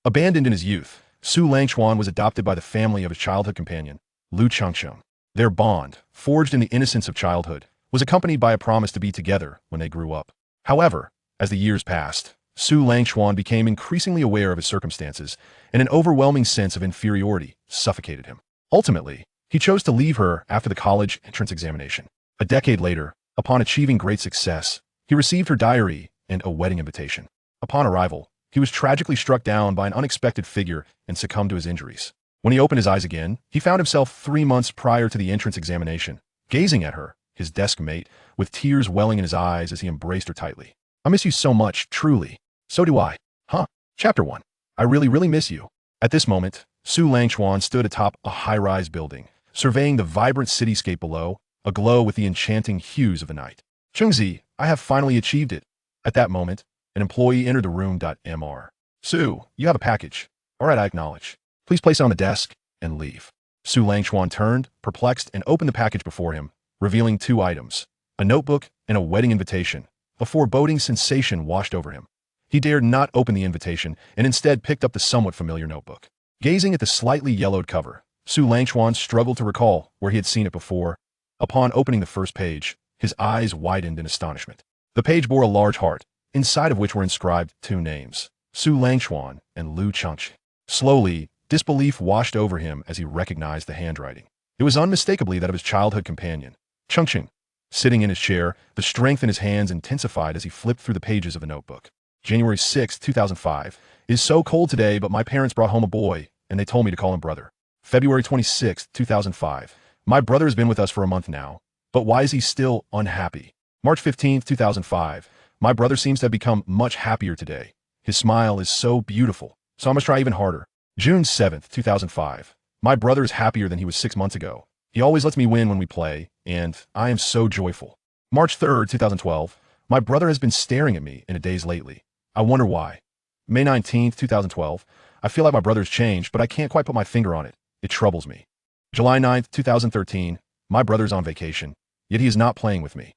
Abandoned in his youth, Su Langchuan was adopted by the family of his childhood companion, Lu Chengcheng. Their bond, forged in the innocence of childhood, was accompanied by a promise to be together when they grew up. However, as the years passed, Su Langchuan became increasingly aware of his circumstances, and an overwhelming sense of inferiority suffocated him. Ultimately, he chose to leave her after the college entrance examination. A decade later, upon achieving great success, he received her diary and a wedding invitation. Upon arrival, he was tragically struck down by an unexpected figure and succumbed to his injuries. When he opened his eyes again, he found himself 3 months prior to the entrance examination, gazing at her, his desk mate, with tears welling in his eyes as he embraced her tightly. "I miss you so much, truly." "So do I." "Huh?" Chapter 1. "I really miss you." At this moment, Su Langchuan stood atop a high-rise building, surveying the vibrant cityscape below, aglow with the enchanting hues of the night. "Chengzi, I have finally achieved it." At that moment, an employee entered the room. Mr. "Su, you have a package." "All right, I acknowledge. Please place it on the desk and leave." Su Langchuan turned, perplexed, and opened the package before him, revealing 2 items, a notebook and a wedding invitation. A foreboding sensation washed over him. He dared not open the invitation and instead picked up the somewhat familiar notebook. Gazing at the slightly yellowed cover, Su Langchuan struggled to recall where he had seen it before. Upon opening the first page, his eyes widened in astonishment. The page bore a large heart, inside of which were inscribed 2 names, Su Langchuan and Lu Chengcheng. Slowly, disbelief washed over him as he recognized the handwriting. It was unmistakably that of his childhood companion, Chengcheng. Sitting in his chair, the strength in his hands intensified as he flipped through the pages of the notebook. January 6, 2005. "It is so cold today, but my parents brought home a boy, and they told me to call him brother." February 26, 2005. "My brother has been with us for a month now, but why is he still unhappy?" March 15, 2005. "My brother seems to have become much happier today. His smile is so beautiful, so I must try even harder." June 7, 2005. "My brother is happier than he was 6 months ago. He always lets me win when we play, and I am so joyful." March 3, 2012. "My brother has been staring at me in a daze lately. I wonder why." May 19, 2012. "I feel like my brother's changed, but I can't quite put my finger on it. It troubles me." July 9, 2013. "My brother's on vacation, yet he is not playing with me."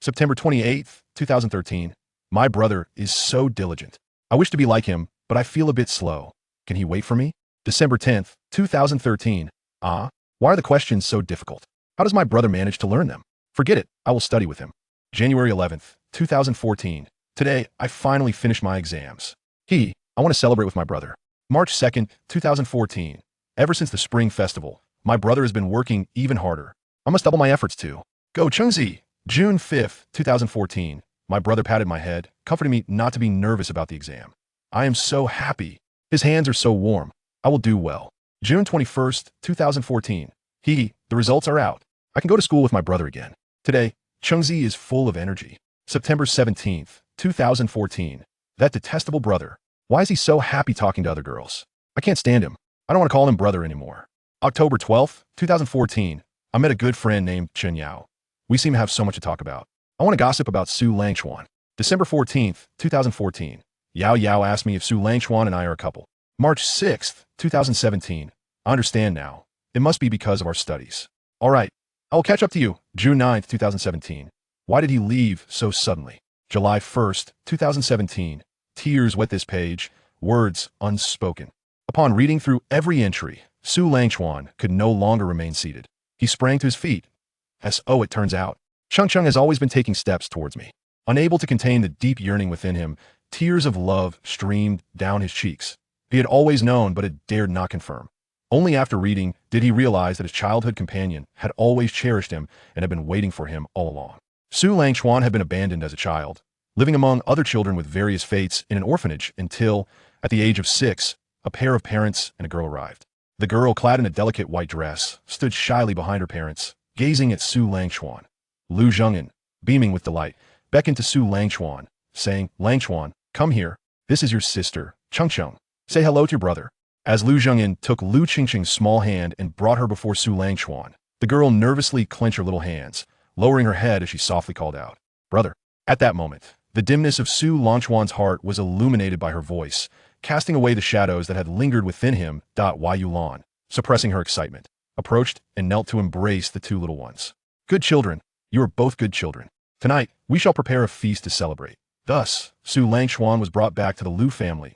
September 28, 2013. "My brother is so diligent. I wish to be like him, but I feel a bit slow. Can he wait for me?" December 10, 2013. Why are the questions so difficult? How does my brother manage to learn them? Forget it, I will study with him." January 11th, 2014. "Today, I finally finished my exams. I want to celebrate with my brother." March 2nd, 2014. "Ever since the Spring Festival, my brother has been working even harder. I must double my efforts too. Go Chengzi." June 5th, 2014. "My brother patted my head, comforting me not to be nervous about the exam. I am so happy. His hands are so warm. I will do well." June 21st, 2014. The results are out. I can go to school with my brother again. Today, Chengzi is full of energy." September 17th, 2014. "That detestable brother. Why is he so happy talking to other girls? I can't stand him. I don't want to call him brother anymore." October 12th, 2014. "I met a good friend named Chen Yao. We seem to have so much to talk about. I want to gossip about Su Langchuan." December 14th, 2014. Yao Yao asked me if Su Langchuan and I are a couple." March 6th, 2017. "I understand now. It must be because of our studies. All right, I will catch up to you." June 9th, 2017. "Why did he leave so suddenly?" July 1st, 2017. Tears wet this page, words unspoken. Upon reading through every entry, Su Langchuan could no longer remain seated. He sprang to his feet. It turns out, Chengcheng has always been taking steps towards me. Unable to contain the deep yearning within him, tears of love streamed down his cheeks. He had always known, but had dared not confirm. Only after reading did he realize that his childhood companion had always cherished him and had been waiting for him all along. Su Langchuan had been abandoned as a child, living among other children with various fates in an orphanage until, at the age of 6, a pair of parents and a girl arrived. The girl, clad in a delicate white dress, stood shyly behind her parents, gazing at Su Langchuan. Lu Zhengyan, beaming with delight, beckoned to Su Langchuan, saying, "Langchuan, come here. This is your sister, Chengcheng. Say hello to your brother." As Lu Zhengyan took Lu Chengcheng's small hand and brought her before Su Langchuan, the girl nervously clenched her little hands, lowering her head as she softly called out, "Brother." At that moment, the dimness of Su Langchuan's heart was illuminated by her voice, casting away the shadows that had lingered within him. Yu Lan, suppressing her excitement, approached and knelt to embrace the 2 little ones. "Good children, you are both good children. Tonight, we shall prepare a feast to celebrate." Thus, Su Langchuan was brought back to the Lu family.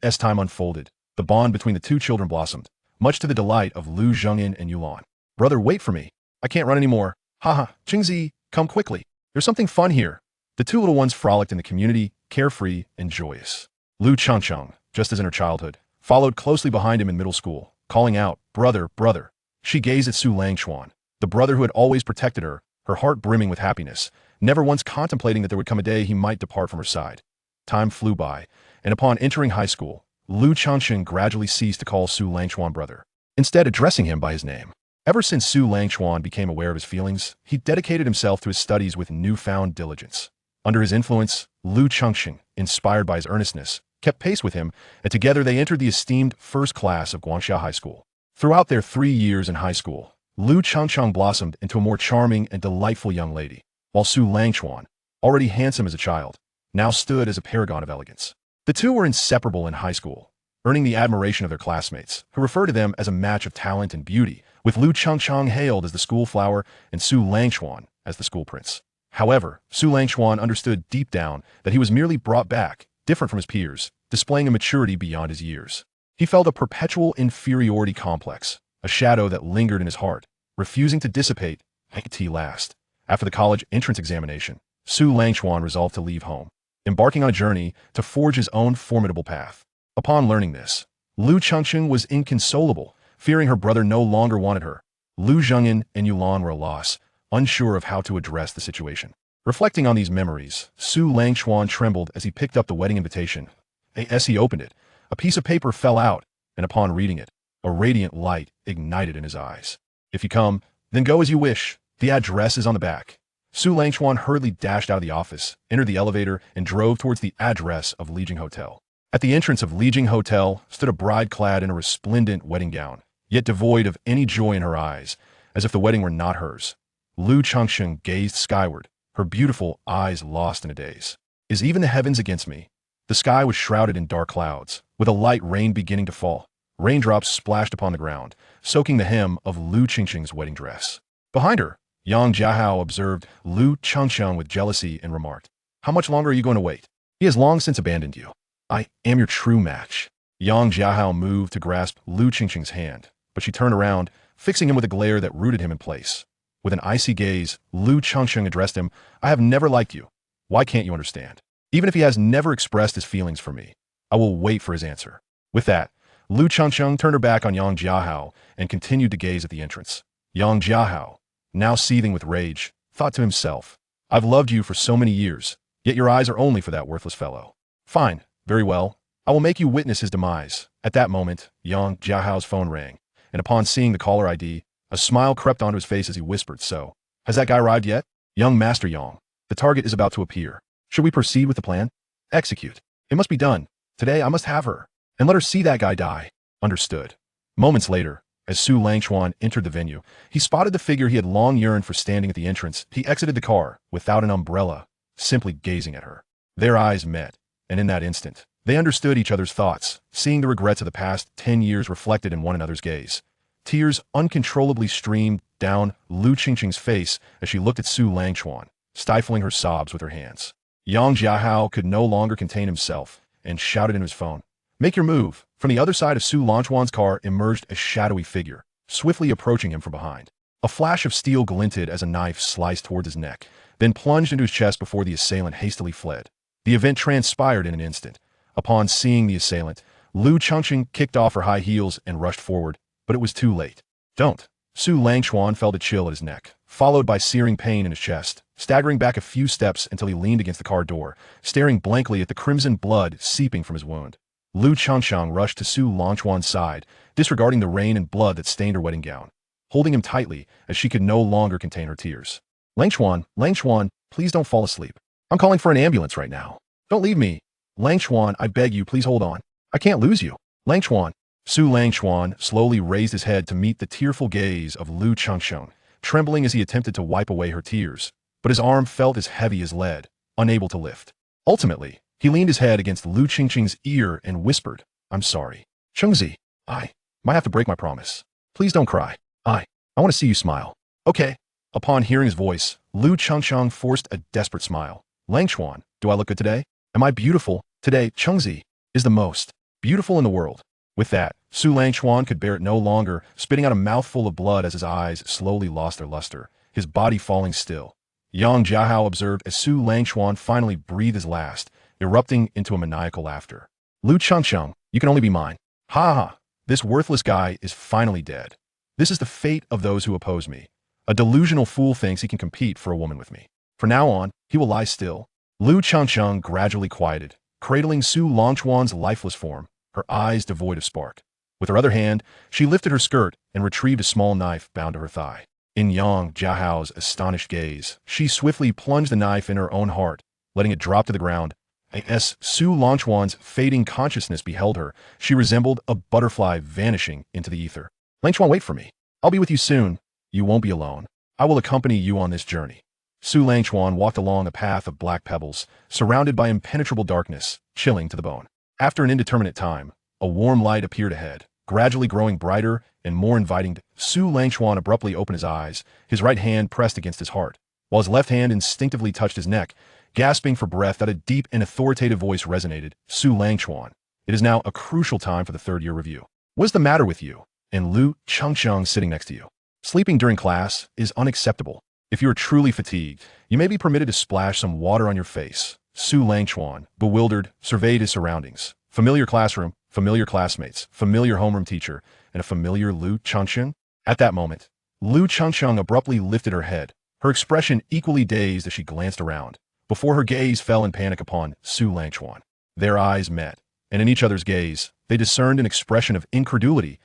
As time unfolded, The bond between the two children blossomed, much to the delight of Lu Zhengyin and Yulan. Brother, wait for me. I can't run anymore. Haha, Qingzi, come quickly. There's something fun here. The two little ones frolicked in the community, carefree and joyous. Lu Changcheng, just as in her childhood, followed closely behind him in middle school, calling out, "Brother, brother." She gazed at Su Langchuan, the brother who had always protected her, her heart brimming with happiness, never once contemplating that there would come a day he might depart from her side. Time flew by, and upon entering high school, Lu Changcheng gradually ceased to call Su Langchuan brother, instead addressing him by his name. Ever since Su Langchuan became aware of his feelings, he dedicated himself to his studies with newfound diligence. Under his influence, Lu Changcheng, inspired by his earnestness, kept pace with him, and together they entered the esteemed first class of Guangxia High School. Throughout their 3 years in high school, Lu Changcheng blossomed into a more charming and delightful young lady, while Su Langchuan, already handsome as a child, now stood as a paragon of elegance. The two were inseparable in high school, earning the admiration of their classmates, who referred to them as a match of talent and beauty, with Lu Changcheng hailed as the school flower and Su Langchuan as the school prince. However, Su Langchuan understood deep down that he was merely brought back, different from his peers, displaying a maturity beyond his years. He felt a perpetual inferiority complex, a shadow that lingered in his heart, refusing to dissipate at last. After the college entrance examination, Su Langchuan resolved to leave home, embarking on a journey to forge his own formidable path. Upon learning this, Lu Changcheng was inconsolable, fearing her brother no longer wanted her. Lu Zhengyin and Yulan were a loss, unsure of how to address the situation. Reflecting on these memories, Su Langchuan trembled as he picked up the wedding invitation. As he opened it, a piece of paper fell out, and upon reading it, a radiant light ignited in his eyes. "If you come, then go as you wish. The address is on the back." Su Langchuan hurriedly dashed out of the office, entered the elevator, and drove towards the address of Lijing Hotel. At the entrance of Lijing Hotel stood a bride clad in a resplendent wedding gown, yet devoid of any joy in her eyes, as if the wedding were not hers. Lu Changcheng gazed skyward, her beautiful eyes lost in a daze. "Is even the heavens against me?" The sky was shrouded in dark clouds, with a light rain beginning to fall. Raindrops splashed upon the ground, soaking the hem of Lu Changcheng's wedding dress. Behind her, Yang Jiahao observed Lu Changcheng with jealousy and remarked, "How much longer are you going to wait? He has long since abandoned you. I am your true match." Yang Jiahao moved to grasp Lu Changcheng's hand, but she turned around, fixing him with a glare that rooted him in place. With an icy gaze, Lu Changcheng addressed him, "I have never liked you. Why can't you understand? Even if he has never expressed his feelings for me, I will wait for his answer." With that, Lu Changcheng turned her back on Yang Jiahao and continued to gaze at the entrance. Yang Jiahao, now seething with rage, thought to himself, "I've loved you for so many years, yet your eyes are only for that worthless fellow. Fine, very well. I will make you witness his demise." At that moment, Yang Jiahao's phone rang, and upon seeing the caller ID, a smile crept onto his face as he whispered, "So, has that guy arrived yet?" "Young Master Yang, the target is about to appear. Should we proceed with the plan?" "Execute. It must be done. Today I must have her, and let her see that guy die." "Understood." Moments later, as Su Langchuan entered the venue, he spotted the figure he had long yearned for standing at the entrance. He exited the car, without an umbrella, simply gazing at her. Their eyes met, and in that instant, they understood each other's thoughts, seeing the regrets of the past 10 years reflected in one another's gaze. Tears uncontrollably streamed down Lu Changcheng's face as she looked at Su Langchuan, stifling her sobs with her hands. Yang Jiahao could no longer contain himself and shouted into his phone, "Make your move." From the other side of Su Langchuan's car emerged a shadowy figure, swiftly approaching him from behind. A flash of steel glinted as a knife sliced towards his neck, then plunged into his chest before the assailant hastily fled. The event transpired in an instant. Upon seeing the assailant, Lu Changcheng kicked off her high heels and rushed forward, but it was too late. "Don't." Su Langchuan felt a chill at his neck, followed by searing pain in his chest, staggering back a few steps until he leaned against the car door, staring blankly at the crimson blood seeping from his wound. Lu Changcheng rushed to Su Langchuan's side, disregarding the rain and blood that stained her wedding gown, holding him tightly as she could no longer contain her tears. Langchuan, please don't fall asleep. I'm calling for an ambulance right now. Don't leave me. Langchuan, I beg you, please hold on. I can't lose you. Langchuan." Su Langchuan slowly raised his head to meet the tearful gaze of Lu Changcheng, trembling as he attempted to wipe away her tears, but his arm felt as heavy as lead, unable to lift. Ultimately, he leaned his head against Lu Changcheng's ear and whispered, "I'm sorry. Chengzi, I might have to break my promise. Please don't cry. I want to see you smile." "Okay." Upon hearing his voice, Lu Changcheng forced a desperate smile. "Langchuan, do I look good today? Am I beautiful? Today, Chengzi is the most beautiful in the world." With that, Su Langchuan could bear it no longer, spitting out a mouthful of blood as his eyes slowly lost their luster, his body falling still. Yang Jiahao observed as Su Langchuan finally breathed his last, erupting into a maniacal laughter. Lu Chengcheng, you can only be mine. Ha ha, this worthless guy is finally dead. This is the fate of those who oppose me. A delusional fool thinks he can compete for a woman with me. From now on, he will lie still. Lu Chengcheng gradually quieted, cradling Su Langchuan's lifeless form, her eyes devoid of spark. With her other hand, she lifted her skirt and retrieved a small knife bound to her thigh. In Yang Jiahao's astonished gaze, she swiftly plunged the knife in her own heart, letting it drop to the ground. As Su Langchuan's fading consciousness beheld her, she resembled a butterfly vanishing into the ether. Langchuan, wait for me. I'll be with you soon. You won't be alone. I will accompany you on this journey. Su Langchuan walked along a path of black pebbles, surrounded by impenetrable darkness, chilling to the bone. After an indeterminate time, a warm light appeared ahead, gradually growing brighter and more inviting. Su Langchuan abruptly opened his eyes, his right hand pressed against his heart, while his left hand instinctively touched his neck. Gasping for breath, that a deep and authoritative voice resonated. Su Langchuan, it is now a crucial time for the third-year review. What's the matter with you? And Lu Chengcheng sitting next to you. Sleeping during class is unacceptable. If you are truly fatigued, you may be permitted to splash some water on your face. Su Langchuan, bewildered, surveyed his surroundings. Familiar classroom, familiar classmates, familiar homeroom teacher, and a familiar Lu Chengcheng. At that moment, Lu Chengcheng abruptly lifted her head, her expression equally dazed as she glanced around, before her gaze fell in panic upon Su Langchuan. Their eyes met, and in each other's gaze, they discerned an expression of incredulity.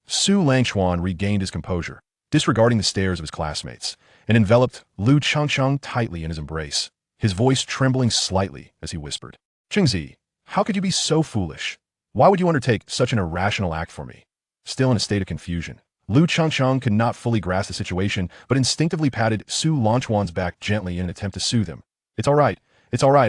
Su Langchuan regained his composure, disregarding the stares of his classmates, and enveloped Lu Chengcheng tightly in his embrace, his voice trembling slightly as he whispered, "Qingzi, how could you be so foolish? Why would you undertake such an irrational act for me?" Still in a state of confusion, Lu Chengcheng could not fully grasp the situation, but instinctively patted Su Langchuan's back gently in an attempt to soothe him. It's all right,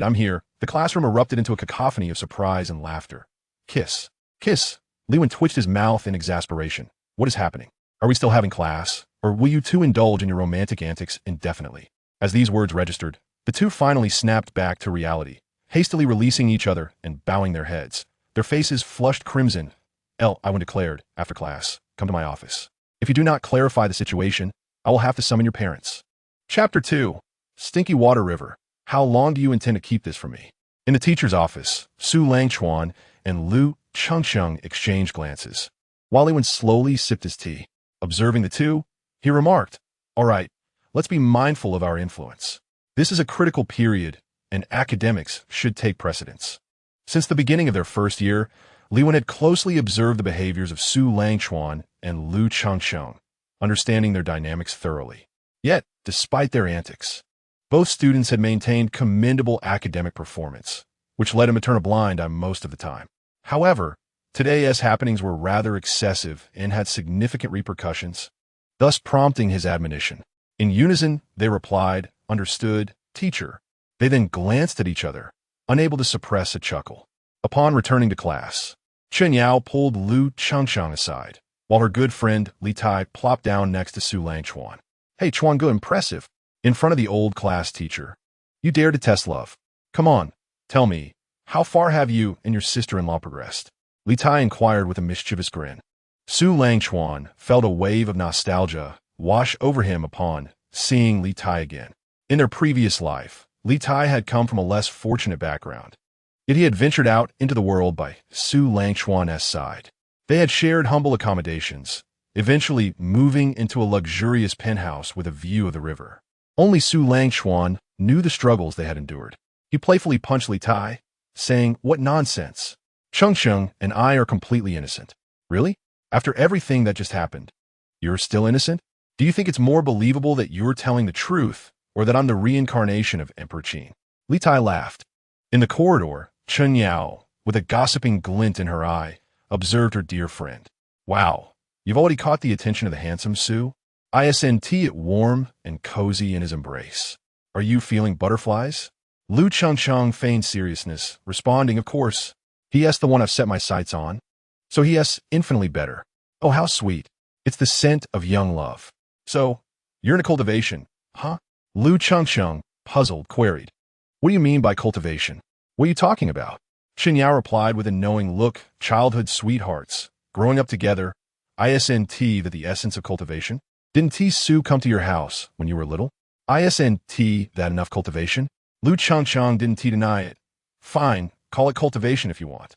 I'm here." The classroom erupted into a cacophony of surprise and laughter. "Kiss. Kiss." Liwen twitched his mouth in exasperation. "What is happening? Are we still having class? Or will you two indulge in your romantic antics indefinitely?" As these words registered, the two finally snapped back to reality, hastily releasing each other and bowing their heads. Their faces flushed crimson. Iwen declared, after class, "Come to my office. If you do not clarify the situation, I will have to summon your parents." Chapter 2. Stinky Water River. How long do you intend to keep this from me? In the teacher's office, Su Langchuan and Lu Chengcheng exchanged glances. While Liwen slowly sipped his tea, observing the two, he remarked, "All right, let's be mindful of our influence. This is a critical period, and academics should take precedence." Since the beginning of their first year, Liwen had closely observed the behaviors of Su Langchuan and Lu Chengcheng, understanding their dynamics thoroughly. Yet, despite their antics, both students had maintained commendable academic performance, which led him to turn a blind eye most of the time. However, today's happenings were rather excessive and had significant repercussions, thus prompting his admonition. In unison, they replied, "Understood, teacher." They then glanced at each other, unable to suppress a chuckle. Upon returning to class, Chen Yao pulled Lu Chengcheng aside, while her good friend Li Tai plopped down next to Su Langchuan. "Hey, Chuange, impressive." In front of the old class teacher, "You dare to test love. Come on, tell me, how far have you and your sister-in-law progressed?" Li Tai inquired with a mischievous grin. Su Langchuan felt a wave of nostalgia wash over him upon seeing Li Tai again. In their previous life, Li Tai had come from a less fortunate background, yet he had ventured out into the world by Su Langchuan's side. They had shared humble accommodations, eventually moving into a luxurious penthouse with a view of the river. Only Su Langchuan knew the struggles they had endured. He playfully punched Li Tai, saying, "What nonsense. Chengcheng and I are completely innocent." "Really? After everything that just happened, you're still innocent? Do you think it's more believable that you're telling the truth, or that I'm the reincarnation of Emperor Qin?" Li Tai laughed. In the corridor, Chen Yao, with a gossiping glint in her eye, observed her dear friend. "Wow, you've already caught the attention of the handsome Su? Isn't it warm and cozy in his embrace? Are you feeling butterflies?" Lu Chengcheng feigned seriousness, responding, "Of course. He the one I've set my sights on. So he infinitely better. Oh, how sweet. It's the scent of young love. So, you're in a cultivation, huh?" Lu Chengcheng, puzzled, queried. "What do you mean by cultivation? What are you talking about?" Xin Yao replied with a knowing look. Childhood sweethearts, growing up together, isn't that the essence of cultivation? Didn't Su come to your house when you were little? Isn't that enough cultivation? Lu Changchang didn't deny it. Fine, call it cultivation if you want.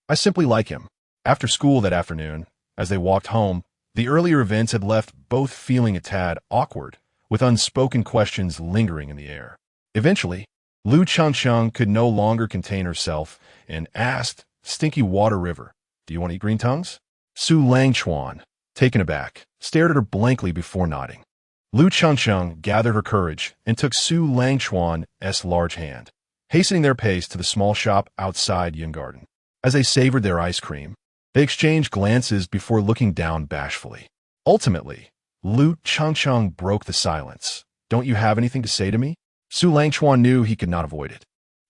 I simply like him. After school that afternoon, as they walked home, the earlier events had left both feeling a tad awkward, with unspoken questions lingering in the air. Eventually, Lu Changchang could no longer contain herself and asked, Stinky Water River, do you want to eat green tongues? Su Langchuan, taken aback, stared at her blankly before nodding. Lu Changchang gathered her courage and took Su Langchuan's large hand, hastening their pace to the small shop outside Yin Garden. As they savored their ice cream, they exchanged glances before looking down bashfully. Ultimately, Lu Changchang broke the silence. Don't you have anything to say to me? Su Langchuan knew he could not avoid it.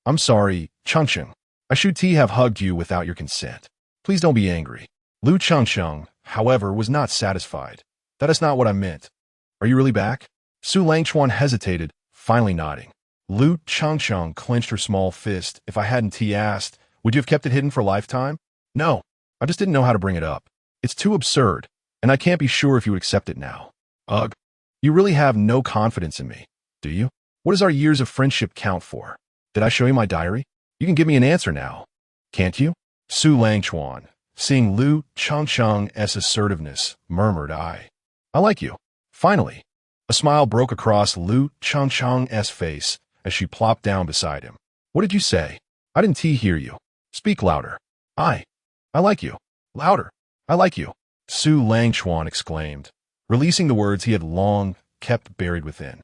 I'm sorry, Changcheng. I should have hugged you without your consent. Please don't be angry. Lu Changcheng, however, was not satisfied. That is not what I meant. Are you really back? Su Langchuan hesitated, finally nodding. Lu Changcheng clenched her small fist. If I hadn't asked, would you have kept it hidden for a lifetime? No, I just didn't know how to bring it up. It's too absurd, and I can't be sure if you would accept it now. Ugh. You really have no confidence in me, do you? What does our years of friendship count for? Did I show you my diary? You can give me an answer now, can't you? Su Langchuan, seeing Lu Changcheng's assertiveness, murmured, I like you. Finally, a smile broke across Lu Changcheng's face as she plopped down beside him. What did you say? I didn't hear you. Speak louder. I like you. Louder. I like you. Su Langchuan exclaimed, releasing the words he had long kept buried within.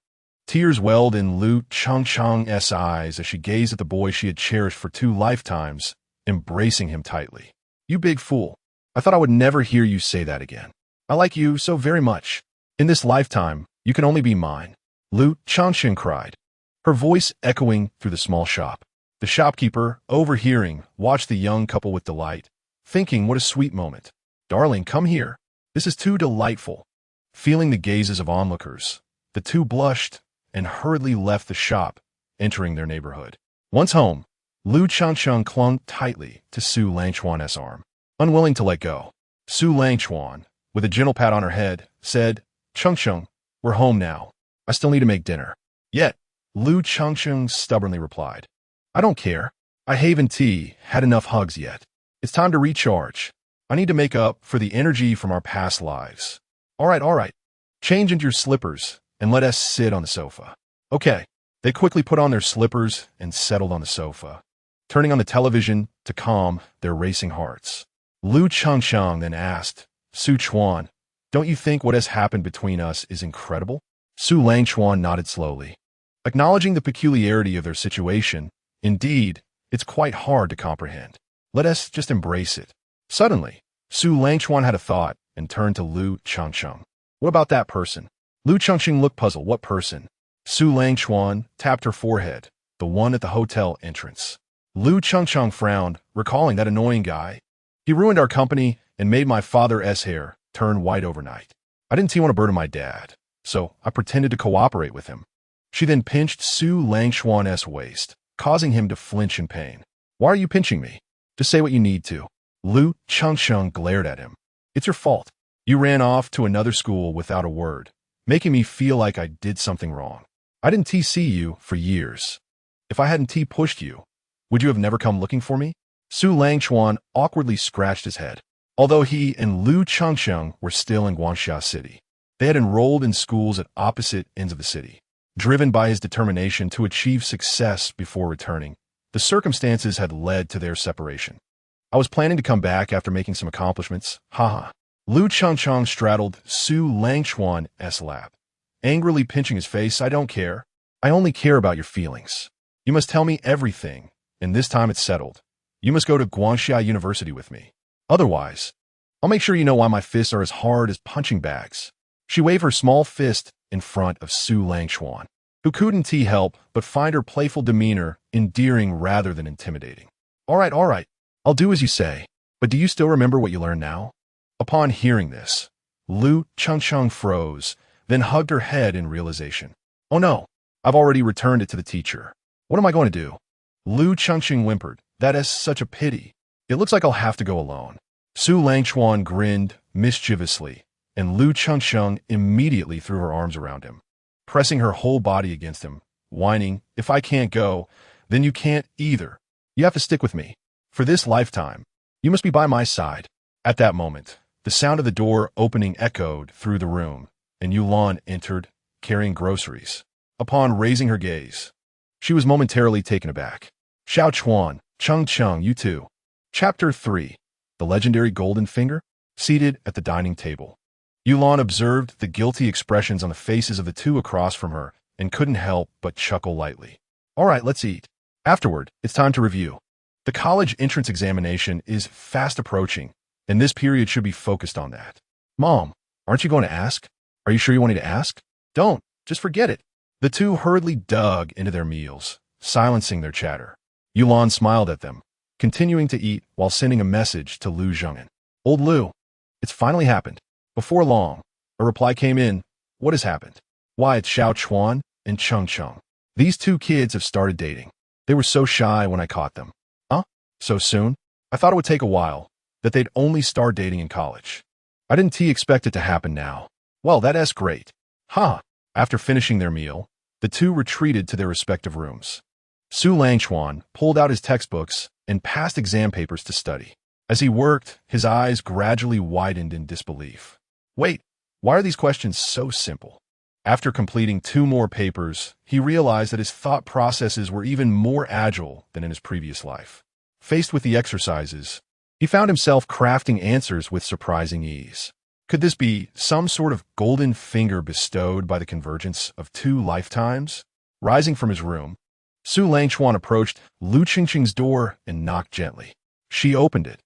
Tears welled in Lu Changcheng's eyes as she gazed at the boy she had cherished for 2 lifetimes, embracing him tightly. You big fool. I thought I would never hear you say that again. I like you so very much. In this lifetime, you can only be mine. Lu Changcheng cried, her voice echoing through the small shop. The shopkeeper, overhearing, watched the young couple with delight, thinking what a sweet moment. Darling, come here. This is too delightful. Feeling the gazes of onlookers, the two blushed and hurriedly left the shop, entering their neighborhood. Once home, Lu Changcheng clung tightly to Su Langchuan's arm, unwilling to let go. Su Langchuan, with a gentle pat on her head, said, Changcheng, we're home now. I still need to make dinner. Yet, Lu Changcheng stubbornly replied, I don't care. I haven't had enough hugs yet. It's time to recharge. I need to make up for the energy from our past lives. All right. Change into your slippers and let us sit on the sofa. Okay. They quickly put on their slippers and settled on the sofa, turning on the television to calm their racing hearts. Lu Changcheng then asked, Su Chuan, don't you think what has happened between us is incredible? Su Langchuan nodded slowly, acknowledging the peculiarity of their situation. Indeed, it's quite hard to comprehend. Let us just embrace it. Suddenly, Su Langchuan had a thought and turned to Lu Changcheng. What about that person? Lu Changcheng looked puzzled. What person? Su Langchuan tapped her forehead, the one at the hotel entrance. Lu Changcheng frowned, recalling that annoying guy. He ruined our company and made my father's hair turn white overnight. I didn't want to burden my dad, so I pretended to cooperate with him. She then pinched Su Langchuan's waist, causing him to flinch in pain. Why are you pinching me? Just say what you need to. Lu Changcheng glared at him. It's your fault. You ran off to another school without a word, making me feel like I did something wrong. I didn't see you for years. If I hadn't pushed you, would you have never come looking for me? Su Langchuan awkwardly scratched his head. Although he and Lu Changcheng were still in Guangxia City, they had enrolled in schools at opposite ends of the city. Driven by his determination to achieve success before returning, the circumstances had led to their separation. I was planning to come back after making some accomplishments. Haha. Lu Changcheng straddled Su Langchuan's lap, angrily pinching his face. I don't care. I only care about your feelings. You must tell me everything, and this time it's settled. You must go to Guangxia University with me. Otherwise, I'll make sure you know why my fists are as hard as punching bags. She waved her small fist in front of Su Langchuan, who couldn't help but find her playful demeanor endearing rather than intimidating. All right. I'll do as you say. But do you still remember what you learned now? Upon hearing this, Lu Changcheng froze, then hugged her head in realization. Oh no, I've already returned it to the teacher. What am I going to do? Lu Changcheng whimpered, That is such a pity. It looks like I'll have to go alone. Su Langchuan grinned mischievously, and Lu Chengsheng immediately threw her arms around him, pressing her whole body against him, whining, "If I can't go, then you can't either. You have to stick with me. For this lifetime, you must be by my side." At that moment, the sound of the door opening echoed through the room, and Yulan entered, carrying groceries. Upon raising her gaze, she was momentarily taken aback. "Xiao Chuan, Cheng Cheng, you too." Chapter 3. The Legendary Golden Finger? Seated at the dining table, Yulan observed the guilty expressions on the faces of the two across from her and couldn't help but chuckle lightly. "All right, let's eat. Afterward, it's time to review. The college entrance examination is fast approaching, and this period should be focused on that." "Mom, aren't you going to ask? Are you sure you want me to ask?" "Don't. Just forget it." The two hurriedly dug into their meals, silencing their chatter. Yulan smiled at them, continuing to eat while sending a message to Lu Zhenghan. "Old Lu, it's finally happened." Before long, a reply came in. "What has happened?" "Why, it's Xiao Chuan and Cheng Cheng. These two kids have started dating. They were so shy when I caught them." "Huh? So soon? I thought it would take a while, that they'd only start dating in college. I didn't expect it to happen now." "Well, that's great." "Huh." After finishing their meal, the two retreated to their respective rooms. Su Langchuan pulled out his textbooks and past exam papers to study. As he worked, his eyes gradually widened in disbelief. Wait, why are these questions so simple? After completing 2 more papers, he realized that his thought processes were even more agile than in his previous life. Faced with the exercises, he found himself crafting answers with surprising ease. Could this be some sort of golden finger bestowed by the convergence of 2 lifetimes? Rising from his room, Su Langchuan approached Lu Qingqing's door and knocked gently. She opened it,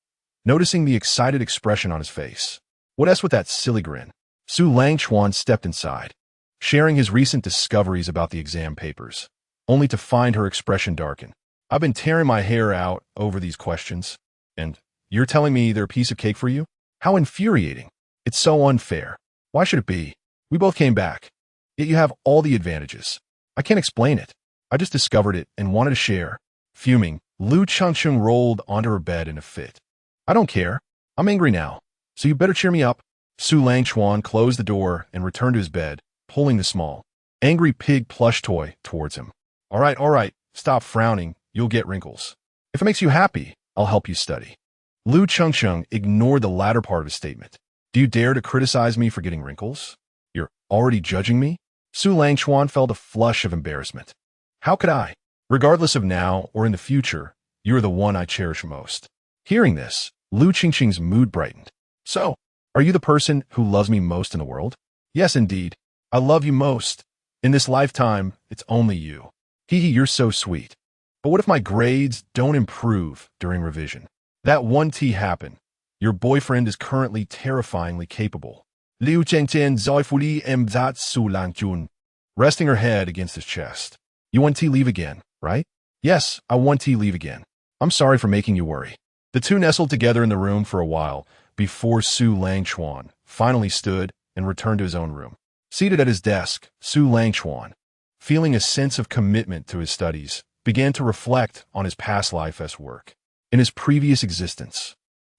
noticing the excited expression on his face. "What's with that silly grin?" Su Langchuan stepped inside, sharing his recent discoveries about the exam papers, only to find her expression darken. "I've been tearing my hair out over these questions, and you're telling me they're a piece of cake for you? How infuriating. It's so unfair. Why should it be? We both came back, yet you have all the advantages. I can't explain it. I just discovered it and wanted to share." Fuming, Lu Chengsheng rolled onto her bed in a fit. "I don't care. I'm angry now, so you better cheer me up." Su Langchuan closed the door and returned to his bed, pulling the small, angry pig plush toy towards him. All right, stop frowning. You'll get wrinkles. If it makes you happy, I'll help you study." Lu Chengsheng ignored the latter part of his statement. "Do you dare to criticize me for getting wrinkles? You're already judging me?" Su Langchuan felt a flush of embarrassment. "How could I? Regardless of now or in the future, you are the one I cherish most." Hearing this, Lu Qingqing's mood brightened. "So, are you the person who loves me most in the world?" "Yes, indeed. I love you most. In this lifetime, it's only you." "Hee, you're so sweet. But what if my grades don't improve during revision?" "That won't happen. Your boyfriend is currently terrifyingly capable." Liu Chengchen joyfully embraced Su Langchuan, resting her head against his chest. "You want to leave again, right?" "Yes, I want to leave again. I'm sorry for making you worry." The two nestled together in the room for a while before Su Langchuan finally stood and returned to his own room. Seated at his desk, Su Langchuan, feeling a sense of commitment to his studies, began to reflect on his past life as work. In his previous existence,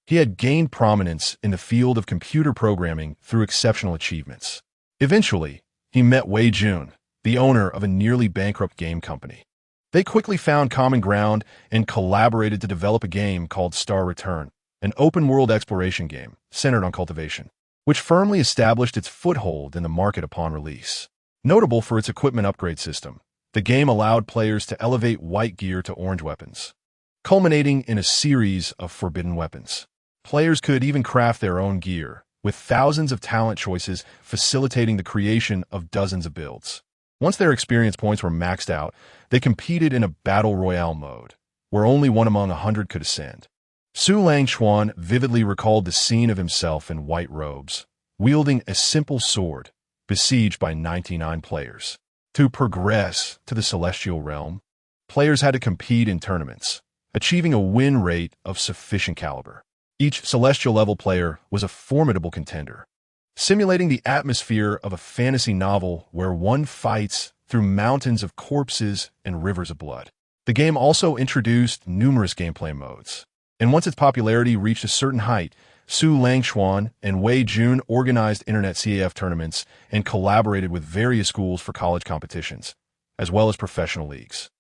he had gained prominence in the field of computer programming through exceptional achievements. Eventually, he met Wei Jun, the owner of a nearly bankrupt game company. They quickly found common ground and collaborated to develop a game called Star Return, an open-world exploration game centered on cultivation, which firmly established its foothold in the market upon release. Notable for its equipment upgrade system, the game allowed players to elevate white gear to orange weapons, culminating in a series of forbidden weapons. Players could even craft their own gear, with thousands of talent choices facilitating the creation of dozens of builds. Once their experience points were maxed out, they competed in a battle royale mode, where only one among 100 could ascend. Su Langchuan vividly recalled the scene of himself in white robes, wielding a simple sword, besieged by 99 players. To progress to the celestial realm, players had to compete in tournaments, achieving a win rate of sufficient caliber. Each celestial-level player was a formidable contender, simulating the atmosphere of a fantasy novel where one fights through mountains of corpses and rivers of blood. The game also introduced numerous gameplay modes, and once its popularity reached a certain height, Su Langchuan and Wei Jun organized internet CAF tournaments and collaborated with various schools for college competitions, as well as professional leagues.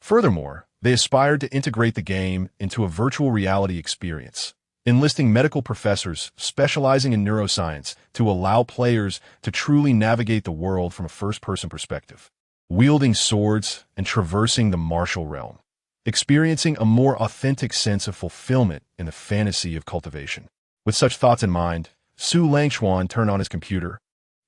Furthermore, they aspired to integrate the game into a virtual reality experience, enlisting medical professors specializing in neuroscience to allow players to truly navigate the world from a first-person perspective, wielding swords and traversing the martial realm, experiencing a more authentic sense of fulfillment in the fantasy of cultivation. With such thoughts in mind, Su Langchuan turned on his computer,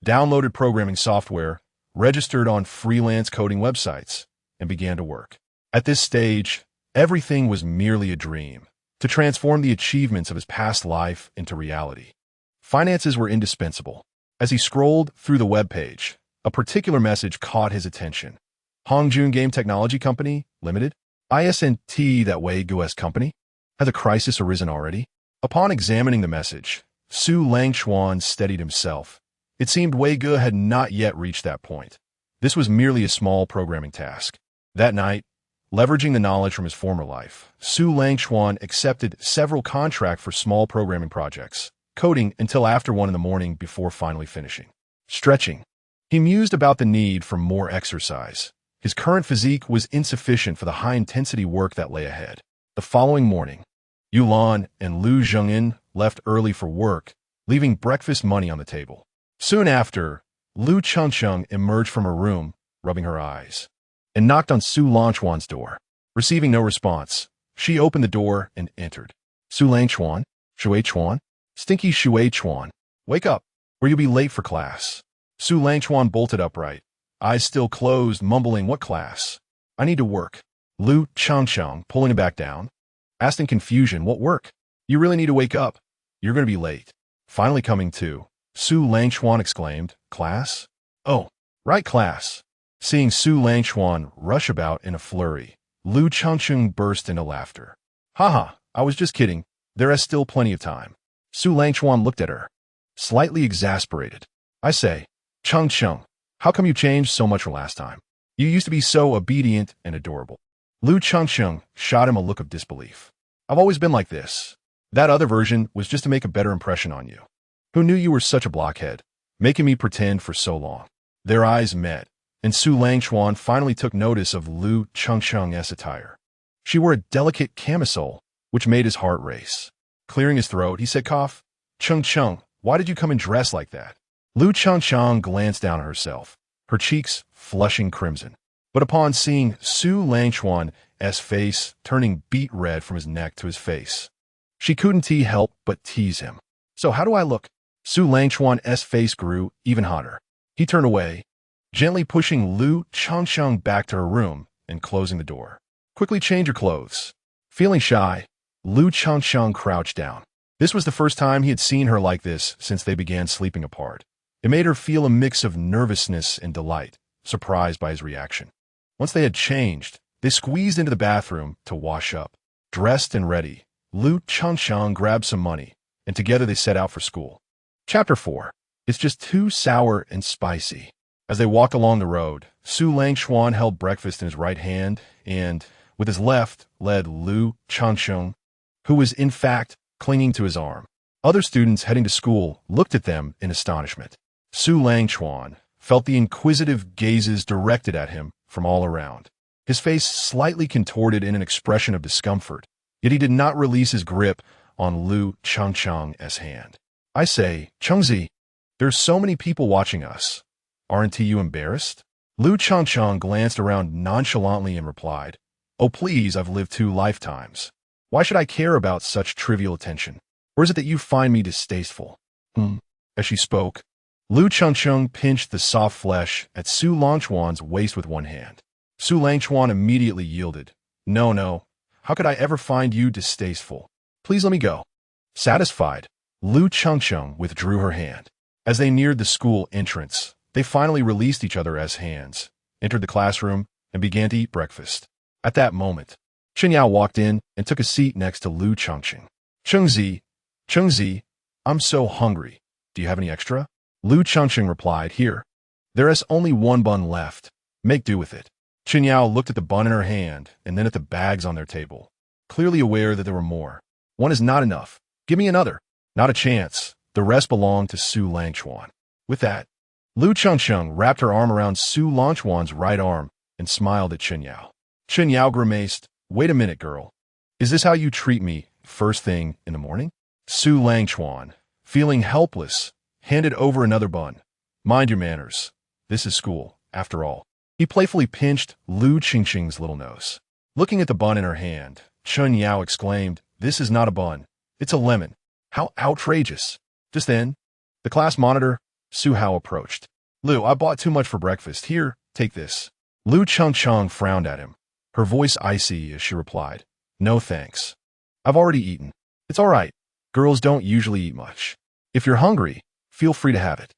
downloaded programming software, registered on freelance coding websites, and began to work. At this stage, everything was merely a dream, to transform the achievements of his past life into reality. Finances were indispensable. As he scrolled through the web page, a particular message caught his attention. Hongjun Game Technology Company, Limited? ISNT that Wei Guo's company? Has a crisis arisen already? Upon examining the message, Su Langchuan steadied himself. It seemed Wei Guo had not yet reached that point. This was merely a small programming task. That night, leveraging the knowledge from his former life, Su Langchuan accepted several contracts for small programming projects, coding until after 1 in the morning before finally finishing. Stretching. He mused about the need for more exercise. His current physique was insufficient for the high-intensity work that lay ahead. The following morning, Yulan and Lu Zhengin left early for work, leaving breakfast money on the table. Soon after, Lu Chengcheng emerged from her room, rubbing her eyes, and knocked on Su Langchuan's door. Receiving no response, she opened the door and entered. Su Langchuan? Shui Chuan? Stinky Shui Chuan. Wake up, or you'll be late for class. Su Langchuan bolted upright, eyes still closed, mumbling, "What class? I need to work." Lu Chengcheng, pulling him back down, asked in confusion, "What work? You really need to wake up. You're going to be late." Finally coming to, Su Langchuan exclaimed, "Class? Oh, right, class." Seeing Su Langchuan rush about in a flurry, Lu Chengcheng burst into laughter. "Haha, I was just kidding. There is still plenty of time." Su Langchuan looked at her, slightly exasperated. "I say, Chengcheng, how come you changed so much from last time? You used to be so obedient and adorable." Lu Chengcheng shot him a look of disbelief. "I've always been like this. That other version was just to make a better impression on you. Who knew you were such a blockhead, making me pretend for so long?" Their eyes met, and Su Langchuan finally took notice of Lu Chengcheng's attire. She wore a delicate camisole, which made his heart race. Clearing his throat, he said, "Cough. Chengcheng, why did you come and dress like that?" Lu Chengcheng glanced down at herself, her cheeks flushing crimson. But upon seeing Su Langchuan's face turning beet red from his neck to his face, she couldn't help but tease him. "So how do I look?" Su Langchuan's face grew even hotter. He turned away, gently pushing Lu Chengcheng back to her room and closing the door. "Quickly change your clothes." Feeling shy, Lu Chengcheng crouched down. This was the first time he had seen her like this since they began sleeping apart. It made her feel a mix of nervousness and delight, surprised by his reaction. Once they had changed, they squeezed into the bathroom to wash up. Dressed and ready, Lu Chengcheng grabbed some money, and together they set out for school. Chapter 4. It's just too sour and spicy. As they walked along the road, Su Langchuan held breakfast in his right hand and, with his left, led Lu Chengcheng, who was in fact clinging to his arm. Other students heading to school looked at them in astonishment. Su Langchuan felt the inquisitive gazes directed at him from all around. His face slightly contorted in an expression of discomfort, yet he did not release his grip on Lu Chengcheng's hand. "I say, Chengzi, there's so many people watching us. Aren't you embarrassed?" Lu Chengcheng glanced around nonchalantly and replied, "Oh please, I've lived 2 lifetimes. Why should I care about such trivial attention? Or is it that you find me distasteful?" As she spoke, Lu Chengcheng pinched the soft flesh at Su Langchuan's waist with one hand. Su Langchuan immediately yielded. No, how could I ever find you distasteful? Please let me go." Satisfied, Lu Chengcheng withdrew her hand. As they neared the school entrance, they finally released each other as hands, entered the classroom, and began to eat breakfast. At that moment, Chen Yao walked in and took a seat next to Lu Chengcheng. Chengzi, I'm so hungry. Do you have any extra?" Lu Chengcheng replied, "Here. There is only 1 bun left. Make do with it." Chen Yao looked at the bun in her hand and then at the bags on their table, clearly aware that there were more. One is not enough. Give me another. Not a chance. The rest belonged to Su Langchuan. With that, Lu Chengcheng wrapped her arm around Su Langchuan's right arm and smiled at Chen Yao. Chen Yao grimaced. Wait a minute, girl. Is this how you treat me first thing in the morning? Su Langchuan, feeling helpless, handed over another bun. Mind your manners. This is school, after all. He playfully pinched Lu Qingqing's little nose. Looking at the bun in her hand, Chen Yao exclaimed, This is not a bun. It's a lemon. How outrageous. Just then, the class monitor, Su Hao, approached. Lu, I bought too much for breakfast. Here, take this. Lu Chengcheng frowned at him, her voice icy as she replied, No thanks. I've already eaten. It's all right. Girls don't usually eat much. If you're hungry, feel free to have it.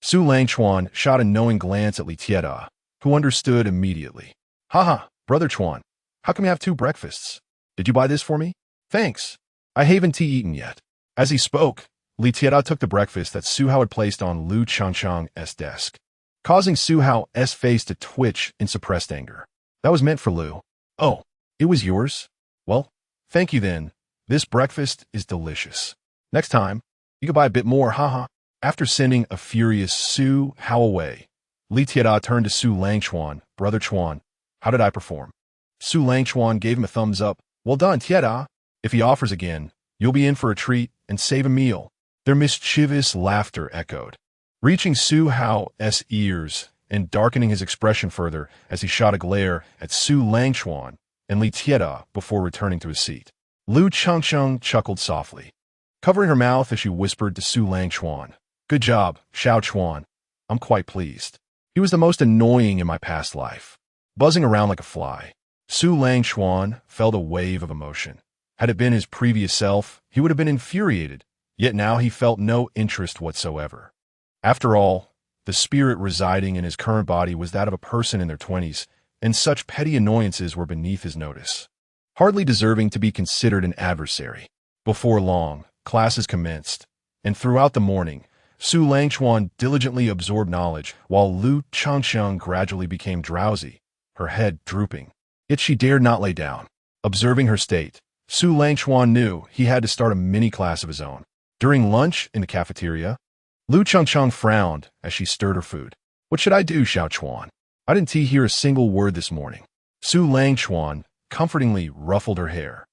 Su Langchuan shot a knowing glance at Li Tieda, who understood immediately. Haha, Brother Chuan, how come you have two breakfasts? Did you buy this for me? Thanks. I haven't eaten yet. As he spoke, Li Tieda took the breakfast that Su Hao had placed on Lu Chengcheng's desk, causing Su Hao's face to twitch in suppressed anger. That was meant for Lu. Oh, it was yours? Well, thank you then. This breakfast is delicious. Next time, you could buy a bit more, haha. After sending a furious Su Hao away, Li Tieda turned to Su Langchuan. Brother Chuan, how did I perform? Su Langchuan gave him a thumbs up. Well done, Tieda. If he offers again, you'll be in for a treat and save a meal. Their mischievous laughter echoed, reaching Su Hao's ears and darkening his expression further as he shot a glare at Su Langchuan and Li Tieda before returning to his seat. Lu Chengcheng chuckled softly, covering her mouth as she whispered to Su Langchuan, Good job, Xiao Chuan. I'm quite pleased. He was the most annoying in my past life, buzzing around like a fly. Su Langchuan felt a wave of emotion. Had it been his previous self, he would have been infuriated, yet now he felt no interest whatsoever. After all, the spirit residing in his current body was that of a person in their 20s, and such petty annoyances were beneath his notice, hardly deserving to be considered an adversary. Before long, classes commenced, and throughout the morning, Su Langchuan diligently absorbed knowledge, while Lu Chengcheng gradually became drowsy, her head drooping. Yet she dared not lay down. Observing her state, Su Langchuan knew he had to start a mini-class of his own. During lunch in the cafeteria, Lu Chengcheng frowned as she stirred her food. What should I do, Xiao Chuan? I didn't hear a single word this morning. Su Langchuan comfortingly ruffled her hair.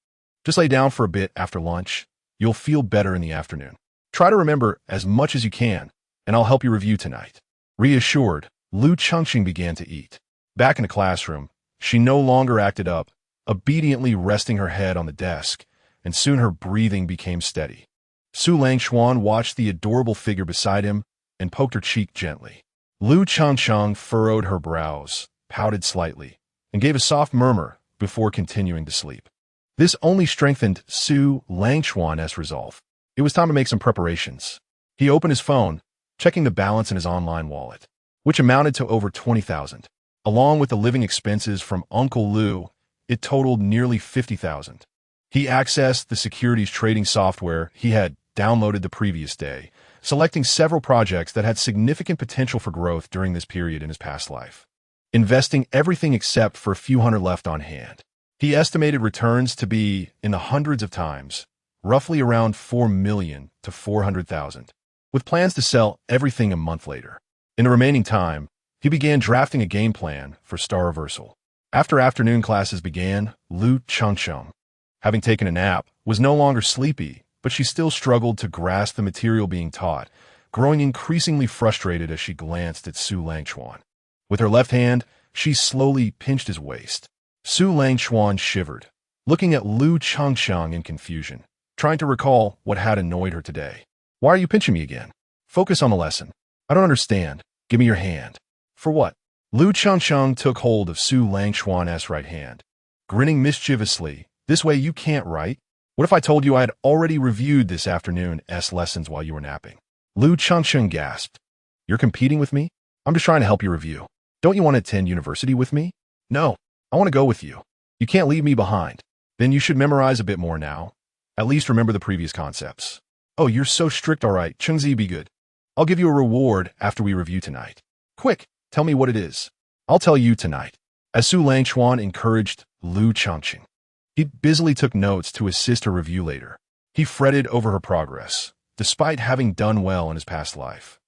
Just lay down for a bit after lunch. You'll feel better in the afternoon. Try to remember as much as you can, and I'll help you review tonight. Reassured, Lu Chengcheng began to eat. Back in the classroom, she no longer acted up, obediently resting her head on the desk, and soon her breathing became steady. Su Langchuan watched the adorable figure beside him and poked her cheek gently. Lu Chengcheng furrowed her brows, pouted slightly, and gave a soft murmur before continuing to sleep. This only strengthened Su Langchuan's resolve. It was time to make some preparations. He opened his phone, checking the balance in his online wallet, which amounted to over 20,000. Along with the living expenses from Uncle Lu, it totaled nearly 50,000. He accessed the securities trading software he had downloaded the previous day, selecting several projects that had significant potential for growth during this period in his past life, investing everything except for a few hundred left on hand. He estimated returns to be in the hundreds of times, roughly around 4 million to 400,000, with plans to sell everything a month later. In the remaining time, he began drafting a game plan for Star Reversal. After afternoon classes began, Lu Chengcheng, having taken a nap, was no longer sleepy, but she still struggled to grasp the material being taught, growing increasingly frustrated as she glanced at Su Langchuan. With her left hand, she slowly pinched his waist. Su Langchuan shivered, looking at Lu Chengcheng in confusion, trying to recall what had annoyed her today. Why are you pinching me again? Focus on the lesson. I don't understand. Give me your hand. For what? Lu Chengcheng took hold of Su Langchuan's right hand, grinning mischievously. This way you can't, right? What if I told you I had already reviewed this afternoon's lessons while you were napping? Lu Chengcheng gasped. You're competing with me? I'm just trying to help you review. Don't you want to attend university with me? No, I want to go with you. You can't leave me behind. Then you should memorize a bit more now. At least remember the previous concepts. Oh, you're so strict, all right. Chengzi, be good. I'll give you a reward after we review tonight. Quick, tell me what it is. I'll tell you tonight. as Su Langchuan encouraged Lu Changqing. He busily took notes to assist her review later. He fretted over her progress, despite having done well in his past life.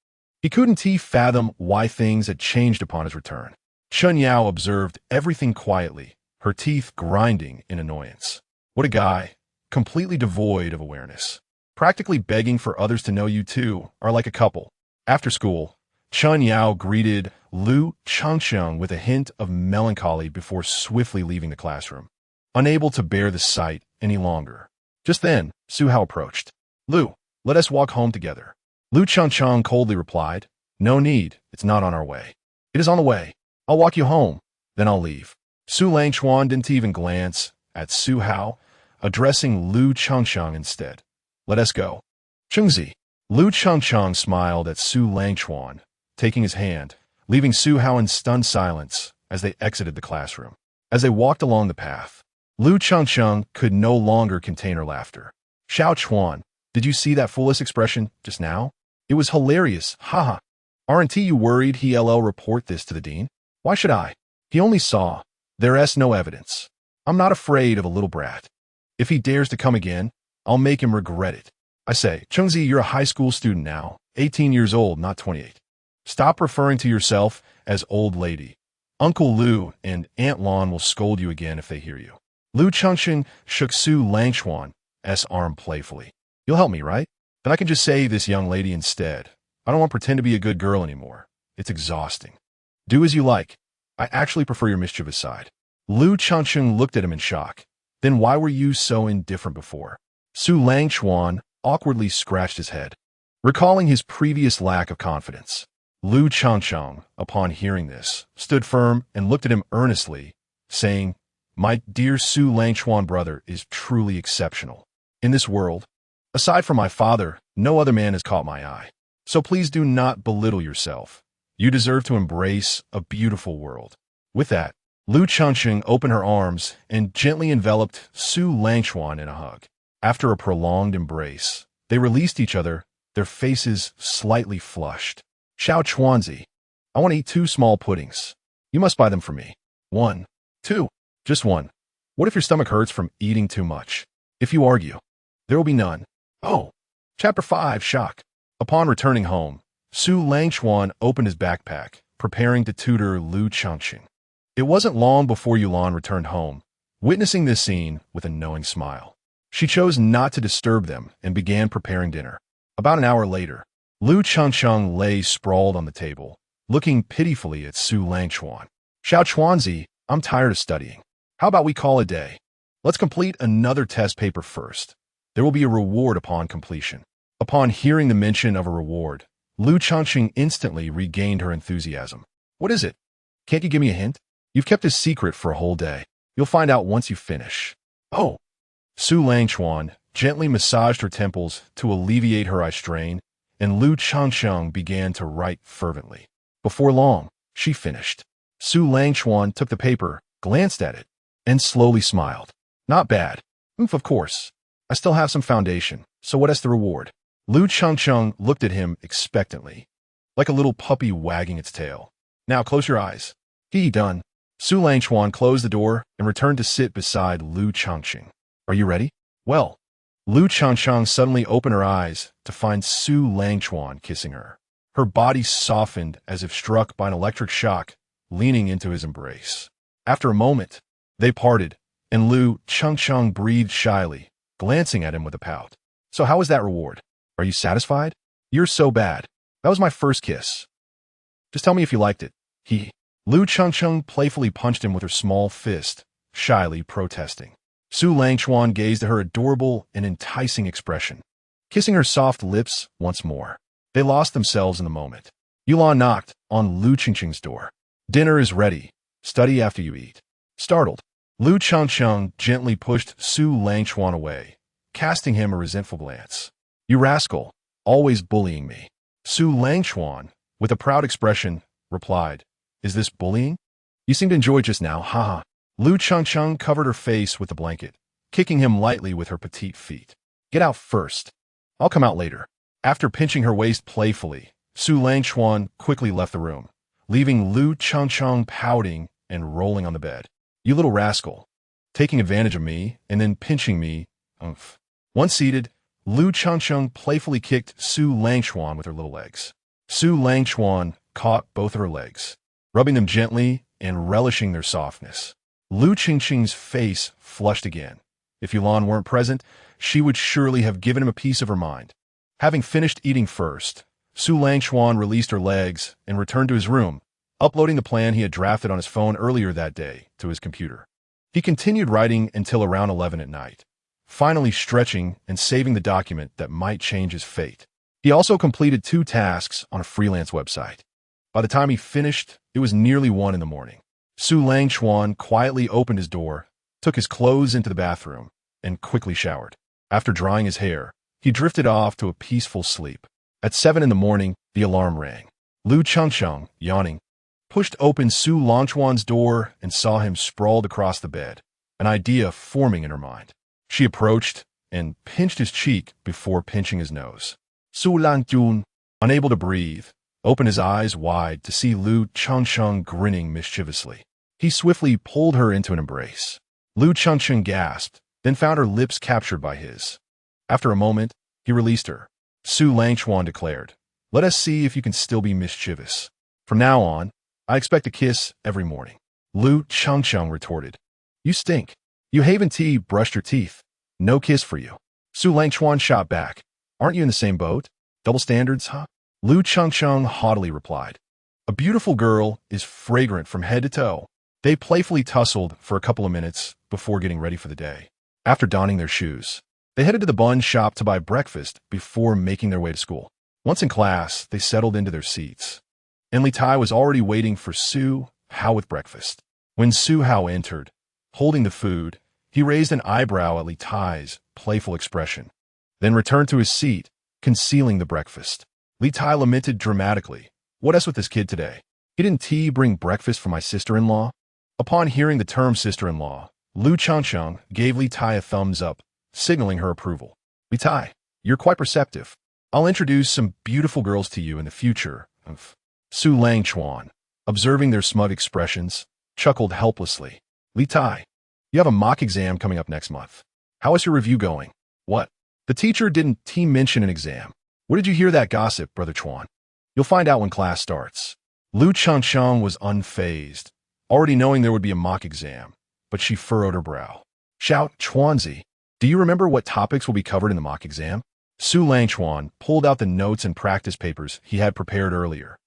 He couldn't fathom why things had changed upon his return. Chun Yao observed everything quietly, her teeth grinding in annoyance. What a guy, completely devoid of awareness. Practically begging for others to know you two are like a couple. After school, Chun Yao greeted Lu Changsheng with a hint of melancholy before swiftly leaving the classroom, unable to bear the sight any longer. Just then, Su Hao approached. Lu, let us walk home together. Lu Changcheng coldly replied, No need, it's not on our way. It is on the way. I'll walk you home, then I'll leave. Su Langchuan didn't even glance at Su Hao, addressing Lu Changcheng instead. Let us go. Chengzi. Lu Changcheng smiled at Su Langchuan, taking his hand, leaving Su Hao in stunned silence as they exited the classroom. As they walked along the path, Lu Changcheng could no longer contain her laughter. Xiao Chuan, did you see that foolish expression just now? It was hilarious, haha. Aren't you worried he'll report this to the dean? Why should I? He only saw. There's no evidence. I'm not afraid of a little brat. If he dares to come again, I'll make him regret it. I say, Chengzi, you're a high school student now, 18 years old, not 28. Stop referring to yourself as old lady. Uncle Lu and Aunt Lon will scold you again if they hear you. Lu Changqing shook Su Langchuan's arm playfully. You'll help me, right? Then I can just say this young lady instead. I don't want to pretend to be a good girl anymore. It's exhausting. Do as you like. I actually prefer your mischievous side. Lu Changqing looked at him in shock. Then why were you so indifferent before? Su Langchuan awkwardly scratched his head, recalling his previous lack of confidence. Lu Changcheng, upon hearing this, stood firm and looked at him earnestly, saying, My dear Su Langchuan brother is truly exceptional. In this world, aside from my father, no other man has caught my eye. So please do not belittle yourself. You deserve to embrace a beautiful world. With that, Lu Changqing opened her arms and gently enveloped Su Langchuan in a hug. After a prolonged embrace, they released each other, their faces slightly flushed. Xiao Chuanzi, I want to eat 2 small puddings. You must buy them for me. 1, 2, just 1. What if your stomach hurts from eating too much? If you argue, there will be none. Oh. Chapter 5, Shock. Upon returning home, Su Langchuan opened his backpack, preparing to tutor Lu Changqing. It wasn't long before Yulan returned home, witnessing this scene with a knowing smile. She chose not to disturb them and began preparing dinner. About an hour later, Lu Changcheng lay sprawled on the table, looking pitifully at Su Langchuan. Xiao Chuanzi, I'm tired of studying. How about we call it a day? Let's complete another test paper first. There will be a reward upon completion. Upon hearing the mention of a reward, Lu Changqing instantly regained her enthusiasm. What is it? Can't you give me a hint? You've kept a secret for a whole day. You'll find out once you finish. Oh. Su Langchuan gently massaged her temples to alleviate her eye strain, and Lu Changcheng began to write fervently. Before long, she finished. Su Langchuan took the paper, glanced at it, and slowly smiled. Not bad. Oof, of course. I still have some foundation, so what is the reward? Lu Changcheng looked at him expectantly, like a little puppy wagging its tail. Now close your eyes. Done. Su Langchuan closed the door and returned to sit beside Lu Changqing. Are you ready? Well, Lu Changcheng suddenly opened her eyes to find Su Langchuan kissing her. Her body softened as if struck by an electric shock, leaning into his embrace. After a moment, they parted, and Lu Changcheng breathed shyly, glancing at him with a pout. So how was that reward? Are you satisfied? You're so bad. That was my first kiss. Just tell me if you liked it. Lu Changcheng playfully punched him with her small fist, shyly protesting. Su Langchuan gazed at her adorable and enticing expression, kissing her soft lips once more. They lost themselves in the moment. Yulan knocked on Lu Changcheng's door. Dinner is ready. Study after you eat. Startled, Lu Changcheng gently pushed Su Langchuan away, casting him a resentful glance. You rascal, always bullying me. Su Langchuan, with a proud expression, replied, Is this bullying? You seem to enjoy just now, haha. Lu Changcheng covered her face with the blanket, kicking him lightly with her petite feet. Get out first. I'll come out later. After pinching her waist playfully, Su Langchuan quickly left the room, leaving Lu Changcheng pouting and rolling on the bed. "You little rascal. Taking advantage of me and then pinching me, umph." Once seated, Lu Changcheng playfully kicked Su Langchuan with her little legs. Su Langchuan caught both of her legs, rubbing them gently and relishing their softness. Lu Qingqing's face flushed again. If Yulan weren't present, she would surely have given him a piece of her mind. Having finished eating first, Su Langchuan released her legs and returned to his room, uploading the plan he had drafted on his phone earlier that day to his computer. He continued writing until around 11 at night, finally stretching and saving the document that might change his fate. He also completed 2 tasks on a freelance website. By the time he finished, it was nearly 1 in the morning. Su Langchuan quietly opened his door, took his clothes into the bathroom, and quickly showered. After drying his hair, he drifted off to a peaceful sleep. At 7 in the morning, the alarm rang. Lu Changcheng, yawning, pushed open Su Langchuan's door and saw him sprawled across the bed, an idea forming in her mind. She approached and pinched his cheek before pinching his nose. Su Langchun, unable to breathe, opened his eyes wide to see Lu Changcheng grinning mischievously. He swiftly pulled her into an embrace. Lu Changcheng gasped, then found her lips captured by his. After a moment, he released her. Su Langchuan declared, "Let us see if you can still be mischievous. From now on, I expect a kiss every morning." Lu Changcheng retorted, "You stink. You haven't brushed your teeth. No kiss for you." Su Langchuan shot back, "Aren't you in the same boat? Double standards, huh?" Lu Changcheng haughtily replied, "A beautiful girl is fragrant from head to toe." They playfully tussled for a couple of minutes before getting ready for the day. After donning their shoes, they headed to the bun shop to buy breakfast before making their way to school. Once in class, they settled into their seats, and Li Tai was already waiting for Su Hao with breakfast. When Su Hao entered, holding the food, he raised an eyebrow at Li Tai's playful expression, then returned to his seat, concealing the breakfast. Li Tai lamented dramatically, "What else with this kid today? He didn't bring breakfast for my sister-in-law?" Upon hearing the term sister-in-law, Lu Changcheng gave Li Tai a thumbs up, signaling her approval. "Li Tai, you're quite perceptive. I'll introduce some beautiful girls to you in the future." Su Langchuan, observing their smug expressions, chuckled helplessly. "Li Tai, you have a mock exam coming up next month. How is your review going?" "What? The teacher didn't mention an exam. Where did you hear that gossip, Brother Chuan?" "You'll find out when class starts." Lu Changcheng was unfazed, already knowing there would be a mock exam, but she furrowed her brow. "Shout, Chuanzi, do you remember what topics will be covered in the mock exam?" Su Langchuan pulled out the notes and practice papers he had prepared earlier,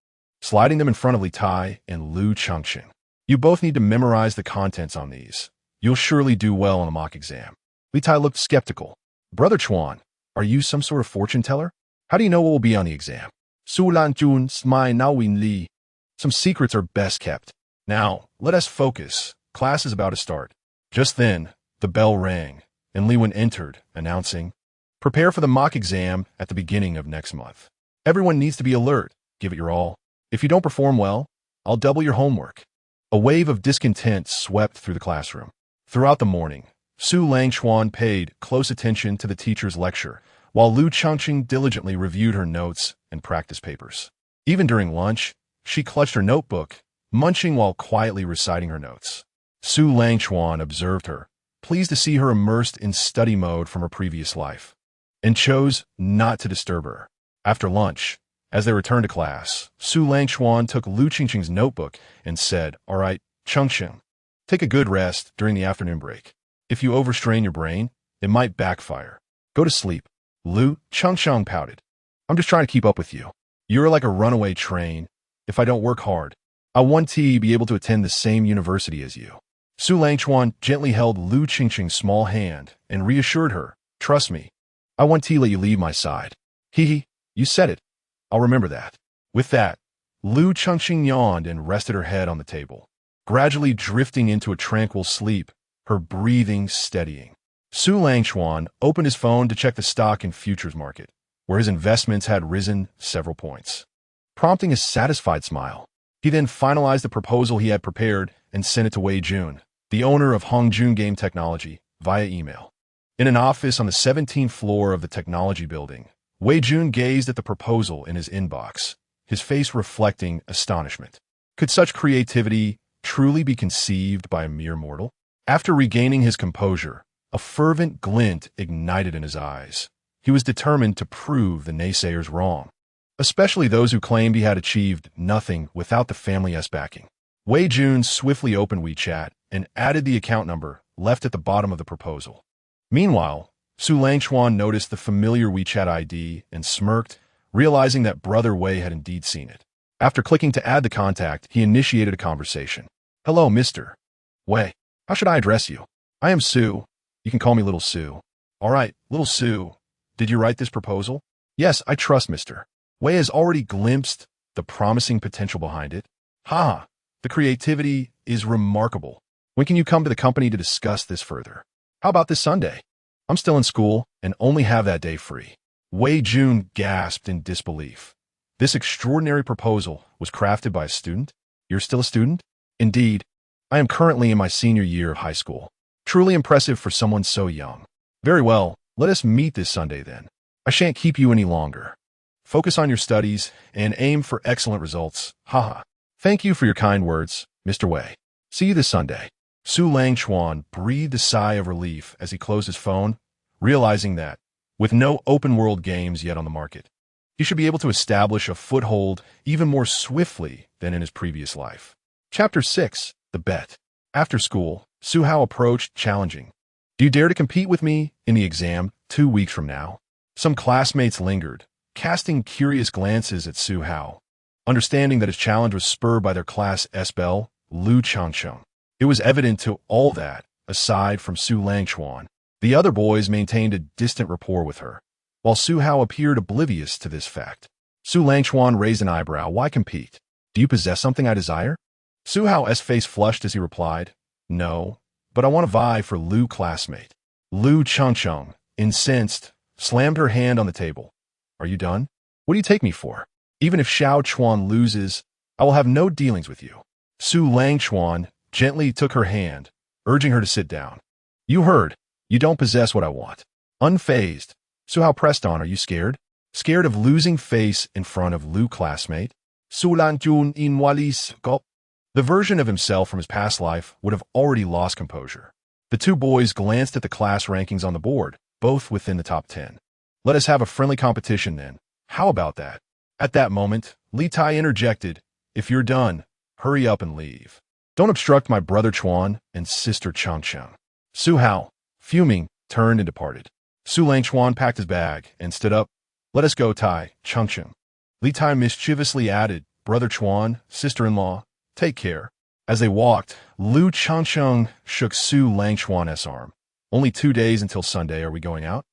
sliding them in front of Li Tai and Lu Changcheng. "You both need to memorize the contents on these. You'll surely do well on the mock exam." Li Tai looked skeptical. "Brother Chuan, are you some sort of fortune teller? How do you know what will be on the exam?" Su Lanjun smai now win li. "Some secrets are best kept. Now, let us focus. Class is about to start." Just then, the bell rang, and Li Wen entered, announcing, "Prepare for the mock exam at the beginning of next month. Everyone needs to be alert. Give it your all. If you don't perform well, I'll double your homework." A wave of discontent swept through the classroom. Throughout the morning, Su Langchuan paid close attention to the teacher's lecture, while Lu Changcheng diligently reviewed her notes and practice papers. Even during lunch, she clutched her notebook, munching while quietly reciting her notes. Su Langchuan observed her, pleased to see her immersed in study mode from her previous life, and chose not to disturb her. After lunch, as they returned to class, Su Langchuan took Lu Qingqing's notebook and said, "All right, Changcheng, take a good rest during the afternoon break. If you overstrain your brain, it might backfire. Go to sleep." Lu Changcheng pouted. "I'm just trying to keep up with you. You're like a runaway train. If I don't work hard, I want to be able to attend the same university as you." Su Langchuan gently held Lu Qingqing's small hand and reassured her, "Trust me, I want to let you leave my side." "Hee, you said it. I'll remember that." With that, Lu Changqing yawned and rested her head on the table, gradually drifting into a tranquil sleep, her breathing steadying. Su Langchuan opened his phone to check the stock and futures market, where his investments had risen several points, prompting a satisfied smile. He then finalized the proposal he had prepared and sent it to Wei Jun, the owner of Hongjun Game Technology, via email. In an office on the 17th floor of the technology building, Wei Jun gazed at the proposal in his inbox, his face reflecting astonishment. Could such creativity truly be conceived by a mere mortal? After regaining his composure, a fervent glint ignited in his eyes. He was determined to prove the naysayers wrong, especially those who claimed he had achieved nothing without the family's backing. Wei Jun swiftly opened WeChat and added the account number left at the bottom of the proposal. Meanwhile, Su Langchuan noticed the familiar WeChat ID and smirked, realizing that Brother Wei had indeed seen it. After clicking to add the contact, he initiated a conversation. "Hello, Mr. Wei. How should I address you? I am Su. You can call me Little Su." "All right, Little Su. Did you write this proposal?" "Yes, I trust Mr. Wei has already glimpsed the promising potential behind it." "Ha! The creativity is remarkable. When can you come to the company to discuss this further?" "How about this Sunday? I'm still in school and only have that day free." Wei Jun gasped in disbelief. This extraordinary proposal was crafted by a student? "You're still a student?" "Indeed. I am currently in my senior year of high school." "Truly impressive for someone so young." "Very well, let us meet this Sunday then. I shan't keep you any longer. Focus on your studies and aim for excellent results. Haha. Thank you for your kind words, Mr. Wei. See you this Sunday." Su Langchuan breathed a sigh of relief as he closed his phone, realizing that, with no open-world games yet on the market, he should be able to establish a foothold even more swiftly than in his previous life. Chapter 6. The Bet. After school, Su Hao approached, challenging. "Do you dare to compete with me in the exam 2 weeks from now?" Some classmates lingered, casting curious glances at Su Hao. Understanding that his challenge was spurred by their class S-Belle, Lu Changcheng. It was evident to all that, aside from Su Langchuan, the other boys maintained a distant rapport with her, while Su Hao appeared oblivious to this fact. Su Langchuan raised an eyebrow. "Why compete? Do you possess something I desire?" Su Hao's face flushed as he replied, "No, but I want to vie for Lu classmate." Lu Changcheng, incensed, slammed her hand on the table. "Are you done? What do you take me for? Even if Xiao Chuan loses, I will have no dealings with you." Su Langchuan gently took her hand, urging her to sit down. "You heard. You don't possess what I want." Unfazed, Su Hao pressed on. "Are you scared? Scared of losing face in front of Lu classmate?" Su Lanjun in Walis gulp. The version of himself from his past life would have already lost composure. The two boys glanced at the class rankings on the board, both within the top 10. "Let us have a friendly competition then. How about that?" At that moment, Li Tai interjected, "If you're done, hurry up and leave. Don't obstruct my brother Chuan and sister Changcheng." Su Hao, fuming, turned and departed. Su Langchuan packed his bag and stood up. "Let us go, Tai, Changcheng." Li Tai mischievously added, "Brother Chuan, sister-in-law, take care." As they walked, Lu Changcheng shook Su Langchuan's arm. "Only 2 days until Sunday. Are we going out?"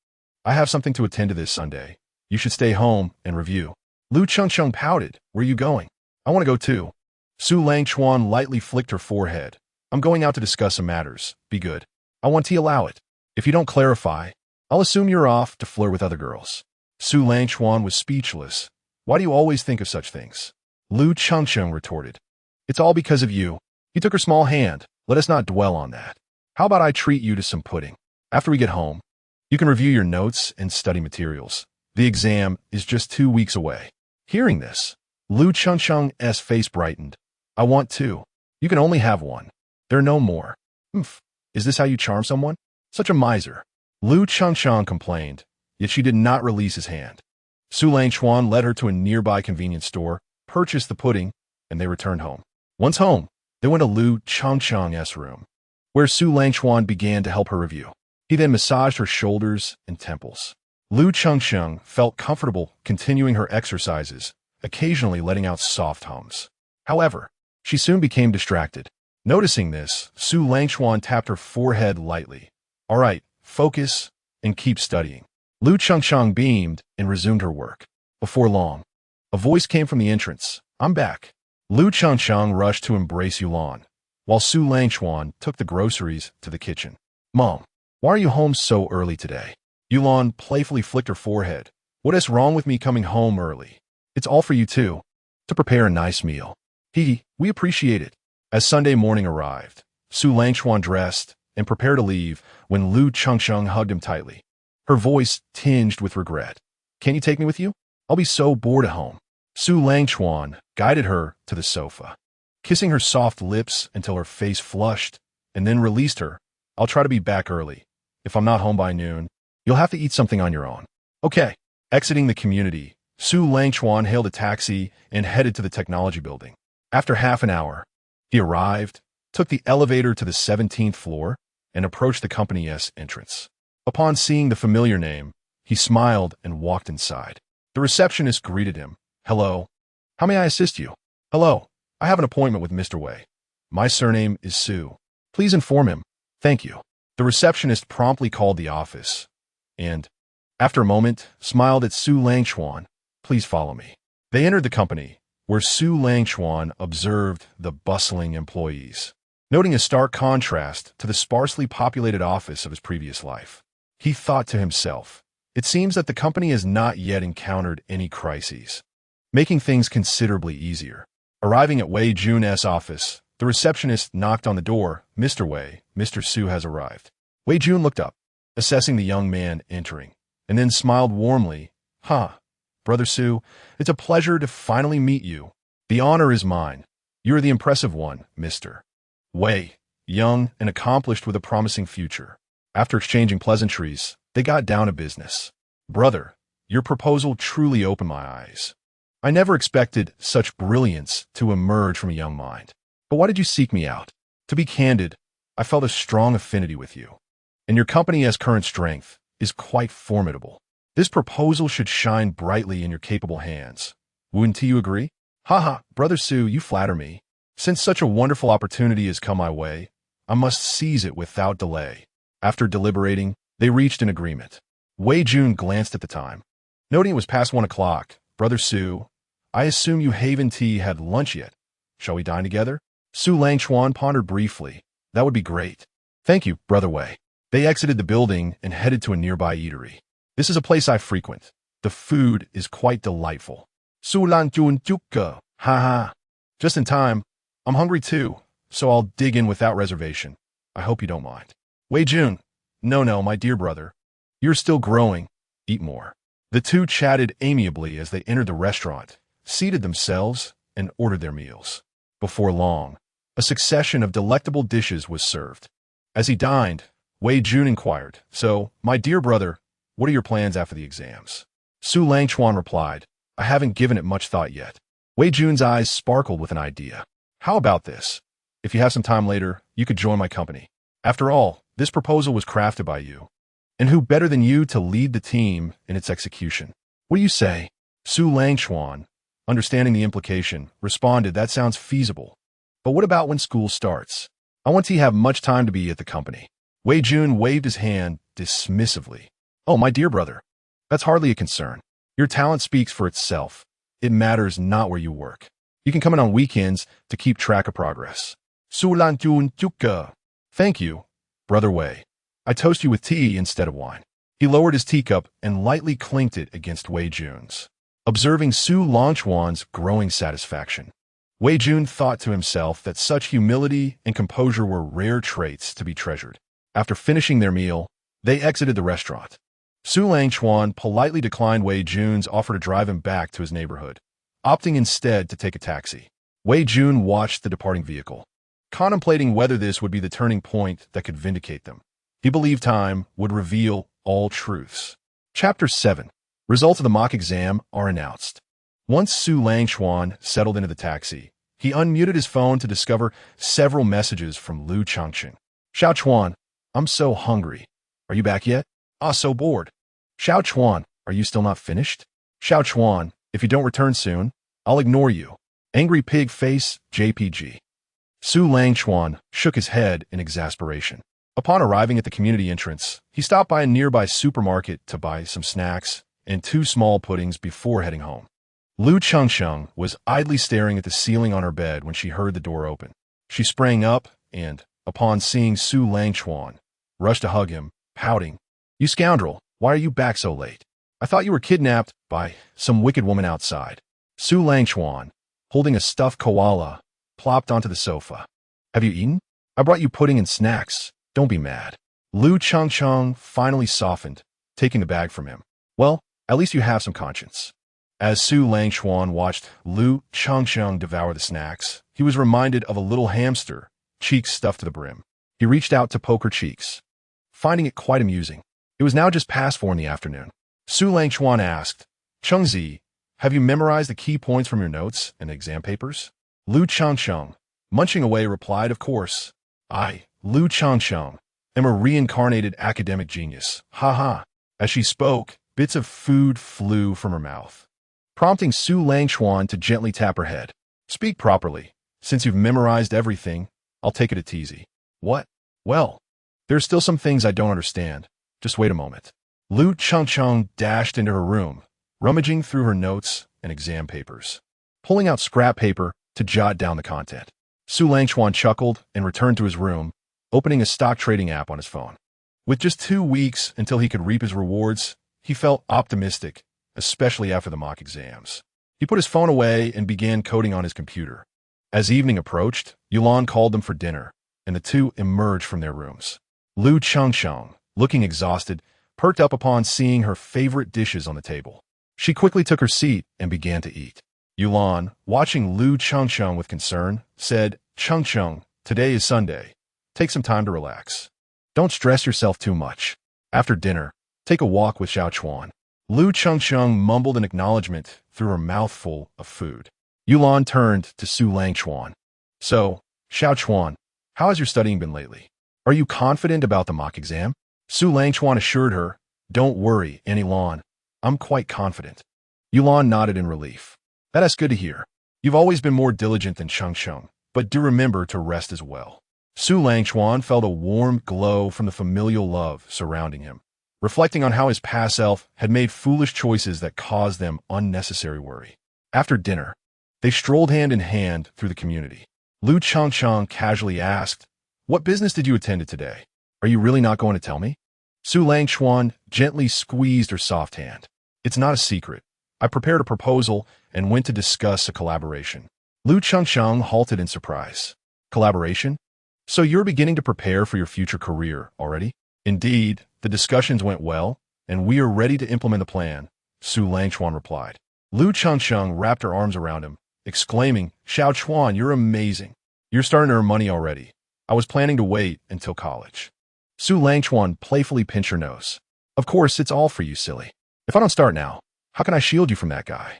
"I have something to attend to this Sunday. You should stay home and review." Lu Changcheng pouted. "Where are you going?" "I want to go too." Su Langchuan lightly flicked her forehead. "I'm going out to discuss some matters. Be good. I want to allow it. If you don't clarify, I'll assume you're off to flirt with other girls." Su Langchuan was speechless. "Why do you always think of such things?" Lu Changcheng retorted. "It's all because of you. You took her small hand. Let us not dwell on that. How about I treat you to some pudding? After we get home, you can review your notes and study materials. The exam is just 2 weeks away." Hearing this, Lu Changcheng's face brightened. "I want 2. You can only have 1. There are no more." "Humph. Is this how you charm someone? Such a miser." Lu Changcheng complained, yet she did not release his hand. Su Langchuan led her to a nearby convenience store, purchased the pudding, and they returned home. Once home, they went to Lu Changcheng's room, where Su Langchuan began to help her review. He then massaged her shoulders and temples. Lu Changcheng felt comfortable continuing her exercises, occasionally letting out soft hums. However, she soon became distracted. Noticing this, Su Langchuan tapped her forehead lightly. "All right, focus and keep studying." Lu Changcheng beamed and resumed her work. Before long, a voice came from the entrance. "I'm back." Lu Changcheng rushed to embrace Yulan, while Su Langchuan took the groceries to the kitchen. "Mom, why are you home so early today?" Yulan playfully flicked her forehead. "What is wrong with me coming home early? It's all for you too, to prepare a nice meal." We appreciate it." As Sunday morning arrived, Su Langchuan dressed and prepared to leave when Lu Changcheng hugged him tightly. Her voice tinged with regret. "Can't you take me with you? I'll be so bored at home." Su Langchuan guided her to the sofa. kissing her soft lips until her face flushed, and then released her. I'll try to be back early. If I'm not home by noon, you'll have to eat something on your own. Okay. Exiting the community, Su Langchuan hailed a taxi and headed to the technology building. After half an hour, he arrived, took the elevator to the 17th floor, and approached the company's entrance. Upon seeing the familiar name, he smiled and walked inside. The receptionist greeted him. Hello. How may I assist you? Hello. I have an appointment with Mr. Wei. My surname is Su. Please inform him. Thank you. The receptionist promptly called the office and, after a moment, smiled at Su Langchuan. Please follow me. They entered the company, where Su Langchuan observed the bustling employees, noting a stark contrast to the sparsely populated office of his previous life. He thought to himself, it seems that the company has not yet encountered any crises, making things considerably easier. Arriving at Wei Jun's office, the receptionist knocked on the door. Mr. Wei, Mr. Su has arrived. Wei Jun looked up, assessing the young man entering, and then smiled warmly. Brother Su, it's a pleasure to finally meet you. The honor is mine. You're the impressive one, Mr. Wei, young and accomplished with a promising future. After exchanging pleasantries, they got down to business. Brother, your proposal truly opened my eyes. I never expected such brilliance to emerge from a young mind. But why did you seek me out? To be candid, I felt a strong affinity with you, and your company's current strength is quite formidable. This proposal should shine brightly in your capable hands. Wouldn't you agree? Brother Su, you flatter me. Since such a wonderful opportunity has come my way, I must seize it without delay. After deliberating, they reached an agreement. Wei Jun glanced at the time. Noting it was past 1 o'clock, Brother Su, I assume you haven't had lunch yet. Shall we dine together? Su Langchuan pondered briefly. That would be great. Thank you, Brother Wei. They exited the building and headed to a nearby eatery. This is a place I frequent. The food is quite delightful. Su Langchuan Juke. Just in time. I'm hungry too, so I'll dig in without reservation. I hope you don't mind. Wei Jun. No, my dear brother. You're still growing. Eat more. The two chatted amiably as they entered the restaurant, seated themselves, and ordered their meals. Before long, a succession of delectable dishes was served. As he dined, Wei Jun inquired, So, my dear brother, what are your plans after the exams? Su Langchuan replied, I haven't given it much thought yet. Wei Jun's eyes sparkled with an idea. How about this? If you have some time later, you could join my company. After all, this proposal was crafted by you. And who better than you to lead the team in its execution? What do you say? Su Langchuan, understanding the implication, responded, That sounds feasible. But what about when school starts? I want to have much time to be at the company. Wei Jun waved his hand dismissively. Oh, my dear brother, that's hardly a concern. Your talent speaks for itself. It matters not where you work. You can come in on weekends to keep track of progress. Su Langchuan Juke. Thank you, Brother Wei. I toast you with tea instead of wine. He lowered his teacup and lightly clinked it against Wei Jun's, observing Su Langchuan's growing satisfaction. Wei Jun thought to himself that such humility and composure were rare traits to be treasured. After finishing their meal, they exited the restaurant. Su Langchuan politely declined Wei Jun's offer to drive him back to his neighborhood, opting instead to take a taxi. Wei Jun watched the departing vehicle, contemplating whether this would be the turning point that could vindicate them. He believed time would reveal all truths. Chapter 7. Results of the mock exam are announced. Once Su Langchuan settled into the taxi, he unmuted his phone to discover several messages from Lu Changqing. Xiao Chuan, I'm so hungry. Are you back yet? So bored. Xiao Chuan, are you still not finished? Xiao Chuan, if you don't return soon, I'll ignore you. Angry pig face, JPG. Su Langchuan shook his head in exasperation. Upon arriving at the community entrance, he stopped by a nearby supermarket to buy some snacks and 2 small puddings before heading home. Lu Changsheng was idly staring at the ceiling on her bed when she heard the door open. She sprang up and, upon seeing Su Langchuan, rushed to hug him, pouting, You scoundrel, why are you back so late? I thought you were kidnapped by some wicked woman outside. Su Langchuan, holding a stuffed koala, plopped onto the sofa. Have you eaten? I brought you pudding and snacks. Don't be mad. Lu Changcheng finally softened, taking the bag from him. Well, at least you have some conscience. As Su Langchuan watched Lu Changsheng devour the snacks, he was reminded of a little hamster, cheeks stuffed to the brim. He reached out to poke her cheeks, finding it quite amusing. It was now just past 4 in the afternoon. Su Langchuan asked, Chengzi, have you memorized the key points from your notes and exam papers? Lu Changsheng, munching away, replied, of course. I, Lu Changsheng, am a reincarnated academic genius. Ha ha. As she spoke, bits of food flew from her mouth, prompting Su Langchuan to gently tap her head. Speak properly. Since you've memorized everything, I'll take it easy. What? Well, there's still some things I don't understand. Just wait a moment. Lu Changcheng dashed into her room, rummaging through her notes and exam papers, pulling out scrap paper to jot down the content. Su Langchuan chuckled and returned to his room, opening a stock trading app on his phone. With just 2 weeks until he could reap his rewards, he felt optimistic, especially after the mock exams. He put his phone away and began coding on his computer. As evening approached, Yulan called them for dinner, and the two emerged from their rooms. Lu Changcheng, looking exhausted, perked up upon seeing her favorite dishes on the table. She quickly took her seat and began to eat. Yulan, watching Lu Changcheng with concern, said, Changcheng, today is Sunday. Take some time to relax. Don't stress yourself too much. After dinner, take a walk with Xiaochuan. Lu Changcheng mumbled an acknowledgement through her mouthful of food. Yulan turned to Su Langchuan. So, Xiaochuan, how has your studying been lately? Are you confident about the mock exam? Su Langchuan assured her, Don't worry, Yulan. I'm quite confident. Yulan nodded in relief. That's good to hear. You've always been more diligent than Changcheng, but do remember to rest as well. Su Langchuan felt a warm glow from the familial love surrounding him, reflecting on how his past self had made foolish choices that caused them unnecessary worry. After dinner, they strolled hand in hand through the community. Lu Changcheng casually asked, What business did you attend to today? Are you really not going to tell me? Su Langchuan gently squeezed her soft hand. It's not a secret. I prepared a proposal and went to discuss a collaboration. Lu Changcheng halted in surprise. Collaboration? So you're beginning to prepare for your future career already? Indeed, the discussions went well, and we are ready to implement the plan, Su Langchuan replied. Lu Changcheng wrapped her arms around him, exclaiming, Xiaochuan, you're amazing. You're starting to earn money already. I was planning to wait until college. Su Langchuan playfully pinched her nose. Of course, it's all for you, silly. If I don't start now, how can I shield you from that guy?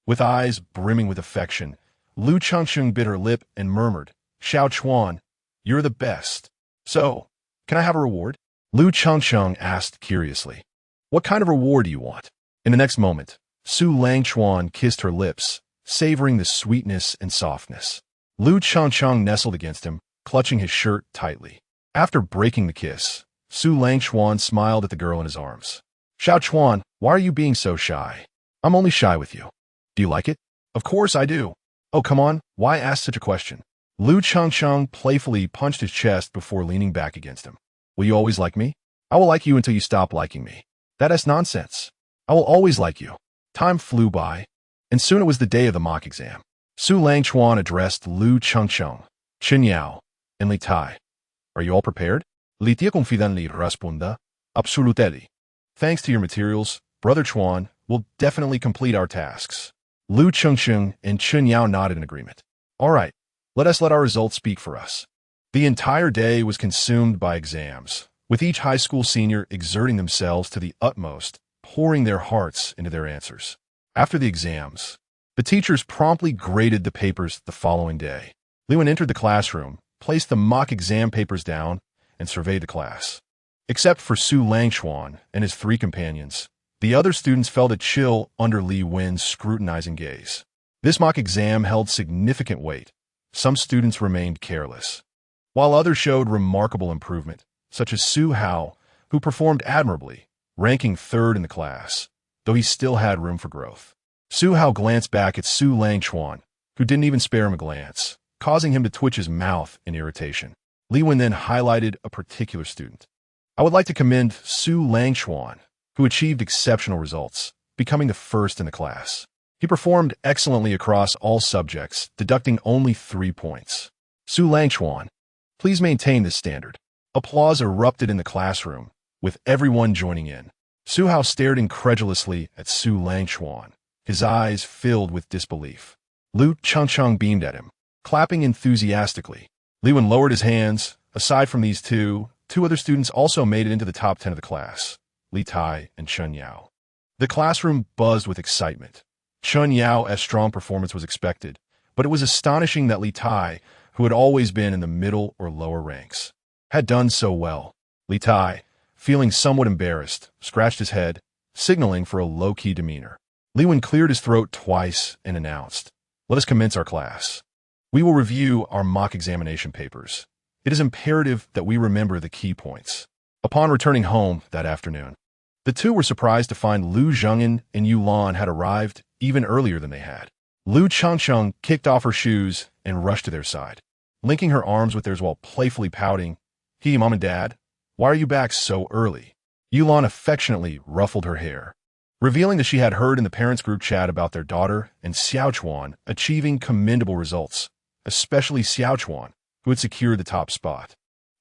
With eyes brimming with affection, Lu Changcheng bit her lip and murmured, Xiaochuan, you're the best. So, can I have a reward? Lu Changcheng asked curiously. What kind of reward do you want? In the next moment, Su Langchuan kissed her lips, savoring the sweetness and softness. Lu Changcheng nestled against him, clutching his shirt tightly. After breaking the kiss, Su Langchuan smiled at the girl in his arms. Xiaochuan, why are you being so shy? I'm only shy with you. Do you like it? Of course I do. Oh, come on, why ask such a question? Lu Changcheng playfully punched his chest before leaning back against him. Will you always like me? I will like you until you stop liking me. That is nonsense. I will always like you. Time flew by, and soon it was the day of the mock exam. Su Langchuan addressed Lu Changcheng, Chen Yao, and Li Tai. Are you all prepared? Li Tia confidently responded. Absolutely. Thanks to your materials, Brother Chuan will definitely complete our tasks. Lu Changcheng and Chen Yao nodded in agreement. All right, let our results speak for us. The entire day was consumed by exams, with each high school senior exerting themselves to the utmost, pouring their hearts into their answers. After the exams, the teachers promptly graded the papers the following day. Liwen entered the classroom, placed the mock exam papers down, and surveyed the class. Except for Su Langchuan and his 3 companions, the other students felt a chill under Li Wen's scrutinizing gaze. This mock exam held significant weight. Some students remained careless, while others showed remarkable improvement, such as Su Hao, who performed admirably, ranking 3rd in the class, though he still had room for growth. Su Hao glanced back at Su Langchuan, who didn't even spare him a glance, causing him to twitch his mouth in irritation. Li Wen then highlighted a particular student. I would like to commend Su Langchuan, who achieved exceptional results, becoming the 1st in the class. He performed excellently across all subjects, deducting only 3 points. Su Langchuan, please maintain this standard. Applause erupted in the classroom, with everyone joining in. Su Hao stared incredulously at Su Langchuan, his eyes filled with disbelief. Lu Changcheng beamed at him, clapping enthusiastically. Li Wen lowered his hands. Aside from these two other students also made it into the top 10 of the class, Li Tai and Chun Yao. The classroom buzzed with excitement. Chun Yao's strong performance was expected, but it was astonishing that Li Tai, who had always been in the middle or lower ranks, had done so well. Li Tai, feeling somewhat embarrassed, scratched his head, signaling for a low-key demeanor. Li Wen cleared his throat twice and announced, "Let us commence our class. We will review our mock examination papers. It is imperative that we remember the key points." Upon returning home that afternoon, the two were surprised to find Lu Zhengyan and Yu Lan had arrived even earlier than they had. Lu Changcheng kicked off her shoes and rushed to their side, linking her arms with theirs while playfully pouting, "Hey, Mom and Dad, why are you back so early?" Yu Lan affectionately ruffled her hair, revealing that she had heard in the parents' group chat about their daughter and Xiaochuan achieving commendable results, especially Xiaochuan, who had secured the top spot.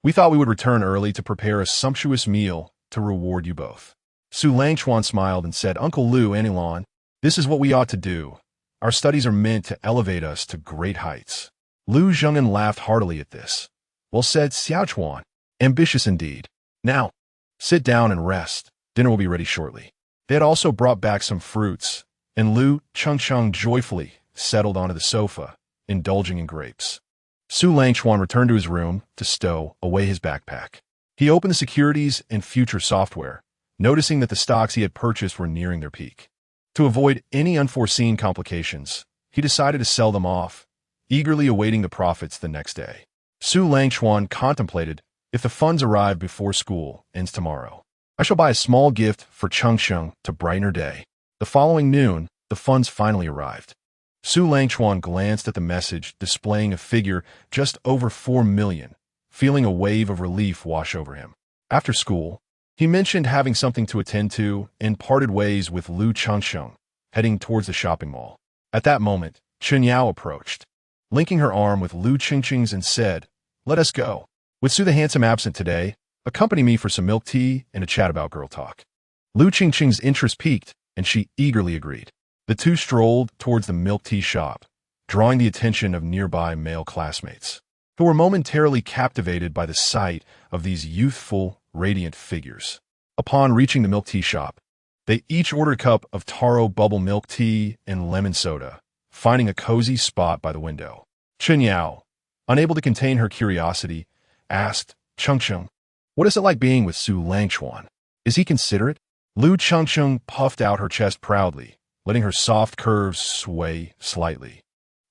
"We thought we would return early to prepare a sumptuous meal to reward you both." Su Langchuan smiled and said, "Uncle Lu and Ilan, this is what we ought to do. Our studies are meant to elevate us to great heights." Lu Zhengyan laughed heartily at this. "Well said, Xiaochuan. Ambitious indeed. Now, sit down and rest. Dinner will be ready shortly." They had also brought back some fruits, and Lu Changcheng joyfully settled onto the sofa, indulging in grapes. Su Langchuan returned to his room to stow away his backpack. He opened the securities and future software, noticing that the stocks he had purchased were nearing their peak. To avoid any unforeseen complications, he decided to sell them off, eagerly awaiting the profits the next day. Su Langchuan contemplated, "If the funds arrive before school ends tomorrow, I shall buy a small gift for Chengsheng to brighten her day." The following noon, the funds finally arrived. Su Langchuan glanced at the message displaying a figure just over 4 million, feeling a wave of relief wash over him. After school, he mentioned having something to attend to and parted ways with Lu Changsheng, heading towards the shopping mall. At that moment, Chun Yao approached, linking her arm with Lu Qingqing's and said, "Let us go. With Su the Handsome absent today, accompany me for some milk tea and a chat about girl talk." Lu Qingqing's interest piqued, and she eagerly agreed. The two strolled towards the milk tea shop, drawing the attention of nearby male classmates, who were momentarily captivated by the sight of these youthful, radiant figures. Upon reaching the milk tea shop, they each ordered a cup of taro bubble milk tea and lemon soda, finding a cozy spot by the window. Chun Yao, unable to contain her curiosity, asked, "Chengsheng, what is it like being with Su Langchuan? Is he considerate?" Lu Chengsheng puffed out her chest proudly, letting her soft curves sway slightly,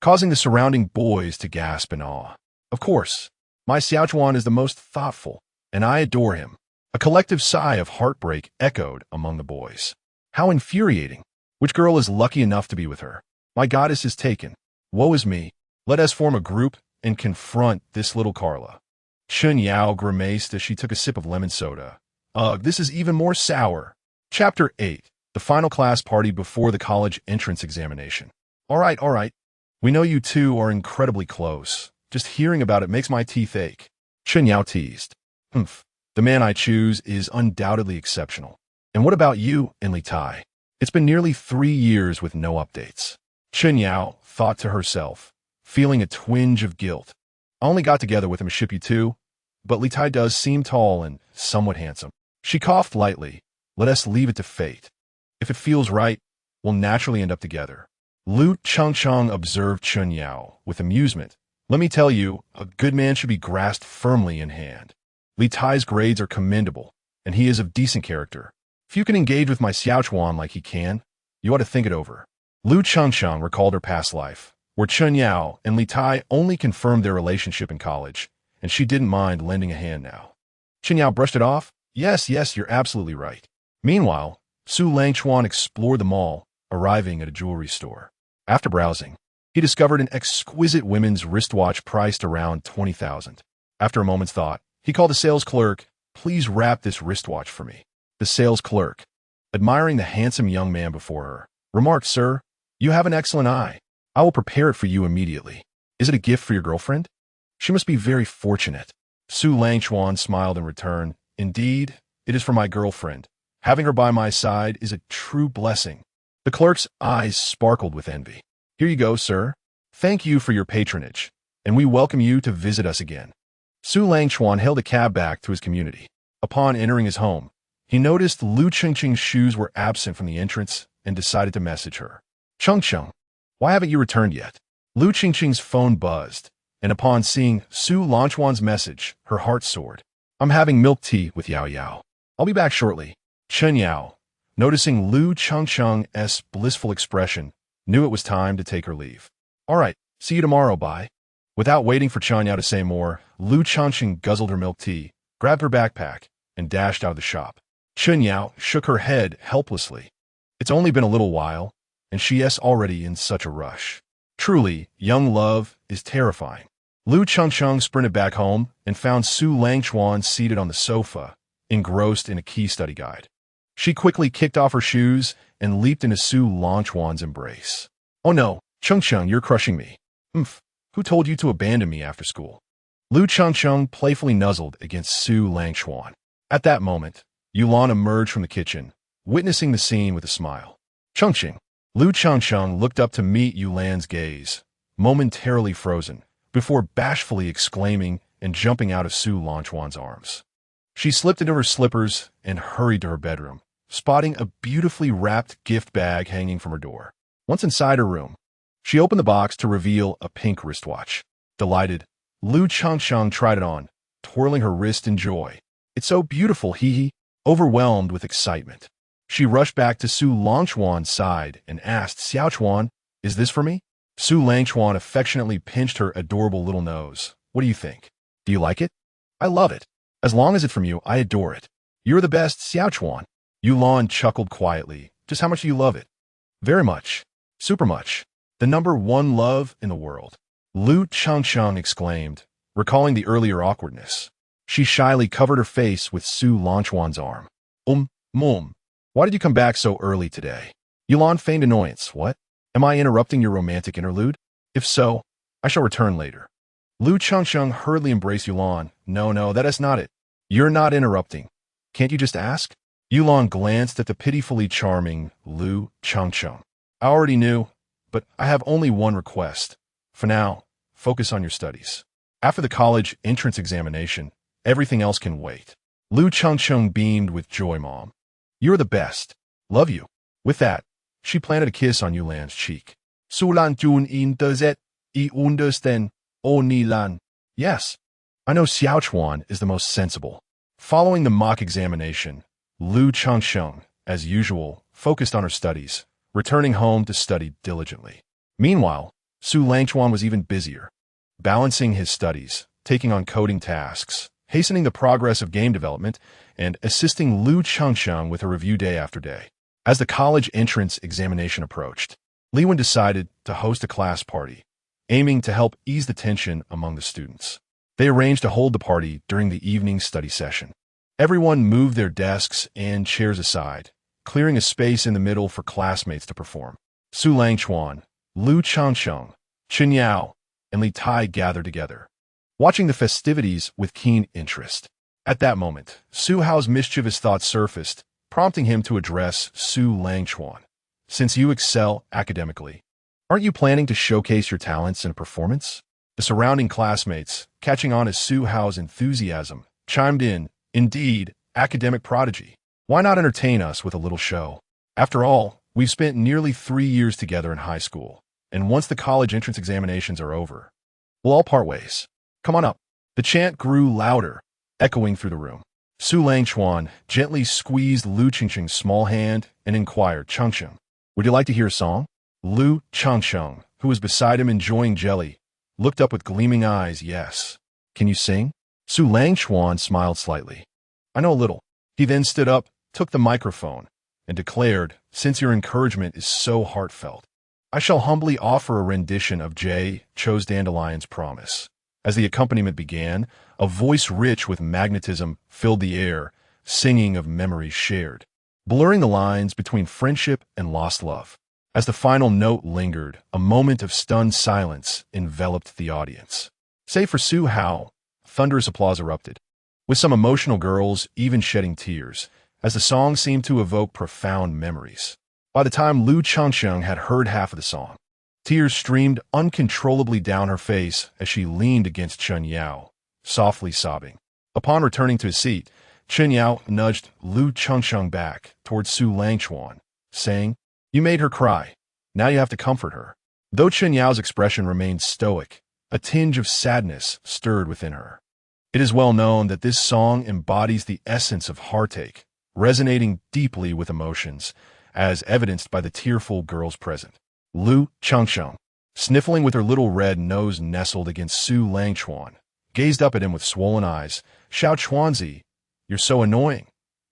causing the surrounding boys to gasp in awe. "Of course, my Xiaochuan is the most thoughtful, and I adore him." A collective sigh of heartbreak echoed among the boys. "How infuriating! Which girl is lucky enough to be with her? My goddess is taken. Woe is me. Let us form a group and confront this little Carla." Chun Yao grimaced as she took a sip of lemon soda. "Ugh, this is even more sour." Chapter 8. The final class party before the college entrance examination. All right. We know you two are incredibly close. Just hearing about it makes my teeth ache." Chun Yao teased. "Humph. The man I choose is undoubtedly exceptional. And what about you and Li Tai? It's been nearly 3 years with no updates." Chun Yao thought to herself, feeling a twinge of guilt. "I only got together with him to ship you two, but Li Tai does seem tall and somewhat handsome." She coughed lightly. "Let us leave it to fate. If it feels right, we'll naturally end up together." Lu Changcheng observed Chun Yao with amusement. "Let me tell you, a good man should be grasped firmly in hand. Li Tai's grades are commendable, and he is of decent character. If you can engage with my Xiaochuan like he can, you ought to think it over." Lu Changcheng recalled her past life, where Chun Yao and Li Tai only confirmed their relationship in college, and she didn't mind lending a hand now. Chun Yao brushed it off. Yes, you're absolutely right." Meanwhile, Su Langchuan explored the mall, arriving at a jewelry store. After browsing, he discovered an exquisite women's wristwatch priced around 20,000. After a moment's thought, he called the sales clerk. "Please wrap this wristwatch for me." The sales clerk, admiring the handsome young man before her, remarked, "Sir, you have an excellent eye. I will prepare it for you immediately. Is it a gift for your girlfriend? She must be very fortunate." Su Langchuan smiled in return. "Indeed, it is for my girlfriend. Having her by my side is a true blessing." The clerk's eyes sparkled with envy. Here you go, sir. Thank you for your patronage, and we welcome you to visit us again. Su Langchuan hailed a cab back to his community. Upon entering his home, he noticed Lu Chengqing's shoes were absent from the entrance and decided to message her. Chengqing, why haven't you returned yet? Lu Chengqing's phone buzzed, and upon seeing Su Langchuan's message, her heart soared. I'm having milk tea with Yao Yao. I'll be back shortly. Chen Yao, noticing Lu Chengqing's blissful expression, knew it was time to take her leave. All right, see you tomorrow, bye. Without waiting for Chen Yao to say more, Lu Chengqing guzzled her milk tea, grabbed her backpack, and dashed out of the shop. Chen Yao shook her head helplessly. It's only been a little while, and she's already in such a rush. Truly, young love is terrifying. Lu Chengqing sprinted back home and found Su Langchuan seated on the sofa, engrossed in a key study guide. She quickly kicked off her shoes and leaped into Su Langchuan's embrace. Oh no, Chengqing, you're crushing me. Who told you to abandon me after school? Lu Chengqing playfully nuzzled against Su Langchuan. At that moment, Yulan emerged from the kitchen, witnessing the scene with a smile. Chengqing. Lu Chengqing looked up to meet Yulan's gaze, momentarily frozen, before bashfully exclaiming and jumping out of Su Langchuan's arms. She slipped into her slippers and hurried to her bedroom, spotting a beautifully wrapped gift bag hanging from her door. Once inside her room, she opened the box to reveal a pink wristwatch. Delighted, Lu Chengqing tried it on, twirling her wrist in joy. It's so beautiful, hee. Overwhelmed with excitement, she rushed back to Su Langchuan's side and asked, Xiaochuan, is this for me? Su Langchuan affectionately pinched her adorable little nose. What do you think? Do you like it? I love it. As long as it's from you, I adore it. You're the best, Xiaochuan. Yulan chuckled quietly. Just how much do you love it? Very much. Super much. The number one love in the world. Lu Chengqing exclaimed, recalling the earlier awkwardness. She shyly covered her face with Su Langchuan's arm. Mom, why did you come back so early today? Yulan feigned annoyance. What? Am I interrupting your romantic interlude? If so, I shall return later. Lu Chengqing hurriedly embraced Yulan. No, that is not it. You're not interrupting. Can't you just ask? Yulan glanced at the pitifully charming Lu Chengqing. I already knew, but I have only one request. For now, focus on your studies. After the college entrance examination, everything else can wait. Lu Chengqing beamed with joy, Mom. You're the best. Love you. With that, she planted a kiss on Yulan's cheek. Sulan Jun in dezet, I understand, O Nilan. Yes, I know Xiaochuan is the most sensible. Following the mock examination, Lu Chengqing, as usual, focused on her studies, returning home to study diligently. Meanwhile, Su Langchuan was even busier, balancing his studies, taking on coding tasks, hastening the progress of game development, and assisting Lu Chengqing with her review day after day. As the college entrance examination approached, Liwen decided to host a class party, aiming to help ease the tension among the students. They arranged to hold the party during the evening study session. Everyone moved their desks and chairs aside, clearing a space in the middle for classmates to perform. Su Langchuan, Lu Chengqing, Chen Yao, and Li Tai gathered together, watching the festivities with keen interest. At that moment, Su Hao's mischievous thoughts surfaced, prompting him to address Su Langchuan. Since you excel academically, aren't you planning to showcase your talents in a performance? The surrounding classmates, catching on as Su Hao's enthusiasm, chimed in, Indeed, academic prodigy. Why not entertain us with a little show? After all, we've spent nearly 3 years together in high school, and once the college entrance examinations are over, we'll all part ways. Come on up. The chant grew louder, echoing through the room. Su Langchuan gently squeezed Lu Chengqing's small hand and inquired, Chengqing, would you like to hear a song? Lu Chengqing, who was beside him enjoying jelly, looked up with gleaming eyes. Yes. Can you sing? Su Langchuan smiled slightly. I know a little. He then stood up, took the microphone, and declared, since your encouragement is so heartfelt, I shall humbly offer a rendition of J. Chose Dandelion's Promise. As the accompaniment began, a voice rich with magnetism filled the air, singing of memories shared, blurring the lines between friendship and lost love. As the final note lingered, a moment of stunned silence enveloped the audience. Save for Su Hao, thunderous applause erupted, with some emotional girls even shedding tears, as the song seemed to evoke profound memories. By the time Lu Changsheng had heard half of the song, tears streamed uncontrollably down her face as she leaned against Chen Yao, softly sobbing. Upon returning to his seat, Chen Yao nudged Lu Changsheng back towards Su Langchuan, saying, "You made her cry. Now you have to comfort her." Though Chen Yao's expression remained stoic, a tinge of sadness stirred within her. It is well known that this song embodies the essence of heartache, resonating deeply with emotions, as evidenced by the tearful girls present. Lu Changsheng, sniffling with her little red nose nestled against Su Langchuan, gazed up at him with swollen eyes. "Xiao Chuanzi, you're so annoying.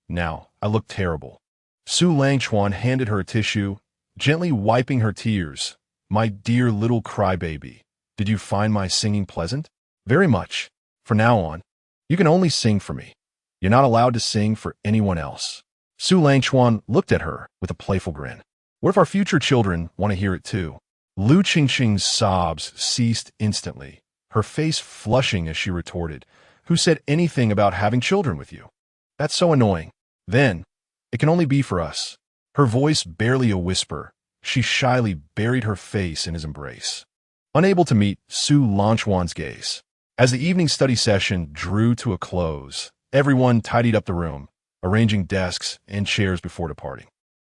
Now, I look terrible." Su Langchuan handed her a tissue, gently wiping her tears. "My dear little crybaby, did you find my singing pleasant?" "Very much. From now on, you can only sing for me. You're not allowed to sing for anyone else." Su Langchuan looked at her with a playful grin. "What if our future children want to hear it too?" Lu Qingqing's sobs ceased instantly, her face flushing as she retorted, "Who said anything about having children with you? That's so annoying." "Then, it can only be for us." Her voice barely a whisper, she shyly buried her face in his embrace, unable to meet Su Langchuan's gaze. As the evening study session drew to a close, everyone tidied up the room, arranging desks and chairs before departing.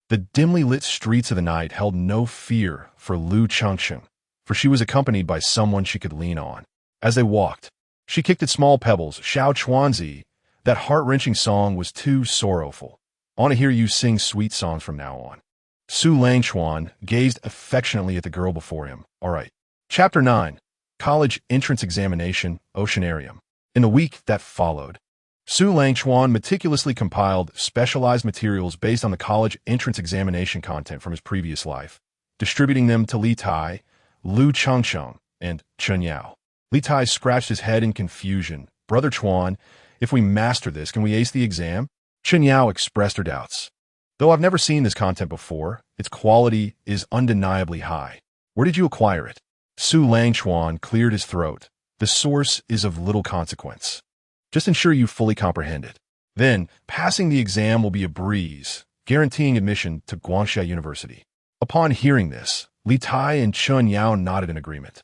The dimly lit streets of the night held no fear for Lu Changsheng, for she was accompanied by someone she could lean on. As they walked, she kicked at small pebbles. "Xiao Chuanzi, that heart-wrenching song was too sorrowful. I want to hear you sing sweet songs from now on." Su Langchuan gazed affectionately at the girl before him. "All right." Chapter 9. College Entrance Examination, Oceanarium. In the week that followed, Su Langchuan meticulously compiled specialized materials based on the college entrance examination content from his previous life, distributing them to Li Tai, Lu Changsheng, and Chen Yao. Li Tai scratched his head in confusion. "Brother Chuan, if we master this, can we ace the exam?" Chen Yao expressed her doubts. "Though I've never seen this content before, its quality is undeniably high. Where did you acquire it?" Su Langchuan cleared his throat. "The source is of little consequence. Just ensure you fully comprehend it. Then, passing the exam will be a breeze, guaranteeing admission to Guangxia University." Upon hearing this, Li Tai and Chen Yao nodded in agreement.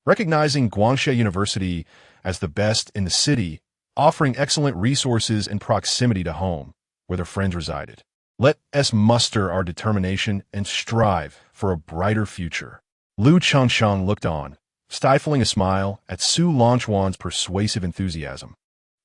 Recognizing Guangxia University as the best in the city, offering excellent resources and proximity to home, where their friends resided. "Let us muster our determination and strive for a brighter future." Lu Changsheng looked on, stifling a smile at Su Langchuan's persuasive enthusiasm,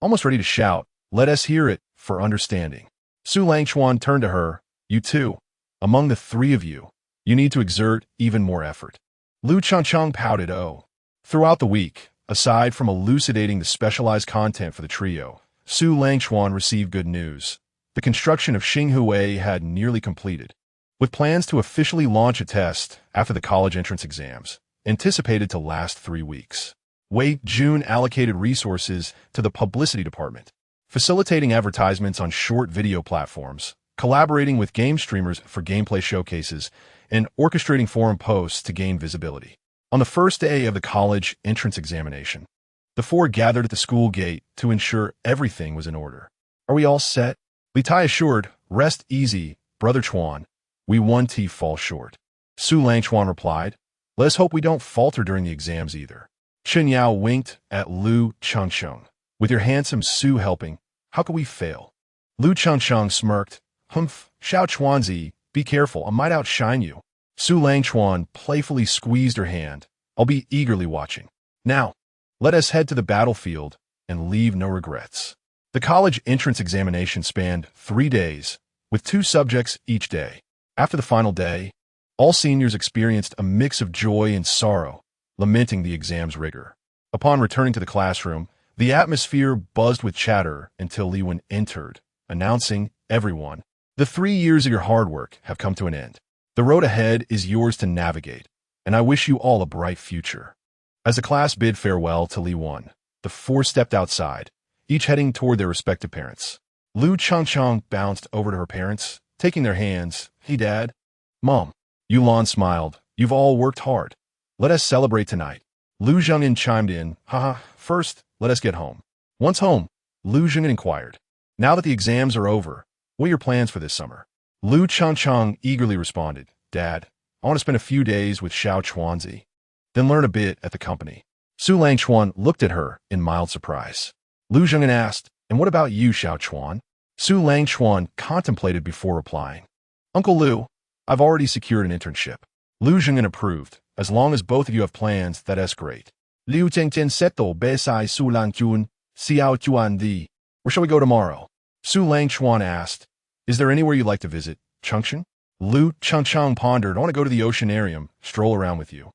almost ready to shout, "Let us hear it," for understanding. Su Langchuan turned to her. "You too. Among the three of you, you need to exert even more effort." Lu Changsheng pouted. "Oh." Throughout the week, aside from elucidating the specialized content for the trio, Su Langchuan received good news. The construction of Xinghui had nearly completed, with plans to officially launch a test after the college entrance exams, anticipated to last 3 weeks. Wei Jun allocated resources to the publicity department, facilitating advertisements on short video platforms, collaborating with game streamers for gameplay showcases, and orchestrating forum posts to gain visibility. On the first day of the college entrance examination, the four gathered at the school gate to ensure everything was in order. "Are we all set?" Li Tai assured. "Rest easy, Brother Chuan. We 1T fall short." Su Langchuan replied. "Let us hope we don't falter during the exams either." Chen Yao winked at Lu Changsheng. "With your handsome Su helping, how could we fail?" Lu Changsheng smirked. "Humph, Xiao Chuanzi, be careful, I might outshine you." Su Langchuan playfully squeezed her hand. "I'll be eagerly watching. Now, let us head to the battlefield and leave no regrets." The college entrance examination spanned 3 days, with 2 subjects each day. After the final day, all seniors experienced a mix of joy and sorrow, lamenting the exam's rigor. Upon returning to the classroom, the atmosphere buzzed with chatter until Li Wen entered, announcing, "Everyone, the 3 years of your hard work have come to an end. The road ahead is yours to navigate, and I wish you all a bright future." As the class bid farewell to Li Wen, the 4 stepped outside, each heading toward their respective parents. Lu Changchang bounced over to her parents, taking their hands. "Hey, Dad." "Mom." Yulan smiled. "You've all worked hard. Let us celebrate tonight." Lu Zhengin chimed in. "Haha, first, let us get home." Once home, Lu Zhengin inquired, "Now that the exams are over, what are your plans for this summer?" Lu Changcheng eagerly responded, Dad, I want to spend a few days with Xiao Chuanzi, then learn a bit at the company. Su Langchuan looked at her in mild surprise. Lu Zhenghan asked, And what about you, Xiao Chuan? Su Langchuan contemplated before replying. Uncle Lu, I've already secured an internship. Lu Zhenghan approved. As long as both of you have plans, that's great. Liu Zhengtian seto besai Su Langchuan, Xiao Chuanzi. Where shall we go tomorrow? Su Langchuan asked. Is there anywhere you'd like to visit, Chengsheng? Lu Changcheng pondered. I want to go to the oceanarium, stroll around with you.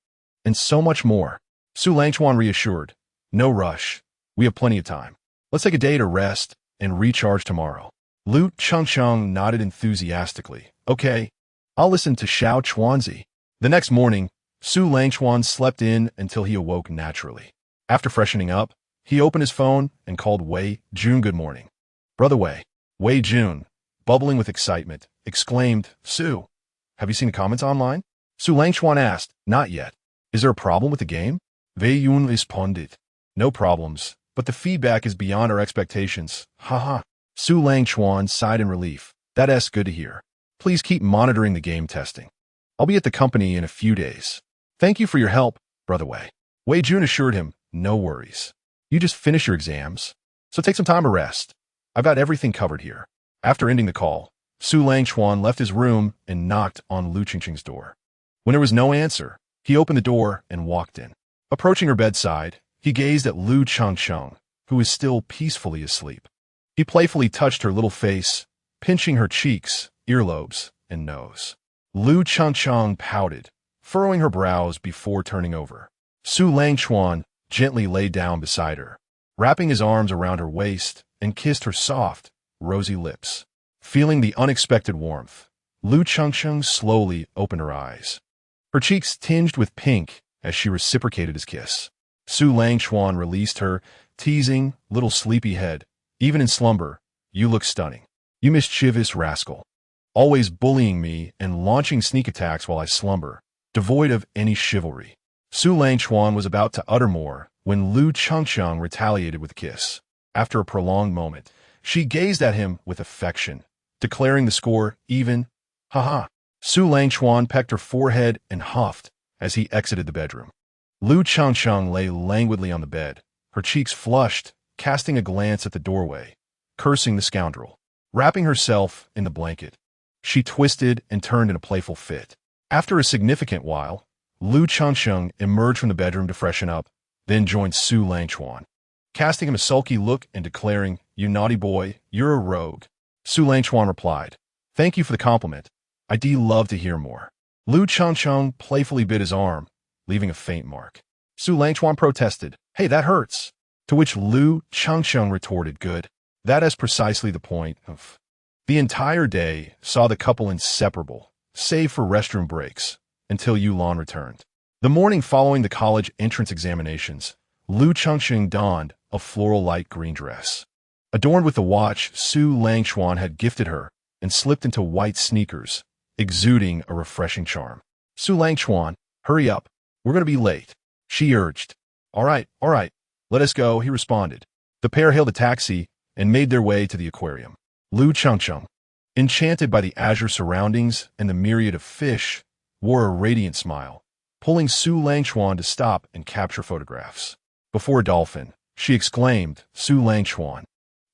And so much more. Su Langchuan reassured. No rush. We have plenty of time. Let's take a day to rest and recharge tomorrow. Lu Changcheng nodded enthusiastically. Okay, I'll listen to Xiao Chuanzi. The next morning, Su Langchuan slept in until he awoke naturally. After freshening up, he opened his phone and called Wei Jun good morning. Brother Wei. Wei Jun, bubbling with excitement, exclaimed, Su, have you seen the comments online? Su Langchuan asked, Not yet. Is there a problem with the game? Wei Yun responded, No problems, but the feedback is beyond our expectations. Haha. Su Langchuan sighed in relief. That's good to hear. Please keep monitoring the game testing. I'll be at the company in a few days. Thank you for your help, Brother Wei. Wei Jun assured him, No worries. You just finished your exams, so take some time to rest. I've got everything covered here. After ending the call, Su Langchuan left his room and knocked on Lu Qingqing's door. When there was no answer, he opened the door and walked in. Approaching her bedside, he gazed at Lu Changcheng, who was still peacefully asleep. He playfully touched her little face, pinching her cheeks, earlobes, and nose. Lu Changcheng pouted, furrowing her brows before turning over. Su Langchuan gently lay down beside her, wrapping his arms around her waist and kissed her soft, rosy lips. Feeling the unexpected warmth, Lu Changcheng slowly opened her eyes. Her cheeks tinged with pink as she reciprocated his kiss. Su Langchuan released her, teasing, little sleepyhead. Even in slumber, you look stunning. You mischievous rascal. Always bullying me and launching sneak attacks while I slumber, devoid of any chivalry. Su Langchuan was about to utter more when Lu Changcheng retaliated with a kiss. After a prolonged moment, she gazed at him with affection, declaring the score even. Haha. Su Langchuan pecked her forehead and huffed as he exited the bedroom. Lu Changcheng lay languidly on the bed, her cheeks flushed, casting a glance at the doorway, cursing the scoundrel. Wrapping herself in the blanket, she twisted and turned in a playful fit. After a significant while, Lu Changcheng emerged from the bedroom to freshen up, then joined Su Langchuan, casting him a sulky look and declaring, You naughty boy, you're a rogue. Su Langchuan replied, Thank you for the compliment. I'd love to hear more. Lu Changcheng playfully bit his arm, leaving a faint mark. Su Langchuan protested, Hey, that hurts. To which Lu Changcheng retorted, Good. That is precisely the point of. The entire day saw the couple inseparable, save for restroom breaks, until Yulan returned. The morning following the college entrance examinations, Lu Changcheng donned a floral light green dress, adorned with the watch Su Langchuan had gifted her, and slipped into white sneakers, exuding a refreshing charm. Su Langchuan, hurry up. We're going to be late, she urged. All right, let us go, he responded. The pair hailed a taxi and made their way to the aquarium. Lu Changcheng, enchanted by the azure surroundings and the myriad of fish, wore a radiant smile, pulling Su Langchuan to stop and capture photographs. Before a dolphin, she exclaimed, Su Langchuan,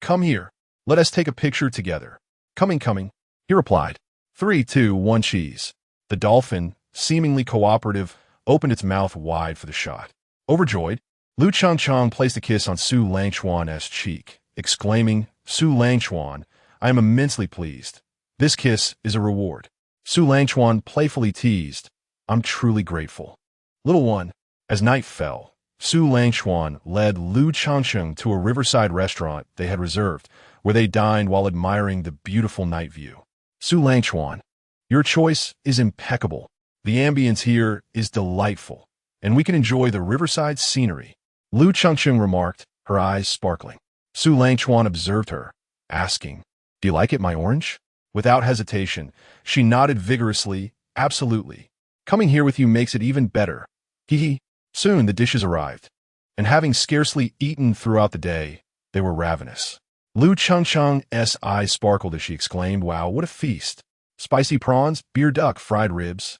come here. Let us take a picture together. Coming, he replied. 3, 2, 1, cheese. The dolphin, seemingly cooperative, opened its mouth wide for the shot. Overjoyed, Lu Changcheng placed a kiss on Su Langchuan's cheek, exclaiming, Su Langchuan, I am immensely pleased. This kiss is a reward. Su Langchuan playfully teased, I'm truly grateful. Little one, as night fell, Su Langchuan led Lu Changcheng to a riverside restaurant they had reserved, where they dined while admiring the beautiful night view. Su Langchuan, your choice is impeccable. The ambience here is delightful, and we can enjoy the riverside scenery, Lu Changcheng remarked, her eyes sparkling. Su Langchuan observed her, asking, Do you like it, my orange? Without hesitation, she nodded vigorously, Absolutely. Coming here with you makes it even better. Hee. Soon the dishes arrived, and having scarcely eaten throughout the day, they were ravenous. Lu Changcheng's eyes sparkled as she exclaimed, Wow, what a feast. spicy prawns, beer duck, fried ribs,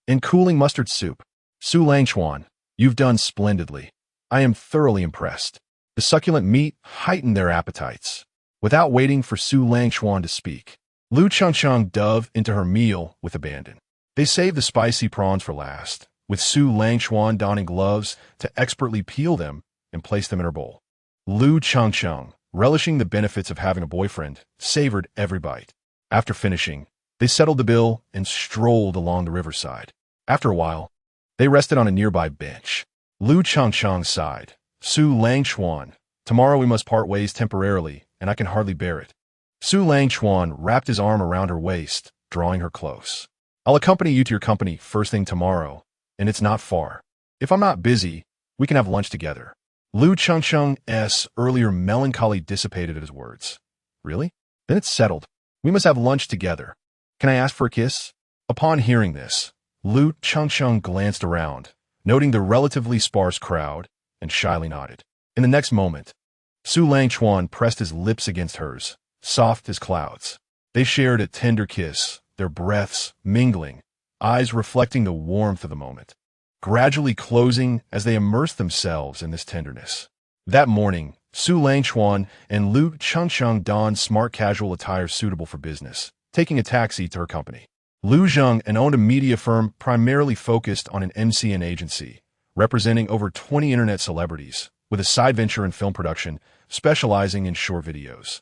and cooling mustard soup. Su Langchuan, you've done splendidly. I am thoroughly impressed. The succulent meat heightened their appetites. Without waiting for Su Langchuan to speak, Lu Changcheng dove into her meal with abandon. They saved the spicy prawns for last, with Su Langchuan donning gloves to expertly peel them and place them in her bowl. Lu Changcheng, relishing the benefits of having a boyfriend, savored every bite. After finishing, they settled the bill and strolled along the riverside. After a while, they rested on a nearby bench. Lu Changcheng sighed. Su Langchuan, tomorrow we must part ways temporarily, and I can hardly bear it. Su Langchuan wrapped his arm around her waist, drawing her close. I'll accompany you to your company first thing tomorrow, and it's not far. If I'm not busy, we can have lunch together. Lu Changcheng's earlier melancholy dissipated at his words. Really? Then it's settled. We must have lunch together. Can I ask for a kiss? Upon hearing this, Lu Changcheng glanced around, noting the relatively sparse crowd, and shyly nodded. In the next moment, Su Langchuan pressed his lips against hers, soft as clouds. They shared a tender kiss, their breaths mingling, eyes reflecting the warmth of the moment, gradually closing as they immersed themselves in this tenderness. That morning, Su Langchuan and Lu Changcheng donned smart casual attire suitable for business, taking a taxi to her company. Lu Zheng owned a media firm primarily focused on an MCN agency, representing over 20 internet celebrities, with a side venture in film production, specializing in short videos,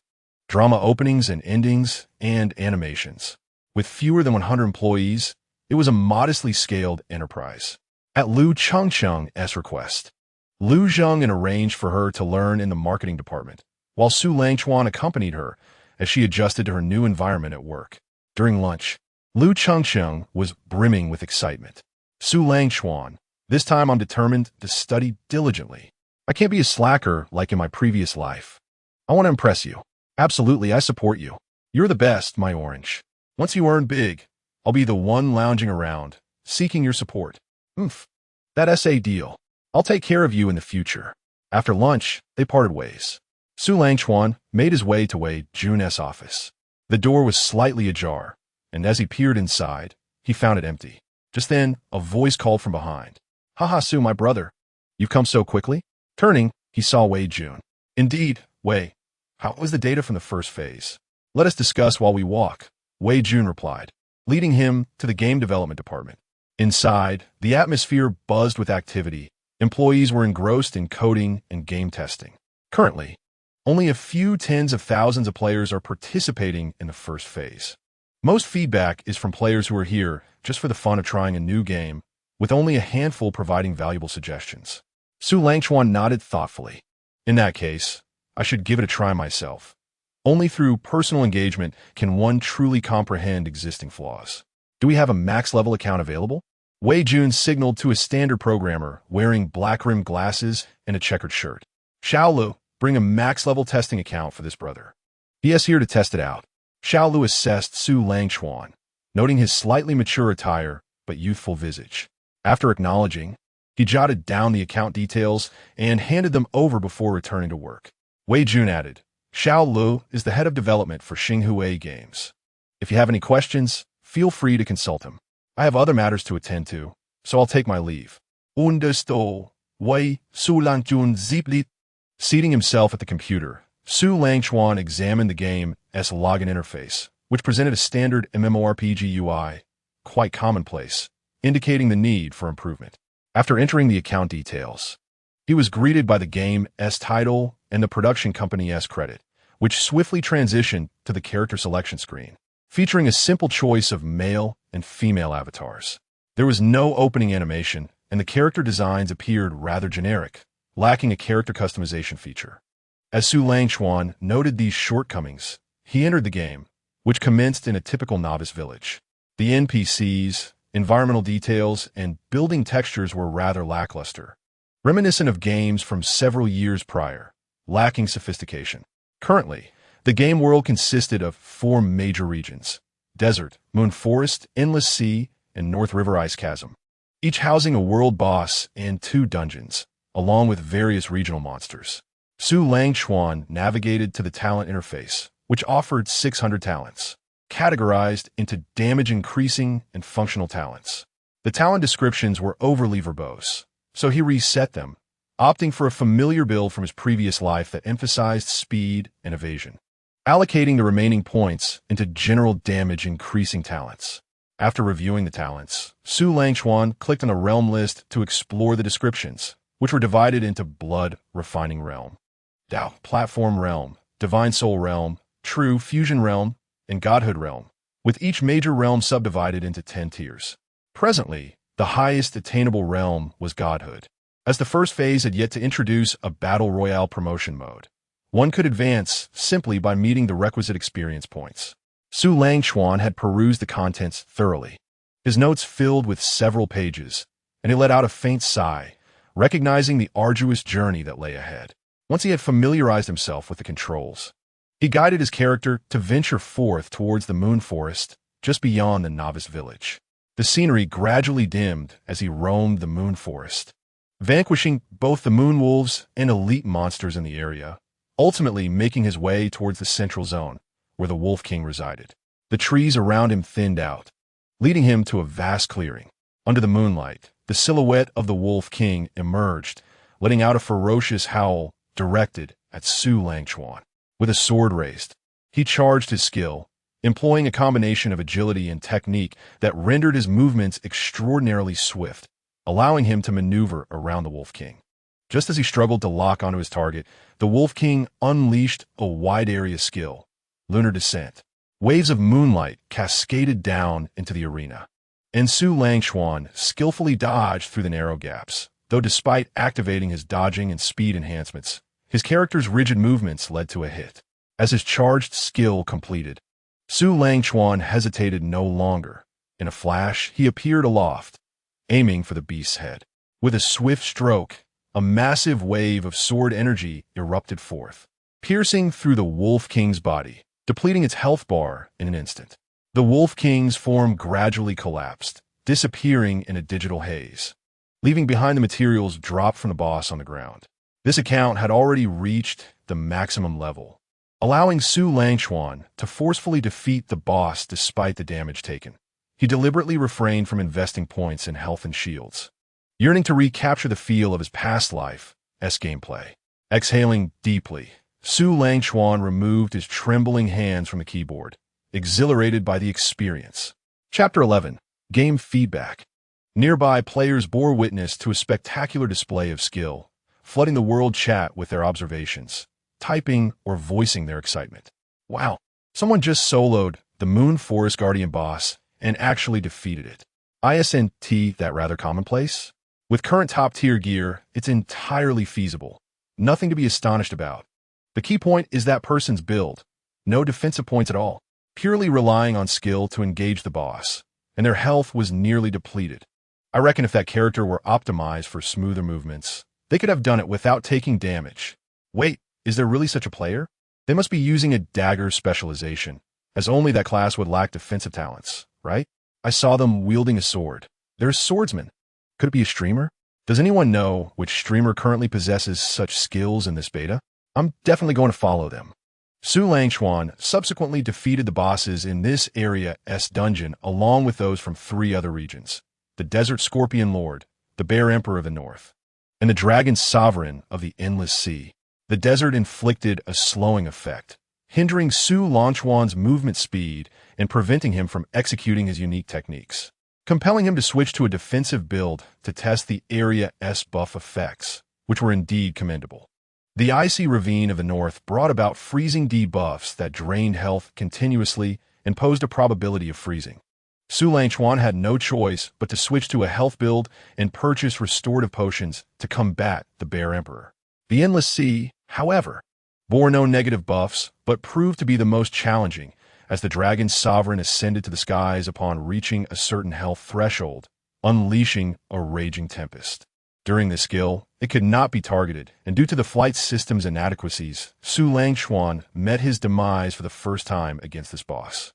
drama openings and endings, and animations. With fewer than 100 employees, it was a modestly scaled enterprise. At Lu Changcheng's request, Lu Zheng arranged for her to learn in the marketing department, while Su Langchuan accompanied her as she adjusted to her new environment at work. During lunch, Lu Changcheng was brimming with excitement. Su Langchuan, this time I'm determined to study diligently. I can't be a slacker like in my previous life. I want to impress you. Absolutely, I support you. You're the best, my orange. Once you earn big, I'll be the one lounging around, seeking your support. That SA deal. I'll take care of you in the future. After lunch, they parted ways. Su Langchuan made his way to Wei Jun's office. The door was slightly ajar, and as he peered inside, he found it empty. Just then, a voice called from behind. Haha, Su, my brother. You've come so quickly? Turning, he saw Wei Jun. Indeed, Wei. How was the data from the first phase? Let us discuss while we walk, Wei Jun replied, leading him to the game development department. Inside, the atmosphere buzzed with activity. Employees were engrossed in coding and game testing. Currently, only a few tens of thousands of players are participating in the first phase. Most feedback is from players who are here just for the fun of trying a new game, with only a handful providing valuable suggestions. Su Langchuan nodded thoughtfully. In that case, I should give it a try myself. Only through personal engagement can one truly comprehend existing flaws. Do we have a max-level account available? Wei Jun signaled to a standard programmer wearing black-rimmed glasses and a checkered shirt. Xiaolu, bring a max-level testing account for this brother. He is here to test it out. Xiaolu assessed Su Langchuan, noting his slightly mature attire but youthful visage. After acknowledging, he jotted down the account details and handed them over before returning to work. Wei Jun added, Xiaolu is the head of development for Xinghua Games. If you have any questions, feel free to consult him. I have other matters to attend to, so I'll take my leave. Understood. Wei Su Langchuan ziplit. Seating himself at the computer, Su Langchuan examined the game's login interface, which presented a standard MMORPG UI, quite commonplace, indicating the need for improvement. After entering the account details, he was greeted by the game's title and the production company's credit, which swiftly transitioned to the character selection screen, featuring a simple choice of male and female avatars. There was no opening animation, and the character designs appeared rather generic, lacking a character customization feature. As Su Langchuan noted these shortcomings, he entered the game, which commenced in a typical novice village. The NPCs, environmental details, and building textures were rather lackluster, reminiscent of games from several years prior, lacking sophistication. Currently, the game world consisted of 4 major regions: Desert, Moon Forest, Endless Sea, and North River Ice Chasm, each housing a world boss and 2 dungeons, along with various regional monsters. Su Langchuan navigated to the talent interface, which offered 600 talents. categorized into damage-increasing and functional talents. The talent descriptions were overly verbose, so he reset them, opting for a familiar build from his previous life that emphasized speed and evasion, allocating the remaining points into general damage-increasing talents. After reviewing the talents, Su Langchuan clicked on a realm list to explore the descriptions, which were divided into Blood Refining Realm, Dao Platform Realm, Divine Soul Realm, True Fusion Realm, and Godhood Realm, with each major realm subdivided into 10 tiers. Presently, the highest attainable realm was Godhood, as the first phase had yet to introduce a Battle Royale promotion mode. One could advance simply by meeting the requisite experience points. Su Langchuan had perused the contents thoroughly. His notes filled with several pages, and he let out a faint sigh, recognizing the arduous journey that lay ahead. Once he had familiarized himself with the controls, he guided his character to venture forth towards the moon forest just beyond the novice village. The scenery gradually dimmed as he roamed the moon forest, vanquishing both the moon wolves and elite monsters in the area, ultimately making his way towards the central zone, where the Wolf King resided. The trees around him thinned out, leading him to a vast clearing. Under the moonlight, the silhouette of the Wolf King emerged, letting out a ferocious howl directed at Su Langchuan. With a sword raised, he charged his skill, employing a combination of agility and technique that rendered his movements extraordinarily swift, allowing him to maneuver around the Wolf King. Just as he struggled to lock onto his target, the Wolf King unleashed a wide-area skill, Lunar Descent. Waves of moonlight cascaded down into the arena, and Su Langchuan skillfully dodged through the narrow gaps, though despite activating his dodging and speed enhancements, his character's rigid movements led to a hit. As his charged skill completed, Su Langchuan hesitated no longer. In a flash, he appeared aloft, aiming for the beast's head. With a swift stroke, a massive wave of sword energy erupted forth, piercing through the Wolf King's body, depleting its health bar in an instant. The Wolf King's form gradually collapsed, disappearing in a digital haze, leaving behind the materials dropped from the boss on the ground. This account had already reached the maximum level, allowing Su Langchuan to forcefully defeat the boss despite the damage taken. He deliberately refrained from investing points in health and shields, yearning to recapture the feel of his past life's gameplay. Exhaling deeply, Su Langchuan removed his trembling hands from the keyboard, exhilarated by the experience. Chapter 11. Game Feedback. Nearby players bore witness to a spectacular display of skill, flooding the world chat with their observations, typing or voicing their excitement. Wow, someone just soloed the Moon Forest Guardian boss and actually defeated it. Isn't that rather commonplace? With current top-tier gear, it's entirely feasible. Nothing to be astonished about. The key point is that person's build. No defensive points at all, purely relying on skill to engage the boss, and their health was nearly depleted. I reckon if that character were optimized for smoother movements, they could have done it without taking damage. Wait, is there really such a player? They must be using a dagger specialization, as only that class would lack defensive talents, right? I saw them wielding a sword. They're a swordsman. Could it be a streamer? Does anyone know which streamer currently possesses such skills in this beta? I'm definitely going to follow them. Su Langchuan subsequently defeated the bosses in this area's dungeon along with those from 3 other regions: the Desert Scorpion Lord, the Bear Emperor of the North, and the Dragon Sovereign of the Endless Sea. The desert inflicted a slowing effect, hindering Su Langchuan's movement speed and preventing him from executing his unique techniques, compelling him to switch to a defensive build to test the area's buff effects, which were indeed commendable. The icy ravine of the north brought about freezing debuffs that drained health continuously and posed a probability of freezing. Su Langchuan had no choice but to switch to a health build and purchase restorative potions to combat the Bear Emperor. The Endless Sea, however, bore no negative buffs, but proved to be the most challenging, as the Dragon Sovereign ascended to the skies upon reaching a certain health threshold, unleashing a raging tempest. During this skill, it could not be targeted, and due to the flight system's inadequacies, Su Langchuan met his demise for the first time against this boss.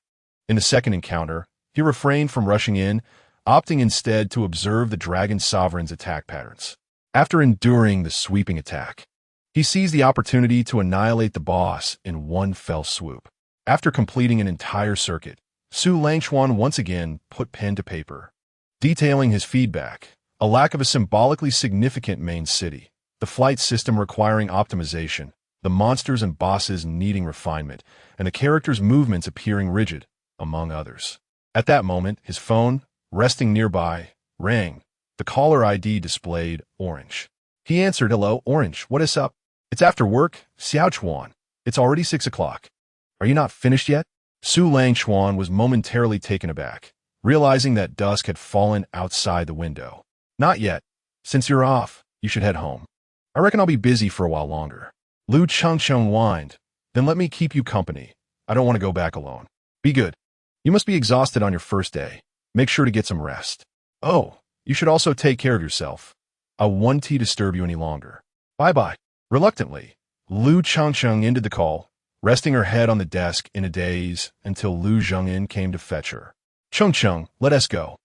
In the second encounter, he refrained from rushing in, opting instead to observe the Dragon Sovereign's attack patterns. After enduring the sweeping attack, he seized the opportunity to annihilate the boss in one fell swoop. After completing an entire circuit, Su Langchuan once again put pen to paper, detailing his feedback. A lack of a symbolically significant main city, the flight system requiring optimization, the monsters and bosses needing refinement, and the characters' movements appearing rigid, among others. At that moment, his phone, resting nearby, rang. The caller ID displayed orange. He answered, "Hello, Orange, what is up?" "It's after work, Xiaochuan. It's already 6 o'clock. Are you not finished yet?" Su Langchuan was momentarily taken aback, realizing that dusk had fallen outside the window. "Not yet. Since you're off, you should head home. I reckon I'll be busy for a while longer." Lu Chengcheng whined. "Then let me keep you company. I don't want to go back alone. Be good. You must be exhausted on your first day. Make sure to get some rest. Oh, you should also take care of yourself. I won't disturb you any longer. Bye-bye." Reluctantly, Lu Chengcheng ended the call, resting her head on the desk in a daze until Lu Zhengyin came to fetch her. "Chengcheng, let us go.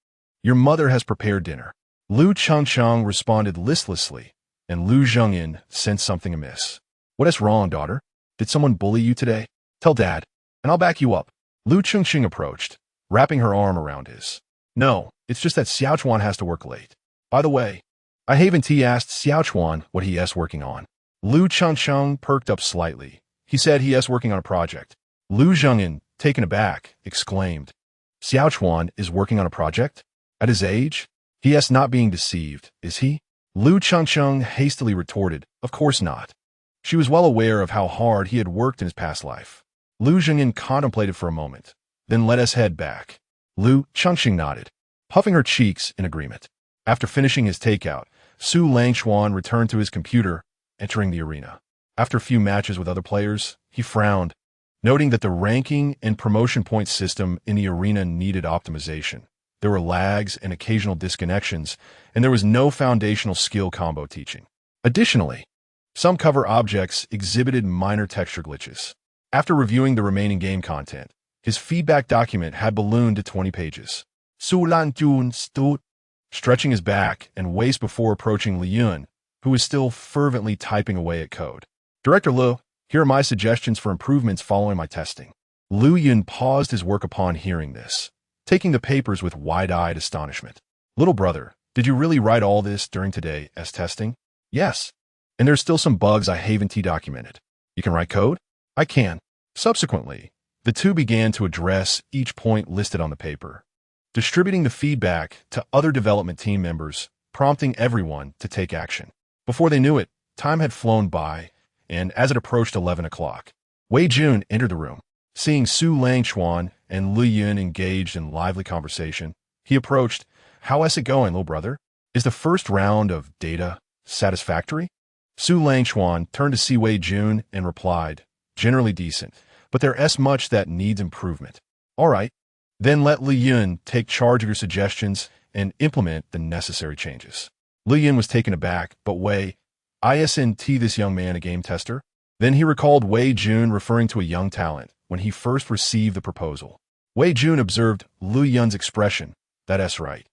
Your mother has prepared dinner." Lu Chengcheng responded listlessly, and Lu Zhengyin sensed something amiss. "What is wrong, daughter? Did someone bully you today? Tell Dad, and I'll back you up." Lu Chengxing approached, wrapping her arm around his. "No, it's just that Xiaochuan has to work late. By the way, I haven't asked Xiaochuan what he is working on." Lu Chengcheng perked up slightly. "He said he is working on a project." Lu Zhengyin, taken aback, exclaimed, "Xiaochuan is working on a project? At his age? He is not being deceived, is he?" Lu Chengcheng hastily retorted, "Of course not." She was well aware of how hard he had worked in his past life. Lu Zhengyin contemplated for a moment, then let his head back. Lu Chengxing nodded, puffing her cheeks in agreement. After finishing his takeout, Su Langchuan returned to his computer, entering the arena. After a few matches with other players, he frowned, noting that the ranking and promotion point system in the arena needed optimization. There were lags and occasional disconnections, and there was no foundational skill combo teaching. Additionally, some cover objects exhibited minor texture glitches. After reviewing the remaining game content, his feedback document had ballooned to 20 pages. Su Lanjun stood, stretching his back and waist before approaching Li Yun, who was still fervently typing away at code. "Director Lu, here are my suggestions for improvements following my testing." Lu Yun paused his work upon hearing this, taking the papers with wide-eyed astonishment. "Little brother, did you really write all this during today's testing?" "Yes. And there's still some bugs I haven't documented." "You can write code?" "I can." Subsequently, the two began to address each point listed on the paper, distributing the feedback to other development team members, prompting everyone to take action. Before they knew it, time had flown by, and as it approached 11 o'clock, Wei Jun entered the room. Seeing Su Langchuan and Li Yun engaged in lively conversation, he approached. "How is it going, little brother? Is the first round of data satisfactory?" Su Langchuan turned to see Wei Jun and replied, "Generally decent, but there is much that needs improvement." "All right. Then let Li Yun take charge of your suggestions and implement the necessary changes." Li Yun was taken aback, but Wei, isn't this young man a game tester? Then he recalled Wei Jun referring to a young talent when he first received the proposal. Wei Jun observed Li Yun's expression. "That is right.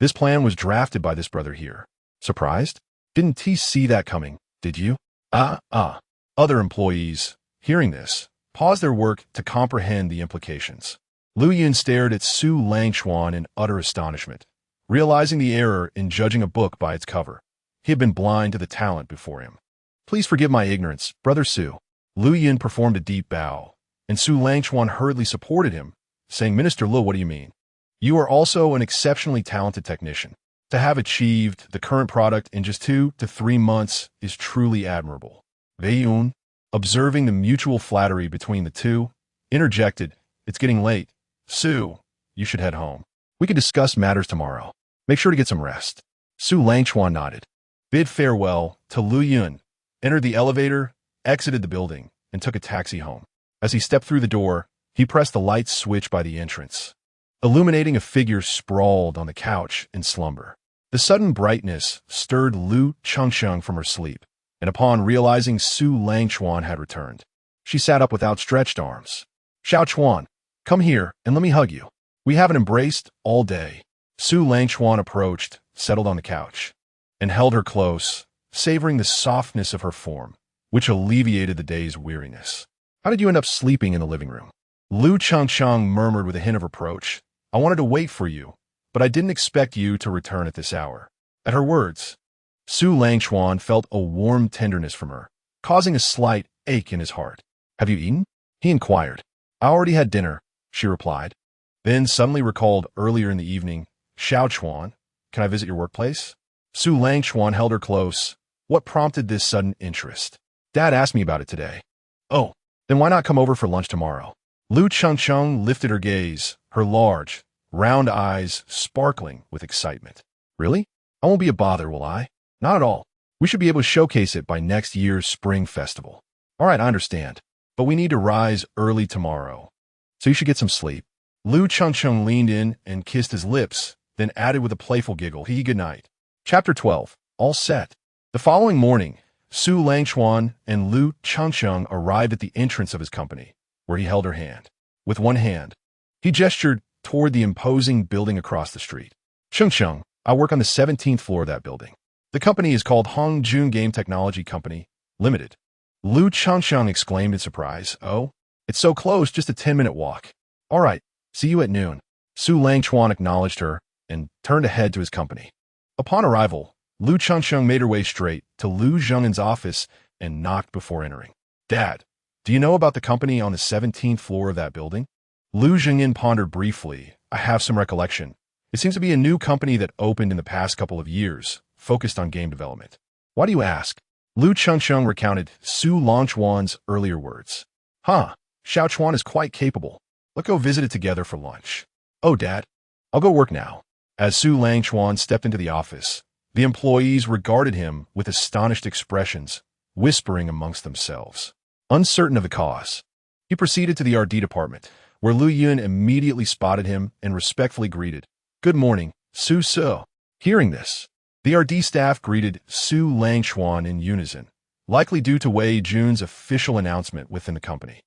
This plan was drafted by this brother here." Surprised? "Didn't he see that coming, did you?" Other employees, hearing this, paused their work to comprehend the implications. Lu Yun stared at Su Langchuan in utter astonishment, realizing the error in judging a book by its cover. He had been blind to the talent before him. "Please forgive my ignorance, Brother Su." Lu Yun performed a deep bow, and Su Langchuan hurriedly supported him, saying, "Minister Lu, what do you mean? You are also an exceptionally talented technician. To have achieved the current product in just 2 to 3 months is truly admirable." Wei Yun, observing the mutual flattery between the two, interjected, "It's getting late. Su, you should head home. We can discuss matters tomorrow. Make sure to get some rest." Su Langchuan nodded, bid farewell to Lu Yun, entered the elevator, exited the building, and took a taxi home. As he stepped through the door, he pressed the light switch by the entrance, illuminating a figure sprawled on the couch in slumber. The sudden brightness stirred Lu Chengxing from her sleep, and upon realizing Su Langchuan had returned, she sat up with outstretched arms. "Xiaochuan, come here and let me hug you. We haven't embraced all day." Su Langchuan approached, settled on the couch, and held her close, savoring the softness of her form, which alleviated the day's weariness. "How did you end up sleeping in the living room?" Lu Changcheng murmured with a hint of reproach. I wanted to wait for you, but I didn't expect you to return at this hour. At her words, Su Langchuan felt a warm tenderness from her, causing a slight ache in his heart. Have you eaten? He inquired. I already had dinner, she replied. Then suddenly recalled earlier in the evening, Xiaochuan, can I visit your workplace? Su Langchuan held her close. What prompted this sudden interest? Dad asked me about it today. Oh, then why not come over for lunch tomorrow? Lu Changcheng lifted her gaze, her large, round eyes sparkling with excitement. Really? I won't be a bother, will I? Not at all. We should be able to showcase it by next year's spring festival. All right, I understand. But we need to rise early tomorrow. So you should get some sleep. Lu Changcheng leaned in and kissed his lips, then added with a playful giggle, good night. Chapter 12. All set. The following morning, Su Langchuan and Lu Changcheng arrived at the entrance of his company, where he held her hand. With one hand, he gestured toward the imposing building across the street. Changcheng, I work on the 17th floor of that building. The company is called Hongjun Game Technology Company, Limited. Lu Changcheng exclaimed in surprise. Oh, it's so close, just a 10-minute walk. All right, see you at noon. Su Langchuan acknowledged her and turned to head to his company. Upon arrival, Lu Changcheng made her way straight to Lu Zhengyan's office and knocked before entering. Dad, do you know about the company on the 17th floor of that building? Lu Zhengyan pondered briefly. I have some recollection. It seems to be a new company that opened in the past couple of years, focused on game development. Why do you ask? Lu Changcheng recounted Su Langchuan's earlier words. Xiaochuan is quite capable. Let's go visit it together for lunch. Oh, Dad, I'll go work now. As Su Langchuan stepped into the office, the employees regarded him with astonished expressions, whispering amongst themselves. Uncertain of the cause, he proceeded to the R&D department, where Lu Yun immediately spotted him and respectfully greeted. Good morning, Su Su. Hearing this, the R&D staff greeted Su Langchuan in unison, likely due to Wei Jun's official announcement within the company.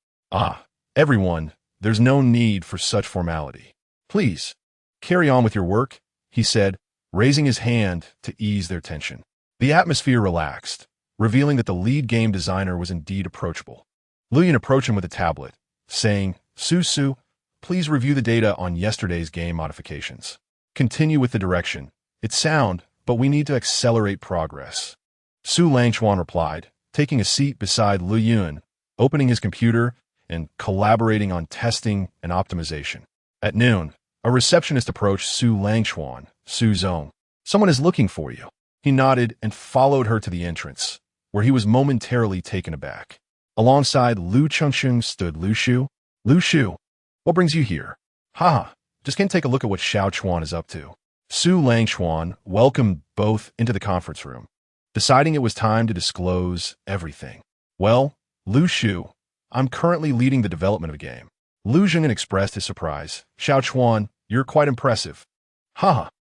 Everyone, there's no need for such formality. Please, carry on with your work, he said, raising his hand to ease their tension. The atmosphere relaxed, revealing that the lead game designer was indeed approachable. Lu Yun approached him with a tablet, saying, Su, please review the data on yesterday's game modifications. Continue with the direction. It's sound, but we need to accelerate progress. Su Langchuan replied, taking a seat beside Lu Yun, opening his computer, and collaborating on testing and optimization. At noon, a receptionist approached Su Langchuan. Su Zong, someone is looking for you. He nodded and followed her to the entrance, where he was momentarily taken aback. Alongside Lu Changcheng stood Lu Shu. Lu Shu, what brings you here? Just can't take a look at what Xiaochuan is up to. Su Langchuan welcomed both into the conference room, deciding it was time to disclose everything. Well, Lu Shu, I'm currently leading the development of a game. Lu Zhengyan expressed his surprise. Xiaochuan, you're quite impressive.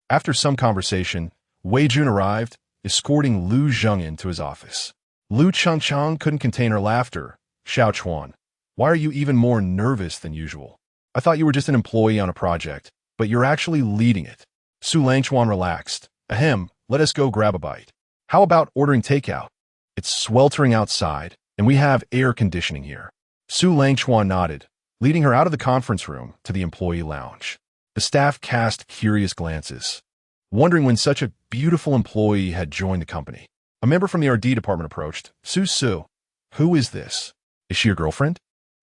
After some conversation, Wei Jun arrived, escorting Lu Zhengyan to his office. Lu Changcheng couldn't contain her laughter. Xiaochuan, why are you even more nervous than usual? I thought you were just an employee on a project, but you're actually leading it. Su Langchuan relaxed. Let us go grab a bite. How about ordering takeout? It's sweltering outside, and we have air conditioning here. Su Langchuan nodded, leading her out of the conference room to the employee lounge. The staff cast curious glances, wondering when such a beautiful employee had joined the company. A member from the R&D department approached. Su, who is this? Is she your girlfriend?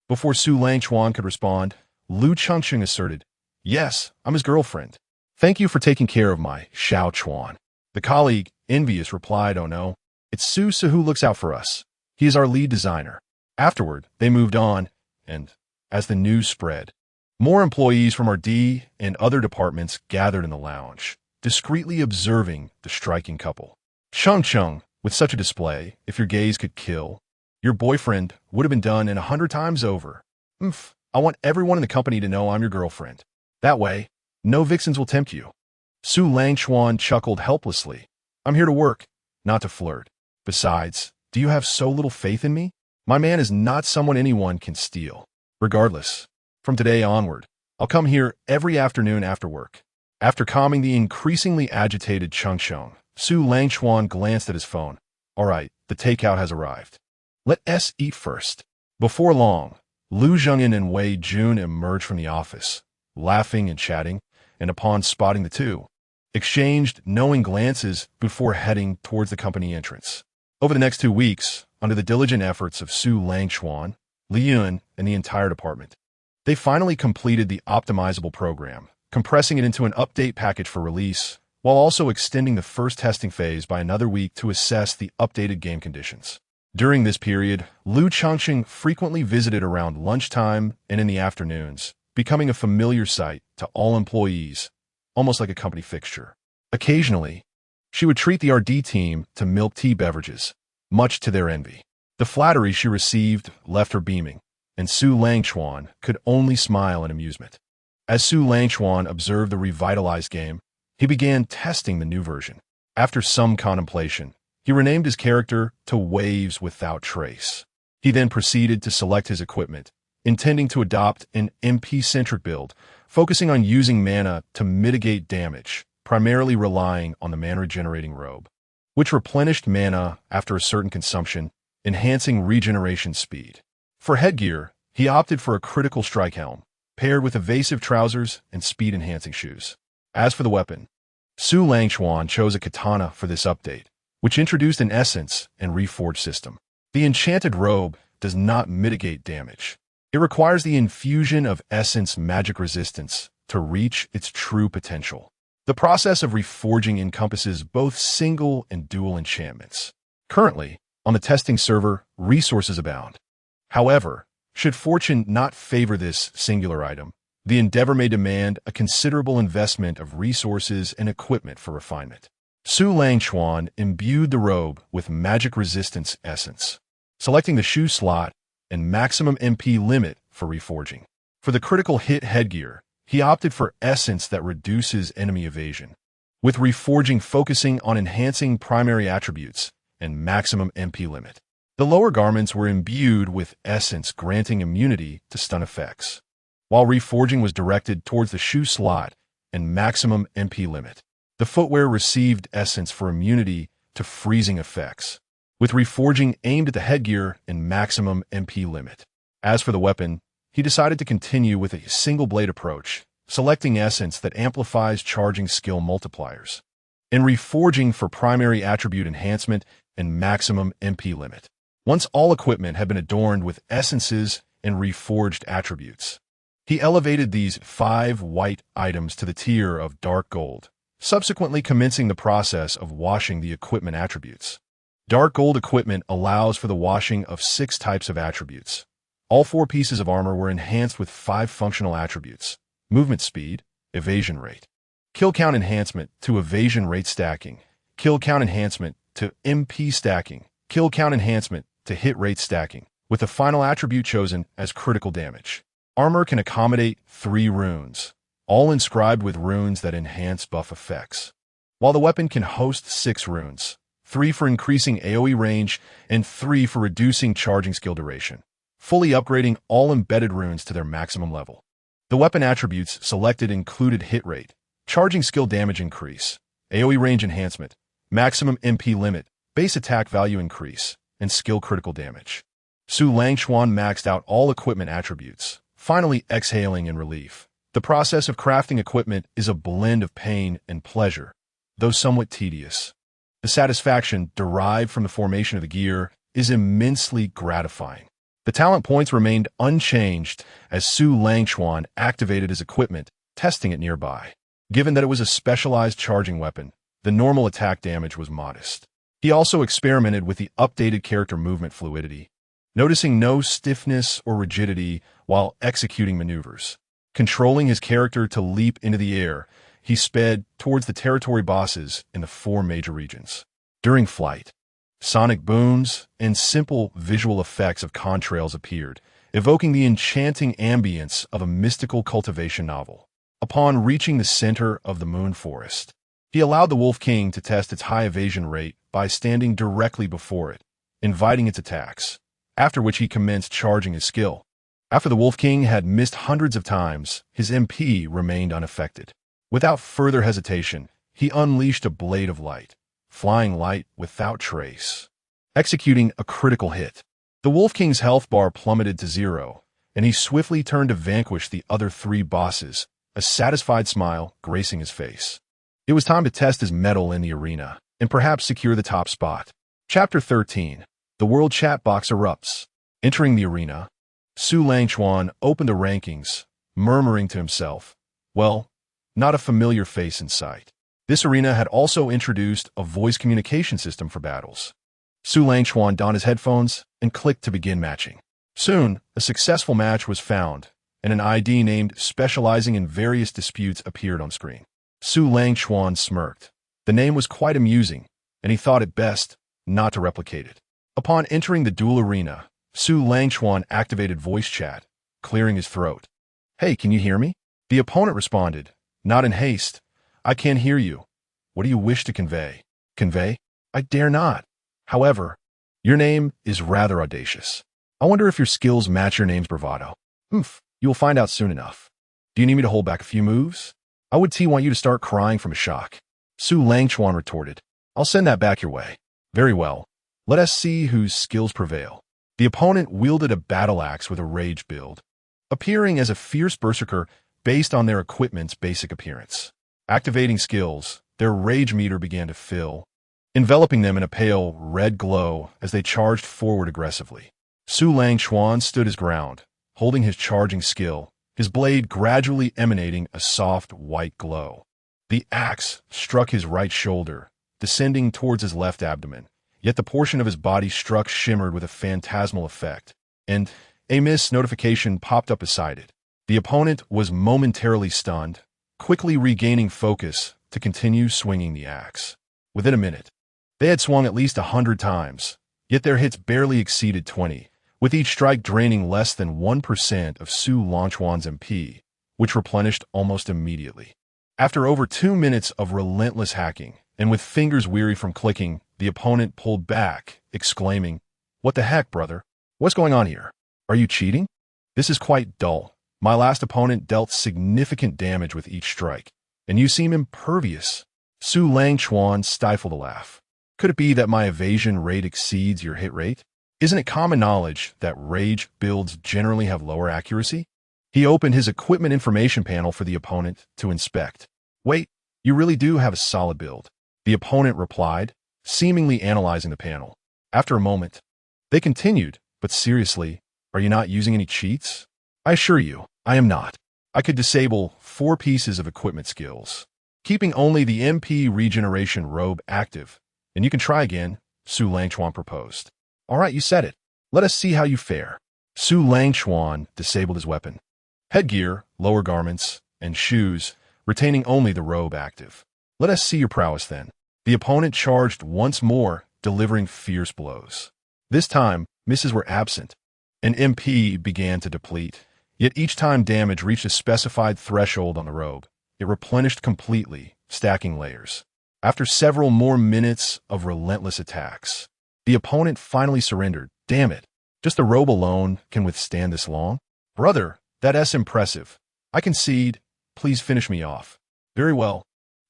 Before Su Langchuan could respond, Lu Changcheng asserted, Yes, I'm his girlfriend. Thank you for taking care of my Xiaochuan. The colleague, envious, replied, Oh no, it's Su who looks out for us. He is our lead designer. Afterward, they moved on, and as the news spread, more employees from R&D and other departments gathered in the lounge, discreetly observing the striking couple. Changcheng, with such a display, if your gaze could kill, your boyfriend would have been done in 100 times over. I want everyone in the company to know I'm your girlfriend. That way, no vixens will tempt you. Su Langchuan chuckled helplessly. I'm here to work, not to flirt. Besides, do you have so little faith in me? My man is not someone anyone can steal. Regardless, from today onward, I'll come here every afternoon after work. After calming the increasingly agitated Changcheng, Su Langchuan glanced at his phone. All right, the takeout has arrived. Let us eat first. Before long, Lu Zhengyan and Wei Jun emerged from the office, laughing and chatting, and upon spotting the two, exchanged knowing glances before heading towards the company entrance. Over the next 2 weeks, under the diligent efforts of Su Langchuan, Li Yun, and the entire department, they finally completed the optimizable program, compressing it into an update package for release, while also extending the first testing phase by another week to assess the updated game conditions. During this period, Lu Changqing frequently visited around lunchtime and in the afternoons, becoming a familiar sight to all employees, almost like a company fixture. Occasionally, she would treat the RD team to milk tea beverages, much to their envy. The flattery she received left her beaming, and Su Langchuan could only smile in amusement. As Su Langchuan observed the revitalized game, he began testing the new version. After some contemplation, he renamed his character to Waves Without Trace. He then proceeded to select his equipment, intending to adopt an MP-centric build, focusing on using mana to mitigate damage, primarily relying on the mana-regenerating robe, which replenished mana after a certain consumption, enhancing regeneration speed. For headgear, he opted for a critical strike helm, paired with evasive trousers and speed-enhancing shoes. As for the weapon, Su Langchuan chose a katana for this update, which introduced an essence and reforged system. The enchanted robe does not mitigate damage. It requires the infusion of essence magic resistance to reach its true potential. The process of reforging encompasses both single and dual enchantments. Currently, on the testing server, resources abound. However, should fortune not favor this singular item, the endeavor may demand a considerable investment of resources and equipment for refinement. Su Langchuan imbued the robe with magic resistance essence, selecting the shoe slot and maximum MP limit for reforging. For the critical hit headgear, he opted for essence that reduces enemy evasion, with reforging focusing on enhancing primary attributes and maximum MP limit. The lower garments were imbued with essence granting immunity to stun effects, while reforging was directed towards the shoe slot and maximum MP limit. The footwear received essence for immunity to freezing effects, with reforging aimed at the headgear and maximum MP limit. As for the weapon, he decided to continue with a single blade approach, selecting essence that amplifies charging skill multipliers, and reforging for primary attribute enhancement and maximum MP limit. Once all equipment had been adorned with essences and reforged attributes, he elevated these 5 white items to the tier of dark gold, subsequently commencing the process of washing the equipment attributes. Dark gold equipment allows for the washing of 6 types of attributes. All 4 pieces of armor were enhanced with 5 functional attributes: movement speed, evasion rate, kill count enhancement to evasion rate stacking, kill count enhancement to MP stacking, kill count enhancement to hit rate stacking, with the final attribute chosen as critical damage. Armor can accommodate 3 runes, all inscribed with runes that enhance buff effects, while the weapon can host 6 runes, 3 for increasing AoE range and 3 for reducing charging skill duration, fully upgrading all embedded runes to their maximum level. The weapon attributes selected included hit rate, charging skill damage increase, AoE range enhancement, maximum MP limit, base attack value increase, and skill critical damage. Su Langchuan maxed out all equipment attributes, finally exhaling in relief. The process of crafting equipment is a blend of pain and pleasure, though somewhat tedious. The satisfaction derived from the formation of the gear is immensely gratifying. The talent points remained unchanged as Su Langchuan activated his equipment, testing it nearby. Given that it was a specialized charging weapon, the normal attack damage was modest. He also experimented with the updated character movement fluidity, noticing no stiffness or rigidity while executing maneuvers. Controlling his character to leap into the air, he sped towards the territory bosses in the 4 major regions. During flight, sonic booms and simple visual effects of contrails appeared, evoking the enchanting ambience of a mystical cultivation novel. Upon reaching the center of the moon forest, he allowed the Wolf King to test its high evasion rate by standing directly before it, inviting its attacks, after which he commenced charging his skill. After the Wolf King had missed hundreds of times, his MP remained unaffected. Without further hesitation, he unleashed a blade of light, flying light without trace, executing a critical hit. The Wolf King's health bar plummeted to 0, and he swiftly turned to vanquish the other 3 bosses, a satisfied smile gracing his face. It was time to test his mettle in the arena, and perhaps secure the top spot. Chapter 13. The World Chat Box Erupts. Entering the arena, Su Langchuan opened the rankings, murmuring to himself, well, not a familiar face in sight. This arena had also introduced a voice communication system for battles. Su Langchuan donned his headphones and clicked to begin matching. Soon, a successful match was found, and an ID named specializing in various disputes appeared on screen. Su Langchuan smirked. The name was quite amusing, and he thought it best not to replicate it. Upon entering the duel arena, Su Langchuan activated voice chat, clearing his throat. Hey, can you hear me? The opponent responded, not in haste. I can't hear you. What do you wish to convey? Convey? I dare not. However, your name is rather audacious. I wonder if your skills match your name's bravado. You will find out soon enough. Do you need me to hold back a few moves? I would want you to start crying from a shock. Su Langchuan retorted. I'll send that back your way. Very well. Let us see whose skills prevail. The opponent wielded a battle axe with a rage build, appearing as a fierce berserker based on their equipment's basic appearance. Activating skills, their rage meter began to fill, enveloping them in a pale red glow as they charged forward aggressively. Su Langchuan stood his ground, holding his charging skill, his blade gradually emanating a soft white glow. The axe struck his right shoulder, descending towards his left abdomen, yet the portion of his body struck shimmered with a phantasmal effect, and a miss notification popped up beside it. The opponent was momentarily stunned, quickly regaining focus to continue swinging the axe. Within a minute, they had swung at least 100 times, yet their hits barely exceeded 20, with each strike draining less than 1% of Su Langchuan's MP, which replenished almost immediately. After over 2 minutes of relentless hacking, and with fingers weary from clicking, the opponent pulled back, exclaiming, What the heck, brother? What's going on here? Are you cheating? This is quite dull. My last opponent dealt significant damage with each strike, and you seem impervious. Su Langchuan stifled a laugh. Could it be that my evasion rate exceeds your hit rate? Isn't it common knowledge that rage builds generally have lower accuracy? He opened his equipment information panel for the opponent to inspect. Wait, you really do have a solid build. The opponent replied, seemingly analyzing the panel. After a moment, they continued, but seriously, are you not using any cheats? I assure you, I am not. I could disable 4 pieces of equipment skills, keeping only the MP regeneration robe active. And you can try again, Su Langchuan proposed. All right, you said it. Let us see how you fare. Su Langchuan disabled his weapon, headgear, lower garments, and shoes, retaining only the robe active. Let us see your prowess then. The opponent charged once more, delivering fierce blows. This time, misses were absent. An MP began to deplete, yet each time damage reached a specified threshold on the robe, it replenished completely, stacking layers. After several more minutes of relentless attacks, the opponent finally surrendered. Damn it. Just the robe alone can withstand this long? Brother, that's impressive. I concede. Please finish me off. Very well.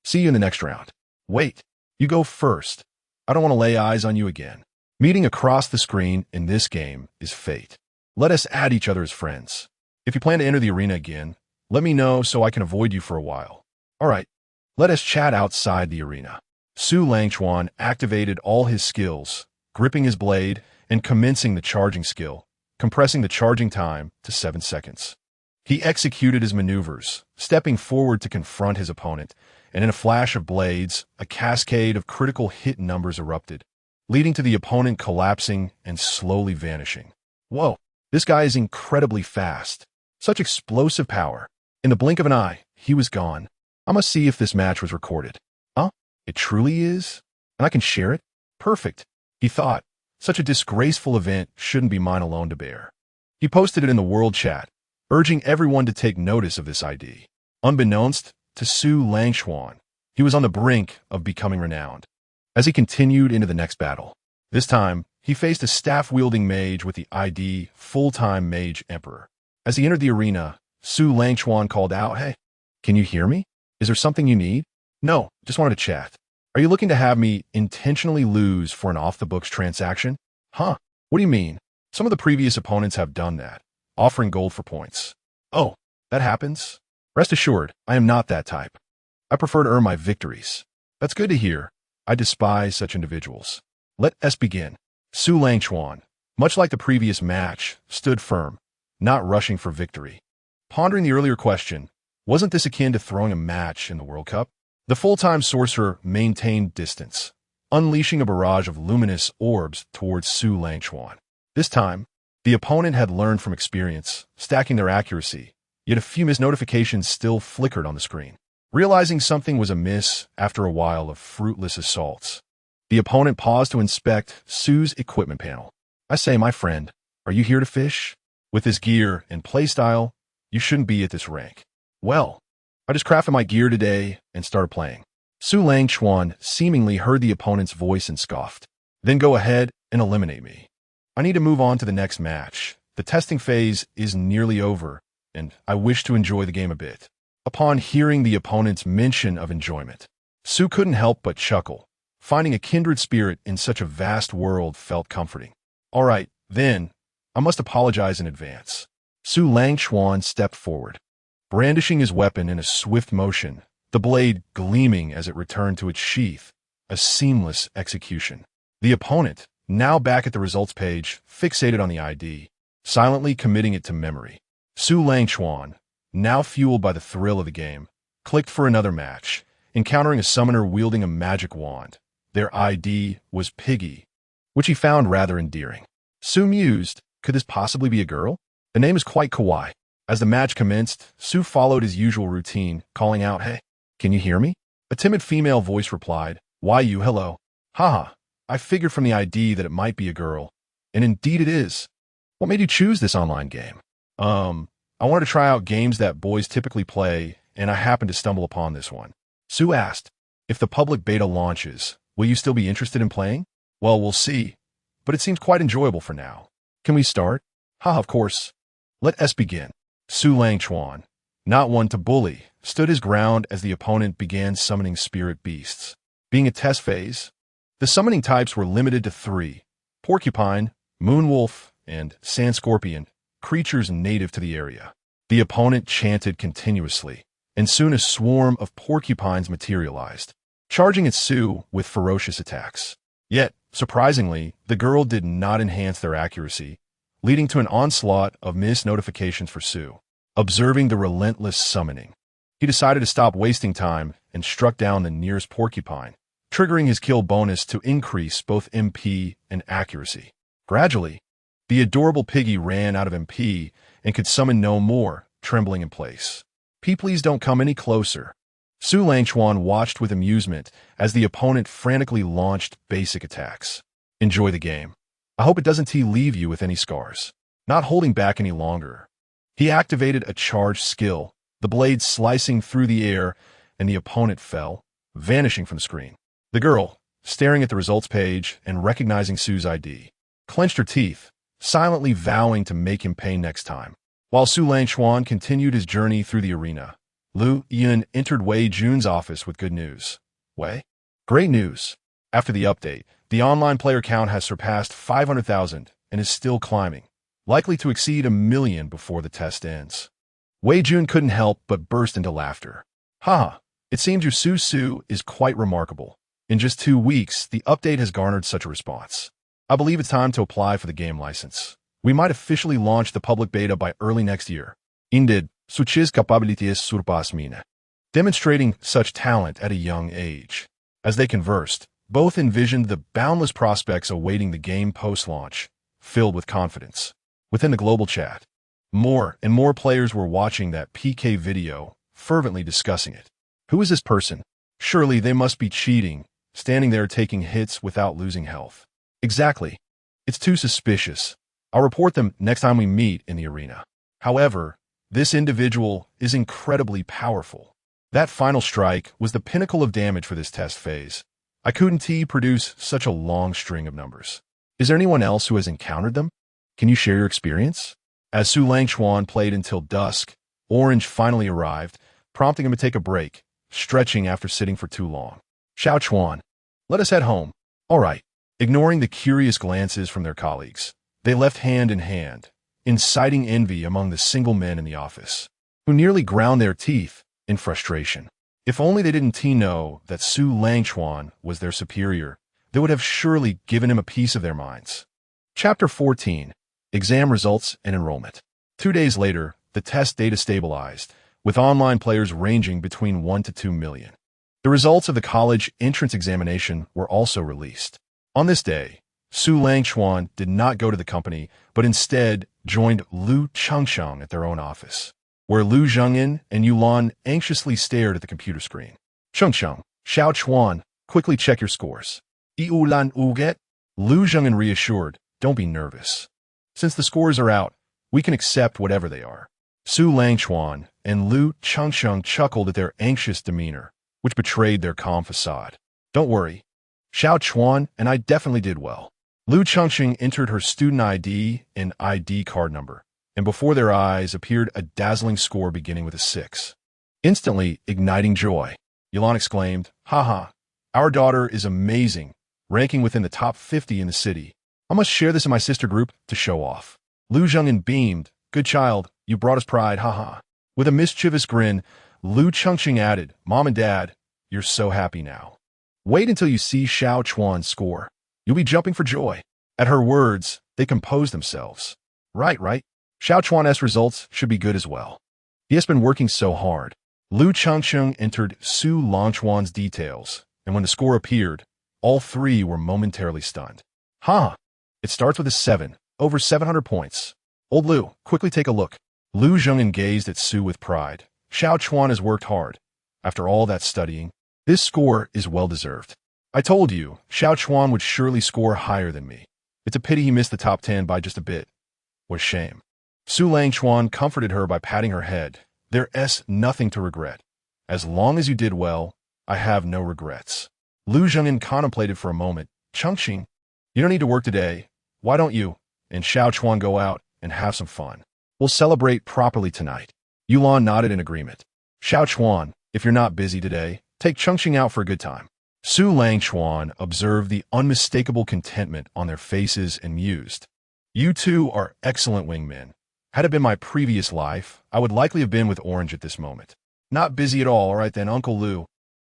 See you in the next round. Wait. You go first. I don't want to lay eyes on you again. Meeting across the screen in this game is fate. Let us add each other as friends. If you plan to enter the arena again, let me know so I can avoid you for a while. All right. Let us chat outside the arena. Su Langchuan activated all his skills, gripping his blade and commencing the charging skill, compressing the charging time to 7 seconds. He executed his maneuvers, stepping forward to confront his opponent, and in a flash of blades, a cascade of critical hit numbers erupted, leading to the opponent collapsing and slowly vanishing. Whoa, this guy is incredibly fast. Such explosive power. In the blink of an eye, he was gone. I must see if this match was recorded. Huh? It truly is? And I can share it? Perfect. He thought, such a disgraceful event shouldn't be mine alone to bear. He posted it in the world chat, urging everyone to take notice of this ID. Unbeknownst to Su Langchuan, he was on the brink of becoming renowned. As he continued into the next battle, this time, he faced a staff-wielding mage with the ID Full-Time Mage Emperor. As he entered the arena, Su Langchuan called out, Hey, can you hear me? Is there something you need? No, just wanted to chat. Are you looking to have me intentionally lose for an off-the-books transaction? Huh, what do you mean? Some of the previous opponents have done that, offering gold for points. Oh, that happens? Rest assured, I am not that type. I prefer to earn my victories. That's good to hear. I despise such individuals. Let us begin. Su Langchuan, much like the previous match, stood firm, not rushing for victory. Pondering the earlier question, wasn't this akin to throwing a match in the World Cup? The full-time sorcerer maintained distance, unleashing a barrage of luminous orbs towards Su Langchuan. This time, the opponent had learned from experience, stacking their accuracy, yet a few missed notifications still flickered on the screen. Realizing something was amiss after a while of fruitless assaults, the opponent paused to inspect Su's equipment panel. I say, my friend, are you here to fish? With this gear and playstyle, you shouldn't be at this rank. Well, I just crafted my gear today and started playing. Su Langchuan seemingly heard the opponent's voice and scoffed. Then go ahead and eliminate me. I need to move on to the next match. The testing phase is nearly over, and I wish to enjoy the game a bit. Upon hearing the opponent's mention of enjoyment, Su couldn't help but chuckle. Finding a kindred spirit in such a vast world felt comforting. All right, then, I must apologize in advance. Su Langchuan stepped forward, brandishing his weapon in a swift motion, the blade gleaming as it returned to its sheath, a seamless execution. The opponent, now back at the results page, fixated on the ID, silently committing it to memory. Su Langchuan, now fueled by the thrill of the game, clicked for another match, encountering a summoner wielding a magic wand. Their ID was Piggy, which he found rather endearing. Su mused, could this possibly be a girl? The name is quite kawaii. As the match commenced, Su followed his usual routine, calling out, "Hey, can you hear me?" A timid female voice replied, "Why you, hello." Haha, I figured from the ID that it might be a girl, and indeed it is. What made you choose this online game? I wanted to try out games that boys typically play, and I happened to stumble upon this one. Su asked, if the public beta launches, will you still be interested in playing? Well, we'll see, but it seems quite enjoyable for now. Can we start? Haha, of course. Let us begin. Su Langchuan, not one to bully, stood his ground as the opponent began summoning spirit beasts. Being a test phase, the summoning types were limited to 3, porcupine, moonwolf, and sand scorpion, creatures native to the area. The opponent chanted continuously, and soon a swarm of porcupines materialized, charging at Su with ferocious attacks. Yet, surprisingly, the girl did not enhance their accuracy, leading to an onslaught of missed notifications for Su. Observing the relentless summoning, he decided to stop wasting time and struck down the nearest porcupine, triggering his kill bonus to increase both MP and accuracy. Gradually, the adorable Piggy ran out of MP and could summon no more, trembling in place. Please don't come any closer. Su Langchuan watched with amusement as the opponent frantically launched basic attacks. Enjoy the game. I hope it doesn't leave you with any scars. Not holding back any longer, he activated a charged skill, the blade slicing through the air, and the opponent fell, vanishing from the screen. The girl, staring at the results page and recognizing Su's ID, clenched her teeth, silently vowing to make him pay next time. While Su Langchuan continued his journey through the arena, Lu Yun entered Wei Jun's office with good news. Wei? Great news. After the update, the online player count has surpassed 500,000 and is still climbing, likely to exceed 1 million before the test ends. Wei Jun couldn't help but burst into laughter. Haha, it seems your Su is quite remarkable. In just 2 weeks, the update has garnered such a response. I believe it's time to apply for the game license. We might officially launch the public beta by early next year. Indeed, suchis capabilities surpass mine. Demonstrating such talent at a young age. As they conversed, both envisioned the boundless prospects awaiting the game post-launch, filled with confidence. Within the global chat, more and more players were watching that PK video, fervently discussing it. Who is this person? Surely they must be cheating, standing there taking hits without losing health. Exactly. It's too suspicious. I'll report them next time we meet in the arena. However, this individual is incredibly powerful. That final strike was the pinnacle of damage for this test phase. I couldn't produce such a long string of numbers. Is there anyone else who has encountered them? Can you share your experience? As Su Langchuan played until dusk, Orange finally arrived, prompting him to take a break, stretching after sitting for too long. Xiao Chuan, let us head home. All right. Ignoring the curious glances from their colleagues, they left hand in hand, inciting envy among the single men in the office, who nearly ground their teeth in frustration. If only they didn't know that Su Langchuan was their superior, they would have surely given him a piece of their minds. Chapter 14. Exam Results and Enrollment. 2 days later, the test data stabilized, with online players ranging between 1 to 2 million. The results of the college entrance examination were also released. On this day, Su Langchuan did not go to the company, but instead joined Lu Changcheng at their own office, where Lu Zhengyin and Yulan anxiously stared at the computer screen. Chengcheng, Xiao Chuan, quickly check your scores. Yulan Uget? Lu Zhengyin reassured, don't be nervous. Since the scores are out, we can accept whatever they are. Su Langchuan and Lu Changcheng chuckled at their anxious demeanor, which betrayed their calm facade. Don't worry. Xiao Chuan and I definitely did well. Lu Changcheng entered her student ID and ID card number, and before their eyes appeared a dazzling score beginning with a 6. Instantly igniting joy, Yulan exclaimed, "Haha, our daughter is amazing, ranking within the top 50 in the city. I must share this in my sister group to show off." Lu Zhengyin beamed, "Good child, you brought us pride, haha." With a mischievous grin, Lu Changcheng added, "Mom and Dad, you're so happy now. Wait until you see Xiao Chuan's score. You'll be jumping for joy." At her words, they composed themselves. Right. Xiao Chuan's results should be good as well. He has been working so hard. Lu Changcheng entered Su Langchuan's details, and when the score appeared, all three were momentarily stunned. It starts with a 7, over 700 points. Old Lu, quickly take a look. Lu Zhengyin gazed at Su with pride. Xiao Chuan has worked hard. After all that studying, this score is well-deserved. I told you, Xiao Chuan would surely score higher than me. It's a pity he missed the top 10 by just a bit. What a shame. Su Langchuan comforted her by patting her head. There's nothing to regret. As long as you did well, I have no regrets. Lu Zhengyin contemplated for a moment. Changcheng, you don't need to work today. Why don't you and Xiao Chuan go out and have some fun? We'll celebrate properly tonight. Yulan nodded in agreement. Xiao Chuan, if you're not busy today, take Changcheng out for a good time. Su Langchuan observed the unmistakable contentment on their faces and mused. You two are excellent wingmen. Had it been my previous life, I would likely have been with Orange at this moment. Not busy at all right then, Uncle Lu.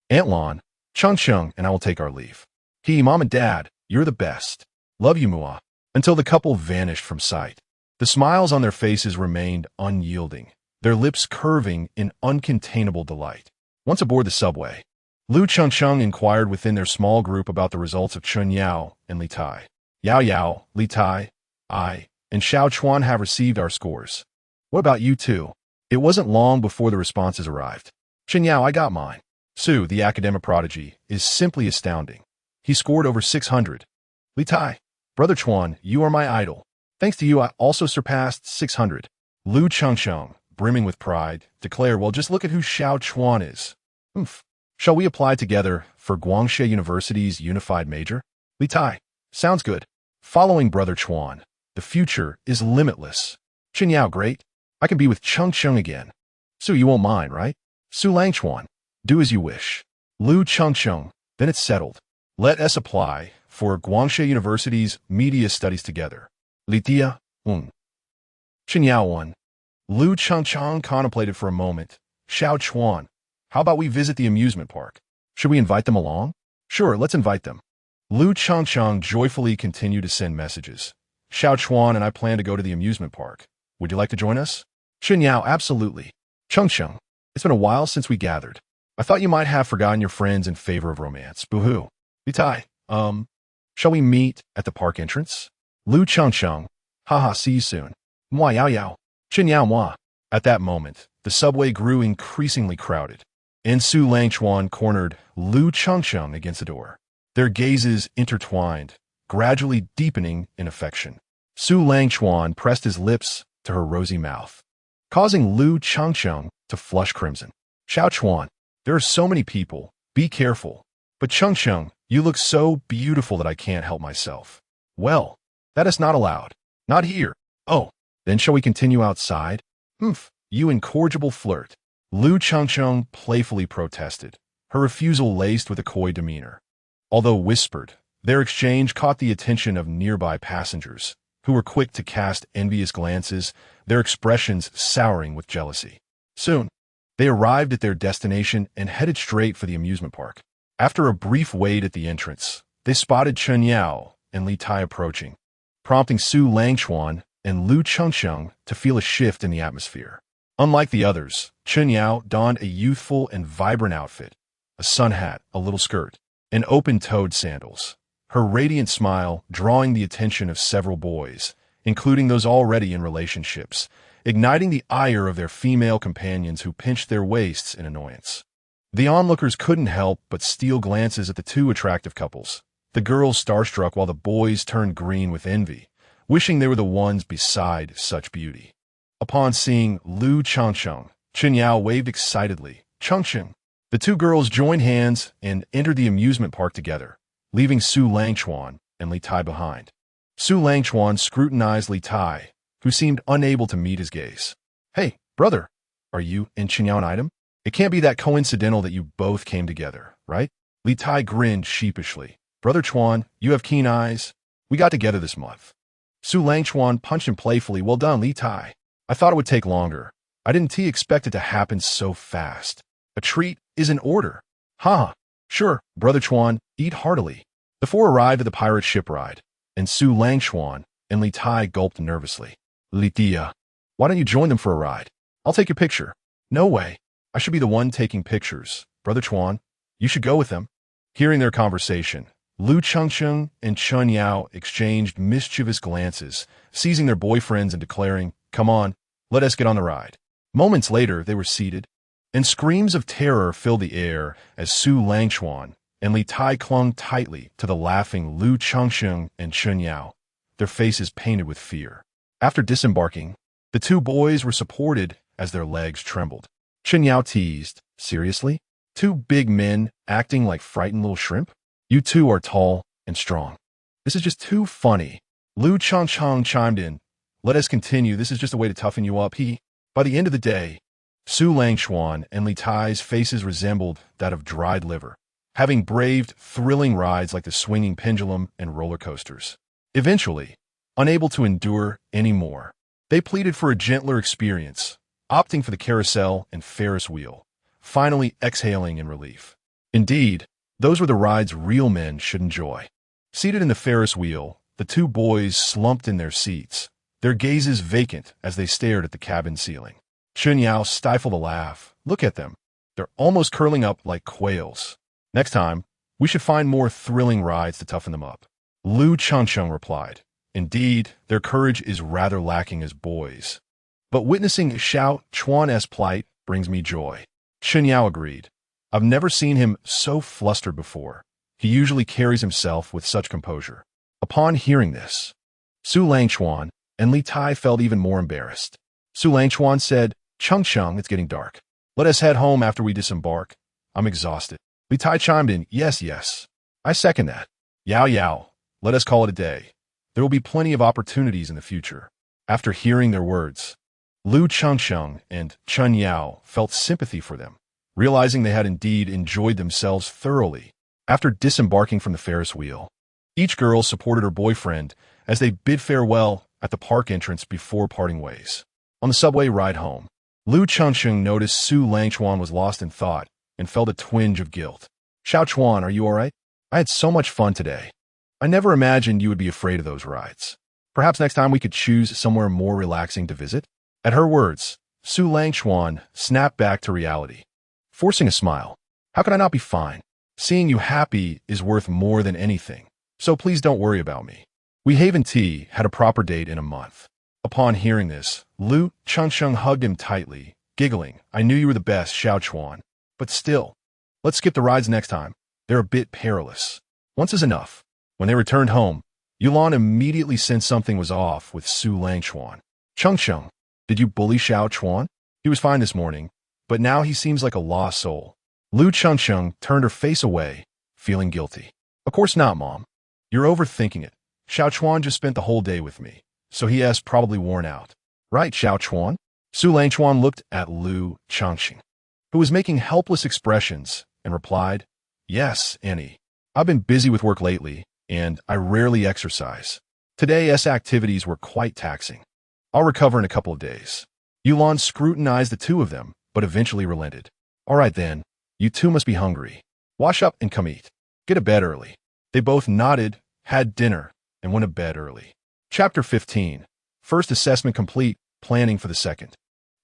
Aunt Lan, Changcheng and I will take our leave. Mom and Dad, you're the best. Love you, Mua. Until the couple vanished from sight. The smiles on their faces remained unyielding, their lips curving in uncontainable delight. Once aboard the subway, Lu Changcheng inquired within their small group about the results of Chun Yao and Li Tai. Yao, Li Tai, I, and Xiao Chuan have received our scores. What about you two? It wasn't long before the responses arrived. Chun Yao, I got mine. Su, the academic prodigy, is simply astounding. He scored over 600. Li Tai, Brother Chuan, you are my idol. Thanks to you, I also surpassed 600. Lu Changcheng, brimming with pride, declared, well, just look at who Xiao Chuan is. Shall we apply together for Guangxi University's unified major? Li Tai, sounds good. Following Brother Chuan, the future is limitless. Chun Yao, great. I can be with Changcheng again. Su, you won't mind, right? Su Langchuan, do as you wish. Lu Changcheng, then it's settled. Let us apply for Guangxi University's media studies together. Li Tia, Chun Yao 1. Lu Changcheng contemplated for a moment. Xiao Chuan, how about we visit the amusement park? Should we invite them along? Sure, let's invite them. Lu Changcheng joyfully continued to send messages. Xiao Chuan and I plan to go to the amusement park. Would you like to join us? Chun Yao, absolutely. Changcheng, it's been a while since we gathered. I thought you might have forgotten your friends in favor of romance. Boo-hoo. Li Tai, shall we meet at the park entrance? Lu Changcheng, haha, see you soon. Moi Yao. Chun Yao moi. At that moment, the subway grew increasingly crowded, and Su Langchuan cornered Lu Changcheng against the door. Their gazes intertwined, gradually deepening in affection. Su Langchuan pressed his lips to her rosy mouth, causing Lu Changcheng to flush crimson. Xiao Chuan, there are so many people. Be careful. But Changcheng, you look so beautiful that I can't help myself. Well, that is not allowed. Not here. Oh, then shall we continue outside? You incorrigible flirt. Lu Changcheng playfully protested, her refusal laced with a coy demeanor. Although whispered, their exchange caught the attention of nearby passengers, who were quick to cast envious glances, their expressions souring with jealousy. Soon, they arrived at their destination and headed straight for the amusement park. After a brief wait at the entrance, they spotted Chen Yao and Li Tai approaching, prompting Su Langchuan and Lu Chengsheng to feel a shift in the atmosphere. Unlike the others, Chen Yao donned a youthful and vibrant outfit, a sun hat, a little skirt, and open-toed sandals, her radiant smile drawing the attention of several boys, including those already in relationships, igniting the ire of their female companions who pinched their waists in annoyance. The onlookers couldn't help but steal glances at the two attractive couples, the girls starstruck while the boys turned green with envy, wishing they were the ones beside such beauty. Upon seeing Lu Changsheng, Chen Yao waved excitedly. Changsheng. The two girls joined hands and entered the amusement park together, leaving Su Langchuan and Li Tai behind. Su Langchuan scrutinized Li Tai, who seemed unable to meet his gaze. Hey, brother, are you and Chen Yao an item? It can't be that coincidental that you both came together, right? Li Tai grinned sheepishly. Brother Chuan, you have keen eyes. We got together this month. Su Langchuan punched him playfully. Well done, Li Tai. I thought it would take longer. I didn't expect it to happen so fast. A treat is in order. Ha! Sure, Brother Chuan, eat heartily. The four arrived at the pirate ship ride, and Su Langchuan and Li Tai gulped nervously. Li Tia, why don't you join them for a ride? I'll take your picture. No way. I should be the one taking pictures. Brother Chuan, you should go with them. Hearing their conversation, Lu Chengsheng and Chen Yao exchanged mischievous glances, seizing their boyfriends and declaring, "Come on, let us get on the ride." Moments later, they were seated, and screams of terror filled the air as Su Langchuan and Li Tai clung tightly to the laughing Lu Chengsheng and Chen Yao, their faces painted with fear. After disembarking, the two boys were supported as their legs trembled. Chen Yao teased, "Seriously? Two big men acting like frightened little shrimp? You two are tall and strong. This is just too funny." Lu Changchang chimed in, "Let us continue. This is just a way to toughen you up." By the end of the day, Su Langchuan and Li Tai's faces resembled that of dried liver, having braved thrilling rides like the swinging pendulum and roller coasters. Eventually, unable to endure any more, they pleaded for a gentler experience, opting for the carousel and Ferris wheel, finally exhaling in relief. Indeed, those were the rides real men should enjoy. Seated in the Ferris wheel, the two boys slumped in their seats, their gazes vacant as they stared at the cabin ceiling. Chen Yao stifled a laugh. "Look at them. They're almost curling up like quails. Next time, we should find more thrilling rides to toughen them up." Lu Chengsheng replied, "Indeed, their courage is rather lacking as boys. But witnessing Xiao Chuan's plight brings me joy." Chen Yao agreed. "I've never seen him so flustered before. He usually carries himself with such composure." Upon hearing this, Su Langchuan and Li Tai felt even more embarrassed. Su Langchuan said, "Chengsheng, it's getting dark. Let us head home after we disembark. I'm exhausted." Li Tai chimed in, Yes. I second that. Yao, let us call it a day. There will be plenty of opportunities in the future." After hearing their words, Lu Chengsheng and Chen Yao felt sympathy for them, realizing they had indeed enjoyed themselves thoroughly. After disembarking from the Ferris wheel, each girl supported her boyfriend as they bid farewell at the park entrance before parting ways. On the subway ride home, Lu Chengsheng noticed Su Langchuan was lost in thought and felt a twinge of guilt. "Xiao Chuan, are you all right? I had so much fun today. I never imagined you would be afraid of those rides. Perhaps next time we could choose somewhere more relaxing to visit?" At her words, Su Langchuan snapped back to reality, forcing a smile. "How could I not be fine? Seeing you happy is worth more than anything, so please don't worry about me. We Haven Tea had a proper date in a month." Upon hearing this, Lu Chengsheng hugged him tightly, giggling, "I knew you were the best, Xiao Chuan. But still, let's skip the rides next time. They're a bit perilous. Once is enough." When they returned home, Yulan immediately sensed something was off with Su Langchuan. "Chengsheng, did you bully Xiao Chuan? He was fine this morning, but now he seems like a lost soul." Lu Chengsheng turned her face away, feeling guilty. "Of course not, Mom. You're overthinking it. Xiao Chuan just spent the whole day with me, so he is probably worn out." "Right, Xiao Chuan?" Su Langchuan looked at Lu Chengsheng, who was making helpless expressions, and replied, "Yes, Annie. I've been busy with work lately, and I rarely exercise. Today's activities were quite taxing. I'll recover in a couple of days. Yulan scrutinized the two of them, but eventually relented. All right then, you two must be hungry. Wash up and come eat. Get to bed early. They both nodded, had dinner, and went to bed early. Chapter 15. First assessment complete, planning for the second.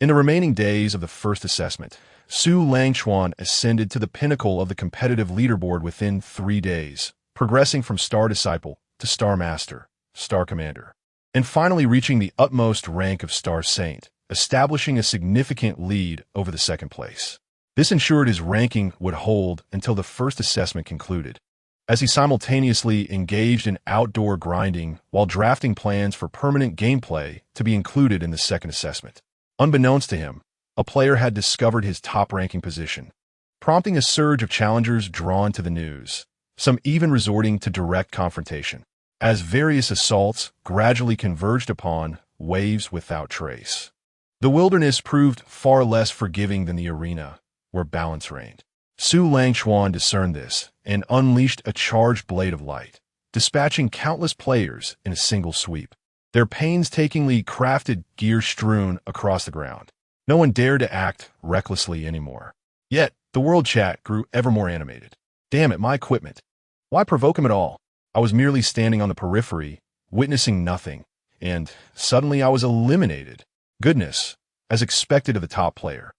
In the remaining days of the first assessment, Su Langchuan ascended to the pinnacle of the competitive leaderboard within 3 days, progressing from Star Disciple to Star Master, Star Commander, and finally reaching the utmost rank of Star Saint, establishing a significant lead over the second place. This ensured his ranking would hold until the first assessment concluded, as he simultaneously engaged in outdoor grinding while drafting plans for permanent gameplay to be included in the second assessment. Unbeknownst to him, a player had discovered his top-ranking position, prompting a surge of challengers drawn to the news, some even resorting to direct confrontation, as various assaults gradually converged upon waves without trace. The wilderness proved far less forgiving than the arena, where balance reigned. Su Langchuan discerned this and unleashed a charged blade of light, dispatching countless players in a single sweep, their painstakingly crafted gear strewn across the ground. No one dared to act recklessly anymore. Yet, the world chat grew ever more animated. Damn it, my equipment. Why provoke him at all? I was merely standing on the periphery, witnessing nothing, and suddenly I was eliminated. Goodness, as expected of the top player.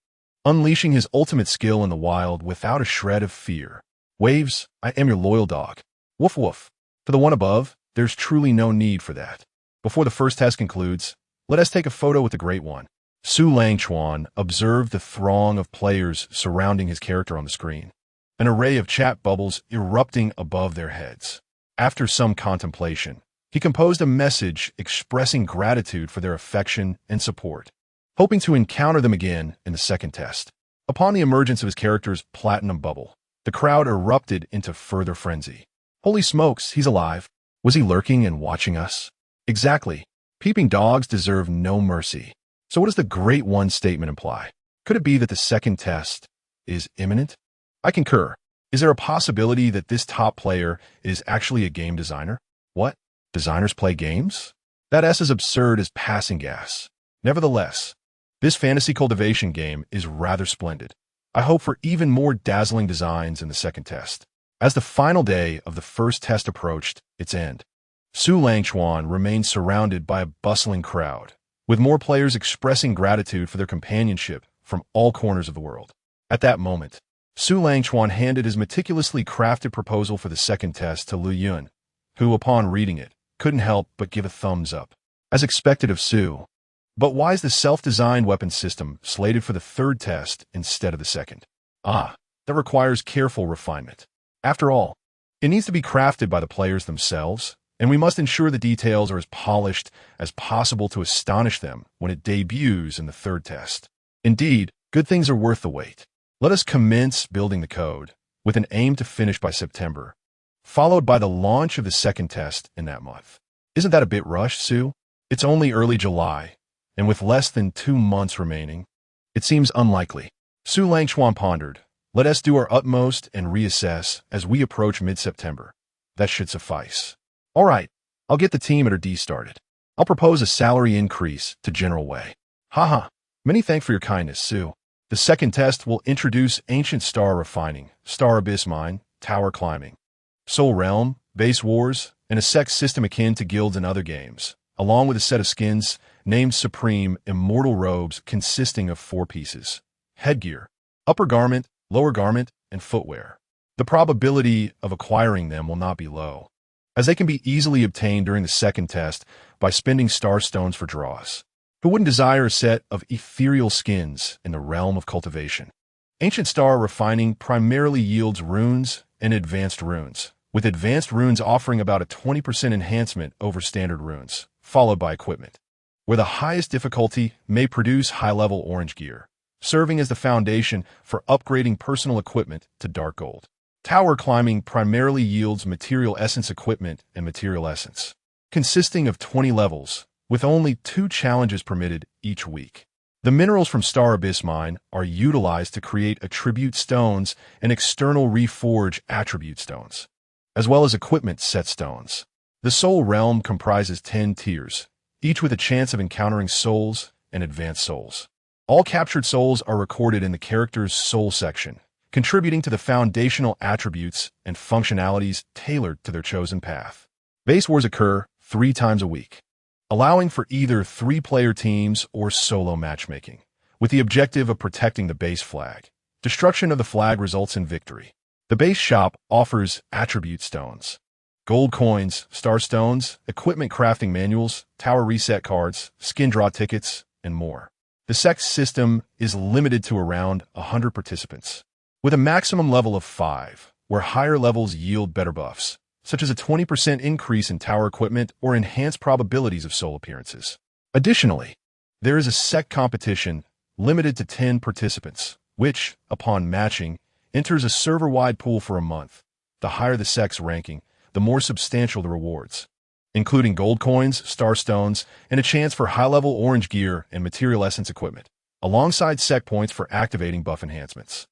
Unleashing his ultimate skill in the wild without a shred of fear. Waves, I am your loyal dog. Woof woof. For the one above, there's truly no need for that. Before the first test concludes, let us take a photo with the Great One. Su Langchuan observed the throng of players surrounding his character on the screen, an array of chat bubbles erupting above their heads. After some contemplation, he composed a message expressing gratitude for their affection and support, hoping to encounter them again in the second test. Upon the emergence of his character's platinum bubble, the crowd erupted into further frenzy. Holy smokes, he's alive. Was he lurking and watching us? Exactly. Peeping dogs deserve no mercy. So what does the Great One statement imply? Could it be that the second test is imminent? I concur. Is there a possibility that this top player is actually a game designer? What? Designers play games? That is as absurd as passing gas. Nevertheless, this fantasy cultivation game is rather splendid. I hope for even more dazzling designs in the second test. As the final day of the first test approached its end, Su Langchuan remained surrounded by a bustling crowd, with more players expressing gratitude for their companionship from all corners of the world. At that moment, Su Langchuan handed his meticulously crafted proposal for the second test to Lu Yun, who, upon reading it, couldn't help but give a thumbs up. As expected of Su. But why is the self-designed weapon system slated for the third test instead of the second? That requires careful refinement. After all, it needs to be crafted by the players themselves, and we must ensure the details are as polished as possible to astonish them when it debuts in the third test. Indeed, good things are worth the wait. Let us commence building the code, with an aim to finish by September, followed by the launch of the second test in that month. Isn't that a bit rushed, Su? It's only early July, and with less than 2 months remaining, it seems unlikely. Su Langchuan pondered. Let us do our utmost and reassess as we approach mid-September. That should suffice. All right, I'll get the team at D started. I'll propose a salary increase to General Wei. Haha, many thanks for your kindness, Su. The second test will introduce ancient star refining, star abyss mine, tower climbing, soul realm, base wars, and a sex system akin to guilds and other games, along with a set of skins named Supreme Immortal Robes consisting of 4 pieces: headgear, upper garment, lower garment, and footwear. The probability of acquiring them will not be low, as they can be easily obtained during the second test by spending star stones for draws. Who wouldn't desire a set of ethereal skins in the realm of cultivation? Ancient star refining primarily yields runes and advanced runes, with advanced runes offering about a 20% enhancement over standard runes, followed by equipment, where the highest difficulty may produce high-level orange gear, serving as the foundation for upgrading personal equipment to dark gold. Tower climbing primarily yields material essence equipment and material essence, consisting of 20 levels, with only 2 challenges permitted each week. The minerals from Star Abyss Mine are utilized to create attribute stones and external reforge attribute stones, as well as equipment set stones. The Soul Realm comprises 10 tiers, each with a chance of encountering souls and advanced souls. All captured souls are recorded in the character's soul section, contributing to the foundational attributes and functionalities tailored to their chosen path. Base wars occur 3 times a week, allowing for either 3-player teams or solo matchmaking, with the objective of protecting the base flag. Destruction of the flag results in victory. The base shop offers attribute stones, gold coins, star stones, equipment crafting manuals, tower reset cards, skin draw tickets, and more. The sex system is limited to around 100 participants, with a maximum level of 5, where higher levels yield better buffs, such as a 20% increase in tower equipment or enhanced probabilities of soul appearances. Additionally, there is a sect competition limited to 10 participants, which, upon matching, enters a server-wide pool for a month. The higher the sect's ranking, the more substantial the rewards, including gold coins, star stones, and a chance for high-level orange gear and material essence equipment, alongside sect points for activating buff enhancements.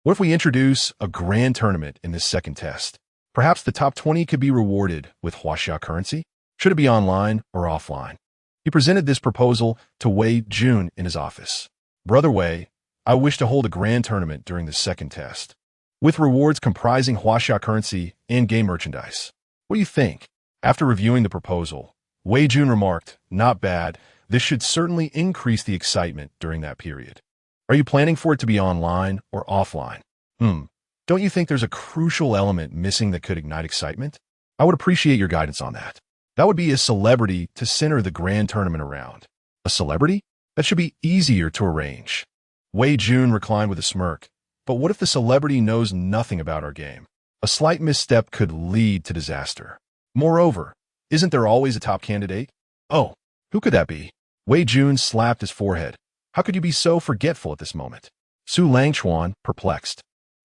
What if we introduce a grand tournament in this second test? Perhaps the top 20 could be rewarded with Huaxia currency? Should it be online or offline? He presented this proposal to Wei Jun in his office. Brother Wei, I wish to hold a grand tournament during the second test, with rewards comprising Huaxia currency and game merchandise. What do you think? After reviewing the proposal, Wei Jun remarked, not bad, this should certainly increase the excitement during that period. Are you planning for it to be online or offline? Don't you think there's a crucial element missing that could ignite excitement? I would appreciate your guidance on that. That would be a celebrity to center the grand tournament around. A celebrity? That should be easier to arrange. Wei Jun reclined with a smirk. But what if the celebrity knows nothing about our game? A slight misstep could lead to disaster. Moreover, isn't there always a top candidate? Oh, who could that be? Wei Jun slapped his forehead. How could you be so forgetful at this moment? Su Langchuan, perplexed,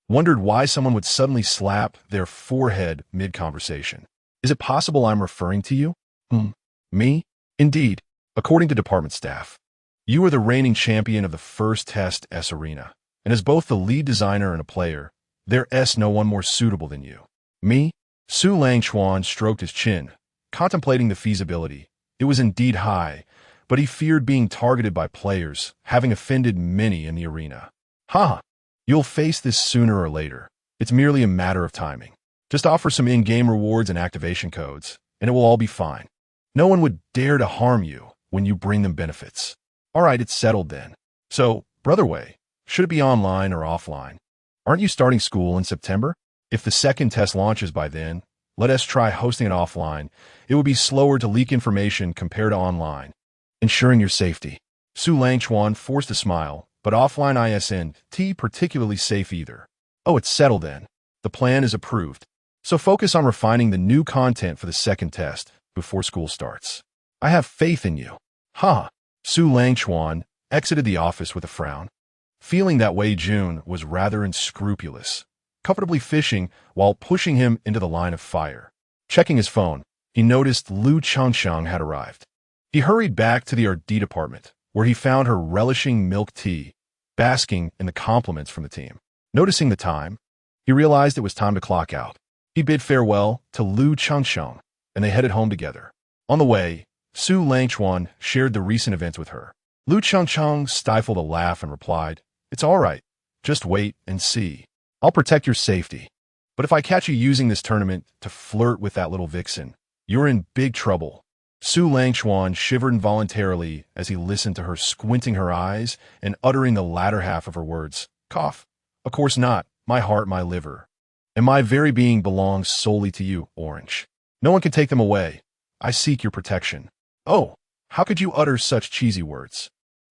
wondered why someone would suddenly slap their forehead mid-conversation. Is it possible I'm referring to you? Me? Indeed. According to department staff, you are the reigning champion of the first test S arena, and as both the lead designer and a player, there's no one more suitable than you. Me? Su Langchuan stroked his chin, contemplating the feasibility. It was indeed high, but he feared being targeted by players, having offended many in the arena. You'll face this sooner or later. It's merely a matter of timing. Just offer some in-game rewards and activation codes, and it will all be fine. No one would dare to harm you when you bring them benefits. All right, it's settled then. So, Brother Wei, should it be online or offline? Aren't you starting school in September? If the second test launches by then, let us try hosting it offline. It would be slower to leak information compared to online, ensuring your safety. Su Langchuan forced a smile, but offline isn't particularly safe either. Oh, it's settled then. The plan is approved. So focus on refining the new content for the second test before school starts. I have faith in you. Su Langchuan exited the office with a frown, feeling that Wei Jun was rather unscrupulous, comfortably fishing while pushing him into the line of fire. Checking his phone, he noticed Lu Changsheng had arrived. He hurried back to the R&D department, where he found her relishing milk tea, basking in the compliments from the team. Noticing the time, he realized it was time to clock out. He bid farewell to Lu Changsheng, and they headed home together. On the way, Su Langchuan shared the recent events with her. Lu Changsheng stifled a laugh and replied, "It's all right. Just wait and see. I'll protect your safety. But if I catch you using this tournament to flirt with that little vixen, you're in big trouble." Su Langchuan shivered involuntarily as he listened to her squinting her eyes and uttering the latter half of her words. Cough. Of course not. My heart, my liver, and my very being belongs solely to you, Orange. No one can take them away. I seek your protection. Oh, how could you utter such cheesy words?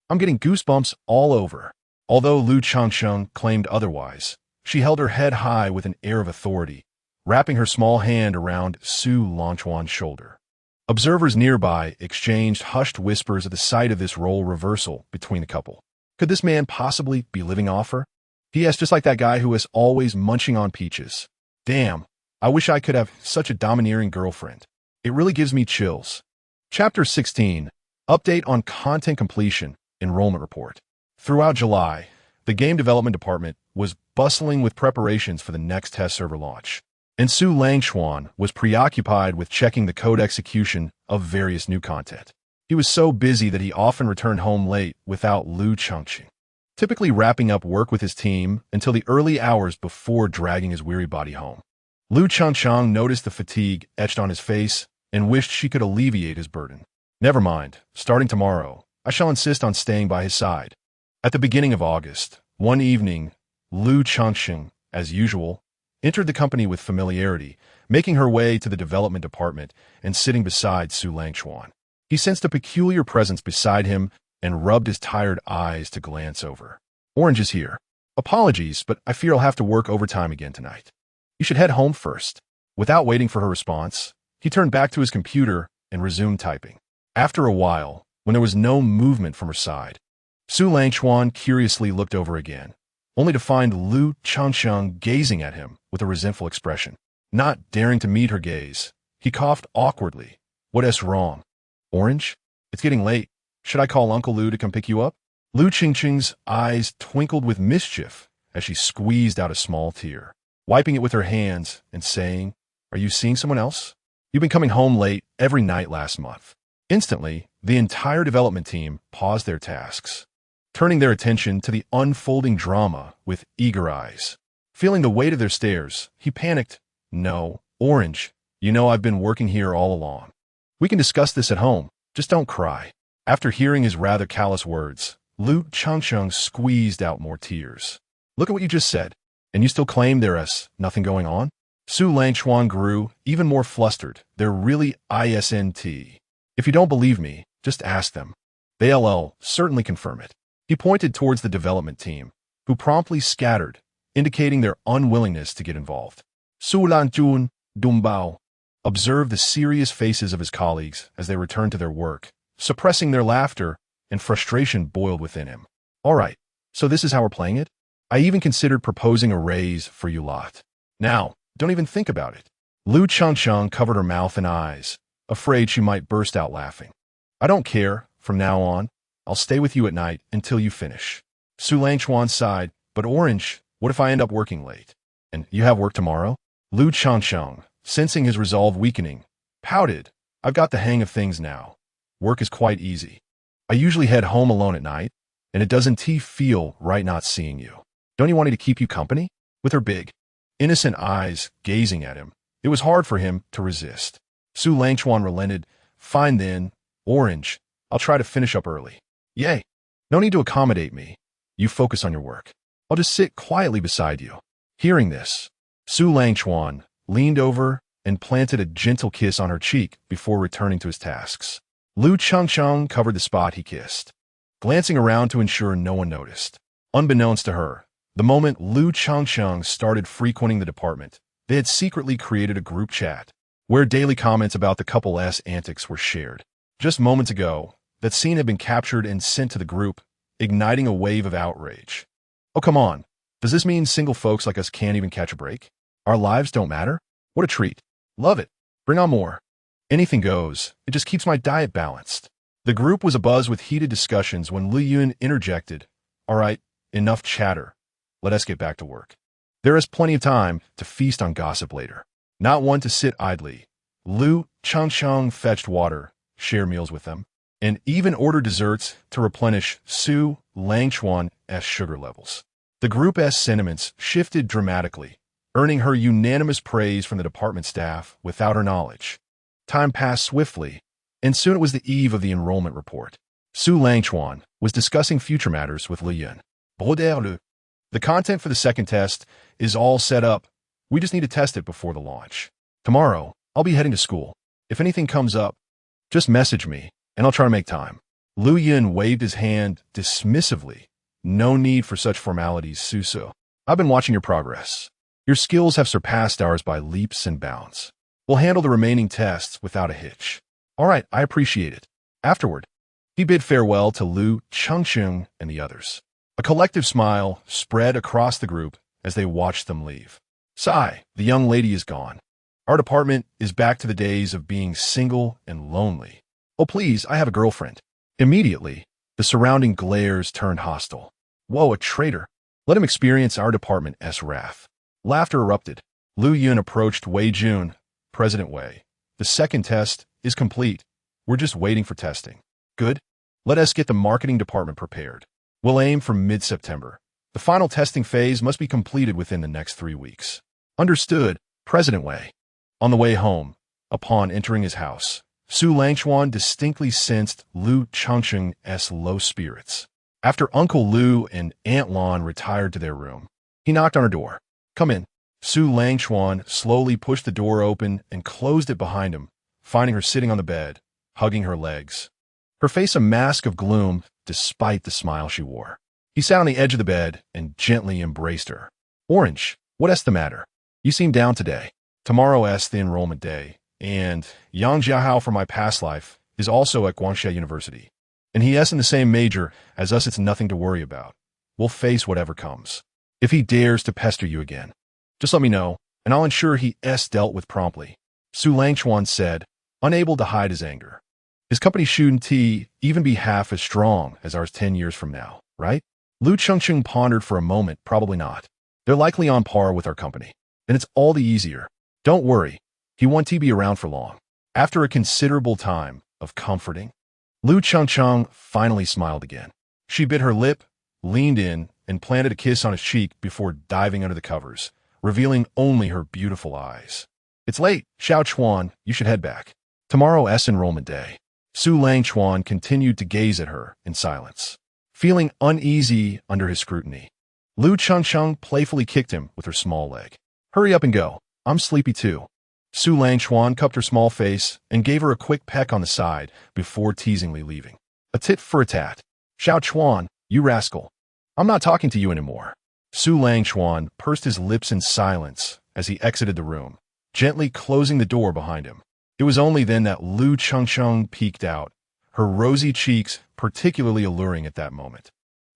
I'm getting goosebumps all over. Although Lu Changsheng claimed otherwise, she held her head high with an air of authority, wrapping her small hand around Su Langchuan's shoulder. Observers nearby exchanged hushed whispers at the sight of this role reversal between the couple. Could this man possibly be living off her? P.S. Just like that guy who is always munching on peaches. Damn, I wish I could have such a domineering girlfriend. It really gives me chills. Chapter 16. Update on Content Completion Enrollment Report. Throughout July, the game development department was bustling with preparations for the next test server launch. and Su Langchuan was preoccupied with checking the code execution of various new content. He was so busy that he often returned home late without Lu Changqing, typically wrapping up work with his team until the early hours before dragging his weary body home. Lu Changchang noticed the fatigue etched on his face and wished she could alleviate his burden. Never mind, starting tomorrow, I shall insist on staying by his side. At the beginning of August, one evening, Lu Changqing, as usual, entered the company with familiarity, making her way to the development department and sitting beside Su Langchuan. He sensed a peculiar presence beside him and rubbed his tired eyes to glance over. Orange is here. Apologies, but I fear I'll have to work overtime again tonight. You should head home first. Without waiting for her response, he turned back to his computer and resumed typing. After a while, when there was no movement from her side, Su Langchuan curiously looked over again, only to find Lu Changcheng gazing at him with a resentful expression. Not daring to meet her gaze, he coughed awkwardly. What's wrong? Orange? It's getting late. Should I call Uncle Lu to come pick you up? Lu Qingqing's eyes twinkled with mischief as she squeezed out a small tear, wiping it with her hands and saying, Are you seeing someone else? You've been coming home late every night last month. Instantly, the entire development team paused their tasks, turning their attention to the unfolding drama with eager eyes. Feeling the weight of their stares, he panicked. No, Orange, you know I've been working here all along. We can discuss this at home. Just don't cry. After hearing his rather callous words, Lu Changcheng squeezed out more tears. Look at what you just said, and you still claim there's nothing going on? Su Langchuan grew even more flustered. There really isn't. If you don't believe me, just ask them. They'll certainly confirm it. He pointed towards the development team, who promptly scattered, indicating their unwillingness to get involved. Su Lanjun, Dumbao, observed the serious faces of his colleagues as they returned to their work, suppressing their laughter, and frustration boiled within him. All right, so this is how we're playing it? I even considered proposing a raise for you lot. Now, don't even think about it. Lu Changcheng covered her mouth and eyes, afraid she might burst out laughing. I don't care. From now on, I'll stay with you at night until you finish. Su Langchuan sighed, but Orange, what if I end up working late? And you have work tomorrow? Lu Changcheng, sensing his resolve weakening, pouted. I've got the hang of things now. Work is quite easy. I usually head home alone at night, and it doesn't feel right not seeing you. Don't you want me to keep you company? With her big, innocent eyes gazing at him, it was hard for him to resist. Su Langchuan relented. Fine then, Orange. I'll try to finish up early. Yay. No need to accommodate me. You focus on your work. I'll just sit quietly beside you. Hearing this, Su Langchuan leaned over and planted a gentle kiss on her cheek before returning to his tasks. Lu Changcheng covered the spot he kissed, glancing around to ensure no one noticed. Unbeknownst to her, the moment Lu Changcheng started frequenting the department, they had secretly created a group chat, where daily comments about the couple's antics were shared. Just moments ago, that scene had been captured and sent to the group, igniting a wave of outrage. Oh, come on. Does this mean single folks like us can't even catch a break? Our lives don't matter? What a treat. Love it. Bring on more. Anything goes. It just keeps my diet balanced. The group was abuzz with heated discussions when Li Yun interjected. All right, enough chatter. Let us get back to work. There is plenty of time to feast on gossip later. Not one to sit idly. Lu Changcheng fetched water, share meals with them, and even ordered desserts to replenish Su Langchuan's sugar levels. The group's sentiments shifted dramatically, earning her unanimous praise from the department staff without her knowledge. Time passed swiftly, and soon it was the eve of the enrollment report. Su Langchuan was discussing future matters with Li Yun. The content for the second test is all set up. We just need to test it before the launch. Tomorrow, I'll be heading to school. If anything comes up, just message me, and I'll try to make time. Lu Yun waved his hand dismissively. No need for such formalities, Suso. I've been watching your progress. Your skills have surpassed ours by leaps and bounds. We'll handle the remaining tests without a hitch. All right, I appreciate it. Afterward, he bid farewell to Lu Changcheng and the others. A collective smile spread across the group as they watched them leave. Sigh, the young lady is gone. Our department is back to the days of being single and lonely. Oh, please, I have a girlfriend. Immediately, the surrounding glares turned hostile. Whoa, a traitor. Let him experience our department's wrath. Laughter erupted. Lu Yun approached Wei Jun. President Wei, the second test is complete. We're just waiting for testing. Good. Let us get the marketing department prepared. We'll aim for mid-September. The final testing phase must be completed within the next 3 weeks. Understood, President Wei. On the way home, upon entering his house, Su Langchuan distinctly sensed Lu Changcheng's low spirits. After Uncle Lu and Aunt Lan retired to their room, he knocked on her door. Come in. Su Langchuan slowly pushed the door open and closed it behind him, finding her sitting on the bed, hugging her legs. Her face a mask of gloom, despite the smile she wore. He sat on the edge of the bed and gently embraced her. Orange, what's the matter? You seem down today. Tomorrow's the enrollment day, and Yang Jiahao from my past life is also at Guangxia University. And he's in the same major as us. It's nothing to worry about. We'll face whatever comes. If he dares to pester you again, just let me know, and I'll ensure he's dealt with promptly. Su Langchuan said, unable to hide his anger. His company shouldn't even be half as strong as ours 10 years from now, right? Lu Chengcheng pondered for a moment. Probably not. They're likely on par with our company, and it's all the easier. Don't worry, he won't be around for long. After a considerable time of comforting, Lu Chengcheng finally smiled again. She bit her lip, leaned in, and planted a kiss on his cheek before diving under the covers, revealing only her beautiful eyes. It's late, Xiao Chuan, you should head back. Tomorrow's enrollment day. Su Langchuan continued to gaze at her in silence, feeling uneasy under his scrutiny. Lu Chengcheng playfully kicked him with her small leg. Hurry up and go. I'm sleepy too. Su Langchuan cupped her small face and gave her a quick peck on the side before teasingly leaving. A tit for a tat. Xiao Chuan, you rascal. I'm not talking to you anymore. Su Langchuan pursed his lips in silence as he exited the room, gently closing the door behind him. It was only then that Lu Chengcheng peeked out, her rosy cheeks particularly alluring at that moment.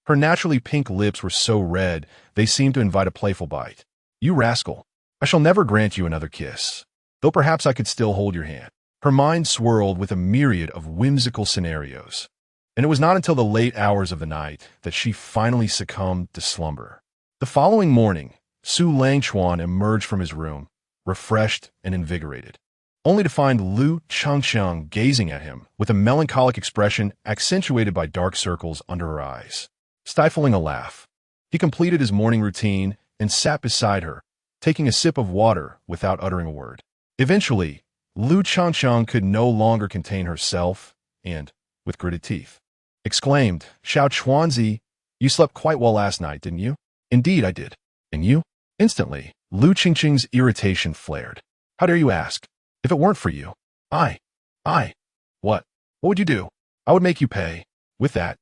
Her naturally pink lips were so red they seemed to invite a playful bite. You rascal. I shall never grant you another kiss, though perhaps I could still hold your hand. Her mind swirled with a myriad of whimsical scenarios, and it was not until the late hours of the night that she finally succumbed to slumber. The following morning, Su Langchuan emerged from his room, refreshed and invigorated, only to find Lu Chengcheng gazing at him with a melancholic expression accentuated by dark circles under her eyes. Stifling a laugh, he completed his morning routine and sat beside her, taking a sip of water without uttering a word. Eventually, Lu Chengcheng could no longer contain herself and, with gritted teeth, exclaimed, Xiao Chuanzi, you slept quite well last night, didn't you? Indeed I did. And you? Instantly, Lu Chengcheng's irritation flared. How dare you ask? If it weren't for you, I. What? What would you do? I would make you pay. With that,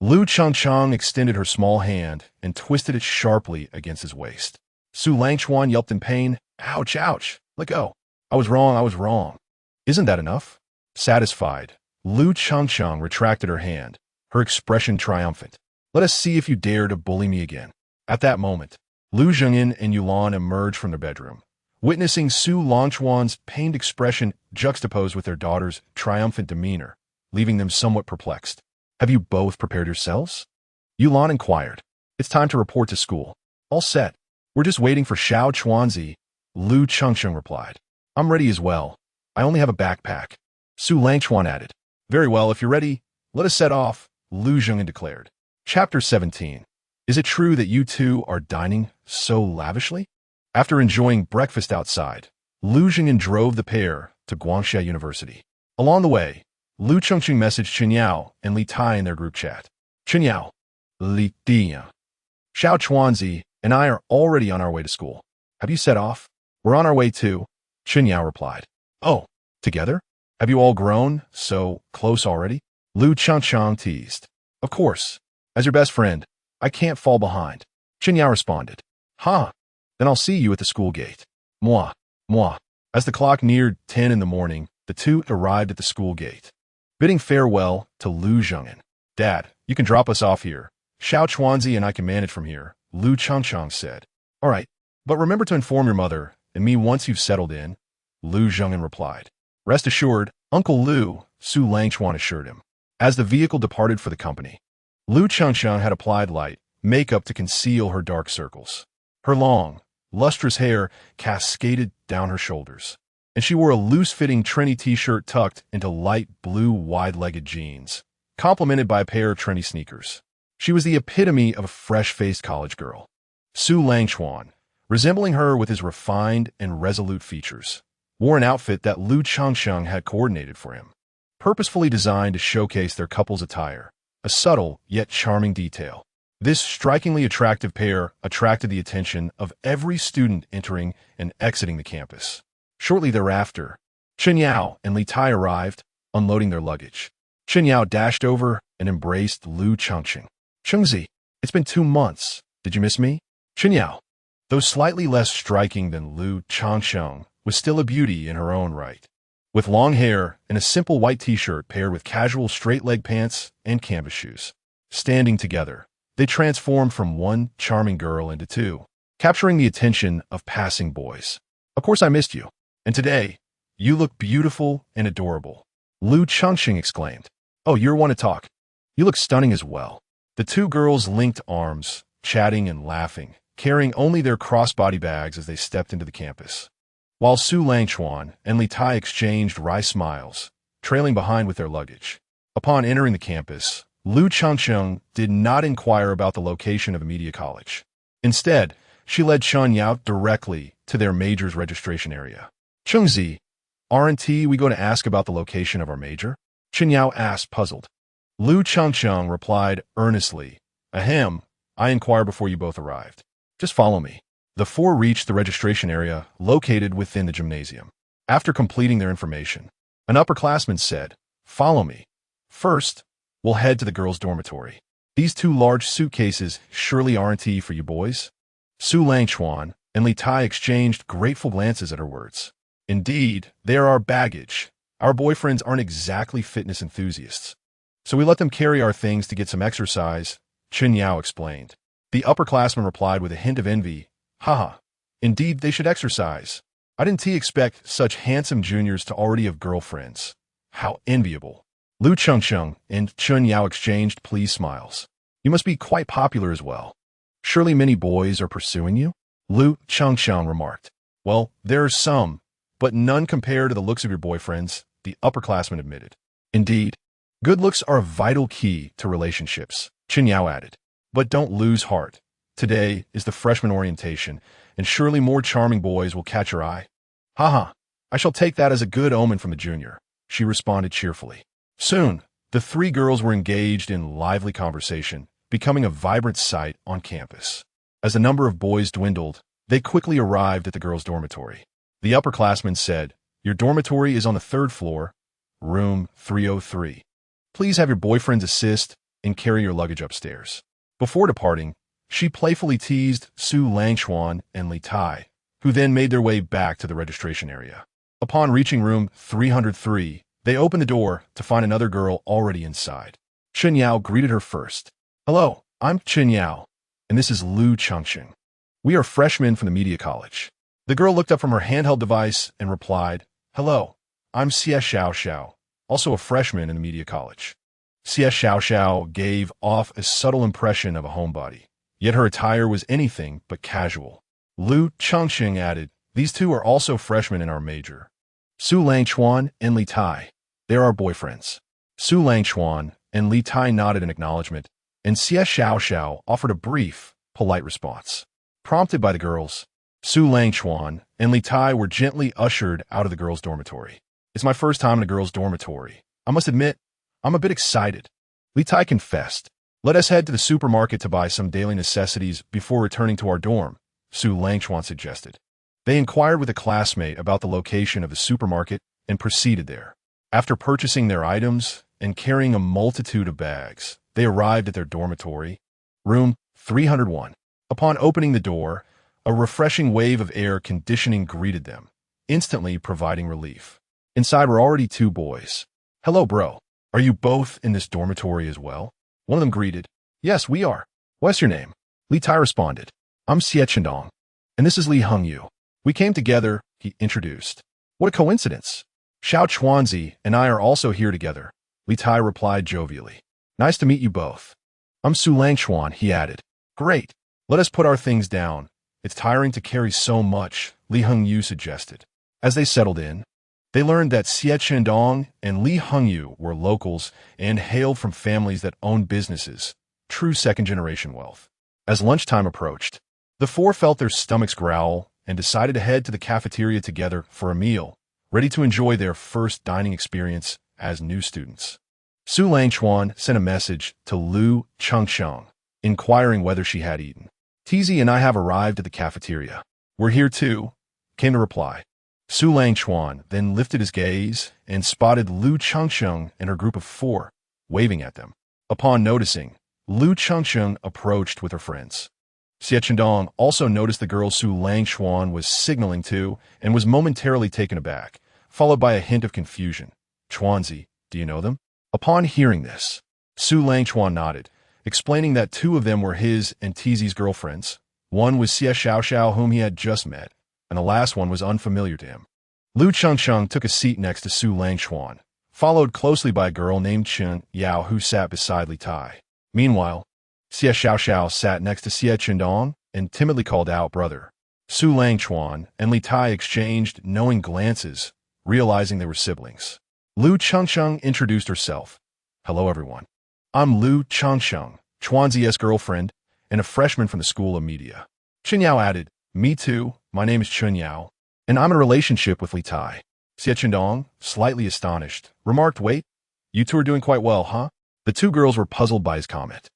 Lu Chengcheng extended her small hand and twisted it sharply against his waist. Su Langchuan yelped in pain. Ouch, ouch. Let go. I was wrong. Isn't that enough? Satisfied, Lu Chengcheng retracted her hand, her expression triumphant. Let us see if you dare to bully me again. At that moment, Lu Zhengyin and Yulan emerged from their bedroom, witnessing Su Langchuan's pained expression juxtaposed with their daughter's triumphant demeanor, leaving them somewhat perplexed. Have you both prepared yourselves? Yulan inquired. It's time to report to school. All set. We're just waiting for Xiao Chuanzi, Lu Chengcheng replied. I'm ready as well. I only have a backpack. Su Langchuan added. Very well, if you're ready, let us set off, Lu Zhengyin declared. Chapter 17. Is it true that you two are dining so lavishly? After enjoying breakfast outside, Lu Zhengyin drove the pair to Guangxia University. Along the way, Lu Chengcheng messaged Chen Yao and Li Tai in their group chat. Chen Yao, Li Tai, Xiao Chuanzi and I are already on our way to school. Have you set off? We're on our way too, Chen Yao replied. Oh, together? Have you all grown so close already? Lu Chengcheng teased. Of course. As your best friend, I can't fall behind. Chen Yao responded. Huh. Then I'll see you at the school gate. Moi. As the clock neared 10 in the morning, the two arrived at the school gate. Bidding farewell to Lu Zhengyin. Dad, you can drop us off here. Xiao Chuanzi and I can manage from here, Lu Chengcheng said. All right, but remember to inform your mother and me once you've settled in, Lu Zhengyin replied. Rest assured, Uncle Lu, Su Langchuan assured him. As the vehicle departed for the company, Lu Chengcheng had applied light makeup to conceal her dark circles. Her long, lustrous hair cascaded down her shoulders, and she wore a loose-fitting trendy t-shirt tucked into light blue wide-legged jeans, complemented by a pair of trendy sneakers. She was the epitome of a fresh-faced college girl. Su Langchuan, resembling her with his refined and resolute features, wore an outfit that Lu Changsheng had coordinated for him, purposefully designed to showcase their couple's attire, a subtle yet charming detail. This strikingly attractive pair attracted the attention of every student entering and exiting the campus. Shortly thereafter, Chen Yao and Li Tai arrived, unloading their luggage. Chen Yao dashed over and embraced Lu Changsheng. "Chengzi, it's been 2 months. Did you miss me?" Chen Yao, though slightly less striking than Lu Changsheng, was still a beauty in her own right. With long hair and a simple white t-shirt paired with casual straight-leg pants and canvas shoes. Standing together, they transformed from one charming girl into two, capturing the attention of passing boys. "Of course I missed you. And today, you look beautiful and adorable," Lu Changxing exclaimed. "Oh, you want to talk? You look stunning as well." The two girls linked arms, chatting and laughing, carrying only their crossbody bags as they stepped into the campus. While Su Langchuan and Li Tai exchanged wry smiles, trailing behind with their luggage. Upon entering the campus, Lu Changsheng did not inquire about the location of a media college. Instead, she led Chen Yao directly to their major's registration area. "Chengzi, aren't we going to ask about the location of our major?" Chen Yao asked, puzzled. Lu Changsheng replied earnestly, "Ahem, I inquired before you both arrived. Just follow me." The four reached the registration area located within the gymnasium. After completing their information, an upperclassman said, "Follow me. First, we'll head to the girls' dormitory. These 2 large suitcases surely aren't for you boys?" Su Langchuan and Li Tai exchanged grateful glances at her words. "Indeed, they are our baggage. Our boyfriends aren't exactly fitness enthusiasts, so we let them carry our things to get some exercise," Chen Yao explained. The upperclassman replied with a hint of envy, "Haha, indeed they should exercise. I didn't expect such handsome juniors to already have girlfriends. How enviable." Lu Changsheng and Chen Yao exchanged pleased smiles. "You must be quite popular as well. Surely many boys are pursuing you?" Lu Changsheng remarked. "Well, there are some, but none compare to the looks of your boyfriends," the upperclassman admitted. "Indeed, good looks are a vital key to relationships," Chen Yao added. "But don't lose heart. Today is the freshman orientation, and surely more charming boys will catch your eye." "Haha, I shall take that as a good omen from the junior," she responded cheerfully. Soon, the 3 girls were engaged in lively conversation, becoming a vibrant sight on campus. As the number of boys dwindled, they quickly arrived at the girls' dormitory. The upperclassman said, "Your dormitory is on the 3rd floor, room 303. Please have your boyfriends assist and carry your luggage upstairs." Before departing, she playfully teased Su Langchuan and Li Tai, who then made their way back to the registration area. Upon reaching room 303, they opened the door to find another girl already inside. Chen Yao greeted her first. "Hello, I'm Chen Yao, and this is Lu Changxing. We are freshmen from the media college." The girl looked up from her handheld device and replied, "Hello, I'm Xie Xiao Xiao, also a freshman in the media college." Xie Xiao Xiao gave off a subtle impression of a homebody, yet her attire was anything but casual. Lu Changxing added, "These 2 are also freshmen in our major. Su Langchuan and Li Tai. They're our boyfriends." Su Langchuan and Li Tai nodded in acknowledgement, and Xie Xiao Xiao offered a brief, polite response. Prompted by the girls, Su Langchuan and Li Tai were gently ushered out of the girls' dormitory. "It's my first time in a girls' dormitory. I must admit, I'm a bit excited," Li Tai confessed. "Let us head to the supermarket to buy some daily necessities before returning to our dorm," Su Langchuan suggested. They inquired with a classmate about the location of the supermarket and proceeded there. After purchasing their items and carrying a multitude of bags, they arrived at their dormitory, room 301. Upon opening the door, a refreshing wave of air conditioning greeted them, instantly providing relief. Inside were already 2 boys. "Hello, bro. Are you both in this dormitory as well?" One of them greeted. "Yes, we are. What's your name?" Li Tai responded. "I'm Xie Chendong, and this is Li Hengyu. We came together," he introduced. "What a coincidence. Xiao Chuanzi and I are also here together," Li Tai replied jovially. "Nice to meet you both." "I'm Su Langchuan," he added. "Great. Let us put our things down, It's tiring to carry so much, Li Hengyu suggested. As they settled in, they learned that Xie Chendong and Li Hengyu were locals and hailed from families that owned businesses, true second-generation wealth. As lunchtime approached, the four felt their stomachs growl and decided to head to the cafeteria together for a meal, ready to enjoy their first dining experience as new students. Su Langchuan sent a message to Lu Chengsheng, inquiring whether she had eaten. "Tizi and I have arrived at the cafeteria. We're here too," came the reply. Su Langchuan then lifted his gaze and spotted Lu Chengsheng and her group of four, waving at them. Upon noticing, Lu Chengsheng approached with her friends. Xie Chendong also noticed the girl Su Langchuan was signaling to and was momentarily taken aback, followed by a hint of confusion. "Chuanzi, do you know them?" Upon hearing this, Su Langchuan nodded, explaining that two of them were his and Tizi's girlfriends. One was Xie Xiaoxiao, whom he had just met, and the last one was unfamiliar to him. Lu Chengsheng took a seat next to Su Langchuan, followed closely by a girl named Chen Yao who sat beside Li Tai. Meanwhile, Xie Xiaoxiao sat next to Xie Chendong and timidly called out, "Brother." Su Langchuan and Li Tai exchanged knowing glances, realizing they were siblings. Lu Chengsheng introduced herself. "Hello, everyone. I'm Lu Chengsheng, Chuanzi's girlfriend, and a freshman from the School of Media." Chen Yao added, "Me too. My name is Chen Yao, and I'm in a relationship with Li Tai." Xie Chendong, slightly astonished, remarked, "Wait, you two are doing quite well, huh?" The two girls were puzzled by his comment.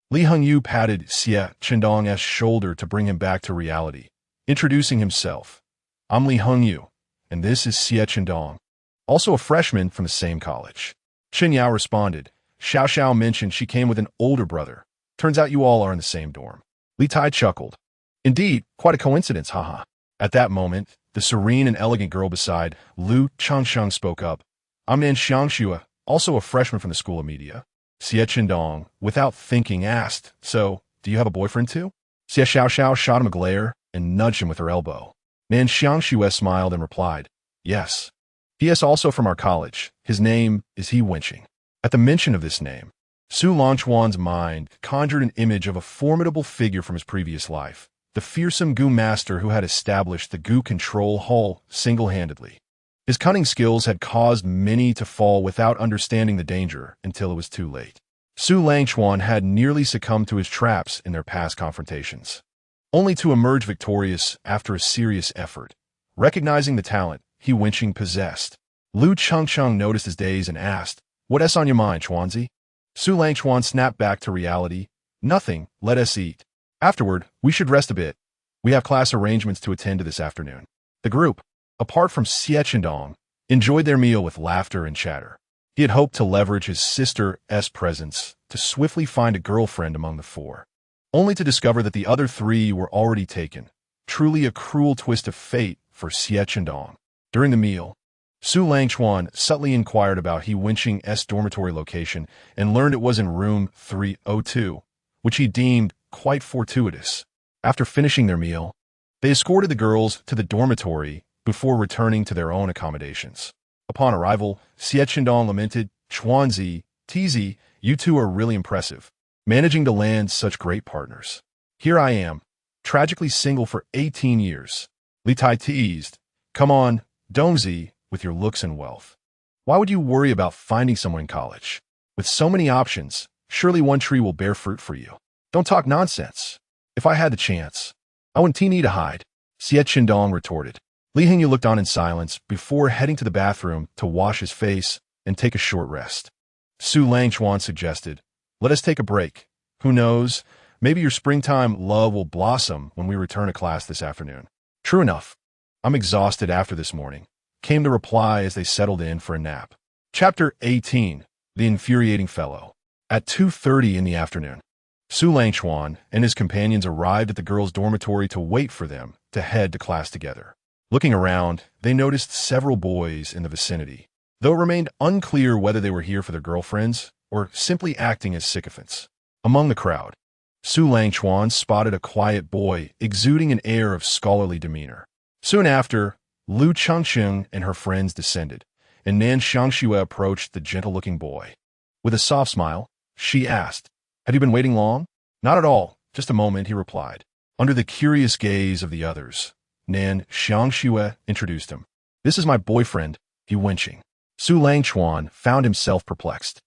Li Hengyu patted Xie Chendong's shoulder to bring him back to reality, introducing himself. "I'm Li Hengyu, and this is Xie Chendong, also a freshman from the same college." Chen Yao responded. "Xiao Xiao mentioned she came with an older brother. Turns out you all are in the same dorm." Li Tai chuckled. "Indeed, quite a coincidence, haha." At that moment, the serene and elegant girl beside Lu Chengsheng spoke up. "I'm Nan Xiangxue, also a freshman from the School of Media." Xie Chendong, without thinking, asked, "So, do you have a boyfriend too?" Xie Xiaoxiao shot him a glare and nudged him with her elbow. Nan Xiangxue smiled and replied, "Yes. He is also from our college. His name is He Wenqing." At the mention of this name, Su Langchuan's mind conjured an image of a formidable figure from his previous life, the fearsome Gu master who had established the Gu control hall single-handedly. His cunning skills had caused many to fall without understanding the danger until it was too late. Su Langchuan had nearly succumbed to his traps in their past confrontations, only to emerge victorious after a serious effort, recognizing the talent He Wenqing possessed. Lu Chengsheng noticed his daze and asked, "What's on your mind, Chuanzi?" Su Langchuan snapped back to reality. "Nothing, let us eat. Afterward, we should rest a bit. We have class arrangements to attend to this afternoon." The group, apart from Xie Chendong, enjoyed their meal with laughter and chatter. He had hoped to leverage his sister's presence to swiftly find a girlfriend among the four, only to discover that the other three were already taken. Truly a cruel twist of fate for Xie Chendong. During the meal, Su Langchuan subtly inquired about He Wenqing's dormitory location and learned it was in room 302, which he deemed quite fortuitous. After finishing their meal, they escorted the girls to the dormitory before returning to their own accommodations. Upon arrival, Xie Chendong lamented, "Chuanzi, Tizi, you two are really impressive, managing to land such great partners. Here I am, tragically single for 18 years. Li Tai teased, "Come on, Dongzi, with your looks and wealth. Why would you worry about finding someone in college? With so many options, surely one tree will bear fruit for you. Don't talk nonsense. If I had the chance, I wouldn't need to hide," Xie Chendong retorted. Li Hengyu looked on in silence before heading to the bathroom to wash his face and take a short rest. Su Langchuan suggested, "Let us take a break. Who knows, maybe your springtime love will blossom when we return to class this afternoon." "True enough. I'm exhausted after this morning," came the reply as they settled in for a nap. Chapter 18, The Infuriating Fellow. At 2:30 in the afternoon, Su Langchuan and his companions arrived at the girls' dormitory to wait for them to head to class together. Looking around, they noticed several boys in the vicinity, though it remained unclear whether they were here for their girlfriends or simply acting as sycophants. Among the crowd, Su Langchuan spotted a quiet boy exuding an air of scholarly demeanor. Soon after, Lu Chengsheng and her friends descended, and Nan Xiangxue approached the gentle-looking boy. With a soft smile, she asked, "Have you been waiting long?" "Not at all, just a moment," he replied, Under the curious gaze of the others, Nan Xiangxue introduced him. This is my boyfriend, he winching. Su Langchuan found himself perplexed.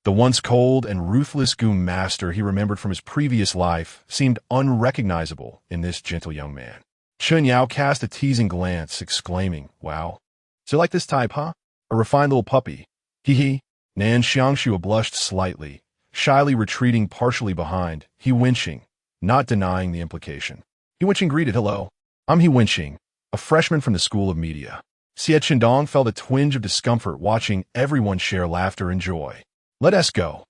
The once cold and ruthless goon master he remembered from his previous life seemed unrecognizable in this gentle young man. Chun Yao cast a teasing glance, exclaiming, "Wow. So like this type, huh? A refined little puppy. Hee hee." Nan Xiangxue blushed slightly, shyly retreating partially behind, He Winching, not denying the implication. He Winching greeted, "Hello. I'm He Winching, a freshman from the School of Media." Xie Qindong felt a twinge of discomfort watching everyone share laughter and joy. Let us go.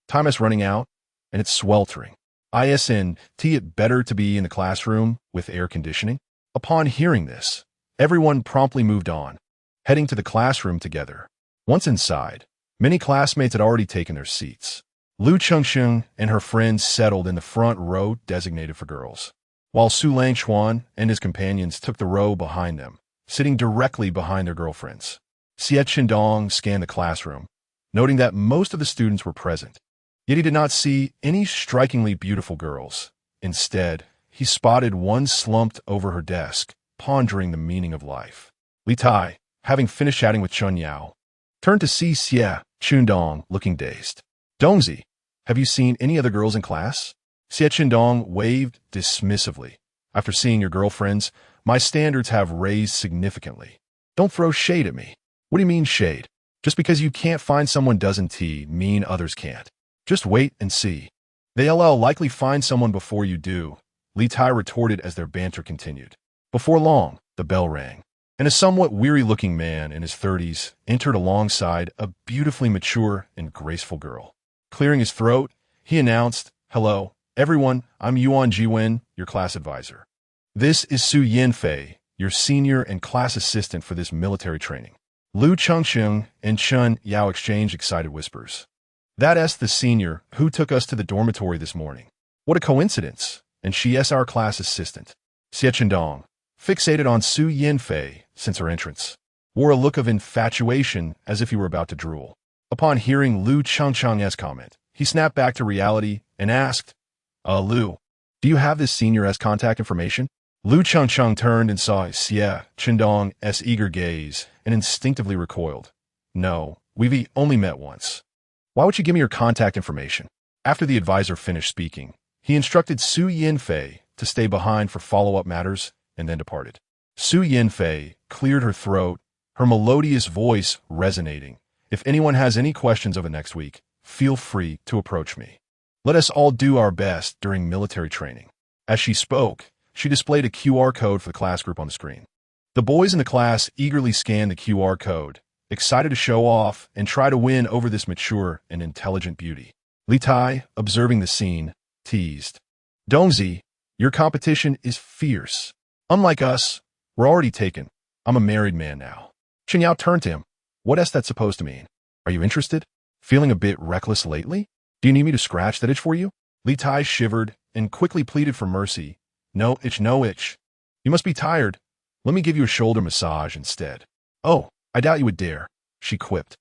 Time is running out, and it's sweltering. Isn't it better to be in the classroom with air conditioning? Upon hearing this, everyone promptly moved on, heading to the classroom together. Once inside, many classmates had already taken their seats. Lu Chengsheng and her friends settled in the front row designated for girls, while Su Langchuan and his companions took the row behind them, sitting directly behind their girlfriends. Xie Qindong scanned the classroom, noting that most of the students were present. Yet he did not see any strikingly beautiful girls. Instead, he spotted one slumped over her desk, pondering the meaning of life. Li Tai, having finished chatting with Chun Yao, turned to see Xie Qindong looking dazed. "Dongzi, have you seen any other girls in class?" Xie Qindong waved dismissively. "After seeing your girlfriends, my standards have raised significantly. Don't throw shade at me." "What do you mean shade? Just because you can't find someone doesn't mean others can't. Just wait and see. They'll likely find someone before you do," Li Tai retorted as their banter continued. Before long, the bell rang, and a somewhat weary-looking man in his 30s entered alongside a beautifully mature and graceful girl. Clearing his throat, he announced, "Hello, everyone, I'm Yuan Jiwen, your class advisor. This is Su Yinfei, your senior and class assistant for this military training." Lu Chengsheng and Chun Yao exchanged excited whispers. "That's the senior who took us to the dormitory this morning. What a coincidence, and she is our class assistant." Xie Qindong, fixated on Su Yinfei since her entrance, wore a look of infatuation as if he were about to drool. Upon hearing Lu Chengsheng's comment, he snapped back to reality and asked, Lu, do you have this senior's contact information?" Lu Chengsheng turned and saw Xie Qindong's eager gaze and instinctively recoiled. "No, we've only met once." "Why would you give me your contact information?" After the advisor finished speaking, he instructed Su Yinfei to stay behind for follow-up matters and then departed. Su Yinfei cleared her throat, her melodious voice resonating. "If anyone has any questions over next week, feel free to approach me. Let us all do our best during military training." As she spoke, she displayed a QR code for the class group on the screen. The boys in the class eagerly scanned the QR code, excited to show off and try to win over this mature and intelligent beauty. Li Tai, observing the scene, teased, "Dongzi, your competition is fierce. Unlike us, we're already taken. I'm a married man now." Chen Yao turned to him. "What's that supposed to mean? Are you interested? Feeling a bit reckless lately? Do you need me to scratch that itch for you?" Li Tai shivered and quickly pleaded for mercy. No itch, no itch. You must be tired. Let me give you a shoulder massage instead." "Oh, I doubt you would dare," she quipped.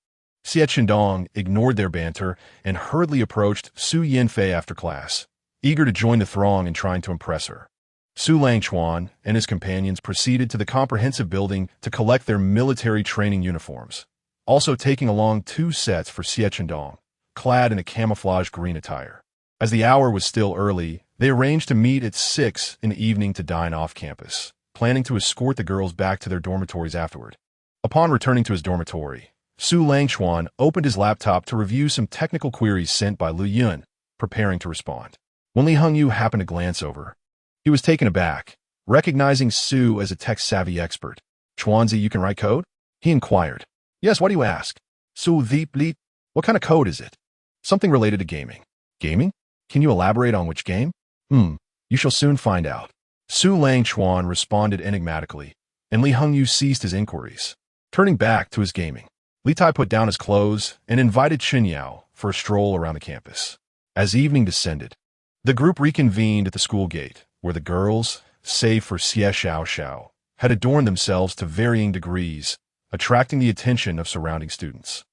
Xie Qindong ignored their banter and hurriedly approached Su Yinfei after class, eager to join the throng in trying to impress her. Su Langchuan and his companions proceeded to the comprehensive building to collect their military training uniforms, also taking along 2 sets for Xie Qindong, clad in a camouflage green attire. As the hour was still early, they arranged to meet at 6 in the evening to dine off campus, planning to escort the girls back to their dormitories afterward. Upon returning to his dormitory, Su Langchuan opened his laptop to review some technical queries sent by Lu Yun, preparing to respond. When Li Hongyu happened to glance over, he was taken aback, recognizing Su as a tech-savvy expert. "Chuanzi, you can write code?" he inquired. "Yes, why do you ask?" "Su Li, what kind of code is it?" "Something related to gaming." "Gaming? Can you elaborate on which game?" You shall soon find out." Su Langchuan responded enigmatically, and Li Hongyu ceased his inquiries. Turning back to his gaming, Li Tai put down his clothes and invited Chen Yao for a stroll around the campus. As evening descended, the group reconvened at the school gate, where the girls, save for Xie Xiao, had adorned themselves to varying degrees, attracting the attention of surrounding students.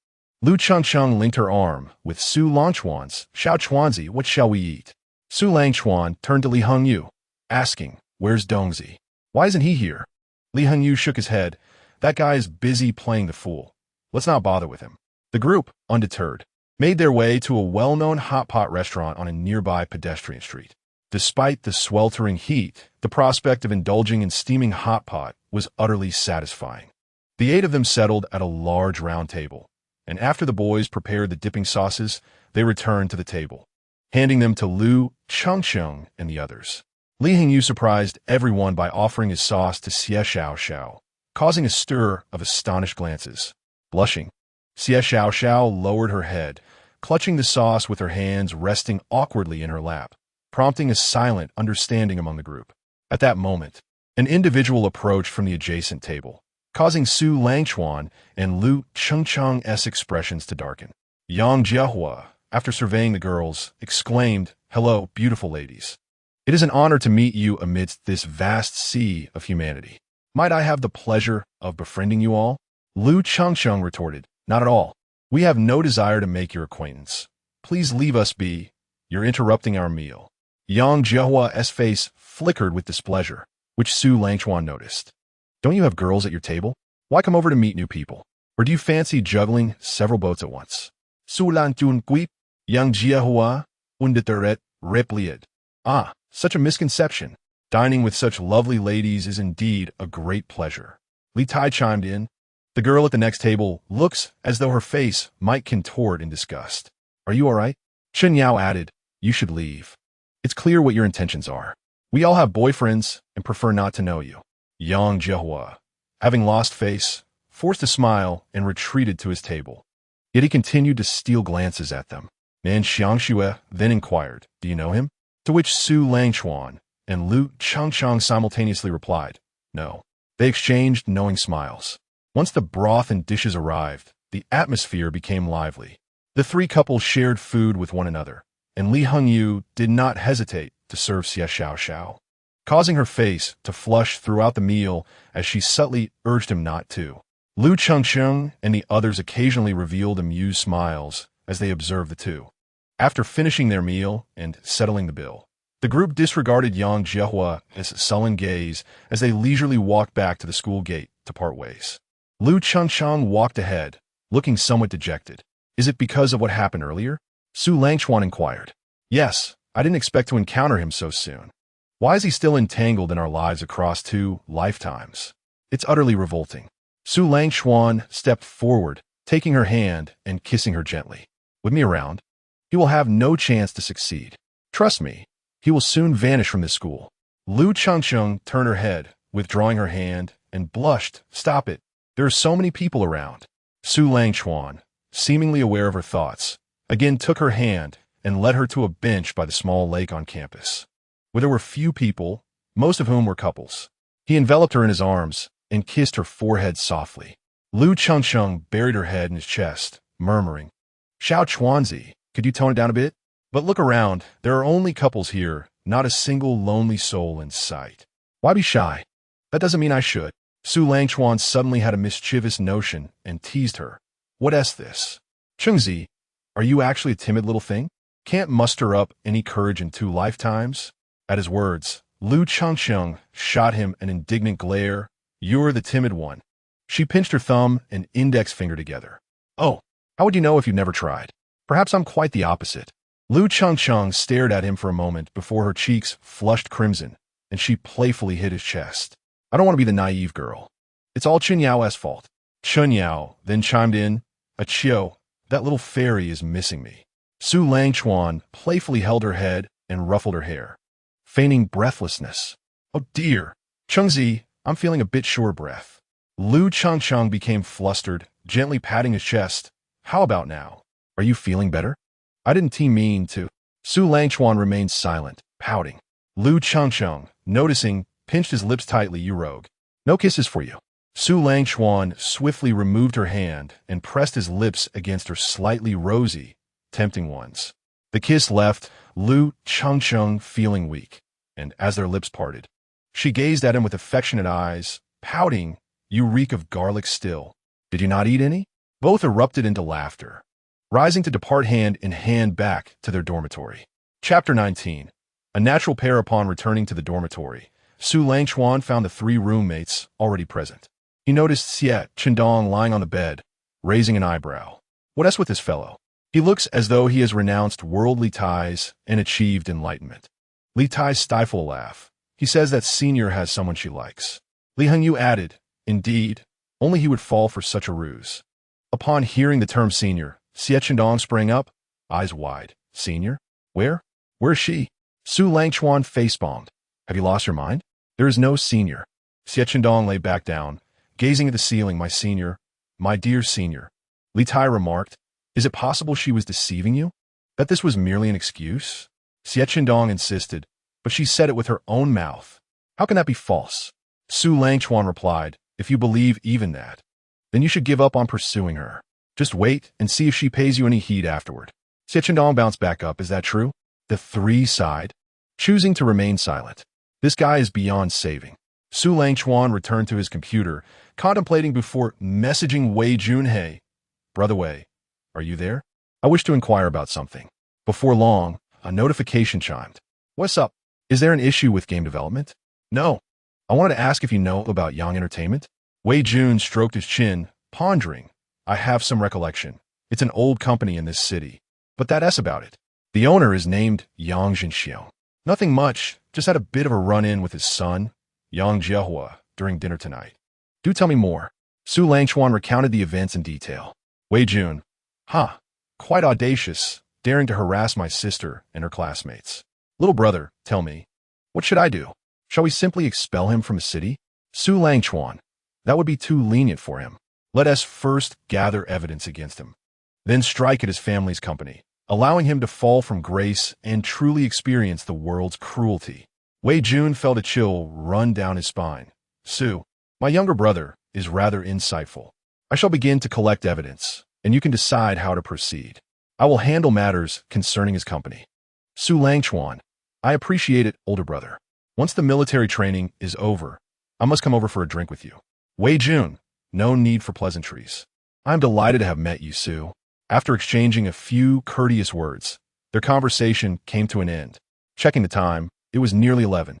Lu Chengsheng linked her arm with Su Langchuan's. "Xiao Chuanzi, what shall we eat?" Su Langchuan turned to Li Hongyu. asking, "Where's Dongzi? Why isn't he here?" Li Hengyu shook his head. "That guy is busy playing the fool. Let's not bother with him." The group, undeterred, made their way to a well-known hot pot restaurant on a nearby pedestrian street. Despite the sweltering heat, the prospect of indulging in steaming hot pot was utterly satisfying. The 8 of them settled at a large round table, and after the boys prepared the dipping sauces, they returned to the table, handing them to Lu Chengcheng and the others. Li Hengyu surprised everyone by offering his sauce to Xie Xiao, causing a stir of astonished glances. Blushing, Xie Xiao lowered her head, clutching the sauce with her hands resting awkwardly in her lap, prompting a silent understanding among the group. At that moment, an individual approached from the adjacent table, causing Su Langchuan and Lu Chengcheng's expressions to darken. Yang Jiehua, after surveying the girls, exclaimed, "Hello, beautiful ladies. It is an honor to meet you amidst this vast sea of humanity. Might I have the pleasure of befriending you all?" Lu Chengcheng retorted, "Not at all. We have no desire to make your acquaintance. Please leave us be. You're interrupting our meal." Yang Jiehua's face flickered with displeasure, which Su Langchuan noticed. "Don't you have girls at your table? Why come over to meet new people? Or do you fancy juggling several boats at once?" Su Langchuan quip, Yang Jiehua, undeteret, replied. "Ah, such a misconception. Dining with such lovely ladies is indeed a great pleasure." Li Tai chimed in. "The girl at the next table looks as though her face might contort in disgust. Are you all right?" Chen Yao added, "You should leave. It's clear what your intentions are. We all have boyfriends and prefer not to know you." Yang Jiehua, having lost face, forced a smile and retreated to his table. Yet he continued to steal glances at them. Nan Xiangxue then inquired, "Do you know him?" To which Su Langchuan and Lu Chengcheng simultaneously replied, "No." They exchanged knowing smiles. Once the broth and dishes arrived, the atmosphere became lively. The 3 couples shared food with one another, and Li Hengyu did not hesitate to serve Xie Xiao, causing her face to flush throughout the meal as she subtly urged him not to. Lu Chengcheng and the others occasionally revealed amused smiles as they observed the two. After finishing their meal and settling the bill, the group disregarded Yang Jiehua's sullen gaze as they leisurely walked back to the school gate to part ways. Lu Chengcheng walked ahead, looking somewhat dejected. "Is it because of what happened earlier?" Su Langchuan inquired. "Yes, I didn't expect to encounter him so soon. Why is he still entangled in our lives across 2 lifetimes? It's utterly revolting." Su Langchuan stepped forward, taking her hand and kissing her gently. "With me around, he will have no chance to succeed. Trust me, he will soon vanish from this school." Lu Chengcheng turned her head, withdrawing her hand, and blushed. "Stop it. There are so many people around." Su Langchuan, seemingly aware of her thoughts, again took her hand and led her to a bench by the small lake on campus, where there were few people, most of whom were couples. He enveloped her in his arms and kissed her forehead softly. Lu Chengcheng buried her head in his chest, murmuring, "Xiao Chuanzi, could you tone it down a bit? But look around, there are only couples here, not a single lonely soul in sight. Why be shy? That doesn't mean I should." Su Langchuan suddenly had a mischievous notion and teased her. "What's this? Chengzi, are you actually a timid little thing? Can't muster up any courage in 2 lifetimes?" At his words, Lu Chengcheng shot him an indignant glare. "You're the timid one." She pinched her thumb and index finger together. "Oh, how would you know if you'd never tried? Perhaps I'm quite the opposite." Lu Chengcheng stared at him for a moment before her cheeks flushed crimson, and she playfully hit his chest. "I don't want to be the naive girl. It's all Chen Yao's fault." Chen Yao then chimed in, "Achio, that little fairy is missing me." Su Langchuan playfully held her head and ruffled her hair, feigning breathlessness. "Oh dear, Chengzi, I'm feeling a bit short of breath." Lu Chengcheng became flustered, gently patting his chest. "How about now? Are you feeling better? I didn't mean to." Su Langchuan remained silent, pouting. Lu Chengcheng, noticing, pinched his lips tightly. "You rogue. No kisses for you." Su Langchuan swiftly removed her hand and pressed his lips against her slightly rosy, tempting ones. The kiss left Lu Chengcheng feeling weak, and as their lips parted, she gazed at him with affectionate eyes, pouting, "You reek of garlic still. Did you not eat any?" Both erupted into laughter, rising to depart hand in hand back to their dormitory. Chapter 19. A natural pair upon returning to the dormitory, Su Langchuan found the three roommates already present. He noticed Xie Chendong lying on the bed, raising an eyebrow. What is with this fellow? He looks as though he has renounced worldly ties and achieved enlightenment. Li Tai stifled a laugh. He says that senior has someone she likes. Li Hengyu added, indeed, only he would fall for such a ruse. Upon hearing the term senior, Xie Chendong sprang up, eyes wide. Senior? Where? Where is she? Su Langchuan face-bombed. Have you lost your mind? There is no senior. Xie Chendong lay back down, gazing at the ceiling. My senior, my dear senior. Li Tai remarked, is it possible she was deceiving you? That this was merely an excuse? Xie Chendong insisted, but she said it with her own mouth. How can that be false? Su Langchuan replied, if you believe even that, then you should give up on pursuing her. Just wait and see if she pays you any heed afterward. Xie Chendong bounced back up. Is that true? The three sighed, choosing to remain silent. This guy is beyond saving. Su Langchuan returned to his computer, contemplating before messaging Wei Junhei. Brother Wei, are you there? I wish to inquire about something. Before long, a notification chimed. What's up? Is there an issue with game development? No. I wanted to ask if you know about Yang Entertainment. Wei Jun stroked his chin, pondering. I have some recollection. It's an old company in this city. But that's about it. The owner is named Yang Jinxiang. Nothing much, just had a bit of a run-in with his son, Yang Jiehua, during dinner tonight. Do tell me more. Su Langchuan recounted the events in detail. Wei Jun. Quite audacious, daring to harass my sister and her classmates. Little brother, tell me, what should I do? Shall we simply expel him from the city? Su Langchuan. That would be too lenient for him. Let us first gather evidence against him. Then strike at his family's company, allowing him to fall from grace and truly experience the world's cruelty. Wei Jun felt a chill run down his spine. Su, my younger brother, is rather insightful. I shall begin to collect evidence, and you can decide how to proceed. I will handle matters concerning his company. Su Langchuan. I appreciate it, older brother. Once the military training is over, I must come over for a drink with you. Wei Jun. No need for pleasantries. I am delighted to have met you, Su. After exchanging a few courteous words, their conversation came to an end. Checking the time, it was nearly 11.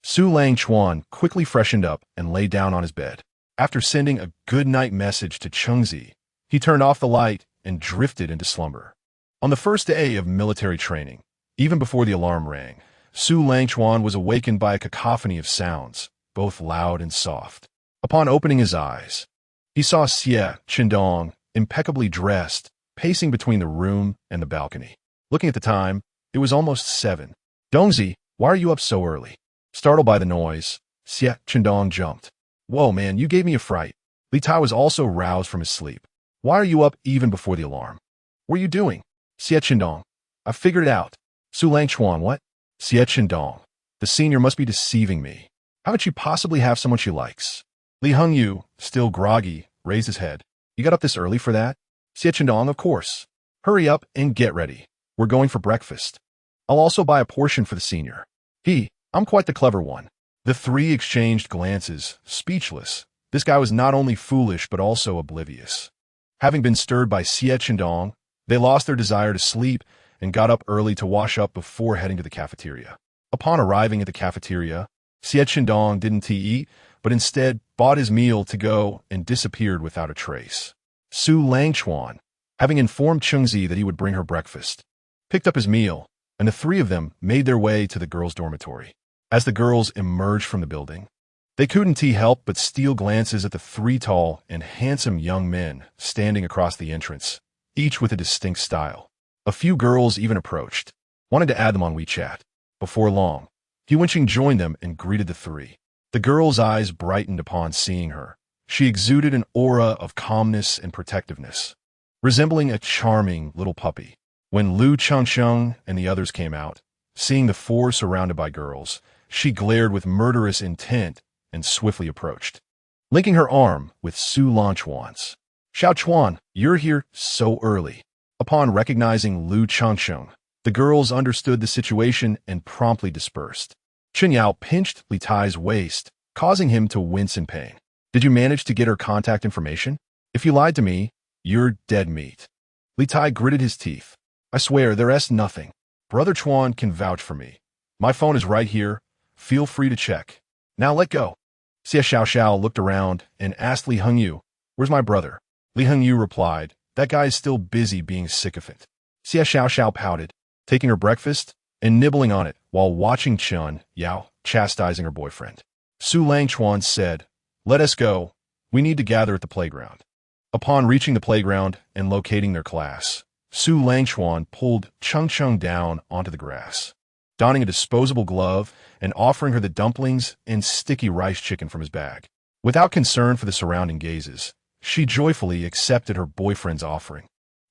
Su Langchuan quickly freshened up and lay down on his bed. After sending a good-night message to Chengzi, he turned off the light and drifted into slumber. On the first day of military training, even before the alarm rang, Su Langchuan was awakened by a cacophony of sounds, both loud and soft. Upon opening his eyes, he saw Xie Chendong, impeccably dressed, pacing between the room and the balcony. Looking at the time, it was almost 7. Dongzi, why are you up so early? Startled by the noise, Xie Chendong jumped. Whoa, man, you gave me a fright. Li Tai was also roused from his sleep. Why are you up even before the alarm? What are you doing? Xie Chendong. I figured it out. Su Langchuan, what? Xie Chendong. The senior must be deceiving me. How could she possibly have someone she likes? Li Hengyu, still groggy, raised his head. You got up this early for that? Xie Chendong, of course. Hurry up and get ready. We're going for breakfast. I'll also buy a portion for the senior. I'm quite the clever one. The three exchanged glances, speechless. This guy was not only foolish but also oblivious. Having been stirred by Xie Chendong, they lost their desire to sleep and got up early to wash up before heading to the cafeteria. Upon arriving at the cafeteria, Xie Chendong didn't eat, but instead bought his meal to go and disappeared without a trace. Su Langchuan, having informed Chengzi that he would bring her breakfast, picked up his meal, and the three of them made their way to the girls' dormitory. As the girls emerged from the building, they couldn't help but steal glances at the three tall and handsome young men standing across the entrance, each with a distinct style. A few girls even approached, wanted to add them on WeChat. Before long, Hu Wenqing joined them and greeted the three. The girl's eyes brightened upon seeing her. She exuded an aura of calmness and protectiveness, resembling a charming little puppy. When Lu Changsheng and the others came out, seeing the four surrounded by girls, she glared with murderous intent and swiftly approached, linking her arm with Su Langchuan's. Xiao Chuan, you're here so early. Upon recognizing Lu Changsheng, the girls understood the situation and promptly dispersed. Chen Yao pinched Li Tai's waist, causing him to wince in pain. Did you manage to get her contact information? If you lied to me, you're dead meat. Li Tai gritted his teeth. I swear, there's nothing. Brother Chuan can vouch for me. My phone is right here. Feel free to check. Now let go. Xie Xiao looked around and asked Li Hengyu, "Where's my brother?" Li Hengyu replied, "That guy is still busy being a sycophant." Xie Xiao pouted, taking her breakfast and nibbling on it while watching Chun Yao chastising her boyfriend. Su Langchuan said, "Let us go. We need to gather at the playground." Upon reaching the playground and locating their class, Su Langchuan pulled Chung down onto the grass, donning a disposable glove and offering her the dumplings and sticky rice chicken from his bag. Without concern for the surrounding gazes, she joyfully accepted her boyfriend's offering,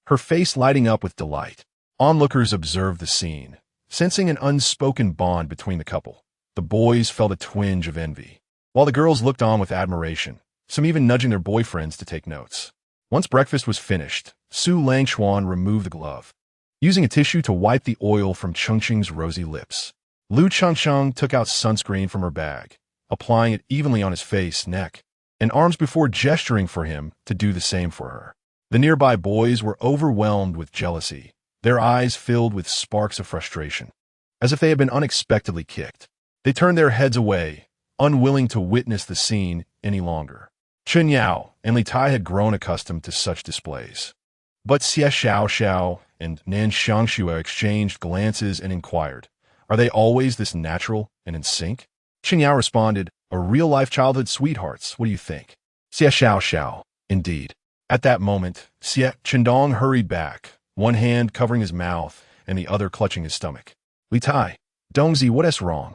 her face lighting up with delight. Onlookers observed the scene, sensing an unspoken bond between the couple. The boys felt a twinge of envy, while the girls looked on with admiration, some even nudging their boyfriends to take notes. Once breakfast was finished, Su Langchuan removed the glove, using a tissue to wipe the oil from Cheng's rosy lips. Lu Cheng took out sunscreen from her bag, applying it evenly on his face, neck, and arms before gesturing for him to do the same for her. The nearby boys were overwhelmed with jealousy, their eyes filled with sparks of frustration, as if they had been unexpectedly kicked. They turned their heads away, unwilling to witness the scene any longer. Chen Yao and Li Tai had grown accustomed to such displays. But Xie Xiao and Nan Xiangxue exchanged glances and inquired, "Are they always this natural and in sync?" Chen Yao responded, "A real-life childhood sweethearts, what do you think?" Xie Xiao, indeed. At that moment, Xie Chendong hurried back, one hand covering his mouth and the other clutching his stomach. "Li Tai, Dongzi, what is wrong?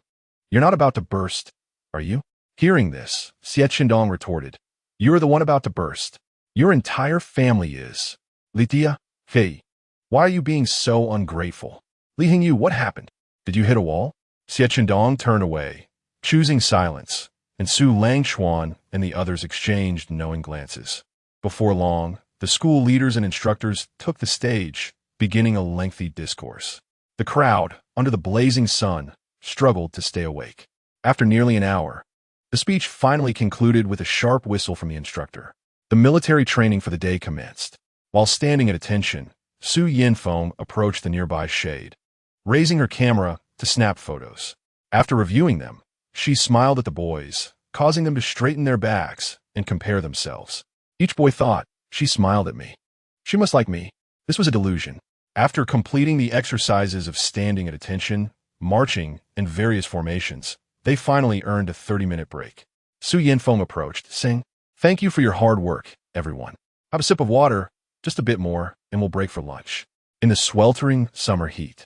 You're not about to burst, are you?" Hearing this, Xie Chendong retorted, "You're the one about to burst. Your entire family is." "Li Tia, hey, why are you being so ungrateful?" "Li Hengyu, what happened? Did you hit a wall?" Xie Chendong turned away, choosing silence, and Su Langchuan and the others exchanged knowing glances. Before long, the school leaders and instructors took the stage, beginning a lengthy discourse. The crowd, under the blazing sun, struggled to stay awake. After nearly an hour, the speech finally concluded with a sharp whistle from the instructor. The military training for the day commenced. While standing at attention, Su Yinfeng approached the nearby shade, raising her camera to snap photos. After reviewing them, she smiled at the boys, causing them to straighten their backs and compare themselves. Each boy thought, "She smiled at me. She must like me." This was a delusion. After completing the exercises of standing at attention, marching, and various formations, they finally earned a 30-minute break. Su Yinfeng approached, saying, "Thank you for your hard work, everyone. Have a sip of water, just a bit more, and we'll break for lunch." In the sweltering summer heat,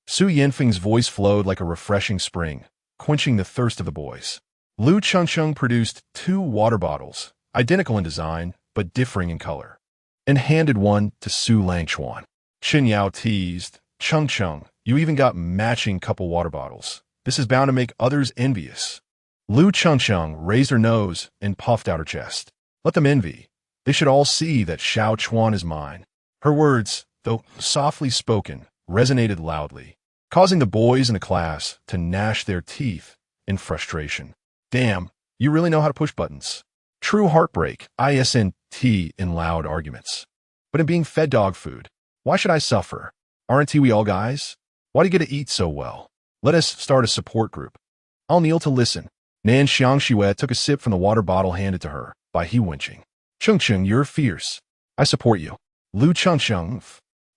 Su Yinfeng's voice flowed like a refreshing spring, quenching the thirst of the boys. Lu Chengcheng produced 2 water bottles, identical in design, but differing in color, and handed one to Su Langchuan. Chen Yao teased, "Chengcheng, you even got matching couple water bottles. This is bound to make others envious." Lu Chengcheng raised her nose and puffed out her chest. "Let them envy. They should all see that Xiao Chuan is mine." Her words, though softly spoken, resonated loudly, causing the boys in the class to gnash their teeth in frustration. "Damn, you really know how to push buttons." True heartbreak, ISNT in loud arguments. But in being fed dog food, why should I suffer? Aren't we all guys? Why do you get to eat so well? Let us start a support group. I'll kneel to listen. Nan Xiangxue took a sip from the water bottle handed to her by He Wenqing. "Chengcheng, you're fierce. I support you." Lu Chengcheng,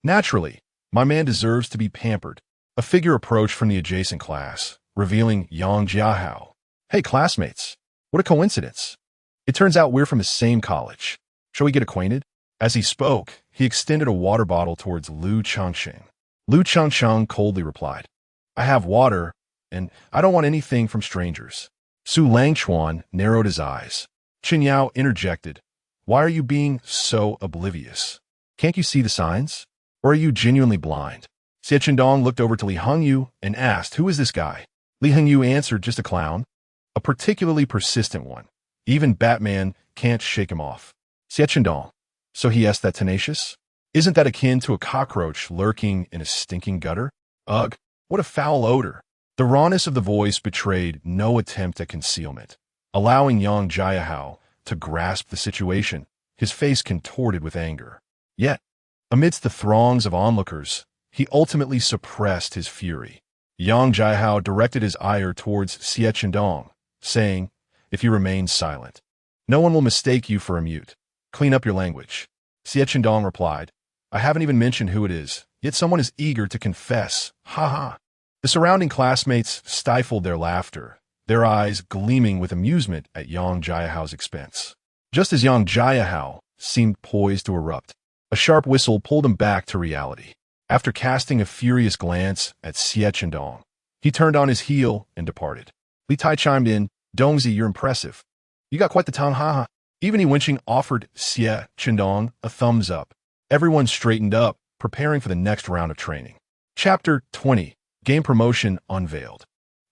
"Naturally, my man deserves to be pampered." A figure approached from the adjacent class, revealing Yang Jiahao. "Hey, classmates, what a coincidence. It turns out we're from the same college. Shall we get acquainted?" As he spoke, he extended a water bottle towards Lu Chengcheng. Lu Chengcheng coldly replied, "I have water, and I don't want anything from strangers." Su Langchuan narrowed his eyes. Chen Yao interjected, "Why are you being so oblivious? Can't you see the signs? Or are you genuinely blind?" Xie Chendong looked over to Li Hengyu and asked, "Who is this guy?" Li Hengyu answered, "Just a clown. A particularly persistent one. Even Batman can't shake him off." Xie Chendong, "So he is that tenacious? Isn't that akin to a cockroach lurking in a stinking gutter? Ugh, what a foul odor." The rawness of the voice betrayed no attempt at concealment, allowing Yang Jiahao to grasp the situation, his face contorted with anger. Yet, amidst the throngs of onlookers, he ultimately suppressed his fury. Yang Jiahao directed his ire towards Xie Chendong, saying, "If you remain silent, no one will mistake you for a mute. Clean up your language." Xie Chendong replied, "I haven't even mentioned who it is, yet someone is eager to confess. Ha ha." The surrounding classmates stifled their laughter, their eyes gleaming with amusement at Yang Jiahao's expense. Just as Yang Jiahao seemed poised to erupt, a sharp whistle pulled him back to reality. After casting a furious glance at Xie Chendong, he turned on his heel and departed. Li Tai chimed in, "Dongzi, you're impressive. You got quite the tongue, haha." Even Yi Wenqing offered Xie Chendong a thumbs up. Everyone straightened up, preparing for the next round of training. Chapter 20. Game Promotion Unveiled.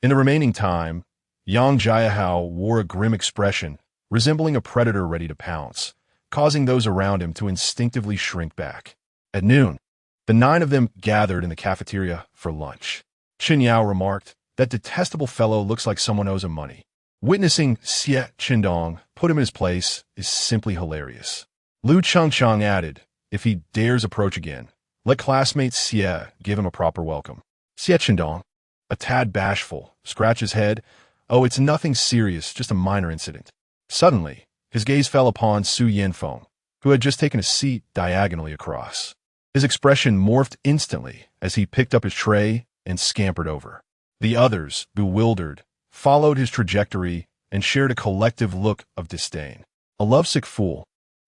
In the remaining time, Yang Jiahao wore a grim expression, resembling a predator ready to pounce, causing those around him to instinctively shrink back. At noon, the 9 of them gathered in the cafeteria for lunch. Chen Yao remarked, "That detestable fellow looks like someone owes him money." Witnessing Xie Chendong put him in his place is simply hilarious. Lu Changchang added, "If he dares approach again, let classmate Xie give him a proper welcome." Xie Chendong, a tad bashful, scratched his head. "Oh, it's nothing serious, just a minor incident." Suddenly, his gaze fell upon Su Yanfeng, who had just taken a seat diagonally across. His expression morphed instantly as he picked up his tray and scampered over. The others, bewildered, followed his trajectory and shared a collective look of disdain. A lovesick fool,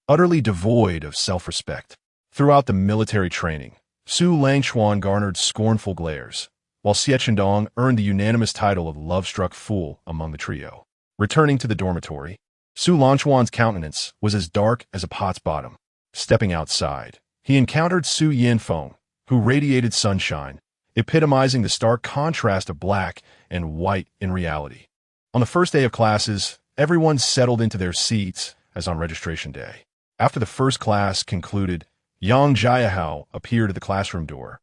utterly devoid of self-respect. Throughout the military training, Su Langchuan garnered scornful glares, while Xie Chendong earned the unanimous title of love-struck fool among the trio. Returning to the dormitory, Su Langchuan's countenance was as dark as a pot's bottom. Stepping outside, he encountered Su Yanfeng, who radiated sunshine, epitomizing the stark contrast of black and white in reality. On the first day of classes, everyone settled into their seats as on registration day. After the first class concluded, Yang Jiahao appeared at the classroom door.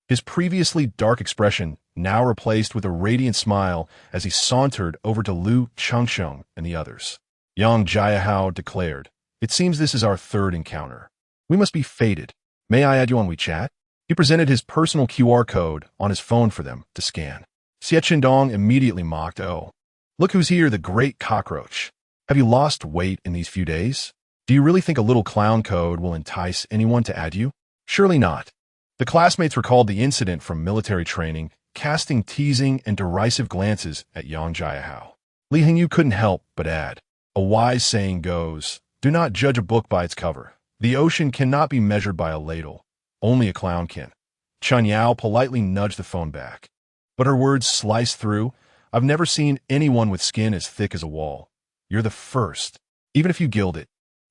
His previously dark expression now replaced with a radiant smile as he sauntered over to Lu Changcheng and the others. Yang Jiahao declared, "It seems this is our third encounter. We must be fated. May I add you on WeChat?" He presented his personal QR code on his phone for them to scan. Xie Chendong immediately mocked, "Oh, look who's here, the great cockroach. Have you lost weight in these few days? Do you really think a little clown code will entice anyone to add you? Surely not." The classmates recalled the incident from military training, casting teasing and derisive glances at Yang Jiahao. Li Hingyu couldn't help but add, "A wise saying goes, do not judge a book by its cover. The ocean cannot be measured by a ladle. Only a clown can." Chen Yao politely nudged the phone back, but her words sliced through. "I've never seen anyone with skin as thick as a wall. You're the first. Even if you gild it,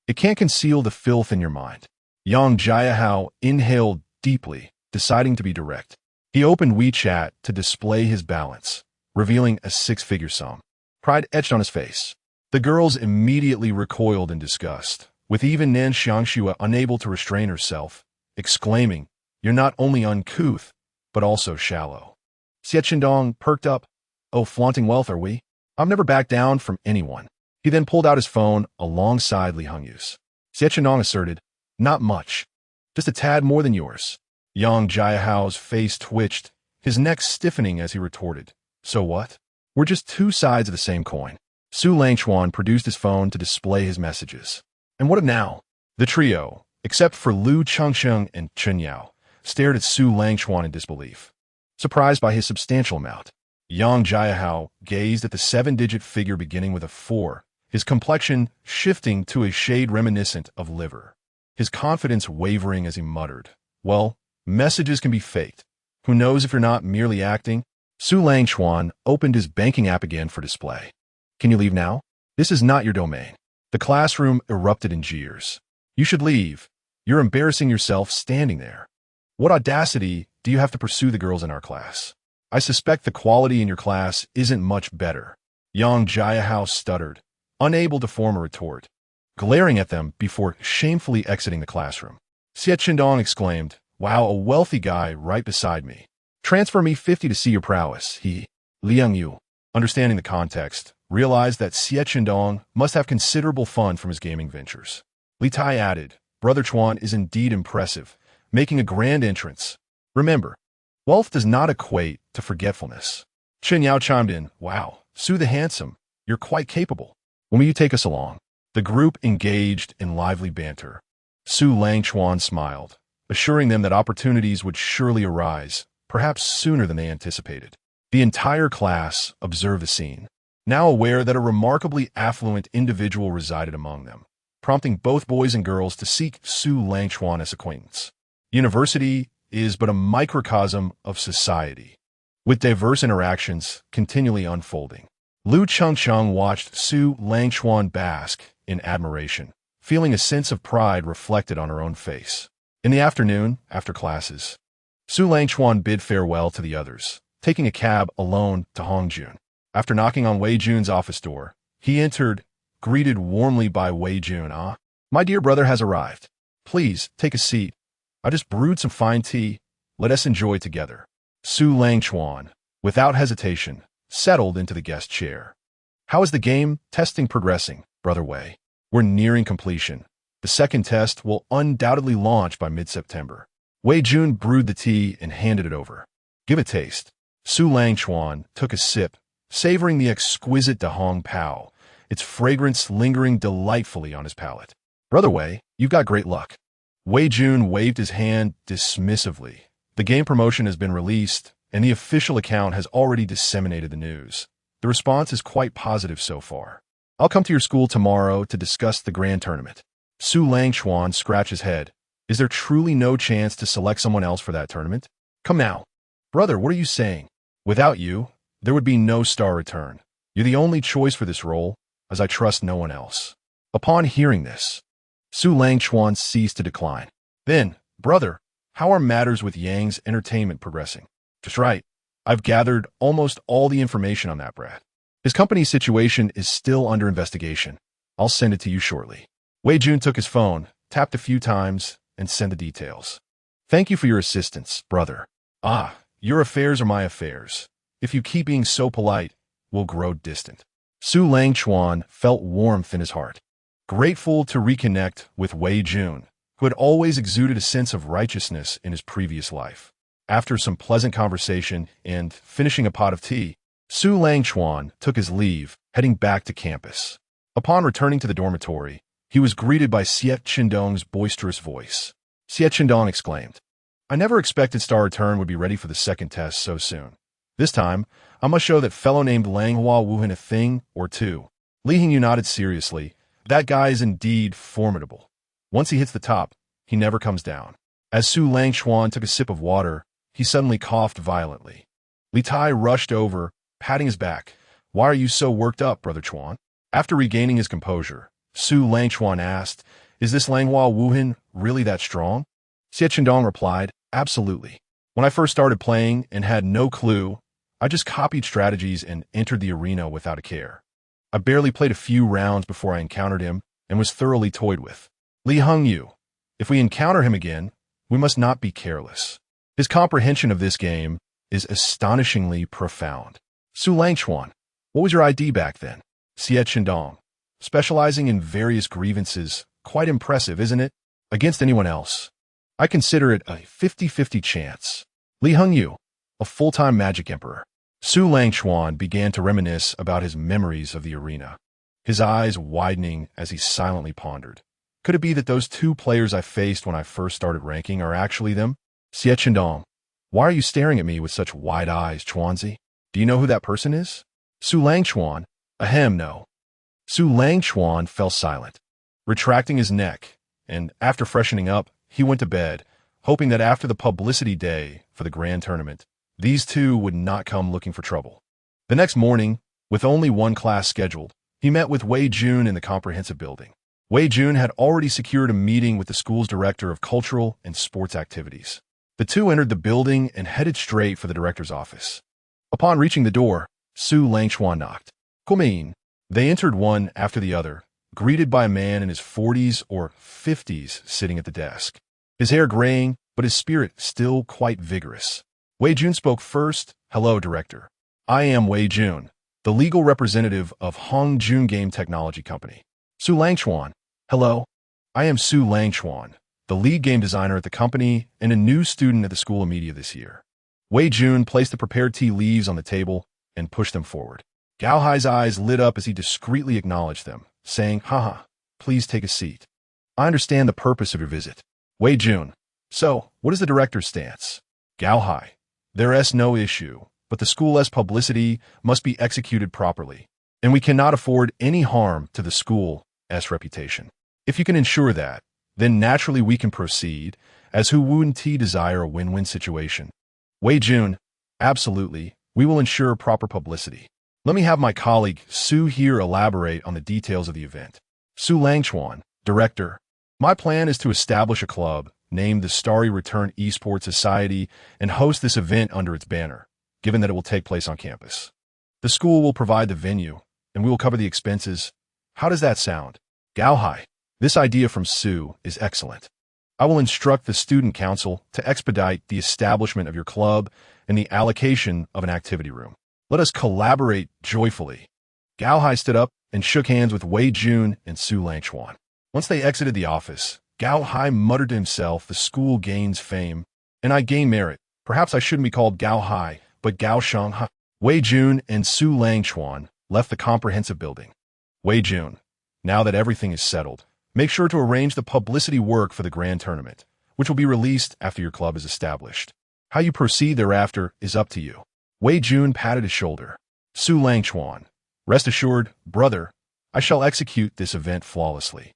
it can't conceal the filth in your mind." Yang Jiahao inhaled deeply, deciding to be direct. He opened WeChat to display his balance, revealing a 6-figure sum. Pride etched on his face. The girls immediately recoiled in disgust, with even Nan Xiangxue unable to restrain herself, exclaiming, "You're not only uncouth, but also shallow." Xie Chendong perked up. "Oh, flaunting wealth, are we? I've never backed down from anyone." He then pulled out his phone alongside Li Hongyu's. Xie Chendong asserted, "Not much. Just a tad more than yours." Yang Jiahao's face twitched, his neck stiffening as he retorted, "So what? We're just two sides of the same coin." Su Langchuan produced his phone to display his messages. "And what of now?" The trio, except for Lu Changcheng and Chen Yao, stared at Su Langchuan in disbelief, surprised by his substantial amount. Yang Jiahao gazed at the 7-digit figure beginning with a 4, his complexion shifting to a shade reminiscent of liver. His confidence wavering as he muttered, "Well, messages can be faked. Who knows if you're not merely acting?" Su Langchuan opened his banking app again for display. "Can you leave now? This is not your domain." The classroom erupted in jeers. "You should leave. You're embarrassing yourself standing there. What audacity do you have to pursue the girls in our class? I suspect the quality in your class isn't much better." Yang Jiahao stuttered, unable to form a retort, glaring at them before shamefully exiting the classroom. Xie Chendong exclaimed, "Wow, a wealthy guy right beside me. Transfer me 50 to see your prowess." Liang Yu, understanding the context, realized that Xie Chendong must have considerable fun from his gaming ventures. Li Tai added, "Brother Chuan is indeed impressive, making a grand entrance. Remember, Wealth does not equate to forgetfulness. Chen Yao chimed in, "Wow, Su the Handsome, you're quite capable. When will you take us along?" The group engaged in lively banter. Su Langchuan smiled, assuring them that opportunities would surely arise, perhaps sooner than they anticipated. The entire class observed the scene, now aware that a remarkably affluent individual resided among them, prompting both boys and girls to seek Su Langchuan as acquaintance. University is but a microcosm of society, with diverse interactions continually unfolding. Lu Chengcheng watched Su Langchuan bask in admiration, feeling a sense of pride reflected on her own face. In the afternoon, after classes, Su Langchuan bid farewell to the others, taking a cab alone to Hongjun. After knocking on Wei Jun's office door, he entered, greeted warmly by Wei Jun. "Ah, my dear brother has arrived. Please, take a seat. I just brewed some fine tea. Let us enjoy together." Su Langchuan, without hesitation, settled into the guest chair. "How is the game testing progressing, Brother Wei?" "We're nearing completion. The second test will undoubtedly launch by mid-September." Wei Jun brewed the tea and handed it over. "Give a taste." Su Langchuan took a sip, savoring the exquisite Dahong Pao, its fragrance lingering delightfully on his palate. "Brother Wei, you've got great luck." Wei Jun waved his hand dismissively. "The game promotion has been released, and the official account has already disseminated the news. The response is quite positive so far. I'll come to your school tomorrow to discuss the grand tournament." Su Langchuan scratched his head. "Is there truly no chance to select someone else for that tournament?" "Come now. Brother, what are you saying? Without you, there would be no star return. You're the only choice for this role, as I trust no one else." Upon hearing this, Su Langchuan ceased to decline. "Then, brother, how are matters with Yang's entertainment progressing?" "Just right. I've gathered almost all the information on that brat. His company's situation is still under investigation. I'll send it to you shortly." Wei Jun took his phone, tapped a few times, and sent the details. "Thank you for your assistance, brother." "Ah, your affairs are my affairs. If you keep being so polite, we'll grow distant." Su Langchuan felt warmth in his heart, grateful to reconnect with Wei Jun, who had always exuded a sense of righteousness in his previous life. After some pleasant conversation and finishing a pot of tea, Su Langchuan took his leave, heading back to campus. Upon returning to the dormitory, he was greeted by Xie Qindong's boisterous voice. Xie Qindong exclaimed, "I never expected Star Return would be ready for the second test so soon. This time, I must show that fellow named Langhua Wuhan a thing or two." Li Hingyu nodded seriously. "That guy is indeed formidable. Once he hits the top, he never comes down." As Su Langchuan took a sip of water, he suddenly coughed violently. Li Tai rushed over, patting his back. "Why are you so worked up, Brother Chuan?" After regaining his composure, Su Langchuan asked, "Is this Langhua Wuhan really that strong?" Xie Qindong replied, "Absolutely. When I first started playing and had no clue, I just copied strategies and entered the arena without a care. I barely played a few rounds before I encountered him and was thoroughly toyed with. Li Hengyu, if we encounter him again, we must not be careless. His comprehension of this game is astonishingly profound." Su Langchuan, what was your ID back then? Xie Qindong, specializing in various grievances. Quite impressive, isn't it? Against anyone else, I consider it a 50-50 chance. Li Hengyu, a full-time magic emperor. Su Langchuan began to reminisce about his memories of the arena, his eyes widening as he silently pondered. Could it be that those two players I faced when I first started ranking are actually them? Xie Qindong, why are you staring at me with such wide eyes, Chuanzi? Do you know who that person is? Su Langchuan, ahem, no. Su Langchuan fell silent, retracting his neck, and after freshening up, he went to bed, hoping that after the publicity day for the grand tournament, these two would not come looking for trouble. The next morning, with only one class scheduled, he met with Wei Jun in the comprehensive building. Wei Jun had already secured a meeting with the school's director of cultural and sports activities. The two entered the building and headed straight for the director's office. Upon reaching the door, Su Langchuan knocked. "Come in." They entered one after the other, greeted by a man in his 40s or 50s sitting at the desk, his hair graying, but his spirit still quite vigorous. Wei Jun spoke first. "Hello, Director. I am Wei Jun, the legal representative of Hongjun Game Technology Company." Su Langchuan, "Hello. I am Su Langchuan, the lead game designer at the company and a new student at the School of Media this year. Wei Jun placed the prepared tea leaves on the table and pushed them forward. Gao Hai's eyes lit up as he discreetly acknowledged them, saying, "Haha, please take a seat. I understand the purpose of your visit." Wei Jun: "So, what is the director's stance?" Gao Hai: "There's no issue, but the school's publicity must be executed properly, and we cannot afford any harm to the school's reputation. If you can ensure that, then naturally we can proceed, as who wouldn't desire a win-win situation?" Wei Jun: "Absolutely, we will ensure proper publicity. Let me have my colleague Su here elaborate on the details of the event." Su Langchuan, Director: "My plan is to establish a club named the Starry Return Esports Society and host this event under its banner, given that it will take place on campus. The school will provide the venue, and we will cover the expenses. How does that sound?" Gao Hai: "This idea from Su is excellent. I will instruct the student council to expedite the establishment of your club and the allocation of an activity room. Let us collaborate joyfully." Gao Hai stood up and shook hands with Wei Jun and Su Langchuan. Once they exited the office, Gao Hai muttered to himself, "The school gains fame, and I gain merit. Perhaps I shouldn't be called Gao Hai, but Gao Sheng Ha." Wei Jun and Su Langchuan left the comprehensive building. Wei Jun: "Now that everything is settled, make sure to arrange the publicity work for the grand tournament, which will be released after your club is established. How you proceed thereafter is up to you." Wei Jun patted his shoulder. Su Langchuan: "Rest assured, brother, I shall execute this event flawlessly."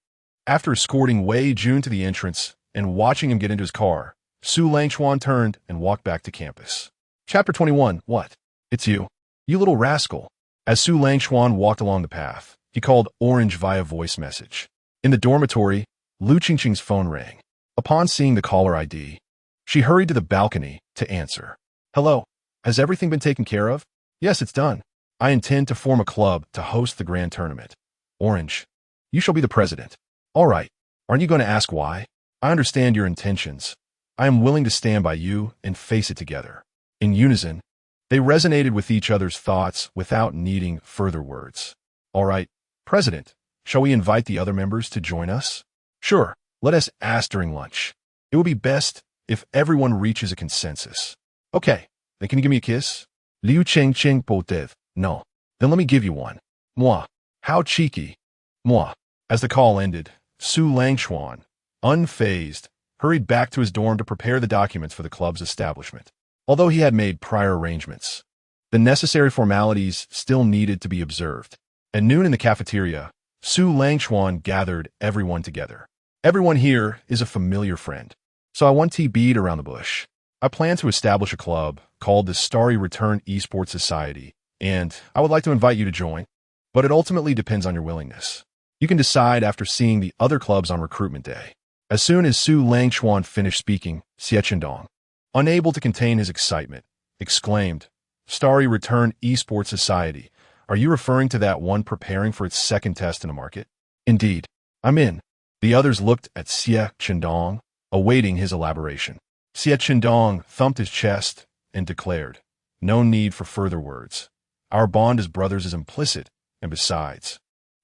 After escorting Wei Jun to the entrance and watching him get into his car, Su Langchuan turned and walked back to campus. Chapter 21. What? It's you. You little rascal. As Su Langchuan walked along the path, he called Orange via voice message. In the dormitory, Lu Qingqing's phone rang. Upon seeing the caller ID, she hurried to the balcony to answer. "Hello. Has everything been taken care of?" "Yes, it's done. I intend to form a club to host the grand tournament. Orange, you shall be the president." "All right. Aren't you going to ask why?" "I understand your intentions. I am willing to stand by you and face it together." In unison, they resonated with each other's thoughts without needing further words. "All right, President, shall we invite the other members to join us?" "Sure. Let us ask during lunch. It will be best if everyone reaches a consensus." "Okay. Then can you give me a kiss?" Liu Cheng Potev. "No." "Then let me give you one." "Moi." "How cheeky." "Moi." As the call ended, Su Langchuan, unfazed, hurried back to his dorm to prepare the documents for the club's establishment. Although he had made prior arrangements, the necessary formalities still needed to be observed. At noon in the cafeteria, Su Langchuan gathered everyone together. "Everyone here is a familiar friend, so I want to beat around the bush. I plan to establish a club called the Starry Return Esports Society, and I would like to invite you to join, but it ultimately depends on your willingness. You can decide after seeing the other clubs on recruitment day." As soon as Su Langchuan finished speaking, Xie Chendong, unable to contain his excitement, exclaimed, "Starry Return Esports Society. Are you referring to that one preparing for its second test in the market?" "Indeed. I'm in." The others looked at Xie Chendong, awaiting his elaboration. Xie Chendong thumped his chest and declared, "No need for further words. Our bond as brothers is implicit, and besides,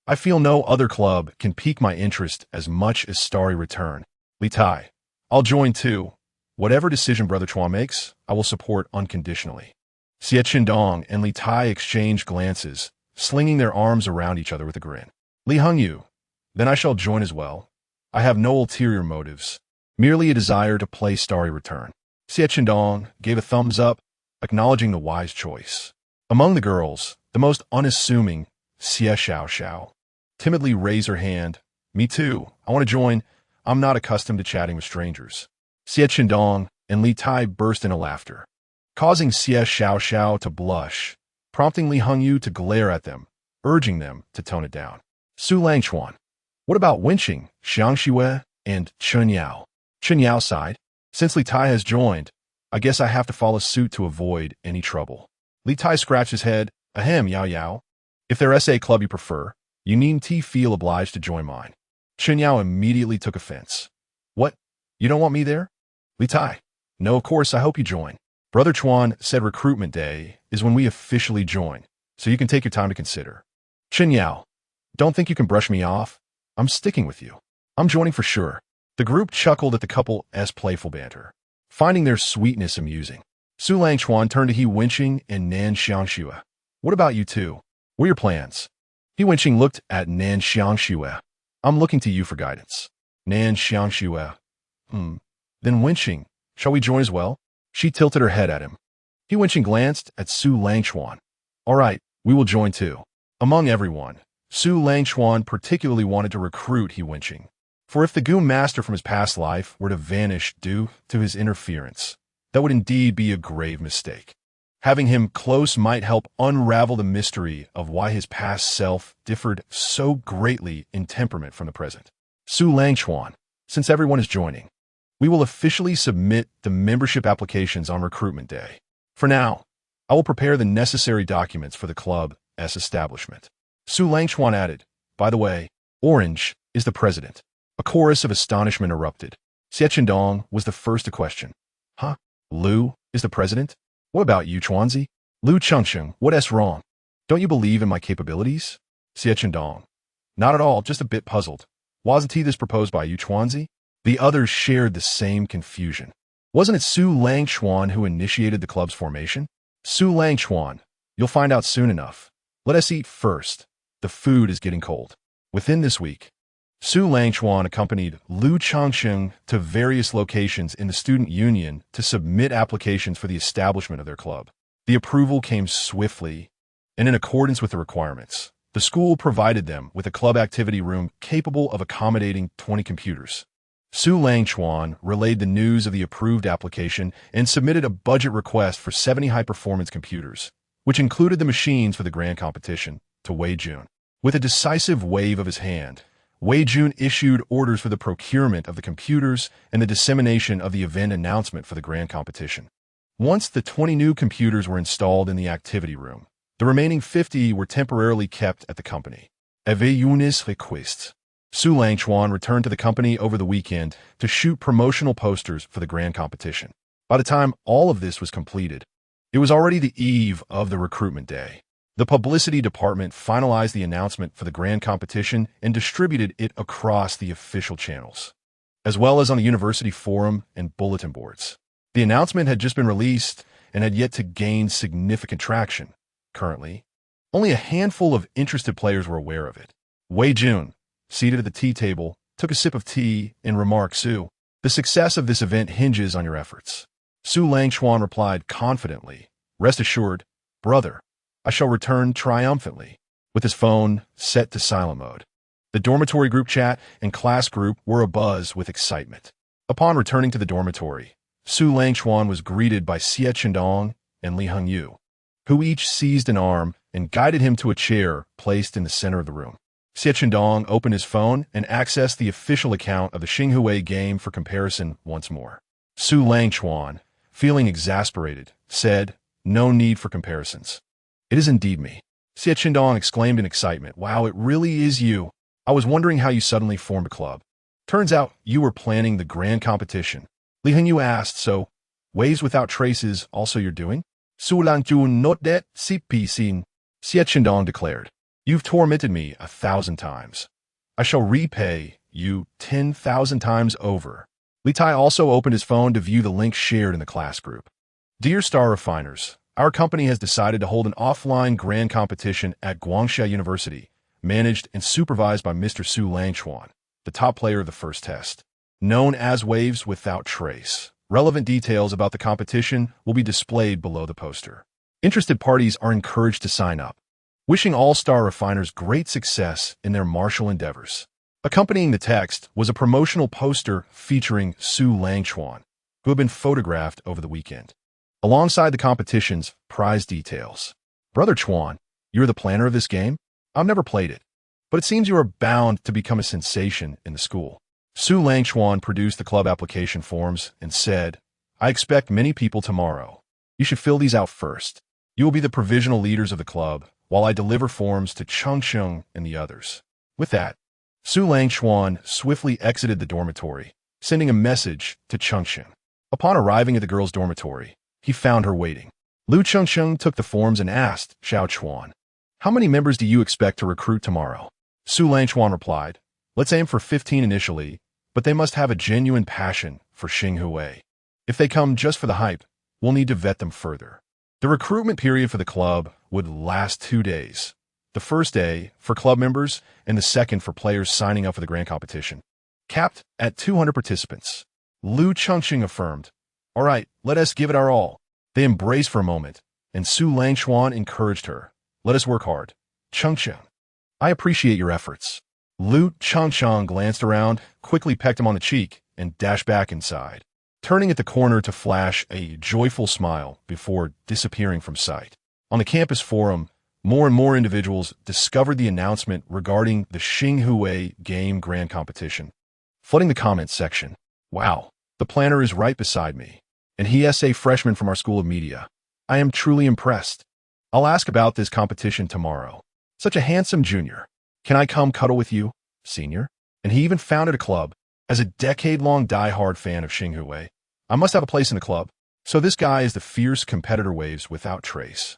I feel no other club can pique my interest as much as Starry Return. Li Tai, I'll join too. Whatever decision Brother Chuan makes, I will support unconditionally." Xie Chendong and Li Tai exchanged glances, slinging their arms around each other with a grin. Li Hengyu, "Then I shall join as well. I have no ulterior motives, merely a desire to play Starry Return." Xie Chendong gave a thumbs up, acknowledging the wise choice. Among the girls, the most unassuming, Xie Xiao, timidly raised her hand. "Me too. I want to join. I'm not accustomed to chatting with strangers." Xie Chendong and Li Tai burst into laughter, causing Xie Xiao to blush, prompting Li Hengyu to glare at them, urging them to tone it down. Su Langchuan, "What about Wenqing, Xiang Xue, and Chen Yao?" Chen Yao sighed. "Since Li Tai has joined, I guess I have to follow suit to avoid any trouble." Li Tai scratched his head. "Ahem, Yao Yao. If there's a club you prefer, you needn't feel obliged to join mine." Chen Yao immediately took offense. "What? You don't want me there?" Li Tai, "No, of course, I hope you join. Brother Chuan said recruitment day is when we officially join, so you can take your time to consider." Chen Yao, "Don't think you can brush me off. I'm sticking with you. I'm joining for sure." The group chuckled at the couple's playful banter, finding their sweetness amusing. Su Langchuan turned to He Wenqing and Nan Xiangxue. What about you two? What are your plans? He Wenqing looked at Nan Xiangxue. I'm looking to you for guidance. Nan Xiangxue. Then Wenqing, shall we join as well? She tilted her head at him. He Wenqing glanced at Su Langchuan. All right, we will join too. Among everyone, Su Langchuan particularly wanted to recruit He Wenqing. For if the Goon Master from his past life were to vanish due to his interference, that would indeed be a grave mistake. Having him close might help unravel the mystery of why his past self differed so greatly in temperament from the present. Su Langchuan, since everyone is joining, we will officially submit the membership applications on recruitment day. For now, I will prepare the necessary documents for the club's establishment. Su Langchuan added, by the way, Orange is the president. A chorus of astonishment erupted. Xie Qindong was the first to question. Huh? Lu is the president? What about you, Chuanzi? Lu Chengsheng, what's wrong? Don't you believe in my capabilities? Xie Qindong. Not at all, just a bit puzzled. Wasn't he this proposed by you, Chuanzi? The others shared the same confusion. Wasn't it Su Langchuan who initiated the club's formation? Su Langchuan, you'll find out soon enough. Let us eat first. The food is getting cold. Within this week, Su Langchuan accompanied Lu Chengsheng to various locations in the student union to submit applications for the establishment of their club. The approval came swiftly, and in accordance with the requirements, the school provided them with a club activity room capable of accommodating 20 computers. Su Langchuan relayed the news of the approved application and submitted a budget request for 70 high-performance computers, which included the machines for the grand competition, to Wei Jun. With a decisive wave of his hand, Wei Jun issued orders for the procurement of the computers and the dissemination of the event announcement for the grand competition. Once the 20 new computers were installed in the activity room, the remaining 50 were temporarily kept at the company. Avec Yunis request, Su Langchuan returned to the company over the weekend to shoot promotional posters for the grand competition. By the time all of this was completed, it was already the eve of the recruitment day. The publicity department finalized the announcement for the grand competition and distributed it across the official channels, as well as on the university forum and bulletin boards. The announcement had just been released and had yet to gain significant traction. Currently, only a handful of interested players were aware of it. Wei Jun, seated at the tea table, took a sip of tea and remarked, Su, the success of this event hinges on your efforts. Su Langchuan replied confidently, rest assured, brother, I shall return triumphantly, with his phone set to silent mode. The dormitory group chat and class group were abuzz with excitement. Upon returning to the dormitory, Su Langchuan was greeted by Xie Qindong and Li Hengyu, who each seized an arm and guided him to a chair placed in the center of the room. Xie Qindong opened his phone and accessed the official account of the Xinghui game for comparison once more. Su Langchuan, feeling exasperated, said, no need for comparisons. It is indeed me. Xie Qindong exclaimed in excitement, wow, it really is you. I was wondering how you suddenly formed a club. Turns out you were planning the grand competition. Li Hengyu asked, so, Waves Without Traces also you're doing? Su Langjuan not that CP scene. Xie Qindong declared, you've tormented me 1,000 times. I shall repay you 10,000 times over. Li Tai also opened his phone to view the link shared in the class group. Dear Star Refiners, our company has decided to hold an offline grand competition at Guangxia University, managed and supervised by Mr. Su Langchuan, the top player of the first test. Known as Waves Without Trace. Relevant details about the competition will be displayed below the poster. Interested parties are encouraged to sign up. Wishing all Star Refiners great success in their martial endeavors. Accompanying the text was a promotional poster featuring Su Langchuan, who had been photographed over the weekend, alongside the competition's prize details. Brother Chuan, you're the planner of this game? I've never played it, but it seems you are bound to become a sensation in the school. Su Langchuan produced the club application forms and said, I expect many people tomorrow. You should fill these out first. You will be the provisional leaders of the club, while I deliver forms to Chengsheng and the others. With that, Su Langchuan swiftly exited the dormitory, sending a message to Chengsheng. Upon arriving at the girls' dormitory, he found her waiting. Lu Chengsheng took the forms and asked Xiao Chuan, how many members do you expect to recruit tomorrow? Su Langchuan replied, let's aim for 15 initially, but they must have a genuine passion for Xinghui. If they come just for the hype, we'll need to vet them further. The recruitment period for the club would last 2 days. The first day for club members and the second for players signing up for the grand competition. Capped at 200 participants. Lu Chengxing affirmed, "All right, let us give it our all." They embraced for a moment, and Su Langchuan encouraged her. "Let us work hard. Chengxing, I appreciate your efforts." Lu Chengxing glanced around, quickly pecked him on the cheek, and dashed back inside, turning at the corner to flash a joyful smile before disappearing from sight. On the campus forum, more and more individuals discovered the announcement regarding the Xinghui Game Grand Competition, flooding the comments section. "Wow, the planner is right beside me, and he is a freshman from our School of Media. I am truly impressed. I'll ask about this competition tomorrow. Such a handsome junior. Can I come cuddle with you, senior?" And he even founded a club. As a decade-long die-hard fan of Xinghui, I must have a place in the club. So this guy is the fierce competitor waves without trace.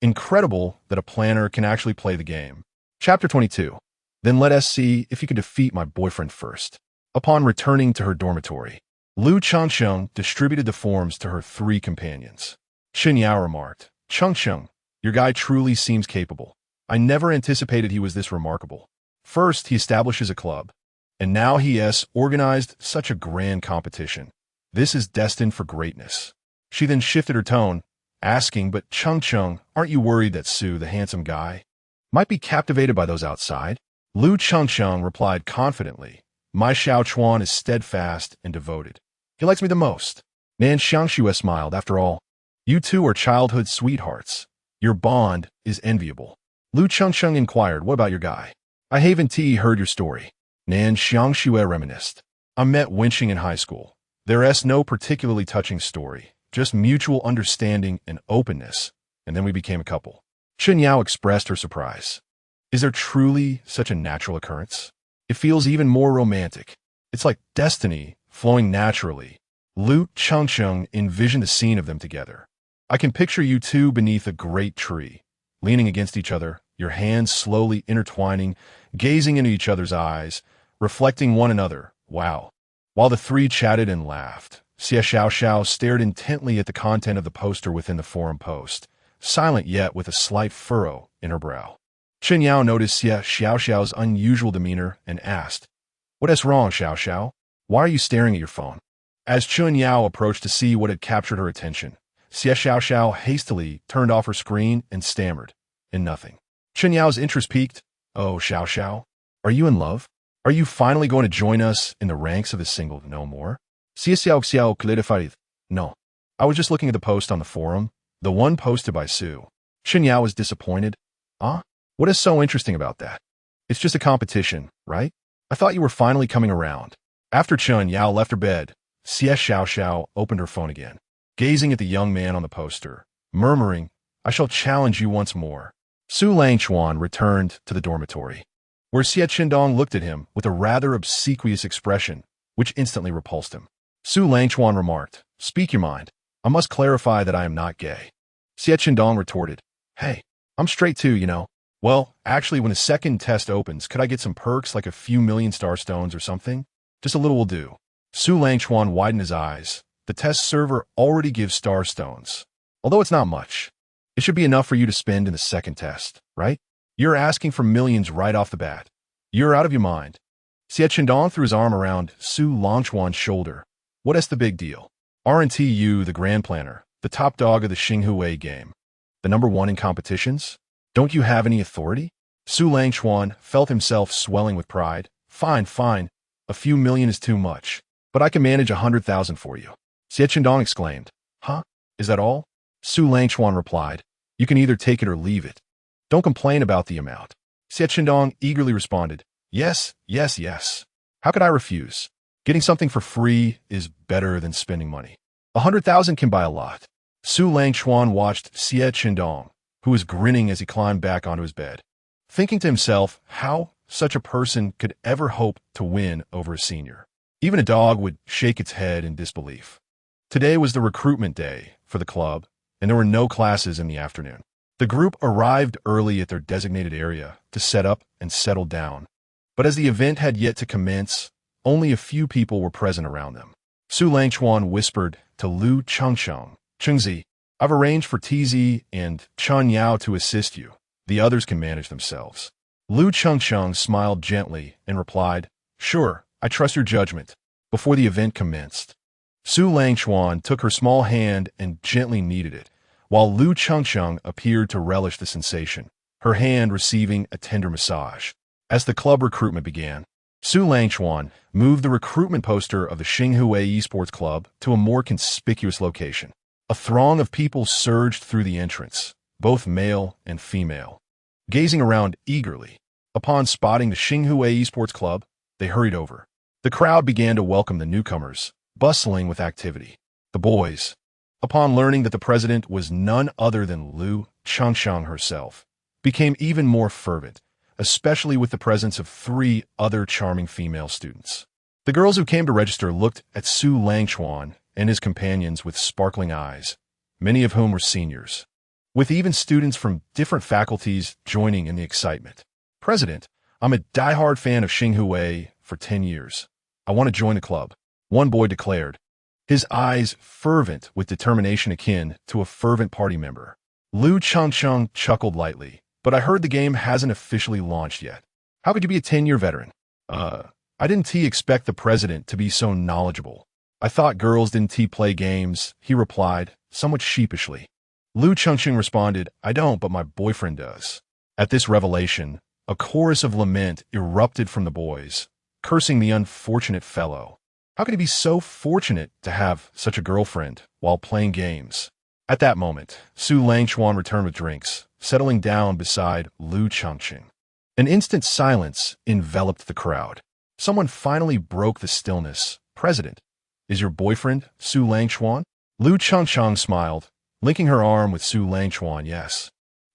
Incredible that a planner can actually play the game. Chapter 22. Then let us see if you can defeat my boyfriend first. Upon returning to her dormitory, Lu Chengxing distributed the forms to her 3 companions. Chen Yao remarked, "Chengxing, your guy truly seems capable. I never anticipated he was this remarkable. First, he establishes a club, and now he has organized such a grand competition. This is destined for greatness." She then shifted her tone, asking, "But Chengxing, aren't you worried that Su, the handsome guy, might be captivated by those outside?" Lu Chengxing replied confidently, "My Xiaochuan is steadfast and devoted. He likes me the most." Nan Xiangxue smiled. "After all, you two are childhood sweethearts. Your bond is enviable." Lu Chengxing inquired, "What about your guy?" "I haven't heard your story." Nan Xiangxue reminisced. "I met Wenxing in high school. There is no particularly touching story, just mutual understanding and openness, and then we became a couple." Chen Yao expressed her surprise. "Is there truly such a natural occurrence? It feels even more romantic. It's like destiny flowing naturally." Lu Chengxing envisioned the scene of them together. "I can picture you two beneath a great tree, leaning against each other, your hands slowly intertwining, gazing into each other's eyes, reflecting one another. Wow." While the 3 chatted and laughed, Xie Xiaoxiao stared intently at the content of the poster within the forum post, silent yet with a slight furrow in her brow. Chen Yao noticed Xie Xiaoxiao's unusual demeanor and asked, "What is wrong, Xiaoxiao? Why are you staring at your phone?" As Chen Yao approached to see what had captured her attention, Xie Xiaoxiao hastily turned off her screen and stammered, "In nothing." Chen Yao's interest peaked. "Oh, Xiaoxiao, are you in love? Are you finally going to join us in the ranks of the single no more?" Xie Xiaoxiao clarified, "No. I was just looking at the post on the forum, the one posted by Su." Chen Yao was disappointed. "Ah? What is so interesting about that? It's just a competition, right? I thought you were finally coming around." After Chen Yao left her bed, Xie Xiaoxiao opened her phone again, gazing at the young man on the poster, murmuring, "I shall challenge you once more." Su Langchuan returned to the dormitory, where Xie Qindong looked at him with a rather obsequious expression, which instantly repulsed him. Su Langchuan remarked, "Speak your mind. I must clarify that I am not gay." Xie Qindong retorted, "Hey, I'm straight too, you know." "Well, actually, when the second test opens, could I get some perks like a few million star stones or something? Just a little will do." Su Langchuan widened his eyes. "The test server already gives star stones. Although it's not much. It should be enough for you to spend in the second test, right? You're asking for millions right off the bat. You're out of your mind." Xie Qindong threw his arm around Su Langchuan's shoulder. "What is the big deal? Aren't you the grand planner, the top dog of the Xinghui game? The #1 in competitions? Don't you have any authority?" Su Langchuan felt himself swelling with pride. "Fine, fine. A few million is too much. But I can manage 100,000 for you." Xie Qindong exclaimed. "Huh? Is that all?" Su Langchuan replied, "You can either take it or leave it. Don't complain about the amount." Xie Qindong eagerly responded, "Yes, yes, yes. How could I refuse? Getting something for free is better than spending money. 100,000 can buy a lot." Su Langchuan watched Xie Qindong, who was grinning as he climbed back onto his bed, thinking to himself how such a person could ever hope to win over a senior. Even a dog would shake its head in disbelief. Today was the recruitment day for the club, and there were no classes in the afternoon. The group arrived early at their designated area to set up and settle down. But as the event had yet to commence, only a few people were present around them. Su Langchuan whispered to Lu Chengxing, Chengzi, I've arranged for TZ and Chun Yao to assist you. The others can manage themselves. Lu Chengcheng smiled gently and replied, Sure, I trust your judgment. Before the event commenced, Su Langchuan took her small hand and gently kneaded it, while Lu Chengcheng appeared to relish the sensation, her hand receiving a tender massage. As the club recruitment began, Su Langchuan moved the recruitment poster of the Xinghui Esports Club to a more conspicuous location. A throng of people surged through the entrance, both male and female, gazing around eagerly. Upon spotting the Xinghui Esports Club, they hurried over. The crowd began to welcome the newcomers, bustling with activity. The boys, upon learning that the president was none other than Lu Chengcheng herself, became even more fervent, especially with the presence of 3 other charming female students. The girls who came to register looked at Su Langchuan and his companions with sparkling eyes, many of whom were seniors, with even students from different faculties joining in the excitement. President, I'm a diehard fan of Xinghui for 10 years. I want to join the club, one boy declared, his eyes fervent with determination akin to a fervent party member. Lu Chengcheng chuckled lightly, but I heard the game hasn't officially launched yet. How could you be a 10-year veteran? I didn't expect the president to be so knowledgeable. I thought girls didn't play games, he replied, somewhat sheepishly. Lu Chengcheng responded, I don't, but my boyfriend does. At this revelation, a chorus of lament erupted from the boys, cursing the unfortunate fellow. How could he be so fortunate to have such a girlfriend while playing games? At that moment, Su Langchuan returned with drinks, settling down beside Lu Chengcheng. An instant silence enveloped the crowd. Someone finally broke the stillness. President, is your boyfriend Su Langchuan? Lu Chengcheng smiled, linking her arm with Su Langchuan. Yes.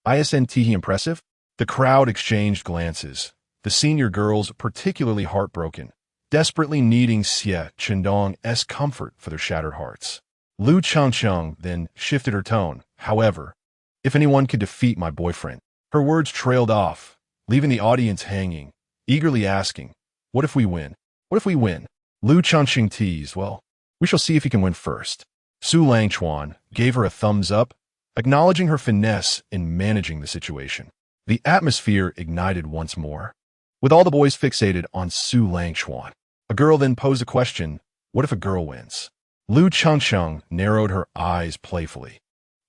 Isn't he impressive? The crowd exchanged glances, the senior girls particularly heartbroken, desperately needing Xie Chendong's comfort for their shattered hearts. Lu Chengcheng then shifted her tone. However, if anyone could defeat my boyfriend. Her words trailed off, leaving the audience hanging, eagerly asking, what if we win? What if we win? Lu Chengcheng teased, well, we shall see if he can win first. Su Langchuan gave her a thumbs up, acknowledging her finesse in managing the situation. The atmosphere ignited once more, with all the boys fixated on Su Langchuan. A girl then posed a question, what if a girl wins? Lu Chengcheng narrowed her eyes playfully.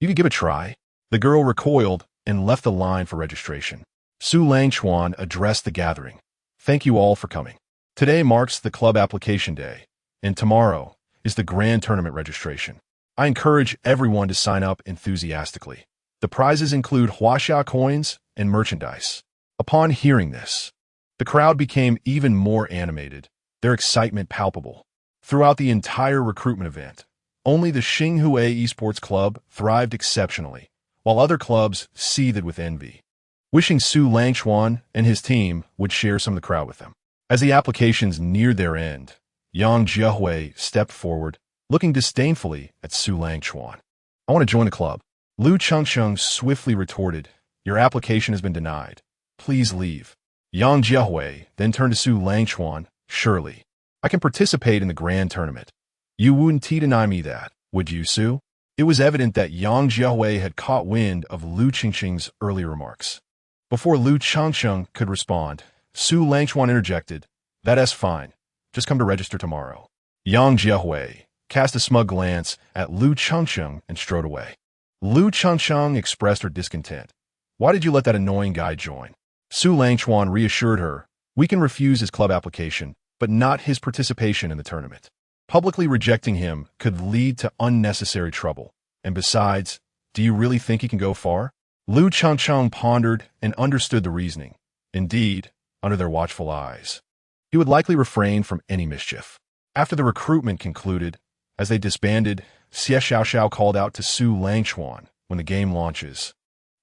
You could give it a try. The girl recoiled and left the line for registration. Su Langchuan addressed the gathering. Thank you all for coming. Today marks the club application day, and tomorrow is the grand tournament registration. I encourage everyone to sign up enthusiastically. The prizes include Huaxia coins and merchandise. Upon hearing this, the crowd became even more animated, their excitement palpable. Throughout the entire recruitment event, only the Xinghui Esports Club thrived exceptionally, while other clubs seethed with envy, wishing Su Langchuan and his team would share some of the crowd with them. As the applications neared their end, Yang Jiehui stepped forward, looking disdainfully at Su Langchuan. I want to join the club. Lu Chengcheng swiftly retorted, your application has been denied. Please leave. Yang Jiehui then turned to Su Langchuan, surely, I can participate in the grand tournament. You wouldn't deny me that, would you, Su? It was evident that Yang Jiehui had caught wind of Lu Chengcheng's earlier remarks. Before Lu Chengcheng could respond, Su Langchuan interjected, that's fine. Just come to register tomorrow. Yang Jiehui cast a smug glance at Lu Chengcheng and strode away. Lu Chengcheng expressed her discontent. Why did you let that annoying guy join? Su Langchuan reassured her, we can refuse his club application, but not his participation in the tournament. Publicly rejecting him could lead to unnecessary trouble. And besides, do you really think he can go far? Lu Chengcheng pondered and understood the reasoning. Indeed, under their watchful eyes, he would likely refrain from any mischief. After the recruitment concluded, as they disbanded, Xie Xiaoxiao called out to Su Langchuan when the game launches.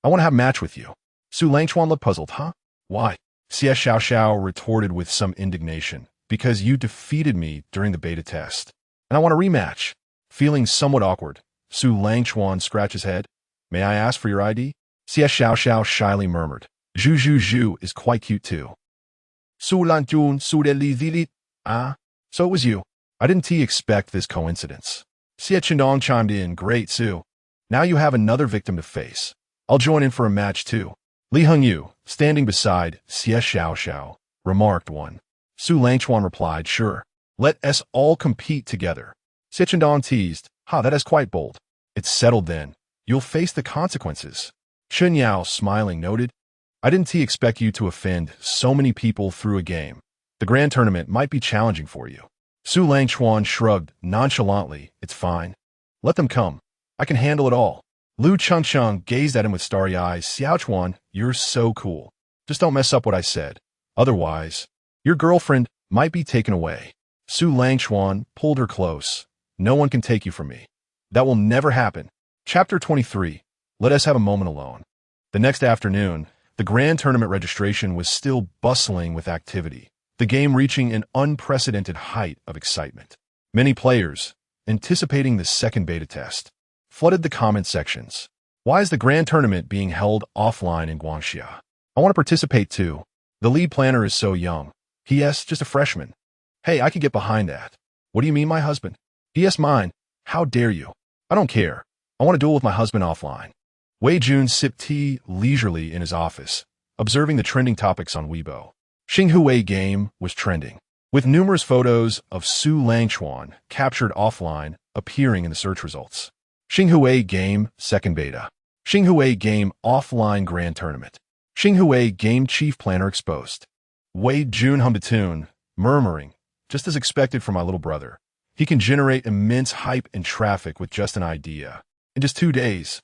I want to have a match with you. Su Langchuan looked puzzled, huh? Why? Xie Xiaoxiao retorted with some indignation. Because you defeated me during the beta test, and I want a rematch. Feeling somewhat awkward, Su Langchuan scratched his head. May I ask for your ID? Xie Xiaoxiao shyly murmured. Zhu Zhu Zhu is quite cute too. Su Lanjun Su de Li Zilit. Ah, so it was you. I didn't expect this coincidence. Xie Chendong chimed in, great, Su. Now you have another victim to face. I'll join in for a match too. Li Hengyu, standing beside Xie Xiaoxiao, remarked one. Su Langchuan replied, sure. Let us all compete together. Xie Chendong teased, that is quite bold. It's settled then. You'll face the consequences. Chen Yao, smiling, noted, I didn't expect you to offend so many people through a game. The grand tournament might be challenging for you. Su Langchuan shrugged nonchalantly, it's fine. Let them come. I can handle it all. Lu Chengcheng gazed at him with starry eyes. Xiaochuan, you're so cool. Just don't mess up what I said. Otherwise, your girlfriend might be taken away. Su Langchuan pulled her close. No one can take you from me. That will never happen. Chapter 23. Let us have a moment alone. The next afternoon, the grand tournament registration was still bustling with activity, the game reaching an unprecedented height of excitement. Many players, anticipating the second beta test, flooded the comment sections. Why is the grand tournament being held offline in Guangxia? I want to participate too. The lead planner is so young. P.S. just a freshman. Hey, I could get behind that. What do you mean, my husband? P.S. mine. How dare you? I don't care. I want to duel with my husband offline. Wei Jun sipped tea leisurely in his office, observing the trending topics on Weibo. Xinghui game was trending, with numerous photos of Su Langchuan captured offline appearing in the search results. Xinghui game second beta. Xinghui game offline grand tournament. Xinghui game chief planner exposed. Wei Jun hummed a tune, murmuring, just as expected from my little brother. He can generate immense hype and traffic with just an idea. In just 2 days,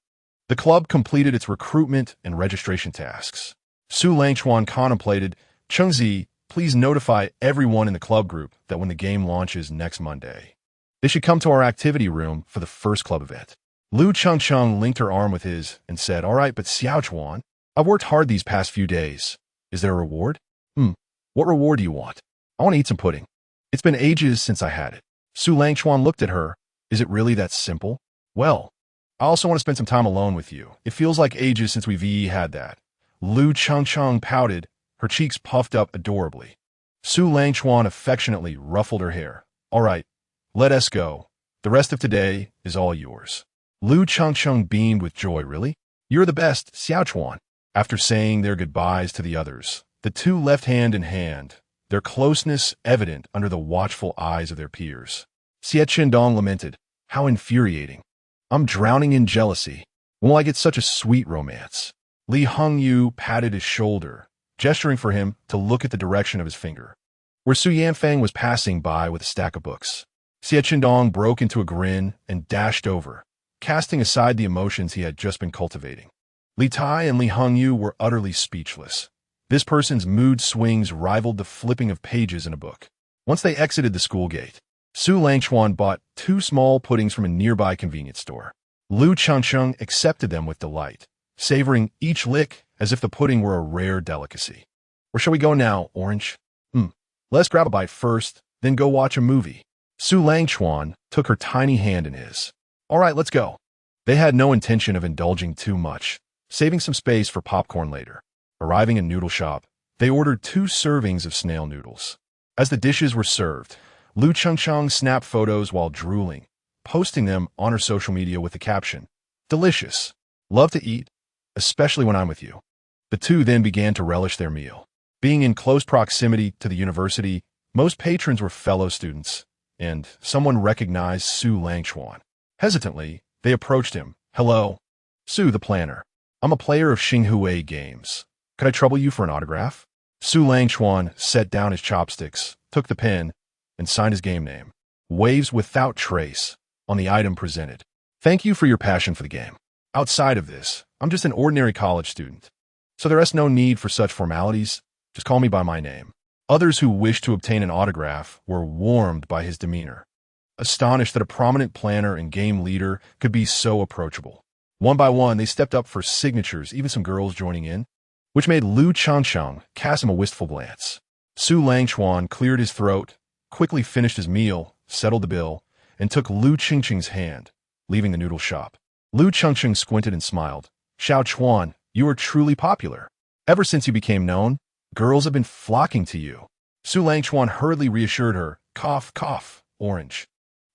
the club completed its recruitment and registration tasks. Su Langchuan contemplated, Chengzi, please notify everyone in the club group that when the game launches next Monday, they should come to our activity room for the first club event. Lu Chengcheng linked her arm with his and said, all right, but Xiaochuan, I've worked hard these past few days. Is there a reward? What reward do you want? I want to eat some pudding. It's been ages since I had it. Su Langchuan looked at her. Is it really that simple? Well, I also want to spend some time alone with you. It feels like ages since we've had that. Lu Chengcheng pouted, her cheeks puffed up adorably. Su Langchuan affectionately ruffled her hair. All right, let us go. The rest of today is all yours. Lu Chengcheng beamed with joy. Really? You're the best, Xiaochuan. After saying their goodbyes to the others, the two left hand in hand, their closeness evident under the watchful eyes of their peers. Xie Chendong lamented, how infuriating. I'm drowning in jealousy. When will I get such a sweet romance? Li Hengyu patted his shoulder, gesturing for him to look at the direction of his finger, where Su Yanfang was passing by with a stack of books. Xie Chendong broke into a grin and dashed over, casting aside the emotions he had just been cultivating. Li Tai and Li Hengyu were utterly speechless. This person's mood swings rivaled the flipping of pages in a book. Once they exited the school gate, Su Langchuan bought 2 small puddings from a nearby convenience store. Lu Chengcheng accepted them with delight, savoring each lick as if the pudding were a rare delicacy. Where shall we go now, Orange? Let's grab a bite first, then go watch a movie. Su Langchuan took her tiny hand in his. All right, let's go. They had no intention of indulging too much, saving some space for popcorn later. Arriving in noodle shop, they ordered 2 servings of snail noodles. As the dishes were served, Lu Chengcheng snapped photos while drooling, posting them on her social media with the caption, delicious. Love to eat, especially when I'm with you. The two then began to relish their meal. Being in close proximity to the university, most patrons were fellow students, and someone recognized Su Langchuan. Hesitantly, they approached him. Hello. Su, the planner. I'm a player of Xinghui games. Could I trouble you for an autograph? Su Langchuan set down his chopsticks, took the pen, and signed his game name, Waves Without Trace, on the item presented. Thank you for your passion for the game. Outside of this, I'm just an ordinary college student, so there is no need for such formalities. Just call me by my name. Others who wished to obtain an autograph were warmed by his demeanor, astonished that a prominent planner and game leader could be so approachable. One by one, they stepped up for signatures, even some girls joining in, which made Lu Chengcheng cast him a wistful glance. Su Langchuan cleared his throat, quickly finished his meal, settled the bill, and took Lu Chengcheng's hand, leaving the noodle shop. Lu Chengcheng squinted and smiled. Xiaochuan, you are truly popular. Ever since you became known, girls have been flocking to you. Su Langchuan hurriedly reassured her, cough, cough, Orange.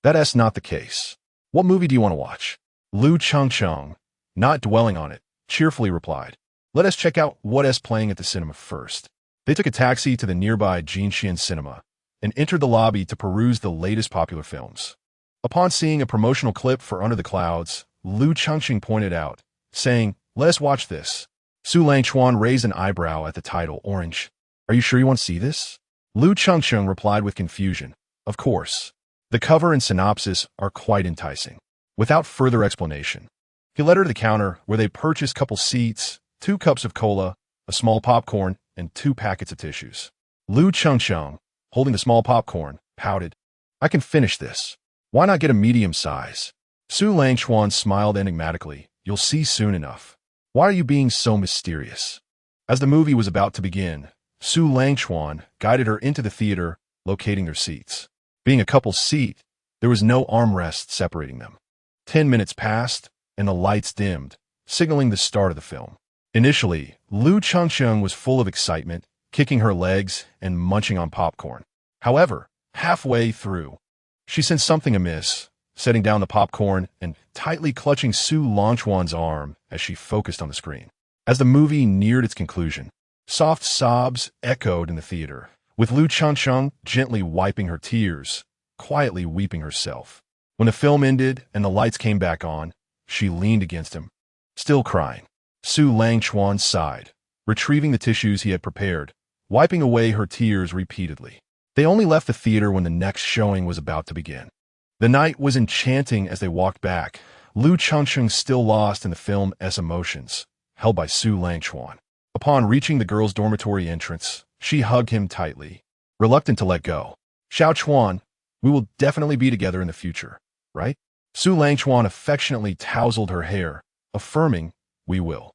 That's not the case. What movie do you want to watch? Lu Changcheng, not dwelling on it, cheerfully replied. Let us check out what's playing at the cinema first. They took a taxi to the nearby Jinxian cinema and entered the lobby to peruse the latest popular films. Upon seeing a promotional clip for Under the Clouds, Lu Changcheng pointed out, saying, "Let us watch this." Su Langchuan raised an eyebrow at the title, Orange. Are you sure you want to see this? Lu Changcheng replied with confusion, Of course. The cover and synopsis are quite enticing. Without further explanation, he led her to the counter where they purchased couple seats, 2 cups of cola, a small popcorn, and 2 packets of tissues. Lu Changcheng, holding the small popcorn, pouted, I can finish this. Why not get a medium size? Su Langchuan smiled enigmatically. You'll see soon enough. Why are you being so mysterious? As the movie was about to begin, Su Langchuan guided her into the theater, locating their seats. Being a couple seat, there was no armrest separating them. 10 minutes passed, and the lights dimmed, signaling the start of the film. Initially, Lu Changcheng was full of excitement, kicking her legs and munching on popcorn. However, halfway through, she sensed something amiss, setting down the popcorn and tightly clutching Su Langchuan's arm as she focused on the screen. As the movie neared its conclusion, soft sobs echoed in the theater, with Lu Changcheng gently wiping her tears, quietly weeping herself. When the film ended and the lights came back on, she leaned against him, still crying. Su Langchuan sighed, retrieving the tissues he had prepared, wiping away her tears repeatedly. They only left the theater when the next showing was about to begin. The night was enchanting as they walked back, Lu Changcheng still lost in the film's emotions, held by Su Langchuan. Upon reaching the girls' dormitory entrance, she hugged him tightly, reluctant to let go. Xiao Chuan, we will definitely be together in the future, right? Su Langchuan affectionately tousled her hair, affirming, we will.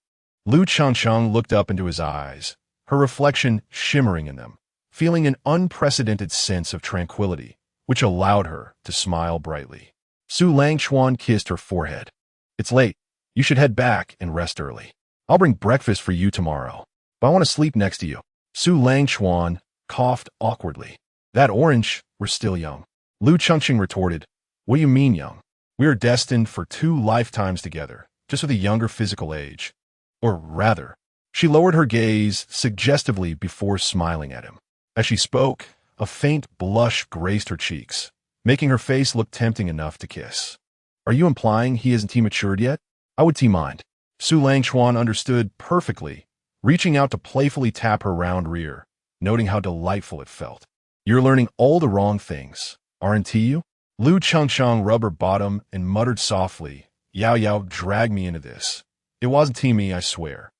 Lu Changcheng looked up into his eyes, her reflection shimmering in them, feeling an unprecedented sense of tranquility, which allowed her to smile brightly. Su Langchuan kissed her forehead. It's late. You should head back and rest early. I'll bring breakfast for you tomorrow, but I want to sleep next to you. Su Langchuan coughed awkwardly. That Orange, we're still young. Lu Changcheng retorted, What do you mean young? We are destined for 2 lifetimes together, just with a younger physical age. Or rather, she lowered her gaze suggestively before smiling at him. As she spoke, a faint blush graced her cheeks, making her face look tempting enough to kiss. Are you implying he isn't matured yet? I would mind. Su Langchuan understood perfectly, reaching out to playfully tap her round rear, noting how delightful it felt. You're learning all the wrong things, aren't you? Lu Changcheng rubbed her bottom and muttered softly, Yao Yao dragged me into this. It wasn't me, I swear.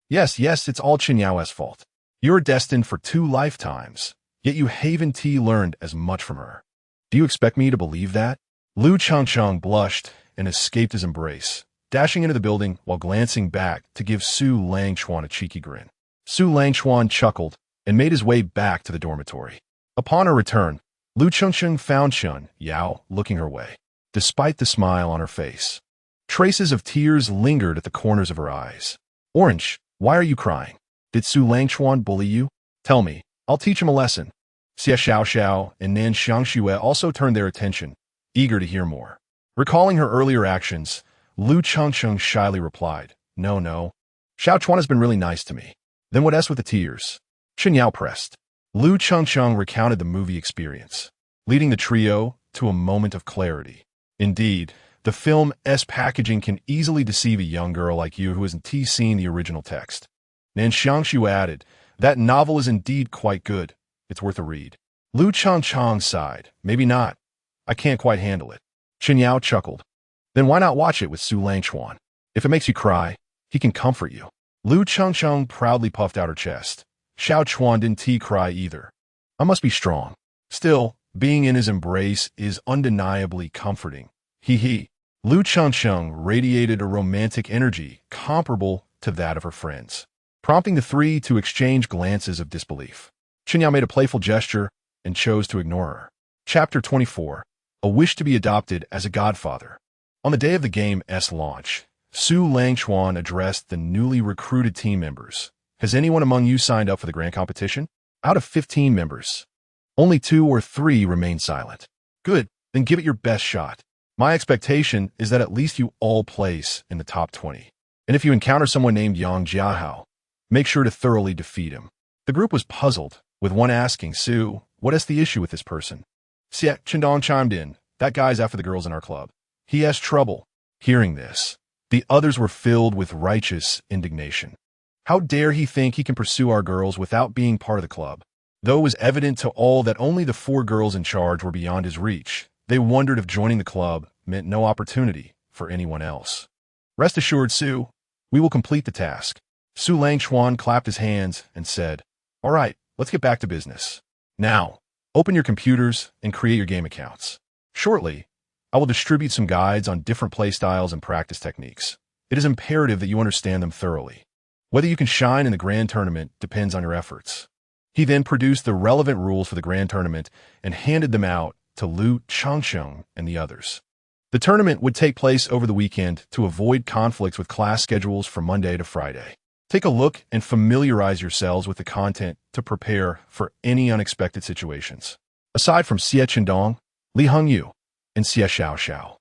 Yes, it's all Chen Yao's fault. You're destined for 2 lifetimes, yet you haven't learned as much from her. Do you expect me to believe that? Lu Changcheng blushed and escaped his embrace, dashing into the building while glancing back to give Su Langchuan a cheeky grin. Su Langchuan chuckled and made his way back to the dormitory. Upon her return, Lu Changcheng found Chen Yao looking her way. Despite the smile on her face, traces of tears lingered at the corners of her eyes. Orange, why are you crying? Did Su Langchuan bully you? Tell me, I'll teach him a lesson. Xia Xiaoxiao and Nan Xiangxue also turned their attention, eager to hear more. Recalling her earlier actions, Lu Changcheng shyly replied, No. Xiao Chuan has been really nice to me. Then what with the tears? Chen Yao pressed. Lu Changcheng recounted the movie experience, leading the trio to a moment of clarity. Indeed, the film's packaging can easily deceive a young girl like you who hasn't seen the original text. Nan Xiangxue added, That novel is indeed quite good. It's worth a read. Lu Changcheng sighed. Maybe not. I can't quite handle it. Chen Yao chuckled. Then why not watch it with Su Langchuan? If it makes you cry, he can comfort you. Lu Changcheng proudly puffed out her chest. Xiao Chuan didn't cry either. I must be strong. Still, being in his embrace is undeniably comforting. He. Lu Changcheng radiated a romantic energy comparable to that of her friends, prompting the 3 to exchange glances of disbelief. Chen Yao made a playful gesture and chose to ignore her. Chapter 24. A Wish to be Adopted as a Godfather. On the day of the game's launch, Su Langchuan addressed the newly recruited team members. Has anyone among you signed up for the grand competition? Out of 15 members, only 2 or 3 remained silent. Good, then give it your best shot. My expectation is that at least you all place in the top 20. And if you encounter someone named Yang Jiahao, make sure to thoroughly defeat him. The group was puzzled, with one asking, Su, what is the issue with this person? Xie Chendong chimed in, that guy's after the girls in our club. He has trouble. Hearing this, the others were filled with righteous indignation. How dare he think he can pursue our girls without being part of the club? Though it was evident to all that only the 4 girls in charge were beyond his reach, they wondered if joining the club meant no opportunity for anyone else. Rest assured, Su, we will complete the task. Su Langchuan clapped his hands and said, all right, let's get back to business. Now, open your computers and create your game accounts. Shortly, I will distribute some guides on different playstyles and practice techniques. It is imperative that you understand them thoroughly. Whether you can shine in the grand tournament depends on your efforts. He then produced the relevant rules for the grand tournament and handed them out to Lu Changsheng and the others. The tournament would take place over the weekend to avoid conflicts with class schedules from Monday to Friday. Take a look and familiarize yourselves with the content to prepare for any unexpected situations. Aside from Xie Chendong, Li Hengyu, and Xie Xiaoxiao,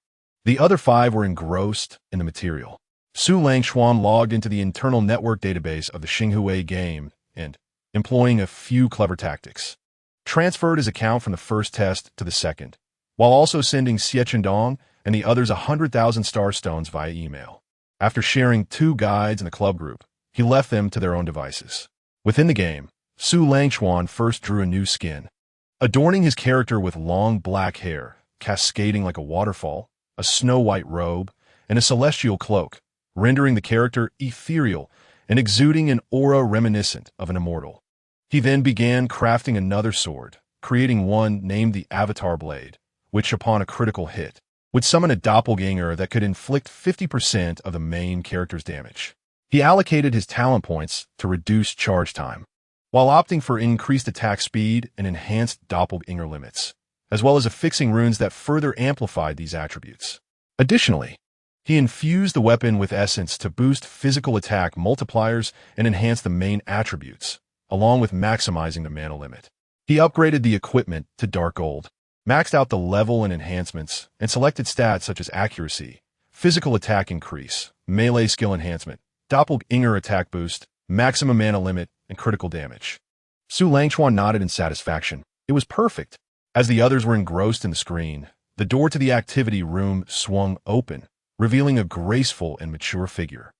the other 5 were engrossed in the material. Su Langchuan logged into the internal network database of the Xinghui game and, employing a few clever tactics, transferred his account from the first test to the second, while also sending Xie Chendong and the others 100,000 star stones via email. After sharing 2 guides in the club group, he left them to their own devices. Within the game, Su Langchuan first drew a new skin, adorning his character with long black hair, cascading like a waterfall, a snow-white robe, and a celestial cloak, rendering the character ethereal and exuding an aura reminiscent of an immortal. He then began crafting another sword, creating one named the Avatar Blade, which, upon a critical hit, would summon a doppelganger that could inflict 50% of the main character's damage. He allocated his talent points to reduce charge time, while opting for increased attack speed and enhanced doppelganger limits, as well as affixing runes that further amplified these attributes. Additionally, he infused the weapon with essence to boost physical attack multipliers and enhance the main attributes, along with maximizing the mana limit. He upgraded the equipment to dark gold, maxed out the level and enhancements, and selected stats such as accuracy, physical attack increase, melee skill enhancement, doppelganger attack boost, maximum mana limit, and critical damage. Su Langchuan nodded in satisfaction. It was perfect. As the others were engrossed in the screen, the door to the activity room swung open, revealing a graceful and mature figure.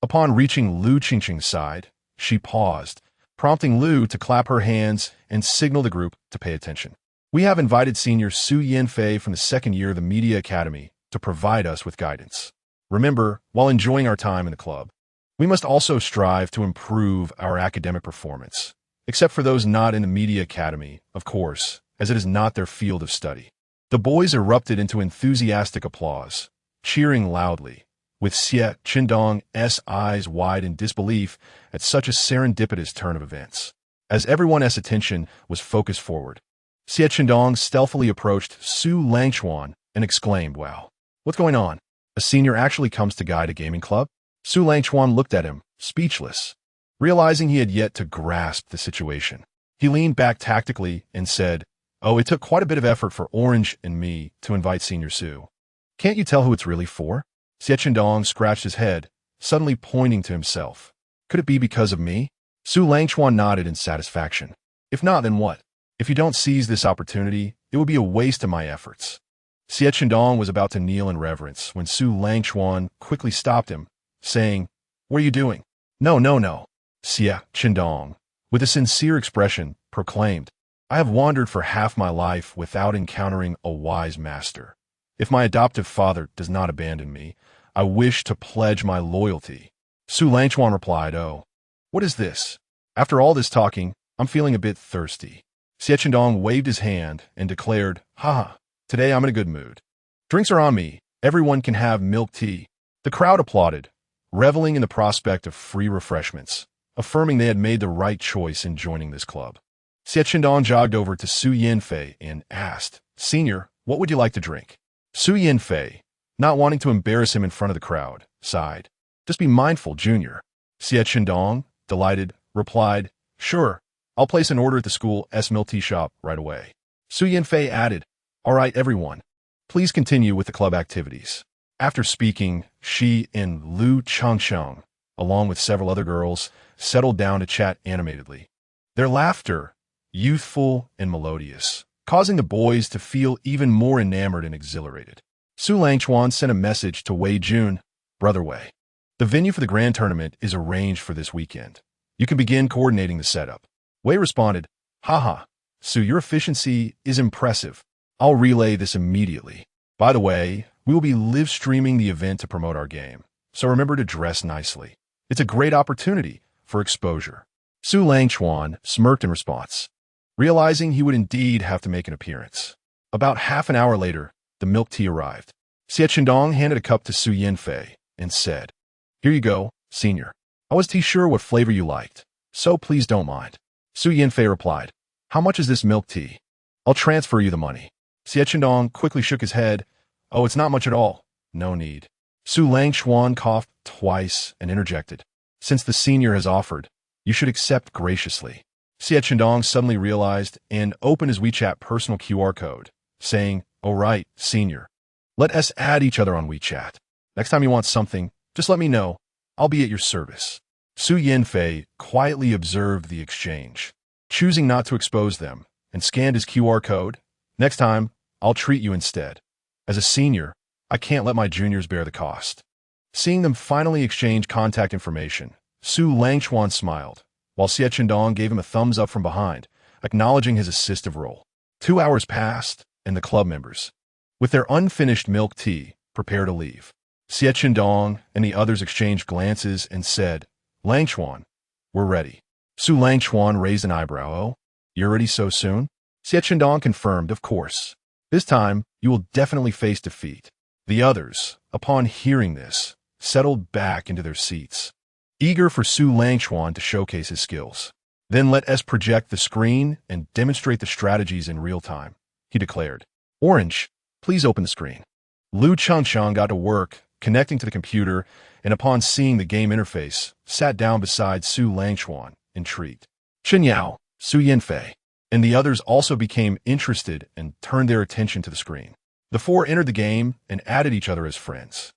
Upon reaching Lu Qingqing's side, she paused, prompting Lu to clap her hands and signal the group to pay attention. We have invited senior Su Yanfei from the 2nd year of the Media Academy to provide us with guidance. Remember, while enjoying our time in the club, we must also strive to improve our academic performance, except for those not in the Media Academy, of course, as it is not their field of study. The boys erupted into enthusiastic applause, cheering loudly, with Xie Chendong's eyes wide in disbelief at such a serendipitous turn of events. As everyone's attention was focused forward, Xie Chendong stealthily approached Su Langchuan and exclaimed, wow, what's going on? A senior actually comes to guide a gaming club? Su Langchuan looked at him, speechless, realizing he had yet to grasp the situation. He leaned back tactically and said, oh, it took quite a bit of effort for Orange and me to invite Senior Su. Can't you tell who it's really for? Xie Chendong scratched his head, suddenly pointing to himself. Could it be because of me? Su Langchuan nodded in satisfaction. If not, then what? If you don't seize this opportunity, it will be a waste of my efforts. Xie Chendong was about to kneel in reverence when Su Langchuan quickly stopped him, saying, what are you doing? No. Xie Chendong, with a sincere expression, proclaimed, I have wandered for half my life without encountering a wise master. If my adoptive father does not abandon me, I wish to pledge my loyalty. Su Langchuan replied, oh, what is this? After all this talking, I'm feeling a bit thirsty. Xie Chendong waved his hand and declared, haha, today I'm in a good mood. Drinks are on me. Everyone can have milk tea. The crowd applauded, reveling in the prospect of free refreshments, affirming they had made the right choice in joining this club. Xie Chendong jogged over to Su Yanfei and asked, Senior, what would you like to drink? Su Yanfei, not wanting to embarrass him in front of the crowd, sighed. Just be mindful, Junior. Xie Chendong, delighted, replied, sure, I'll place an order at the school's milk tea shop right away. Su Yanfei added, all right, everyone, Please continue with the club activities. After speaking, she and Lu Changsheng, along with several other girls, settled down to chat animatedly. Their laughter, youthful and melodious, causing the boys to feel even more enamored and exhilarated. Su Langchuan sent a message to Wei Jun, Brother Wei. The venue for the grand tournament is arranged for this weekend. You can begin coordinating the setup. Wei responded, Haha, Su, your efficiency is impressive. I'll relay this immediately. By the way, we will be live streaming the event to promote our game, so remember to dress nicely. It's a great opportunity for exposure. Su Langchuan smirked in response, realizing he would indeed have to make an appearance. About half an hour later, the milk tea arrived. Xie Qindong handed a cup to Su Yanfei and said, Here you go, senior. I wasn't too sure what flavor you liked, so please don't mind. Su Yanfei replied, How much is this milk tea? I'll transfer you the money. Xie Qindong quickly shook his head. Oh, it's not much at all. No need. Su Langchuan coughed twice and interjected. Since the senior has offered, you should accept graciously. Xie Qindong suddenly realized and opened his WeChat personal QR code, saying, All right, senior. Let us add each other on WeChat. Next time you want something, just let me know. I'll be at your service. Su Yanfei quietly observed the exchange, choosing not to expose them, and scanned his QR code. Next time, I'll treat you instead. As a senior, I can't let my juniors bear the cost. Seeing them finally exchange contact information, Su Langchuan smiled, while Xie Qindong gave him a thumbs up from behind, acknowledging his assistive role. 2 hours passed, and the club members, with their unfinished milk tea, prepared to leave. Xie Qindong and the others exchanged glances and said, Langchuan, we're ready. Su Langchuan raised an eyebrow. Oh, you're ready so soon? Xie Qindong confirmed, of course. This time, you will definitely face defeat. The others, upon hearing this, settled back into their seats, eager for Su Langchuan to showcase his skills. Then let us project the screen and demonstrate the strategies in real time, he declared. Orange, please open the screen. Lu Changsheng got to work, connecting to the computer, and upon seeing the game interface, sat down beside Su Langchuan, intrigued. Chen Yao, Su Yanfei, and the others also became interested and turned their attention to the screen. The four entered the game and added each other as friends.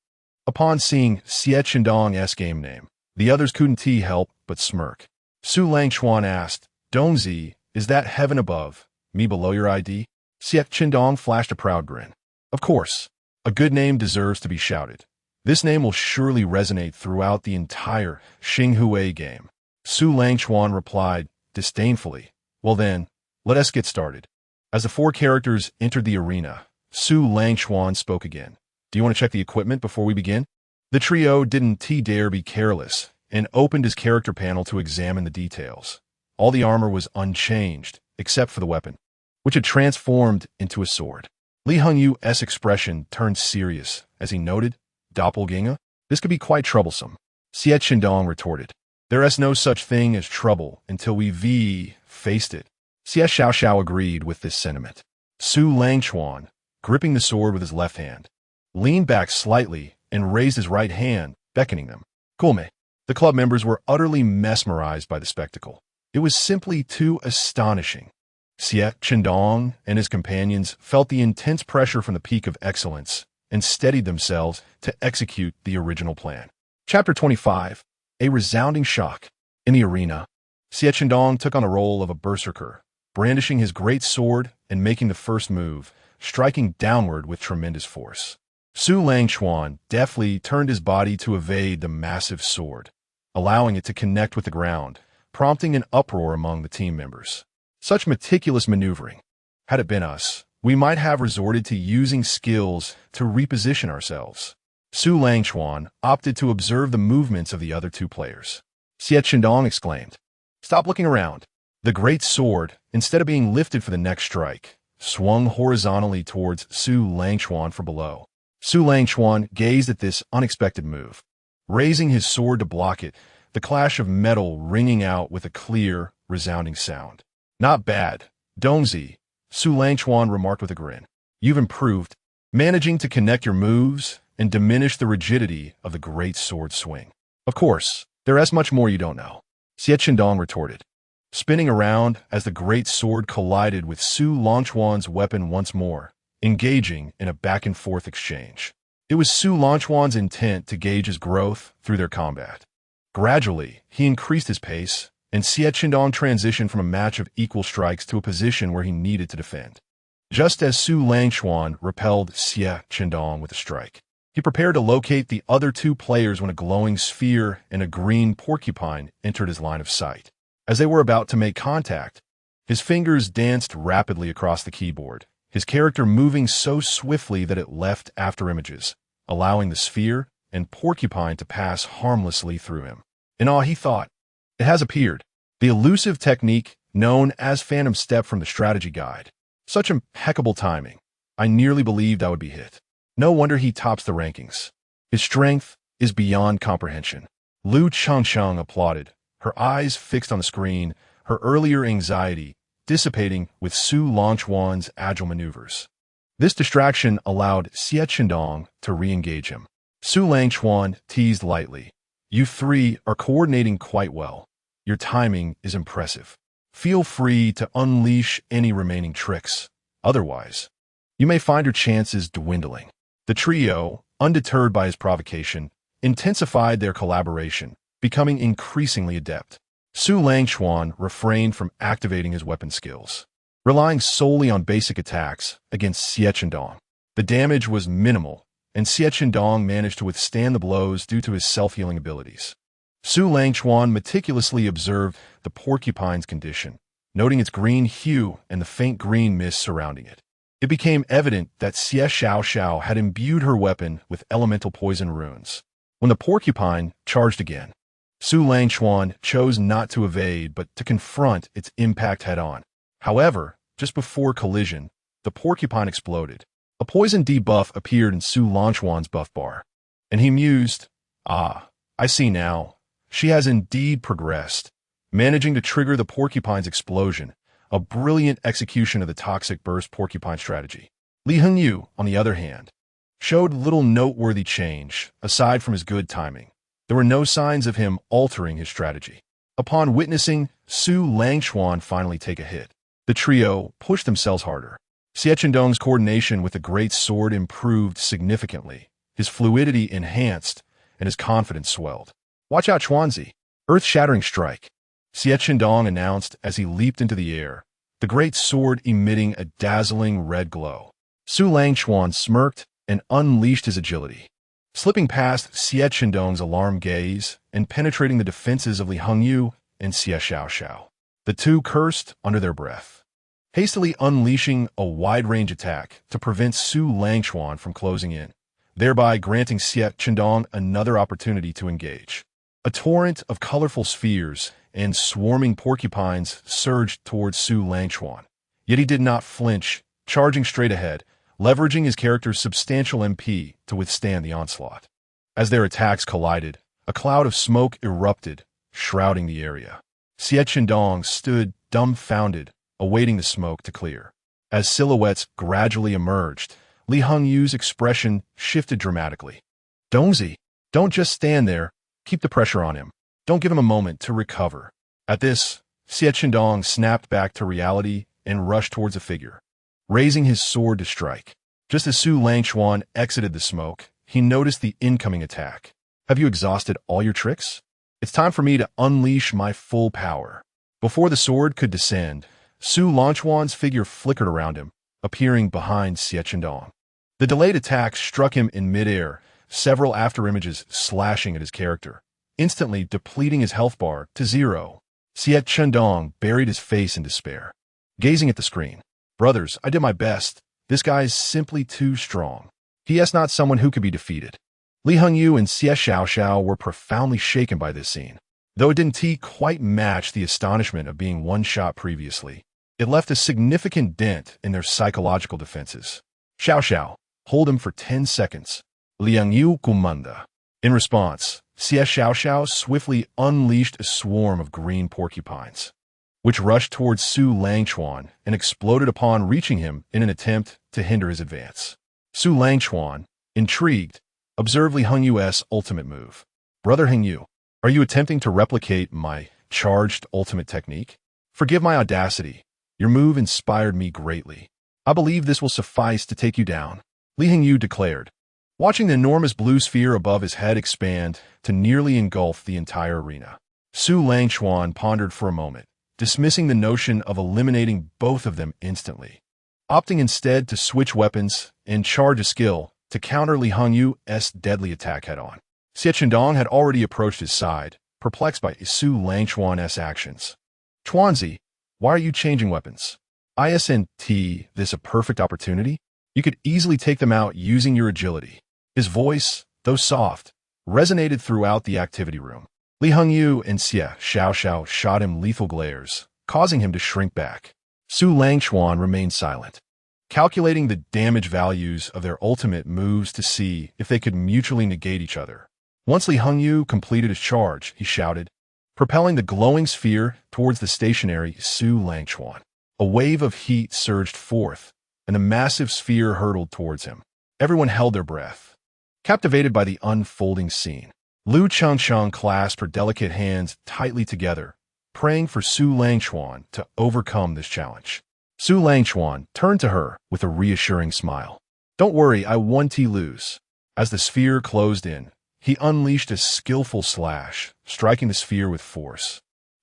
Upon seeing Xie Qindong's game name, the others couldn't help but smirk. Su Langchuan asked, Dongzi, is that heaven above, me below your ID? Xie Qindong flashed a proud grin. Of course, a good name deserves to be shouted. This name will surely resonate throughout the entire Xinghui game. Su Langchuan replied disdainfully, Well then, let us get started. As the four characters entered the arena, Su Langchuan spoke again. Do you want to check the equipment before we begin? The trio didn't dare be careless and opened his character panel to examine the details. All the armor was unchanged, except for the weapon, which had transformed into a sword. Li Hongyu's expression turned serious as he noted, Doppelganger? This could be quite troublesome. Xie Qindong retorted. There is no such thing as trouble until we faced it. Xie Xiaoxiao agreed with this sentiment. Su Langchuan, gripping the sword with his left hand, leaned back slightly and raised his right hand, beckoning them. Kulme. The club members were utterly mesmerized by the spectacle. It was simply too astonishing. Xie Qindong and his companions felt the intense pressure from the peak of excellence and steadied themselves to execute the original plan. Chapter 25. A resounding shock. In the arena, Xie Qindong took on the role of a berserker, brandishing his great sword and making the first move, striking downward with tremendous force. Su Langchuan deftly turned his body to evade the massive sword, allowing it to connect with the ground, prompting an uproar among the team members. Such meticulous maneuvering. Had it been us, we might have resorted to using skills to reposition ourselves. Su Langchuan opted to observe the movements of the other two players. Xie Qindong exclaimed, Stop looking around. The great sword, instead of being lifted for the next strike, swung horizontally towards Su Langchuan from below. Su Langchuan gazed at this unexpected move, raising his sword to block it, the clash of metal ringing out with a clear, resounding sound. Not bad, Dongzi, Su Langchuan remarked with a grin. You've improved, managing to connect your moves and diminish the rigidity of the great sword swing. Of course, there is much more you don't know, Xie Qindong retorted, spinning around as the great sword collided with Su Langchuan's weapon once more, engaging in a back-and-forth exchange. It was Su Langchuan's intent to gauge his growth through their combat. Gradually, he increased his pace, and Xie Qindong transitioned from a match of equal strikes to a position where he needed to defend. Just as Su Langchuan repelled Xie Qindong with a strike, he prepared to locate the other two players when a glowing sphere and a green porcupine entered his line of sight. As they were about to make contact, his fingers danced rapidly across the keyboard, his character moving so swiftly that it left afterimages, allowing the sphere and porcupine to pass harmlessly through him. In awe, he thought, "It has appeared." The elusive technique known as Phantom Step from the strategy guide. Such impeccable timing. I nearly believed I would be hit. No wonder he tops the rankings. His strength is beyond comprehension. Lu Changcheng applauded, her eyes fixed on the screen, her earlier anxiety dissipating with Su Langchuan's agile maneuvers. This distraction allowed Xie Qindong to re-engage him. Su Langchuan teased lightly, "You three are coordinating quite well. Your timing is impressive. Feel free to unleash any remaining tricks. Otherwise, you may find your chances dwindling." The trio, undeterred by his provocation, intensified their collaboration, becoming increasingly adept. Su Langchuan refrained from activating his weapon skills, relying solely on basic attacks against Xie Qindong. The damage was minimal, and Xie Qindong managed to withstand the blows due to his self-healing abilities. Su Langchuan meticulously observed the porcupine's condition, noting its green hue and the faint green mist surrounding it. It became evident that Xie Xiaoxiao had imbued her weapon with elemental poison runes. When the porcupine charged again, Su Langchuan chose not to evade but to confront its impact head-on. However, just before collision, the porcupine exploded. A poison debuff appeared in Su Langchuan's buff bar, and he mused, "Ah, I see now. She has indeed progressed," managing to trigger the porcupine's explosion, a brilliant execution of the toxic burst porcupine strategy. Li Hengyu, on the other hand, showed little noteworthy change, aside from his good timing. There were no signs of him altering his strategy. Upon witnessing Su Langchuan finally take a hit, the trio pushed themselves harder. Xie Qindong's coordination with the great sword improved significantly, his fluidity enhanced, and his confidence swelled. "Watch out, Chuanzi! Earth-shattering strike!" Xie Qindong announced as he leaped into the air, the great sword emitting a dazzling red glow. Su Langchuan smirked and unleashed his agility, slipping past Xie Qindong's alarmed gaze and penetrating the defenses of Li Hengyu and Xie Xiaoxiao. The two cursed under their breath, hastily unleashing a wide-range attack to prevent Su Langchuan from closing in, thereby granting Xie Qindong another opportunity to engage. A torrent of colorful spheres and swarming porcupines surged towards Su Langchuan, yet he did not flinch, charging straight ahead, leveraging his character's substantial MP to withstand the onslaught. As their attacks collided, a cloud of smoke erupted, shrouding the area. Xie Qindong stood dumbfounded, awaiting the smoke to clear. As silhouettes gradually emerged, Li Hengyu's expression shifted dramatically. "Dongzi, don't just stand there. Keep the pressure on him. Don't give him a moment to recover." At this, Xie Qindong snapped back to reality and rushed towards the figure, raising his sword to strike. Just as Su Langchuan exited the smoke, he noticed the incoming attack. "Have you exhausted all your tricks? It's time for me to unleash my full power." Before the sword could descend, Su Langchuan's figure flickered around him, appearing behind Xie Qindong. The delayed attack struck him in midair, several afterimages slashing at his character, instantly depleting his health bar to 0. Xie Qindong buried his face in despair, gazing at the screen. "Brothers, I did my best. This guy is simply too strong. He is not someone who could be defeated." Li Hengyu and Xie Xiaoxiao were profoundly shaken by this scene. Though it didn't quite match the astonishment of being one-shot previously, it left a significant dent in their psychological defenses. "Xiaoxiao, hold him for 10 seconds. Li Hengyu commanda." In response, Xie Xiaoxiao swiftly unleashed a swarm of green porcupines, which rushed towards Su Langchuan and exploded upon reaching him in an attempt to hinder his advance. Su Langchuan, intrigued, observed Li Hengyu's ultimate move. "Brother Hengyu, are you attempting to replicate my charged ultimate technique? Forgive my audacity. Your move inspired me greatly. I believe this will suffice to take you down, Li Hongyu declared, watching the enormous blue sphere above his head expand to nearly engulf the entire arena. Su Langchuan pondered for a moment, dismissing the notion of eliminating both of them instantly, opting instead to switch weapons and charge a skill to counter Li Hongyu's deadly attack head-on. Xie Chendong had already approached his side, perplexed by Su Langchuan's actions. Chuanzi, why are you changing weapons? Isn't this a perfect opportunity? You could easily take them out using your agility. His voice, though soft, resonated throughout the activity room. Li Hongyu and Xie Xiaoxiao shot him lethal glares, causing him to shrink back. Su Langchuan remained silent, calculating the damage values of their ultimate moves to see if they could mutually negate each other. Once Li Hongyu completed his charge, he shouted, propelling the glowing sphere towards the stationary Su Langchuan. A wave of heat surged forth, and the massive sphere hurtled towards him. Everyone held their breath, captivated by the unfolding scene. Lu Changcheng clasped her delicate hands tightly together, praying for Su Langchuan to overcome this challenge. Su Langchuan turned to her with a reassuring smile. Don't worry, I won't lose. As the sphere closed in, he unleashed a skillful slash, striking the sphere with force,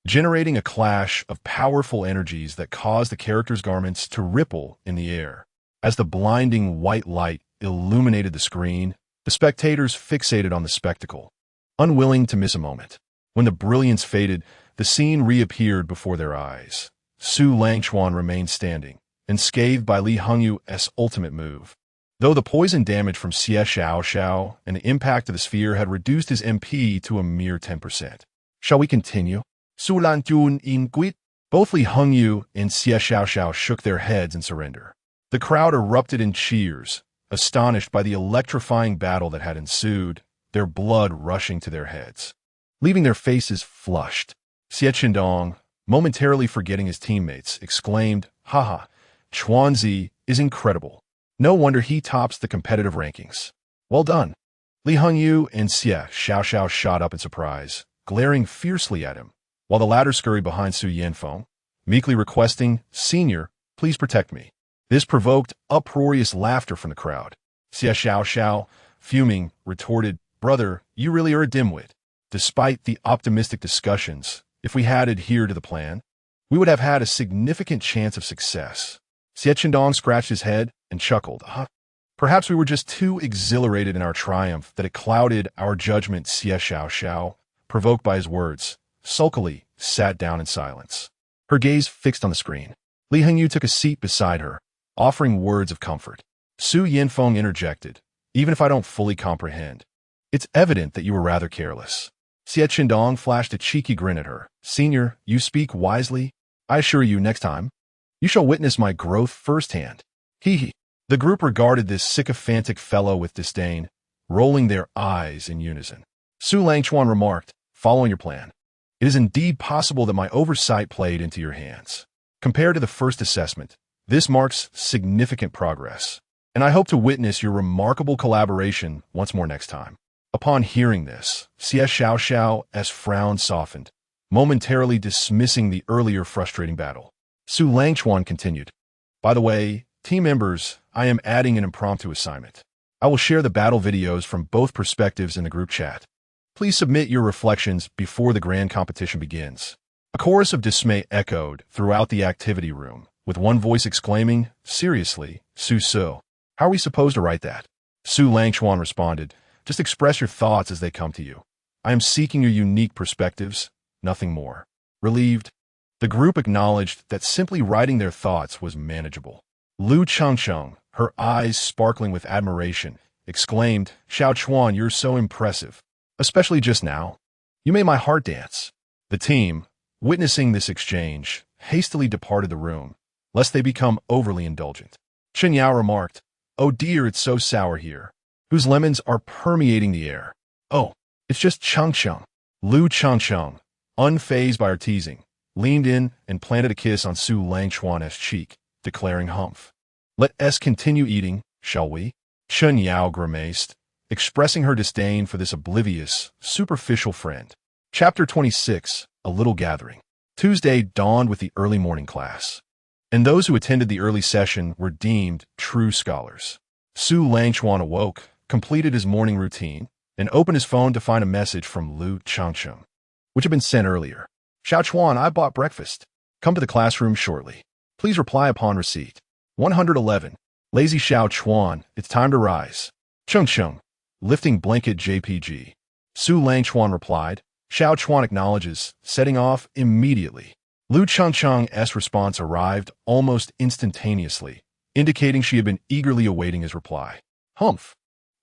generating a clash of powerful energies that caused the character's garments to ripple in the air. As the blinding white light illuminated the screen, the spectators fixated on the spectacle, unwilling to miss a moment. When the brilliance faded, the scene reappeared before their eyes. Su Langchuan remained standing, unscathed by Li Hongyu's ultimate move. Though the poison damage from Xie Xiaoxiao and the impact of the sphere had reduced his MP to a mere 10%. Shall we continue? Su Lanjun in quit. Both Li Hongyu and Xie Xiaoxiao shook their heads in surrender. The crowd erupted in cheers, astonished by the electrifying battle that had ensued, their blood rushing to their heads, leaving their faces flushed. Xie Chendong, momentarily forgetting his teammates, exclaimed, haha, Chuanzi is incredible. No wonder he tops the competitive rankings. Well done. Li Hongyu and Xie Xiaoxiao shot up in surprise, glaring fiercely at him, while the latter scurried behind Su Yanfeng, meekly requesting, Senior, please protect me. This provoked uproarious laughter from the crowd. Xie Xiaoxiao, fuming, retorted, Brother, you really are a dimwit. Despite the optimistic discussions, if we had adhered to the plan, we would have had a significant chance of success. Xie Chendong scratched his head and chuckled. Perhaps we were just too exhilarated in our triumph that it clouded our judgment. Xie Xiaoxiao, provoked by his words, sulkily sat down in silence, her gaze fixed on the screen. Li Hongyu took a seat beside her, offering words of comfort. Su Yanfeng interjected, even if I don't fully comprehend, it's evident that you were rather careless. Xie Chendong flashed a cheeky grin at her. Senior, you speak wisely. I assure you, next time, you shall witness my growth firsthand. Hee hee. The group regarded this sycophantic fellow with disdain, rolling their eyes in unison. Su Langchuan remarked, following your plan, it is indeed possible that my oversight played into your hands. Compared to the first assessment, this marks significant progress, and I hope to witness your remarkable collaboration once more next time. Upon hearing this, Xie Xiaoxiao's frown softened, momentarily dismissing the earlier frustrating battle. Su Langchuan continued, by the way, team members, I am adding an impromptu assignment. I will share the battle videos from both perspectives in the group chat. Please submit your reflections before the grand competition begins. A chorus of dismay echoed throughout the activity room, with one voice exclaiming, seriously, Su, how are we supposed to write that? Su Langchuan responded, just express your thoughts as they come to you. I am seeking your unique perspectives, nothing more. Relieved, the group acknowledged that simply writing their thoughts was manageable. Lu Changcheng, her eyes sparkling with admiration, exclaimed, Xiao Chuan, you're so impressive. Especially just now. You made my heart dance. The team, witnessing this exchange, hastily departed the room, lest they become overly indulgent. Chen Yao remarked, oh dear, it's so sour here. Whose lemons are permeating the air? Oh, it's just Changcheng. Lu Changcheng, unfazed by her teasing, leaned in and planted a kiss on Su Langchuan's cheek, declaring humph. Let us continue eating, shall we? Chen Yao grimaced, expressing her disdain for this oblivious, superficial friend. Chapter 26, A Little Gathering. Tuesday dawned with the early morning class. and those who attended the early session were deemed true scholars. Su Langchuan awoke, completed his morning routine, and opened his phone to find a message from Lu Changcheng, which had been sent earlier. Xiao Chuan, I bought breakfast. Come to the classroom shortly. Please reply upon receipt. 111. Lazy Xiao Chuan, it's time to rise. Cheng, lifting blanket JPG. Su Langchuan replied. Xiao Chuan acknowledges, setting off immediately. Lu Changcheng's response arrived almost instantaneously, indicating she had been eagerly awaiting his reply. Humph.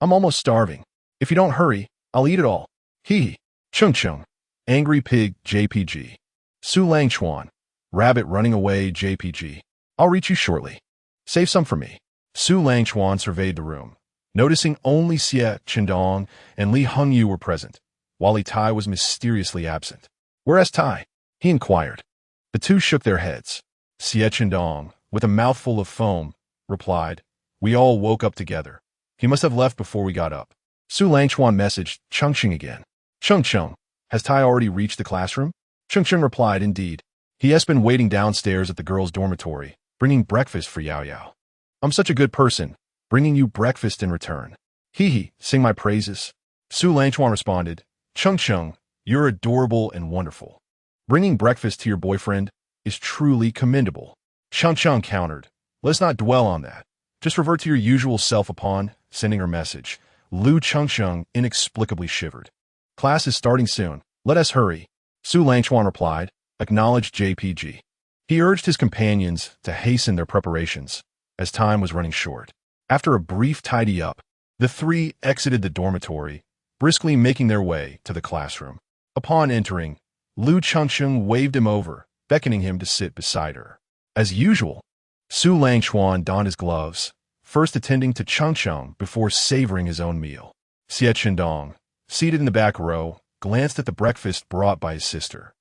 I'm almost starving. If you don't hurry, I'll eat it all. Hee. Cheng. Angry pig JPG. Su Langchuan. Rabbit running away JPG. I'll reach you shortly. Save some for me. Su Langchuan surveyed the room, noticing only Xie Qindong and Li Hongyu were present, while Li Tai was mysteriously absent. Where's Tai? He inquired. The two shook their heads. Xie Qindong, with a mouthful of foam, replied, We all woke up together. He must have left before we got up. Su Langchuan messaged Chengqing again. Cheng, has Tai already reached the classroom? Chengqing replied, Indeed. He has been waiting downstairs at the girls' dormitory, bringing breakfast for Yao Yao. I'm such a good person, bringing you breakfast in return. Hee, sing my praises. Su Langchuan responded, Cheng, you're adorable and wonderful. Bringing breakfast to your boyfriend is truly commendable. Cheng countered, let's not dwell on that. Just revert to your usual self upon sending her message. Lu Chengsheng inexplicably shivered. Class is starting soon. Let us hurry. Su Langchuan replied, acknowledged JPG. He urged his companions to hasten their preparations, as time was running short. After a brief tidy-up, the three exited the dormitory, briskly making their way to the classroom. Upon entering, Lu Chengsheng waved him over, beckoning him to sit beside her. As usual, Su Langchuan donned his gloves, first attending to Chengsheng before savoring his own meal. Xie Qindong, seated in the back row, glanced at the breakfast brought by his sister,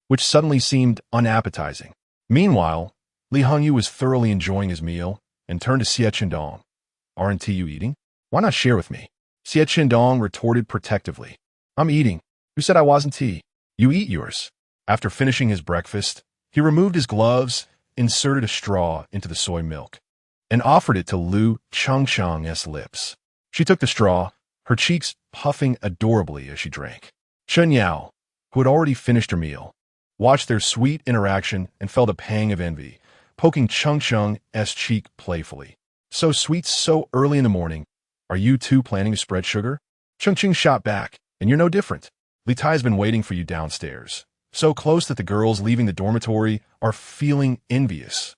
which suddenly seemed unappetizing. Meanwhile, Li Hongyu was thoroughly enjoying his meal and turned to Xie Qindong. Aren't you eating? Why not share with me? Xie Qindong retorted protectively. I'm eating. Who said I wasn't tea? You eat yours. After finishing his breakfast, he removed his gloves, inserted a straw into the soy milk, and offered it to Lu Chengsheng's lips. She took the straw, her cheeks puffing adorably as she drank. Chen Yao, who had already finished her meal, watched their sweet interaction and felt a pang of envy, poking Chengsheng's cheek playfully. So sweet so early in the morning. Are you two planning to spread sugar? Chengqing shot back, and you're no different. Li Tai has been waiting for you downstairs, so close that the girls leaving the dormitory are feeling envious.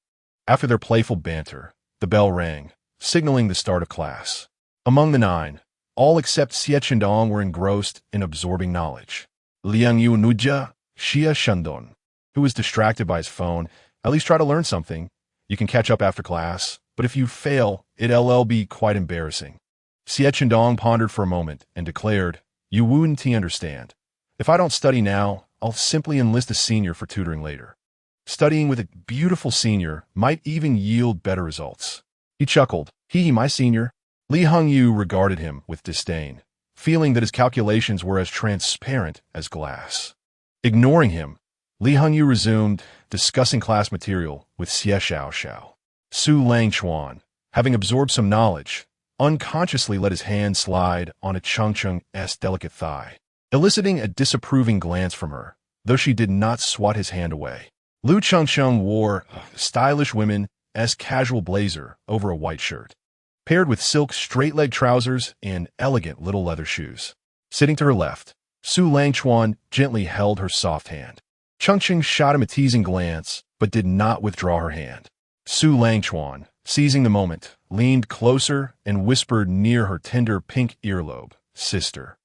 After their playful banter, the bell rang, signaling the start of class. Among the 9, all except Xie Qindong were engrossed in absorbing knowledge. Liang Yu Nuja, Xia Shandong, who was distracted by his phone, at least try to learn something. You can catch up after class, but if you fail, it'll be quite embarrassing. Xie Qindong pondered for a moment and declared, You wouldn't understand. If I don't study now, I'll simply enlist a senior for tutoring later. Studying with a beautiful senior might even yield better results. He chuckled. My senior. Li Hongyu regarded him with disdain, feeling that his calculations were as transparent as glass. Ignoring him, Li Hongyu resumed discussing class material with Xie Xiao. Su Langchuan, having absorbed some knowledge, unconsciously let his hand slide on a Chengsheng's delicate thigh, eliciting a disapproving glance from her, though she did not swat his hand away. Lu Chengsheng wore a stylish woman's casual blazer over a white shirt, paired with silk straight-leg trousers and elegant little leather shoes. Sitting to her left, Su Langchuan gently held her soft hand. Chengqing shot him a teasing glance, but did not withdraw her hand. Su Langchuan, seizing the moment, leaned closer and whispered near her tender pink earlobe, Sister.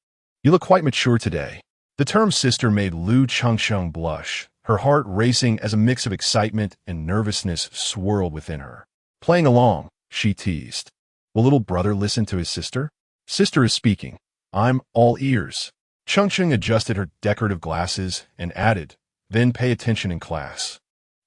You look quite mature today. The term sister made Lu Chengsheng blush, her heart racing as a mix of excitement and nervousness swirled within her. Playing along, she teased. Will little brother listen to his sister? Sister is speaking. I'm all ears. Chengsheng adjusted her decorative glasses and added, Then pay attention in class.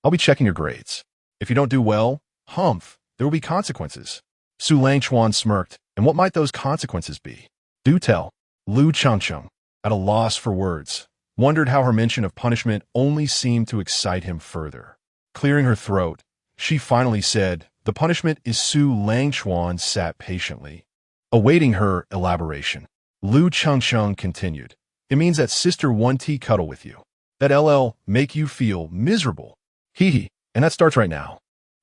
I'll be checking your grades. If you don't do well, humph, there will be consequences. Su Langchuan smirked, and what might those consequences be? Do tell. Lu Chengsheng, at a loss for words, wondered how her mention of punishment only seemed to excite him further. Clearing her throat, She finally said. The punishment is Su Langchuan sat patiently, awaiting her elaboration. Lu Chengsheng continued. It means that sister 1T cuddle with you. That LL make you feel miserable. Hee hee, and that starts right now.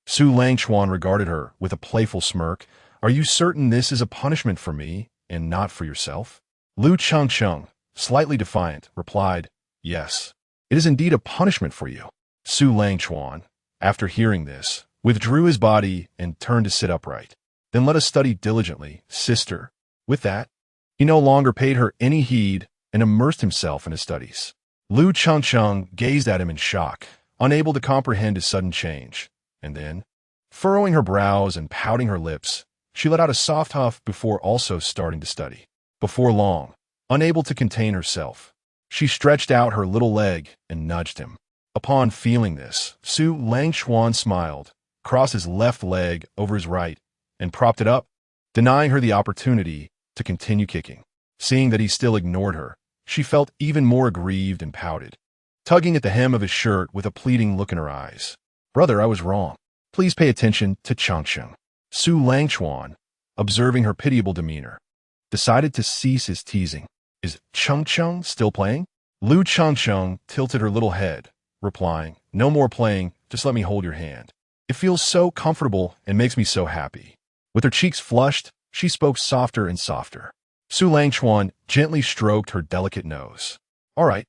Su Langchuan regarded her with a playful smirk. Are you certain this is a punishment for me and not for yourself? Lu Chengsheng, slightly defiant, replied, Yes, it is indeed a punishment for you. Su Langchuan, after hearing this, withdrew his body and turned to sit upright. Then let us study diligently, sister. With that, he no longer paid her any heed and immersed himself in his studies. Lu Chengsheng gazed at him in shock, unable to comprehend his sudden change. And then, furrowing her brows and pouting her lips, she let out a soft huff before also starting to study. Before long, unable to contain herself, she stretched out her little leg and nudged him. Upon feeling this, Su Langchuan smiled, crossed his left leg over his right, and propped it up, denying her the opportunity to continue kicking. Seeing that he still ignored her, she felt even more aggrieved and pouted, tugging at the hem of his shirt with a pleading look in her eyes. Brother, I was wrong. Please pay attention to Chengsheng. Su Langchuan, observing her pitiable demeanor, decided to cease his teasing. Is Chengsheng still playing? Lu Chengsheng tilted her little head, replying, No more playing, just let me hold your hand. It feels so comfortable and makes me so happy. With her cheeks flushed, she spoke softer and softer. Su Langchuan gently stroked her delicate nose. All right,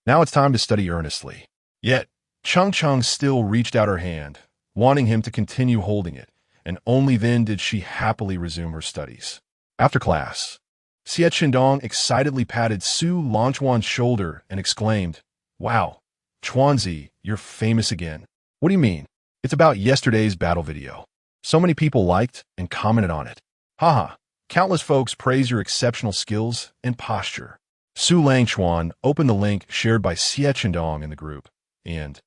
now it's time to study earnestly. Yet, Chengsheng still reached out her hand, wanting him to continue holding it, and only then did she happily resume her studies. After class, Xie Qindong excitedly patted Su Langchuan's shoulder and exclaimed, Wow, Chuanzi, you're famous again. What do you mean? It's about yesterday's battle video. So many people liked and commented on it. Haha, countless folks praise your exceptional skills and posture. Su Langchuan opened the link shared by Xie Qindong in the group, and,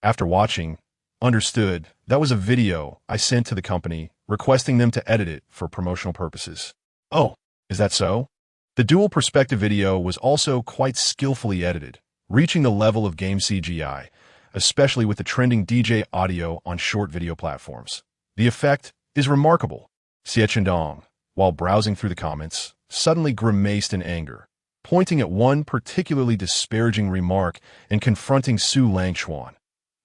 after watching, understood that was a video I sent to the company requesting them to edit it for promotional purposes. Oh, is that so? The dual perspective video was also quite skillfully edited, reaching the level of game CGI, especially with the trending DJ audio on short video platforms. The effect is remarkable. Xie Qindong, while browsing through the comments, suddenly grimaced in anger, pointing at one particularly disparaging remark and confronting Su Langchuan.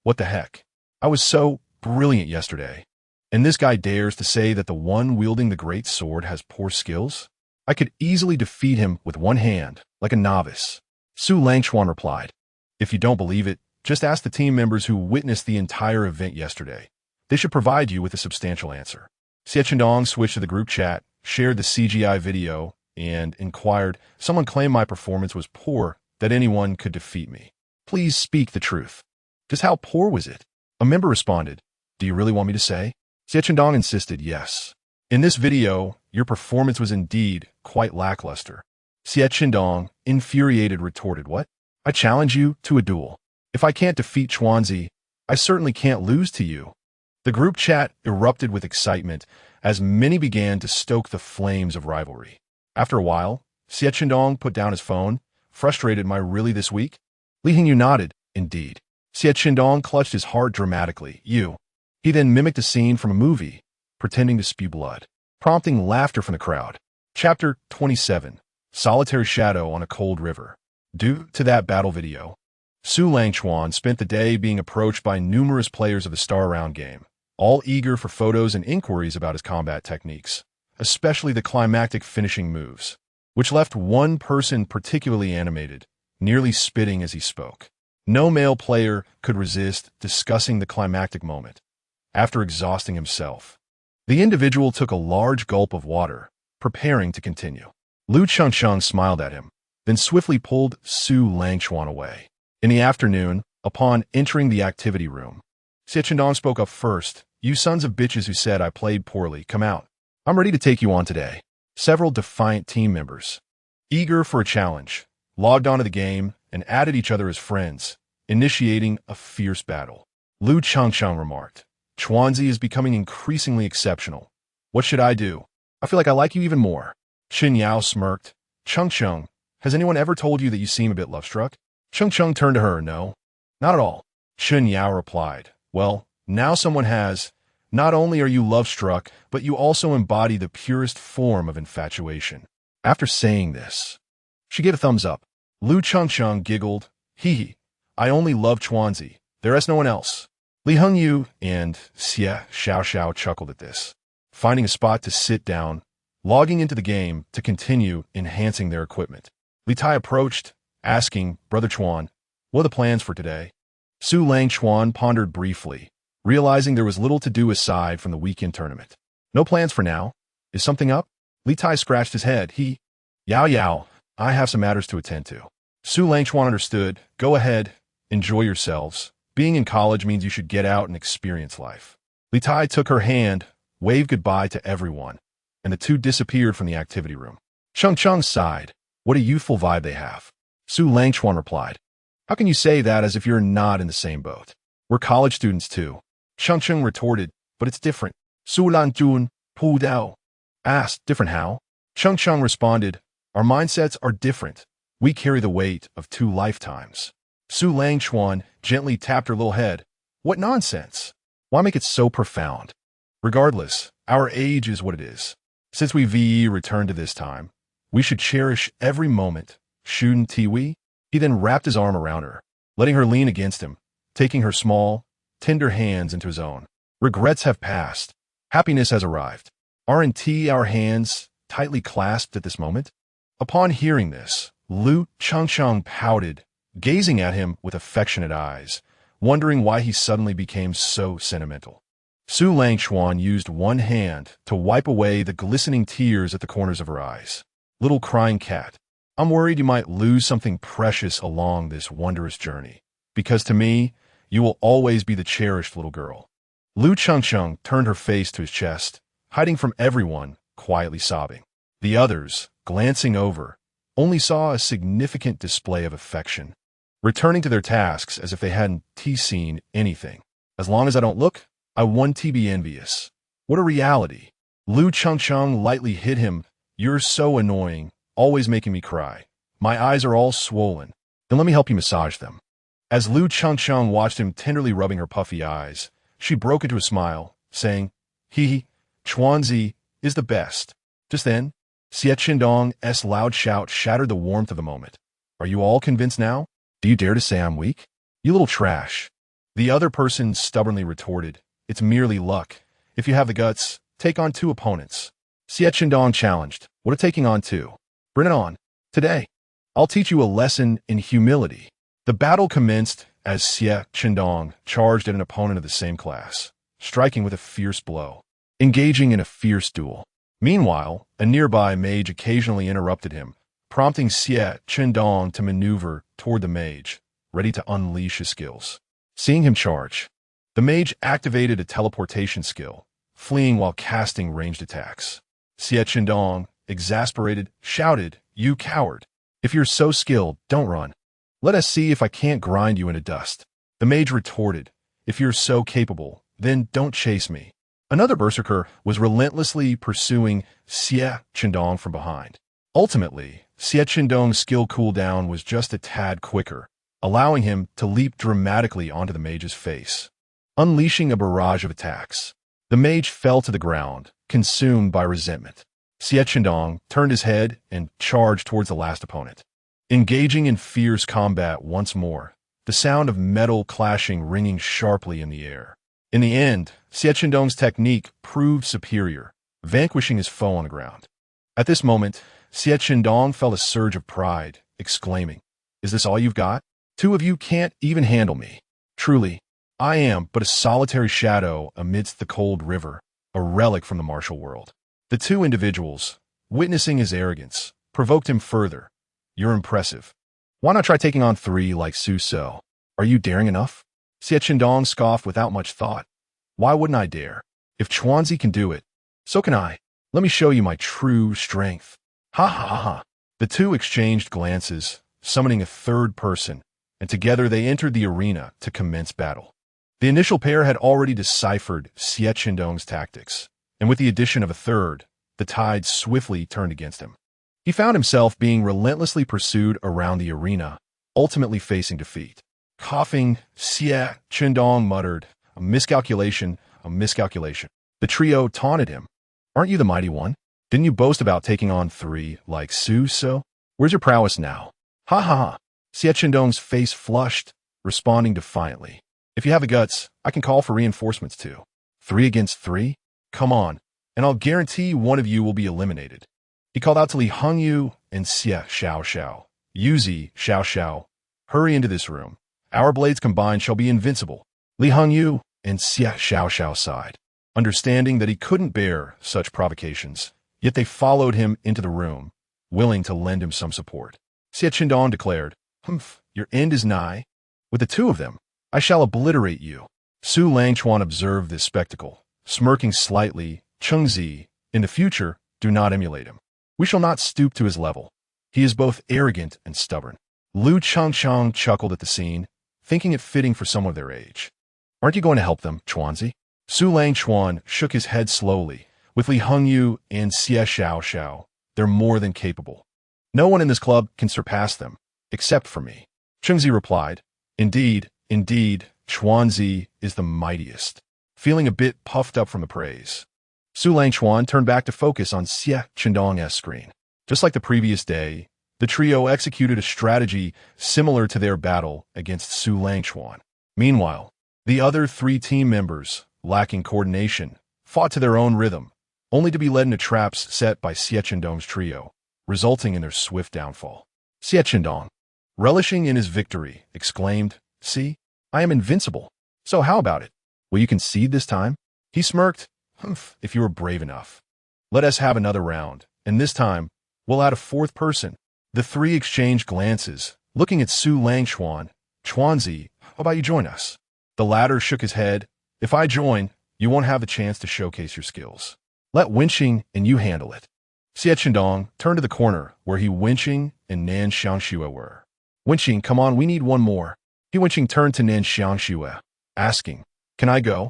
What the heck? I was so brilliant yesterday, and this guy dares to say that the one wielding the great sword has poor skills? I could easily defeat him with one hand, like a novice. Su Langchuan replied, If you don't believe it, just ask the team members who witnessed the entire event yesterday. They should provide you with a substantial answer. Xie Qindong switched to the group chat, shared the CGI video, and inquired, Someone claimed my performance was poor, that anyone could defeat me. Please speak the truth. Just how poor was it? A member responded, Do you really want me to say? Xie Qindong insisted, Yes. In this video, your performance was indeed quite lackluster. Xie Qindong, infuriated, retorted, What? I challenge you to a duel. If I can't defeat Chuanzi, I certainly can't lose to you. The group chat erupted with excitement as many began to stoke the flames of rivalry. After a while, Xie Qindong put down his phone, frustrated. My really this week? Li Hingyu nodded, Indeed. Xie Qindong clutched his heart dramatically. You. He then mimicked a scene from a movie, pretending to spew blood, prompting laughter from the crowd. Chapter 27. Solitary Shadow on a Cold River. Due to that battle video, Su Langchuan spent the day being approached by numerous players of the Star Round game, all eager for photos and inquiries about his combat techniques, especially the climactic finishing moves, which left one person particularly animated, nearly spitting as he spoke. No male player could resist discussing the climactic moment. After exhausting himself, the individual took a large gulp of water, preparing to continue. Lu Chengsheng smiled at him, then swiftly pulled Su Langchuan away. In the afternoon, upon entering the activity room, Xie Qindong spoke up first. You sons of bitches who said I played poorly, come out. I'm ready to take you on today. Several defiant team members, eager for a challenge, logged onto the game and added each other as friends, initiating a fierce battle. Lu Chengsheng remarked, Chuanzi is becoming increasingly exceptional. What should I do? I feel like I like you even more. Xin Yao smirked. Chengsheng, has anyone ever told you that you seem a bit love-struck? Chengsheng turned to her. No, not at all. Xin Yao replied, Well, Now someone has. Not only are you love-struck, but you also embody the purest form of infatuation. After saying this, she gave a thumbs up. Lu Changcheng giggled. Hee hee. I only love Chuanzi. There is no one else. Li Hengyu and Xie Xiao chuckled at this, finding a spot to sit down, logging into the game to continue enhancing their equipment. Li Tai approached, asking, Brother Chuan, what are the plans for today? Su Langchuan pondered briefly, realizing there was little to do aside from the weekend tournament. No plans for now. Is something up? Li Tai scratched his head. Yao, I have some matters to attend to. Su Langchuan understood. Go ahead, enjoy yourselves. Being in college means you should get out and experience life. Li Tai took her hand, waved goodbye to everyone, and the two disappeared from the activity room. Cheng sighed. What a youthful vibe they have. Su Langchuan replied. How can you say that as if you're not in the same boat? We're college students too. Cheng retorted, but it's different. Su Lanjun, Pu Dao, asked, different how? Cheng responded, our mindsets are different. We carry the weight of 2 lifetimes. Su Langchuan gently tapped her little head. What nonsense! Why make it so profound? Regardless, our age is what it is. Since we VE returned to this time, we should cherish every moment. Shouldn't we? He then wrapped his arm around her, letting her lean against him, taking her small, tender hands into his own. Regrets have passed. Happiness has arrived. Aren't our hands tightly clasped at this moment? Upon hearing this, Lu Changcheng pouted, gazing at him with affectionate eyes, wondering why he suddenly became so sentimental. Su Langchuan used one hand to wipe away the glistening tears at the corners of her eyes. Little crying cat, I'm worried you might lose something precious along this wondrous journey, because to me, you will always be the cherished little girl. Lu Changcheng turned her face to his chest, hiding from everyone, quietly sobbing. The others, glancing over, only saw a significant display of affection, returning to their tasks as if they hadn't seen anything. As long as I don't look, I won't be envious. What a reality. Lu Changcheng lightly hit him. You're so annoying, always making me cry. My eyes are all swollen. Then let me help you massage them. As Lu Changcheng watched him tenderly rubbing her puffy eyes, she broke into a smile, saying, Chuanzi is the best. Just then, Xie Qindong's loud shout shattered the warmth of the moment. Are you all convinced now? Do you dare to say I'm weak? You little trash. The other person stubbornly retorted, it's merely luck. If you have the guts, take on 2 opponents. Xie Qindong challenged, what are taking on 2? Bring it on. Today, I'll teach you a lesson in humility. The battle commenced as Xie Qindong charged at an opponent of the same class, striking with a fierce blow, engaging in a fierce duel. Meanwhile, a nearby mage occasionally interrupted him, prompting Xie Qindong to maneuver toward the mage, ready to unleash his skills. Seeing him charge, the mage activated a teleportation skill, fleeing while casting ranged attacks. Xie Qindong, exasperated, shouted, You coward! If you're so skilled, don't run. Let us see if I can't grind you into dust. The mage retorted, If you're so capable, then don't chase me. Another berserker was relentlessly pursuing Xie Qindong from behind. Ultimately, Xie Qindong's skill cooldown was just a tad quicker, allowing him to leap dramatically onto the mage's face, unleashing a barrage of attacks. The mage fell to the ground, consumed by resentment. Xie Qindong turned his head and charged towards the last opponent. Engaging in fierce combat once more, the sound of metal clashing ringing sharply in the air. In the end, Xie Qindong's technique proved superior, vanquishing his foe on the ground. At this moment, Xie Qindong felt a surge of pride, exclaiming, Is this all you've got? 2 of you can't even handle me. Truly, I am but a solitary shadow amidst the cold river, a relic from the martial world. The 2 individuals, witnessing his arrogance, provoked him further. You're impressive. Why not try taking on 3 like Su So? Are you daring enough? Xie Qindong scoffed without much thought. Why wouldn't I dare? If Chuanzi can do it, so can I. Let me show you my true strength. Ha ha ha ha. The 2 exchanged glances, summoning a 3rd person, and together they entered the arena to commence battle. The initial pair had already deciphered Xie Qindong's tactics, and with the addition of a 3rd, the tide swiftly turned against him. He found himself being relentlessly pursued around the arena, ultimately facing defeat. Coughing, Xie Qindong muttered, a miscalculation, a miscalculation. The trio taunted him. Aren't you the mighty one? Didn't you boast about taking on 3 like Su So? Where's your prowess now? Ha ha ha. Xie Qindong's face flushed, responding defiantly. If you have the guts, I can call for reinforcements too. 3 against 3? Come on, and I'll guarantee one of you will be eliminated. He called out to Li Hongyu and Xie Xiao. Yuzi Xiao. Hurry into this room. Our blades combined shall be invincible. Li Hongyu and Xie Xiao sighed, understanding that he couldn't bear such provocations, yet they followed him into the room, willing to lend him some support. Xie Qindong declared, "Humph, your end is nigh. With the 2 of them, I shall obliterate you." Su Langchuan observed this spectacle, smirking slightly. Chengzi, in the future, do not emulate him. We shall not stoop to his level. He is both arrogant and stubborn. Lu Changchang chuckled at the scene, thinking it fitting for someone of their age. Aren't you going to help them, Chuanzi? Su Langchuan shook his head slowly. With Li Hongyu and Xie Xiao, they're more than capable. No one in this club can surpass them, except for me. Chengzi replied, Indeed, Chuanzi is the mightiest. Feeling a bit puffed up from the praise, Su Langchuan turned back to focus on Xie Qindong's screen. Just like the previous day, the trio executed a strategy similar to their battle against Su Langchuan. Meanwhile, the other 3 team members, lacking coordination, fought to their own rhythm, only to be led into traps set by Xie Qindong's trio, resulting in their swift downfall. Xie Qindong, relishing in his victory, exclaimed, "See, I am invincible. So how about it? Will you concede this time?" He smirked, "Humph, if you are brave enough. Let us have another round, and this time, we'll add a 4th person." The 3 exchanged glances, looking at Su Langchuan. "Chuanzi, how about you join us?" The latter shook his head. "If I join, you won't have the chance to showcase your skills. Let Wenqing and you handle it." Xie Qindong turned to the corner where Wenqing and Nan Xiangxue were. "Wenqing, come on, we need one more." Wenqing turned to Nan Xiangxue, asking, "Can I go?"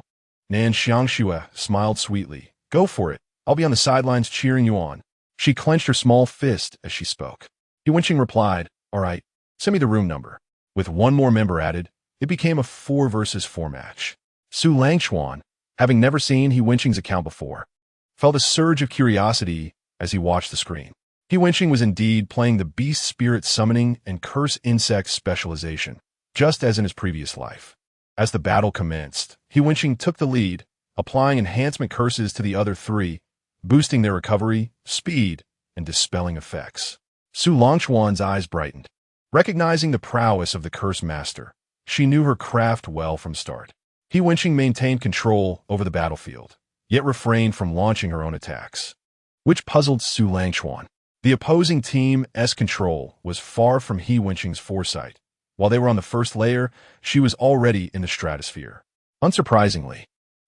Nan Xiangxue smiled sweetly. "Go for it. I'll be on the sidelines cheering you on." She clenched her small fist as she spoke. Wenqing replied, "All right, send me the room number." With 1 more member added, it became a 4 versus 4 match. Su Langchuan, having never seen Wenqing's account before, felt a surge of curiosity as he watched the screen. Wenqing was indeed playing the beast spirit summoning and curse insect specialization, just as in his previous life. As the battle commenced, Wenqing took the lead, applying enhancement curses to the other 3, boosting their recovery, speed, and dispelling effects. Su Langchuan's eyes brightened. Recognizing the prowess of the curse master, she knew her craft well from start. Wenqing maintained control over the battlefield, yet refrained from launching her own attacks, which puzzled Su Langchuan. The opposing team's control was far from Wenqing's foresight. While they were on the first layer, she was already in the stratosphere. Unsurprisingly,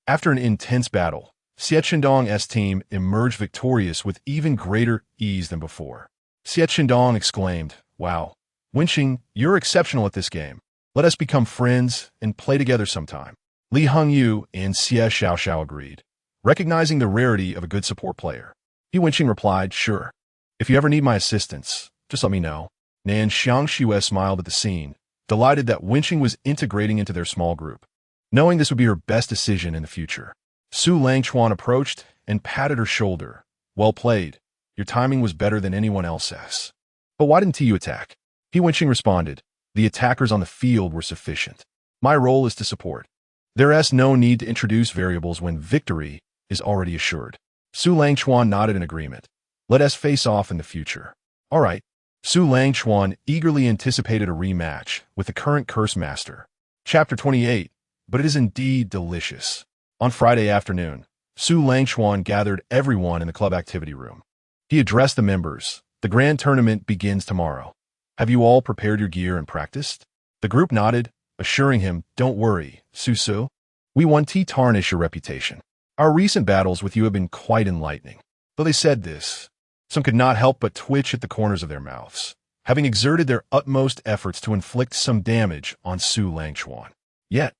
after an intense battle, Xie Qindong's team emerged victorious with even greater ease than before. Xie Qindong exclaimed, "Wow, Wenqing, you're exceptional at this game. Let us become friends and play together sometime." Li Hongyu and Xie Xiao agreed, recognizing the rarity of a good support player. Wenqing replied, "Sure. If you ever need my assistance, just let me know." Nan Xiangxue smiled at the scene, delighted that Wenqing was integrating into their small group, knowing this would be her best decision in the future. Su Langchuan approached and patted her shoulder. "Well played. Your timing was better than anyone else's. But why didn't you attack?" Wenqing responded, "The attackers on the field were sufficient. My role is to support. There's no need to introduce variables when victory is already assured." Su Langchuan nodded in agreement. "Let us face off in the future." "All right." Su Langchuan eagerly anticipated a rematch with the current curse master. Chapter 28. But it is indeed delicious. On Friday afternoon, Su Langchuan gathered everyone in the club activity room. He addressed the members. "The grand tournament begins tomorrow. Have you all prepared your gear and practiced?" The group nodded, assuring him, "Don't worry, Su. We won't tarnish your reputation. Our recent battles with you have been quite enlightening." Though they said this, some could not help but twitch at the corners of their mouths, having exerted their utmost efforts to inflict some damage on Su Langchuan. Yet,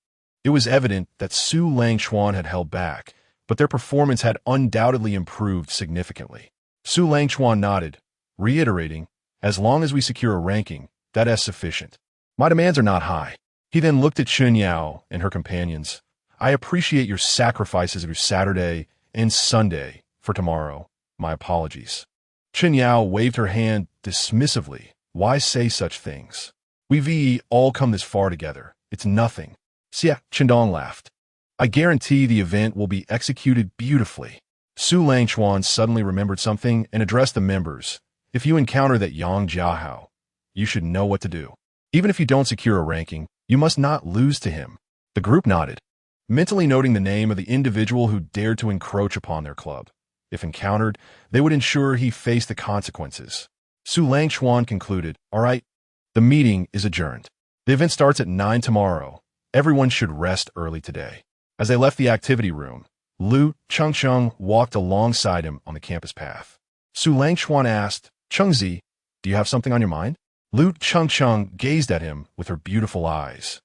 it was evident that Su Langchuan had held back, but their performance had undoubtedly improved significantly. Su Langchuan nodded, reiterating, "As long as we secure a ranking, that is sufficient. My demands are not high." He then looked at Chun Yao and her companions. I appreciate your sacrifices of your Saturday and Sunday for tomorrow. My apologies. Chen Yao waved her hand dismissively. Why say such things? We've all come this far together. It's nothing. Xia, Chendong laughed. I guarantee the event will be executed beautifully. Su Langchuan suddenly remembered something and addressed the members. If you encounter that Yang Jiahao, you should know what to do. Even if you don't secure a ranking, you must not lose to him. The group nodded, mentally noting the name of the individual who dared to encroach upon their club. If encountered, they would ensure he faced the consequences. Su Langchuan concluded, all right, the meeting is adjourned. The event starts at 9 tomorrow. Everyone should rest early today. As they left the activity room, Lu Chengcheng walked alongside him on the campus path. Su Langchuan asked, Chengzi, do you have something on your mind? Lu Chengcheng gazed at him with her beautiful eyes.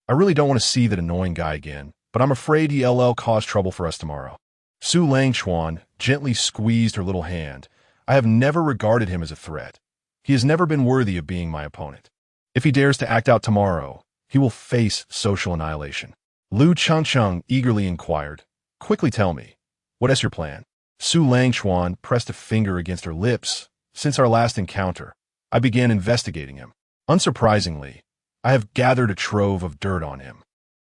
I really don't want to see that annoying guy again, but I'm afraid he'll cause trouble for us tomorrow. Su Langchuan gently squeezed her little hand. I have never regarded him as a threat. He has never been worthy of being my opponent. If he dares to act out tomorrow, he will face social annihilation. Lu Chengcheng eagerly inquired, quickly tell me, what is your plan? Su Langchuan pressed a finger against her lips. Since our last encounter, I began investigating him. Unsurprisingly, I have gathered a trove of dirt on him.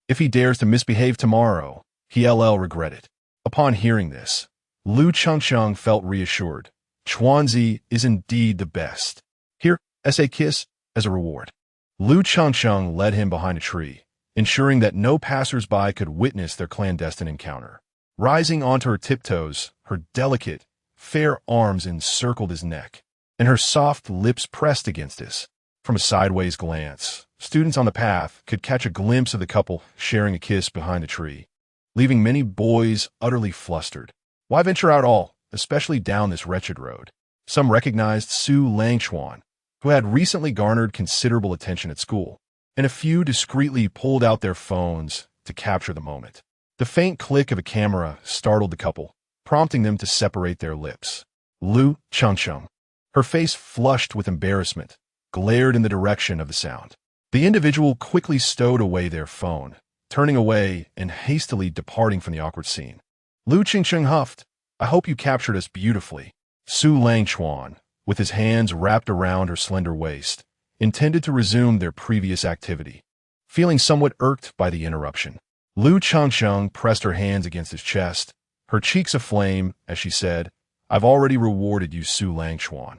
If he dares to misbehave tomorrow, he'll regret it. Upon hearing this, Lu Chengcheng felt reassured. Chuanzi is indeed the best. Here, a kiss as a reward. Lu Chengcheng led him behind a tree, ensuring that no passers-by could witness their clandestine encounter. Rising onto her tiptoes, her delicate, fair arms encircled his neck, and her soft lips pressed against his. From a sideways glance, students on the path could catch a glimpse of the couple sharing a kiss behind the tree, leaving many boys utterly flustered. Why venture out at all, especially down this wretched road? Some recognized Su Langchuan, who had recently garnered considerable attention at school, and a few discreetly pulled out their phones to capture the moment. The faint click of a camera startled the couple, prompting them to separate their lips. Lu Chengcheng, her face flushed with embarrassment, glared in the direction of the sound. The individual quickly stowed away their phone, turning away and hastily departing from the awkward scene. Lu Chengcheng huffed, I hope you captured us beautifully. Su Langchuan, with his hands wrapped around her slender waist, intended to resume their previous activity. Feeling somewhat irked by the interruption, Lu Chengcheng pressed her hands against his chest, her cheeks aflame as she said, I've already rewarded you, Su Langchuan.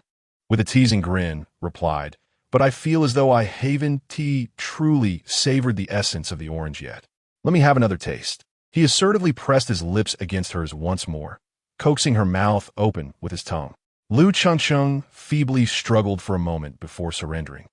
With a teasing grin, replied, but I feel as though I haven't truly savored the essence of the orange yet. Let me have another taste. He assertively pressed his lips against hers once more, coaxing her mouth open with his tongue. Lu Chengcheng feebly struggled for a moment before surrendering,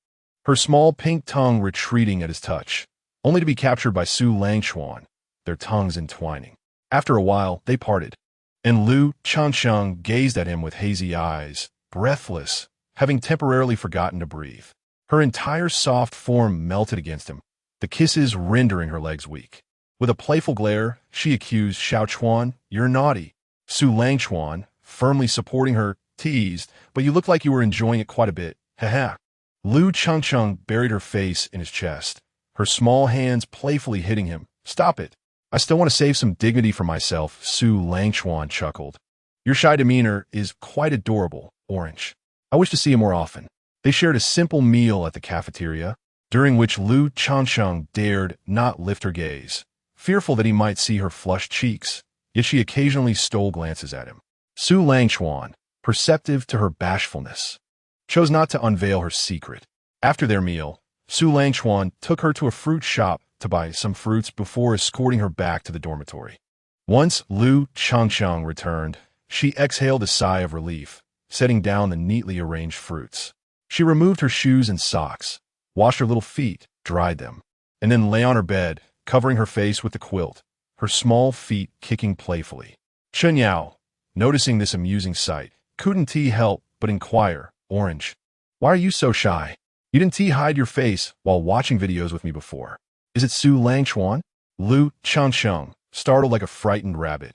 her small pink tongue retreating at his touch, only to be captured by Su Langchuan, their tongues entwining. After a while, they parted, and Lu Chengcheng gazed at him with hazy eyes, breathless, having temporarily forgotten to breathe. Her entire soft form melted against him, the kisses rendering her legs weak. With a playful glare, she accused Xiaochuan, you're naughty. Su Langchuan, firmly supporting her, teased, but you look like you were enjoying it quite a bit. Haha. Lu Chengcheng buried her face in his chest, her small hands playfully hitting him. Stop it. I still want to save some dignity for myself, Su Langchuan chuckled. Your shy demeanor is quite adorable, Orange. I wish to see you more often. They shared a simple meal at the cafeteria, during which Lu Chengcheng dared not lift her gaze, fearful that he might see her flushed cheeks, yet she occasionally stole glances at him. Su Langchuan, perceptive to her bashfulness, chose not to unveil her secret. After their meal, Su Langchuan took her to a fruit shop to buy some fruits before escorting her back to the dormitory. Once Lu Chengcheng returned, she exhaled a sigh of relief, setting down the neatly arranged fruits. She removed her shoes and socks, washed her little feet, dried them, and then lay on her bed, covering her face with the quilt, her small feet kicking playfully. Chen Yao, noticing this amusing sight, couldn't help but inquire, Orange, why are you so shy? You didn't hide your face while watching videos with me before. Is it Su Langchuan? Lu Chengcheng, startled like a frightened rabbit,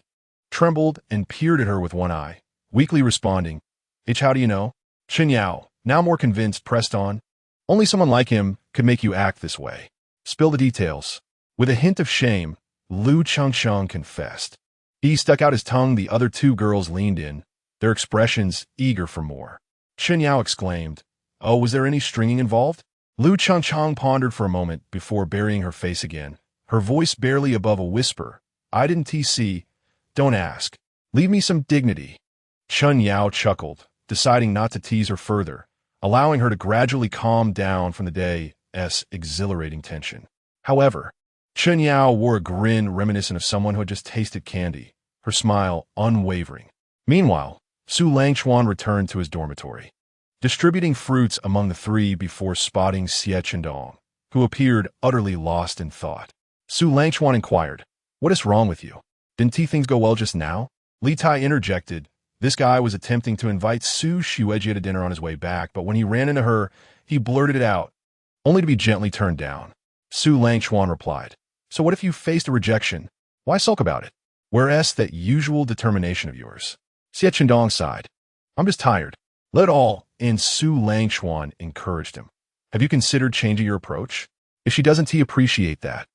trembled and peered at her with one eye, weakly responding, how do you know? Chen Yao, now more convinced, pressed on. Only someone like him could make you act this way. Spill the details. With a hint of shame, Lu Changsheng confessed. He stuck out his tongue. The other two girls leaned in, their expressions eager for more. Chen Yao exclaimed, "Oh, was there any stringing involved?" Lu Changcheng pondered for a moment before burying her face again, her voice barely above a whisper. "I didn't TC. Don't ask. Leave me some dignity." Chen Yao chuckled, deciding not to tease her further, allowing her to gradually calm down from the day's exhilarating tension. However, Chen Yao wore a grin reminiscent of someone who had just tasted candy, her smile unwavering. Meanwhile, Su Langchuan returned to his dormitory, distributing fruits among the three before spotting Xie Chendong, who appeared utterly lost in thought. Su Langchuan inquired, "What is wrong with you? Didn't things go well just now?" Li Tai interjected. This guy was attempting to invite Su Xuejie to dinner on his way back, but when he ran into her, he blurted it out, only to be gently turned down. Su Langchuan replied, "So what if you faced a rejection? Why sulk about it? Whereas that usual determination of yours?" Xie Chendong sighed. "I'm just tired. Let all," and Su Langchuan encouraged him. "Have you considered changing your approach? If she doesn't appreciate that,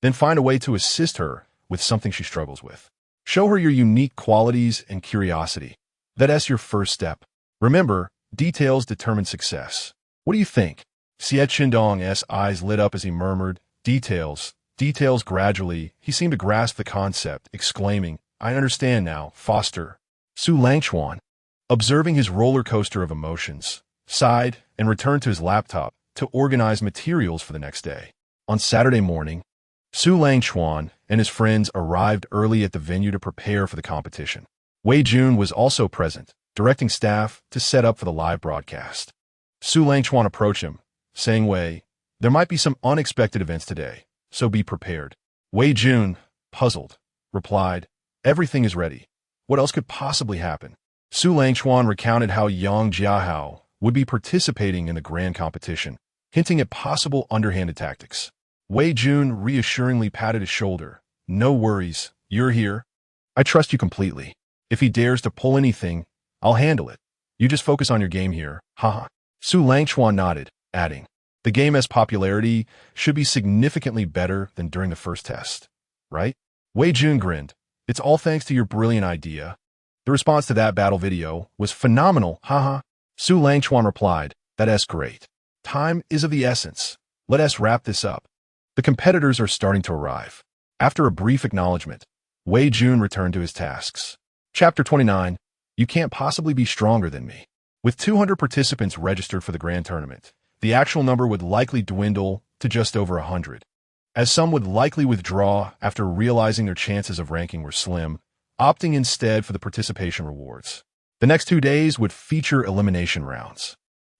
then find a way to assist her with something she struggles with. Show her your unique qualities and curiosity. That's your first step. Remember, details determine success. What do you think?" Xie Chendong's eyes lit up as he murmured, "Details, details." Gradually, he seemed to grasp the concept, exclaiming, "I understand now, Foster." Su Langchuan, observing his roller coaster of emotions, sighed and returned to his laptop to organize materials for the next day. On Saturday morning, Su Langchuan and his friends arrived early at the venue to prepare for the competition. Wei Jun was also present, directing staff to set up for the live broadcast. Su Langchuan approached him, saying, "Wei, there might be some unexpected events today, so be prepared." Wei Jun, puzzled, replied, "Everything is ready. What else could possibly happen?" Su Langchuan recounted how Yang Jiahao would be participating in the grand competition, hinting at possible underhanded tactics. Wei Jun reassuringly patted his shoulder. "No worries, you're here. I trust you completely. If he dares to pull anything, I'll handle it. You just focus on your game here, haha." Su Langchuan nodded, adding, "The game's popularity should be significantly better than during the first test, right?" Wei Jun grinned. "It's all thanks to your brilliant idea. The response to that battle video was phenomenal, haha." Su Langchuan replied, "That's great. Time is of the essence. Let us wrap this up. The competitors are starting to arrive." After a brief acknowledgement, Wei Jun returned to his tasks. Chapter 29, You Can't Possibly Be Stronger Than Me. With 200 participants registered for the grand tournament, the actual number would likely dwindle to just over 100, as some would likely withdraw after realizing their chances of ranking were slim, opting instead for the participation rewards. The next 2 days would feature elimination rounds,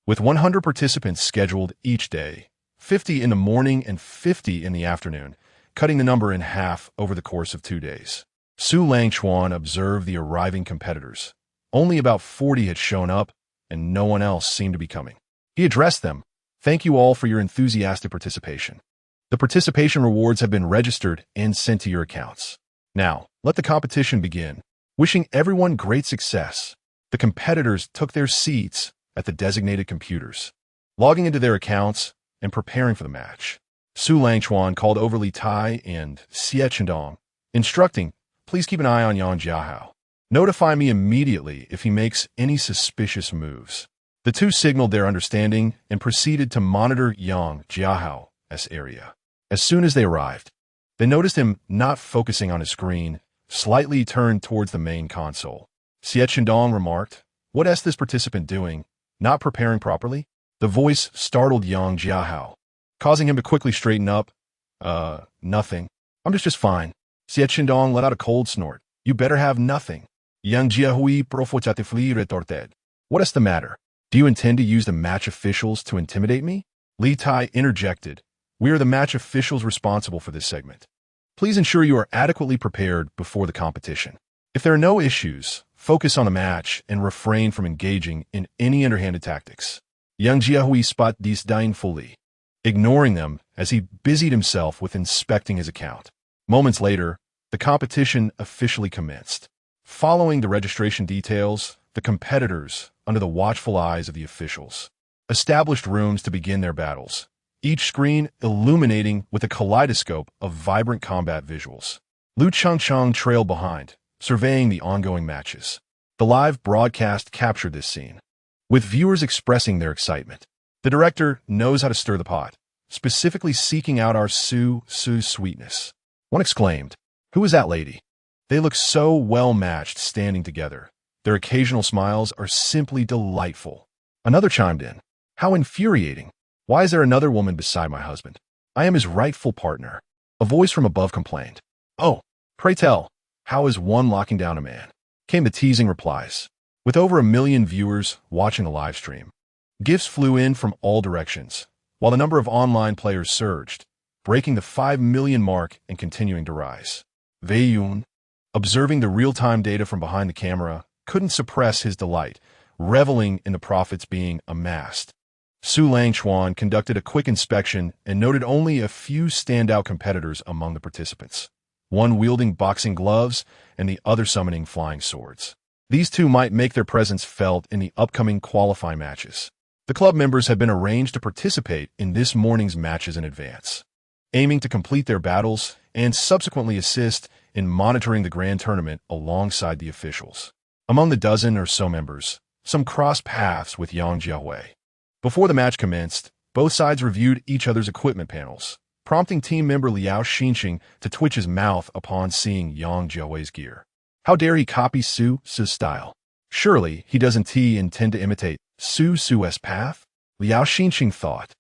with 100 participants scheduled each day, 50 in the morning and 50 in the afternoon, cutting the number in half over the course of 2 days. Su Langchuan observed the arriving competitors. Only about 40 had shown up, and no one else seemed to be coming. He addressed them. "Thank you all for your enthusiastic participation. The participation rewards have been registered and sent to your accounts. Now, let the competition begin." Wishing everyone great success, the competitors took their seats at the designated computers, logging into their accounts and preparing for the match. Su Langchuan called over Li Tai and Xie Chendong, instructing, "Please keep an eye on Yang Jiahao. Notify me immediately if he makes any suspicious moves." The two signaled their understanding and proceeded to monitor Yang Jiahao's area. As soon as they arrived, they noticed him not focusing on his screen, slightly turned towards the main console. Xie Chendong remarked, "What's this participant doing? Not preparing properly?" The voice startled Yang Jiahao, causing him to quickly straighten up. Nothing. I'm just fine." Xie Chendong let out a cold snort. "You better have nothing." Yang Jiahui profochatifli retorted. "What's the matter? Do you intend to use the match officials to intimidate me?" Li Tai interjected. "We are the match officials responsible for this segment. Please ensure you are adequately prepared before the competition. If there are no issues, focus on the match and refrain from engaging in any underhanded tactics." Yang Jiahui spot disdainfully, ignoring them as he busied himself with inspecting his account. Moments later, the competition officially commenced. Following the registration details, the competitors, under the watchful eyes of the officials, established rooms to begin their battles, each screen illuminating with a kaleidoscope of vibrant combat visuals. Lu Changcheng trailed behind, surveying the ongoing matches. The live broadcast captured this scene, with viewers expressing their excitement. The director knows how to stir the pot, specifically seeking out our Su's sweetness. One exclaimed, "Who is that lady?" They look so well-matched standing together. Their occasional smiles are simply delightful. Another chimed in, "How infuriating. Why is there another woman beside my husband? I am his rightful partner." A voice from above complained, "Oh, pray tell, how is one locking down a man?" Came the teasing replies. With over 1 million viewers watching the live stream, gifts flew in from all directions, while the number of online players surged, breaking the 5 million mark and continuing to rise. Wei Yun, observing the real-time data from behind the camera, couldn't suppress his delight, reveling in the profits being amassed. Su Langchuan conducted a quick inspection and noted only a few standout competitors among the participants, one wielding boxing gloves and the other summoning flying swords. These two might make their presence felt in the upcoming qualifying matches. The club members had been arranged to participate in this morning's matches in advance, aiming to complete their battles and subsequently assist in monitoring the grand tournament alongside the officials. Among the dozen or so members, some crossed paths with Yang Jiahui. Before the match commenced, both sides reviewed each other's equipment panels, prompting team member Liao Xinxing to twitch his mouth upon seeing Yang Jiahui's gear. How dare he copy Su's style? Surely he doesn't intend to imitate Su's path? Liao Xinxing thought,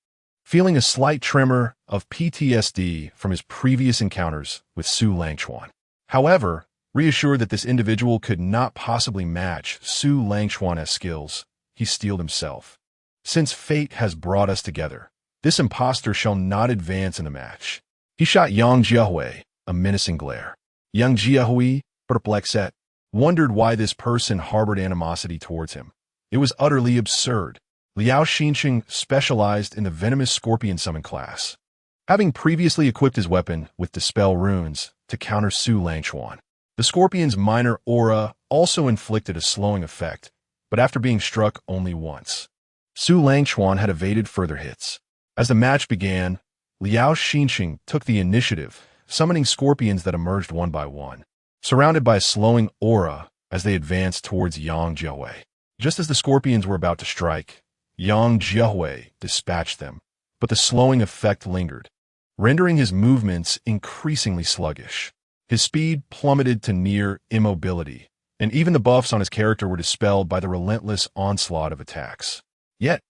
feeling a slight tremor of PTSD from his previous encounters with Su Langchuan. However, reassured that this individual could not possibly match Su Langchuan's skills, he steeled himself. Since fate has brought us together, this impostor shall not advance in the match. He shot Yang Jiahui a menacing glare. Yang Jiahui, perplexed, wondered why this person harbored animosity towards him. It was utterly absurd. Liao Xinxing specialized in the venomous scorpion summon class, having previously equipped his weapon with dispel runes to counter Su Langchuan. The scorpion's minor aura also inflicted a slowing effect, but after being struck only once. Su Langchuan had evaded further hits. As the match began, Liao Xinxing took the initiative, summoning scorpions that emerged one by one, surrounded by a slowing aura as they advanced towards Yang Jiahui. Just as the scorpions were about to strike, Yang Jiahui dispatched them, but the slowing effect lingered, rendering his movements increasingly sluggish. His speed plummeted to near immobility, and even the buffs on his character were dispelled by the relentless onslaught of attacks. Yet,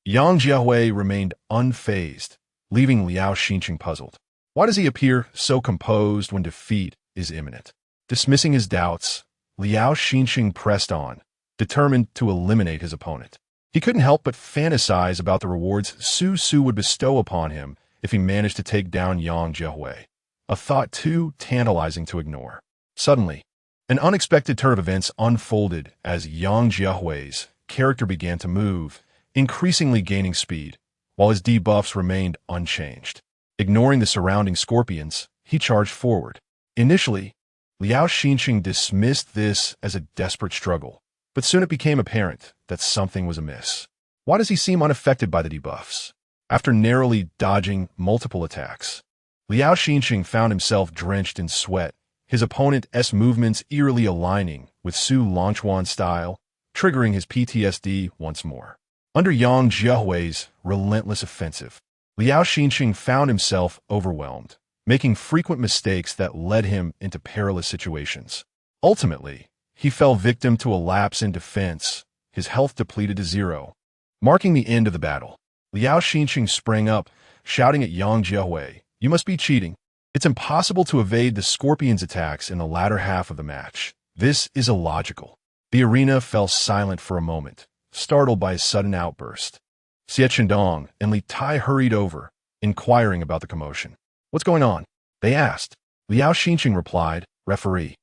Yang Jiahui remained unfazed, leaving Liao Xinxing puzzled. Why does he appear so composed when defeat is imminent? Dismissing his doubts, Liao Xinxing pressed on, determined to eliminate his opponent. He couldn't help but fantasize about the rewards Su would bestow upon him if he managed to take down Yang Jiahui, a thought too tantalizing to ignore. Suddenly, an unexpected turn of events unfolded as Yang Jiahui's character began to move, increasingly gaining speed, while his debuffs remained unchanged. Ignoring the surrounding scorpions, he charged forward. Initially, Liao Xinxing dismissed this as a desperate struggle, but soon it became apparent that something was amiss. Why does he seem unaffected by the debuffs? After narrowly dodging multiple attacks, Liao Xinxing found himself drenched in sweat, his opponent's movements eerily aligning with Su Langchuan's style, triggering his PTSD once more. Under Yang Jiahui's relentless offensive, Liao Xinxing found himself overwhelmed, making frequent mistakes that led him into perilous situations. Ultimately, he fell victim to a lapse in defense, his health depleted to zero. Marking the end of the battle, Liao Xinxing sprang up, shouting at Yang Jiahui, "You must be cheating. It's impossible to evade the scorpion's attacks in the latter half of the match. This is illogical." The arena fell silent for a moment, startled by his sudden outburst. Xie Chendong and Li Tai hurried over, inquiring about the commotion. "What's going on?" they asked. Liao Xinxing replied, "Referee,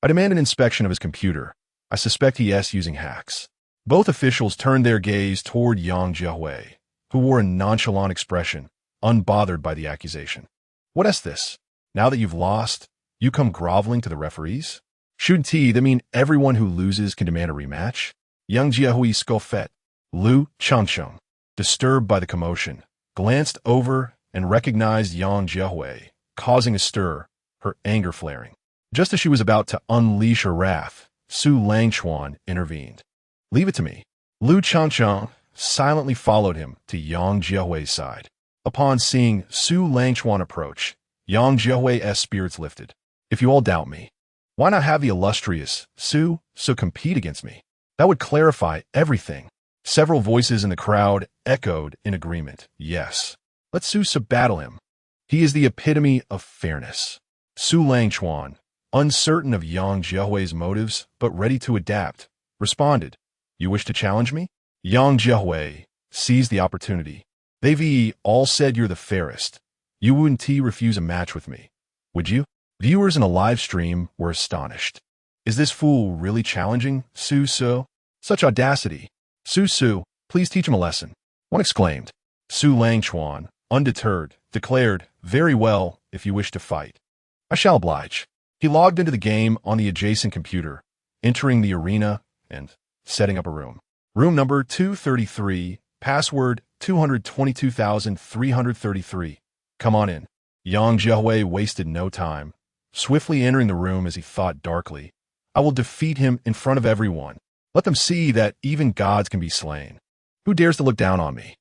I demand an inspection of his computer. I suspect he is using hacks." Both officials turned their gaze toward Yang Jiahui, who wore a nonchalant expression, unbothered by the accusation. "What is this? Now that you've lost, you come groveling to the referees? Shouldn't that mean everyone who loses can demand a rematch?" Yang Jiahui scoffed. Lu Changcheng, disturbed by the commotion, glanced over and recognized Yang Jiahui, causing a stir, her anger flaring. Just as she was about to unleash her wrath, Su Langchuan intervened. "Leave it to me." Lu Changcheng silently followed him to Yang Jiehui's side. Upon seeing Su Langchuan approach, Yang Jiehui's spirits lifted. "If you all doubt me, why not have the illustrious Su compete against me? That would clarify everything." Several voices in the crowd echoed in agreement. "Yes, let Su battle him. He is the epitome of fairness." Su Langchuan, uncertain of Yang Jiehui's motives but ready to adapt, responded, "You wish to challenge me?" Yang Jiehui seized the opportunity. "They've all said you're the fairest. You wouldn't refuse a match with me, would you?" Viewers in a live stream were astonished. Is this fool really challenging Su? Such audacity. Su, please teach him a lesson," one exclaimed. Su Langchuan, undeterred, declared, "Very well, if you wish to fight. I shall oblige." He logged into the game on the adjacent computer, entering the arena and setting up a room. Room number 233, password 222,333. "Come on in." Yang Jiehui wasted no time, swiftly entering the room as he thought darkly, "I will defeat him in front of everyone. Let them see that even gods can be slain. Who dares to look down on me?"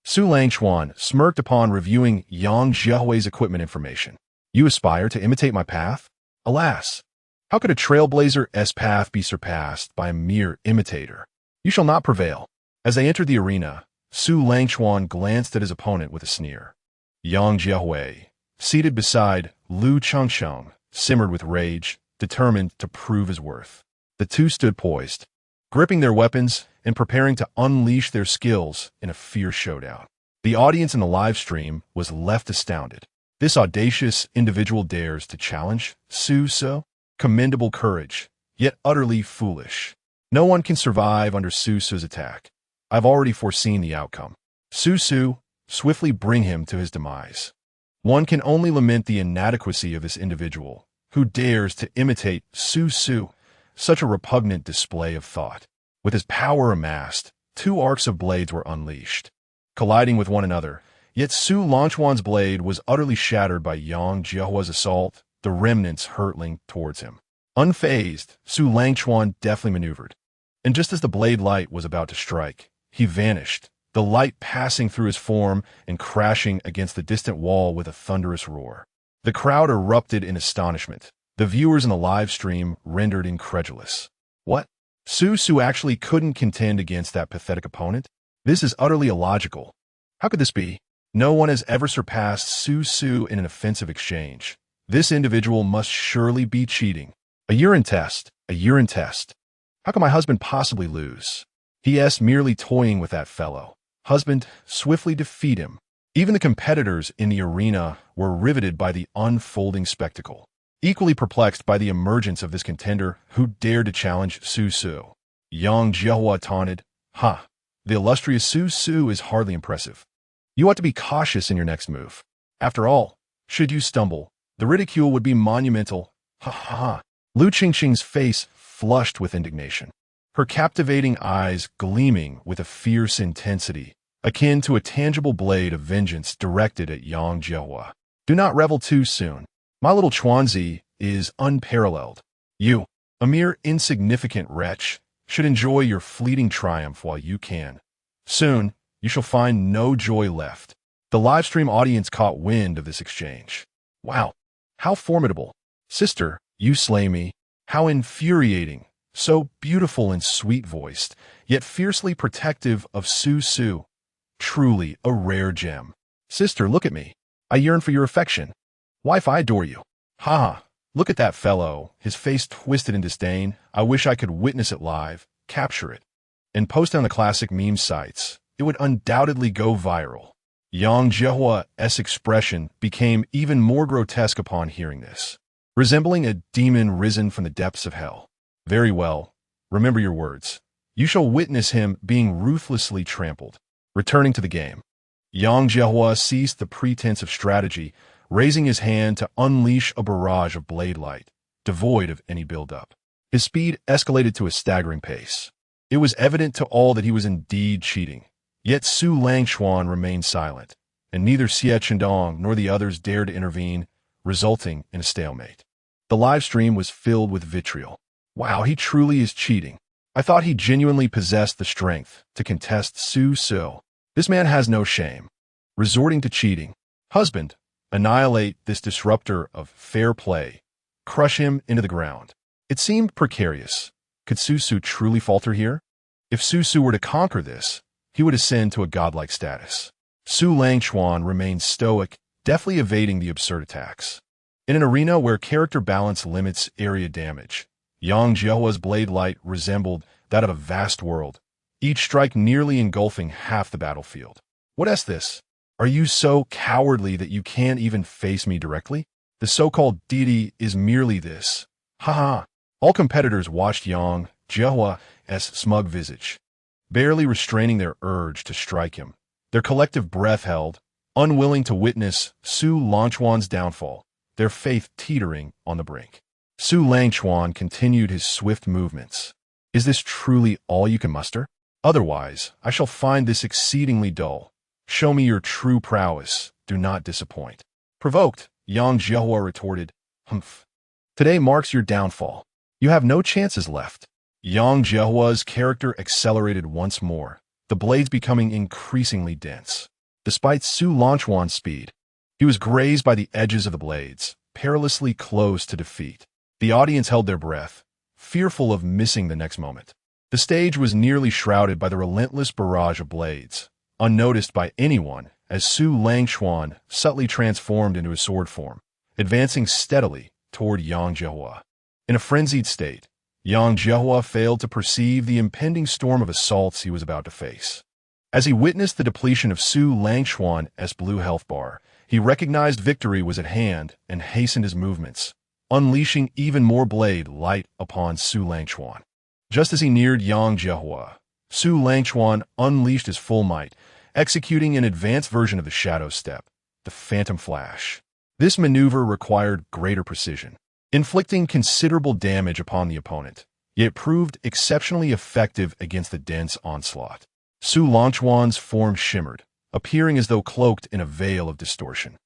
Su Langchuan smirked upon reviewing Yang Jiehui's equipment information. "You aspire to imitate my path? Alas, how could a trailblazer's path be surpassed by a mere imitator? You shall not prevail." As they entered the arena, Su Langchuan glanced at his opponent with a sneer. Yang Jiehui, seated beside Lu Changcheng, simmered with rage, determined to prove his worth. The two stood poised, gripping their weapons and preparing to unleash their skills in a fierce showdown. The audience in the live stream was left astounded. This audacious individual dares to challenge Su. Commendable courage, yet utterly foolish. No one can survive under Su's attack. I've already foreseen the outcome. Su, swiftly bring him to his demise. One can only lament the inadequacy of this individual, who dares to imitate Su. Such a repugnant display of thought. With his power amassed, two arcs of blades were unleashed, colliding with one another. Yet Su Langchuan's blade was utterly shattered by Yang Jiehui's assault, the remnants hurtling towards him. Unfazed, Su Langchuan deftly maneuvered. And just as the blade light was about to strike, he vanished, the light passing through his form and crashing against the distant wall with a thunderous roar. The crowd erupted in astonishment. The viewers in the live stream rendered incredulous. What? Su actually couldn't contend against that pathetic opponent? This is utterly illogical. How could this be? No one has ever surpassed Su in an offensive exchange. This individual must surely be cheating. A urine test. How can my husband possibly lose? He.s. merely toying with that fellow. Husband, swiftly defeat him. Even the competitors in the arena were riveted by the unfolding spectacle. Equally perplexed by the emergence of this contender who dared to challenge Su. Yang Jiehui taunted, "Ha! The illustrious Su is hardly impressive. You ought to be cautious in your next move. After all, should you stumble, the ridicule would be monumental. Ha ha ha." Lu Qingqing's face flushed with indignation, her captivating eyes gleaming with a fierce intensity, akin to a tangible blade of vengeance directed at Yang Jiehui. "Do not revel too soon. My little Chuanzi is unparalleled. You, a mere insignificant wretch, should enjoy your fleeting triumph while you can. Soon, you shall find no joy left." The livestream audience caught wind of this exchange. "Wow, how formidable. Sister, you slay me. How infuriating. So beautiful and sweet-voiced, yet fiercely protective of Su. Truly a rare gem. Sister, look at me. I yearn for your affection. Wife, I adore you. Ha! Look at that fellow, his face twisted in disdain. I wish I could witness it live, capture it, and post it on the classic meme sites. It would undoubtedly go viral." Yang Jiehui's expression became even more grotesque upon hearing this, resembling a demon risen from the depths of hell. "Very well. Remember your words. You shall witness him being ruthlessly trampled." Returning to the game, Yang Jiehui ceased the pretense of strategy, raising his hand to unleash a barrage of blade light, devoid of any build-up. His speed escalated to a staggering pace. It was evident to all that he was indeed cheating. Yet Su Langchuan remained silent, and neither Xie Chendong nor the others dared to intervene, resulting in a stalemate. The live stream was filled with vitriol. Wow, he truly is cheating. I thought he genuinely possessed the strength to contest Su So. This man has no shame. Resorting to cheating. Husband, annihilate this disruptor of fair play. Crush him into the ground. It seemed precarious. Could Su Su truly falter here? If Su Su were to conquer this, he would ascend to a godlike status. Su Langchuan remained stoic, deftly evading the absurd attacks. In an arena where character balance limits area damage, Yang Jiehua's blade light resembled that of a vast world, each strike nearly engulfing half the battlefield. What is this? Are you so cowardly that you can't even face me directly? The so-called deity is merely this. Haha. All competitors watched Yang Jiehua's smug visage, barely restraining their urge to strike him. Their collective breath held, unwilling to witness Su Langchuan's downfall, their faith teetering on the brink. Su Langchuan continued his swift movements. Is this truly all you can muster? Otherwise, I shall find this exceedingly dull. Show me your true prowess. Do not disappoint. Provoked, Yang Jiehua retorted, Humph. Today marks your downfall. You have no chances left. Yang Jiehua's character accelerated once more, the blades becoming increasingly dense. Despite Su Langchuan's speed, he was grazed by the edges of the blades, perilously close to defeat. The audience held their breath, fearful of missing the next moment. The stage was nearly shrouded by the relentless barrage of blades, unnoticed by anyone as Su Langchuan subtly transformed into a sword form, advancing steadily toward Yang Jiehua. In a frenzied state, Yang Jiehua failed to perceive the impending storm of assaults he was about to face. As he witnessed the depletion of Su Langchuan's blue health bar, he recognized victory was at hand and hastened his movements, unleashing even more blade light upon Su Langchuan. Just as he neared Yang Jiehua, Su Langchuan unleashed his full might, executing an advanced version of the shadow step, the Phantom Flash. This maneuver required greater precision, inflicting considerable damage upon the opponent, yet proved exceptionally effective against the dense onslaught. Su Langchuan's form shimmered, appearing as though cloaked in a veil of distortion.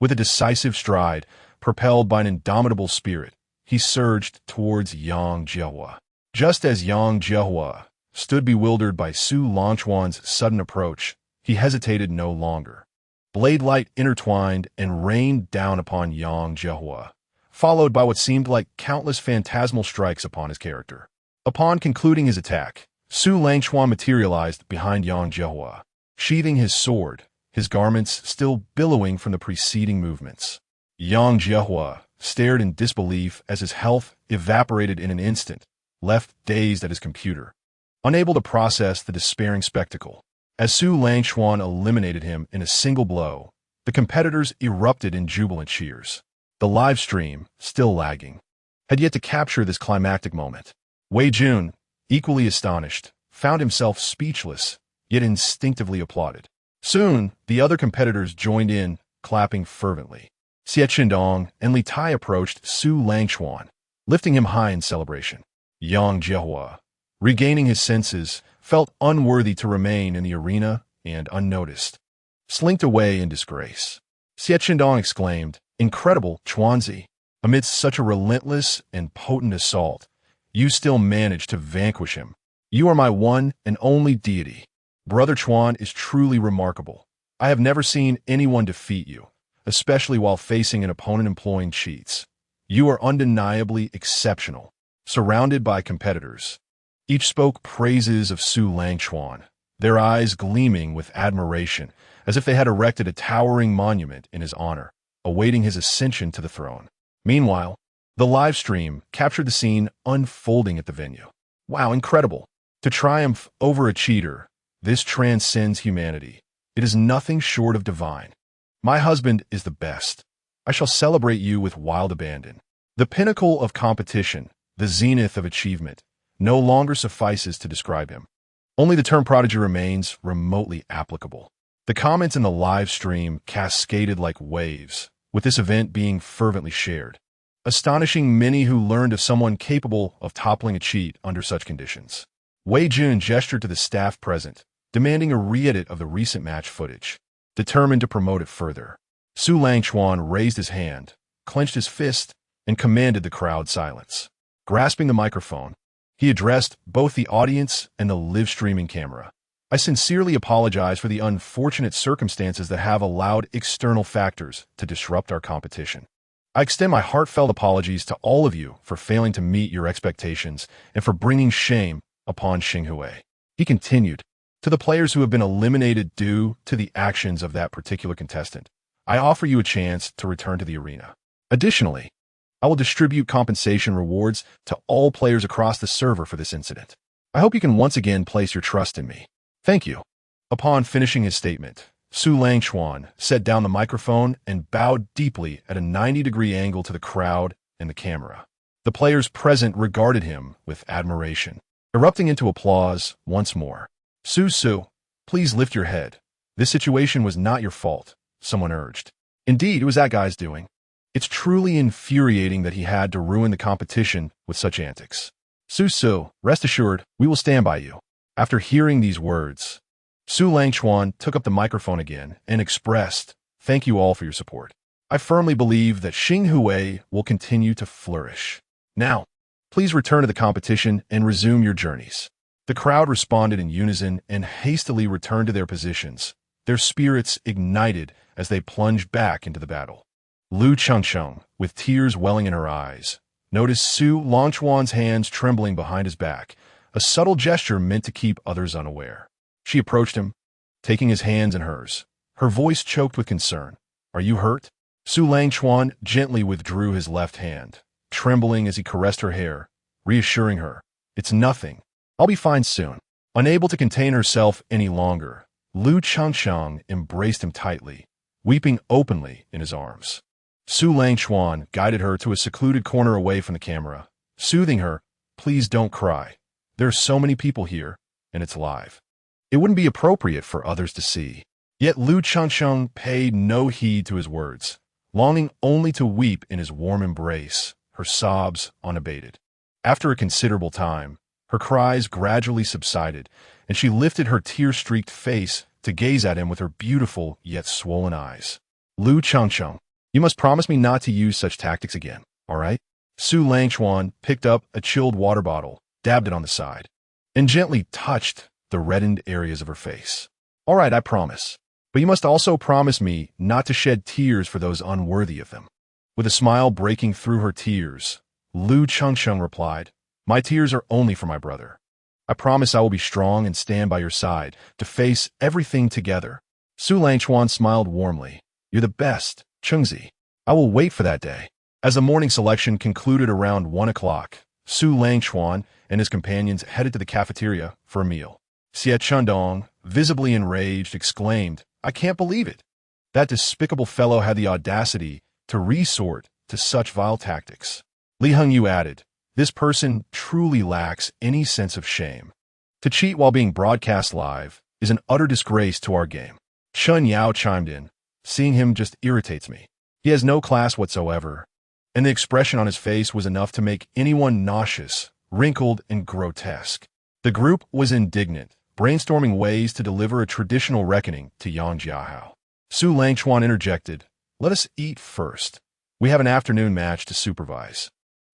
With a decisive stride, propelled by an indomitable spirit, he surged towards Yang Jiehua. Just as Yang Jiehua stood bewildered by Su Langchuan's sudden approach, he hesitated no longer. Blade light intertwined and rained down upon Yang Jiehua, followed by what seemed like countless phantasmal strikes upon his character. Upon concluding his attack, Su Langchuan materialized behind Yang Jiehua, sheathing his sword, his garments still billowing from the preceding movements. Yang Jiehua stared in disbelief as his health evaporated in an instant, left dazed at his computer, unable to process the despairing spectacle. As Su Langchuan eliminated him in a single blow, the competitors erupted in jubilant cheers. The live stream, still lagging, had yet to capture this climactic moment. Wei Jun, equally astonished, found himself speechless, yet instinctively applauded. Soon, the other competitors joined in, clapping fervently. Xie Qindong and Li Tai approached Su Langchuan, lifting him high in celebration. Yang Jiehua, regaining his senses, felt unworthy to remain in the arena and unnoticed, slinked away in disgrace. Xie Qindong exclaimed, Incredible, Chuanzi! Amidst such a relentless and potent assault, you still managed to vanquish him. You are my one and only deity. Brother Chuan is truly remarkable. I have never seen anyone defeat you, especially while facing an opponent employing cheats. You are undeniably exceptional. Surrounded by competitors, each spoke praises of Su Langchuan, their eyes gleaming with admiration, as if they had erected a towering monument in his honor, awaiting his ascension to the throne. Meanwhile, the live stream captured the scene unfolding at the venue. Wow, incredible! To triumph over a cheater, this transcends humanity. It is nothing short of divine. My husband is the best. I shall celebrate you with wild abandon. The pinnacle of competition, the zenith of achievement, no longer suffices to describe him. Only the term prodigy remains remotely applicable. The comments in the live stream cascaded like waves, with this event being fervently shared, astonishing many who learned of someone capable of toppling a cheat under such conditions. Wei Jun gestured to the staff present, demanding a re-edit of the recent match footage, determined to promote it further. Su Langchuan raised his hand, clenched his fist, and commanded the crowd silence. Grasping the microphone, he addressed both the audience and the live-streaming camera. I sincerely apologize for the unfortunate circumstances that have allowed external factors to disrupt our competition. I extend my heartfelt apologies to all of you for failing to meet your expectations and for bringing shame upon Xinghui. He continued, to the players who have been eliminated due to the actions of that particular contestant, I offer you a chance to return to the arena. Additionally, I will distribute compensation rewards to all players across the server for this incident. I hope you can once again place your trust in me. Thank you. Upon finishing his statement, Su Langchuan set down the microphone and bowed deeply at a 90-degree angle to the crowd and the camera. The players present regarded him with admiration, erupting into applause once more. Su, please lift your head. This situation was not your fault, someone urged. Indeed, it was that guy's doing. It's truly infuriating that he had to ruin the competition with such antics. Su, rest assured, we will stand by you. After hearing these words, Su Langchuan took up the microphone again and expressed, thank you all for your support. I firmly believe that Xinghui will continue to flourish. Now, please return to the competition and resume your journeys. The crowd responded in unison and hastily returned to their positions, their spirits ignited as they plunged back into the battle. Lu Chengsheng, with tears welling in her eyes, noticed Su Langchuan's hands trembling behind his back, a subtle gesture meant to keep others unaware. She approached him, taking his hands in hers, her voice choked with concern. Are you hurt? Su Langchuan gently withdrew his left hand, trembling as he caressed her hair, reassuring her, it's nothing. I'll be fine soon. Unable to contain herself any longer, Lu Chengsheng embraced him tightly, weeping openly in his arms. Su Langchuan guided her to a secluded corner away from the camera, soothing her, please don't cry. There are so many people here, and it's live. It wouldn't be appropriate for others to see. Yet Lu Chengsheng paid no heed to his words, longing only to weep in his warm embrace, her sobs unabated. After a considerable time, her cries gradually subsided, and she lifted her tear-streaked face to gaze at him with her beautiful yet swollen eyes. Lu Chengsheng, you must promise me not to use such tactics again, all right? Su Langchuan picked up a chilled water bottle, dabbed it on the side, and gently touched the reddened areas of her face. All right, I promise. But you must also promise me not to shed tears for those unworthy of them. With a smile breaking through her tears, Lu Chengsheng replied, my tears are only for my brother. I promise I will be strong and stand by your side to face everything together. Su Langchuan smiled warmly. You're the best, Chengzi. I will wait for that day. As the morning selection concluded around 1 o'clock, Su Langchuan and his companions headed to the cafeteria for a meal. Xie Chundong, visibly enraged, exclaimed, I can't believe it. That despicable fellow had the audacity to resort to such vile tactics. Li Hengyu added, this person truly lacks any sense of shame. To cheat while being broadcast live is an utter disgrace to our game. Chun Yao chimed in, seeing him just irritates me. He has no class whatsoever, and the expression on his face was enough to make anyone nauseous, wrinkled, and grotesque. The group was indignant, brainstorming ways to deliver a traditional reckoning to Yang Jiahao. Su Langchuan interjected, let us eat first. We have an afternoon match to supervise.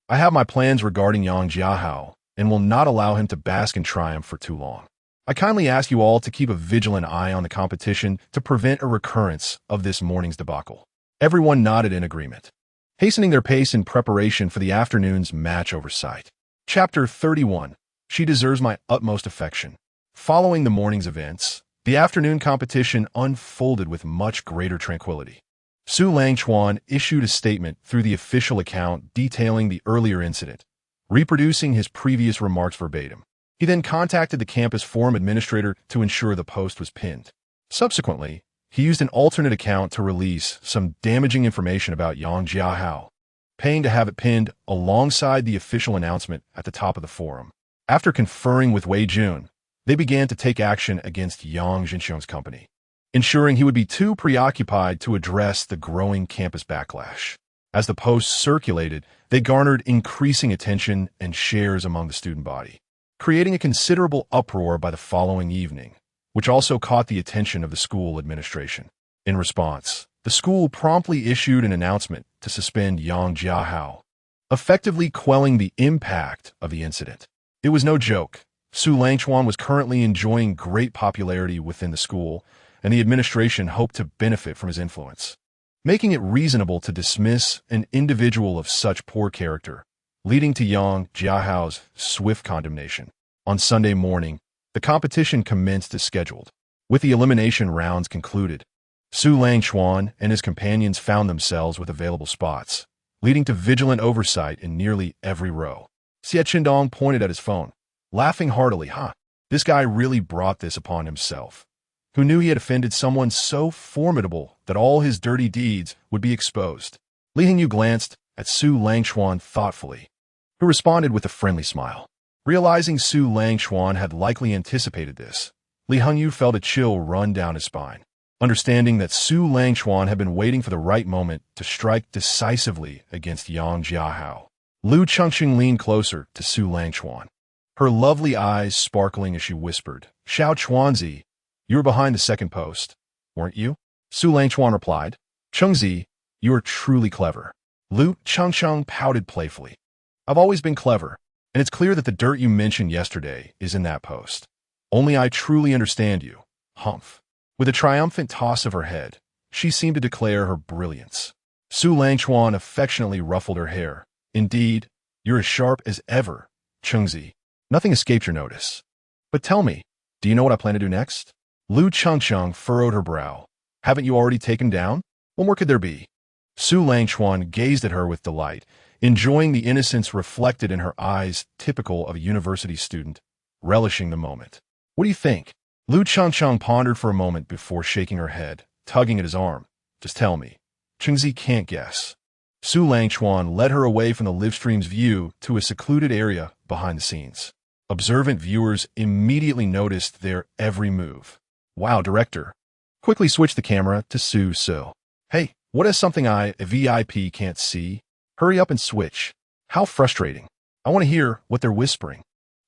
I have my plans regarding Yang Jiahao and will not allow him to bask in triumph for too long. I kindly ask you all to keep a vigilant eye on the competition to prevent a recurrence of this morning's debacle. Everyone nodded in agreement, hastening their pace in preparation for the afternoon's match oversight. Chapter 31. She deserves my utmost affection. Following the morning's events, the afternoon competition unfolded with much greater tranquility. Su Langchuan issued a statement through the official account detailing the earlier incident, reproducing his previous remarks verbatim. He then contacted the campus forum administrator to ensure the post was pinned. Subsequently, he used an alternate account to release some damaging information about Yang Jiahao, paying to have it pinned alongside the official announcement at the top of the forum. After conferring with Wei Jun, they began to take action against Yang Jinxiong's company, ensuring he would be too preoccupied to address the growing campus backlash. As the posts circulated, they garnered increasing attention and shares among the student body, creating a considerable uproar by the following evening, which also caught the attention of the school administration. In response, the school promptly issued an announcement to suspend Yang Jiahao, effectively quelling the impact of the incident. It was no joke. Su Langchuan was currently enjoying great popularity within the school, and the administration hoped to benefit from his influence, making it reasonable to dismiss an individual of such poor character, leading to Yang Jiahao's swift condemnation. On Sunday morning, the competition commenced as scheduled. With the elimination rounds concluded, Su Langchuan and his companions found themselves with available spots, leading to vigilant oversight in nearly every row. Xie Qindong pointed at his phone, laughing heartily. This guy really brought this upon himself. Who knew he had offended someone so formidable that all his dirty deeds would be exposed? Li Hingyu glanced at Su Langchuan thoughtfully, who responded with a friendly smile. Realizing Su Langchuan had likely anticipated this, Li Hingyu felt a chill run down his spine, understanding that Su Langchuan had been waiting for the right moment to strike decisively against Yang Jiahao. Lu Chengxing leaned closer to Su Langchuan, her lovely eyes sparkling as she whispered, "Xiao Chuanzi, you were behind the second post, weren't you?" Su Langchuan replied, "Chengzi, you are truly clever." Lu Chengxing pouted playfully. "I've always been clever, and it's clear that the dirt you mentioned yesterday is in that post. Only I truly understand you." Humph. With a triumphant toss of her head, she seemed to declare her brilliance. Su Langchuan affectionately ruffled her hair. "Indeed, you're as sharp as ever, Chengzi. Nothing escaped your notice. But tell me, do you know what I plan to do next?" Lu Chengxing furrowed her brow. "Haven't you already taken down? What more could there be?" Su Langchuan gazed at her with delight, enjoying the innocence reflected in her eyes typical of a university student, relishing the moment. "What do you think?" Lu Chengxing pondered for a moment before shaking her head, tugging at his arm. "Just tell me." Chengzi can't guess. Su Langchuan led her away from the livestream's view to a secluded area behind the scenes. Observant viewers immediately noticed their every move. "Wow, director." Quickly switched the camera to Su So. "Hey, what is something a VIP can't see? Hurry up and switch." "How frustrating. I want to hear what they're whispering."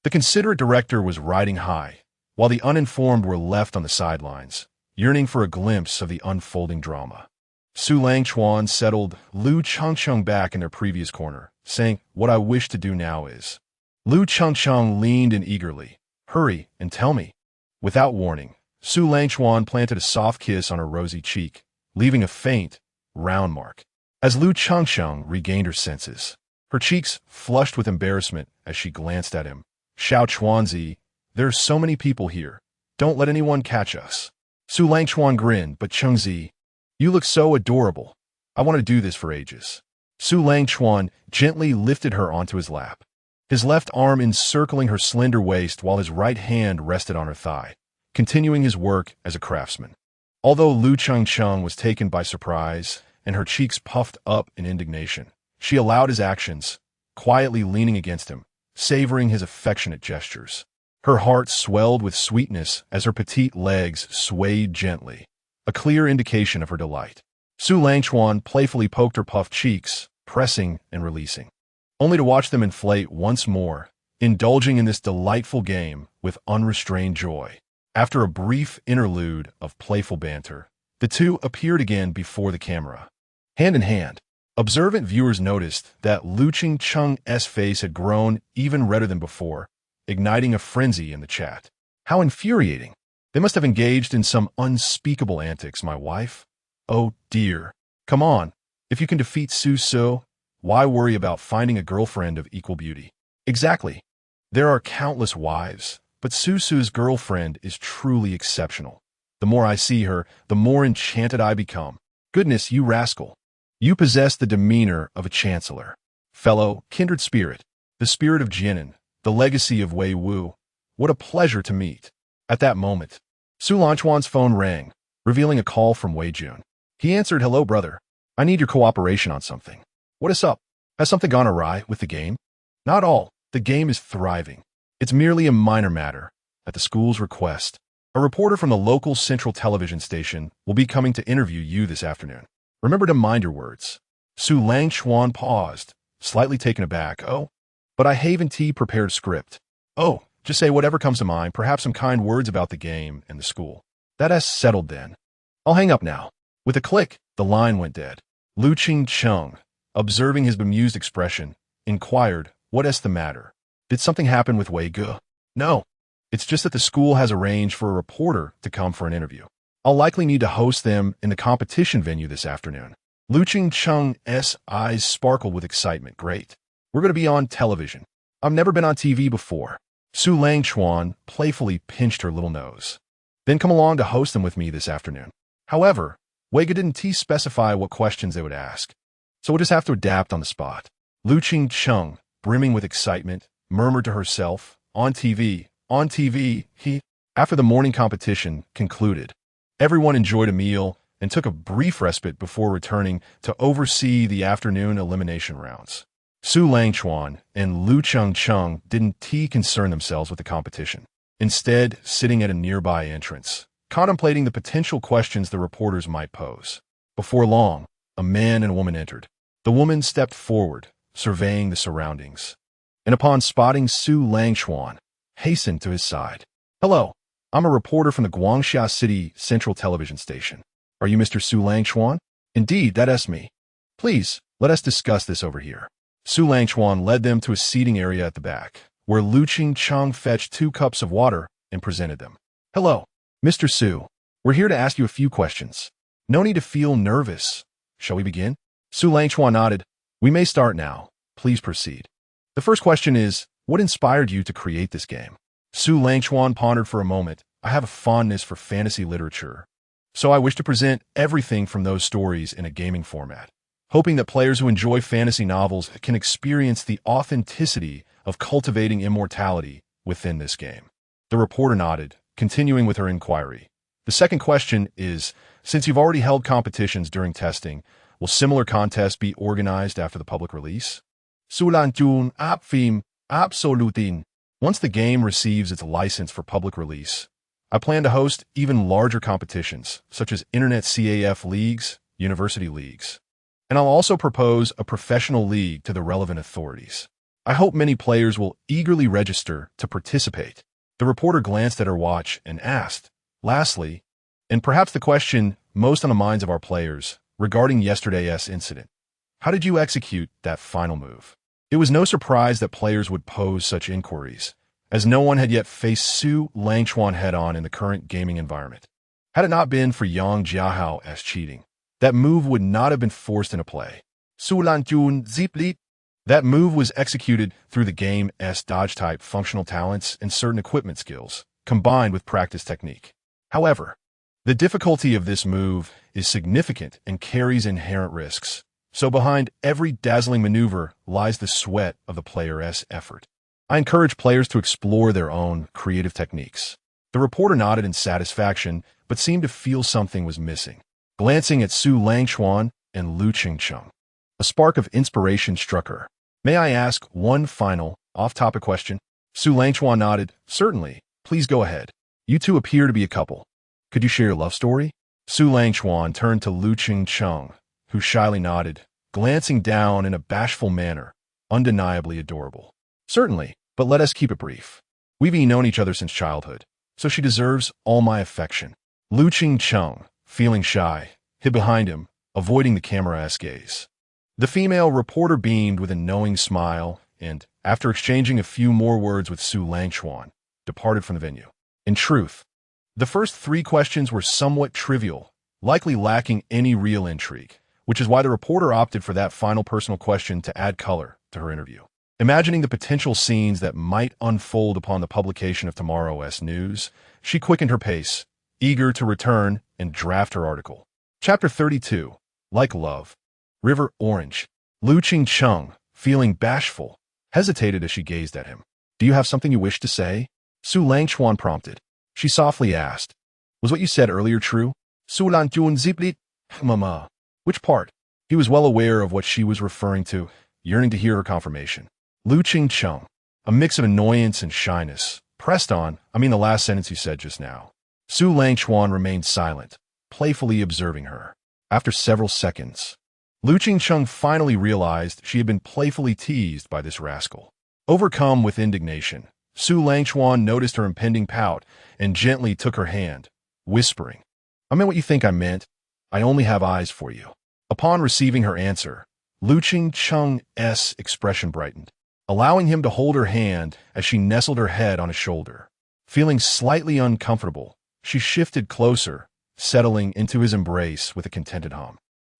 The considerate director was riding high, while the uninformed were left on the sidelines, yearning for a glimpse of the unfolding drama. Su Langchuan settled Lu Chengxing back in their previous corner, saying, "What I wish to do now is..." Lu Chengxing leaned in eagerly. "Hurry and tell me." Without warning, Su Langchuan planted a soft kiss on her rosy cheek, leaving a faint, round mark. As Lu Chengxing regained her senses, her cheeks flushed with embarrassment as she glanced at him. "Xiao Chuanzi, there are so many people here. Don't let anyone catch us." Su Langchuan grinned, "But Chengzi, you look so adorable. I want to do this for ages." Su Langchuan gently lifted her onto his lap, his left arm encircling her slender waist while his right hand rested on her thigh, continuing his work as a craftsman. Although Lu Chengxing was taken by surprise and her cheeks puffed up in indignation, she allowed his actions, quietly leaning against him, savoring his affectionate gestures. Her heart swelled with sweetness as her petite legs swayed gently, a clear indication of her delight. Su Langchuan playfully poked her puffed cheeks, pressing and releasing, only to watch them inflate once more, indulging in this delightful game with unrestrained joy. After a brief interlude of playful banter, the two appeared again before the camera. Hand in hand, observant viewers noticed that Lu Chengxing's face had grown even redder than before, igniting a frenzy in the chat. "How infuriating. They must have engaged in some unspeakable antics, my wife. Oh dear. Come on, if you can defeat Su So, why worry about finding a girlfriend of equal beauty?" Exactly. There are countless wives, but Su Su's girlfriend is truly exceptional. The more I see her, the more enchanted I become. Goodness, you rascal. You possess the demeanor of a chancellor. Fellow, kindred spirit, the spirit of Jinan, the legacy of Wei Wu. What a pleasure to meet. At that moment, Su Langchuan's phone rang, revealing a call from Wei Jun. He answered, "Hello, brother. I need your cooperation on something." "What is up? Has something gone awry with the game?" "Not all. The game is thriving. It's merely a minor matter. At the school's request, a reporter from the local central television station will be coming to interview you this afternoon. Remember to mind your words." Su Langchuan paused, slightly taken aback. "Oh, but I haven't prepared a script." "Oh, just say whatever comes to mind, perhaps some kind words about the game and the school." "That has settled then. I'll hang up now." With a click, the line went dead. Lu Chengxing, observing his bemused expression, inquired, "What's the matter? Did something happen with Wei Ge?" "No. It's just that the school has arranged for a reporter to come for an interview. I'll likely need to host them in the competition venue this afternoon." Lu Cheng's eyes sparkled with excitement. "Great. We're going to be on television. I've never been on TV before." Su Langchuan playfully pinched her little nose. "Then come along to host them with me this afternoon." However, Wei Ge didn't specify what questions they would ask, so we'll just have to adapt on the spot. Lu Cheng, brimming with excitement, murmured to herself, on TV, he." After the morning competition concluded, everyone enjoyed a meal and took a brief respite before returning to oversee the afternoon elimination rounds. Su Langchuan and Lu Cheng didn't concern themselves with the competition, instead sitting at a nearby entrance, contemplating the potential questions the reporters might pose. Before long, a man and a woman entered. The woman stepped forward, surveying the surroundings, and upon spotting Su Langchuan, hastened to his side. "Hello, I'm a reporter from the Guangxia City Central Television Station. Are you Mr. Su Langchuan?" "Indeed, that's me. Please, let us discuss this over here." Su Langchuan led them to a seating area at the back, where Lu Cheng fetched 2 cups of water and presented them. "Hello, Mr. Su. We're here to ask you a few questions. No need to feel nervous. Shall we begin?" Su Langchuan nodded. "We may start now. Please proceed." "The first question is, what inspired you to create this game?" Su Langchuan pondered for a moment. "I have a fondness for fantasy literature, so I wish to present everything from those stories in a gaming format, hoping that players who enjoy fantasy novels can experience the authenticity of cultivating immortality within this game." The reporter nodded, continuing with her inquiry. "The second question is, since you've already held competitions during testing, will similar contests be organized after the public release?" Su Langchuan abfim absolutin. "Once the game receives its license for public release, I plan to host even larger competitions, such as internet CAF leagues, university leagues. And I'll also propose a professional league to the relevant authorities. I hope many players will eagerly register to participate." The reporter glanced at her watch and asked, "Lastly, and perhaps the question most on the minds of our players, regarding yesterday's incident, how did you execute that final move?" It was no surprise that players would pose such inquiries, as no one had yet faced Su Langchuan head-on in the current gaming environment. Had it not been for Yang Jiahao's cheating, that move would not have been forced into play. Su Langchuan ziplit. That move was executed through the game's dodge-type functional talents and certain equipment skills, combined with practice technique. However, the difficulty of this move is significant and carries inherent risks, so behind every dazzling maneuver lies the sweat of the player's effort. I encourage players to explore their own creative techniques. The reporter nodded in satisfaction, but seemed to feel something was missing. Glancing at Su Langchuan and Lu Cheng, a spark of inspiration struck her. "May I ask one final, off-topic question?" Su Langchuan nodded. "Certainly. Please go ahead. You two appear to be a couple. Could you share your love story?" Su Langchuan turned to Lu Cheng, who shyly nodded, glancing down in a bashful manner, undeniably adorable. "Certainly, but let us keep it brief. We've known each other since childhood, so she deserves all my affection." Lu Cheng, feeling shy, hid behind him, avoiding the camera's gaze. The female reporter beamed with a knowing smile and, after exchanging a few more words with Su Langchuan, departed from the venue. In truth, the first 3 questions were somewhat trivial, likely lacking any real intrigue, which is why the reporter opted for that final personal question to add color to her interview. Imagining the potential scenes that might unfold upon the publication of tomorrow's news, she quickened her pace, eager to return and draft her article. Chapter 32, Like Love. River Orange. Lu Cheng, feeling bashful, hesitated as she gazed at him. "Do you have something you wish to say?" Su Langchuan prompted. She softly asked, "Was what you said earlier true?" Su Langchuan ziplit. "Mama." "Which part?" He was well aware of what she was referring to, yearning to hear her confirmation. Lu Cheng, a mix of annoyance and shyness, pressed on, "I mean the last sentence you said just now." Su Langchuan remained silent, playfully observing her. After several seconds, Lu Cheng finally realized she had been playfully teased by this rascal. Overcome with indignation, Su Langchuan noticed her impending pout and gently took her hand, whispering, "I meant what you think I meant. I only have eyes for you." Upon receiving her answer, Lu Cheng's expression brightened, allowing him to hold her hand as she nestled her head on his shoulder. Feeling slightly uncomfortable, she shifted closer, settling into his embrace with a contented hum.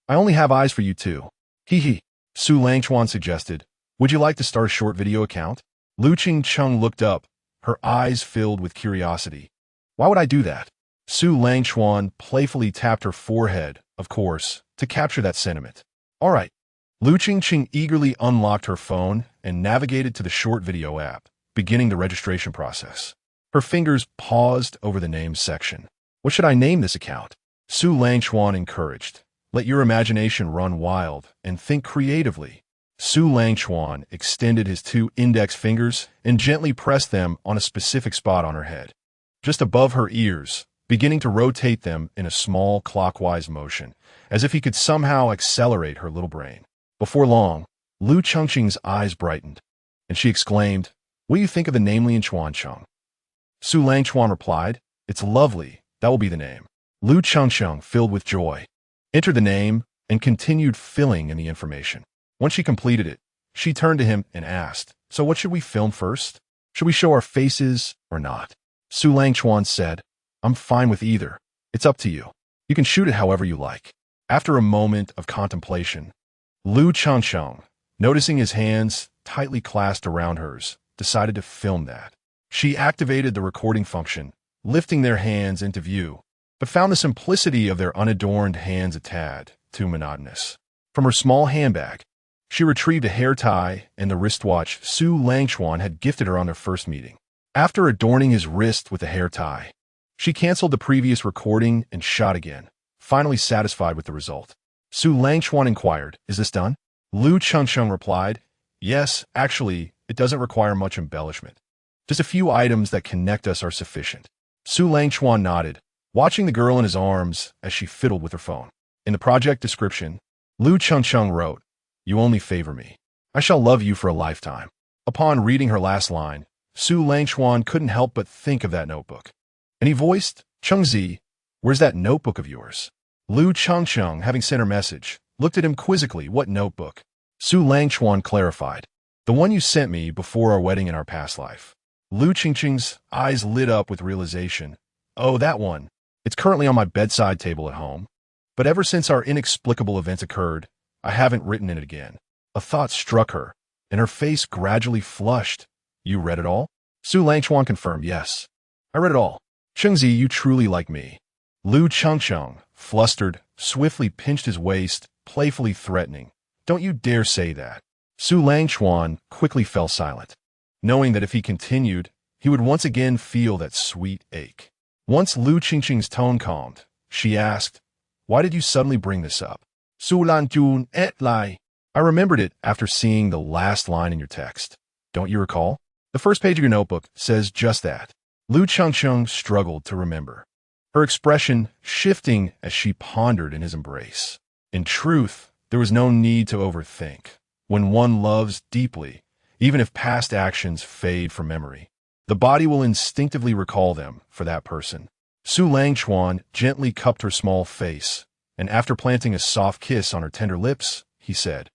I only have eyes for you too. Hee hee, Langchuan suggested. Would you like to start a short video account? Lu Cheng looked up, her eyes filled with curiosity. Why would I do that? Langchuan playfully tapped her forehead, of course, to capture that sentiment. All right. Lu Cheng eagerly unlocked her phone and navigated to the short video app, beginning the registration process. Her fingers paused over the names section. What should I name this account? Langchuan encouraged. Let your imagination run wild and think creatively. Langchuan extended his 2 index fingers and gently pressed them on a specific spot on her head, just above her ears, beginning to rotate them in a small clockwise motion, as if he could somehow accelerate her little brain. Before long, Lu Cheng's eyes brightened, and she exclaimed, What do you think of the name Langchuan? Langchuan replied, It's lovely, that will be the name. Lu Cheng, filled with joy, entered the name and continued filling in the information. Once she completed it, she turned to him and asked, So what should we film first? Should we show our faces or not? Langchuan said, I'm fine with either. It's up to you. You can shoot it however you like. After a moment of contemplation, Lu Cheng, noticing his hands tightly clasped around hers, decided to film that. She activated the recording function, lifting their hands into view, but found the simplicity of their unadorned hands a tad too monotonous. From her small handbag, she retrieved a hair tie and the wristwatch Langchuan had gifted her on their first meeting. After adorning his wrist with the hair tie, she canceled the previous recording and shot again, finally satisfied with the result. Langchuan inquired, Is this done? Lu Cheng replied, Yes, actually, it doesn't require much embellishment. Just a few items that connect us are sufficient. Langchuan nodded, watching the girl in his arms as she fiddled with her phone. In the project description, Lu Cheng wrote, You only favor me. I shall love you for a lifetime. Upon reading her last line, Langchuan couldn't help but think of that notebook. And he voiced, Chengzi, where's that notebook of yours? Lu Cheng, having sent her message, looked at him quizzically. What notebook? Langchuan clarified. The one you sent me before our wedding in our past life. Lu Cheng's eyes lit up with realization. Oh, that one. It's currently on my bedside table at home. But ever since our inexplicable events occurred, I haven't written in it again. A thought struck her, and her face gradually flushed. You read it all? Langchuan confirmed, Yes. I read it all. Chengzi, you truly like me. Lu Cheng, flustered, swiftly pinched his waist, playfully threatening. Don't you dare say that. Langchuan quickly fell silent, knowing that if he continued, he would once again feel that sweet ache. Once Lu Cheng's tone calmed, she asked, Why did you suddenly bring this up? I remembered it after seeing the last line in your text. Don't you recall? The first page of your notebook says just that. Lu Cheng struggled to remember, her expression shifting as she pondered in his embrace. In truth, there was no need to overthink. When one loves deeply, even if past actions fade from memory, the body will instinctively recall them for that person. Langchuan gently cupped her small face, and after planting a soft kiss on her tender lips, he said,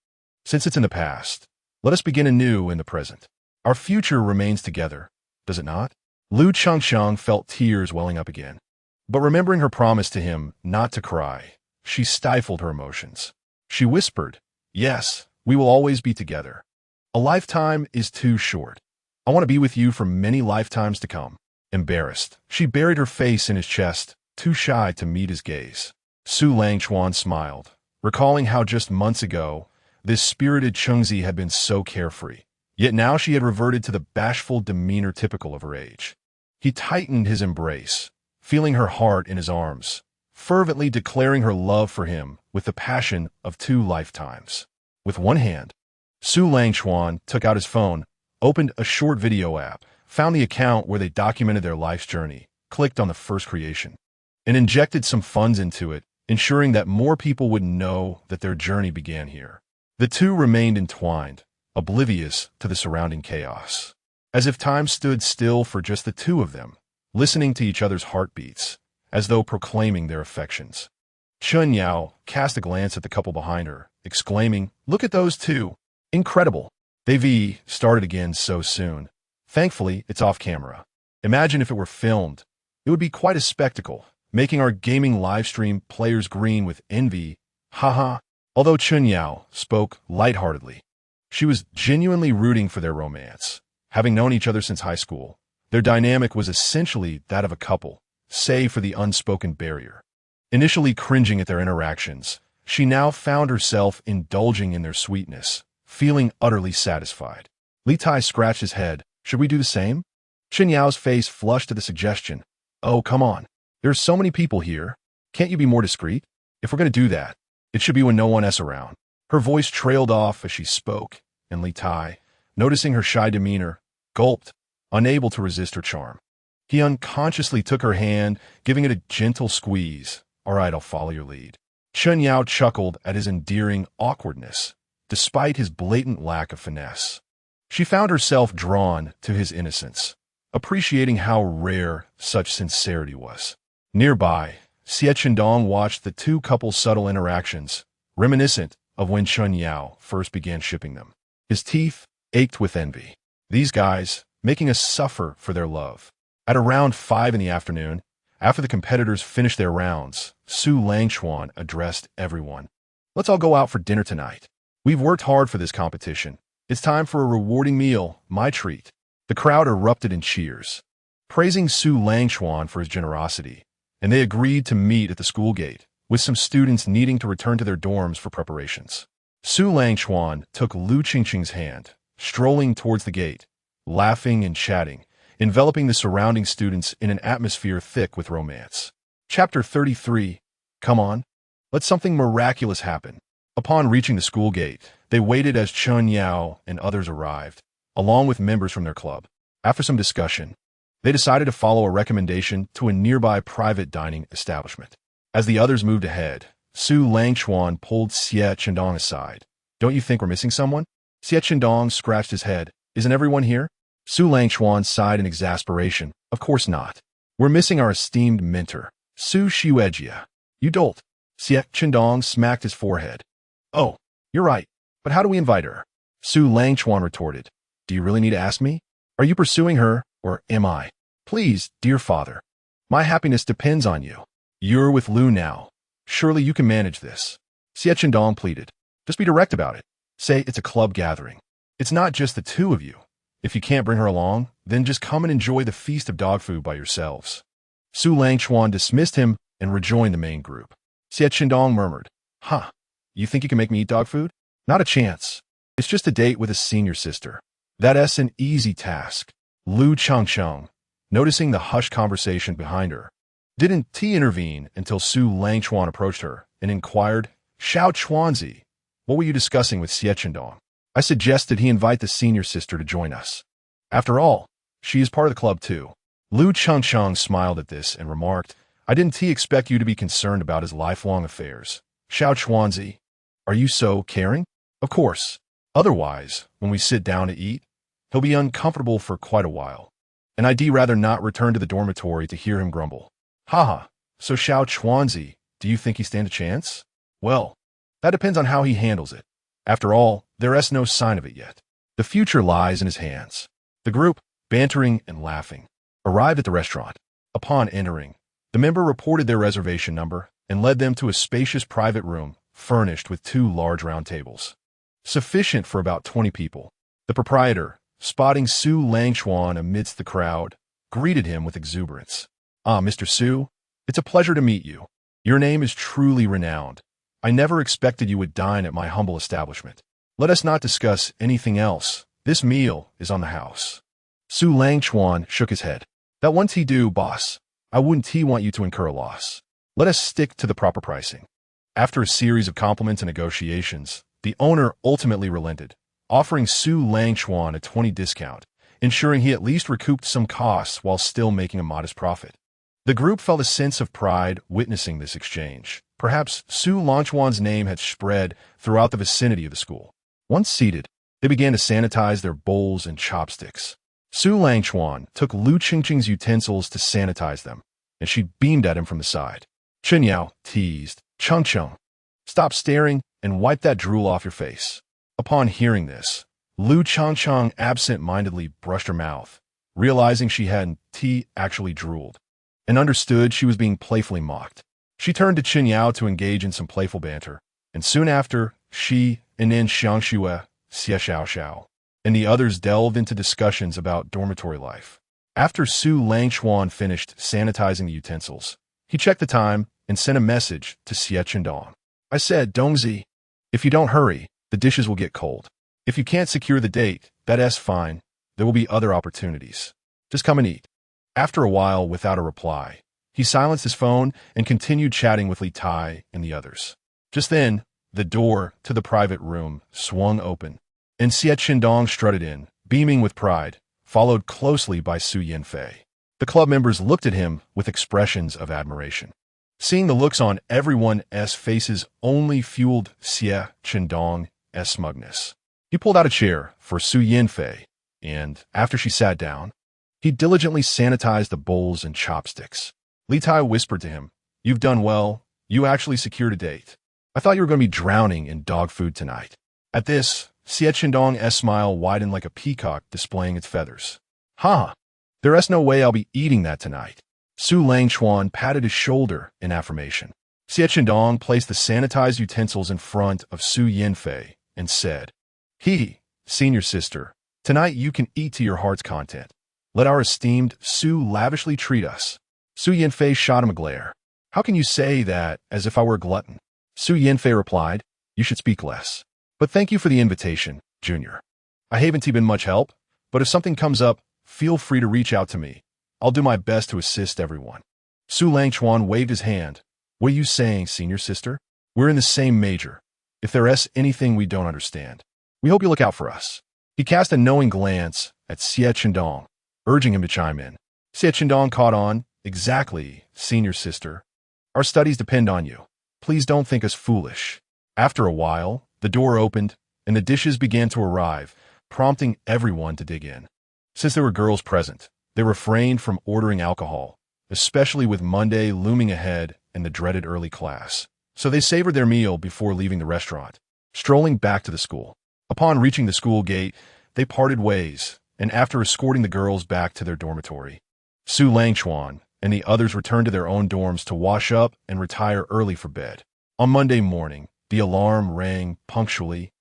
Since it's in the past, let us begin anew in the present. Our future remains together, does it not? Lu Cheng felt tears welling up again. But remembering her promise to him not to cry, she stifled her emotions. She whispered, Yes, we will always be together. A lifetime is too short. I want to be with you for many lifetimes to come. Embarrassed, she buried her face in his chest, too shy to meet his gaze. Langchuan smiled, recalling how just months ago, this spirited Chengzi had been so carefree. Yet now she had reverted to the bashful demeanor typical of her age. He tightened his embrace, feeling her heart in his arms, fervently declaring her love for him with the passion of 2 lifetimes. With one hand, Langchuan took out his phone, opened a short video app, found the account where they documented their life's journey, clicked on the first creation, and injected some funds into it, ensuring that more people would know that their journey began here. The two remained entwined, oblivious to the surrounding chaos, as if time stood still for just the two of them, listening to each other's heartbeats, as though proclaiming their affections. Chun Yao cast a glance at the couple behind her, exclaiming, "Look at those two! Incredible! They've started again so soon. Thankfully, it's off camera. Imagine if it were filmed. It would be quite a spectacle, making our gaming livestream players green with envy. Haha." Although Chun Yao spoke lightheartedly, she was genuinely rooting for their romance. Having known each other since high school, their dynamic was essentially that of a couple, save for the unspoken barrier. Initially cringing at their interactions, she now found herself indulging in their sweetness, feeling utterly satisfied. Li Tai scratched his head. Should we do the same? Chun Yao's face flushed at the suggestion. Oh, come on. There's so many people here. Can't you be more discreet? If we're going to do that, it should be when no one else around. Her voice trailed off as she spoke, and Li Tai, noticing her shy demeanor, gulped, unable to resist her charm. He unconsciously took her hand, giving it a gentle squeeze. All right, I'll follow your lead. Chun Yao chuckled at his endearing awkwardness, despite his blatant lack of finesse. She found herself drawn to his innocence, appreciating how rare such sincerity was. Nearby, Xie Chendong watched the two couples' subtle interactions, reminiscent of when Chun Yao first began shipping them. His teeth ached with envy. These guys, making us suffer for their love. At around 5 in the afternoon, after the competitors finished their rounds, Su Langchuan addressed everyone. Let's all go out for dinner tonight. We've worked hard for this competition. It's time for a rewarding meal, my treat. The crowd erupted in cheers, praising Su Langchuan for his generosity, and they agreed to meet at the school gate, with some students needing to return to their dorms for preparations. Su Langchuan took Lu Qingqing's hand, strolling towards the gate, laughing and chatting, enveloping the surrounding students in an atmosphere thick with romance. Chapter 33. Come on, let something miraculous happen. Upon reaching the school gate, they waited as Chun Yao and others arrived, along with members from their club. After some discussion, they decided to follow a recommendation to a nearby private dining establishment. As the others moved ahead, Su Langchuan pulled Xie Chendong aside. Don't you think we're missing someone? Xie Chendong scratched his head. Isn't everyone here? Su Langchuan sighed in exasperation. Of course not. We're missing our esteemed mentor, Su Xiuejia. You dolt. Xie Chendong smacked his forehead. Oh, you're right. But how do we invite her? Su Langchuan retorted. Do you really need to ask me? Are you pursuing her, or am I? Please, dear father. My happiness depends on you. You're with Lu now. Surely you can manage this. Xie Chendong pleaded. Just be direct about it. Say it's a club gathering. It's not just the two of you. If you can't bring her along, then just come and enjoy the feast of dog food by yourselves. Su Langchuan dismissed him and rejoined the main group. Xie Chendong murmured, Huh, you think you can make me eat dog food? Not a chance. It's just a date with a senior sister. That's an easy task. Lu Changcheng, noticing the hushed conversation behind her, didn't intervene until Su Langchuan approached her and inquired, Xiao Chuanzi, what were you discussing with Xie Chendong? I suggested he invite the senior sister to join us. After all, she is part of the club too. Lu Changcheng smiled at this and remarked, I didn't expect you to be concerned about his lifelong affairs. Xiao Chuanzi, are you so caring? Of course. Otherwise, when we sit down to eat, he'll be uncomfortable for quite a while. And I'd rather not return to the dormitory to hear him grumble. Haha, so Xiao Chuanzi, do you think he stand a chance? Well, that depends on how he handles it. After all, there is no sign of it yet. The future lies in his hands. The group, bantering and laughing, arrived at the restaurant. Upon entering, the member reported their reservation number and led them to a spacious private room furnished with 2 large round tables, sufficient for about 20 people. The proprietor, spotting Su Langchuan amidst the crowd, greeted him with exuberance. Ah, Mr. Su, it's a pleasure to meet you. Your name is truly renowned. I never expected you would dine at my humble establishment. Let us not discuss anything else. This meal is on the house. Su Langchuan shook his head. That once he do, boss. I wouldn't want you to incur a loss. Let us stick to the proper pricing. After a series of compliments and negotiations, the owner ultimately relented, offering Su Langchuan a 20 discount, ensuring he at least recouped some costs while still making a modest profit. The group felt a sense of pride witnessing this exchange. Perhaps Su Langchuan's name had spread throughout the vicinity of the school. Once seated, they began to sanitize their bowls and chopsticks. Su Langchuan took Lu Qingqing's utensils to sanitize them, and she beamed at him from the side. Chun Yao teased, Changcheng, stop staring and wipe that drool off your face. Upon hearing this, Lu Changcheng absent-mindedly brushed her mouth, realizing she hadn't actually drooled, and understood she was being playfully mocked. She turned to Qin Yao to engage in some playful banter, and soon after, she and then Xiangxue, Xie Xiao, and the others delved into discussions about dormitory life. After Su Langchuan finished sanitizing the utensils, he checked the time and sent a message to Xie Qindong. I said, Dongzi, if you don't hurry, the dishes will get cold. If you can't secure the date, that's fine. There will be other opportunities. Just come and eat. After a while, without a reply, he silenced his phone and continued chatting with Li Tai and the others. Just then, the door to the private room swung open, and Xie Qindong strutted in, beaming with pride, followed closely by Su Yinfei. The club members looked at him with expressions of admiration. Seeing the looks on everyone's faces only fueled Xie Qindong's smugness. He pulled out a chair for Su Yinfei, and, after she sat down, he diligently sanitized the bowls and chopsticks. Li Tai whispered to him, You've done well. You actually secured a date. I thought you were going to be drowning in dog food tonight. At this, Xie Qindong's smile widened like a peacock displaying its feathers. Ha! There's no way I'll be eating that tonight. Su Langchuan patted his shoulder in affirmation. Xie Qindong placed the sanitized utensils in front of Su Yinfei and said, Senior sister, tonight you can eat to your heart's content. Let our esteemed Su lavishly treat us. Su Yinfei shot him a glare. How can you say that as if I were a glutton? Su Yinfei replied, You should speak less. But thank you for the invitation, Junior. I haven't been much help, but if something comes up, feel free to reach out to me. I'll do my best to assist everyone. Su Langchuan waved his hand. What are you saying, senior sister? We're in the same major. If there's anything we don't understand, we hope you look out for us. He cast a knowing glance at Xie Qindong, urging him to chime in. Xie Qindong caught on. Exactly, senior sister. Our studies depend on you. Please don't think us foolish. After a while, the door opened, and the dishes began to arrive, prompting everyone to dig in. Since there were girls present, they refrained from ordering alcohol, especially with Monday looming ahead and the dreaded early class. So they savored their meal before leaving the restaurant, strolling back to the school. Upon reaching the school gate, they parted ways, and after escorting the girls back to their dormitory, Su Langchuan and the others returned to their own dorms to wash up and retire early for bed. On Monday morning, the alarm rang punctually,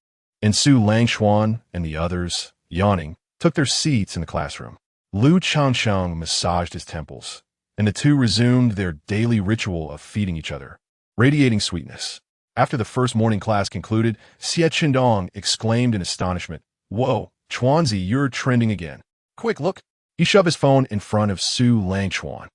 and Su Langchuan and the others, yawning, took their seats in the classroom. Lu Changcheng massaged his temples, and the two resumed their daily ritual of feeding each other, radiating sweetness. After the first morning class concluded, Xie Qindong exclaimed in astonishment, Whoa, Chuanzi, you're trending again. Quick, look. He shoved his phone in front of Su Langchuan,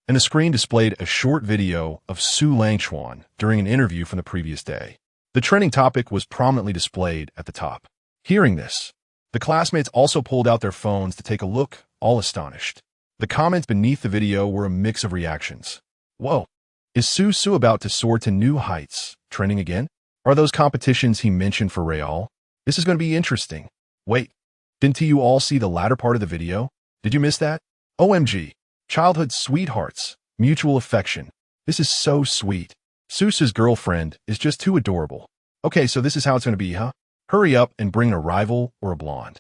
and the screen displayed a short video of Su Langchuan during an interview from the previous day. The trending topic was prominently displayed at the top. Hearing this, the classmates also pulled out their phones to take a look, all astonished. The comments beneath the video were a mix of reactions. Whoa, is Su about to soar to new heights, trending again? Are those competitions he mentioned for Real? This is going to be interesting. Wait, didn't you all see the latter part of the video? Did you miss that? OMG, childhood sweethearts, mutual affection. This is so sweet. Susa's girlfriend is just too adorable. Okay, so this is how it's going to be, huh? Hurry up and bring a rival or a blonde.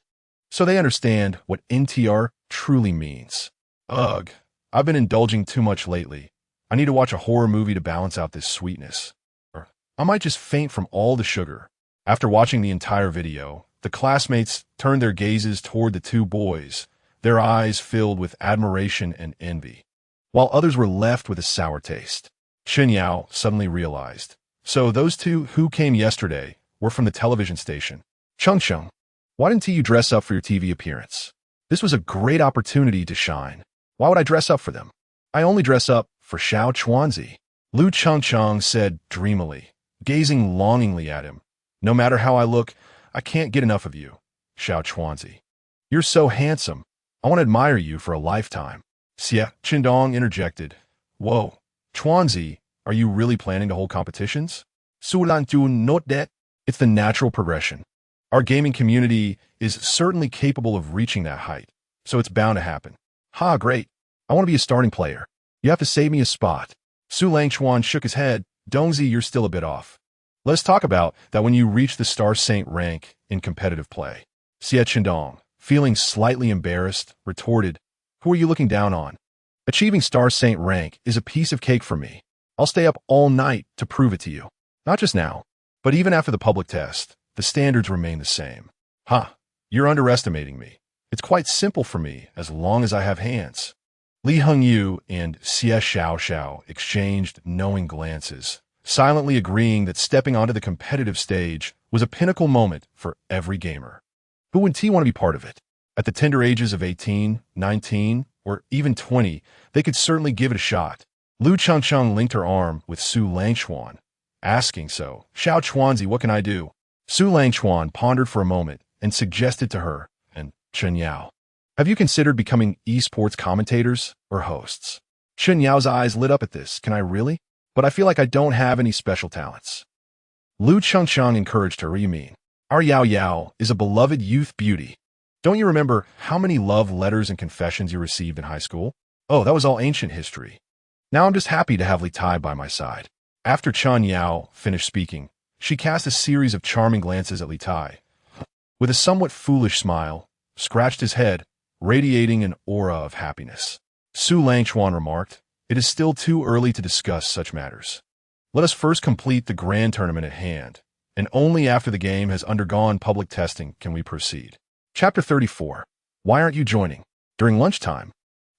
So they understand what NTR truly means. Ugh, I've been indulging too much lately. I need to watch a horror movie to balance out this sweetness. Or I might just faint from all the sugar. After watching the entire video, the classmates turned their gazes toward the two boys, their eyes filled with admiration and envy, while others were left with a sour taste. Qin Yao suddenly realized. So those two who came yesterday were from the television station. Cheng, why didn't you dress up for your TV appearance? This was a great opportunity to shine. Why would I dress up for them? I only dress up for Xiao Chuanzi. Lu Chengcheng said dreamily, gazing longingly at him. No matter how I look, I can't get enough of you, Xiao Chuanzi. You're so handsome. I want to admire you for a lifetime. Xie Qindong interjected. Whoa, Chuanzi, are you really planning to hold competitions? Su Lanchuan, note that. It's the natural progression. Our gaming community is certainly capable of reaching that height, so it's bound to happen. Ha, great. I want to be a starting player. You have to save me a spot. Su Langchuan shook his head. Dongzi, you're still a bit off. Let's talk about that when you reach the Star Saint rank in competitive play. Xie Chendong, feeling slightly embarrassed, retorted, "Who are you looking down on? Achieving Star Saint rank is a piece of cake for me. I'll stay up all night to prove it to you. Not just now, but even after the public test, the standards remain the same." "Ha, you're underestimating me. It's quite simple for me as long as I have hands." Li Hengyu and Xie Xiaoxiao exchanged knowing glances, silently agreeing that stepping onto the competitive stage was a pinnacle moment for every gamer. Who would want to be part of it? At the tender ages of 18, 19, or even 20, they could certainly give it a shot. Lu Changcheng linked her arm with Su Langchuan, asking, "So, Xiao Chuanzi, what can I do?" Su Langchuan pondered for a moment and suggested to her and Chen Yao, "Have you considered becoming esports commentators or hosts?" Chen Yao's eyes lit up at this. "Can I really? But I feel like I don't have any special talents." Lu Changcheng encouraged her. "What do you mean? Our Yao Yao is a beloved youth beauty. Don't you remember how many love letters and confessions you received in high school? Oh, that was all ancient history. Now I'm just happy to have Li Tai by my side." After Chen Yao finished speaking, she cast a series of charming glances at Li Tai. With a somewhat foolish smile, scratched his head, radiating an aura of happiness. Su Langchuan remarked, "It is still too early to discuss such matters. Let us first complete the grand tournament at hand, and only after the game has undergone public testing can we proceed." Chapter 34. Why aren't you joining? During lunchtime,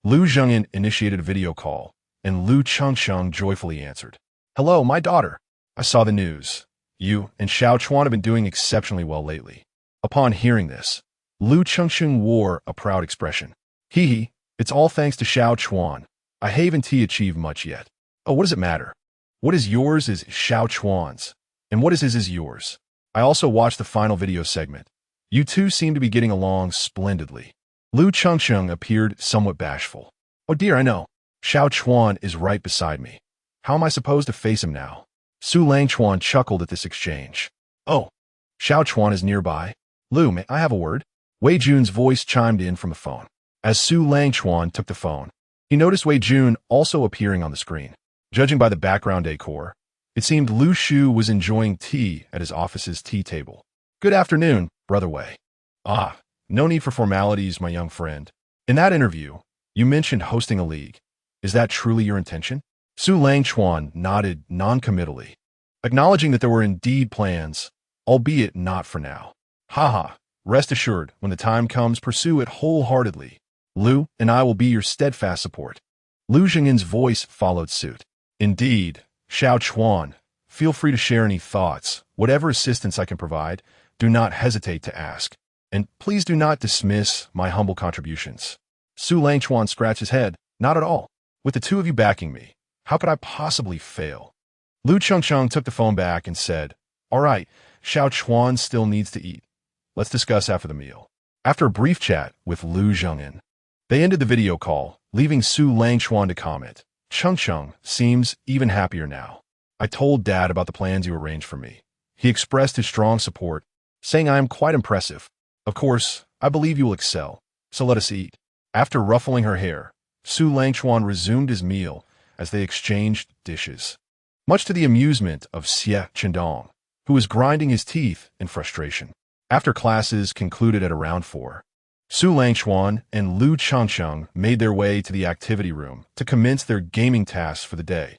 Lu Zhengyan initiated a video call, and Lu Changcheng joyfully answered. "Hello, my daughter. I saw the news. You and Xiao Chuan have been doing exceptionally well lately." Upon hearing this, Lu Changcheng wore a proud expression. "Hee, it's all thanks to Xiao Chuan. I haven't achieved much yet." "Oh, what does it matter? What is yours is Xiao Chuan's, and what is his is yours." I also watched the final video segment. You two seem to be getting along splendidly. Lu Changcheng appeared somewhat bashful. "Oh dear, I know. Xiao Chuan is right beside me. How am I supposed to face him now?" Su Langchuan chuckled at this exchange. "Oh, Xiao Chuan is nearby. Lu, may I have a word?" Wei Jun's voice chimed in from the phone. As Su Langchuan took the phone, he noticed Wei Jun also appearing on the screen. Judging by the background decor, it seemed Lu Shu was enjoying tea at his office's tea table. "Good afternoon, Brother Wei." "Ah, no need for formalities, my young friend. In that interview, you mentioned hosting a league. Is that truly your intention?" Su Langchuan nodded non-committally, acknowledging that there were indeed plans, albeit not for now. "Haha, rest assured, when the time comes, pursue it wholeheartedly. Lu and I will be your steadfast support." Lu Zhengyan's voice followed suit. "Indeed, Xiao Chuan, feel free to share any thoughts. Whatever assistance I can provide, do not hesitate to ask. And please do not dismiss my humble contributions." Su Langchuan scratched his head. "Not at all. With the two of you backing me, how could I possibly fail?" Lu Changcheng took the phone back and said, "All right, Xiao Chuan still needs to eat. Let's discuss after the meal." After a brief chat with Lu Zhengyan, they ended the video call, leaving Su Langchuan to comment. "Changcheng seems even happier now. I told Dad about the plans you arranged for me. He expressed his strong support, saying I am quite impressive. Of course, I believe you will excel, so let us eat." After ruffling her hair, Su Langchuan resumed his meal as they exchanged dishes, much to the amusement of Xie Chendong, who was grinding his teeth in frustration. After classes concluded at around 4, Su Langchuan and Lu Changcheng made their way to the activity room to commence their gaming tasks for the day,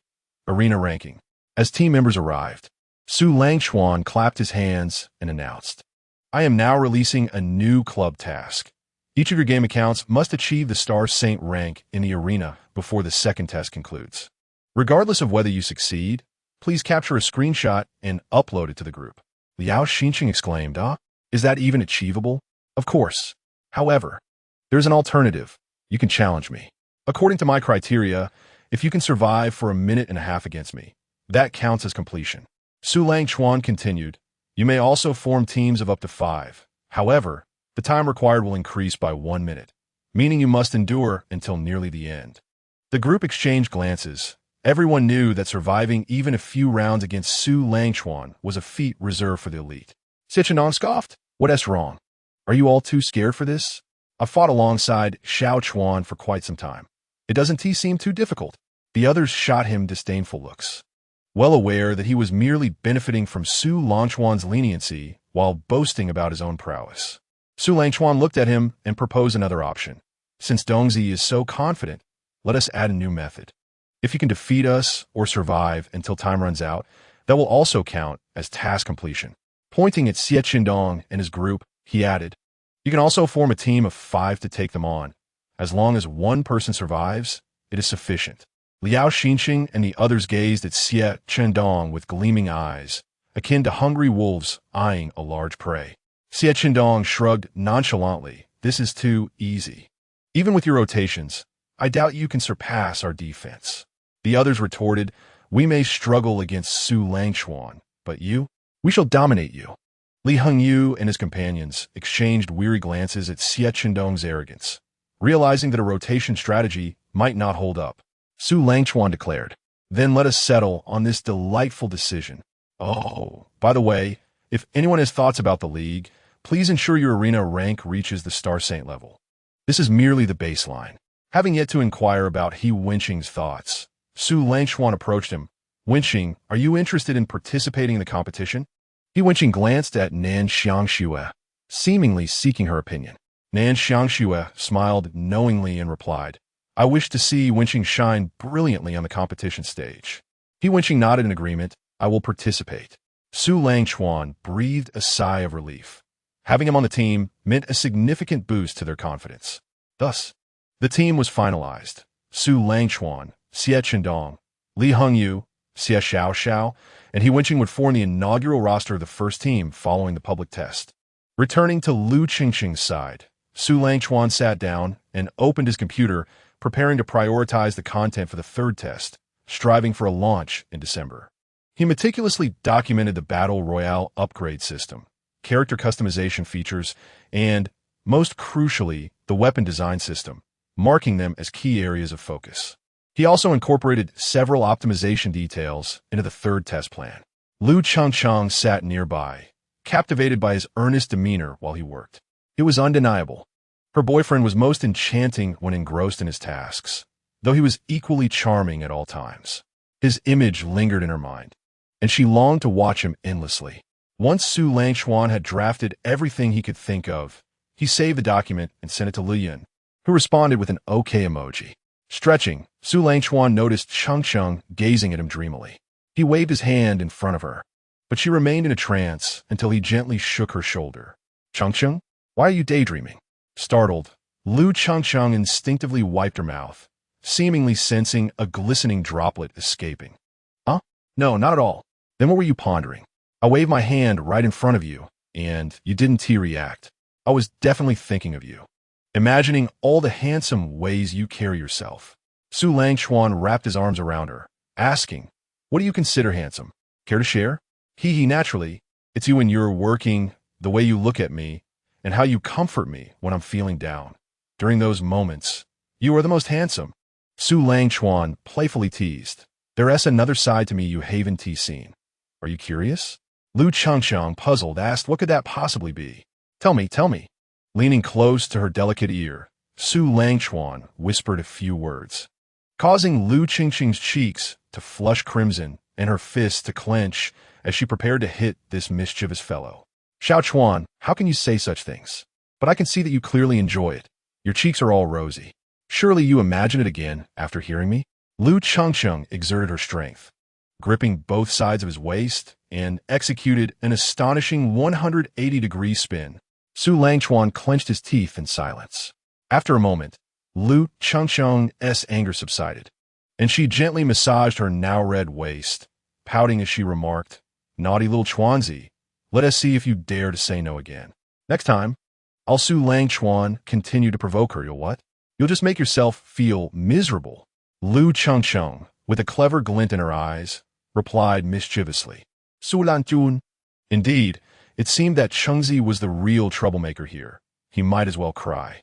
arena ranking. As team members arrived, Su Langchuan clapped his hands and announced, "I am now releasing a new club task. Each of your game accounts must achieve the Star Saint rank in the arena before the second test concludes. Regardless of whether you succeed, please capture a screenshot and upload it to the group." Liao Xinqing exclaimed, "Ah, is that even achievable?" "Of course. However, there's an alternative. You can challenge me. According to my criteria, if you can survive for a minute and a half against me, that counts as completion." Su Langchuan continued, "You may also form teams of up to 5. However, the time required will increase by 1 minute, meaning you must endure until nearly the end." The group exchanged glances. Everyone knew that surviving even a few rounds against Su Langchuan was a feat reserved for the elite. Sichenon scoffed. "What's wrong? Are you all too scared for this? I've fought alongside Xiao Chuan for quite some time. It doesn't seem too difficult." The others shot him disdainful looks. well aware that he was merely benefiting from Su Langchuan's leniency while boasting about his own prowess. Su Langchuan looked at him and proposed another option. Since Dongzi is so confident, let us add a new method. If you can defeat us or survive until time runs out, that will also count as task completion. Pointing at Xie Qindong and his group, he added, you can also form a team of 5 to take them on. As long as one person survives, it is sufficient. Liao Xinqing and the others gazed at Xie Qindong with gleaming eyes, akin to hungry wolves eyeing a large prey. Xie Qindong shrugged nonchalantly. This is too easy. Even with your rotations, I doubt you can surpass our defense. The others retorted, we may struggle against Su Langchuan, but you? We shall dominate you. Li Hengyu and his companions exchanged weary glances at Xie Qindong's arrogance, realizing that a rotation strategy might not hold up. Su Langchuan declared, then let us settle on this delightful decision. Oh, by the way, if anyone has thoughts about the league, please ensure your arena rank reaches the Star Saint level. This is merely the baseline. Having yet to inquire about He Wenqing's thoughts, Su Langchuan approached him. Wenqing, are you interested in participating in the competition? He Wenqing glanced at Nan Xiangxue, seemingly seeking her opinion. Nan Xiangxue smiled knowingly and replied, I wish to see Wenqing shine brilliantly on the competition stage. He Wenqing nodded in agreement. I will participate. Su Langchuan breathed a sigh of relief. Having him on the team meant a significant boost to their confidence. Thus, the team was finalized. Su Langchuan, Xie Qindong, Li Hengyu, Xie Xiaoxiao, and He Wenqing would form the inaugural roster of the first team following the public test. Returning to Lu Qingqing's side, Su Langchuan sat down and opened his computer, preparing to prioritize the content for the third test, striving for a launch in December. He meticulously documented the Battle Royale upgrade system, character customization features, and, most crucially, the weapon design system, marking them as key areas of focus. He also incorporated several optimization details into the third test plan. Lu Changchang sat nearby, captivated by his earnest demeanor while he worked. It was undeniable. Her boyfriend was most enchanting when engrossed in his tasks, though he was equally charming at all times. His image lingered in her mind, and she longed to watch him endlessly. Once Su Langchuan had drafted everything he could think of, he saved the document and sent it to Li Yan, who responded with an OK emoji. Stretching, Su Langchuan noticed Changcheng gazing at him dreamily. He waved his hand in front of her, but she remained in a trance until he gently shook her shoulder. Changcheng, why are you daydreaming? Startled, Lu Changcheng instinctively wiped her mouth, seemingly sensing a glistening droplet escaping. Huh? No, not at all. Then what were you pondering? I waved my hand right in front of you, and you didn't T-react. I was definitely thinking of you, imagining all the handsome ways you carry yourself. Su Langchuan wrapped his arms around her, asking, what do you consider handsome? Care to share? Hee, naturally. It's you and your working, the way you look at me, and how you comfort me when I'm feeling down. During those moments, you are the most handsome. Su Langchuan playfully teased, there's another side to me you haven't seen. Are you curious? Lu Changcheng, puzzled, asked, what could that possibly be? Tell me. Leaning close to her delicate ear, Su Langchuan whispered a few words, causing Lu Qingqing's cheeks to flush crimson and her fists to clench as she prepared to hit this mischievous fellow. Xiaochuan, how can you say such things? But I can see that you clearly enjoy it. Your cheeks are all rosy. Surely you imagine it again after hearing me? Lu Changcheng exerted her strength, gripping both sides of his waist, and executed an astonishing 180-degree spin. Su Langchuan clenched his teeth in silence. After a moment, Lu Changcheng's anger subsided, and she gently massaged her now red waist, pouting as she remarked, naughty little Chuanzi, let us see if you dare to say no again. Next time, I'll Su Langchuan continue to provoke her, you'll what? You'll just make yourself feel miserable. Lu Changcheng, with a clever glint in her eyes, replied mischievously. Su Lanjun. Indeed, it seemed that Chengzi was the real troublemaker here. He might as well cry.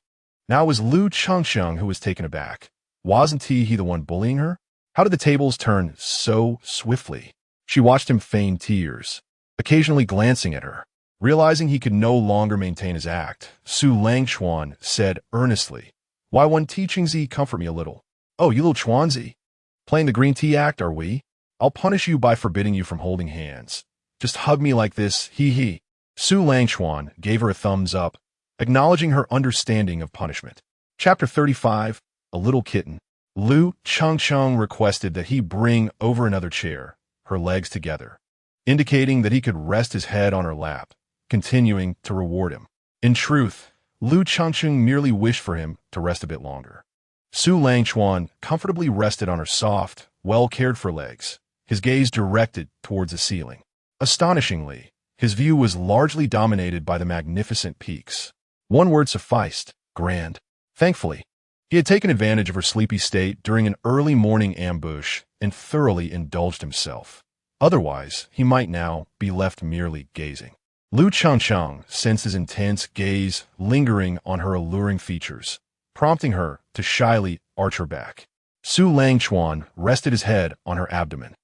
Now it was Lu Changcheng who was taken aback. Wasn't he the one bullying her? How did the tables turn so swiftly? She watched him feign tears, occasionally glancing at her. Realizing he could no longer maintain his act, Su Langchuan said earnestly, why won't Chengzi comfort me a little? Oh, you little Chuanzi. Playing the green tea act, are we? I'll punish you by forbidding you from holding hands. Just hug me like this, hee hee. Su Langchuan gave her a thumbs up, acknowledging her understanding of punishment. Chapter 35, A Little Kitten. Lu Changcheng requested that he bring over another chair, her legs together, indicating that he could rest his head on her lap, continuing to reward him. In truth, Lu Changcheng merely wished for him to rest a bit longer. Su Langchuan comfortably rested on her soft, well-cared-for legs, his gaze directed towards the ceiling. Astonishingly, his view was largely dominated by the magnificent peaks. One word sufficed: grand. Thankfully, he had taken advantage of her sleepy state during an early morning ambush and thoroughly indulged himself. Otherwise, he might now be left merely gazing. Lu Changcheng sensed his intense gaze lingering on her alluring features, prompting her to shyly arch her back. Su Langchuan rested his head on her abdomen,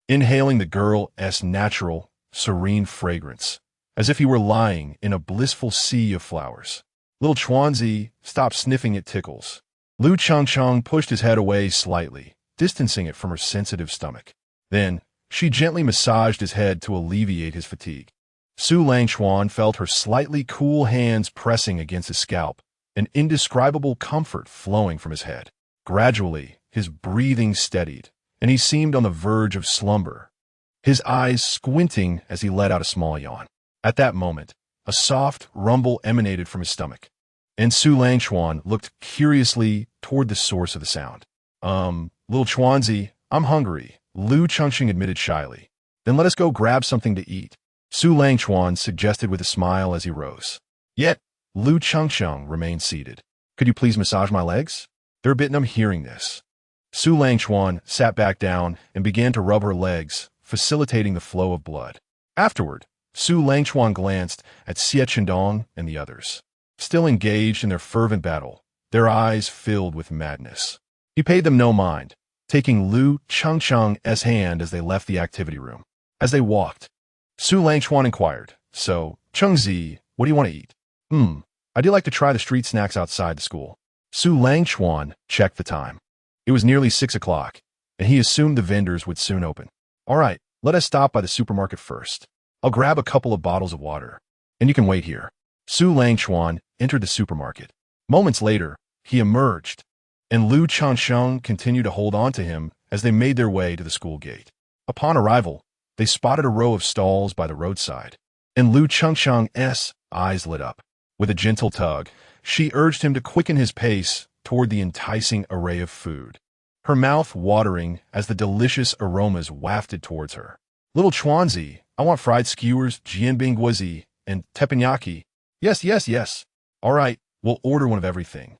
inhaling the girl's natural, serene fragrance, as if he were lying in a blissful sea of flowers. Little Chuanzi, stop sniffing at tickles. Lu Changcheng pushed his head away slightly, distancing it from her sensitive stomach. Then, she gently massaged his head to alleviate his fatigue. Su Langchuan felt her slightly cool hands pressing against his scalp, an indescribable comfort flowing from his head. Gradually, his breathing steadied, and he seemed on the verge of slumber, his eyes squinting as he let out a small yawn. At that moment, a soft rumble emanated from his stomach, and Su Langchuan looked curiously toward the source of the sound. Little Chuanzi, I'm hungry, Lu Changcheng admitted shyly. Then let us go grab something to eat, Su Langchuan suggested with a smile as he rose. Yet, Lu Changcheng remained seated. Could you please massage my legs? They're a bit numb hearing this. Su Langchuan sat back down and began to rub her legs, facilitating the flow of blood. Afterward, Su Langchuan glanced at Xie Chendong and the others, still engaged in their fervent battle, their eyes filled with madness. He paid them no mind, taking Lu Changcheng's hand as they left the activity room. As they walked, Su Langchuan inquired, So, Chengzi, what do you want to eat? I do like to try the street snacks outside the school. Su Langchuan checked the time. It was nearly 6 o'clock, and he assumed the vendors would soon open. All right, let us stop by the supermarket first. I'll grab a couple of bottles of water, and you can wait here. Su Langchuan entered the supermarket. Moments later, he emerged, and Lu Changcheng continued to hold on to him as they made their way to the school gate. Upon arrival, they spotted a row of stalls by the roadside, and Lu Changcheng's eyes lit up. With a gentle tug, she urged him to quicken his pace toward the enticing array of food, her mouth watering as the delicious aromas wafted towards her. Little Chuanzi, I want fried skewers, jianbing guozi, and teppanyaki. Yes. All right, we'll order one of everything,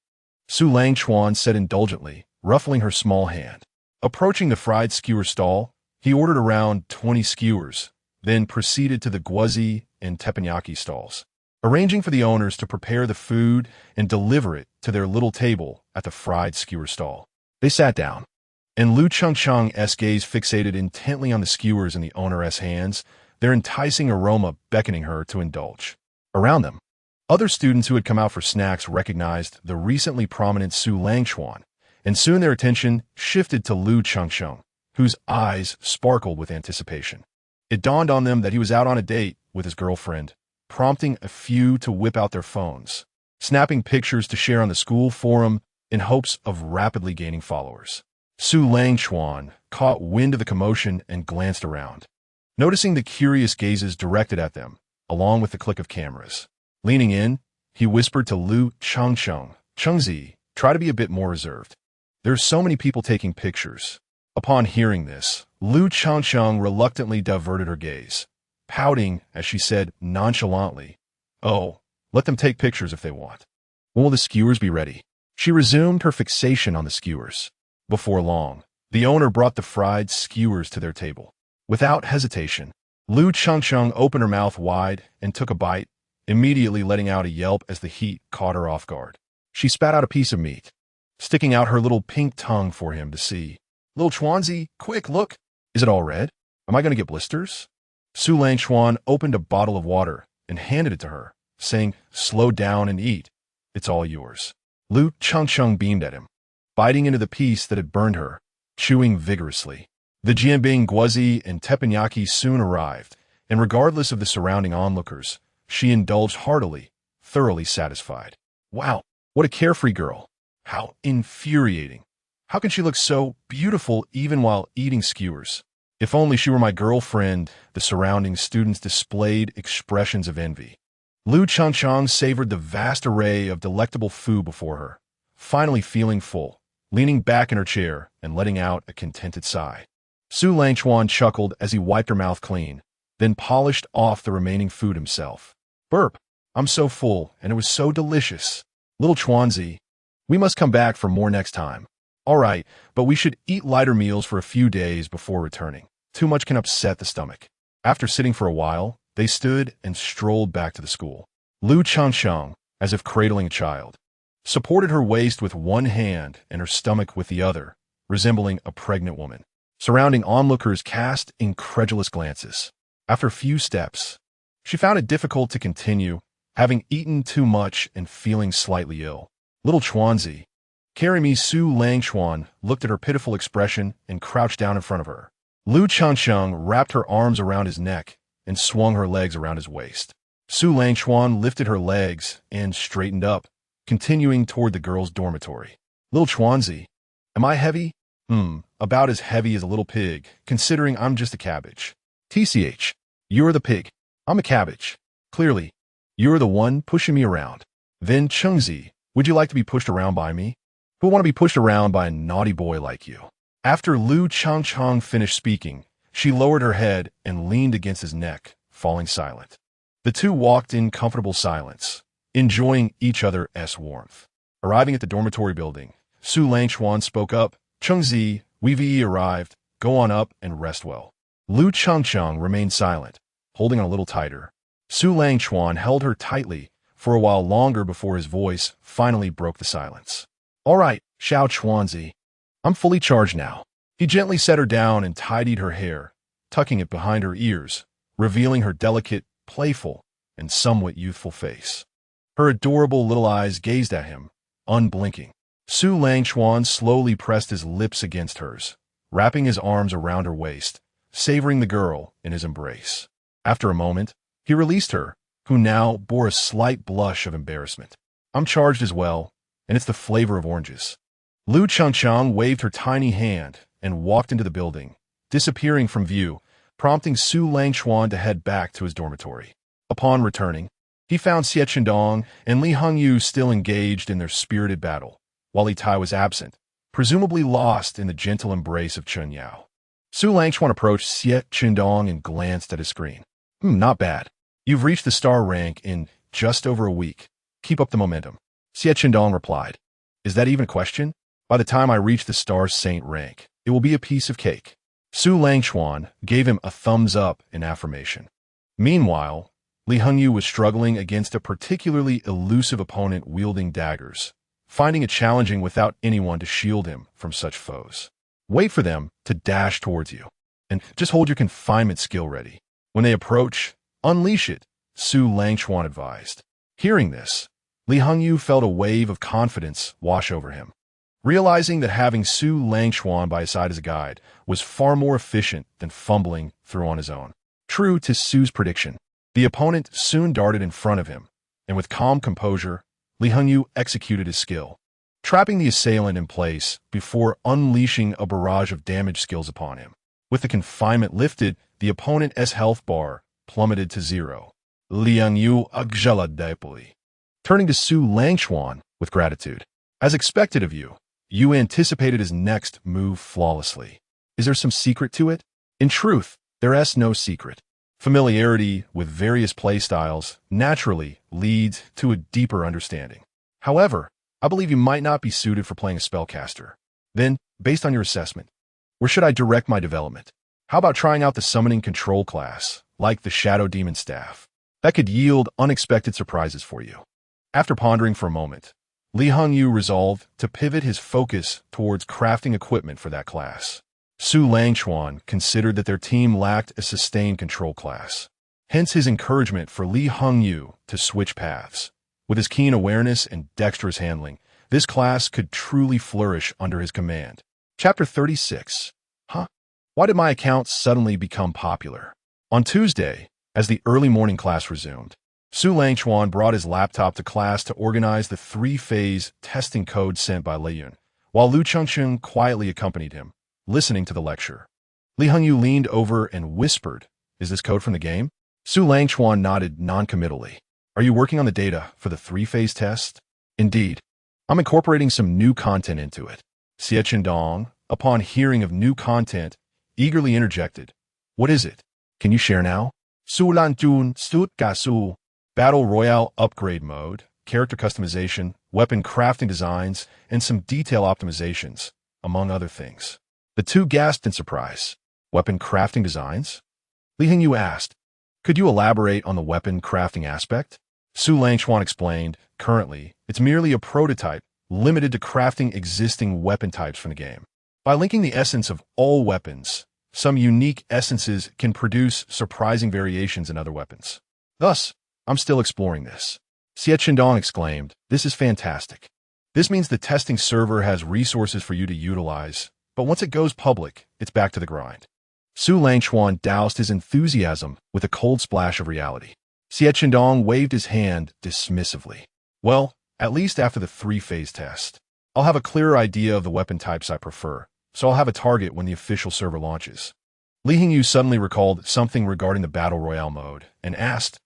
Su Langchuan said indulgently, ruffling her small hand. Approaching the fried skewer stall, he ordered around 20 skewers, then proceeded to the guozi and teppanyaki stalls, arranging for the owners to prepare the food and deliver it to their little table at the fried skewer stall. They sat down, and Lu Changcheng's gaze fixated intently on the skewers in the owner's hands, their enticing aroma beckoning her to indulge. Around them, other students who had come out for snacks recognized the recently prominent Su Langchuan, and soon their attention shifted to Lu Changcheng, whose eyes sparkled with anticipation. It dawned on them that he was out on a date with his girlfriend, prompting a few to whip out their phones, snapping pictures to share on the school forum in hopes of rapidly gaining followers. Su Langchuan caught wind of the commotion and glanced around, noticing the curious gazes directed at them, along with the click of cameras. Leaning in, he whispered to Lu Changcheng, Chengzi, try to be a bit more reserved. There's so many people taking pictures. Upon hearing this, Lu Changcheng reluctantly diverted her gaze, pouting as she said nonchalantly, Oh, let them take pictures if they want. When will the skewers be ready? She resumed her fixation on the skewers. Before long, the owner brought the fried skewers to their table. Without hesitation, Lu Changcheng opened her mouth wide and took a bite, immediately letting out a yelp as the heat caught her off guard. She spat out a piece of meat, sticking out her little pink tongue for him to see. Little Chuanzi, quick, look. Is it all red? Am I going to get blisters? Su Langchuan opened a bottle of water and handed it to her, saying, Slow down and eat. It's all yours. Lu Changcheng beamed at him, biting into the piece that had burned her, chewing vigorously. The jianbing, guozi, and teppanyaki soon arrived, and regardless of the surrounding onlookers, she indulged heartily, thoroughly satisfied. Wow, what a carefree girl. How infuriating. How can she look so beautiful even while eating skewers? If only she were my girlfriend. The surrounding students displayed expressions of envy. Lu Changchang savored the vast array of delectable food before her, finally feeling full, leaning back in her chair and letting out a contented sigh. Su Langchuan chuckled as he wiped her mouth clean, then polished off the remaining food himself. Burp, I'm so full, and it was so delicious. Little Chuanzi, we must come back for more next time. All right, but we should eat lighter meals for a few days before returning. Too much can upset the stomach. After sitting for a while, they stood and strolled back to the school. Lu Changsheng, as if cradling a child, supported her waist with one hand and her stomach with the other, resembling a pregnant woman. Surrounding onlookers cast incredulous glances. After a few steps, she found it difficult to continue, having eaten too much and feeling slightly ill. Little Chuanzi, carry me. Su Langchuan looked at her pitiful expression and crouched down in front of her. Lu Changsheng wrapped her arms around his neck and swung her legs around his waist. Su Langchuan lifted her legs and straightened up, continuing toward the girls' dormitory. Little Chuanzi, am I heavy? About as heavy as a little pig, considering I'm just a cabbage. TCH, you're the pig. I'm a cabbage. Clearly, you're the one pushing me around. Then Chengzi, would you like to be pushed around by me? Who want to be pushed around by a naughty boy like you? After Lu Changcheng finished speaking, she lowered her head and leaned against his neck, falling silent. The two walked in comfortable silence, enjoying each other's warmth. Arriving at the dormitory building, Su Langchuan spoke up. Chengzi, we've arrived. Go on up and rest well. Lu Changcheng remained silent, holding on a little tighter. Su Langchuan held her tightly for a while longer before his voice finally broke the silence. All right, Xiao Chuanzi. I'm fully charged now. He gently set her down and tidied her hair, tucking it behind her ears, revealing her delicate, playful, and somewhat youthful face. Her adorable little eyes gazed at him, unblinking. Su Langchuan slowly pressed his lips against hers, wrapping his arms around her waist, savoring the girl in his embrace. After a moment, he released her, who now bore a slight blush of embarrassment. I'm charged as well, and it's the flavor of oranges. Lu Changcheng waved her tiny hand and walked into the building, disappearing from view, prompting Su Langchuan to head back to his dormitory. Upon returning, he found Xie Qindong and Li Hongyu still engaged in their spirited battle, while Li Tai was absent, presumably lost in the gentle embrace of Chen Yao. Su Langchuan approached Xie Qindong and glanced at his screen. Not bad. You've reached the star rank in just over a week. Keep up the momentum. Xie Qindong replied. Is that even a question? By the time I reach the star saint rank, it will be a piece of cake. Su Langchuan gave him a thumbs up in affirmation. Meanwhile, Li Hongyu was struggling against a particularly elusive opponent wielding daggers, finding it challenging without anyone to shield him from such foes. Wait for them to dash towards you, and just hold your confinement skill ready. When they approach, unleash it, Su Langchuan advised. Hearing this, Li Hongyu felt a wave of confidence wash over him. Realizing that having Su Langchuan by his side as a guide was far more efficient than fumbling through on his own. True to Su's prediction, the opponent soon darted in front of him, and with calm composure, Li Hongyu executed his skill, trapping the assailant in place before unleashing a barrage of damage skills upon him. With the confinement lifted, the opponent's health bar plummeted to 0. Li Hongyu agjala daipoli. Turning to Su Langchuan with gratitude. As expected of you, you anticipated his next move flawlessly. Is there some secret to it? In truth, there is no secret. Familiarity with various playstyles naturally leads to a deeper understanding. However, I believe you might not be suited for playing a spellcaster. Then, based on your assessment, where should I direct my development? How about trying out the summoning control class, like the Shadow Demon Staff? That could yield unexpected surprises for you. After pondering for a moment, Li Hongyu resolved to pivot his focus towards crafting equipment for that class. Su Langchuan considered that their team lacked a sustained control class. Hence his encouragement for Li Hongyu to switch paths. With his keen awareness and dexterous handling, this class could truly flourish under his command. Chapter 36. Why did my account suddenly become popular? On Tuesday, as the early morning class resumed, Su Langchuan brought his laptop to class to organize the three-phase testing code sent by Lei Yun, while Lu Chengsheng quietly accompanied him, listening to the lecture. Li Hengyu leaned over and whispered, "Is this code from the game?" Su Langchuan nodded noncommittally. "Are you working on the data for the three-phase test?" "Indeed. I'm incorporating some new content into it." Xie Qindong, upon hearing of new content, eagerly interjected. "What is it? Can you share now?" Su Lanjun Stut Gasu. Battle Royale upgrade mode, character customization, weapon crafting designs, and some detail optimizations, among other things. The two gasped in surprise. Weapon crafting designs? Li Hengyu asked. Could you elaborate on the weapon crafting aspect? Su Langchuan explained, currently, it's merely a prototype, limited to crafting existing weapon types from the game. By linking the essence of all weapons, some unique essences can produce surprising variations in other weapons. Thus, I'm still exploring this. Xie Qindong exclaimed, "This is fantastic. This means the testing server has resources for you to utilize, but once it goes public, it's back to the grind." Su Langchuan doused his enthusiasm with a cold splash of reality. Xie Qindong waved his hand dismissively. "Well, at least after the three-phase test, I'll have a clearer idea of the weapon types I prefer, so I'll have a target when the official server launches." Li Hengyu suddenly recalled something regarding the Battle Royale mode and asked,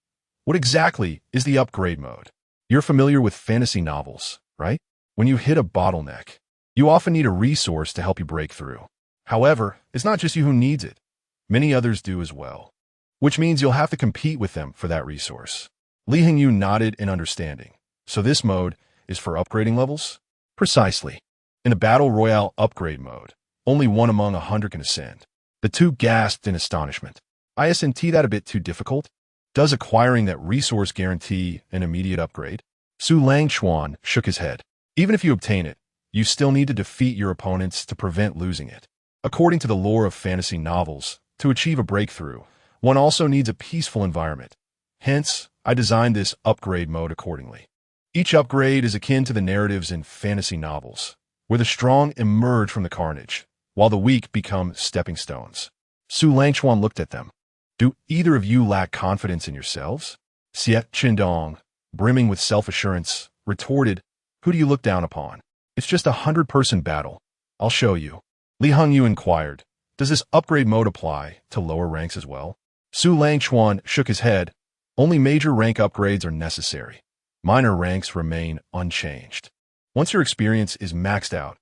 "What exactly is the upgrade mode?" You're familiar with fantasy novels, right? When you hit a bottleneck, you often need a resource to help you break through. However, it's not just you who needs it. Many others do as well, which means you'll have to compete with them for that resource. Li Hengyu nodded in understanding. So this mode is for upgrading levels? Precisely. In the Battle Royale upgrade mode, only one among 100 can ascend. The two gasped in astonishment. Isn't that a bit too difficult? Does acquiring that resource guarantee an immediate upgrade? Su Langchuan shook his head. Even if you obtain it, you still need to defeat your opponents to prevent losing it. According to the lore of fantasy novels, to achieve a breakthrough, one also needs a peaceful environment. Hence, I designed this upgrade mode accordingly. Each upgrade is akin to the narratives in fantasy novels, where the strong emerge from the carnage, while the weak become stepping stones. Su Langchuan looked at them. Do either of you lack confidence in yourselves? Xie Qindong, brimming with self-assurance, retorted, Who do you look down upon? It's just a 100-person battle. I'll show you. Li Hengyu inquired, Does this upgrade mode apply to lower ranks as well? Su Langchuan shook his head. Only major rank upgrades are necessary. Minor ranks remain unchanged. Once your experience is maxed out,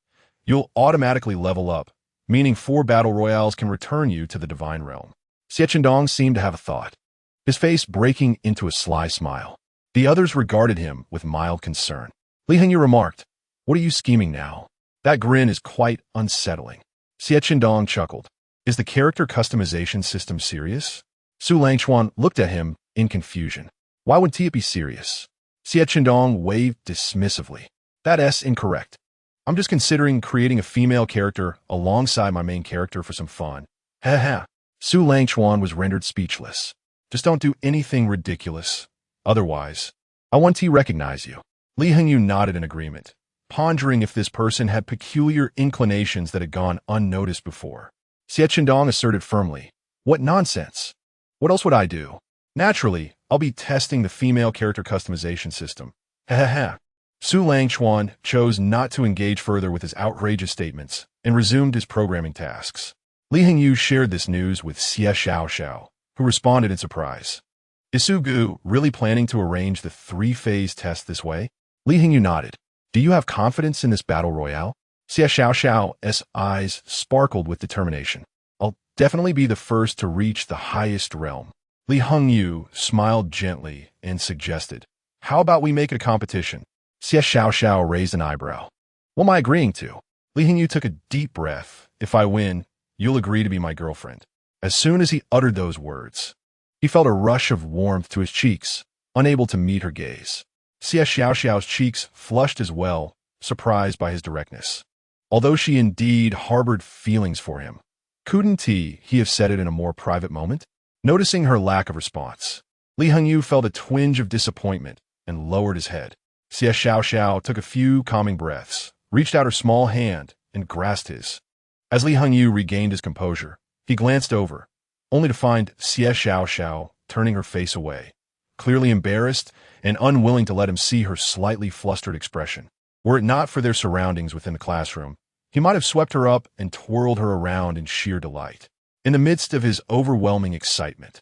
you'll automatically level up, meaning 4 battle royales can return you to the divine realm. Xie Qindong seemed to have a thought, his face breaking into a sly smile. The others regarded him with mild concern. Li Hengyu remarked, What are you scheming now? That grin is quite unsettling. Xie Qindong chuckled. Is the character customization system serious? Su Langchuan looked at him in confusion. Why would it be serious? Xie Qindong waved dismissively. That's incorrect. I'm just considering creating a female character alongside my main character for some fun. Ha. Su Langchuan was rendered speechless. Just don't do anything ridiculous. Otherwise, I want to recognize you. Li Hengyu nodded in agreement, pondering if this person had peculiar inclinations that had gone unnoticed before. Xie Qindong asserted firmly, What nonsense! What else would I do? Naturally, I'll be testing the female character customization system. Ha. Su Langchuan chose not to engage further with his outrageous statements and resumed his programming tasks. Li Hengyu shared this news with Xie Xiaoxiao, who responded in surprise. Is Su Gu really planning to arrange the 3-phase test this way? Li Hengyu nodded. Do you have confidence in this battle royale? Xie Xiaoxiao's eyes sparkled with determination. I'll definitely be the first to reach the highest realm. Li Hengyu smiled gently and suggested, How about we make it a competition? Xie Xiaoxiao raised an eyebrow. What am I agreeing to? Li Hengyu took a deep breath. If I win, you'll agree to be my girlfriend. As soon as he uttered those words, he felt a rush of warmth to his cheeks, unable to meet her gaze. Xie Xiaoxiao's cheeks flushed as well, surprised by his directness. Although she indeed harbored feelings for him, couldn't he have said it in a more private moment? Noticing her lack of response, Li Hengyu felt a twinge of disappointment and lowered his head. Xie Xiaoxiao took a few calming breaths, reached out her small hand, and grasped his. As Li Hengyu regained his composure, He glanced over, only to find Xie Xiao turning her face away, clearly embarrassed and unwilling to let him see her slightly flustered expression. Were it not for their surroundings within the classroom, he might have swept her up and twirled her around in sheer delight. In the midst of his overwhelming excitement,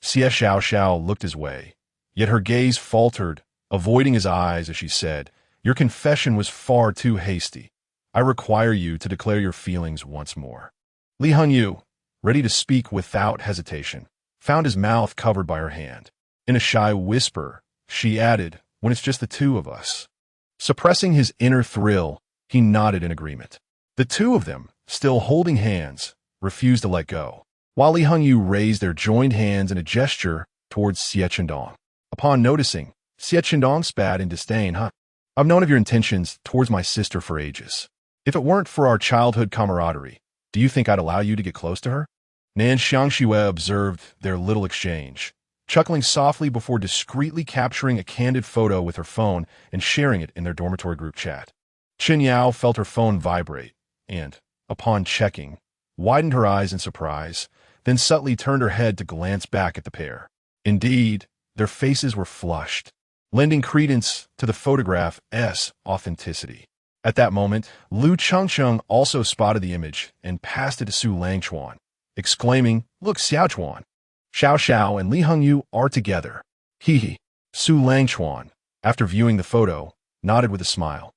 Xie Xiao looked his way, yet her gaze faltered, avoiding his eyes as she said, "Your confession was far too hasty. I require you to declare your feelings once more." Li Hengyu, ready to speak without hesitation, found his mouth covered by her hand. In a shy whisper, she added, "When it's just the two of us." Suppressing his inner thrill, he nodded in agreement. The two of them, still holding hands, refused to let go, while Li Hengyu raised their joined hands in a gesture towards Xie Chendong. Upon noticing, Xie Chendong spat in disdain. I've known of your intentions towards my sister for ages. If it weren't for our childhood camaraderie, do you think I'd allow you to get close to her?" Nan Xiangxue observed their little exchange, chuckling softly before discreetly capturing a candid photo with her phone and sharing it in their dormitory group chat. Qin Yao felt her phone vibrate and, upon checking, widened her eyes in surprise, then subtly turned her head to glance back at the pair. Indeed, their faces were flushed, lending credence to the photograph's authenticity. At that moment, Lu Chengcheng also spotted the image and passed it to Su Langchuan, exclaiming, "Look, Xiaochuan! Xiao and Li Hengyu are together." He. Su Langchuan, after viewing the photo, nodded with a smile,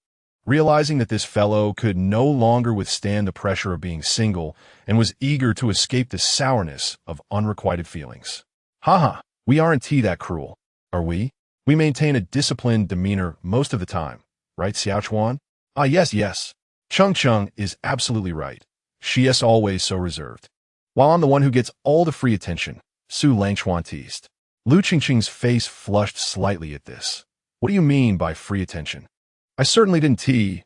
realizing that this fellow could no longer withstand the pressure of being single and was eager to escape the sourness of unrequited feelings. "Haha, we aren't that cruel, are we? We maintain a disciplined demeanor most of the time, right, Xiaochuan?" "Ah, yes. Cheng is absolutely right. She is always so reserved. While I'm the one who gets all the free attention," Su Langchuan teased. Lu Qingqing's face flushed slightly at this. "What do you mean by free attention?" "I certainly didn't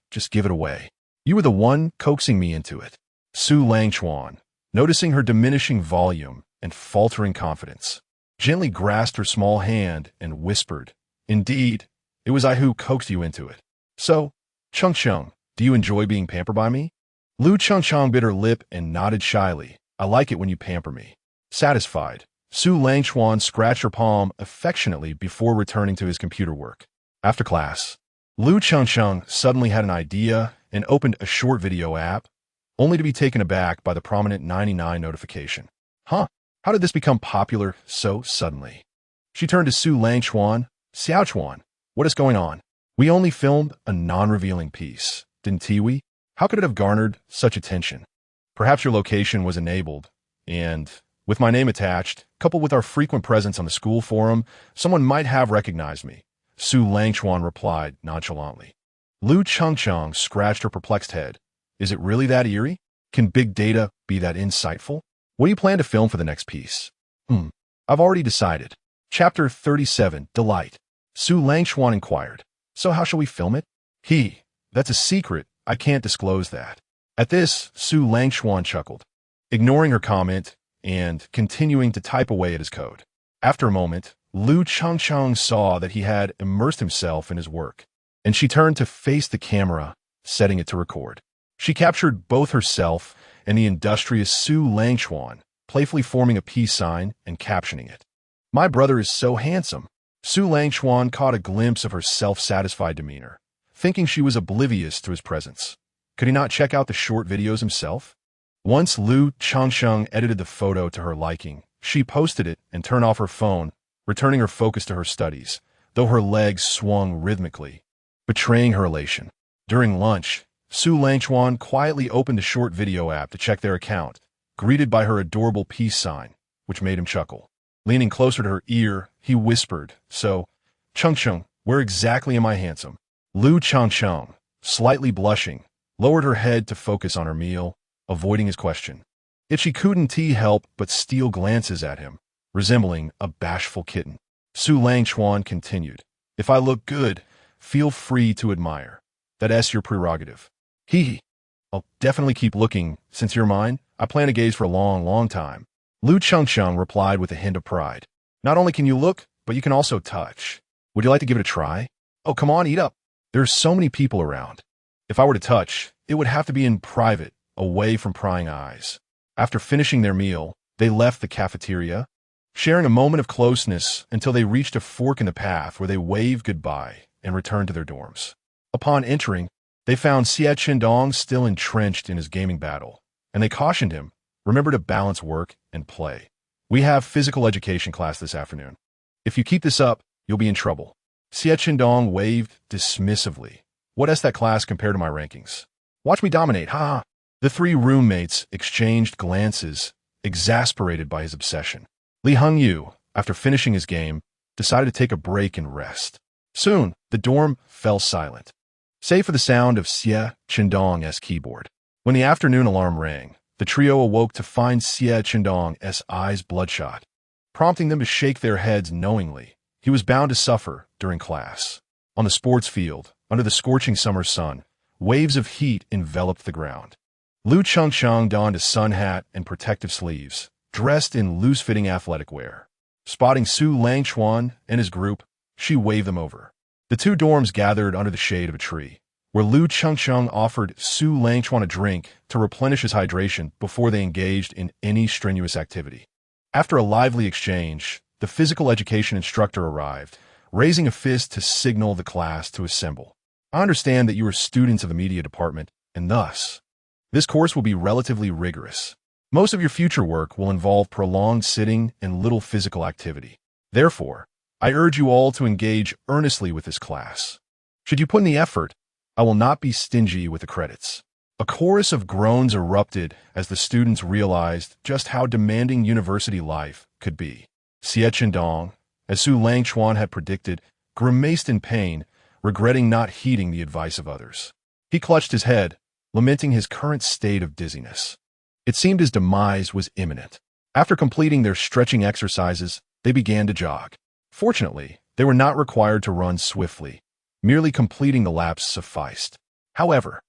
just give it away. You were the one coaxing me into it." Su Langchuan, noticing her diminishing volume and faltering confidence, gently grasped her small hand and whispered, "Indeed, it was I who coaxed you into it. So, Cheng, do you enjoy being pampered by me?" Lu Chengcheng bit her lip and nodded shyly. "I like it when you pamper me." Satisfied, Su Langchuan scratched her palm affectionately before returning to his computer work. After class, Lu Chengcheng suddenly had an idea and opened a short video app, only to be taken aback by the prominent 99 notification. How did this become popular so suddenly? She turned to Su Langchuan. "Xiaochuan, what is going on? We only filmed a non-revealing piece, didn't we? How could it have garnered such attention? Perhaps your location was enabled, and, with my name attached, coupled with our frequent presence on the school forum, someone might have recognized me," Su Langchuan replied nonchalantly. Lu Chengcheng scratched her perplexed head. "Is it really that eerie? Can big data be that insightful? What do you plan to film for the next piece?" I've already decided. Chapter 37, Delight. Su Langchuan inquired. "So how shall we film it?" That's a secret. I can't disclose that." At this, Su Langchuan chuckled, ignoring her comment and continuing to type away at his code. After a moment, Lu Chengcheng saw that he had immersed himself in his work, and she turned to face the camera, setting it to record. She captured both herself and the industrious Su Langchuan, playfully forming a peace sign and captioning it. "My brother is so handsome." Su Langchuan caught a glimpse of her self-satisfied demeanor, thinking she was oblivious to his presence. Could he not check out the short videos himself? Once Lu Chengcheng edited the photo to her liking, she posted it and turned off her phone, returning her focus to her studies, though her legs swung rhythmically, betraying her elation. During lunch, Su Langchuan quietly opened the short video app to check their account, greeted by her adorable peace sign, which made him chuckle. Leaning closer to her ear, he whispered, "So, Chengcheng, where exactly am I handsome?" Lu Chengcheng, slightly blushing, lowered her head to focus on her meal, avoiding his question. Yet she couldn't help but steal glances at him, resembling a bashful kitten. Su Langchuan continued, "If I look good, feel free to admire. That's your prerogative." I'll definitely keep looking. Since you're mine, I plan to gaze for a long time." Lu Chengcheng replied with a hint of pride. "Not only can you look, but you can also touch. Would you like to give it a try?" "Oh, come on, eat up. There's so many people around. If I were to touch, it would have to be in private, away from prying eyes." After finishing their meal, they left the cafeteria, sharing a moment of closeness until they reached a fork in the path where they waved goodbye and returned to their dorms. Upon entering, they found Xie Qindong still entrenched in his gaming battle, and they cautioned him, remember to balance work and play. We have physical education class this afternoon. If you keep this up, you'll be in trouble. Xie Qindong waved dismissively. What is that class compared to my rankings? Watch me dominate, ha! The three roommates exchanged glances, exasperated by his obsession. Li Hengyu, after finishing his game, decided to take a break and rest. Soon, the dorm fell silent, save for the sound of Xie Qindong's keyboard. When the afternoon alarm rang, the trio awoke to find Xie Qindong's eyes bloodshot, prompting them to shake their heads knowingly. He was bound to suffer during class. On the sports field, under the scorching summer sun, waves of heat enveloped the ground. Lu Chengsheng donned a sun hat and protective sleeves, dressed in loose-fitting athletic wear. Spotting Su Langchuan and his group, she waved them over. The two dorms gathered under the shade of a tree, where Lu Chengsheng offered Su Langchuan a drink to replenish his hydration before they engaged in any strenuous activity. After a lively exchange, the physical education instructor arrived, raising a fist to signal the class to assemble. I understand that you are students of the media department, and thus, this course will be relatively rigorous. Most of your future work will involve prolonged sitting and little physical activity. Therefore, I urge you all to engage earnestly with this class. Should you put in the effort, I will not be stingy with the credits. A chorus of groans erupted as the students realized just how demanding university life could be. Xie Qindong, as Su Langchuan had predicted, grimaced in pain, regretting not heeding the advice of others. He clutched his head, lamenting his current state of dizziness. It seemed his demise was imminent. After completing their stretching exercises, they began to jog. Fortunately, they were not required to run swiftly. Merely completing the laps sufficed. However,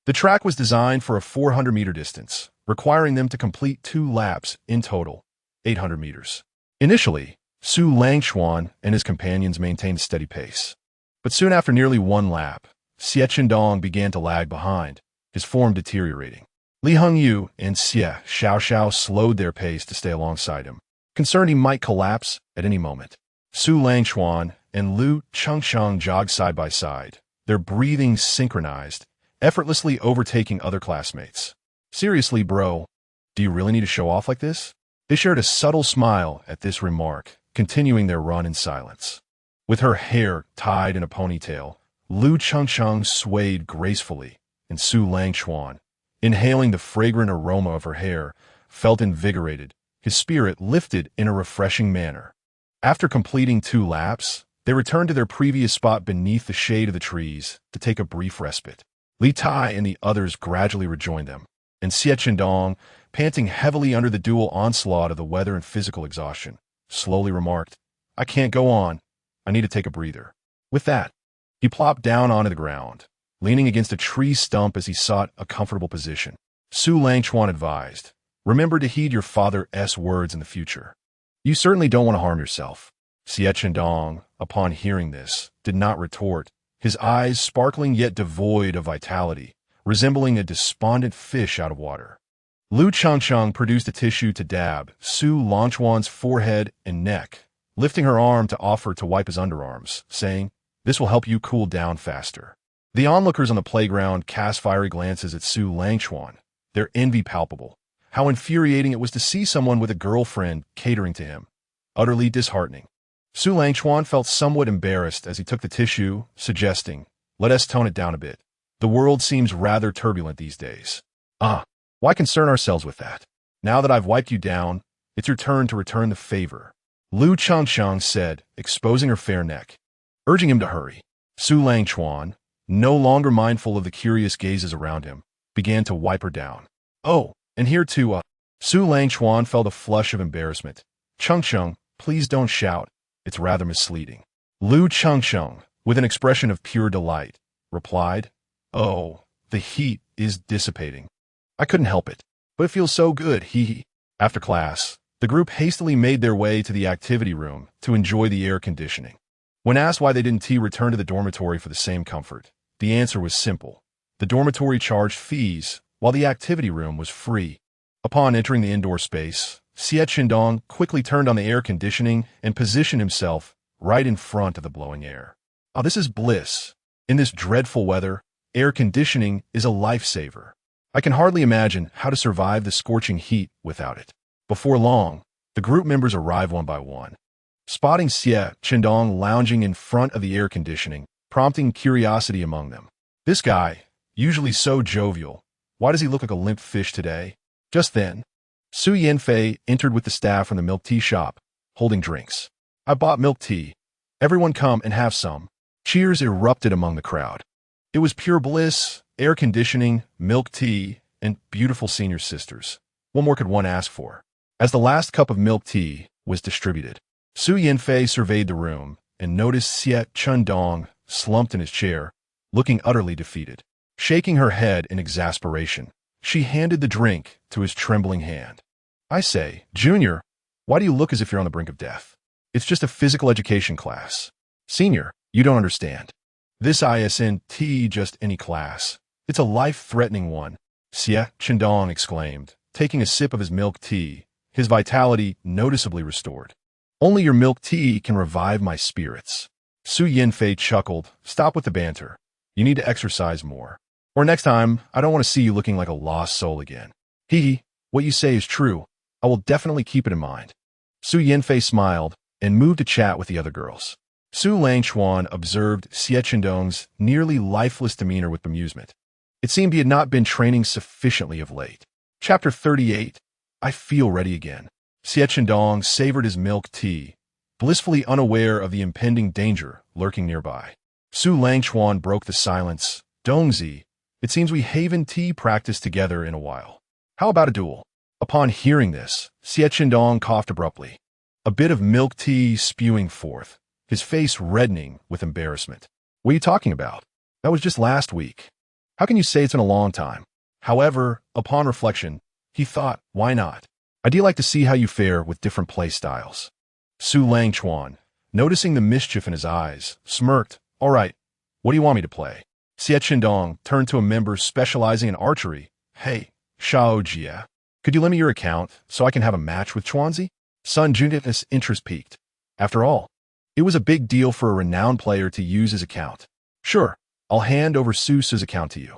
the track was designed for a 400-meter distance, requiring them to complete 2 laps in total, 800 meters. Initially, Su Langchuan and his companions maintained a steady pace. But soon after nearly 1 lap, Xie Qindong began to lag behind, his form deteriorating. Li Hengyu and Xie Xiaoxiao slowed their pace to stay alongside him, concerned he might collapse at any moment. Su Langchuan and Lu Chengsheng jogged side by side, their breathing synchronized, effortlessly overtaking other classmates. Seriously, bro, do you really need to show off like this? They shared a subtle smile at this remark, continuing their run in silence. With her hair tied in a ponytail, Lu Chengsheng swayed gracefully, and Su Langchuan, inhaling the fragrant aroma of her hair, felt invigorated, his spirit lifted in a refreshing manner. After completing 2 laps, they returned to their previous spot beneath the shade of the trees to take a brief respite. Li Tai and the others gradually rejoined them, and Xie Qindong, panting heavily under the dual onslaught of the weather and physical exhaustion, slowly remarked, I can't go on. I need to take a breather. With that, he plopped down onto the ground, leaning against a tree stump as he sought a comfortable position. Su Langchuan advised, remember to heed your father's words in the future. You certainly don't want to harm yourself. Xie Qindong, upon hearing this, did not retort, his eyes sparkling yet devoid of vitality, resembling a despondent fish out of water. Lu Chengsheng produced a tissue to dab Su Langchuan's forehead and neck, lifting her arm to offer to wipe his underarms, saying, this will help you cool down faster. The onlookers on the playground cast fiery glances at Su Langchuan, their envy palpable. How infuriating it was to see someone with a girlfriend catering to him. Utterly disheartening. Su Langchuan felt somewhat embarrassed as he took the tissue, suggesting, let us tone it down a bit. The world seems rather turbulent these days. Why concern ourselves with that? Now that I've wiped you down, it's your turn to return the favor. Lu Chengsheng said, exposing her fair neck, urging him to hurry. Su Langchuan, no longer mindful of the curious gazes around him, began to wipe her down. Oh, and here too, Su Langchuan felt a flush of embarrassment. Chengsheng, please don't shout. It's rather misleading. Lu Chengsheng, with an expression of pure delight, replied, oh, the heat is dissipating. I couldn't help it, but it feels so good, hee. After class, the group hastily made their way to the activity room to enjoy the air conditioning. When asked why they didn't return to the dormitory for the same comfort, the answer was simple. The dormitory charged fees, while the activity room was free. Upon entering the indoor space, Xie Qindong quickly turned on the air conditioning and positioned himself right in front of the blowing air. Oh, this is bliss. In this dreadful weather, air conditioning is a lifesaver. I can hardly imagine how to survive the scorching heat without it. Before long, the group members arrive one by one. Spotting Xie Qindong lounging in front of the air conditioning, prompting curiosity among them. This guy, usually so jovial, why does he look like a limp fish today? Just then, Su Yanfei entered with the staff from the milk tea shop, holding drinks. I bought milk tea. Everyone come and have some. Cheers erupted among the crowd. It was pure bliss, air conditioning, milk tea, and beautiful senior sisters. What more could one ask for? As the last cup of milk tea was distributed, Su Yanfei surveyed the room and noticed Xie Qindong slumped in his chair, looking utterly defeated. Shaking her head in exasperation, she handed the drink to his trembling hand. I say, Junior, why do you look as if you're on the brink of death? It's just a physical education class. Senior, you don't understand. This isn't just any class. It's a life-threatening one, Xie Qindong exclaimed, taking a sip of his milk tea, his vitality noticeably restored. Only your milk tea can revive my spirits. Su Yanfei chuckled. Stop with the banter. You need to exercise more. Or next time, I don't want to see you looking like a lost soul again. Hee, what you say is true. I will definitely keep it in mind. Su Yanfei smiled and moved to chat with the other girls. Su Langchuan observed Xie Qindong's nearly lifeless demeanor with amusement. It seemed he had not been training sufficiently of late. Chapter 38. I feel ready again. Xie Qindong savored his milk tea, blissfully unaware of the impending danger lurking nearby. Su Langchuan broke the silence. Dongzi, it seems we haven't tea practiced together in a while. How about a duel? Upon hearing this, Xie Qindong coughed abruptly, a bit of milk tea spewing forth, his face reddening with embarrassment. What are you talking about? That was just last week. How can you say it's been a long time? However, upon reflection, he thought, why not? I do like to see how you fare with different play styles. Su Langchuan, noticing the mischief in his eyes, smirked. All right, what do you want me to play? Xie Qindong turned to a member specializing in archery. Hey, Shao Jia, could you lend me your account so I can have a match with Chuanzi? Sun Junit's interest peaked. After all, it was a big deal for a renowned player to use his account. Sure, I'll hand over Su's account to you.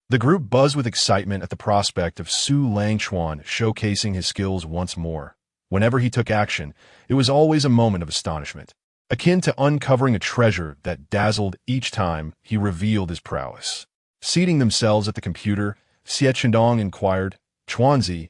The group buzzed with excitement at the prospect of Su Langchuan showcasing his skills once more. Whenever he took action, it was always a moment of astonishment, akin to uncovering a treasure that dazzled each time he revealed his prowess. Seating themselves at the computer, Xie Qindong inquired, Chuanzi,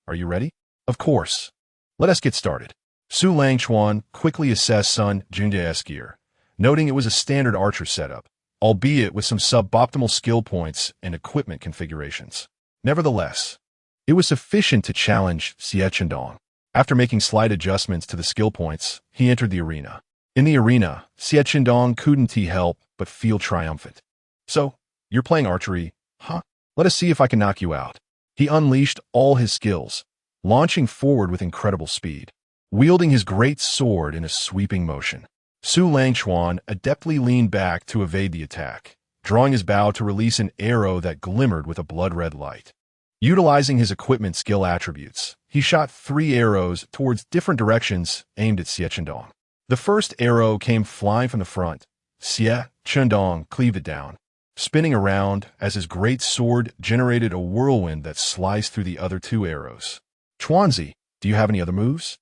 are you ready? Of course. Let us get started. Su Langchuan quickly assessed Sun Junjae's gear, noting it was a standard archer setup, albeit with some suboptimal skill points and equipment configurations. Nevertheless, it was sufficient to challenge Xie Qindong. After making slight adjustments to the skill points, he entered the arena. In the arena, Xie Qindong couldn't help but feel triumphant. So, you're playing archery, huh? Let us see if I can knock you out. He unleashed all his skills, launching forward with incredible speed, wielding his great sword in a sweeping motion. Su Langchuan adeptly leaned back to evade the attack, drawing his bow to release an arrow that glimmered with a blood-red light. Utilizing his equipment skill attributes, he shot 3 arrows towards different directions aimed at Xie Qindong. The first arrow came flying from the front. Xie Qindong cleaved it down, spinning around as his great sword generated a whirlwind that sliced through the other 2 arrows. Chuanzi, do you have any other moves?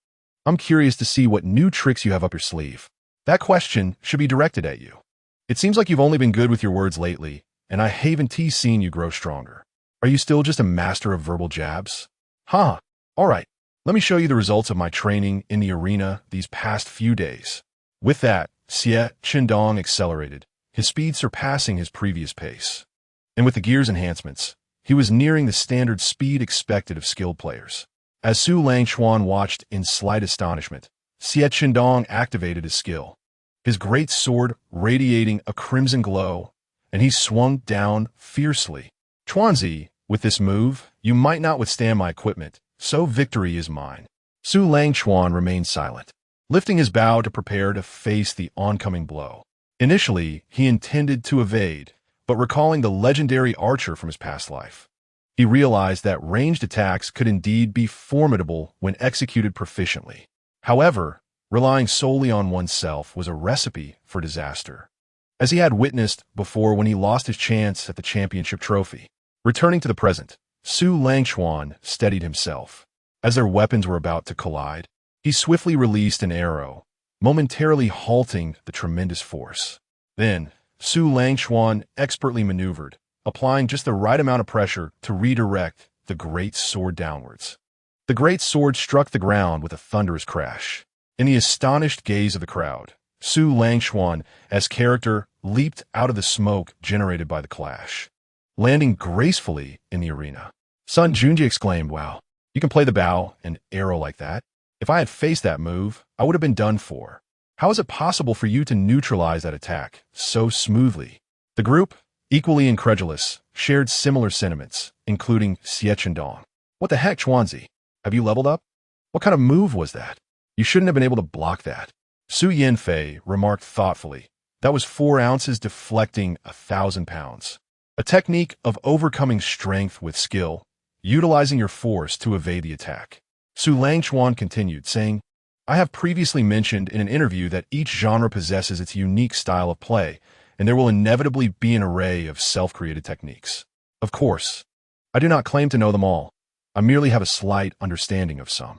I'm curious to see what new tricks you have up your sleeve. That question should be directed at you. It seems like you've only been good with your words lately, and I haven't seen you grow stronger. Are you still just a master of verbal jabs? Huh. All right. Let me show you the results of my training in the arena these past few days. With that, Xie Qindong accelerated, his speed surpassing his previous pace. And with the gear's enhancements, he was nearing the standard speed expected of skilled players. As Su Langchuan watched in slight astonishment, Xie Qindong activated his skill, his great sword radiating a crimson glow, and he swung down fiercely. Chuanzi, with this move, you might not withstand my equipment, so victory is mine. Su Langchuan remained silent, lifting his bow to prepare to face the oncoming blow. Initially, he intended to evade, but recalling the legendary archer from his past life, He realized that ranged attacks could indeed be formidable when executed proficiently. However, relying solely on oneself was a recipe for disaster, as he had witnessed before when he lost his chance at the championship trophy. Returning to the present, Su Langchuan steadied himself. As their weapons were about to collide, he swiftly released an arrow, momentarily halting the tremendous force. Then, Su Langchuan expertly maneuvered, applying just the right amount of pressure to redirect the great sword downwards. The great sword struck the ground with a thunderous crash. In the astonished gaze of the crowd, Su Langchuan's character leaped out of the smoke generated by the clash, landing gracefully in the arena. Sun Junji exclaimed, "Wow, you can play the bow and arrow like that? If I had faced that move, I would have been done for. How is it possible for you to neutralize that attack so smoothly?" The group, equally incredulous, shared similar sentiments, including Xie Chendong. "What the heck, Chuanzi? Have you leveled up? What kind of move was that? You shouldn't have been able to block that." Su Yanfei remarked thoughtfully, "That was 4 ounces deflecting 1,000 pounds. A technique of overcoming strength with skill, utilizing your force to evade the attack." Su Langchuan continued, saying, "I have previously mentioned in an interview that each genre possesses its unique style of play, and there will inevitably be an array of self-created techniques. Of course, I do not claim to know them all. I merely have a slight understanding of some.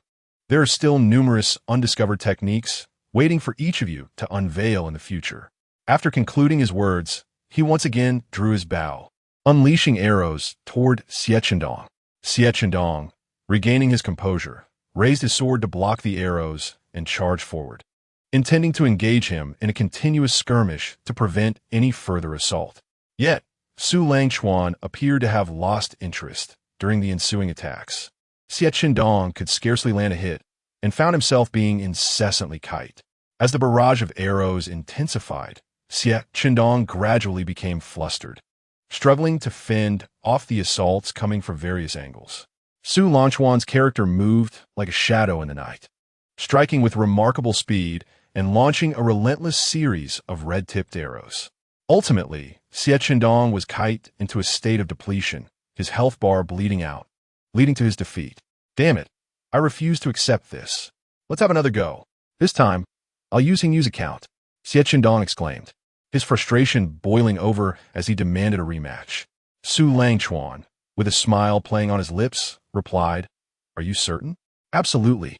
There are still numerous undiscovered techniques waiting for each of you to unveil in the future." After concluding his words, he once again drew his bow, unleashing arrows toward Xie Chendong. Xie Chendong, regaining his composure, raised his sword to block the arrows and charged forward, intending to engage him in a continuous skirmish to prevent any further assault. Yet, Su Langchuan appeared to have lost interest during the ensuing attacks. Xie Chendong could scarcely land a hit and found himself being incessantly kite. As the barrage of arrows intensified, Xie Chendong gradually became flustered, struggling to fend off the assaults coming from various angles. Su Langchuan's character moved like a shadow in the night, striking with remarkable speed and launching a relentless series of red-tipped arrows. Ultimately, Xie Chendong was kite into a state of depletion, his health bar bleeding out, leading to his defeat. "Damn it, I refuse to accept this. Let's have another go. This time, I'll use Hing Yu's account," Xie Chendong exclaimed, his frustration boiling over as he demanded a rematch. Su Langchuan, with a smile playing on his lips, replied, "Are you certain?" "Absolutely."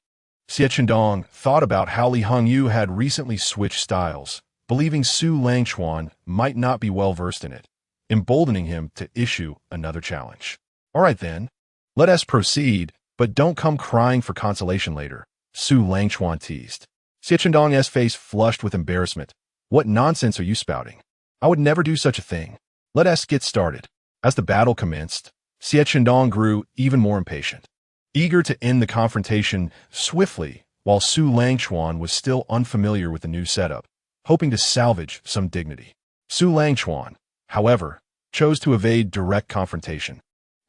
Xie Chendong thought about how Li Hongyu had recently switched styles, believing Su Langchuan might not be well versed in it, emboldening him to issue another challenge. "All right then, let us proceed, but don't come crying for consolation later," Su Langchuan teased. Xie Chendong's face flushed with embarrassment. "What nonsense are you spouting? I would never do such a thing. Let us get started." As the battle commenced, Xie Chendong grew even more impatient, eager to end the confrontation swiftly, while Su Langchuan was still unfamiliar with the new setup, hoping to salvage some dignity. Su Langchuan, however, chose to evade direct confrontation,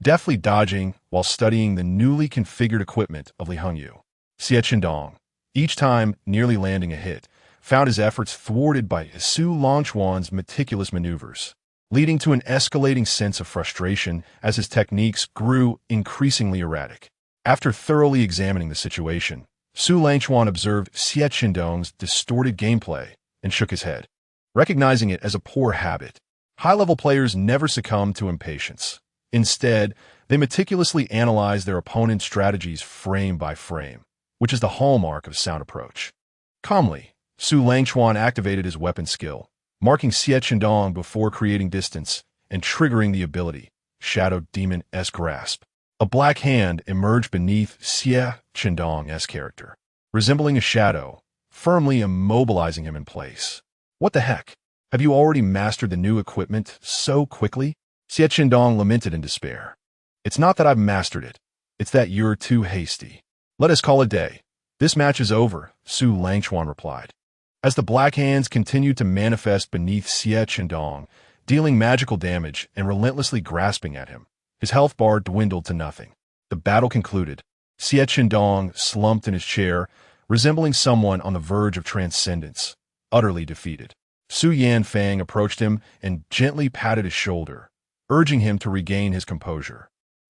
deftly dodging while studying the newly configured equipment of Li Hongyu. Xie Chendong, each time nearly landing a hit, found his efforts thwarted by Su Langchuan's meticulous maneuvers, leading to an escalating sense of frustration as his techniques grew increasingly erratic. After thoroughly examining the situation, Su Langchuan observed Xie Chendong's distorted gameplay and shook his head, recognizing it as a poor habit. High-level players never succumb to impatience. Instead, they meticulously analyze their opponent's strategies frame by frame, which is the hallmark of sound approach. Calmly, Su Langchuan activated his weapon skill, marking Xie Chendong before creating distance and triggering the ability, Shadow Demon-esque Grasp. A black hand emerged beneath Xie Chendong's character, resembling a shadow, firmly immobilizing him in place. "What the heck? Have you already mastered the new equipment so quickly?" Xie Chendong lamented in despair. "It's not that I've mastered it. It's that you're too hasty. Let us call it a day. This match is over," Su Langchuan replied. As the black hands continued to manifest beneath Xie Chendong, dealing magical damage and relentlessly grasping at him, his health bar dwindled to nothing. The battle concluded. Xie Chendong slumped in his chair, resembling someone on the verge of transcendence, utterly defeated. Su Yanfei approached him and gently patted his shoulder, urging him to regain his composure.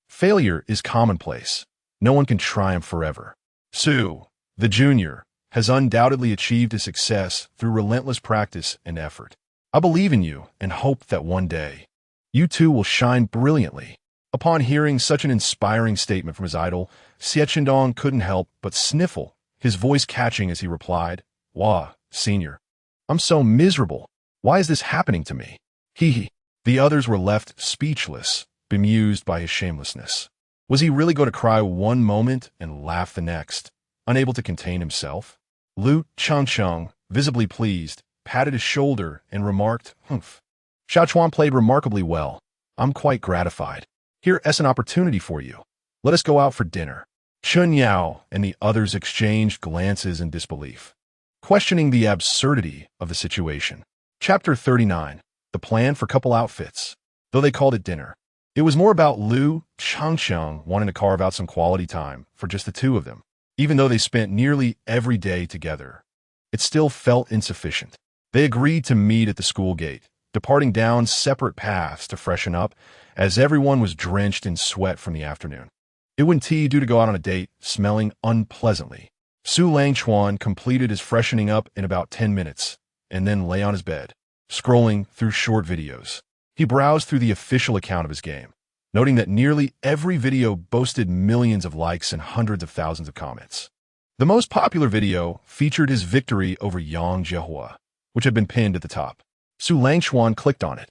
Failure is commonplace. No one can triumph forever. Su, the junior, has undoubtedly achieved his success through relentless practice and effort. I believe in you and hope that one day, you too will shine brilliantly. Upon hearing such an inspiring statement from his idol, Xiechindong couldn't help but sniffle, his voice catching as he replied, "Wah, senior. I'm so miserable. Why is this happening to me?" Hee. The others were left speechless, bemused by his shamelessness. Was he really going to cry one moment and laugh the next, unable to contain himself? Lu Changcheng, visibly pleased, patted his shoulder and remarked, "Humph. Xiaochuan played remarkably well. I'm quite gratified. Here's an opportunity for you. Let us go out for dinner." Chun Yao and the others exchanged glances in disbelief, questioning the absurdity of the situation. Chapter 39. The Plan for Couple Outfits. Though they called it dinner, it was more about Lu Changcheng wanting to carve out some quality time for just the two of them. Even though they spent nearly every day together, it still felt insufficient. They agreed to meet at the school gate, departing down separate paths to freshen up, as everyone was drenched in sweat from the afternoon. It wouldn't tea due to go out on a date, smelling unpleasantly. Su Langchuan completed his freshening up in about 10 minutes, and then lay on his bed, scrolling through short videos. He browsed through the official account of his game, noting that nearly every video boasted millions of likes and hundreds of thousands of comments. The most popular video featured his victory over Yang Jiehua, which had been pinned at the top. Su Langchuan clicked on it,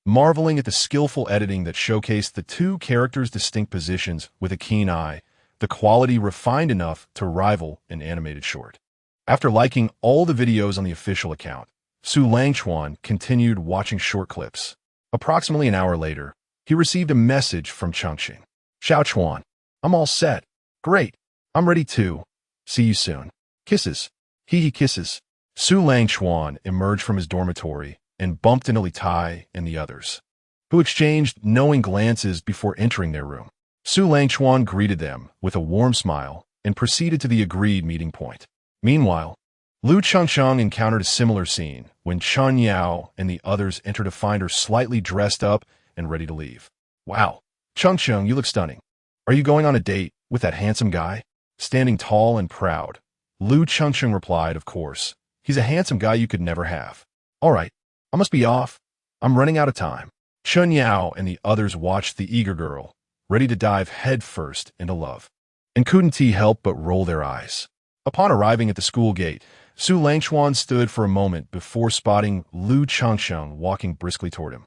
marveling at the skillful editing that showcased the two characters' distinct positions with a keen eye, the quality refined enough to rival an animated short. After liking all the videos on the official account, Su Langchuan continued watching short clips. Approximately an hour later, he received a message from Changqing. "Xiaochuan, I'm all set. Great. I'm ready too. See you soon. Kisses." He kisses. Su Langchuan emerged from his dormitory and bumped into Li Tai and the others, who exchanged knowing glances before entering their room. Su Langchuan greeted them with a warm smile and proceeded to the agreed meeting point. Meanwhile, Lu Changcheng encountered a similar scene when Chun Yao and the others entered to find her slightly dressed up and ready to leave. "Wow, Changcheng, you look stunning. Are you going on a date with that handsome guy?" Standing tall and proud, Lu Changcheng replied, "Of course. He's a handsome guy you could never have." "All right, I must be off. I'm running out of time." Chun Yao and the others watched the eager girl, ready to dive headfirst into love, and couldn't help but roll their eyes. Upon arriving at the school gate, Su Langchuan stood for a moment before spotting Lu Changcheng walking briskly toward him.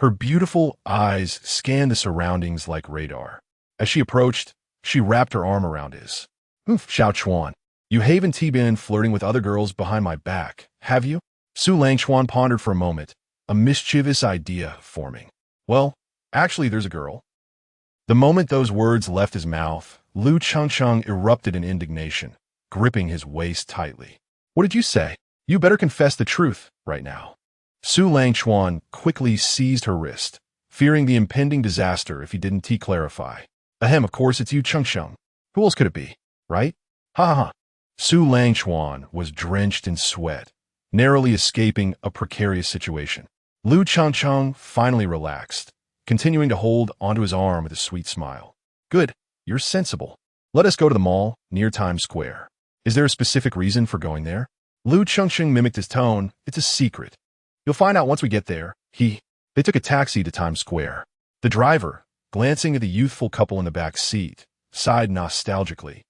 Her beautiful eyes scanned the surroundings like radar. As she approached, she wrapped her arm around his. "Oof, Xiaochuan, you haven't been flirting with other girls behind my back, have you?" Su Langchuan pondered for a moment, a mischievous idea forming. "Well, actually there's a girl." The moment those words left his mouth, Lu Changcheng erupted in indignation, gripping his waist tightly. "What did you say? You better confess the truth right now." Su Langchuan quickly seized her wrist, fearing the impending disaster if he didn't clarify. "Ahem, of course it's you, Changcheng. Who else could it be, right? Ha ha ha." Su Langchuan was drenched in sweat, narrowly escaping a precarious situation. Lu Changcheng finally relaxed, continuing to hold onto his arm with a sweet smile. "Good, you're sensible. Let us go to the mall near Times Square." "Is there a specific reason for going there?" Lu Changcheng mimicked his tone. "It's a secret. You'll find out once we get there." They took a taxi to Times Square. The driver, glancing at the youthful couple in the back seat, sighed nostalgically.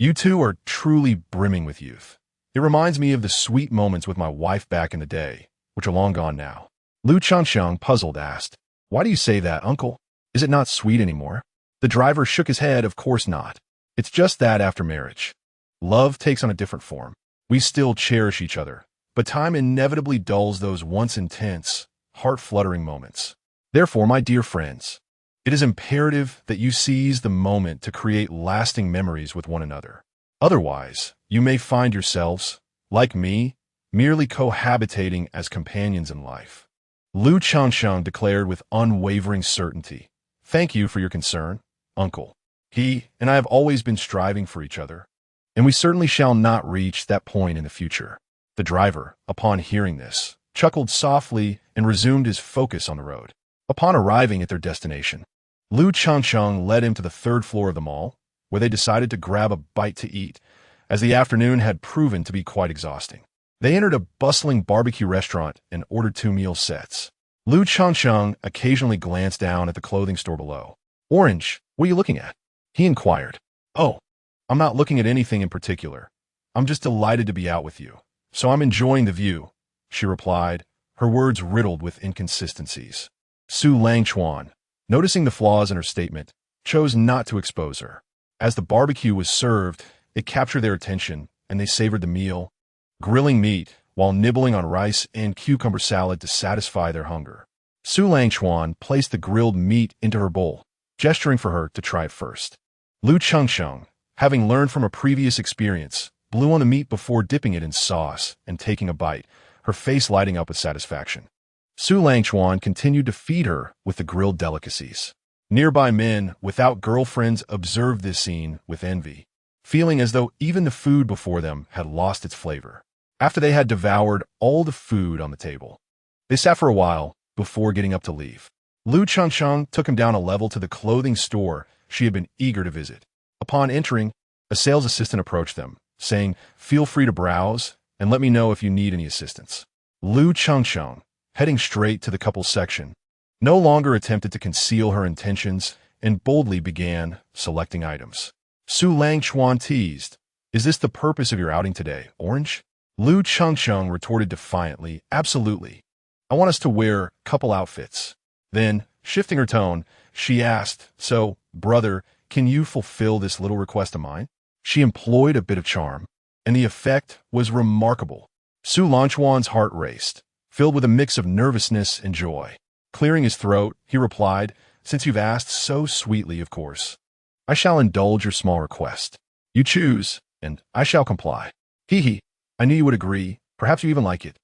"You two are truly brimming with youth. It reminds me of the sweet moments with my wife back in the day, which are long gone now." Lu Changcheng, puzzled, asked, "Why do you say that, uncle? Is it not sweet anymore?" The driver shook his head. "Of course not. It's just that after marriage, love takes on a different form. We still cherish each other, but time inevitably dulls those once intense, heart-fluttering moments. Therefore, my dear friends, it is imperative that you seize the moment to create lasting memories with one another. Otherwise, you may find yourselves, like me, merely cohabitating as companions in life." Lu Changcheng declared with unwavering certainty, "Thank you for your concern, uncle. He and I have always been striving for each other, and we certainly shall not reach that point in the future." The driver, upon hearing this, chuckled softly and resumed his focus on the road. Upon arriving at their destination, Lu Changcheng led him to the third floor of the mall, where they decided to grab a bite to eat, as the afternoon had proven to be quite exhausting. They entered a bustling barbecue restaurant and ordered 2 meal sets. Lu Changcheng occasionally glanced down at the clothing store below. "Orange, what are you looking at?" he inquired. "Oh, I'm not looking at anything in particular. I'm just delighted to be out with you, so I'm enjoying the view," she replied, her words riddled with inconsistencies. Su Langchuan, noticing the flaws in her statement, chose not to expose her. As the barbecue was served, it captured their attention, and they savored the meal, grilling meat while nibbling on rice and cucumber salad to satisfy their hunger. Su Langchuan placed the grilled meat into her bowl, gesturing for her to try it first. Lu Changcheng, having learned from a previous experience, blew on the meat before dipping it in sauce and taking a bite, her face lighting up with satisfaction. Su Langchuan continued to feed her with the grilled delicacies. Nearby men without girlfriends observed this scene with envy, feeling as though even the food before them had lost its flavor. After they had devoured all the food on the table, they sat for a while before getting up to leave. Lu Changcheng took him down a level to the clothing store she had been eager to visit. Upon entering, a sales assistant approached them, saying, "Feel free to browse and let me know if you need any assistance." Lu Changcheng, heading straight to the couple's section, no longer attempted to conceal her intentions and boldly began selecting items. Su Langchuan teased, "Is this the purpose of your outing today, Orange?" Lu Changcheng retorted defiantly, "Absolutely. I want us to wear couple outfits." Then, shifting her tone, she asked, "So, brother, can you fulfill this little request of mine?" She employed a bit of charm, and the effect was remarkable. Su Langchuan's heart raced, filled with a mix of nervousness and joy. Clearing his throat, he replied, "Since you've asked so sweetly, of course, I shall indulge your small request. You choose, and I shall comply." "Hee hee, I knew you would agree. Perhaps you even like it."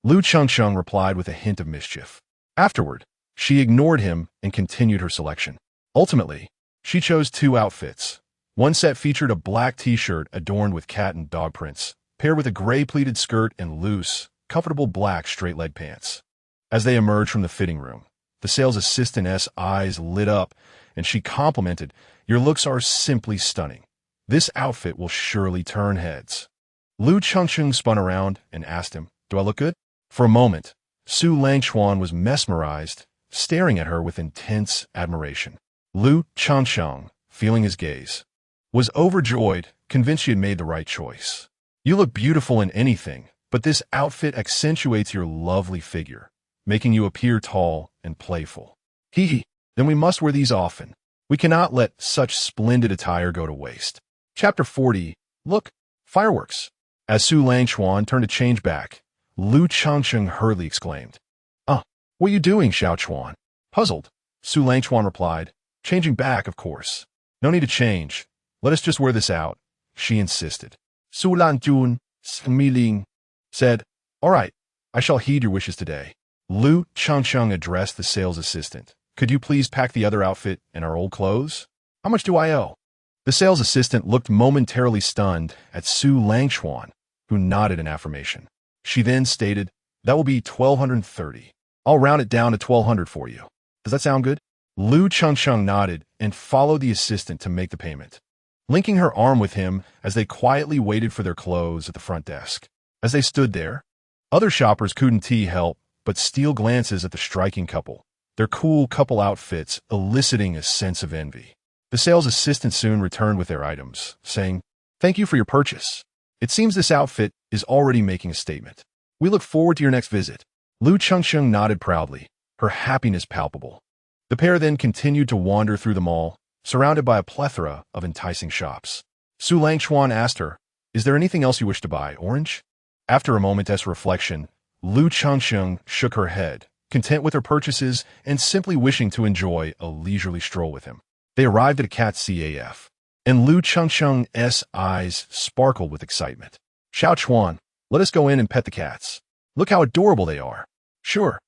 Lu Changcheng replied with a hint of mischief. Afterward, she ignored him and continued her selection. Ultimately, she chose 2 outfits. One set featured a black t-shirt adorned with cat and dog prints, paired with a gray pleated skirt and loose, comfortable black straight-leg pants. As they emerged from the fitting room, the sales assistant's eyes lit up, and she complimented, "Your looks are simply stunning. This outfit will surely turn heads." Lu Changcheng spun around and asked him, "Do I look good?" For a moment, Su Langchuan was mesmerized, staring at her with intense admiration. Lu Changcheng, feeling his gaze, was overjoyed, convinced she had made the right choice. "You look beautiful in anything, but this outfit accentuates your lovely figure, making you appear tall and playful. Hee hee, then we must wear these often. We cannot let such splendid attire go to waste." Chapter 40. Look, fireworks. As Su Langchuan turned to change back, Lu Changcheng hurriedly exclaimed, "What are you doing, Xiao Chuan?" Puzzled, Su Langchuan replied, "Changing back, of course." "No need to change. Let us just wear this out," she insisted. Su Lanjun, smiling, said, "All right, I shall heed your wishes today." Lu Changcheng addressed the sales assistant. "Could you please pack the other outfit and our old clothes? How much do I owe?" The sales assistant looked momentarily stunned at Su Langchuan, who nodded in affirmation. She then stated, "That will be 1,230. I'll round it down to 1,200 for you. Does that sound good?" Lu Changcheng nodded and followed the assistant to make the payment, linking her arm with him as they quietly waited for their clothes at the front desk. As they stood there, other shoppers couldn't help but steal glances at the striking couple, their cool couple outfits eliciting a sense of envy. The sales assistant soon returned with their items, saying, "Thank you for your purchase. It seems this outfit is already making a statement. We look forward to your next visit." Lu Changcheng nodded proudly, her happiness palpable. The pair then continued to wander through the mall, surrounded by a plethora of enticing shops. Su Langchuan asked her, "Is there anything else you wish to buy, Orange?" After a moment's reflection, Lu Changcheng shook her head, content with her purchases and simply wishing to enjoy a leisurely stroll with him. They arrived at a cat CAF, and Lu Changcheng's eyes sparkled with excitement. "Xiao Chuan, let us go in and pet the cats. Look how adorable they are." "Sure,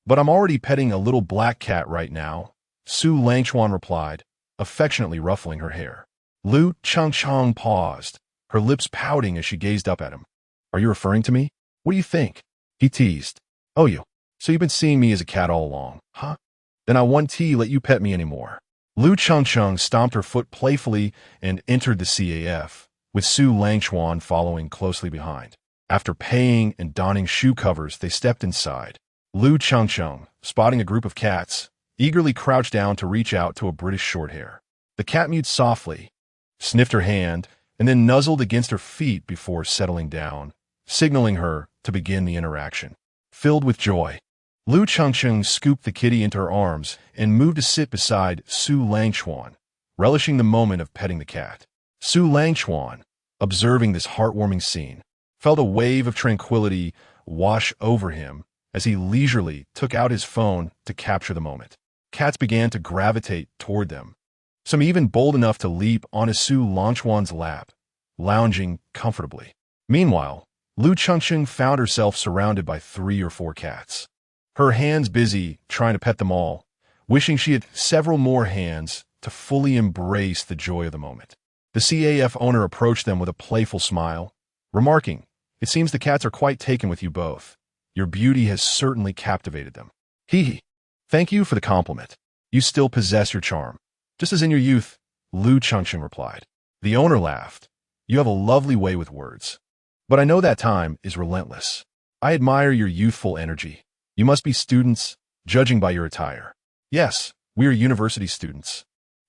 but I'm already petting a little black cat right now," Su Langchuan replied, affectionately ruffling her hair. Lu Changcheng paused, her lips pouting as she gazed up at him. "Are you referring to me? What do you think?" He teased. "Oh, you. So you've been seeing me as a cat all along, huh? Then I won't let you pet me anymore." Lu Chengcheng stomped her foot playfully and entered the CAF, with Su Langchuan following closely behind. After paying and donning shoe covers, they stepped inside. Lu Chengcheng, spotting a group of cats, eagerly crouched down to reach out to a British Shorthair. The cat mewed softly, sniffed her hand, and then nuzzled against her feet before settling down, signaling her to begin the interaction. Filled with joy, Lu Chengcheng scooped the kitty into her arms and moved to sit beside Su Langchuan, relishing the moment of petting the cat. Su Langchuan, observing this heartwarming scene, felt a wave of tranquility wash over him as he leisurely took out his phone to capture the moment. Cats began to gravitate toward them, some even bold enough to leap onto Su Langchuan's lap, lounging comfortably. Meanwhile, Lu Chengcheng found herself surrounded by 3 or 4 cats, her hands busy trying to pet them all, wishing she had several more hands to fully embrace the joy of the moment. The CAF owner approached them with a playful smile, remarking, "It seems the cats are quite taken with you both. Your beauty has certainly captivated them." "Hee. Thank you for the compliment. You still possess your charm, just as in your youth," Lu Chengcheng replied. The owner laughed. "You have a lovely way with words. But I know that time is relentless. I admire your youthful energy. You must be students, judging by your attire." "Yes, we are university students.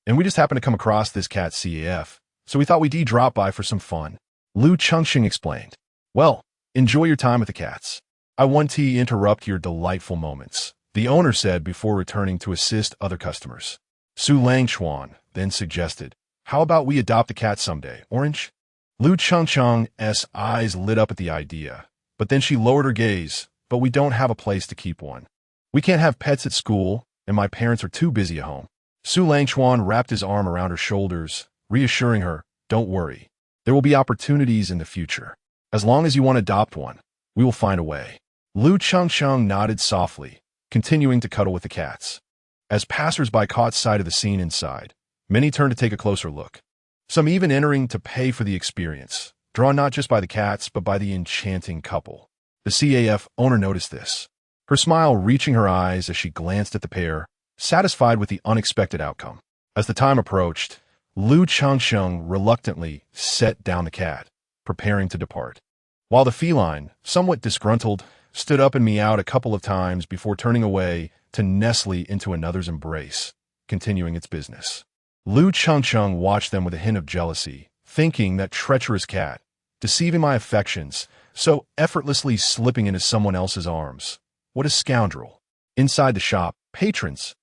And we just happened to come across this cat CAF, so we thought we'd drop by for some fun," Lu Chengcheng explained. "Well, enjoy your time with the cats. I want to interrupt your delightful moments," the owner said before returning to assist other customers. Su Langchuan then suggested, "How about we adopt a cat someday, Orange?" Lu Chengcheng's eyes lit up at the idea, but then she lowered her gaze. "But we don't have a place to keep one. We can't have pets at school, and my parents are too busy at home." Su Langchuan wrapped his arm around her shoulders, reassuring her, "Don't worry. There will be opportunities in the future. As long as you want to adopt one, we will find a way." Lu Chengcheng nodded softly, continuing to cuddle with the cats. As passers-by caught sight of the scene inside, many turned to take a closer look, some even entering to pay for the experience, drawn not just by the cats but by the enchanting couple. The CAF owner noticed this, her smile reaching her eyes as she glanced at the pair, satisfied with the unexpected outcome. As the time approached, Lu Chengcheng reluctantly set down the cat, preparing to depart, while the feline, somewhat disgruntled, stood up and meowed a couple of times before turning away to nestle into another's embrace, continuing its business. Lu Chengcheng watched them with a hint of jealousy, thinking that treacherous cat, deceiving my affections, so effortlessly slipping into someone else's arms. What a scoundrel. Inside the shop, patrons,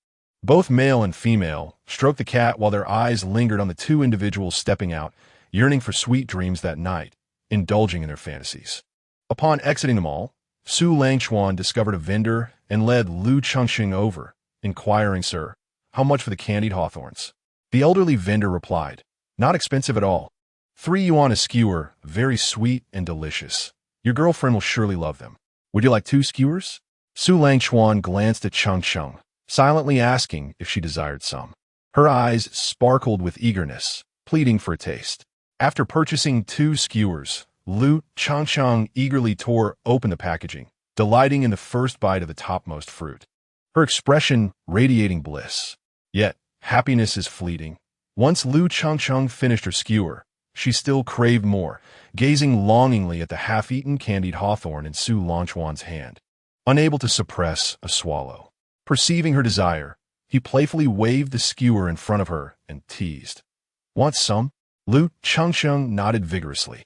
both male and female, stroked the cat while their eyes lingered on the 2 individuals stepping out, yearning for sweet dreams that night, indulging in their fantasies. Upon exiting the mall, Su Langchuan discovered a vendor and led Lu Chengcheng over, inquiring, "Sir, how much for the candied hawthorns?" The elderly vendor replied, "Not expensive at all. 3 yuan a skewer, very sweet and delicious. Your girlfriend will surely love them. Would you like 2 skewers?" Su Langchuan glanced at Chengcheng, silently asking if she desired some. Her eyes sparkled with eagerness, pleading for a taste. After purchasing 2 skewers, Lu Chengcheng eagerly tore open the packaging, delighting in the first bite of the topmost fruit, her expression radiating bliss. Yet, happiness is fleeting. Once Lu Chengcheng finished her skewer, she still craved more, gazing longingly at the half-eaten candied hawthorn in Su Langchuan's hand, unable to suppress a swallow. Perceiving her desire, he playfully waved the skewer in front of her and teased, "Want some?" Lu Chengcheng nodded vigorously,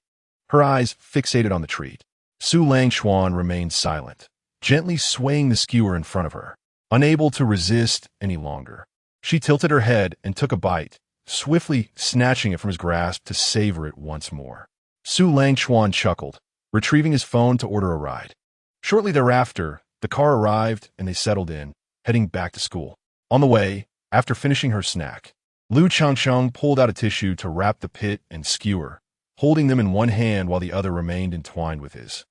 her eyes fixated on the treat. Su Langchuan remained silent, gently swaying the skewer in front of her, unable to resist any longer. She tilted her head and took a bite, swiftly snatching it from his grasp to savor it once more. Su Langchuan chuckled, retrieving his phone to order a ride. Shortly thereafter, the car arrived and they settled in, heading back to school. On the way, after finishing her snack, Lu Chengcheng pulled out a tissue to wrap the pit and skewer, holding them in one hand while the other remained entwined with his,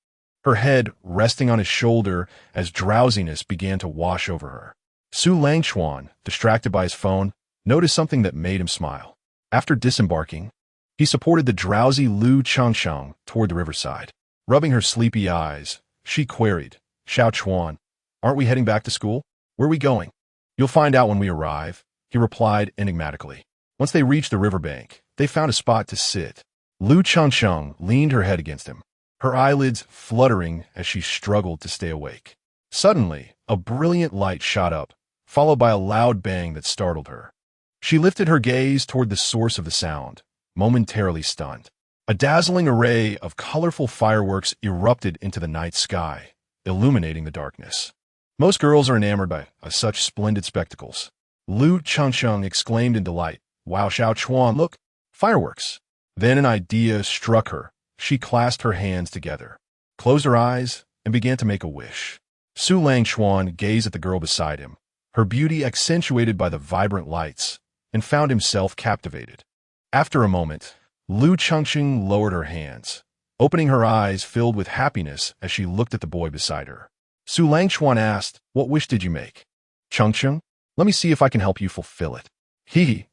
her head resting on his shoulder as drowsiness began to wash over her. Su Langchuan, distracted by his phone, noticed something that made him smile. After disembarking, he supported the drowsy Lu Chengcheng toward the riverside. Rubbing her sleepy eyes, she queried, "Xiao Chuan, aren't we heading back to school? Where are we going?" "You'll find out when we arrive," he replied enigmatically. Once they reached the riverbank, they found a spot to sit. Lu Changsheng leaned her head against him, her eyelids fluttering as she struggled to stay awake. Suddenly, a brilliant light shot up, followed by a loud bang that startled her. She lifted her gaze toward the source of the sound, momentarily stunned. A dazzling array of colorful fireworks erupted into the night sky, illuminating the darkness. Most girls are enamored by such splendid spectacles. Lu Changsheng exclaimed in delight. Wow, Xiaochuan, look, fireworks. Then an idea struck her. She clasped her hands together, closed her eyes, and began to make a wish. Su Langchuan gazed at the girl beside him, her beauty accentuated by the vibrant lights, and found himself captivated. After a moment, Lu Changsheng lowered her hands, opening her eyes filled with happiness as she looked at the boy beside her. Su Langchuan asked, "What wish did you make?" "Changsheng, let me see if I can help you fulfill it."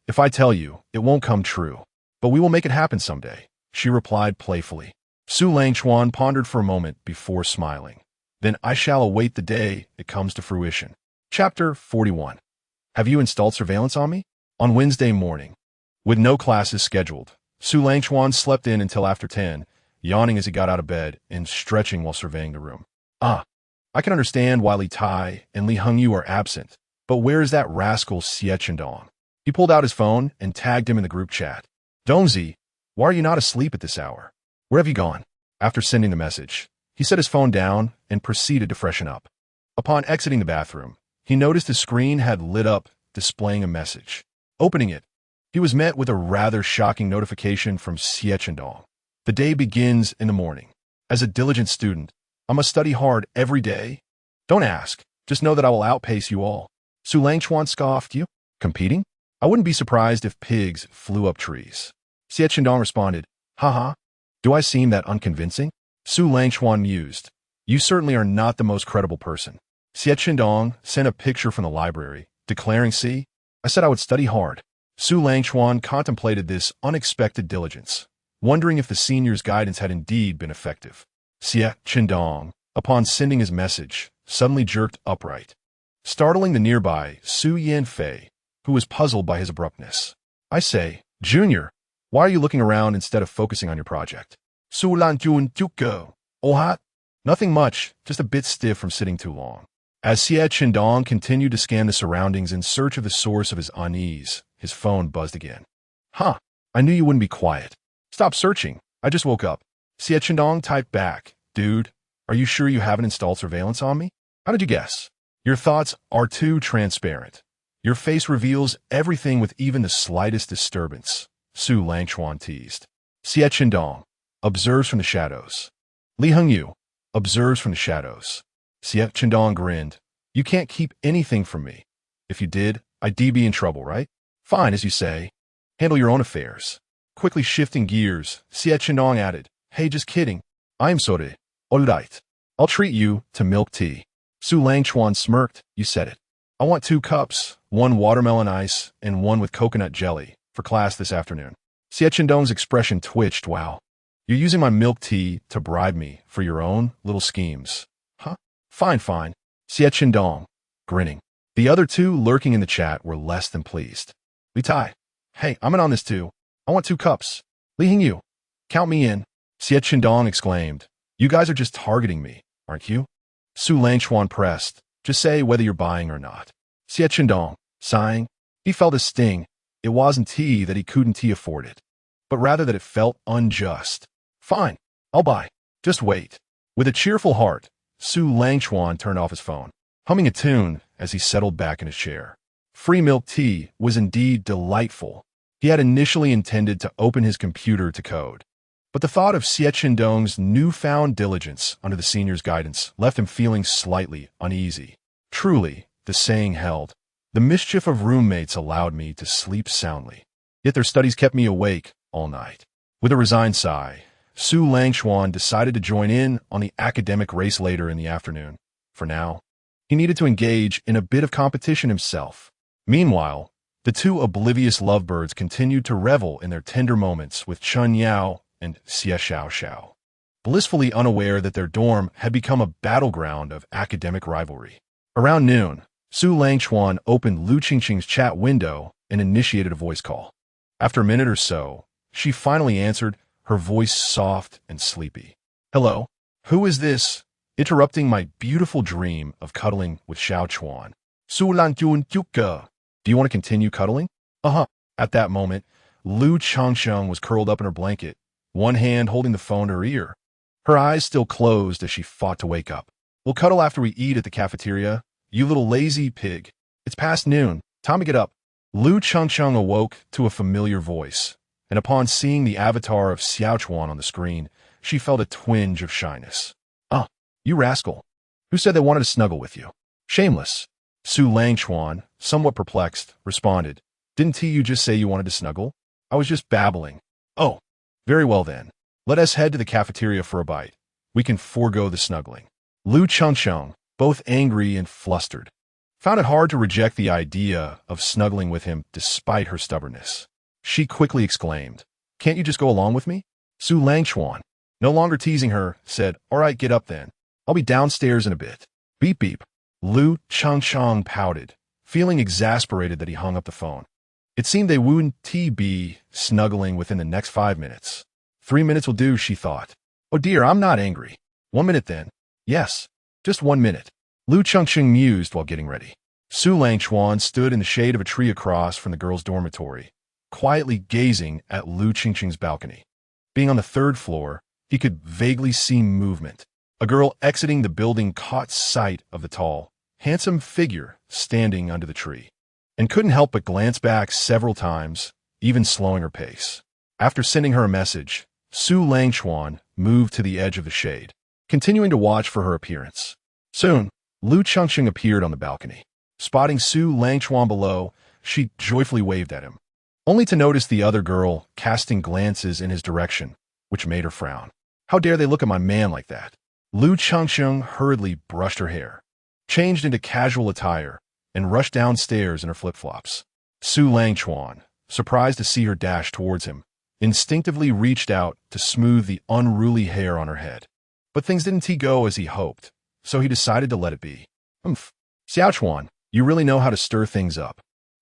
If I tell you, it won't come true. But we will make it happen someday," she replied playfully. Su Langchuan pondered for a moment before smiling. "Then I shall await the day it comes to fruition." Chapter 41. Have you installed surveillance on me? On Wednesday morning, with no classes scheduled, Su Langchuan slept in until after 10, yawning as he got out of bed and stretching while surveying the room. I can understand why Li Tai and Li Hengyu are absent, but where is that rascal Xie Chendong? He pulled out his phone and tagged him in the group chat. "Dongzi, why are you not asleep at this hour? Where have you gone?" After sending the message, he set his phone down and proceeded to freshen up. Upon exiting the bathroom, he noticed the screen had lit up, displaying a message. Opening it, he was met with a rather shocking notification from Xie Chendong. "The day begins in the morning. As a diligent student, I must study hard every day. Don't ask, just know that I will outpace you all." Su Langchuan scoffed. "You? Competing? I wouldn't be surprised if pigs flew up trees." Xie Chendong responded, "Haha, do I seem that unconvincing?" Su Langchuan mused, "You certainly are not the most credible person." Xie Chendong sent a picture from the library, declaring, "See, I said I would study hard." Su Langchuan contemplated this unexpected diligence, wondering if the senior's guidance had indeed been effective. Xie Chendong, upon sending his message, suddenly jerked upright, startling the nearby Su Yanfei, who was puzzled by his abruptness. "I say, Junior, why are you looking around instead of focusing on your project?" "Su Lanjun Juko. Oh hot? Nothing much, just a bit stiff from sitting too long." As Xie Chendong continued to scan the surroundings in search of the source of his unease, his phone buzzed again. I knew you wouldn't be quiet. Stop searching. I just woke up." Xie Chendong typed back, "Dude, are you sure you haven't installed surveillance on me? How did you guess? Your thoughts are too transparent. Your face reveals everything with even the slightest disturbance," Su Langchuan teased. Xie Chendong observes from the shadows. Li Hengyu observes from the shadows. Xie Chendong grinned. "You can't keep anything from me. If you did, I'd be in trouble, right? Fine, as you say. Handle your own affairs." Quickly shifting gears, Xie Chendong added, "Hey, just kidding. I'm sorry. All right. I'll treat you to milk tea." Su Langchuan smirked. "You said it. I want 2 cups, 1 watermelon ice, and 1 with coconut jelly, for class this afternoon." Xie Chendong's expression twitched. "Wow. You're using my milk tea to bribe me for your own little schemes. Huh? Fine. Xie Chendong, grinning. The other 2 lurking in the chat were less than pleased. "Li Tai. Hey, I'm in on this too. I want 2 cups. Li Hengyu. Count me in." Xie Chendong exclaimed. "You guys are just targeting me, aren't you?" Su Langchuan pressed. "Just say whether you're buying or not." Xie Chendong, sighing, he felt a sting. It wasn't tea that he couldn't afford it, but rather that it felt unjust. "Fine, I'll buy. Just wait." With a cheerful heart, Su Langchuan turned off his phone, humming a tune as he settled back in his chair. Free milk tea was indeed delightful. He had initially intended to open his computer to code, but the thought of Xie Chendong's newfound diligence under the senior's guidance left him feeling slightly uneasy. Truly, the saying held, "The mischief of roommates allowed me to sleep soundly, yet their studies kept me awake all night." With a resigned sigh, Su Langchuan decided to join in on the academic race later in the afternoon. For now, he needed to engage in a bit of competition himself. Meanwhile, the 2 oblivious lovebirds continued to revel in their tender moments with Chun Yao and Xie Xiao, blissfully unaware that their dorm had become a battleground of academic rivalry. Around noon, Su Langchuan opened Lu Qingqing's chat window and initiated a voice call. After a minute or so, she finally answered, her voice soft and sleepy. Hello? Who is this? Interrupting my beautiful dream of cuddling with Xiao Chuan. Su Lanjun Yuka. Do you want to continue cuddling? Uh-huh. At that moment, Lu Changsheng was curled up in her blanket, one hand holding the phone to her ear. Her eyes still closed as she fought to wake up. We'll cuddle after we eat at the cafeteria. You little lazy pig. It's past noon. Time to get up. Lu Changsheng awoke to a familiar voice, and upon seeing the avatar of Xiao Chuan on the screen, she felt a twinge of shyness. You rascal. Who said they wanted to snuggle with you? Shameless. Su Langchuan, somewhat perplexed, responded. Didn't you just say you wanted to snuggle? I was just babbling. Oh, very well then. Let us head to the cafeteria for a bite. We can forego the snuggling. Lu Changsheng, both angry and flustered, found it hard to reject the idea of snuggling with him despite her stubbornness. She quickly exclaimed, Can't you just go along with me? Su Langchuan, no longer teasing her, said, All right, get up then. I'll be downstairs in a bit. Beep beep. Lu Changsheng pouted, feeling exasperated that he hung up the phone. It seemed they wouldn't be snuggling within the next 5 minutes. 3 minutes will do, she thought. Oh dear, I'm not angry. 1 minute then. Yes, just 1 minute. Lu Changsheng mused while getting ready. Su Langchuan stood in the shade of a tree across from the girls' dormitory, quietly gazing at Lu Qingqing's balcony. Being on the 3rd floor, he could vaguely see movement. A girl exiting the building caught sight of the tall, handsome figure standing under the tree, and couldn't help but glance back several times, even slowing her pace. After sending her a message, Su Langchuan moved to the edge of the shade, continuing to watch for her appearance. Soon, Lu Changsheng appeared on the balcony. Spotting Su Langchuan below, she joyfully waved at him, only to notice the other girl casting glances in his direction, which made her frown. How dare they look at my man like that? Lu Changsheng hurriedly brushed her hair, changed into casual attire, and rushed downstairs in her flip-flops. Su Langchuan, surprised to see her dash towards him, instinctively reached out to smooth the unruly hair on her head. But things didn't go as he hoped, so he decided to let it be. Xiao Chuan, you really know how to stir things up.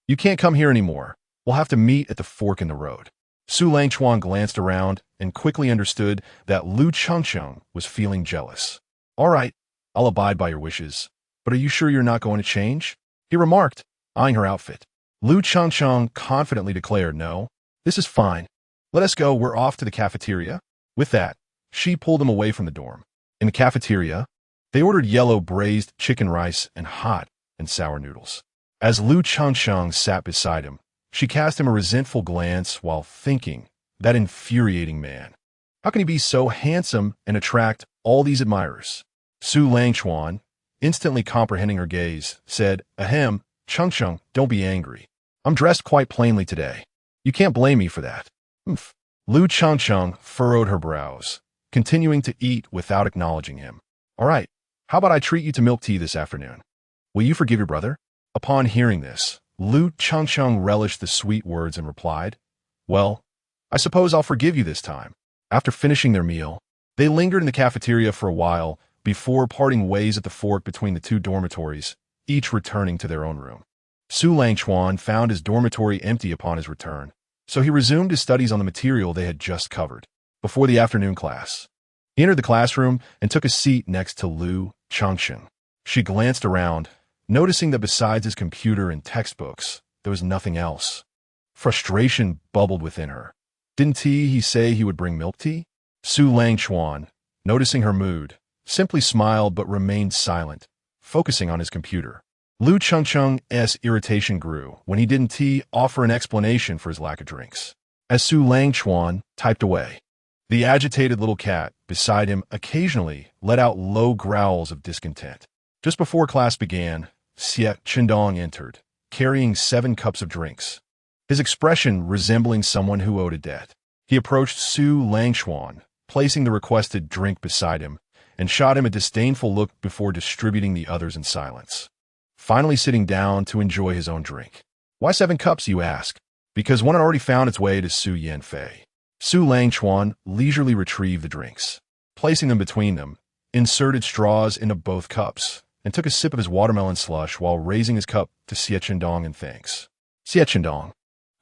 You can't come here anymore. We'll have to meet at the fork in the road. Su Langchuan glanced around and quickly understood that Lu Changsheng was feeling jealous. All right, I'll abide by your wishes. But are you sure you're not going to change? He remarked, eyeing her outfit. Lu Changsheng confidently declared, No, this is fine. Let us go, we're off to the cafeteria. With that, she pulled him away from the dorm. In the cafeteria, they ordered yellow braised chicken rice and hot and sour noodles. As Lu Changsheng sat beside him, she cast him a resentful glance while thinking, that infuriating man. How can he be so handsome and attract all these admirers? Su Langchuan, instantly comprehending her gaze, said, Ahem, Changsheng, don't be angry. I'm dressed quite plainly today. You can't blame me for that. Lu Changsheng furrowed her brows, continuing to eat without acknowledging him. All right, how about I treat you to milk tea this afternoon? Will you forgive your brother? Upon hearing this, Lu Changsheng relished the sweet words and replied, Well, I suppose I'll forgive you this time. After finishing their meal, they lingered in the cafeteria for a while before parting ways at the fork between the 2 dormitories, each returning to their own room. Su Langchuan found his dormitory empty upon his return, so he resumed his studies on the material they had just covered, before the afternoon class. He entered the classroom and took a seat next to Lu Changsheng. She glanced around, noticing that besides his computer and textbooks, there was nothing else. Frustration bubbled within her. Didn't he say he would bring milk tea? Su Langchuan, noticing her mood, simply smiled but remained silent, focusing on his computer. Lu Changsheng's irritation grew when he didn't offer an explanation for his lack of drinks. As Su Langchuan typed away, the agitated little cat beside him occasionally let out low growls of discontent. Just before class began, Xie Qindong entered, carrying 7 cups of drinks, his expression resembling someone who owed a debt. He approached Su Langchuan, placing the requested drink beside him, and shot him a disdainful look before distributing the others in silence. Finally sitting down to enjoy his own drink. Why 7 cups, you ask? Because one had already found its way to Su Yanfei. Su Langchuan leisurely retrieved the drinks. Placing them between them, inserted straws into both cups, and took a sip of his watermelon slush while raising his cup to Xie Qindong in thanks. Xie Qindong,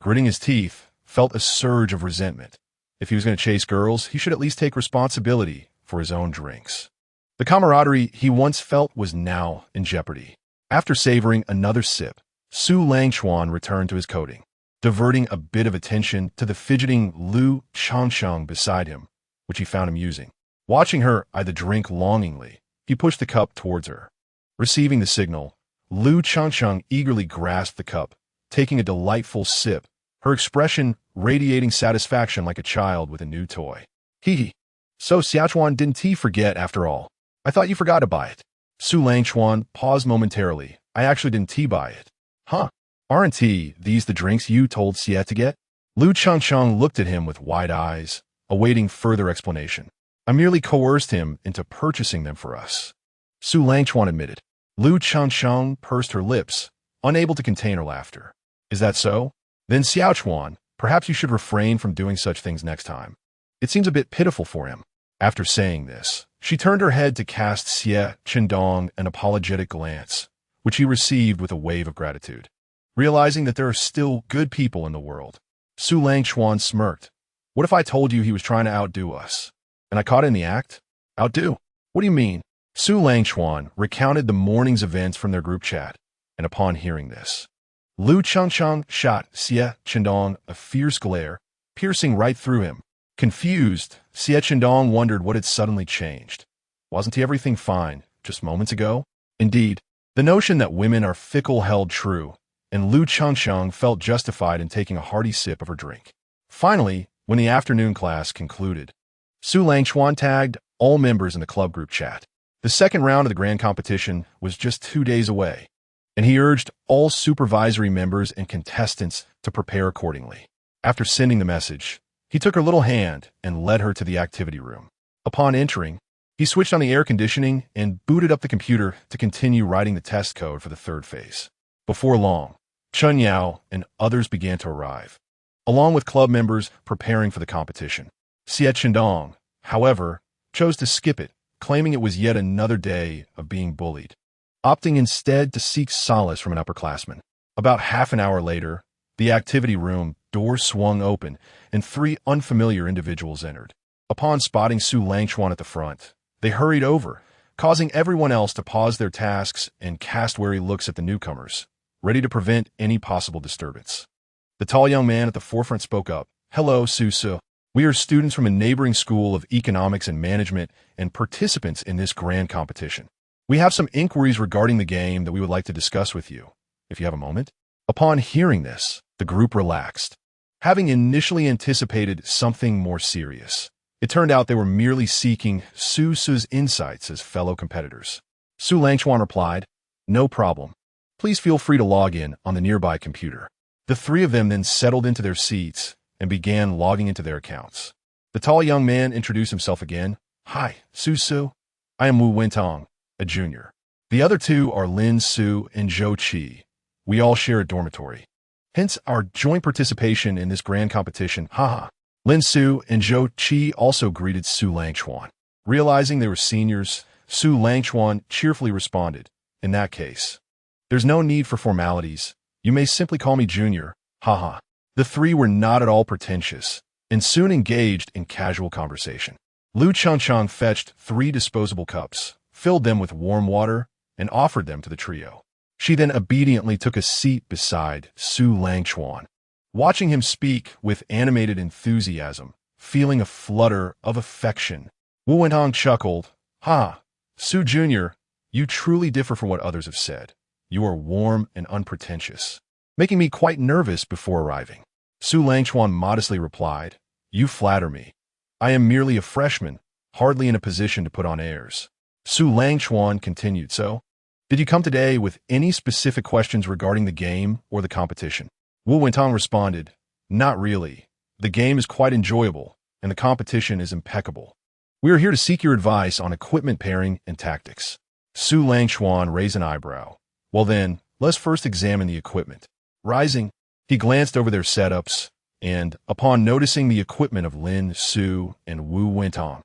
gritting his teeth, felt a surge of resentment. If he was going to chase girls, he should at least take responsibility for his own drinks. The camaraderie he once felt was now in jeopardy. After savoring another sip, Su Langchuan returned to his coding, diverting a bit of attention to the fidgeting Lu Changsheng beside him, which he found amusing. Watching her eye the drink longingly, he pushed the cup towards her. Receiving the signal, Lu Changsheng eagerly grasped the cup, taking a delightful sip, her expression radiating satisfaction like a child with a new toy. Hee. So Xiaochuan didn't he forget after all? I thought you forgot to buy it. Su Langchuan paused momentarily. I actually didn't buy it. Huh? Aren't these the drinks you told Xie to get? Lu Changsheng looked at him with wide eyes, awaiting further explanation. I merely coerced him into purchasing them for us. Su Langchuan admitted. Lu Changsheng pursed her lips, unable to contain her laughter. Is that so? Then Xiaochuan, perhaps you should refrain from doing such things next time. It seems a bit pitiful for him. After saying this, she turned her head to cast Xie Qindong an apologetic glance, which he received with a wave of gratitude. Realizing that there are still good people in the world, Su Langchuan smirked. What if I told you he was trying to outdo us? And I caught in the act? Outdo? What do you mean? Su Langchuan recounted the morning's events from their group chat, and upon hearing this, Lu Changsheng shot Xie Qindong a fierce glare, piercing right through him. Confused, Xie Qindong wondered what had suddenly changed. Wasn't everything fine just moments ago? Indeed, the notion that women are fickle held true, and Lu Changsheng felt justified in taking a hearty sip of her drink. Finally, when the afternoon class concluded, Su Langchuan tagged all members in the club group chat. The second round of the grand competition was just 2 days away, and he urged all supervisory members and contestants to prepare accordingly. After sending the message, he took her little hand and led her to the activity room. Upon entering, he switched on the air conditioning and booted up the computer to continue writing the test code for the third phase. Before long, Chun Yao and others began to arrive, along with club members preparing for the competition. Xie Qindong, however, chose to skip it, claiming it was yet another day of being bullied, opting instead to seek solace from an upperclassman. About half an hour later, the activity room door swung open, and 3 unfamiliar individuals entered. Upon spotting Su Langchuan at the front, they hurried over, causing everyone else to pause their tasks and cast wary looks at the newcomers, ready to prevent any possible disturbance. The tall young man at the forefront spoke up. Hello, Su. We are students from a neighboring school of economics and management and participants in this grand competition. We have some inquiries regarding the game that we would like to discuss with you, if you have a moment. Upon hearing this, the group relaxed, having initially anticipated something more serious. It turned out they were merely seeking Su's insights as fellow competitors. Su Langchuan replied, No problem. Please feel free to log in on the nearby computer. The 3 of them then settled into their seats and began logging into their accounts. The tall young man introduced himself again. Hi, Su. I am Wu Wentong, a junior. The other 2 are Lin Su and Zhou Qi. We all share a dormitory. Hence our joint participation in this grand competition. Haha. Lin Su and Zhou Qi also greeted Su Langchuan. Realizing they were seniors, Su Langchuan cheerfully responded, In that case, there's no need for formalities. You may simply call me Junior. Haha. The 3 were not at all pretentious, and soon engaged in casual conversation. Lu Changsheng fetched 3 disposable cups, filled them with warm water, and offered them to the trio. She then obediently took a seat beside Su Langchuan. Watching him speak with animated enthusiasm, feeling a flutter of affection, Wu Wentong chuckled. Su Jr., you truly differ from what others have said. You are warm and unpretentious, making me quite nervous before arriving. Su Langchuan modestly replied, You flatter me. I am merely a freshman, hardly in a position to put on airs. Su Langchuan continued, So, did you come today with any specific questions regarding the game or the competition? Wu Wentong responded, Not really. The game is quite enjoyable, and the competition is impeccable. We are here to seek your advice on equipment pairing and tactics. Su Langchuan raised an eyebrow. Well then, let's first examine the equipment. Rising, he glanced over their setups, and, upon noticing the equipment of Lin, Su, and Wu Wentong,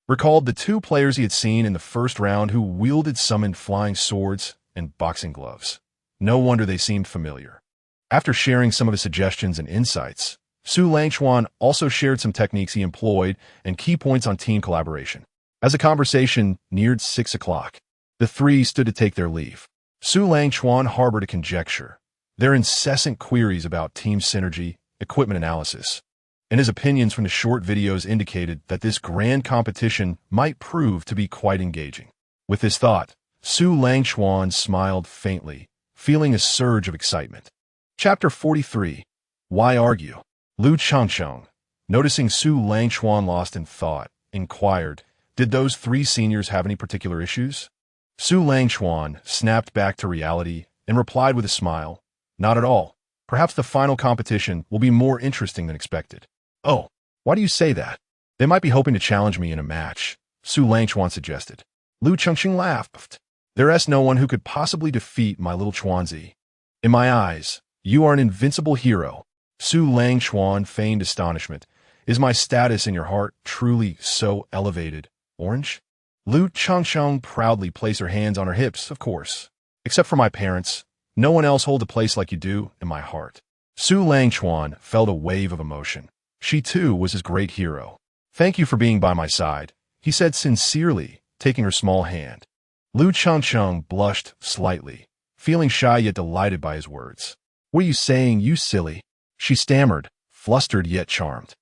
recalled the two players he had seen in the first round who wielded summoned flying swords and boxing gloves. No wonder they seemed familiar. After sharing some of his suggestions and insights, Su Langchuan also shared some techniques he employed and key points on team collaboration. As the conversation neared 6 o'clock, the three stood to take their leave. Su Langchuan harbored a conjecture, their incessant queries about team synergy, equipment analysis, and his opinions from the short videos indicated that this grand competition might prove to be quite engaging. With this thought, Su Langchuan smiled faintly, feeling a surge of excitement. Chapter 43. Why Argue? Lu Changcheng, noticing Su Langchuan lost in thought, inquired, "Did those three seniors have any particular issues?" Su Langchuan snapped back to reality and replied with a smile, "Not at all. Perhaps the final competition will be more interesting than expected." "Oh, why do you say that?" "They might be hoping to challenge me in a match," Su Langchuan suggested. Lu Changcheng laughed. "There is no one who could possibly defeat my little Chuanzi. In my eyes, you are an invincible hero." Su Langchuan feigned astonishment. "Is my status in your heart truly so elevated, Orange?" Lu Changcheng proudly placed her hands on her hips, "Of course. Except for my parents, no one else holds a place like you do in my heart." Su Langchuan felt a wave of emotion. She too was his great hero. "Thank you for being by my side," he said sincerely, taking her small hand. Lu Changcheng blushed slightly, feeling shy yet delighted by his words. "What are you saying, you silly?" she stammered, flustered yet charmed.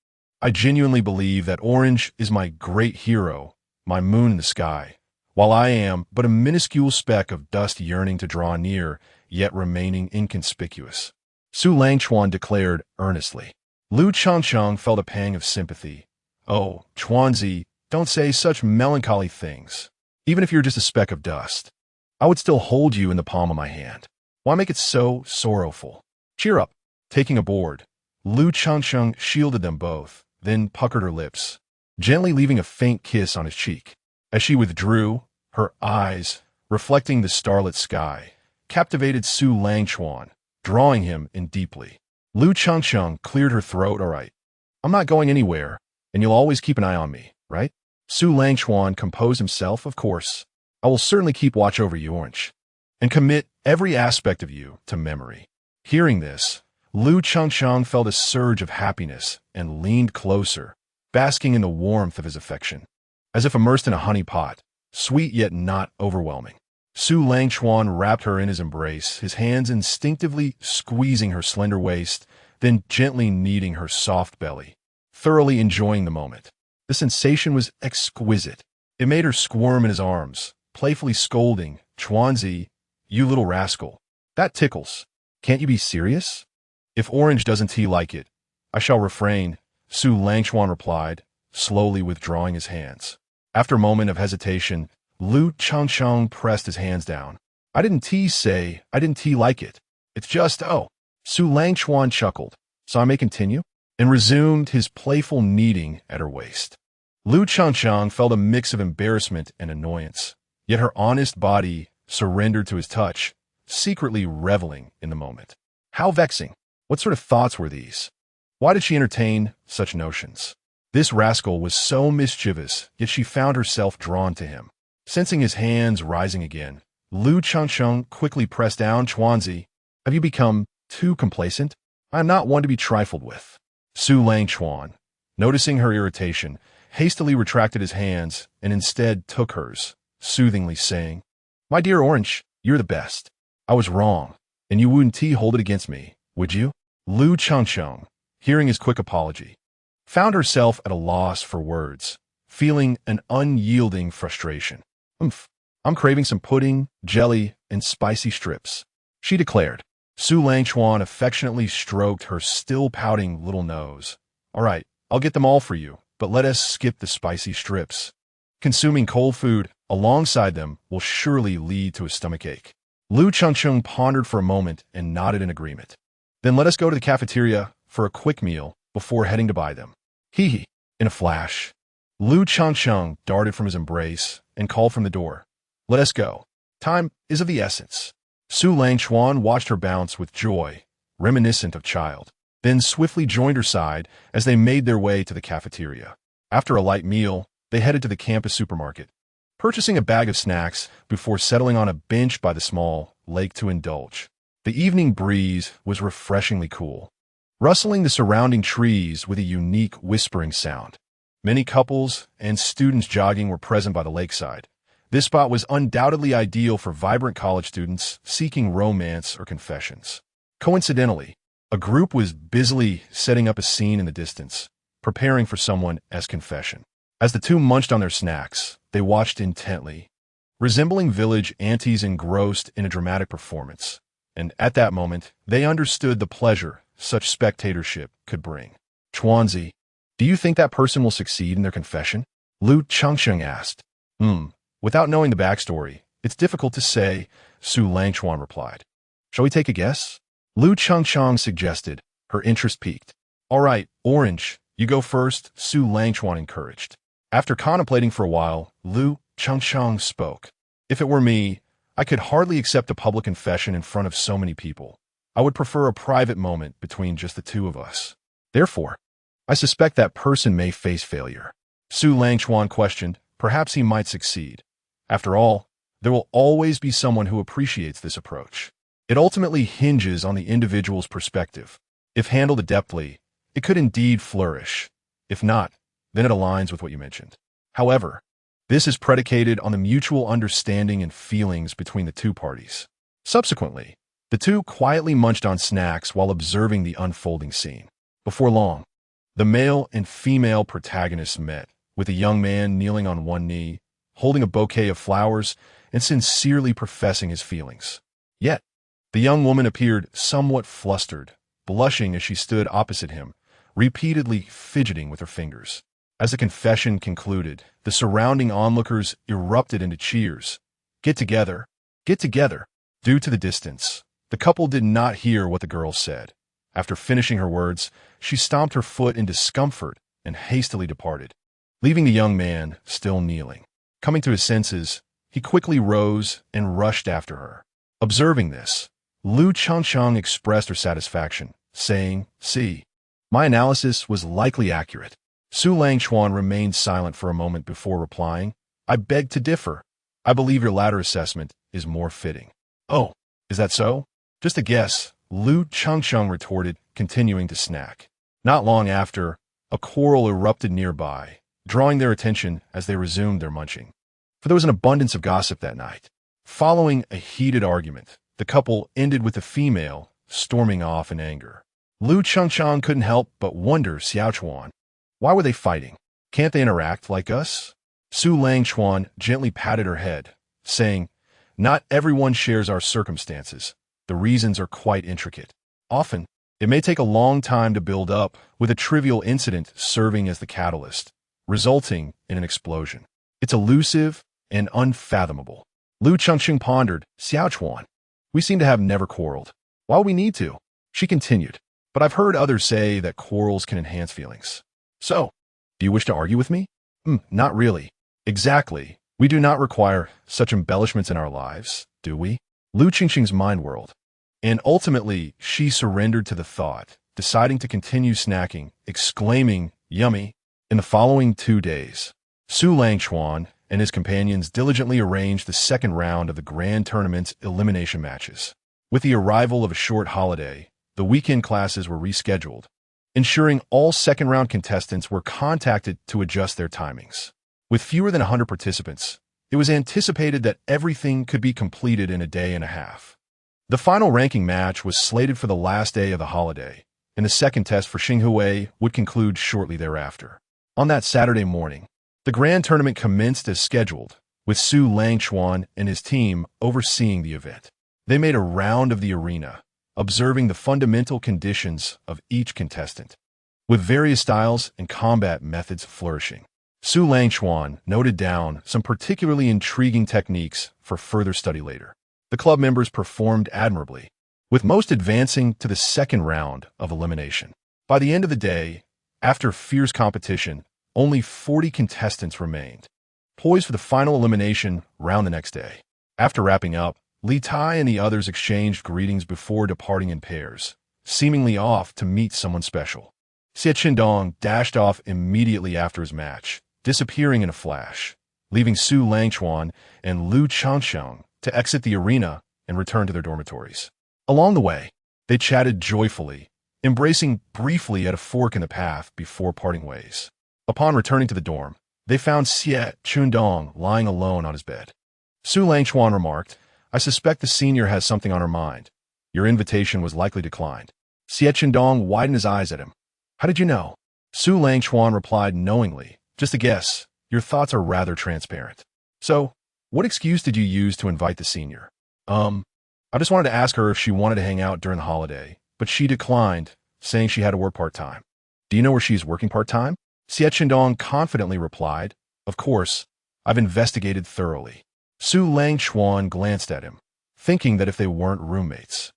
"I genuinely believe that Orange is my great hero, my moon in the sky, while I am but a minuscule speck of dust yearning to draw near, yet remaining inconspicuous," Su Langchuan declared earnestly. Lu Changcheng felt a pang of sympathy. "Oh, Chuanzi, don't say such melancholy things. Even if you're just a speck of dust, I would still hold you in the palm of my hand. Why make it so sorrowful? Cheer up." Taking a board, Lu Changcheng shielded them both, then puckered her lips, gently leaving a faint kiss on his cheek. As she withdrew, her eyes, reflecting the starlit sky, captivated Su Langchuan, drawing him in deeply. Lu Changcheng cleared her throat. "All right. I'm not going anywhere, and you'll always keep an eye on me, right?" Su Langchuan composed himself. "Of course. I will certainly keep watch over you, Orange, and commit every aspect of you to memory." Hearing this, Lu Changcheng felt a surge of happiness and leaned closer, basking in the warmth of his affection. As if immersed in a honey pot, sweet yet not overwhelming. Su Langchuan wrapped her in his embrace, his hands instinctively squeezing her slender waist, then gently kneading her soft belly, thoroughly enjoying the moment. The sensation was exquisite. It made her squirm in his arms, playfully scolding, "Chuanzi, you little rascal. That tickles. Can't you be serious?" "If Orange doesn't like it, I shall refrain," Su Langchuan replied, slowly withdrawing his hands. After a moment of hesitation, Lu Changcheng pressed his hands down. I didn't like it. It's just, oh." Su Langchuan chuckled. "So I may continue?" and resumed his playful kneading at her waist. Lu Changcheng felt a mix of embarrassment and annoyance, yet her honest body surrendered to his touch, secretly reveling in the moment. How vexing! What sort of thoughts were these? Why did she entertain such notions? This rascal was so mischievous, yet she found herself drawn to him. Sensing his hands rising again, Lu Changcheng quickly pressed down. "Chuanzi, have you become too complacent? I am not one to be trifled with." Su Langchuan, noticing her irritation, hastily retracted his hands and instead took hers, soothingly saying, "My dear Orange, you're the best. I was wrong, and you wouldn't hold it against me, would you?" Lu Changcheng, hearing his quick apology, found herself at a loss for words, feeling an unyielding frustration. I'm craving some pudding, jelly, and spicy strips," she declared. Su Langchuan affectionately stroked her still pouting little nose. "All right, I'll get them all for you, but let us skip the spicy strips. Consuming cold food alongside them will surely lead to a stomachache." Lu Changcheng pondered for a moment and nodded in agreement. "Then let us go to the cafeteria for a quick meal before heading to buy them." Hee. In a flash, Lu Changcheng darted from his embrace and called from the door, "Let us go. Time is of the essence." Su Langchuan watched her bounce with joy, reminiscent of child, then swiftly joined her side as they made their way to the cafeteria. After a light meal, they headed to the campus supermarket, purchasing a bag of snacks before settling on a bench by the small lake to indulge. The evening breeze was refreshingly cool, rustling the surrounding trees with a unique whispering sound. Many couples and students jogging were present by the lakeside. This spot was undoubtedly ideal for vibrant college students seeking romance or confessions. Coincidentally, a group was busily setting up a scene in the distance, preparing for someone as confession. As the two munched on their snacks, they watched intently, resembling village aunties engrossed in a dramatic performance. And at that moment, they understood the pleasure such spectatorship could bring. Chuanzi, do you think that person will succeed in their confession? Lu Chengsheng asked. Without knowing the backstory, it's difficult to say, Su Langchuan replied. Shall we take a guess? Lu Chengsheng suggested, her interest piqued. All right, Orange, you go first, Su Langchuan encouraged. After contemplating for a while, Lu Chengsheng spoke. If it were me, I could hardly accept a public confession in front of so many people. I would prefer a private moment between just the two of us. Therefore, I suspect that person may face failure. Su Langchuan questioned, perhaps he might succeed. After all, there will always be someone who appreciates this approach. It ultimately hinges on the individual's perspective. If handled adeptly, it could indeed flourish. If not, then it aligns with what you mentioned. However, this is predicated on the mutual understanding and feelings between the two parties. Subsequently, the two quietly munched on snacks while observing the unfolding scene. Before long, the male and female protagonists met, with the young man kneeling on one knee, holding a bouquet of flowers and sincerely professing his feelings. Yet, the young woman appeared somewhat flustered, blushing as she stood opposite him, repeatedly fidgeting with her fingers. As the confession concluded, the surrounding onlookers erupted into cheers. Get together! Get together! Due to the distance, the couple did not hear what the girl said. After finishing her words, she stomped her foot in discomfort and hastily departed, leaving the young man still kneeling. Coming to his senses, he quickly rose and rushed after her. Observing this, Lu Chengsheng expressed her satisfaction, saying, "See, my analysis was likely accurate." Su Langchuan remained silent for a moment before replying, "I beg to differ. I believe your latter assessment is more fitting." "Oh, is that so?" "Just a guess," Lu Chengsheng retorted, continuing to snack. Not long after, a quarrel erupted nearby, drawing their attention as they resumed their munching. For there was an abundance of gossip that night. Following a heated argument, the couple ended with the female storming off in anger. Lu Chengsheng couldn't help but wonder, Xiaochuan, why were they fighting? Can't they interact like us? Su Langchuan gently patted her head, saying, "Not everyone shares our circumstances. The reasons are quite intricate. Often, it may take a long time to build up, with a trivial incident serving as the catalyst, resulting in an explosion. It's elusive and unfathomable." Lu Chengsheng pondered, "Xiaochuan, we seem to have never quarreled. Why would we need to?" She continued, "But I've heard others say that quarrels can enhance feelings. So, do you wish to argue with me?" Not really. Exactly. We do not require such embellishments in our lives, do we?" Lu Chengsheng's mind whirled. And ultimately, she surrendered to the thought, deciding to continue snacking, exclaiming, "Yummy." In the following 2 days, Su Langchuan and his companions diligently arranged the second round of the grand tournament's elimination matches. With the arrival of a short holiday, the weekend classes were rescheduled, ensuring all second-round contestants were contacted to adjust their timings. With fewer than 100 participants, it was anticipated that everything could be completed in a day and a half. The final ranking match was slated for the last day of the holiday, and the second test for Xinghui would conclude shortly thereafter. On that Saturday morning, the grand tournament commenced as scheduled, with Su Langchuan and his team overseeing the event. They made a round of the arena, observing the fundamental conditions of each contestant, with various styles and combat methods flourishing. Su Langchuan noted down some particularly intriguing techniques for further study later. The club members performed admirably, with most advancing to the second round of elimination. By the end of the day, after fierce competition, only 40 contestants remained, poised for the final elimination round the next day. After wrapping up, Li Tai and the others exchanged greetings before departing in pairs, seemingly off to meet someone special. Xie Qindong dashed off immediately after his match, disappearing in a flash, leaving Su Langchuan and Lu Changsheng to exit the arena and return to their dormitories. Along the way, they chatted joyfully, embracing briefly at a fork in the path before parting ways. Upon returning to the dorm, they found Xie Chundong lying alone on his bed. Su Langchuan remarked, "I suspect the senior has something on her mind. Your invitation was likely declined." Xie Chundong widened his eyes at him. "How did you know?" Su Langchuan replied knowingly, "Just a guess. Your thoughts are rather transparent." "So, what excuse did you use to invite the senior?" I just wanted to ask her if she wanted to hang out during the holiday, but she declined, saying she had to work part-time." "Do you know where she's working part-time?" Xie Chundong confidently replied, "Of course, I've investigated thoroughly." Su Langchuan glanced at him, thinking that if they weren't roommates,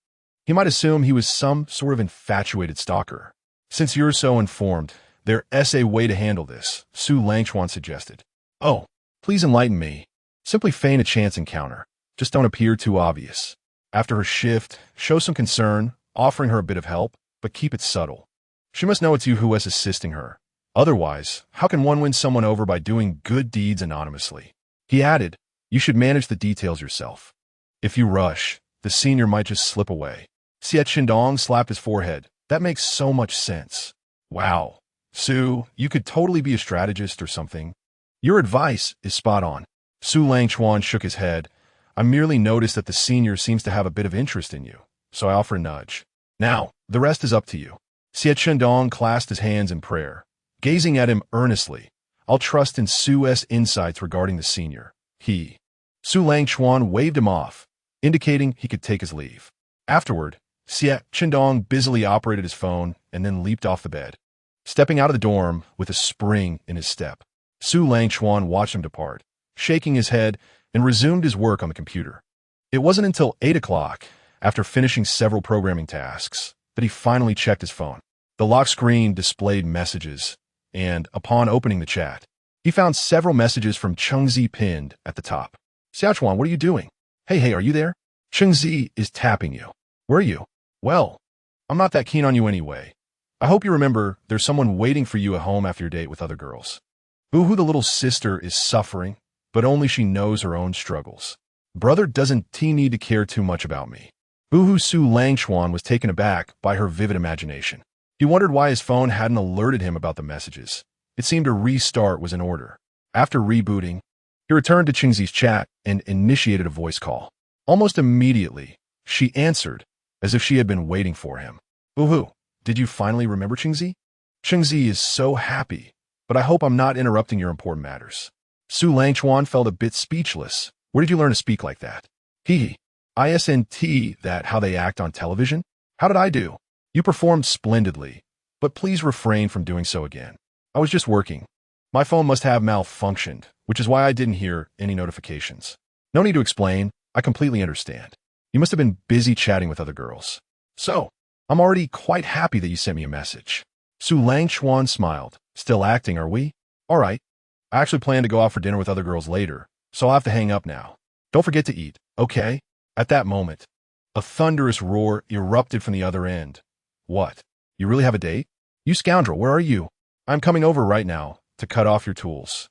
he might assume he was some sort of infatuated stalker. "Since you're so informed, there's a way to handle this," Su Langchuan suggested. "Oh, please enlighten me." "Simply feign a chance encounter. Just don't appear too obvious. After her shift, show some concern, offering her a bit of help, but keep it subtle. She must know it's you who is assisting her. Otherwise, how can one win someone over by doing good deeds anonymously?" He added, "You should manage the details yourself. If you rush, the senior might just slip away." Xie Chundong slapped his forehead. "That makes so much sense." "Wow. Su, you could totally be a strategist or something. Your advice is spot on." Su Langchuan shook his head. "I merely noticed that the senior seems to have a bit of interest in you, so I offer a nudge. Now, the rest is up to you." Xie Chundong clasped his hands in prayer, gazing at him earnestly. "I'll trust in Su's insights regarding the senior." Su Langchuan waved him off, indicating he could take his leave. Afterward, Xie Chundong busily operated his phone and then leaped off the bed, stepping out of the dorm with a spring in his step. Su Langchuan watched him depart, shaking his head, and resumed his work on the computer. It wasn't until 8 o'clock, after finishing several programming tasks, that he finally checked his phone. The lock screen displayed messages, and, upon opening the chat, he found several messages from Chengzi pinned at the top. "Xiaochuan, what are you doing?" Hey, are you there? Chengzi is tapping you." "Where are you?" "Well, I'm not that keen on you anyway. I hope you remember there's someone waiting for you at home after your date with other girls. Boo-hoo, the little sister is suffering, but only she knows her own struggles. Brother doesn't need to care too much about me." Boo-hoo Su Langchuan was taken aback by her vivid imagination. He wondered why his phone hadn't alerted him about the messages. It seemed a restart was in order. After rebooting, he returned to Chengzi's chat and initiated a voice call. Almost immediately, she answered, as if she had been waiting for him. "Boo-hoo, did you finally remember Chengzi? Chengzi is so happy, but I hope I'm not interrupting your important matters." Su Langchuan felt a bit speechless. "Where did you learn to speak like that?" "Isn't that how they act on television?" "How did I do?" "You performed splendidly, but please refrain from doing so again." "I was just working. My phone must have malfunctioned, which is why I didn't hear any notifications." "No need to explain. I completely understand. You must have been busy chatting with other girls." "So, I'm already quite happy that you sent me a message." Su Langchuan smiled. "Still acting, are we?" "All right. I actually plan to go out for dinner with other girls later, so I'll have to hang up now. Don't forget to eat, okay?" At that moment, a thunderous roar erupted from the other end. "What? You really have a date? You scoundrel, where are you?" "I'm coming over right now to cut off your tools,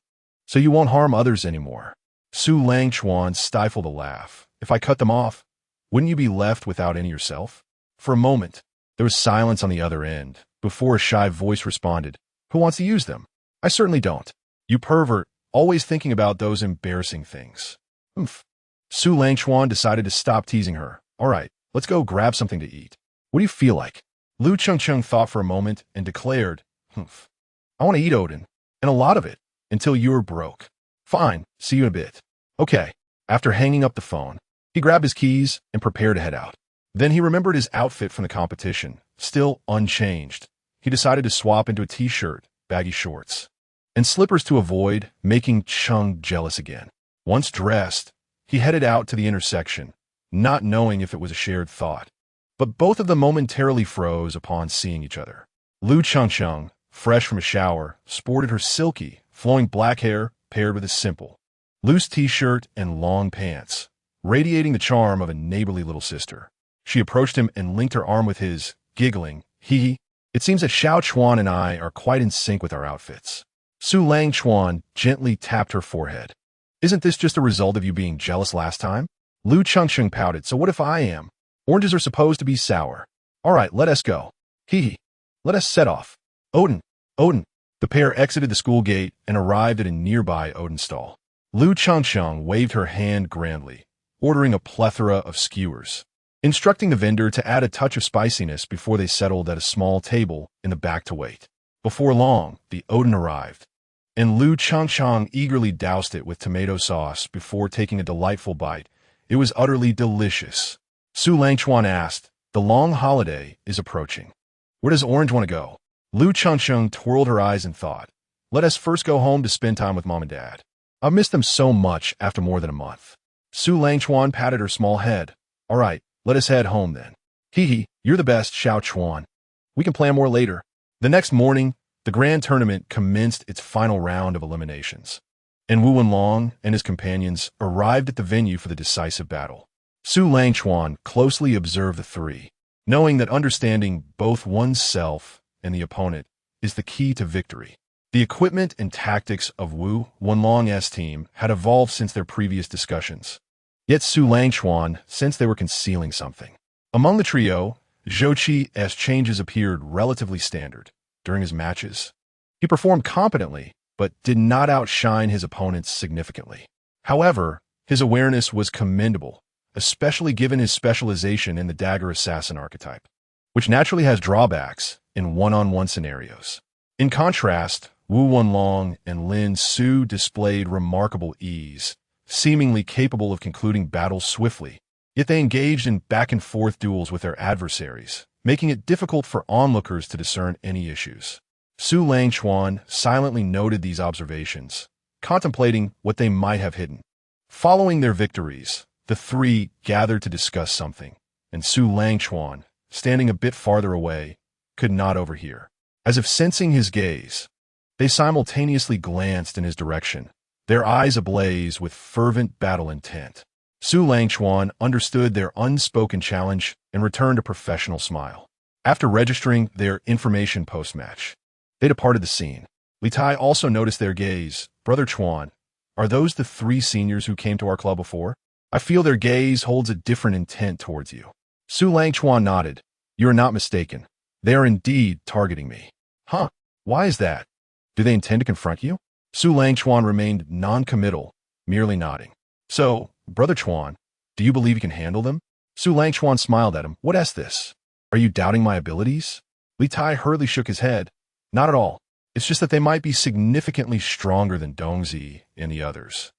so you won't harm others anymore." Su Langchuan stifled a laugh. "If I cut them off, wouldn't you be left without any yourself?" For a moment, there was silence on the other end, before a shy voice responded, "Who wants to use them?" "I certainly don't." "You pervert, always thinking about those embarrassing things." "Humph." Su Langchuan decided to stop teasing her. "All right, let's go grab something to eat. What do you feel like?" Lu Chengcheng thought for a moment and declared, "Humph. I want to eat Odin, and a lot of it, until you're broke." "Fine, see you in a bit." "Okay." After hanging up the phone, he grabbed his keys and prepared to head out. Then he remembered his outfit from the competition, still unchanged. He decided to swap into a t-shirt, baggy shorts, and slippers to avoid making Cheng jealous again. Once dressed, he headed out to the intersection, not knowing if it was a shared thought. But both of them momentarily froze upon seeing each other. Lu Changcheng, fresh from a shower, sported her silky, flowing black hair paired with a simple, loose t-shirt and long pants, radiating the charm of a neighborly little sister. She approached him and linked her arm with his, giggling, "It seems that Xiaochuan and I are quite in sync with our outfits." Su Langchuan gently tapped her forehead. Isn't this just a result of you being jealous last time? Lu Chengsheng pouted. So what if I am? Oranges are supposed to be sour. All right, let us go. Hee. Let us set off. Odin. Odin. The pair exited the school gate and arrived at a nearby Odin stall. Lu Chengsheng waved her hand grandly, ordering a plethora of skewers, instructing the vendor to add a touch of spiciness before they settled at a small table in the back to wait. Before long, the Odin arrived, and Lu Chengsheng eagerly doused it with tomato sauce before taking a delightful bite. It was utterly delicious. Su Langchuan asked, "The long holiday is approaching. Where does Orange want to go?" Lu Chengsheng twirled her eyes and thought, "Let us first go home to spend time with Mom and Dad. I've missed them so much after more than a month." Su Langchuan patted her small head. "All right, let us head home then." Hee, you're the best, Xiao Chuan. We can plan more later. The next morning, the grand tournament commenced its final round of eliminations, and Wu Wenlong and his companions arrived at the venue for the decisive battle. Su Langchuan closely observed the three, knowing that understanding both oneself and the opponent is the key to victory. The equipment and tactics of Wu Wenlong's team had evolved since their previous discussions. Yet Su Langchuan sensed they were concealing something. Among the trio, Zhou Qi's changes appeared relatively standard during his matches. He performed competently, but did not outshine his opponents significantly. However, his awareness was commendable, especially given his specialization in the dagger assassin archetype, which naturally has drawbacks in one-on-one scenarios. In contrast, Wu Wenlong and Lin Su displayed remarkable ease, seemingly capable of concluding battles swiftly, yet they engaged in back-and-forth duels with their adversaries, making it difficult for onlookers to discern any issues. Su Langchuan silently noted these observations, contemplating what they might have hidden. Following their victories, the three gathered to discuss something, and Su Langchuan, standing a bit farther away, could not overhear. As if sensing his gaze, they simultaneously glanced in his direction, their eyes ablaze with fervent battle intent. Su Langchuan understood their unspoken challenge and returned a professional smile. After registering their information post-match, they departed the scene. Li Tai also noticed their gaze. "Brother Chuan, are those the three seniors who came to our club before? I feel their gaze holds a different intent towards you." Su Langchuan nodded. "You are not mistaken. They are indeed targeting me." "Huh? Why is that? Do they intend to confront you?" Su Langchuan remained non-committal, merely nodding. "So, Brother Chuan, do you believe you can handle them?" Su Langchuan smiled at him. "What is this? Are you doubting my abilities?" Li Tai hurriedly shook his head. "Not at all. It's just that they might be significantly stronger than Dongzi and the others,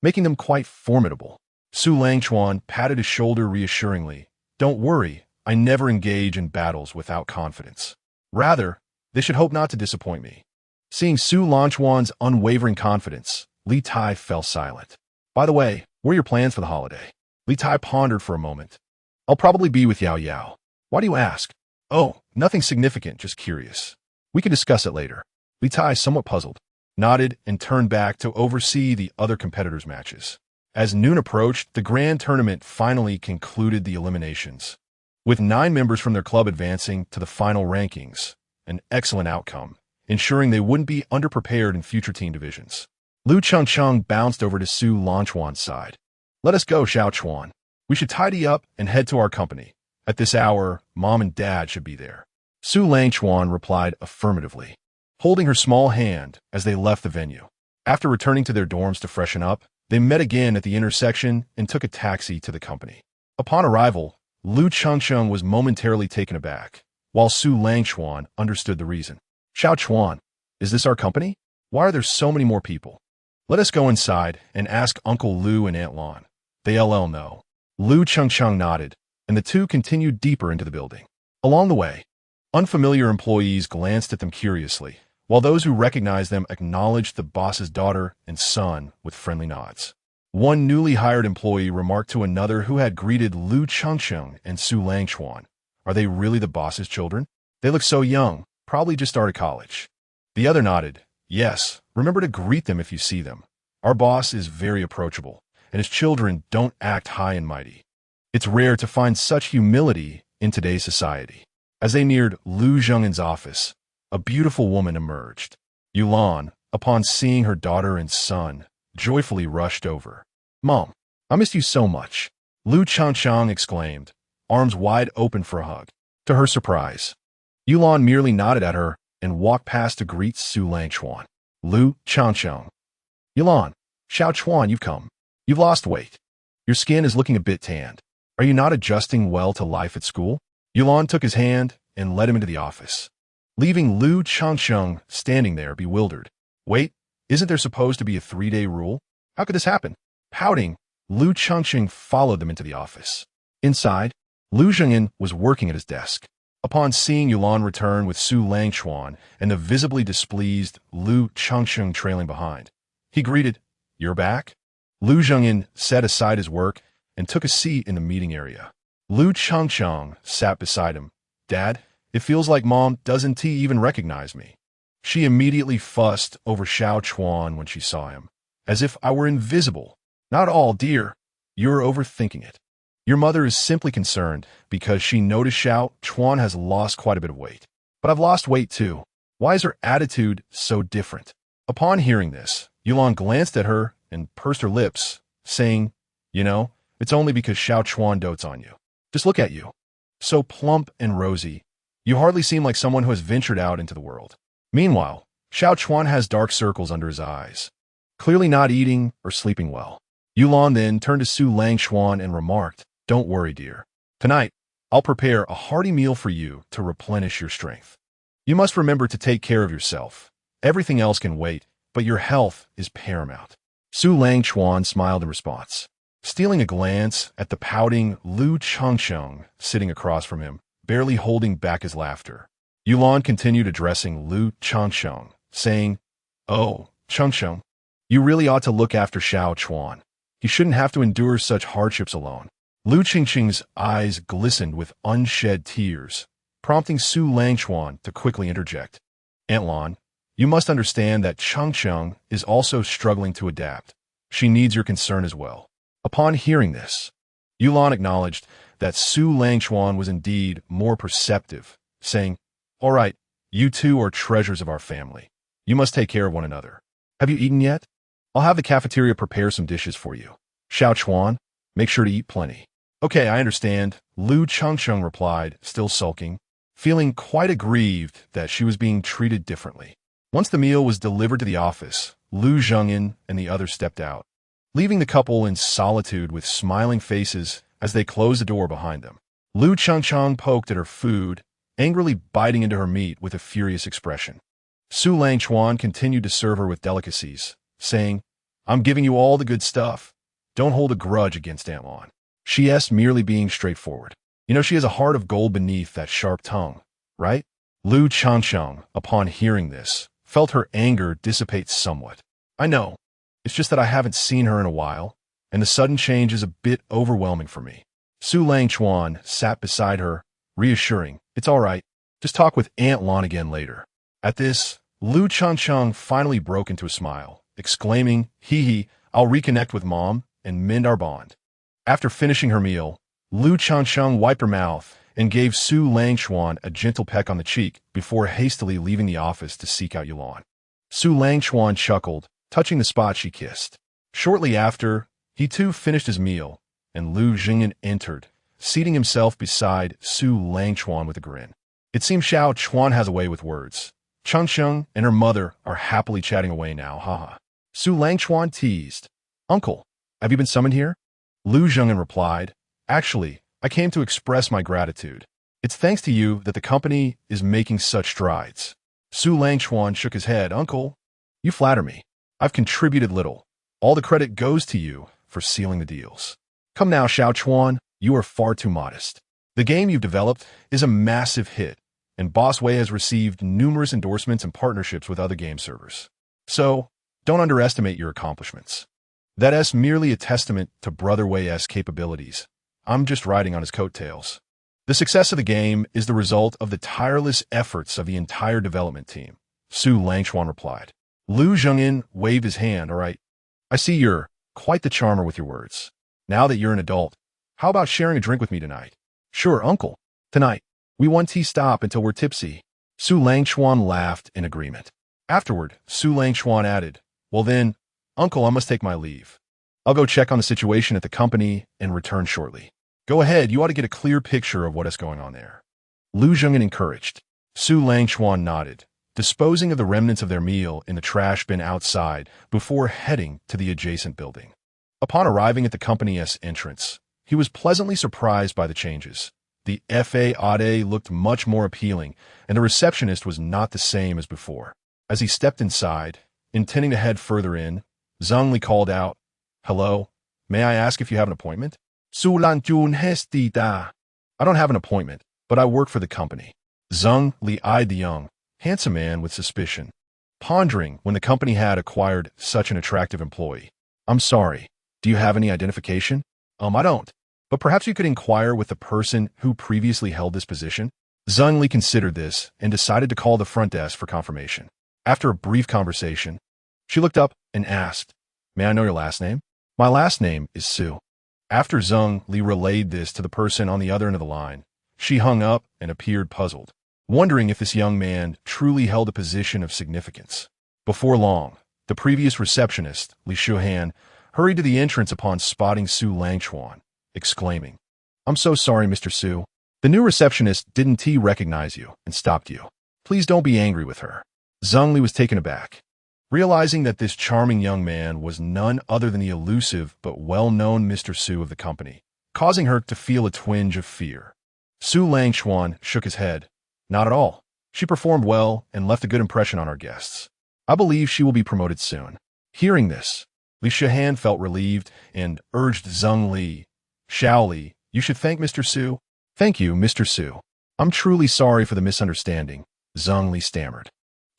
making them quite formidable." Su Langchuan patted his shoulder reassuringly. "Don't worry, I never engage in battles without confidence. Rather, they should hope not to disappoint me." Seeing Su Langchuan's unwavering confidence, Li Tai fell silent. "By the way, what are your plans for the holiday?" Li Tai pondered for a moment. "I'll probably be with Yao Yao." "Why do you ask?" "Oh, nothing significant, just curious. We can discuss it later." Li Tai, somewhat puzzled, nodded and turned back to oversee the other competitors' matches. As noon approached, the grand tournament finally concluded the eliminations, with 9 members from their club advancing to the final rankings, an excellent outcome, ensuring they wouldn't be underprepared in future team divisions. Lu Chengsheng bounced over to Su Langchuan's side. "Let us go, Xiao Chuan. We should tidy up and head to our company. At this hour, Mom and Dad should be there." Su Langchuan replied affirmatively, holding her small hand as they left the venue. After returning to their dorms to freshen up, they met again at the intersection and took a taxi to the company. Upon arrival, Lu Chengsheng was momentarily taken aback, while Su Langchuan understood the reason. "Xiao Chuan, is this our company? Why are there so many more people?" "Let us go inside and ask Uncle Lu and Aunt Lon. They'll know." Lu Chengsheng nodded, and the two continued deeper into the building. Along the way, unfamiliar employees glanced at them curiously, while those who recognized them acknowledged the boss's daughter and son with friendly nods. One newly hired employee remarked to another who had greeted Lu Chengsheng and Su Langchuan, "Are they really the boss's children? They look so young, probably just started college." The other nodded. "Yes, remember to greet them if you see them. Our boss is very approachable, and his children don't act high and mighty. It's rare to find such humility in today's society." As they neared Lu Zheng'an's office, a beautiful woman emerged. "Yulan, upon seeing her daughter and son, joyfully rushed over. "Mom, I missed you so much," Lu Changchang exclaimed, arms wide open for a hug. To her surprise, Yulan merely nodded at her and walked past to greet Su Langchuan. "Lu Changchang. Yulan, Xiao Chuan, you've come. You've lost weight. Your skin is looking a bit tanned. Are you not adjusting well to life at school?" Yulan took his hand and led him into the office, leaving Lu Changcheng standing there bewildered. "Wait, isn't there supposed to be a 3-day rule? How could this happen?" Pouting, Lu Changcheng followed them into the office. Inside, Lu Zhengyan was working at his desk. Upon seeing Yulan return with Su Langchuan and the visibly displeased Lu Changcheng trailing behind, he greeted, "You're back?" Lu Zhengyan set aside his work and took a seat in the meeting area. Lu Changcheng sat beside him. "Dad, it feels like Mom doesn't even recognize me." She immediately fussed over Xiao Chuan when she saw him, as if I were invisible. "Not all, dear. You're overthinking it. Your mother is simply concerned because she noticed Xiao Chuan has lost quite a bit of weight. But I've lost weight too. Why is her attitude so different?" Upon hearing this, Yulan glanced at her and pursed her lips, saying, "It's only because Xiao Chuan dotes on you. Just look at you. So plump and rosy. You hardly seem like someone who has ventured out into the world." Meanwhile, Xiao Chuan has dark circles under his eyes, clearly not eating or sleeping well. Yulan then turned to Su Langchuan and remarked, "Don't worry, dear. Tonight, I'll prepare a hearty meal for you to replenish your strength. You must remember to take care of yourself. Everything else can wait, but your health is paramount." Su Langchuan smiled in response, stealing a glance at the pouting Lu Changcheng sitting across from him, barely holding back his laughter. Yulan continued addressing Lu Changcheng, saying, "Oh, Changcheng, you really ought to look after Xiao Chuan. He shouldn't have to endure such hardships alone." Lu Qingqing's eyes glistened with unshed tears, prompting Su Langchuan to quickly interject. "Aunt Lan, you must understand that Changcheng is also struggling to adapt. She needs your concern as well." Upon hearing this, Yulan acknowledged that Su Langchuan was indeed more perceptive, saying, "All right, you two are treasures of our family. You must take care of one another. Have you eaten yet? I'll have the cafeteria prepare some dishes for you. Xiao Chuan, make sure to eat plenty." "Okay, I understand," Lu Changcheng replied, still sulking, feeling quite aggrieved that she was being treated differently. Once the meal was delivered to the office, Lu Zhengyan and the others stepped out, leaving the couple in solitude with smiling faces as they closed the door behind them. Lu Changcheng poked at her food, angrily biting into her meat with a furious expression. Su Langchuan continued to serve her with delicacies, saying, "I'm giving you all the good stuff. Don't hold a grudge against Aunt Lan. She's merely being straightforward. She has a heart of gold beneath that sharp tongue, right?" Lu Changcheng, upon hearing this, felt her anger dissipate somewhat. "I know. It's just that I haven't seen her in a while, and the sudden change is a bit overwhelming for me." Su Langchuan sat beside her, reassuring, "It's all right. Just talk with Aunt Lan again later." At this, Lu Changcheng finally broke into a smile, exclaiming, "Hee, I'll reconnect with Mom and mend our bond." After finishing her meal, Lu Changcheng wiped her mouth and gave Su Langchuan a gentle peck on the cheek before hastily leaving the office to seek out Yulan. Su Langchuan chuckled, touching the spot she kissed. Shortly after, he too finished his meal, and Lu Zhengyan entered, seating himself beside Su Langchuan with a grin. It seems Xiao Chuan has a way with words. Changcheng and her mother are happily chatting away now, haha. Su Langchuan teased, "Uncle, have you been summoned here?" Lu Zhengyan replied, "Actually, I came to express my gratitude. It's thanks to you that the company is making such strides." Su Langchuan shook his head. "Uncle, you flatter me. I've contributed little. All the credit goes to you for sealing the deals. Come now, Xiao Chuan, you are far too modest. The game you've developed is a massive hit, and Boss Wei has received numerous endorsements and partnerships with other game servers. So, don't underestimate your accomplishments. That's merely a testament to Brother Wei's capabilities. I'm just riding on his coattails. The success of the game is the result of the tireless efforts of the entire development team," Su Langchuan replied. Lu Zhengyan waved his hand. "All right, I see you're quite the charmer with your words. Now that you're an adult, how about sharing a drink with me tonight?" "Sure, Uncle. Tonight, we won't stop until we're tipsy." Su Langchuan laughed in agreement. Afterward, Su Langchuan added, "Well then, uncle, I must take my leave. I'll go check on the situation at the company and return shortly." "Go ahead, you ought to get a clear picture of what is going on there." Lu Zhenghan encouraged. Su Langchuan nodded, disposing of the remnants of their meal in the trash bin outside before heading to the adjacent building. Upon arriving at the company's entrance, he was pleasantly surprised by the changes. The faade looked much more appealing, and the receptionist was not the same as before. As he stepped inside, intending to head further in, Zhang Li called out, "Hello, may I ask if you have an appointment?" "Su Lanjun hestida." "I don't have an appointment, but I work for the company." Zhang Li eyed the young, handsome man with suspicion, pondering when the company had acquired such an attractive employee. "I'm sorry, do you have any identification?" I don't. But perhaps you could inquire with the person who previously held this position." Zhang Li considered this and decided to call the front desk for confirmation. After a brief conversation, she looked up and asked, "May I know your last name?" "My last name is Su." After Zhang Li relayed this to the person on the other end of the line, she hung up and appeared puzzled, wondering if this young man truly held a position of significance. Before long, the previous receptionist, Li Shuhan, hurried to the entrance upon spotting Su Langchuan, exclaiming, "I'm so sorry, Mr. Su. The new receptionist didn't recognize you and stopped you. Please don't be angry with her." Zhang Li was taken aback, realizing that this charming young man was none other than the elusive but well-known Mr. Su of the company, causing her to feel a twinge of fear. Su Langchuan shook his head. "Not at all. She performed well and left a good impression on our guests. I believe she will be promoted soon." Hearing this, Li Shuhan felt relieved and urged Zhang Li, "Xiao Li, you should thank Mr. Su." "Thank you, Mr. Su. I'm truly sorry for the misunderstanding," Zhang Li stammered.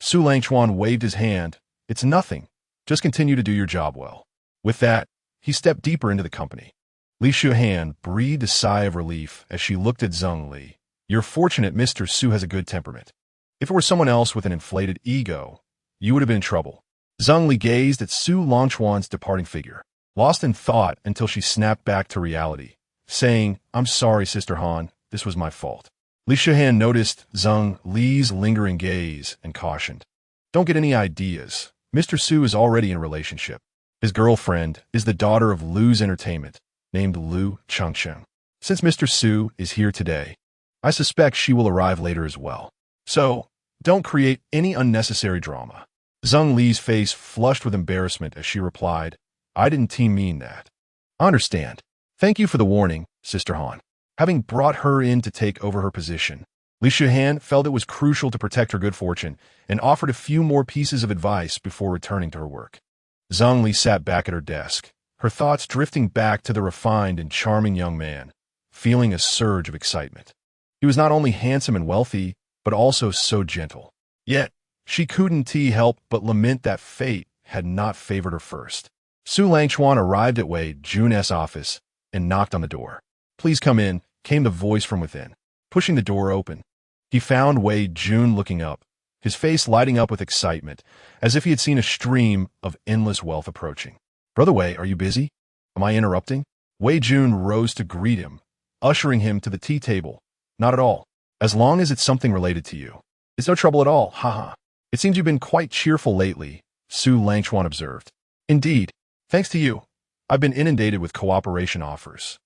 Su Langchuan waved his hand. "It's nothing. Just continue to do your job well." With that, he stepped deeper into the company. Li Shuhan breathed a sigh of relief as she looked at Zhang Li. "You're fortunate Mr. Su has a good temperament. If it were someone else with an inflated ego, you would have been in trouble." Zhang Li gazed at Su Langchuan's departing figure, lost in thought until she snapped back to reality, saying, "I'm sorry, Sister Han, this was my fault." Li Shuhan noticed Zhang Li's lingering gaze and cautioned, "Don't get any ideas. Mr. Su is already in a relationship. His girlfriend is the daughter of Lu's entertainment, named Lu Changsheng. Since Mr. Su is here today, I suspect she will arrive later as well. So, don't create any unnecessary drama." Zhang Li's face flushed with embarrassment as she replied, "I didn't mean that." "I understand. Thank you for the warning, Sister Han." Having brought her in to take over her position, Li Shuhan felt it was crucial to protect her good fortune and offered a few more pieces of advice before returning to her work. Zhang Li sat back at her desk, her thoughts drifting back to the refined and charming young man, feeling a surge of excitement. He was not only handsome and wealthy, but also so gentle. Yet, she couldn't help but lament that fate had not favored her first. Su Langchuan arrived at Wei Jun's office and knocked on the door. "Please come in," came the voice from within. Pushing the door open, he found Wei Jun looking up, his face lighting up with excitement, as if he had seen a stream of endless wealth approaching. "Brother Wei, are you busy? Am I interrupting?" Wei Jun rose to greet him, ushering him to the tea table. "Not at all. As long as it's something related to you. It's no trouble at all, haha. It seems you've been quite cheerful lately," Su Langchuan observed. "Indeed. Thanks to you, I've been inundated with cooperation offers.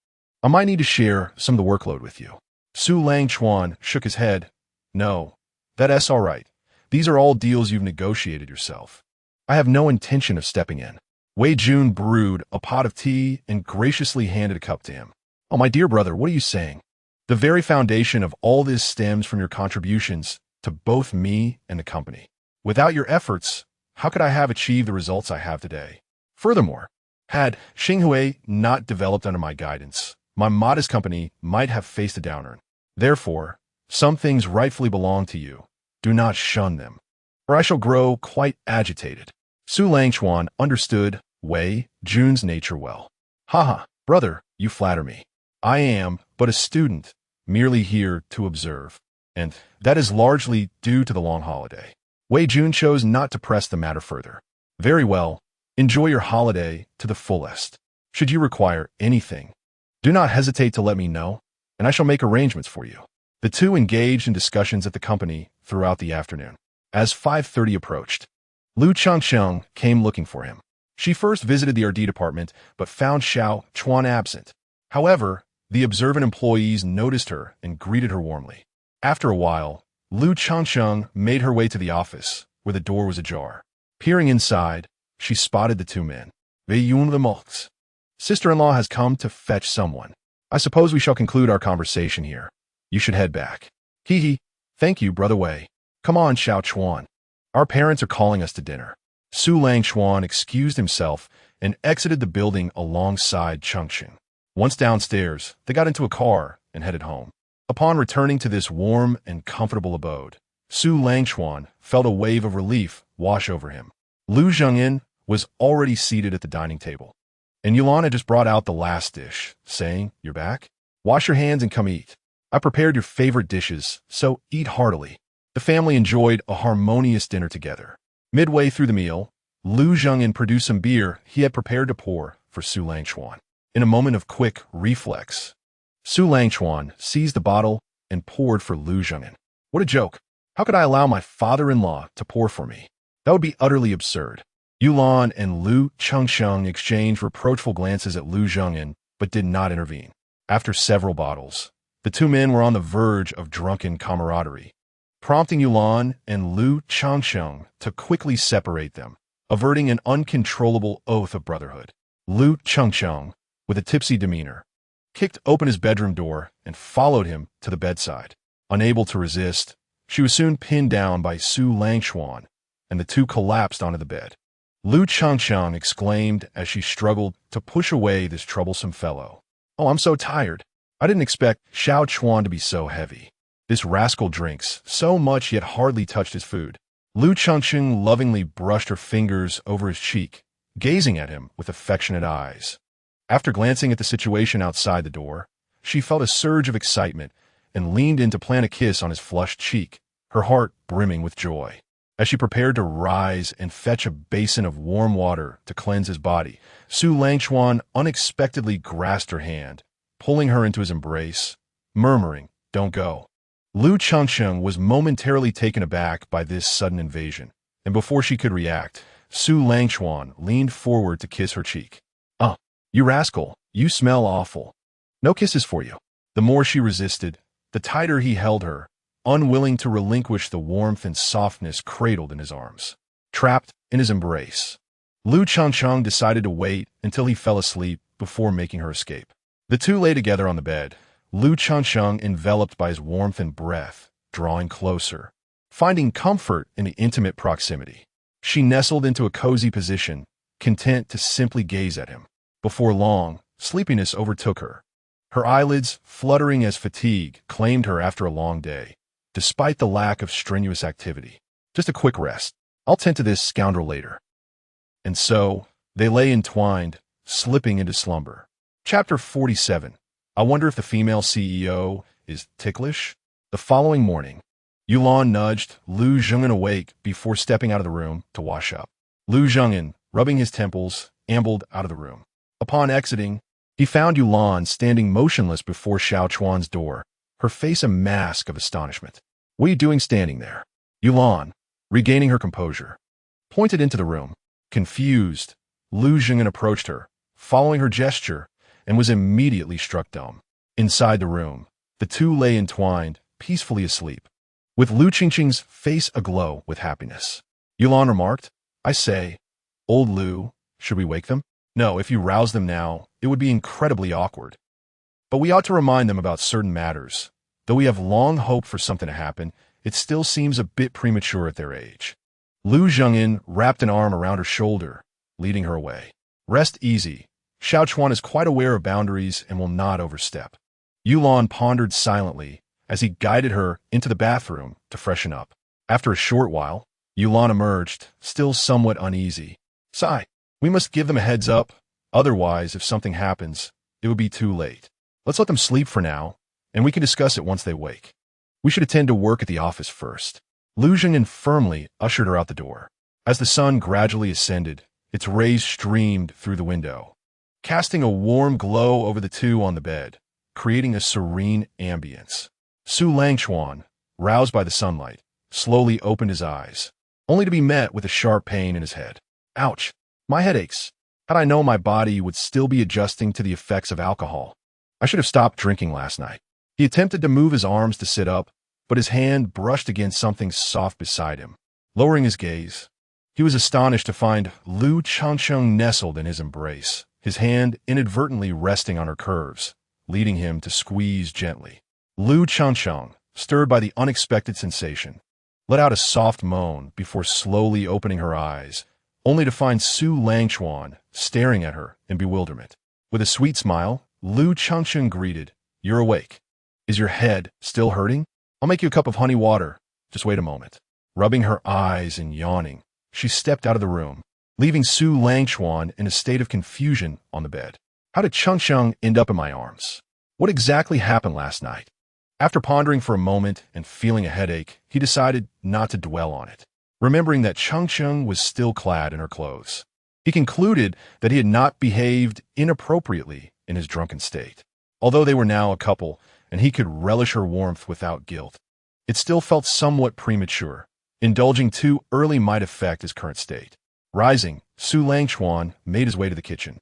I might need to share some of the workload with you." Su Langchuan shook his head. "No, that's all right. These are all deals you've negotiated yourself. I have no intention of stepping in." Wei Jun brewed a pot of tea and graciously handed a cup to him. "Oh, my dear brother, what are you saying? The very foundation of all this stems from your contributions to both me and the company. Without your efforts, how could I have achieved the results I have today? Furthermore, had Xinghui not developed under my guidance, my modest company might have faced a downturn. Therefore, some things rightfully belong to you. Do not shun them, or I shall grow quite agitated." Su Langchuan understood Wei Jun's nature well. "Haha, brother, you flatter me. I am but a student, merely here to observe, and that is largely due to the long holiday." Wei Jun chose not to press the matter further. "Very well. Enjoy your holiday to the fullest. Should you require anything, do not hesitate to let me know, and I shall make arrangements for you." The two engaged in discussions at the company throughout the afternoon. As 5:30 approached, Lu Changsheng came looking for him. She first visited the RD department, but found Xiao Chuan absent. However, the observant employees noticed her and greeted her warmly. After a while, Lu Changsheng made her way to the office, where the door was ajar. Peering inside, she spotted the two men. Veiyun the Mox. Sister-in-law has come to fetch someone. I suppose we shall conclude our conversation here. You should head back. Hee. Thank you, Brother Wei. Come on, Xiao Chuan. Our parents are calling us to dinner. Su Langchuan excused himself and exited the building alongside Chengqing. Once downstairs, they got into a car and headed home. Upon returning to this warm and comfortable abode, Su Langchuan felt a wave of relief wash over him. Lu Zhengyin was already seated at the dining table, and Yulan had just brought out the last dish, saying, "You're back? Wash your hands and come eat. I prepared your favorite dishes, so eat heartily." The family enjoyed a harmonious dinner together. Midway through the meal, Lu Zhengyin produced some beer he had prepared to pour for Su Langchuan. In a moment of quick reflex, Su Langchuan seized the bottle and poured for Lu Zhengyin. What a joke! How could I allow my father-in-law to pour for me? That would be utterly absurd. Yulan and Lu Chengsheng exchanged reproachful glances at Lu Zhengyin, but did not intervene. After several bottles, the two men were on the verge of drunken camaraderie, prompting Yulan and Lu Chengsheng to quickly separate them, averting an uncontrollable oath of brotherhood. Lu Chengsheng, with a tipsy demeanor, kicked open his bedroom door and followed him to the bedside. Unable to resist, she was soon pinned down by Su Langchuan, and the two collapsed onto the bed. Lu Chengsheng exclaimed as she struggled to push away this troublesome fellow. "Oh, I'm so tired. I didn't expect Xiao Chuan to be so heavy. This rascal drinks so much yet hardly touched his food." Lu Chengsheng lovingly brushed her fingers over his cheek, gazing at him with affectionate eyes. After glancing at the situation outside the door, she felt a surge of excitement and leaned in to plant a kiss on his flushed cheek, her heart brimming with joy. As she prepared to rise and fetch a basin of warm water to cleanse his body, Su Langchuan unexpectedly grasped her hand, pulling her into his embrace, murmuring, "Don't go." Lu Chengsheng was momentarily taken aback by this sudden invasion, and before she could react, Su Langchuan leaned forward to kiss her cheek. You rascal, you smell awful. No kisses for you." The more she resisted, the tighter he held her, unwilling to relinquish the warmth and softness cradled in his arms. Trapped in his embrace, Lu Chengsheng decided to wait until he fell asleep before making her escape. The two lay together on the bed, Lu Chengsheng enveloped by his warmth and breath, drawing closer. Finding comfort in the intimate proximity, she nestled into a cozy position, content to simply gaze at him. Before long, sleepiness overtook her. Her eyelids, fluttering as fatigue, claimed her after a long day, despite the lack of strenuous activity. Just a quick rest. I'll tend to this scoundrel later. And so, they lay entwined, slipping into slumber. Chapter 47. I wonder if the female CEO is ticklish? The following morning, Yulan nudged Lu Zhengyin awake before stepping out of the room to wash up. Lu Zhengyin, rubbing his temples, ambled out of the room. Upon exiting, he found Yulan standing motionless before Xiao Chuan's door, her face a mask of astonishment. "What are you doing standing there?" Yulan, regaining her composure, pointed into the room. Confused, Lu Zhengyin approached her, following her gesture, and was immediately struck dumb. Inside the room, the two lay entwined, peacefully asleep, with Lu Qingqing's face aglow with happiness. Yulan remarked, "I say, old Lu, should we wake them?" "No, if you rouse them now, it would be incredibly awkward. But we ought to remind them about certain matters. Though we have long hoped for something to happen, it still seems a bit premature at their age." Lu Zhengyin wrapped an arm around her shoulder, leading her away. "Rest easy. Xiao Chuan is quite aware of boundaries and will not overstep." Yulan pondered silently as he guided her into the bathroom to freshen up. After a short while, Yulan emerged, still somewhat uneasy. "Sigh. We must give them a heads up. Otherwise, if something happens, it would be too late. Let's let them sleep for now, and we can discuss it once they wake. We should attend to work at the office first." Lu Zhengyin firmly ushered her out the door. As the sun gradually ascended, its rays streamed through the window, casting a warm glow over the two on the bed, creating a serene ambience. Su Langchuan, roused by the sunlight, slowly opened his eyes. only to be met with a sharp pain in his head. Ouch! My head aches. Had I known my body would still be adjusting to the effects of alcohol, I should have stopped drinking last night. He attempted to move his arms to sit up, but his hand brushed against something soft beside him. Lowering his gaze, he was astonished to find Lu Changcheng nestled in his embrace, his hand inadvertently resting on her curves, leading him to squeeze gently. Lu Changcheng, stirred by the unexpected sensation, let out a soft moan before slowly opening her eyes, only to find Su Langchuan staring at her in bewilderment. With a sweet smile, Lu Changcheng greeted, "You're awake. Is your head still hurting? I'll make you a cup of honey water. Just wait a moment." Rubbing her eyes and yawning, she stepped out of the room, leaving Su Langchuan in a state of confusion on the bed. How did Changcheng end up in my arms? What exactly happened last night? After pondering for a moment and feeling a headache, he decided not to dwell on it. Remembering that Changcheng was still clad in her clothes, he concluded that he had not behaved inappropriately in his drunken state. Although they were now a couple, and he could relish her warmth without guilt, it still felt somewhat premature. Indulging too early might affect his current state. Rising, Su Langchuan made his way to the kitchen,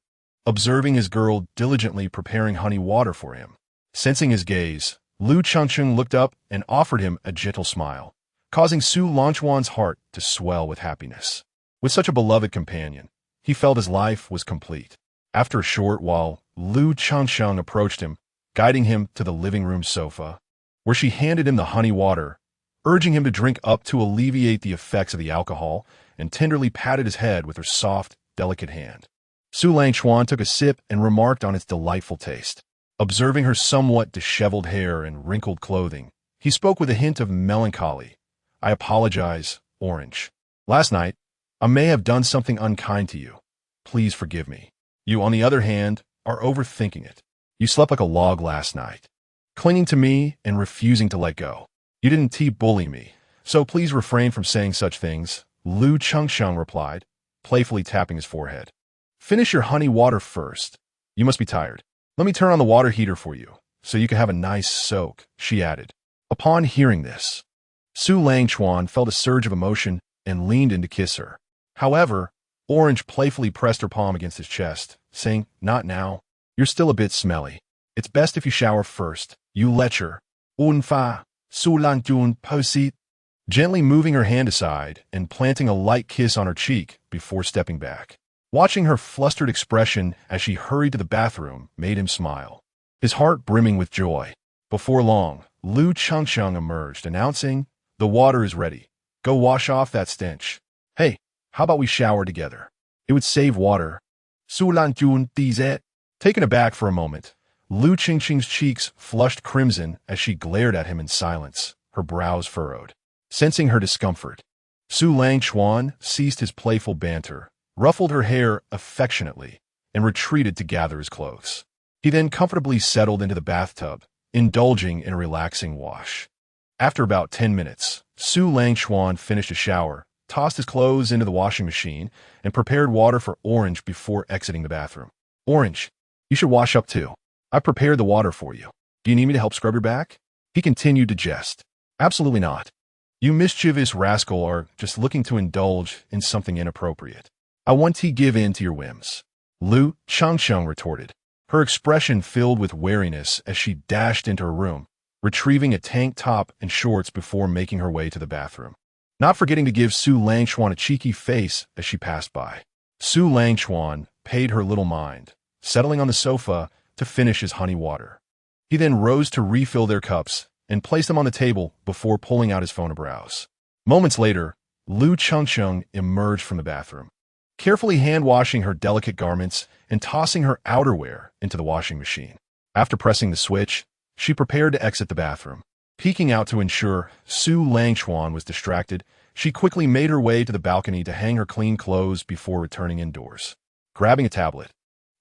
observing his girl diligently preparing honey water for him. Sensing his gaze, Lu Changcheng looked up and offered him a gentle smile, causing Su Langchuan's heart to swell with happiness. With such a beloved companion, he felt his life was complete. After a short while, Lu Changcheng approached him, guiding him to the living room sofa, where she handed him the honey water, urging him to drink up to alleviate the effects of the alcohol, and tenderly patted his head with her soft, delicate hand. Su Langchuan took a sip and remarked on its delightful taste. Observing her somewhat disheveled hair and wrinkled clothing, he spoke with a hint of melancholy. "I apologize, Orange. Last night, I may have done something unkind to you. Please forgive me. You, on the other hand, are overthinking it. You slept like a log last night, clinging to me and refusing to let go. You didn't bully me, so please refrain from saying such things," Lu Changcheng replied, playfully tapping his forehead. "Finish your honey water first. You must be tired. Let me turn on the water heater for you, so you can have a nice soak," she added. Upon hearing this, Su Langchuan felt a surge of emotion and leaned in to kiss her. However, Orange playfully pressed her palm against his chest, saying, "Not now. You're still a bit smelly. It's best if you shower first, you lecher." "Unfa," Su Langchuan proceeded, gently moving her hand aside and planting a light kiss on her cheek before stepping back. Watching her flustered expression as she hurried to the bathroom made him smile, his heart brimming with joy. Before long, Lu Changcheng emerged, announcing, "The water is ready. Go wash off that stench. Hey, how about we shower together? It would save water." Su Langchuan disait. Taken aback for a moment, Lu Changcheng's cheeks flushed crimson as she glared at him in silence, her brows furrowed. Sensing her discomfort, Su Langchuan ceased his playful banter, ruffled her hair affectionately, and retreated to gather his clothes. He then comfortably settled into the bathtub, indulging in a relaxing wash. After about 10 minutes, Su Langchuan finished a shower, tossed his clothes into the washing machine, and prepared water for Orange before exiting the bathroom. "Orange, you should wash up too. I prepared the water for you. Do you need me to help scrub your back?" He continued to jest. "Absolutely not. You mischievous rascal are just looking to indulge in something inappropriate. I want to give in to your whims," Lu Changcheng retorted, her expression filled with wariness as she dashed into her room, retrieving a tank top and shorts before making her way to the bathroom, not forgetting to give Su Langchuan a cheeky face as she passed by. Su Langchuan paid her little mind, settling on the sofa to finish his honey water. He then rose to refill their cups and placed them on the table before pulling out his phone to browse. Moments later, Lu Changcheng emerged from the bathroom, carefully hand-washing her delicate garments and tossing her outerwear into the washing machine. After pressing the switch, she prepared to exit the bathroom. Peeking out to ensure Su Langchuan was distracted, she quickly made her way to the balcony to hang her clean clothes before returning indoors. Grabbing a tablet,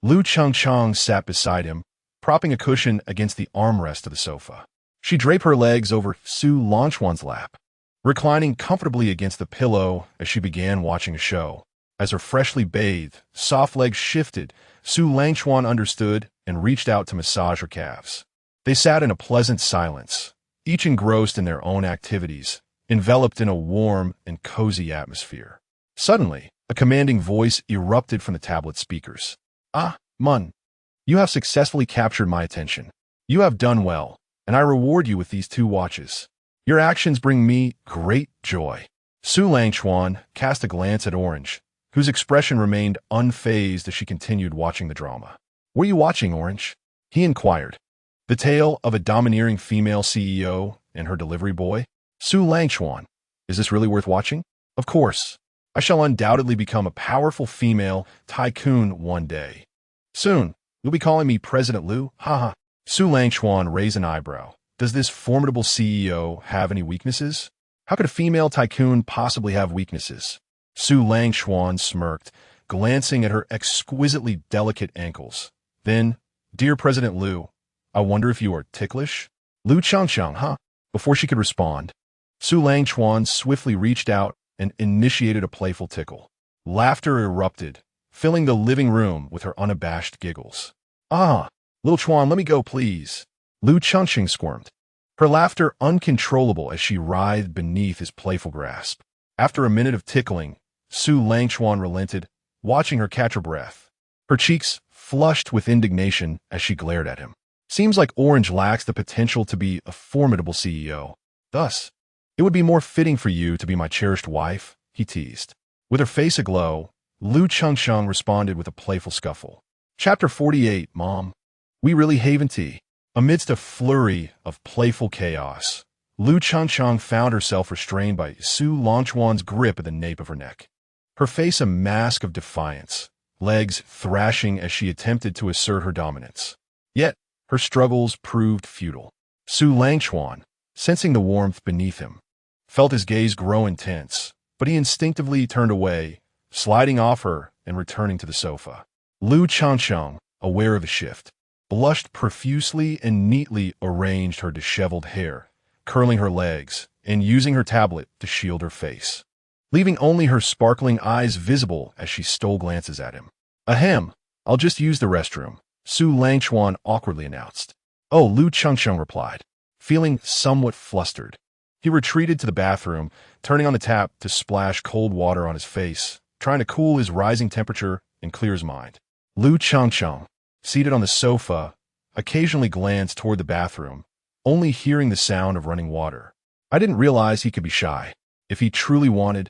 Lu Changcheng sat beside him, propping a cushion against the armrest of the sofa. She draped her legs over Su Langchuan's lap, reclining comfortably against the pillow as she began watching a show. As her freshly bathed, soft legs shifted, Su Langchuan understood and reached out to massage her calves. They sat in a pleasant silence, each engrossed in their own activities, enveloped in a warm and cozy atmosphere. Suddenly, a commanding voice erupted from the tablet speakers. "Ah, Mun, you have successfully captured my attention. You have done well, and I reward you with these 2 watches. Your actions bring me great joy." Su Langchuan cast a glance at Orange, whose expression remained unfazed as she continued watching the drama. "What are you watching, Orange?" he inquired. "The tale of a domineering female CEO and her delivery boy?" Su Langchuan, "Is this really worth watching?" "Of course. I shall undoubtedly become a powerful female tycoon one day. Soon, you'll be calling me President Liu, haha." Su Langchuan raised an eyebrow. Does this formidable CEO have any weaknesses? How could a female tycoon possibly have weaknesses? Su Langchuan smirked, glancing at her exquisitely delicate ankles. Then, "Dear President Liu, I wonder if you are ticklish?" "Liu Changchang, huh?" Before she could respond, Su Langchuan swiftly reached out and initiated a playful tickle. Laughter erupted, filling the living room with her unabashed giggles. "Ah, little Chuan, let me go, please." Liu Changxing squirmed, her laughter uncontrollable as she writhed beneath his playful grasp. After a minute of tickling, Su Langchuan relented, watching her catch her breath. Her cheeks flushed with indignation as she glared at him. "Seems like Orange lacks the potential to be a formidable CEO. Thus, it would be more fitting for you to be my cherished wife," he teased. With her face aglow, Liu Changsheng responded with a playful scuffle. Chapter 48, Mom. We really haven tea. Amidst a flurry of playful chaos, Liu Changsheng found herself restrained by Su Langchuan's grip at the nape of her neck. Her face a mask of defiance, legs thrashing as she attempted to assert her dominance. Yet, her struggles proved futile. Su Langchuan, sensing the warmth beneath him, felt his gaze grow intense, but he instinctively turned away, sliding off her and returning to the sofa. Liu Changsheng, aware of the shift, blushed profusely and neatly arranged her disheveled hair, curling her legs and using her tablet to shield her face, leaving only her sparkling eyes visible as she stole glances at him. "Ahem, I'll just use the restroom," Su Langchuan awkwardly announced. "Oh," Liu Changsheng replied, feeling somewhat flustered. He retreated to the bathroom, turning on the tap to splash cold water on his face, trying to cool his rising temperature and clear his mind. Liu Changsheng, seated on the sofa, occasionally glanced toward the bathroom, only hearing the sound of running water. "I didn't realize he could be shy. If he truly wanted,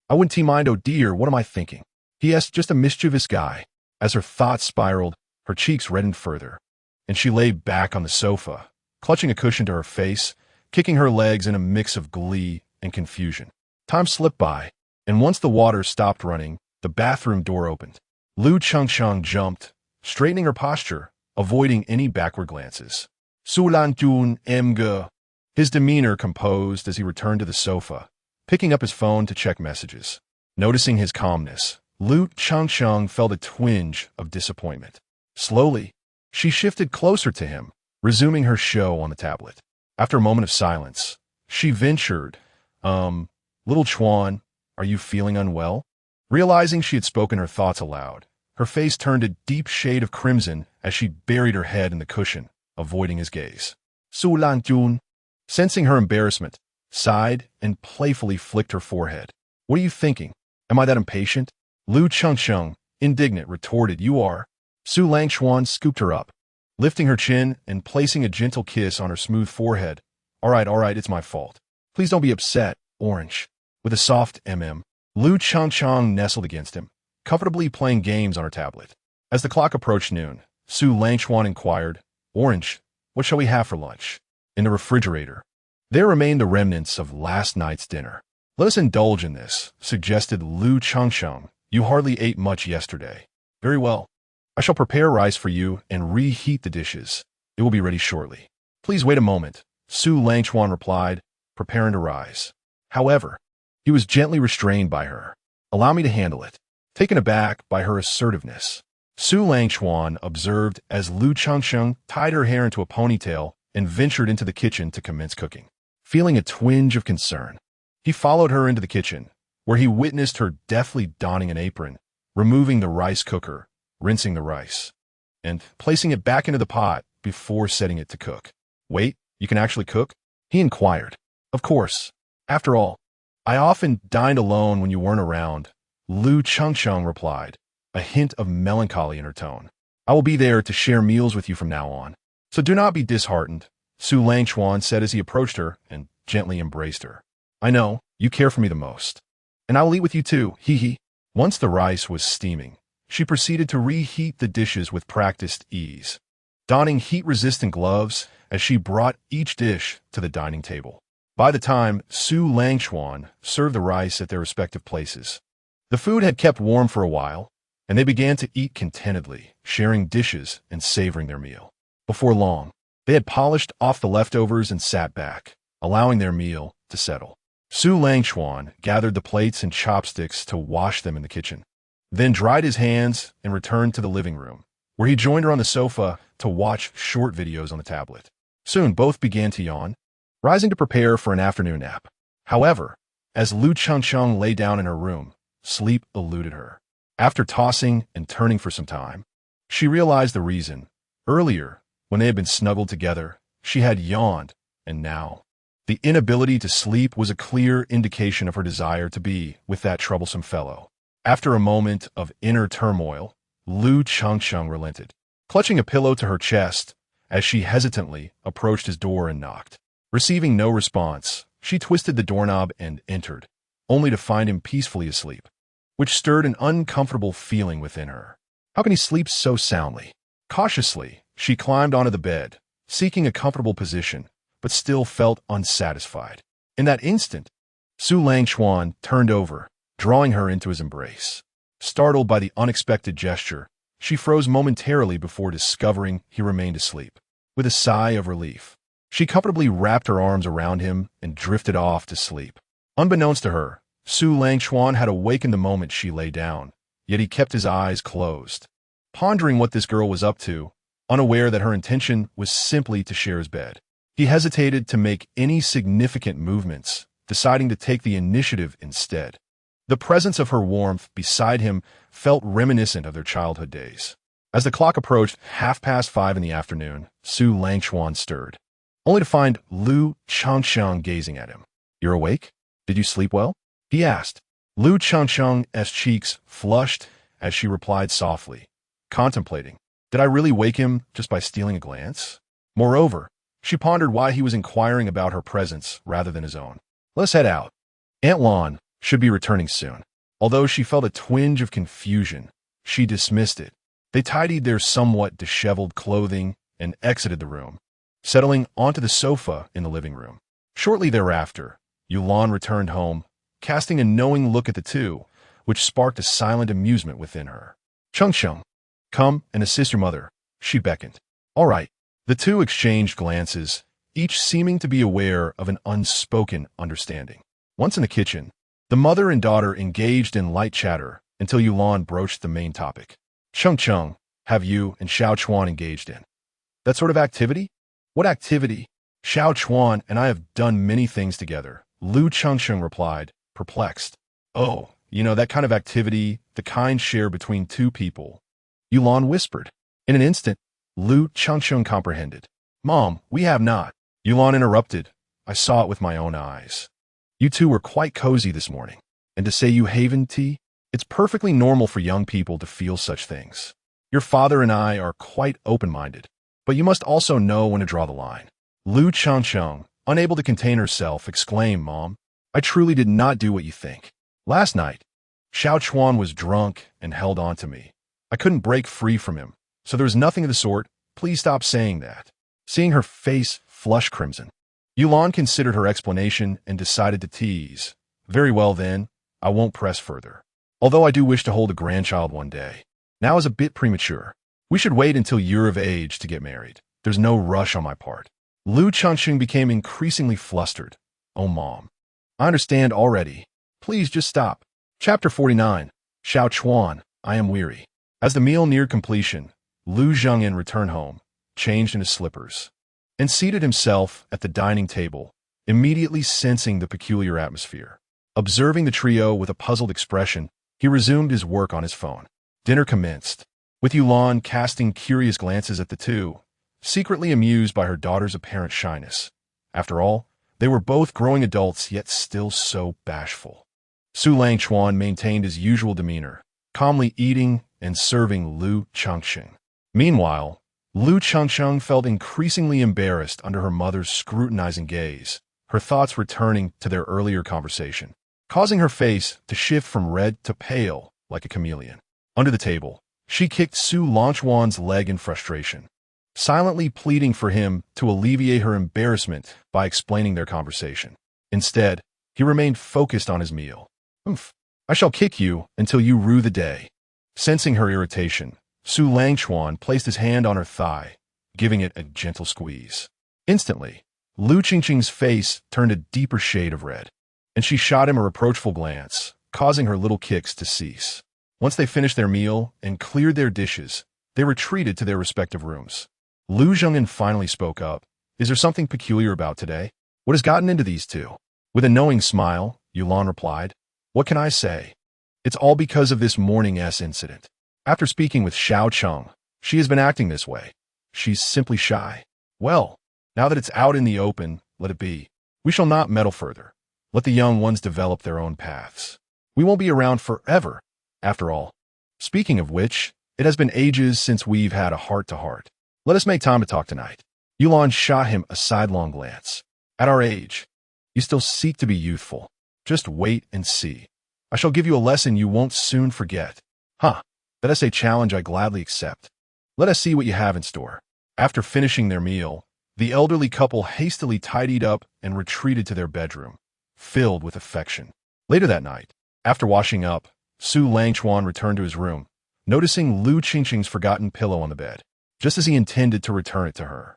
I wouldn't mind. Oh dear, what am I thinking? He is just a mischievous guy." As her thoughts spiraled, her cheeks reddened further, and she lay back on the sofa, clutching a cushion to her face, kicking her legs in a mix of glee and confusion. Time slipped by, and once the water stopped running, the bathroom door opened. Liu Changsheng jumped, straightening her posture, avoiding any backward glances. "Su Lanjun Mge," his demeanor composed as he returned to the sofa, picking up his phone to check messages. Noticing his calmness, Liu Changsheng felt a twinge of disappointment. Slowly, she shifted closer to him, resuming her show on the tablet. After a moment of silence, she ventured, "Little Chuan, are you feeling unwell?" Realizing she had spoken her thoughts aloud, her face turned a deep shade of crimson as she buried her head in the cushion, avoiding his gaze. Su Lanjun, sensing her embarrassment, sighed and playfully flicked her forehead. "What are you thinking? Am I that impatient?" Liu Changsheng, indignant, retorted, "You are." Su Langchuan scooped her up, lifting her chin and placing a gentle kiss on her smooth forehead. All right, it's my fault. Please don't be upset, Orange." With a soft Liu Changchang nestled against him, comfortably playing games on her tablet. As the clock approached noon, Su Langchuan inquired, "Orange, what shall we have for lunch?" In the refrigerator, there remained the remnants of last night's dinner. "Let us indulge in this," suggested Liu Changchang. "You hardly ate much yesterday." "Very well. I shall prepare rice for you and reheat the dishes. It will be ready shortly." "Please wait a moment," Su Langchuan replied, preparing to rise. However, he was gently restrained by her. "Allow me to handle it." Taken aback by her assertiveness, Su Langchuan observed as Liu Changsheng tied her hair into a ponytail and ventured into the kitchen to commence cooking. Feeling a twinge of concern, he followed her into the kitchen, where he witnessed her deftly donning an apron, removing the rice cooker, rinsing the rice, and placing it back into the pot before setting it to cook. "Wait, you can actually cook?" he inquired. "Of course. After all, I often dined alone when you weren't around, Lu Changcheng replied, a hint of melancholy in her tone. I will be there to share meals with you from now on. So do not be disheartened, Su Langchuan said as he approached her and gently embraced her. I know, you care for me the most. And I will eat with you too, hee hee. Once the rice was steaming, she proceeded to reheat the dishes with practiced ease, donning heat-resistant gloves as she brought each dish to the dining table. By the time Su Langchuan served the rice at their respective places, the food had kept warm for a while, and they began to eat contentedly, sharing dishes and savoring their meal. Before long, they had polished off the leftovers and sat back, allowing their meal to settle. Su Langchuan gathered the plates and chopsticks to wash them in the kitchen, then dried his hands and returned to the living room, where he joined her on the sofa to watch short videos on the tablet. Soon both began to yawn, rising to prepare for an afternoon nap. However, as Lu Changcheng lay down in her room, sleep eluded her. After tossing and turning for some time, she realized the reason. Earlier, when they had been snuggled together, she had yawned, and now the inability to sleep was a clear indication of her desire to be with that troublesome fellow. After a moment of inner turmoil, Lu Changcheng relented, clutching a pillow to her chest as she hesitantly approached his door and knocked. Receiving no response, she twisted the doorknob and entered, only to find him peacefully asleep, which stirred an uncomfortable feeling within her. How can he sleep so soundly? Cautiously, she climbed onto the bed, seeking a comfortable position, but still felt unsatisfied. In that instant, Su Langchuan turned over, drawing her into his embrace. Startled by the unexpected gesture, she froze momentarily before discovering he remained asleep. With a sigh of relief, she comfortably wrapped her arms around him and drifted off to sleep. Unbeknownst to her, Su Langchuan had awakened the moment she lay down, yet he kept his eyes closed, pondering what this girl was up to, unaware that her intention was simply to share his bed. He hesitated to make any significant movements, deciding to take the initiative instead. The presence of her warmth beside him felt reminiscent of their childhood days. As the clock approached 5:30 in the afternoon, Su Langchuan stirred, only to find Lu Changcheng gazing at him. You're awake? Did you sleep well? He asked. Lu Changcheng's cheeks flushed as she replied softly, contemplating, did I really wake him just by stealing a glance? Moreover, she pondered why he was inquiring about her presence rather than his own. Let's head out. Aunt Lon should be returning soon. Although she felt a twinge of confusion, she dismissed it. They tidied their somewhat disheveled clothing and exited the room, settling onto the sofa in the living room. Shortly thereafter, Yulan returned home, casting a knowing look at the two, which sparked a silent amusement within her. Changcheng, come and assist your mother, she beckoned. All right. The two exchanged glances, each seeming to be aware of an unspoken understanding. Once in the kitchen, the mother and daughter engaged in light chatter until Yulan broached the main topic. Changcheng, have you and Xiao Chuan engaged in that sort of activity? What activity? Xiao Chuan and I have done many things together, Lu Changcheng replied, perplexed. Oh, that kind of activity, the kind shared between two people, Yulan whispered. In an instant, Lu Changcheng comprehended. Mom, we have not. Yulan interrupted. I saw it with my own eyes. You two were quite cozy this morning. And to say you haven't tea, it's perfectly normal for young people to feel such things. Your father and I are quite open-minded, but you must also know when to draw the line. Lu Changcheng, unable to contain herself, exclaimed, Mom, I truly did not do what you think. Last night, Xiao Chuan was drunk and held on to me. I couldn't break free from him, so there was nothing of the sort. Please stop saying that. Seeing her face flush crimson, Yulan considered her explanation and decided to tease. Very well then, I won't press further. Although I do wish to hold a grandchild one day. Now is a bit premature. We should wait until you're of age to get married. There's no rush on my part. Lu Changcheng became increasingly flustered. Oh, Mom. I understand already. Please just stop. Chapter 49. Xiao Chuan, I am weary. As the meal neared completion, Lu Zhengyan returned home, changed into slippers, and seated himself at the dining table, immediately sensing the peculiar atmosphere. Observing the trio with a puzzled expression, he resumed his work on his phone. Dinner commenced, with Yulan casting curious glances at the two, secretly amused by her daughter's apparent shyness. After all, They were both growing adults, yet still so bashful. Su Langchuan maintained his usual demeanor, calmly eating and serving Lu Changsheng. Meanwhile, Lu Changsheng felt increasingly embarrassed under her mother's scrutinizing gaze, her thoughts returning to their earlier conversation, causing her face to shift from red to pale like a chameleon. Under the table, she kicked Su Langchuan's leg in frustration, silently pleading for him to alleviate her embarrassment by explaining their conversation. Instead, he remained focused on his meal. "Oomph, I shall kick you until you rue the day." Sensing her irritation, Su Langchuan placed his hand on her thigh, giving it a gentle squeeze. Instantly, Lu Qingqing's face turned a deeper shade of red, and she shot him a reproachful glance, causing her little kicks to cease. Once they finished their meal and cleared their dishes, they retreated to their respective rooms. Lu Zhenghan finally spoke up. "Is there something peculiar about today? What has gotten into these two?" With a knowing smile, Yulan replied, "What can I say? It's all because of this morning's incident. After speaking with Xiao Cheng, she has been acting this way. She's simply shy. Well, now that it's out in the open, let it be. We shall not meddle further. Let the young ones develop their own paths. We won't be around forever, after all. Speaking of which, it has been ages since we've had a heart-to-heart. Let us make time to talk tonight." Yulan shot him a sidelong glance. "At our age, you still seek to be youthful. Just wait and see. I shall give you a lesson you won't soon forget." "Huh, that is a challenge I gladly accept. Let us see what you have in store." After finishing their meal, the elderly couple hastily tidied up and retreated to their bedroom, filled with affection. Later that night, after washing up, Su Langchuan returned to his room, noticing Lu Qingqing's forgotten pillow on the bed, just as he intended to return it to her.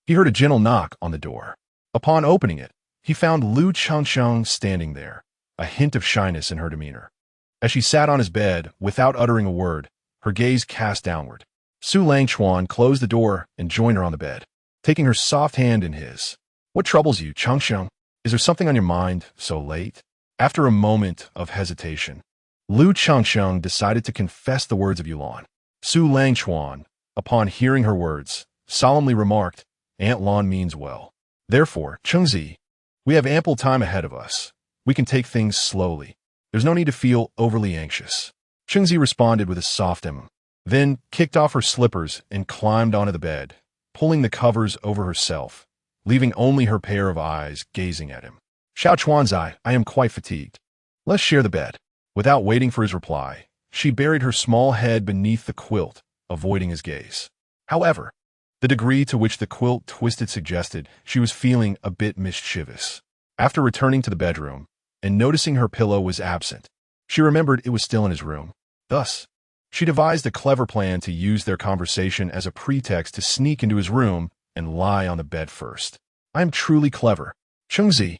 He heard a gentle knock on the door. Upon opening it, he found Lu Changsheng standing there, a hint of shyness in her demeanor. As she sat on his bed, without uttering a word, her gaze cast downward. Su Langchuan closed the door and joined her on the bed, taking her soft hand in his. "What troubles you, Changsheng? Is there something on your mind so late?" After a moment of hesitation, Lu Changsheng decided to confess the words of Yulan. Su Langchuan, upon hearing her words, solemnly remarked, "Aunt Lan means well. Therefore, Chengzi, we have ample time ahead of us. We can take things slowly. There's no need to feel overly anxious." Chengzi responded with a soft then kicked off her slippers and climbed onto the bed, pulling the covers over herself, leaving only her pair of eyes gazing at him. "Xiao Chuanzai, I am quite fatigued. Let's share the bed." Without waiting for his reply, she buried her small head beneath the quilt, avoiding his gaze. However, the degree to which the quilt twisted suggested she was feeling a bit mischievous. After returning to the bedroom and noticing her pillow was absent, she remembered it was still in his room. Thus, she devised a clever plan to use their conversation as a pretext to sneak into his room and lie on the bed first. "I am truly clever. Chengzi,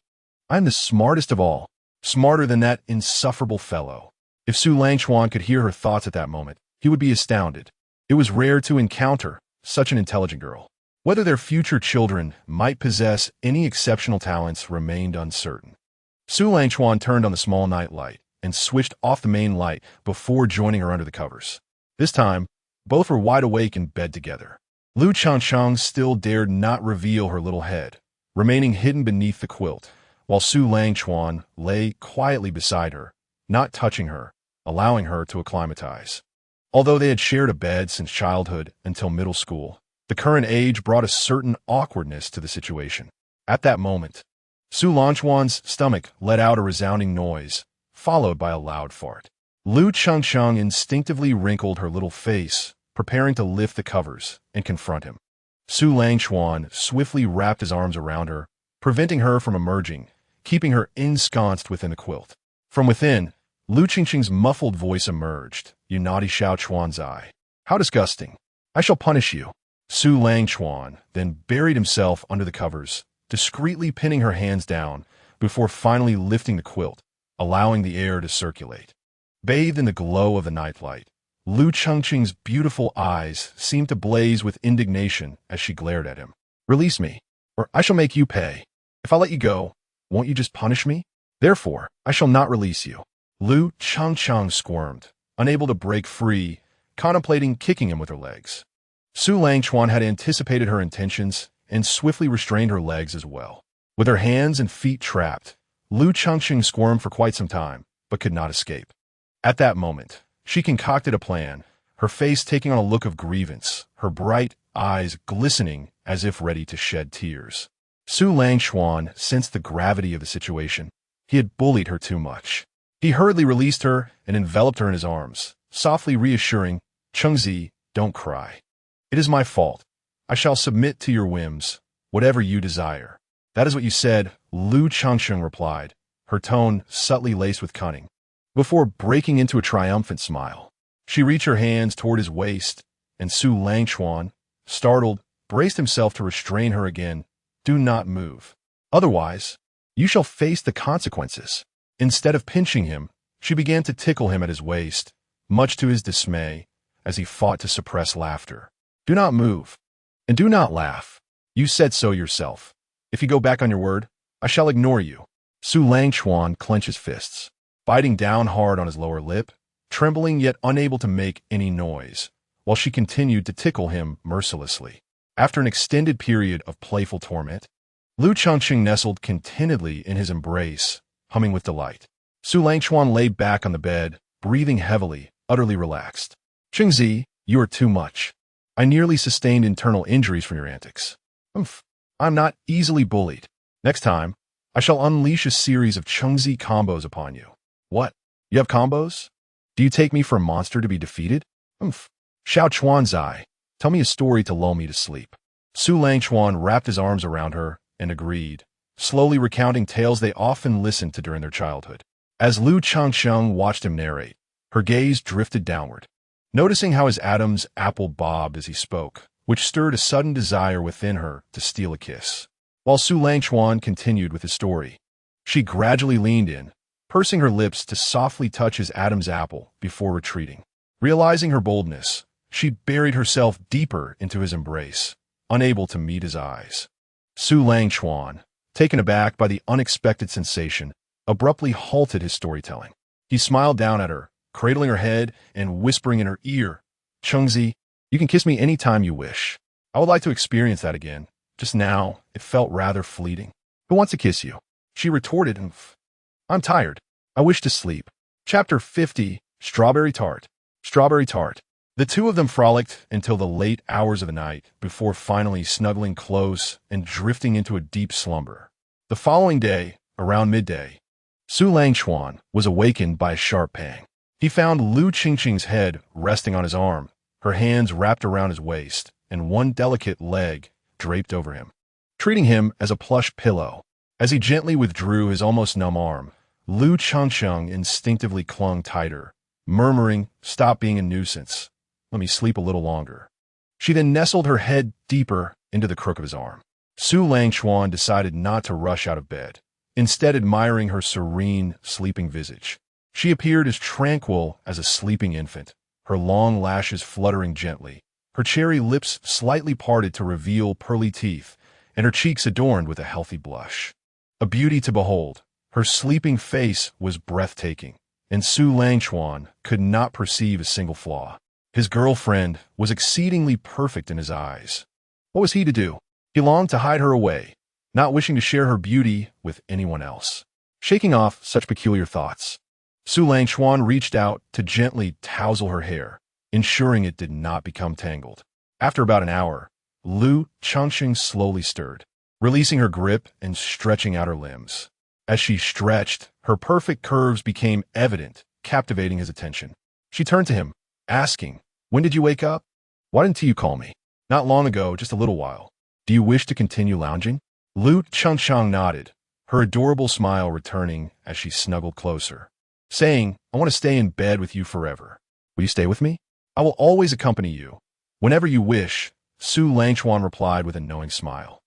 I am the smartest of all, smarter than that insufferable fellow." If Su Langchuan could hear her thoughts at that moment, he would be astounded. It was rare to encounter such an intelligent girl. Whether their future children might possess any exceptional talents remained uncertain. Su Langchuan turned on the small night light and switched off the main light before joining her under the covers. This time, both were wide awake in bed together. Lu Changsheng still dared not reveal her little head, remaining hidden beneath the quilt, while Su Langchuan lay quietly beside her, not touching her, allowing her to acclimatize. Although they had shared a bed since childhood until middle school, the current age brought a certain awkwardness to the situation. At that moment, Su Langchuan's stomach let out a resounding noise, followed by a loud fart. Lu Changsheng instinctively wrinkled her little face, preparing to lift the covers and confront him. Su Langchuan swiftly wrapped his arms around her, preventing her from emerging, keeping her ensconced within the quilt. From within, Lu Qingqing's muffled voice emerged. "You naughty Xiao Chuanzai. How disgusting. I shall punish you." Su Langchuan then buried himself under the covers, discreetly pinning her hands down before finally lifting the quilt, allowing the air to circulate. Bathed in the glow of the nightlight, Lu Chengqing's beautiful eyes seemed to blaze with indignation as she glared at him. "Release me, or I shall make you pay. If I let you go, won't you just punish me? Therefore, I shall not release you." Lu Changcheng squirmed, unable to break free, contemplating kicking him with her legs. Su Langchuan had anticipated her intentions and swiftly restrained her legs as well. With her hands and feet trapped, Lu Changqing squirmed for quite some time, but could not escape. At that moment, she concocted a plan, her face taking on a look of grievance, her bright eyes glistening as if ready to shed tears. Su Langchuan sensed the gravity of the situation. He had bullied her too much. He hurriedly released her and enveloped her in his arms, softly reassuring, "Chengzi, don't cry. It is my fault. I shall submit to your whims, whatever you desire." "That is what you said," Lu Changqing replied, her tone subtly laced with cunning. Before breaking into a triumphant smile, she reached her hands toward his waist, and Su Langchuan, startled, braced himself to restrain her again. "Do not move. Otherwise, you shall face the consequences." Instead of pinching him, she began to tickle him at his waist, much to his dismay, as he fought to suppress laughter. "Do not move, and do not laugh. You said so yourself. If you go back on your word, I shall ignore you." Su Langchuan clenched his fists, biting down hard on his lower lip, trembling yet unable to make any noise, while she continued to tickle him mercilessly. After an extended period of playful torment, Lu Changqing nestled contentedly in his embrace, humming with delight. Su Langchuan lay back on the bed, breathing heavily, utterly relaxed. "Chengzi, you are too much. I nearly sustained internal injuries from your antics. I'm not easily bullied. Next time, I shall unleash a series of Chengzi combos upon you." "What? You have combos? Do you take me for a monster to be defeated?" "Xiao Chuanzai, tell me a story to lull me to sleep." Su Langchuan wrapped his arms around her and agreed, slowly recounting tales they often listened to during their childhood. As Lu Changqing watched him narrate, her gaze drifted downward, noticing how his Adam's apple bobbed as he spoke, which stirred a sudden desire within her to steal a kiss. While Su Langchuan continued with his story, she gradually leaned in, pursing her lips to softly touch his Adam's apple before retreating. Realizing her boldness, she buried herself deeper into his embrace, unable to meet his eyes. Su Langchuan, taken aback by the unexpected sensation, abruptly halted his storytelling. He smiled down at her, cradling her head and whispering in her ear, "Chengzi, you can kiss me any time you wish. I would like to experience that again. Just now, it felt rather fleeting." "Who wants to kiss you?" she retorted. "I'm tired. I wish to sleep." Chapter 50, Strawberry Tart. Strawberry Tart. The two of them frolicked until the late hours of the night before finally snuggling close and drifting into a deep slumber. The following day, around midday, Su Langchuan was awakened by a sharp pang. He found Lu Changqing's head resting on his arm, her hands wrapped around his waist, and one delicate leg draped over him, treating him as a plush pillow. As he gently withdrew his almost numb arm, Lu Changqing instinctively clung tighter, murmuring, "Stop being a nuisance. Let me sleep a little longer." She then nestled her head deeper into the crook of his arm. Su Langchuan decided not to rush out of bed, instead admiring her serene, sleeping visage. She appeared as tranquil as a sleeping infant, her long lashes fluttering gently, her cherry lips slightly parted to reveal pearly teeth, and her cheeks adorned with a healthy blush. A beauty to behold, her sleeping face was breathtaking, and Su Langchuan could not perceive a single flaw. His girlfriend was exceedingly perfect in his eyes. What was he to do? He longed to hide her away, not wishing to share her beauty with anyone else. Shaking off such peculiar thoughts, Su Langchuan reached out to gently tousle her hair, ensuring it did not become tangled. After about an hour, Lu Changqing slowly stirred, releasing her grip and stretching out her limbs. As she stretched, her perfect curves became evident, captivating his attention. She turned to him, asking, "When did you wake up? Why didn't you call me?" "Not long ago, just a little while. Do you wish to continue lounging?" Lu Changqing nodded, her adorable smile returning as she snuggled closer, saying, "I want to stay in bed with you forever. Will you stay with me?" "I will always accompany you. Whenever you wish," Su Langchuan replied with a knowing smile.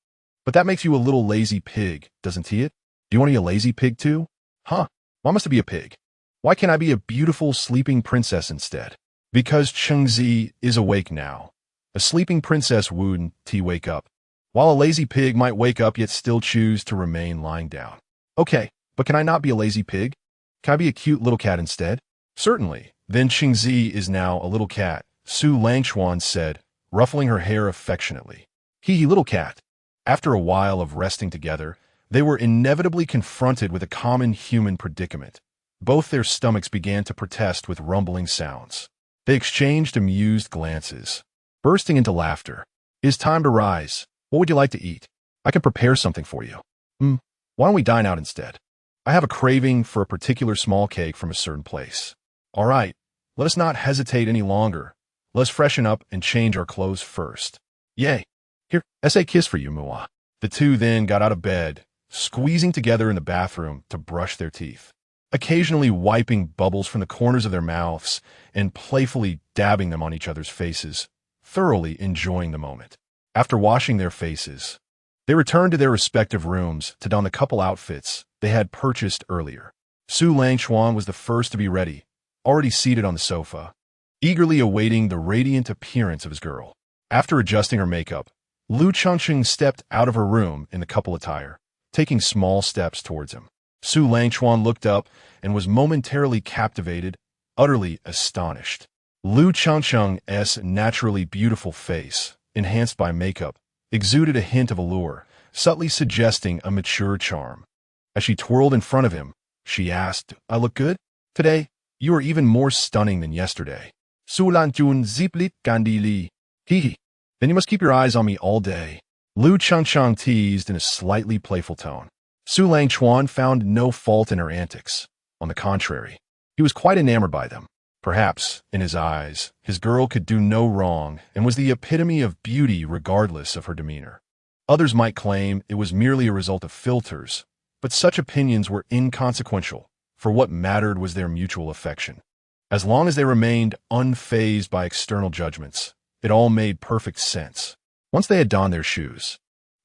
"But that makes you a little lazy pig, doesn't it? Do you want to be a lazy pig too?" "Huh? Why must I be a pig? Why can't I be a beautiful sleeping princess instead?" "Because Chengzi is awake now. A sleeping princess wouldn't wake up, while a lazy pig might wake up yet still choose to remain lying down." "Okay, but can I not be a lazy pig? Can I be a cute little cat instead?" "Certainly. Then Chengzi is now a little cat," Su Langchuan said, ruffling her hair affectionately. "Hee hee, little cat." After a while of resting together, They were inevitably confronted with a common human predicament. Both their stomachs began to protest with rumbling sounds. They exchanged amused glances, bursting into laughter. "It's time to rise. What would you like to eat? I can prepare something for you." Why don't we dine out instead? I have a craving for a particular small cake from a certain place." "All right, let us not hesitate any longer. Let's freshen up and change our clothes first." "Yay. Here, essay kiss for you, Mua." The two then got out of bed, squeezing together in the bathroom to brush their teeth, occasionally wiping bubbles from the corners of their mouths and playfully dabbing them on each other's faces, thoroughly enjoying the moment. After washing their faces, they returned to their respective rooms to don the couple outfits they had purchased earlier. Su Langchuan was the first to be ready, already seated on the sofa, eagerly awaiting the radiant appearance of his girl. After adjusting her makeup, Lu Changcheng stepped out of her room in the couple attire, taking small steps towards him. Su Langchuan looked up and was momentarily captivated, utterly astonished. Lu Changcheng's naturally beautiful face, enhanced by makeup, exuded a hint of allure, subtly suggesting a mature charm. As she twirled in front of him, she asked, "I look good? Today, you are even more stunning than yesterday." "Su Lanjun ziplit gandili. Hee. Then you must keep your eyes on me all day." Lu Changcheng teased in a slightly playful tone. Su Langchuan found no fault in her antics. On the contrary, he was quite enamored by them. Perhaps, in his eyes, his girl could do no wrong and was the epitome of beauty regardless of her demeanor. Others might claim it was merely a result of filters, but such opinions were inconsequential, for what mattered was their mutual affection. As long as they remained unfazed by external judgments, it all made perfect sense. Once they had donned their shoes,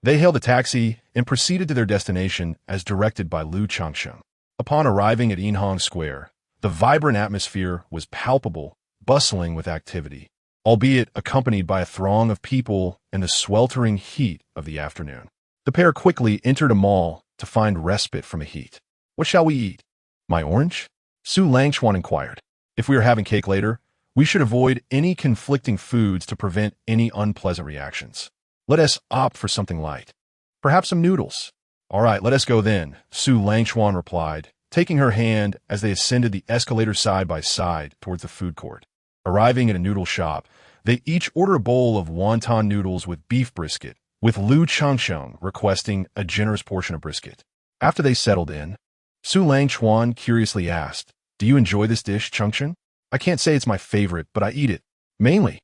they hailed a taxi and proceeded to their destination as directed by Lu Changcheng. Upon arriving at Yinhong Square, the vibrant atmosphere was palpable, bustling with activity, albeit accompanied by a throng of people in the sweltering heat of the afternoon. The pair quickly entered a mall to find respite from the heat. "What shall we eat?" "My orange?" Su Langchuan inquired. "If we are having cake later, we should avoid any conflicting foods to prevent any unpleasant reactions. Let us opt for something light. Perhaps some noodles." "All right, let us go then," Su Langchuan replied, taking her hand as they ascended the escalator side by side towards the food court. Arriving at a noodle shop, they each ordered a bowl of wonton noodles with beef brisket, with Lu Changcheng requesting a generous portion of brisket. After they settled in, Su Langchuan curiously asked, "Do you enjoy this dish, Changcheng?" "I can't say it's my favorite, but I eat it. Mainly,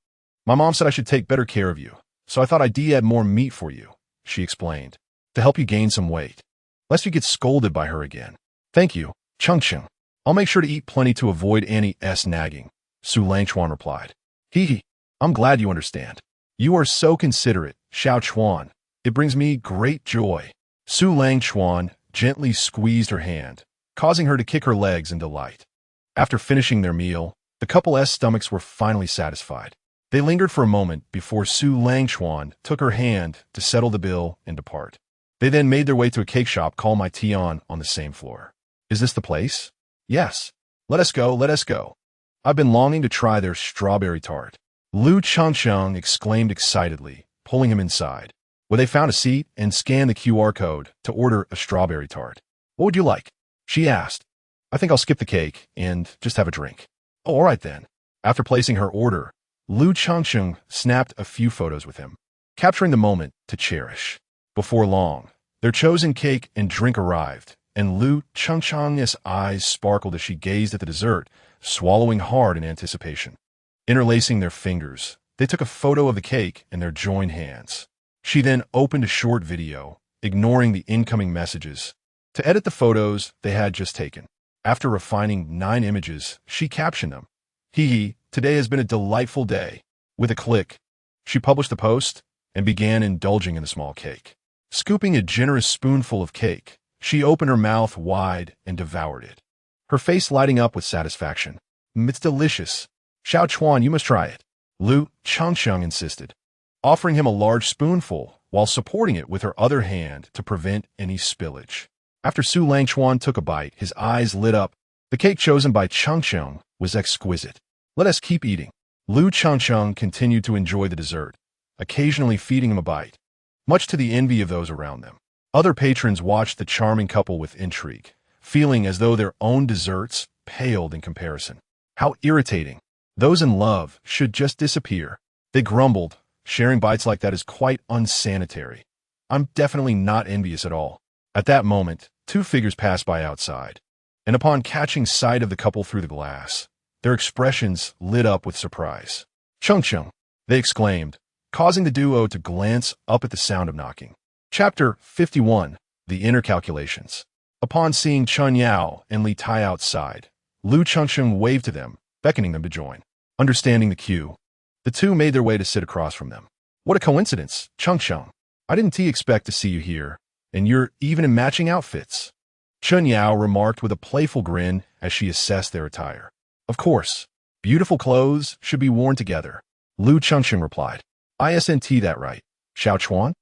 my mom said I should take better care of you, so I thought I'd add more meat for you," she explained, "to help you gain some weight, lest you get scolded by her again." "Thank you, Changcheng. I'll make sure to eat plenty to avoid Annie's nagging," Su Langchuan replied. "Hee. I'm glad you understand. You are so considerate, Xiao Chuan. It brings me great joy." Su Langchuan gently squeezed her hand, causing her to kick her legs in delight. After finishing their meal, the couple's stomachs were finally satisfied. They lingered for a moment before Su Langchuan took her hand to settle the bill and depart. They then made their way to a cake shop called My Tian on the same floor. "Is this the place?" "Yes. Let us go, let us go. I've been longing to try their strawberry tart." Lu Changcheng exclaimed excitedly, pulling him inside, where they found a seat and scanned the QR code to order a strawberry tart. "What would you like?" she asked. "I think I'll skip the cake and just have a drink." "Oh, all right then." After placing her order, Lu Changcheng snapped a few photos with him, capturing the moment to cherish. Before long, their chosen cake and drink arrived, and Lu Changcheng's eyes sparkled as she gazed at the dessert, swallowing hard in anticipation. Interlacing their fingers, they took a photo of the cake in their joined hands. She then opened a short video, ignoring the incoming messages, to edit the photos they had just taken. After refining 9 images, she captioned them. "Hee, today has been a delightful day." With a click, she published the post and began indulging in the small cake. Scooping a generous spoonful of cake, she opened her mouth wide and devoured it, her face lighting up with satisfaction. "It's delicious. Xiao Chuan, you must try it," Lu Changcheng insisted, offering him a large spoonful while supporting it with her other hand to prevent any spillage. After Su Langchuan took a bite, his eyes lit up. The cake chosen by Changcheng was exquisite. "Let us keep eating." Lu Changcheng continued to enjoy the dessert, occasionally feeding him a bite, much to the envy of those around them. Other patrons watched the charming couple with intrigue, feeling as though their own desserts paled in comparison. How irritating. Those in love should just disappear. They grumbled. Sharing bites like that is quite unsanitary. I'm definitely not envious at all. At that moment, two figures passed by outside, and upon catching sight of the couple through the glass, their expressions lit up with surprise. "Chung Chung," they exclaimed, causing the duo to glance up at the sound of knocking. Chapter 51. The Inner Calculations. Upon seeing Chun Yao and Li Tai outside, Lu Changsheng waved to them, beckoning them to join. Understanding the cue, the two made their way to sit across from them. "What a coincidence, Changsheng. I didn't expect to see you here, and you're even in matching outfits," Chun Yao remarked with a playful grin as she assessed their attire. "Of course, beautiful clothes should be worn together," Lu Changsheng replied. "Isn't that right, Xiao Chuan?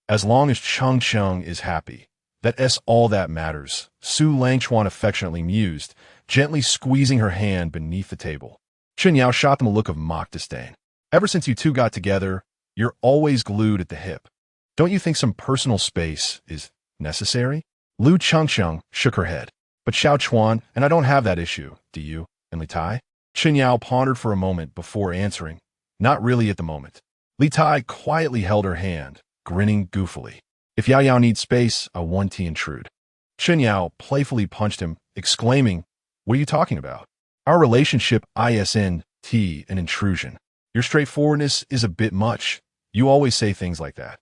As long as Changsheng is happy, that's all that matters," Su Langchuan affectionately mused, gently squeezing her hand beneath the table. Chun Yao shot them a look of mock disdain. "Ever since you two got together, you're always glued at the hip. Don't you think some personal space is necessary?" Lu Changsheng shook her head. "But Xiao Chuan and I don't have that issue, do you, and Li Tai?" Chun Yao pondered for a moment before answering, "Not really at the moment." Li Tai quietly held her hand, grinning goofily. "If Yao Yao needs space, I want to intrude." Chun Yao playfully punched him, exclaiming, "What are you talking about? Our relationship isn't an intrusion. Your straightforwardness is a bit much. You always say things like that.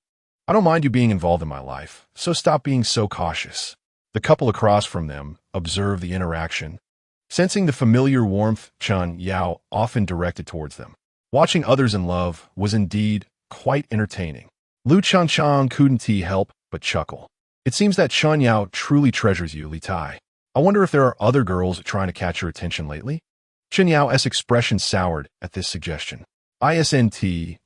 I don't mind you being involved in my life, so stop being so cautious." The couple across from them observed the interaction, sensing the familiar warmth Chun Yao often directed towards them. Watching others in love was indeed quite entertaining. Lu Changchang couldn't help but chuckle. "It seems that Chun Yao truly treasures you, Li Tai. I wonder if there are other girls trying to catch your attention lately?" Chun Yao's expression soured at this suggestion. "Isn't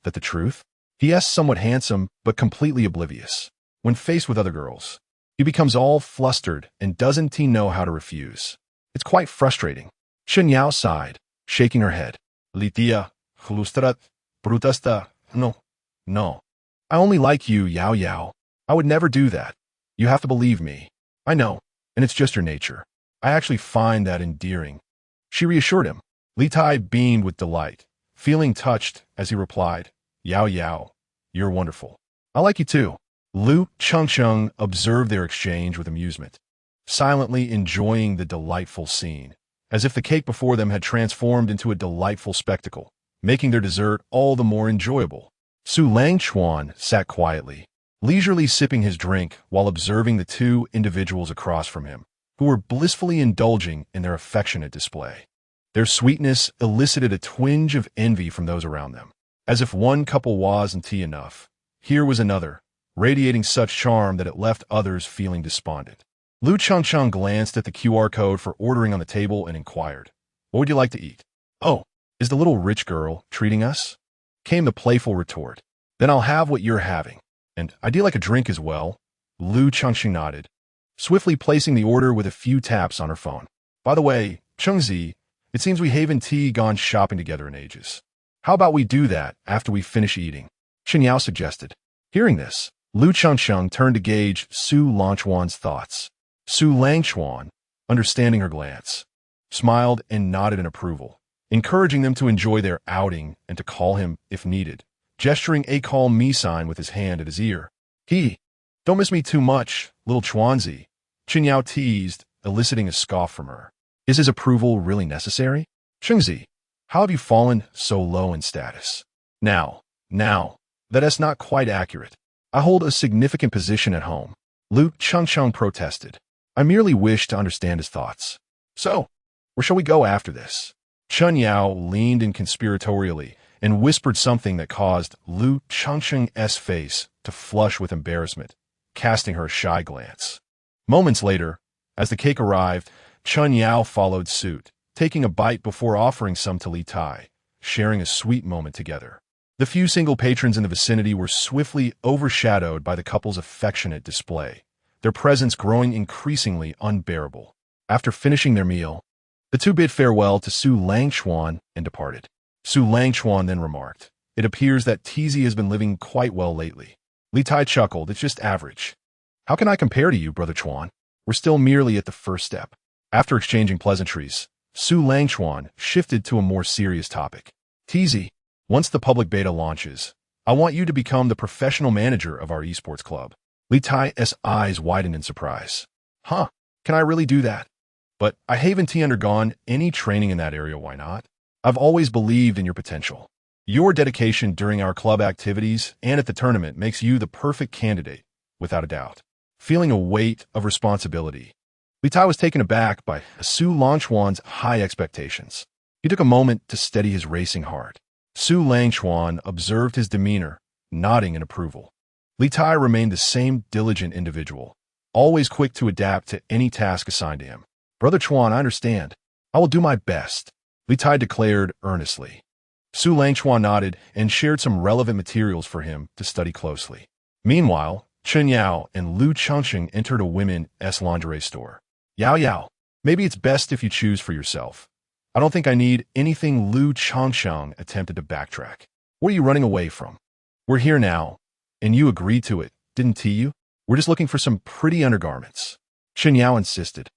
that the truth?" He is somewhat handsome, but completely oblivious. When faced with other girls, he becomes all flustered and doesn't know how to refuse. It's quite frustrating. Chun Yao sighed, shaking her head. "Li tia, flustrat, brutasta, no. I only like you, Yao Yao. I would never do that. You have to believe me. I know, and it's just your nature. I actually find that endearing," she reassured him. Li Tai beamed with delight, feeling touched as he replied, "Yao Yao, you're wonderful. I like you too." Lu Changcheng observed their exchange with amusement, silently enjoying the delightful scene, as if the cake before them had transformed into a delightful spectacle, making their dessert all the more enjoyable. Su Langchuan sat quietly, leisurely sipping his drink while observing the two individuals across from him, who were blissfully indulging in their affectionate display. Their sweetness elicited a twinge of envy from those around them. As if one couple wasn't enough, here was another, radiating such charm that it left others feeling despondent. Lu Changcheng glanced at the QR code for ordering on the table and inquired, "What would you like to eat?" "Oh, is the little rich girl treating us?" came the playful retort. "Then I'll have what you're having. And I do like a drink as well." Lu Changcheng nodded, swiftly placing the order with a few taps on her phone. "By the way, Chengzi, it seems we haven't gone shopping together in ages. How about we do that after we finish eating?" Chun Yao suggested. Hearing this, Lu Changcheng turned to gauge Su Langchuan's thoughts. Su Langchuan, understanding her glance, smiled and nodded in approval, encouraging them to enjoy their outing and to call him if needed, gesturing a call me sign with his hand at his ear. "Don't miss me too much, little Chuanzi," Chun Yao teased, eliciting a scoff from her. Is his approval really necessary? "Chengzi, how have you fallen so low in status?" Now, that's not quite accurate. I hold a significant position at home," Lu Changcheng protested. "I merely wish to understand his thoughts. So, where shall we go after this?" Chun Yao leaned in conspiratorially and whispered something that caused Lu Changcheng's face to flush with embarrassment, casting her a shy glance. Moments later, as the cake arrived, Chun Yao followed suit, taking a bite before offering some to Li Tai, sharing a sweet moment together. The few single patrons in the vicinity were swiftly overshadowed by the couple's affectionate display, their presence growing increasingly unbearable. After finishing their meal, the two bid farewell to Su Langchuan and departed. Su Langchuan then remarked, "It appears that TZ has been living quite well lately." Li Tai chuckled, "It's just average." How can I compare to you, Brother Chuan? We're still merely at the first step. After exchanging pleasantries, Su Langchuan shifted to a more serious topic. TZ, once the public beta launches, I want you to become the professional manager of our esports club. Li Tai's eyes widened in surprise. Huh, can I really do that? But I haven't undergone any training in that area, why not? I've always believed in your potential. Your dedication during our club activities and at the tournament makes you the perfect candidate, without a doubt. Feeling a weight of responsibility, Li Tai was taken aback by Su Langchuan's high expectations. He took a moment to steady his racing heart. Su Langchuan observed his demeanor, nodding in approval. Li Tai remained the same diligent individual, always quick to adapt to any task assigned to him. Brother Chuan, I understand. I will do my best, Li Tai declared earnestly. Su Langchuan nodded and shared some relevant materials for him to study closely. Meanwhile, Chen Yao and Lu Changsheng entered a women's lingerie store. Yao Yao, maybe it's best if you choose for yourself. I don't think I need anything. Lu Changsheng attempted to backtrack. What are you running away from? We're here now, and you agreed to it, didn't you? We're just looking for some pretty undergarments. Chen Yao insisted.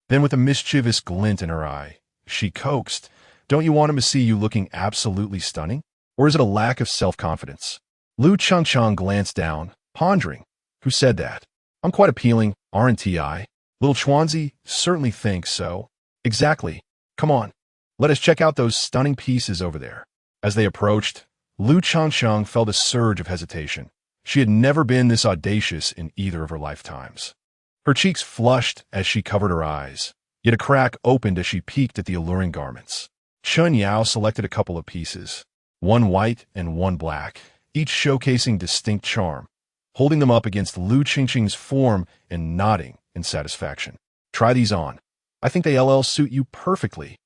Then with a mischievous glint in her eye, she coaxed, don't you want him to see you looking absolutely stunning? Or is it a lack of self-confidence? Lu Changsheng glanced down, pondering. Who said that? I'm quite appealing, aren't I? Little Chuanzi certainly thinks so. Exactly. Come on. Let us check out those stunning pieces over there. As they approached, Lu Changsheng felt a surge of hesitation. She had never been this audacious in either of her lifetimes. Her cheeks flushed as she covered her eyes, yet a crack opened as she peeked at the alluring garments. Chen Yao selected a couple of pieces, one white and one black, each showcasing distinct charm, holding them up against Lu Qingqing's form and nodding in satisfaction. Try these on. I think they suit you perfectly.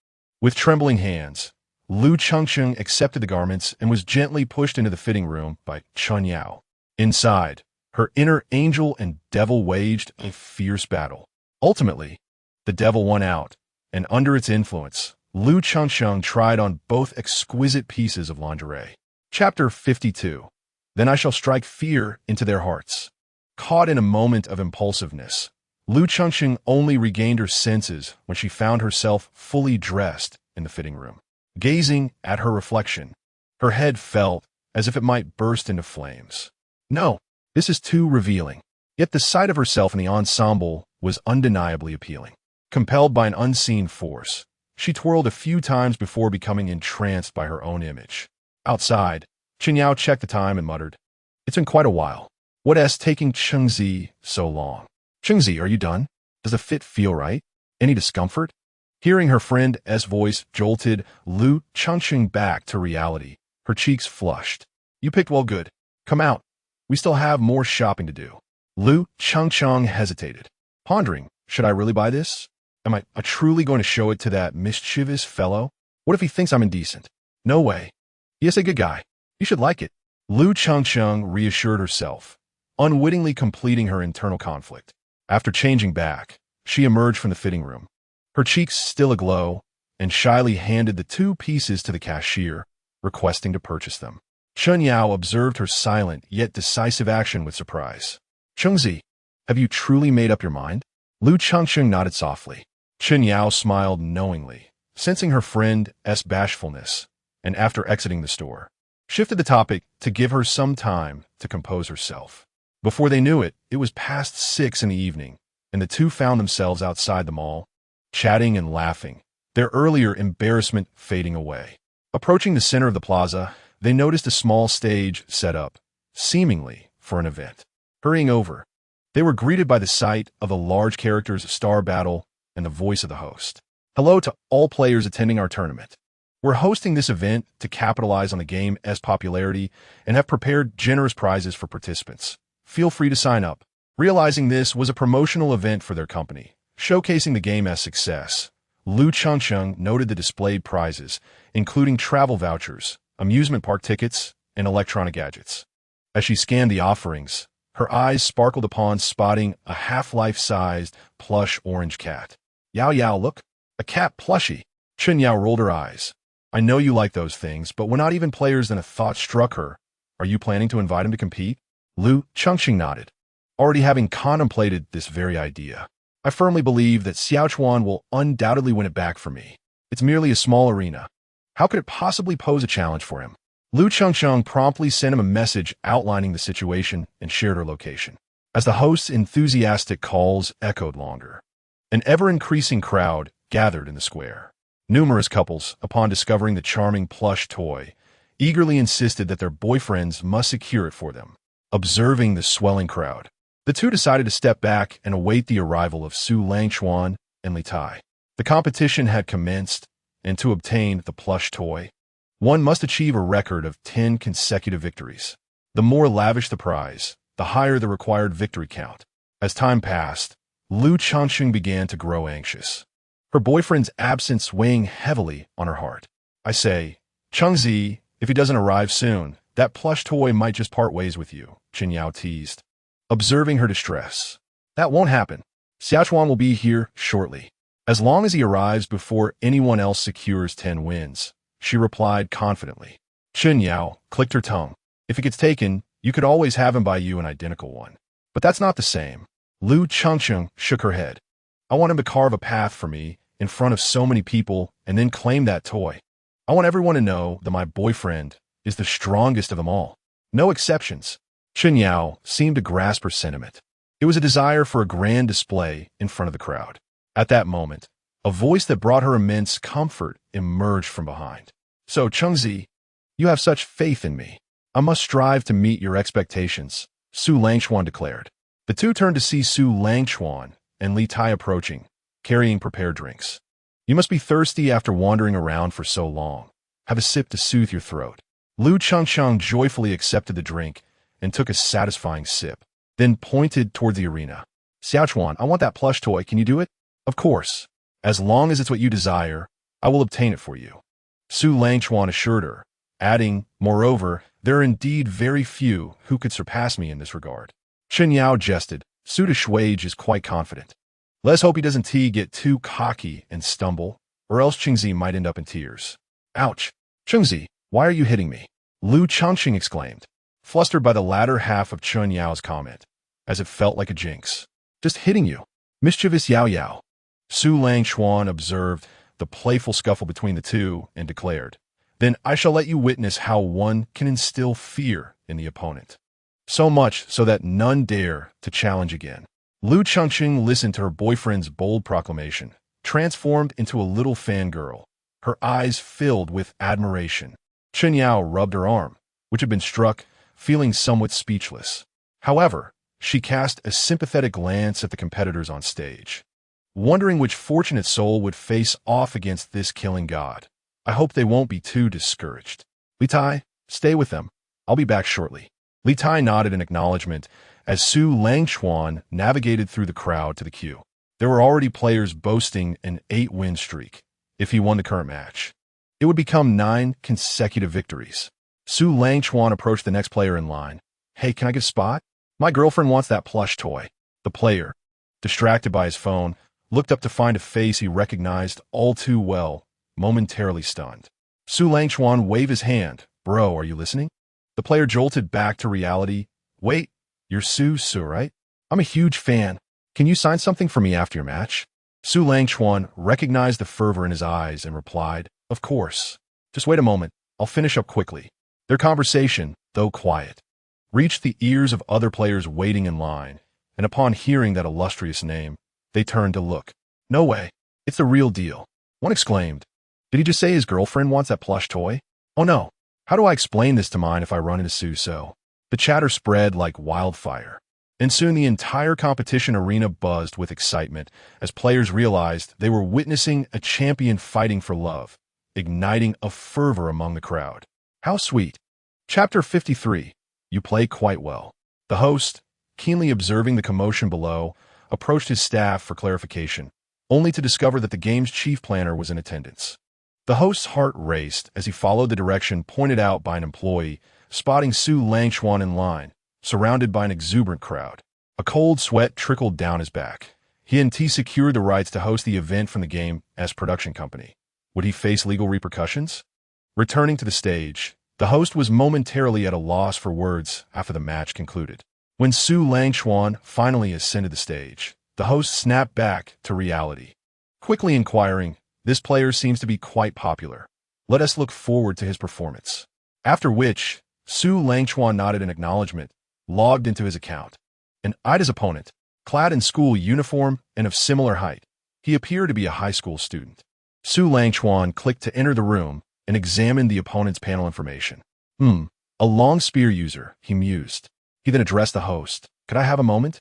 With trembling hands, Lu Changsheng accepted the garments and was gently pushed into the fitting room by Chen Yao. Inside, her inner angel and devil waged a fierce battle. Ultimately, the devil won out, and under its influence, Lu Changsheng tried on both exquisite pieces of lingerie. Chapter 52. Then I shall strike fear into their hearts. Caught in a moment of impulsiveness, Lu Changsheng only regained her senses when she found herself fully dressed in the fitting room. Gazing at her reflection, her head felt as if it might burst into flames. No, this is too revealing. Yet the sight of herself in the ensemble was undeniably appealing. Compelled by an unseen force, she twirled a few times before becoming entranced by her own image. Outside, Chen Yao checked the time and muttered, it's been quite a while. What's taking Chengzi so long? Chengzi, are you done? Does the fit feel right? Any discomfort? Hearing her friend's voice jolted Lu Changsheng back to reality. Her cheeks flushed. You picked well, good. Come out. We still have more shopping to do. Lu Changsheng hesitated, pondering, should I really buy this? Am I truly going to show it to that mischievous fellow? What if he thinks I'm indecent? No way. He is a good guy. You should like it. Lu Changsheng reassured herself, unwittingly completing her internal conflict. After changing back, she emerged from the fitting room, her cheeks still aglow, and shyly handed the two pieces to the cashier, requesting to purchase them. Chen Yao observed her silent yet decisive action with surprise. Chengzi, have you truly made up your mind? Lu Changsheng nodded softly. Chen Yao smiled knowingly, sensing her friend's bashfulness, and after exiting the store, shifted the topic to give her some time to compose herself. Before they knew it, it was past 6 in the evening, and the two found themselves outside the mall, chatting and laughing, their earlier embarrassment fading away. Approaching the center of the plaza, they noticed a small stage set up, seemingly for an event. Hurrying over, they were greeted by the sight of the large character's star battle and the voice of the host. Hello to all players attending our tournament. We're hosting this event to capitalize on the game's popularity and have prepared generous prizes for participants. Feel free to sign up. Realizing this was a promotional event for their company, showcasing the game's success, Lu Changsheng noted the displayed prizes, including travel vouchers, amusement park tickets, and electronic gadgets. As she scanned the offerings, her eyes sparkled upon spotting a Half-Life-sized plush orange cat. Yao Yao, look, a cat plushie. Chen Yao rolled her eyes. I know you like those things, but we're not even players than a thought struck her. Are you planning to invite him to compete? Lu Changsheng nodded. already having contemplated this very idea. I firmly believe that Xiaochuan will undoubtedly win it back for me. It's merely a small arena. How could it possibly pose a challenge for him? Lu Chengcheng promptly sent him a message outlining the situation and shared her location. As the host's enthusiastic calls echoed longer, an ever-increasing crowd gathered in the square. Numerous couples, upon discovering the charming plush toy, eagerly insisted that their boyfriends must secure it for them. Observing the swelling crowd, the two decided to step back and await the arrival of Su Langchuan and Li Tai. The competition had commenced, and to obtain the plush toy, one must achieve a record of 10 consecutive victories. The more lavish the prize, the higher the required victory count. As time passed, Lu Changxing began to grow anxious, her boyfriend's absence weighing heavily on her heart. I say, Chengzi, if he doesn't arrive soon, that plush toy might just part ways with you, Chen Yao teased. Observing her distress, that won't happen. Xiaochuan will be here shortly. As long as he arrives before anyone else secures 10 wins, she replied confidently. Chen Yao clicked her tongue. If it gets taken, you could always have him buy you an identical one. But that's not the same. Lu Chengcheng shook her head. I want him to carve a path for me in front of so many people and then claim that toy. I want everyone to know that my boyfriend is the strongest of them all. No exceptions. Chen Yao seemed to grasp her sentiment. It was a desire for a grand display in front of the crowd. At that moment, a voice that brought her immense comfort emerged from behind. So, Chengzi, you have such faith in me. I must strive to meet your expectations, Su Langchuan declared. The two turned to see Su Langchuan and Li Tai approaching, carrying prepared drinks. You must be thirsty after wandering around for so long. Have a sip to soothe your throat. Lu Chengcheng joyfully accepted the drink and took a satisfying sip, then pointed toward the arena. Xiaochuan, I want that plush toy. Can you do it? Of course. As long as it's what you desire, I will obtain it for you. Su Langchuan assured her, adding, moreover, there are indeed very few who could surpass me in this regard. Chen Yao jested. Su Shuage is quite confident. Let's hope he doesn't get too cocky and stumble, or else Chengzi might end up in tears. Ouch! Chengzi, why are you hitting me? Lu Changxing exclaimed, flustered by the latter half of Chen Yao's comment, as it felt like a jinx. Just hitting you. Mischievous Yao Yao. Su Langchuan observed the playful scuffle between the two and declared, then I shall let you witness how one can instill fear in the opponent. So much so that none dare to challenge again. Lu Chengxing listened to her boyfriend's bold proclamation, transformed into a little fangirl, her eyes filled with admiration. Chen Yao rubbed her arm, which had been struck, feeling somewhat speechless. However, she cast a sympathetic glance at the competitors on stage, wondering which fortunate soul would face off against this killing god. I hope they won't be too discouraged. Li Tai, stay with them. I'll be back shortly. Li Tai nodded in acknowledgement as Su Langchuan navigated through the crowd to the queue. There were already players boasting an 8-win streak. If he won the current match, it would become 9 consecutive victories. Su Langchuan approached the next player in line. Hey, can I get a spot? My girlfriend wants that plush toy. The player, distracted by his phone, looked up to find a face he recognized all too well, momentarily stunned. Su Langchuan waved his hand. Bro, are you listening? The player jolted back to reality. Wait, you're Su, right? I'm a huge fan. Can you sign something for me after your match? Su Langchuan recognized the fervor in his eyes and replied, of course. Just wait a moment, I'll finish up quickly. Their conversation, though quiet, reached the ears of other players waiting in line, and upon hearing that illustrious name, they turned to look. No way, it's the real deal. One exclaimed, did he just say his girlfriend wants that plush toy? Oh no, how do I explain this to mine if I run into Su So? The chatter spread like wildfire, and soon the entire competition arena buzzed with excitement as players realized they were witnessing a champion fighting for love, igniting a fervor among the crowd. How sweet. Chapter 53. You play quite well. The host, keenly observing the commotion below, approached his staff for clarification, only to discover that the game's chief planner was in attendance. The host's heart raced as he followed the direction pointed out by an employee, spotting Su Langchuan in line, surrounded by an exuberant crowd. A cold sweat trickled down his back. He and T secured the rights to host the event from the game as production company. Would he face legal repercussions? Returning to the stage, the host was momentarily at a loss for words after the match concluded. When Su Langchuan finally ascended the stage, the host snapped back to reality, quickly inquiring, "This player seems to be quite popular. Let us look forward to his performance." After which, Su Langchuan nodded in acknowledgement, logged into his account, and eyed his opponent, clad in school uniform and of similar height. He appeared to be a high school student. Su Langchuan clicked to enter the room and examined the opponent's panel information. A long spear user, he mused. He then addressed the host. "Could I have a moment?"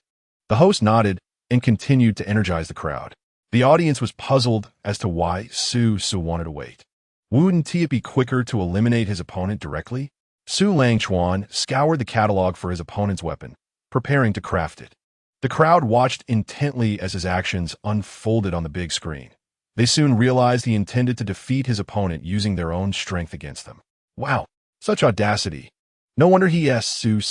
The host nodded and continued to energize the crowd. The audience was puzzled as to why Su wanted to wait. Wouldn't it be quicker to eliminate his opponent directly? Su Langchuan scoured the catalog for his opponent's weapon, preparing to craft it. The crowd watched intently as his actions unfolded on the big screen. They soon realized he intended to defeat his opponent using their own strength against them. Wow, such audacity. No wonder he asked Su.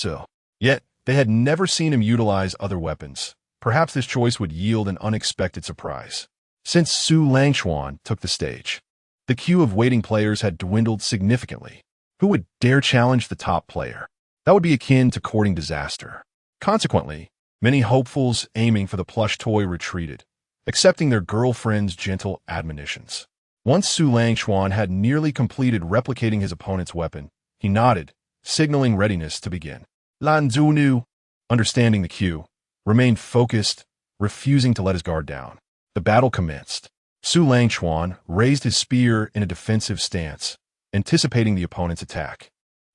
Yet, they had never seen him utilize other weapons. Perhaps this choice would yield an unexpected surprise. Since Su Langchuan took the stage, the queue of waiting players had dwindled significantly. Who would dare challenge the top player? That would be akin to courting disaster. Consequently, many hopefuls aiming for the plush toy retreated, accepting their girlfriend's gentle admonitions. Once Su Langchuan had nearly completed replicating his opponent's weapon, he nodded, signaling readiness to begin. Lan Zunu, understanding the cue, remained focused, refusing to let his guard down. The battle commenced. Su Langchuan raised his spear in a defensive stance, anticipating the opponent's attack.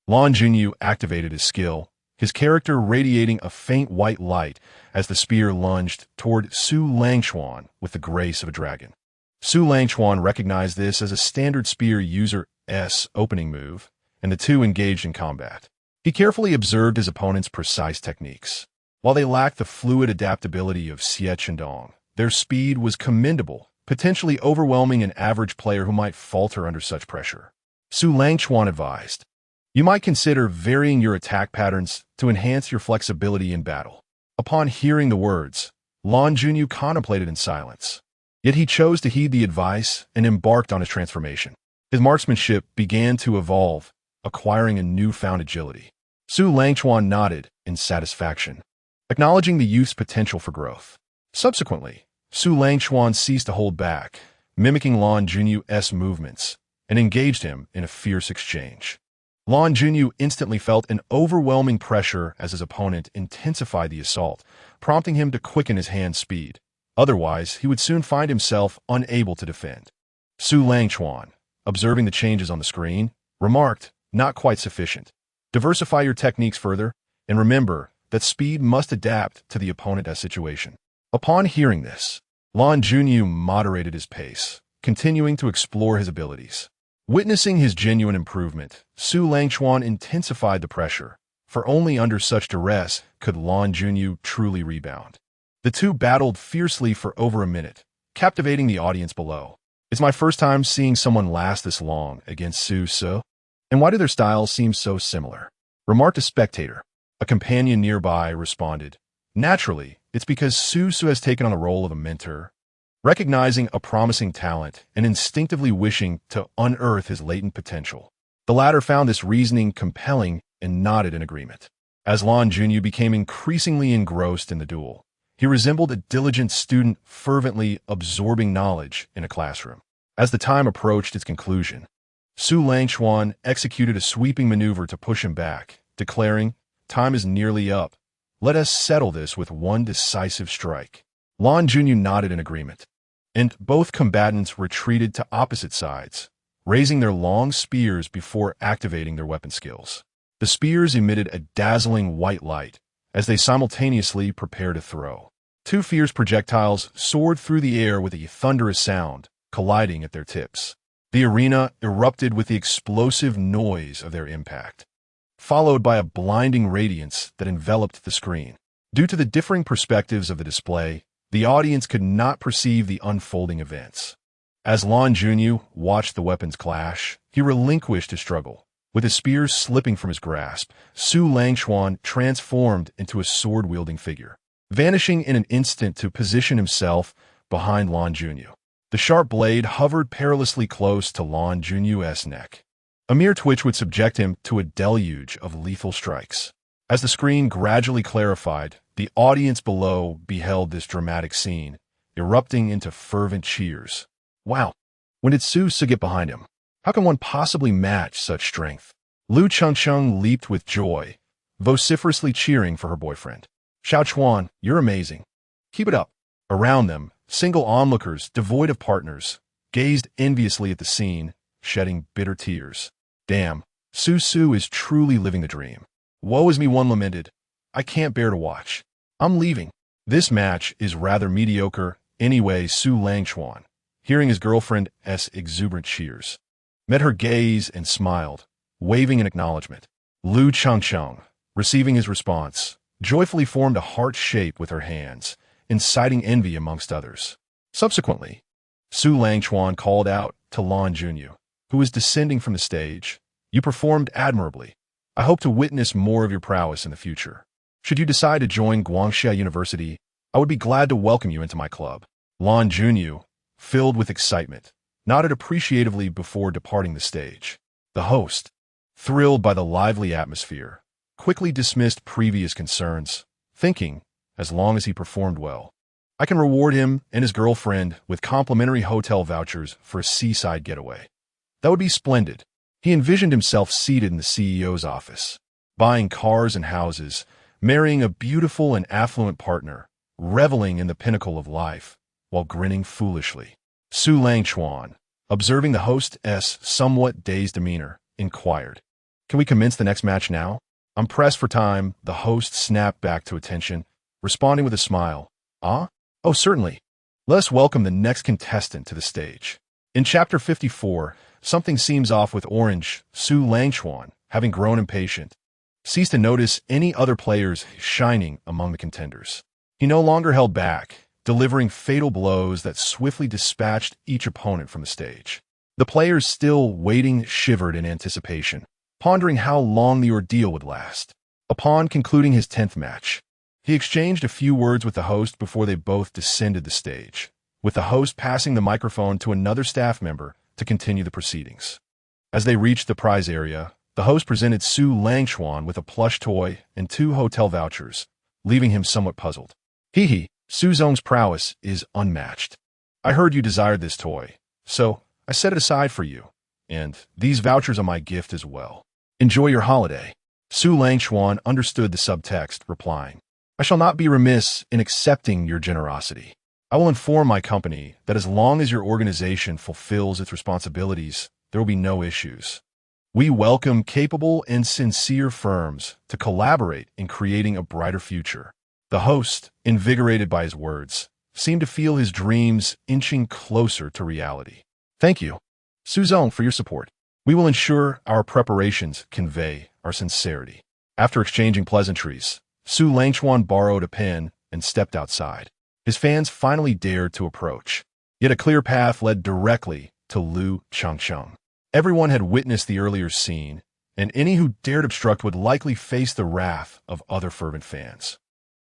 Lan Junyu activated his skill, his character radiating a faint white light as the spear lunged toward Su Langchuan with the grace of a dragon. Su Langchuan recognized this as a standard spear user's opening move, and the two engaged in combat. He carefully observed his opponent's precise techniques. While they lacked the fluid adaptability of Xie Chendong, their speed was commendable, potentially overwhelming an average player who might falter under such pressure. Su Langchuan advised, "You might consider varying your attack patterns to enhance your flexibility in battle." Upon hearing the words, Lan Junyu contemplated in silence. Yet he chose to heed the advice and embarked on his transformation. His marksmanship began to evolve, acquiring a newfound agility. Su Langchuan nodded in satisfaction, acknowledging the youth's potential for growth. Subsequently, Su Langchuan ceased to hold back, mimicking Lan Junyu's movements, and engaged him in a fierce exchange. Lan Junyu instantly felt an overwhelming pressure as his opponent intensified the assault, prompting him to quicken his hand speed. Otherwise, he would soon find himself unable to defend. Su Langchuan, observing the changes on the screen, remarked, "Not quite sufficient. Diversify your techniques further, and remember that speed must adapt to the opponent's situation." Upon hearing this, Lan Junyu moderated his pace, continuing to explore his abilities. Witnessing his genuine improvement, Su Langchuan intensified the pressure, for only under such duress could Lan Junyu truly rebound. The two battled fiercely for over a minute, captivating the audience below. "It's my first time seeing someone last this long against Su. And why do their styles seem so similar?" remarked a spectator. A companion nearby responded, "Naturally, it's because Su has taken on the role of a mentor, recognizing a promising talent and instinctively wishing to unearth his latent potential." The latter found this reasoning compelling and nodded in agreement. As Lan Junyu became increasingly engrossed in the duel, he resembled a diligent student fervently absorbing knowledge in a classroom. As the time approached its conclusion, Su Langchuan executed a sweeping maneuver to push him back, declaring, "Time is nearly up. Let us settle this with one decisive strike." Lan Junyu nodded in agreement, and both combatants retreated to opposite sides, raising their long spears before activating their weapon skills. The spears emitted a dazzling white light as they simultaneously prepared to throw. Two fierce projectiles soared through the air with a thunderous sound, colliding at their tips. The arena erupted with the explosive noise of their impact, followed by a blinding radiance that enveloped the screen. Due to the differing perspectives of the display, the audience could not perceive the unfolding events. As Lan Junyu watched the weapons clash, he relinquished his struggle. With his spears slipping from his grasp, Su Langchuan transformed into a sword-wielding figure, vanishing in an instant to position himself behind Lan Junyu. The sharp blade hovered perilously close to Lan Junyu's neck. A mere twitch would subject him to a deluge of lethal strikes. As the screen gradually clarified, the audience below beheld this dramatic scene, erupting into fervent cheers. Wow! When did Su get behind him? How can one possibly match such strength? Lu Chengcheng leaped with joy, vociferously cheering for her boyfriend. Xiaochuan, you're amazing. Keep it up. Around them, single onlookers, devoid of partners, gazed enviously at the scene, shedding bitter tears. Damn, Su is truly living the dream. Woe is me, one lamented. I can't bear to watch. I'm leaving. This match is rather mediocre anyway. Su Langchuan, hearing his girlfriend's exuberant cheers, met her gaze and smiled, waving in acknowledgement. Lu Chengcheng, receiving his response, joyfully formed a heart shape with her hands, inciting envy amongst others. Subsequently, Su Langchuan called out to Lan Junyu, who was descending from the stage. You performed admirably. I hope to witness more of your prowess in the future. Should you decide to join Guangxia University, I would be glad to welcome you into my club. Lan Junyu, filled with excitement, nodded appreciatively before departing the stage. The host, thrilled by the lively atmosphere, quickly dismissed previous concerns, thinking, as long as he performed well, I can reward him and his girlfriend with complimentary hotel vouchers for a seaside getaway. That would be splendid. He envisioned himself seated in the CEO's office, buying cars and houses, marrying a beautiful and affluent partner, reveling in the pinnacle of life, while grinning foolishly. Su Langchuan, observing the host's somewhat dazed demeanor, inquired, Can we commence the next match now? I'm pressed for time. The host snapped back to attention, responding with a smile. Ah? Oh, certainly. Let us welcome the next contestant to the stage. In Chapter 54, something seems off with Orange. Su Langchuan, having grown impatient, ceased to notice any other players shining among the contenders. He no longer held back, delivering fatal blows that swiftly dispatched each opponent from the stage. The players still waiting shivered in anticipation, pondering how long the ordeal would last. Upon concluding his 10th match, he exchanged a few words with the host before they both descended the stage, with the host passing the microphone to another staff member to continue the proceedings. As they reached the prize area, the host presented Su Langchuan with a plush toy and 2 hotel vouchers, leaving him somewhat puzzled. Hee, Su Zong's prowess is unmatched. I heard you desired this toy, so I set it aside for you, and these vouchers are my gift as well. Enjoy your holiday. Su Langchuan understood the subtext, replying, I shall not be remiss in accepting your generosity. I will inform my company that as long as your organization fulfills its responsibilities, there will be no issues. We welcome capable and sincere firms to collaborate in creating a brighter future. The host, invigorated by his words, seemed to feel his dreams inching closer to reality. Thank you, Su Zong, for your support. We will ensure our preparations convey our sincerity. After exchanging pleasantries, Su Langchuan borrowed a pen and stepped outside. His fans finally dared to approach, yet a clear path led directly to Lu Chengcheng. Everyone had witnessed the earlier scene, and any who dared obstruct would likely face the wrath of other fervent fans.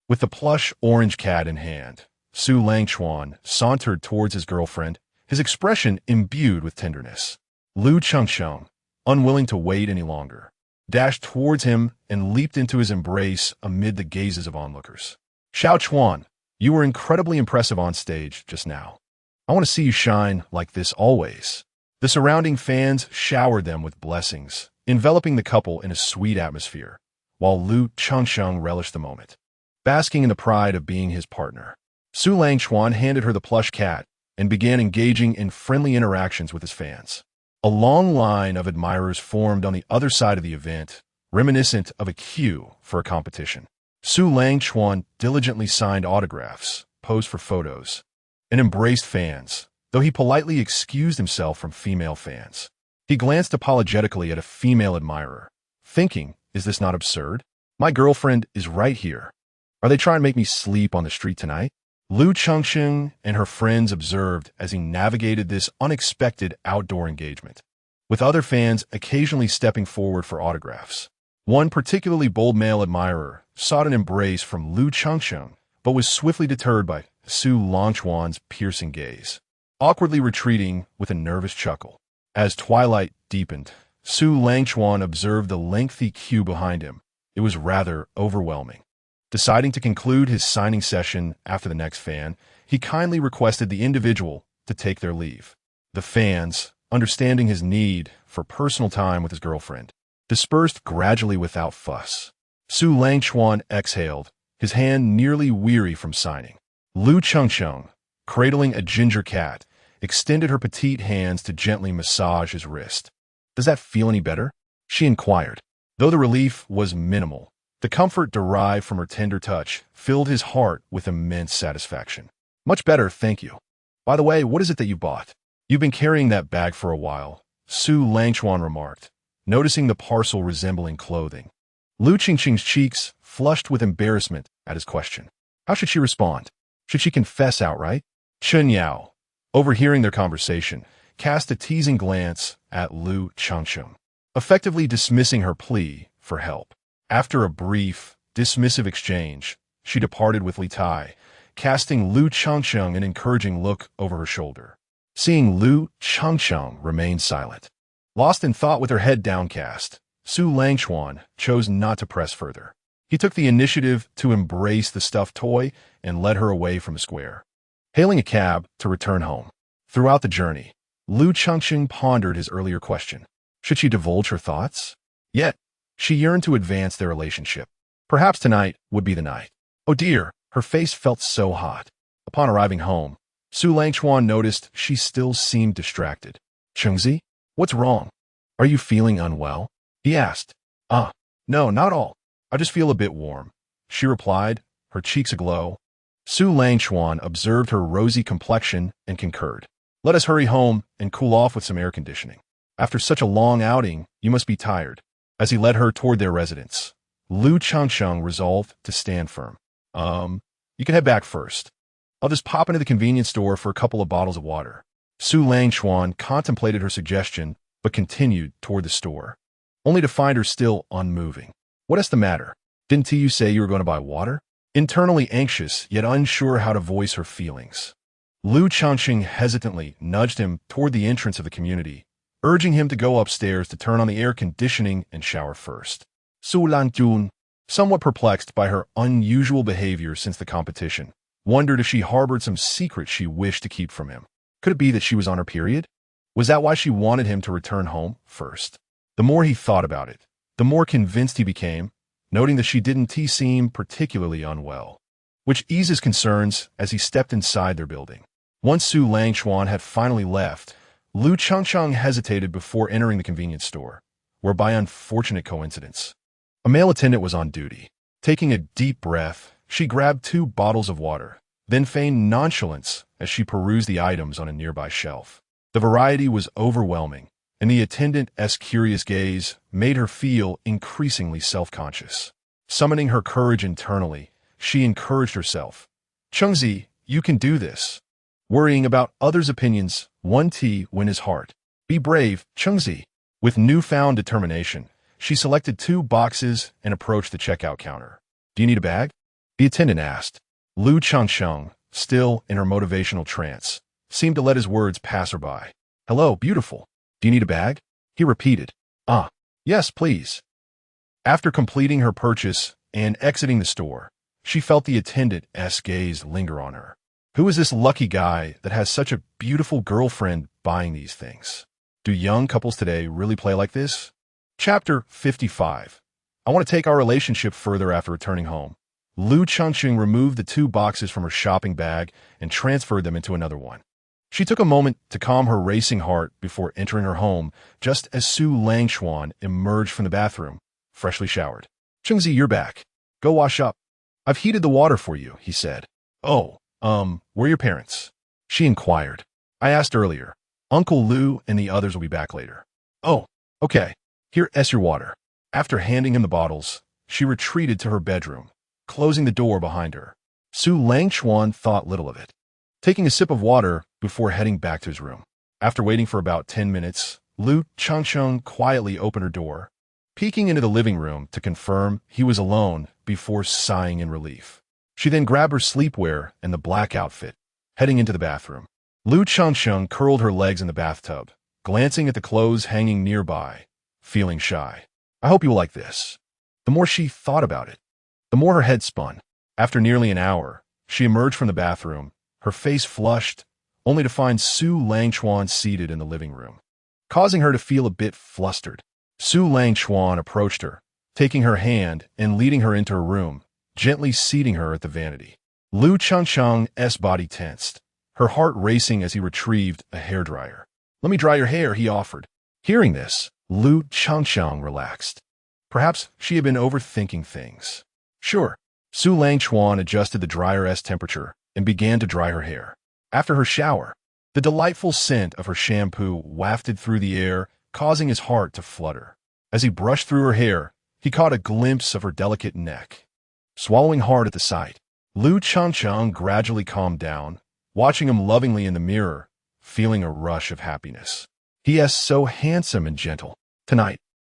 With the plush orange cat in hand, Su Langchuan sauntered towards his girlfriend, his expression imbued with tenderness. Lu Chengcheng, unwilling to wait any longer, dashed towards him and leaped into his embrace amid the gazes of onlookers. Xiaochuan, you were incredibly impressive on stage just now. I want to see you shine like this always. The surrounding fans showered them with blessings, enveloping the couple in a sweet atmosphere, while Lu Chengcheng relished the moment, basking in the pride of being his partner. Su Langchuan handed her the plush cat and began engaging in friendly interactions with his fans. A long line of admirers formed on the other side of the event, reminiscent of a queue for a competition. Su Langchuan diligently signed autographs, posed for photos, and embraced fans, though he politely excused himself from female fans. He glanced apologetically at a female admirer, thinking, is this not absurd? My girlfriend is right here. Are they trying to make me sleep on the street tonight? Lu Chengcheng and her friends observed as he navigated this unexpected outdoor engagement, with other fans occasionally stepping forward for autographs. One particularly bold male admirer sought an embrace from Lu Chengcheng, but was swiftly deterred by Su Langchuan's piercing gaze, awkwardly retreating with a nervous chuckle. As twilight deepened, Su Langchuan observed the lengthy queue behind him it was rather overwhelming. Deciding to conclude his signing session after the next fan, he kindly requested the individual to take their leave. The fans, understanding his need for personal time with his girlfriend, dispersed gradually without fuss. Su Langchuan exhaled, his hand nearly weary from signing. Lu Chengcheng, cradling a ginger cat, extended her petite hands to gently massage his wrist. "Does that feel any better?" she inquired. Though the relief was minimal, the comfort derived from her tender touch filled his heart with immense satisfaction. "Much better, thank you. By the way, what is it that you bought?" "You've been carrying that bag for a while," Su Langchuan remarked, noticing the parcel resembling clothing. Lu Qingqing's cheeks flushed with embarrassment at his question. How should she respond? Should she confess outright? Chen Yao, overhearing their conversation, cast a teasing glance at Lu Chengcheng, effectively dismissing her plea for help. After a brief, dismissive exchange, she departed with Li Tai, casting Lu Chengcheng an encouraging look over her shoulder. Seeing Lu Chengcheng remain silent, lost in thought with her head downcast, Su Langchuan chose not to press further. He took the initiative to embrace the stuffed toy and led her away from the square, hailing a cab to return home. Throughout the journey, Lu Chengcheng pondered his earlier question. Should she divulge her thoughts? Yet, she yearned to advance their relationship. Perhaps tonight would be the night. Oh dear, her face felt so hot. Upon arriving home, Su Langchuan noticed she still seemed distracted. Chengzi, what's wrong? Are you feeling unwell? He asked. No, not all. I just feel a bit warm, she replied, her cheeks aglow. Su Langchuan observed her rosy complexion and concurred. Let us hurry home and cool off with some air conditioning. After such a long outing, you must be tired. As he led her toward their residence, Lu Chengcheng resolved to stand firm. You can head back first. I'll just pop into the convenience store for a couple of bottles of water. Su Langchuan contemplated her suggestion, but continued toward the store, only to find her still unmoving. What is the matter? Didn't you say you were going to buy water? Internally anxious, yet unsure how to voice her feelings, Lu Chengcheng hesitantly nudged him toward the entrance of the community, urging him to go upstairs to turn on the air conditioning and shower first. Su Langjun, somewhat perplexed by her unusual behavior since the competition, wondered if she harbored some secret she wished to keep from him. Could it be that she was on her period? Was that why she wanted him to return home first? The more he thought about it, the more convinced he became, noting that she didn't seem particularly unwell, which eased his concerns as he stepped inside their building. Once Su Langchuan had finally left, Lu Chengcheng hesitated before entering the convenience store, where by unfortunate coincidence, a male attendant was on duty. Taking a deep breath, she grabbed 2 bottles of water, then feigned nonchalance as she perused the items on a nearby shelf. The variety was overwhelming, and the attendant's curious gaze made her feel increasingly self-conscious. Summoning her courage internally, she encouraged herself. Chengzi, you can do this. Worrying about others' opinions, one tea win his heart. Be brave, Chengzi. With newfound determination, she selected 2 boxes and approached the checkout counter. Do you need a bag? The attendant asked. Lu Chengcheng, still in her motivational trance, seemed to let his words pass her by. Hello, beautiful. Do you need a bag? He repeated. Yes, please. After completing her purchase and exiting the store, she felt the attendant's gaze linger on her. Who is this lucky guy that has such a beautiful girlfriend buying these things? Do young couples today really play like this? Chapter 55. I want to take our relationship further after returning home. Lu Chengcheng removed the 2 boxes from her shopping bag and transferred them into another one. She took a moment to calm her racing heart before entering her home, just as Su Langchuan emerged from the bathroom, freshly showered. Chengzi, you're back. Go wash up. I've heated the water for you, he said. Oh, where are your parents? She inquired. I asked earlier. Uncle Lu and the others will be back later. Oh, okay. Here's your water. After handing him the bottles, she retreated to her bedroom, closing the door behind her. Su Langchuan thought little of it, taking a sip of water before heading back to his room. After waiting for about 10 minutes, Lu Chengcheng quietly opened her door, peeking into the living room to confirm he was alone before sighing in relief. She then grabbed her sleepwear and the black outfit, heading into the bathroom. Lu Chengcheng curled her legs in the bathtub, glancing at the clothes hanging nearby, feeling shy. I hope you will like this. The more she thought about it, the more her head spun. After nearly an hour, she emerged from the bathroom, her face flushed, only to find Su Langchuan seated in the living room, causing her to feel a bit flustered. Su Langchuan approached her, taking her hand and leading her into her room, gently seating her at the vanity. Lu Changcheng's body tensed, her heart racing as he retrieved a hairdryer. "Let me dry your hair," he offered. Hearing this, Lu Changcheng relaxed. Perhaps she had been overthinking things. Sure. Su Langchuan adjusted the dryer's temperature and began to dry her hair. After her shower, the delightful scent of her shampoo wafted through the air, causing his heart to flutter. As he brushed through her hair, he caught a glimpse of her delicate neck. Swallowing hard at the sight, Lu Changcheng gradually calmed down, watching him lovingly in the mirror, feeling a rush of happiness. He is so handsome and gentle. Tonight,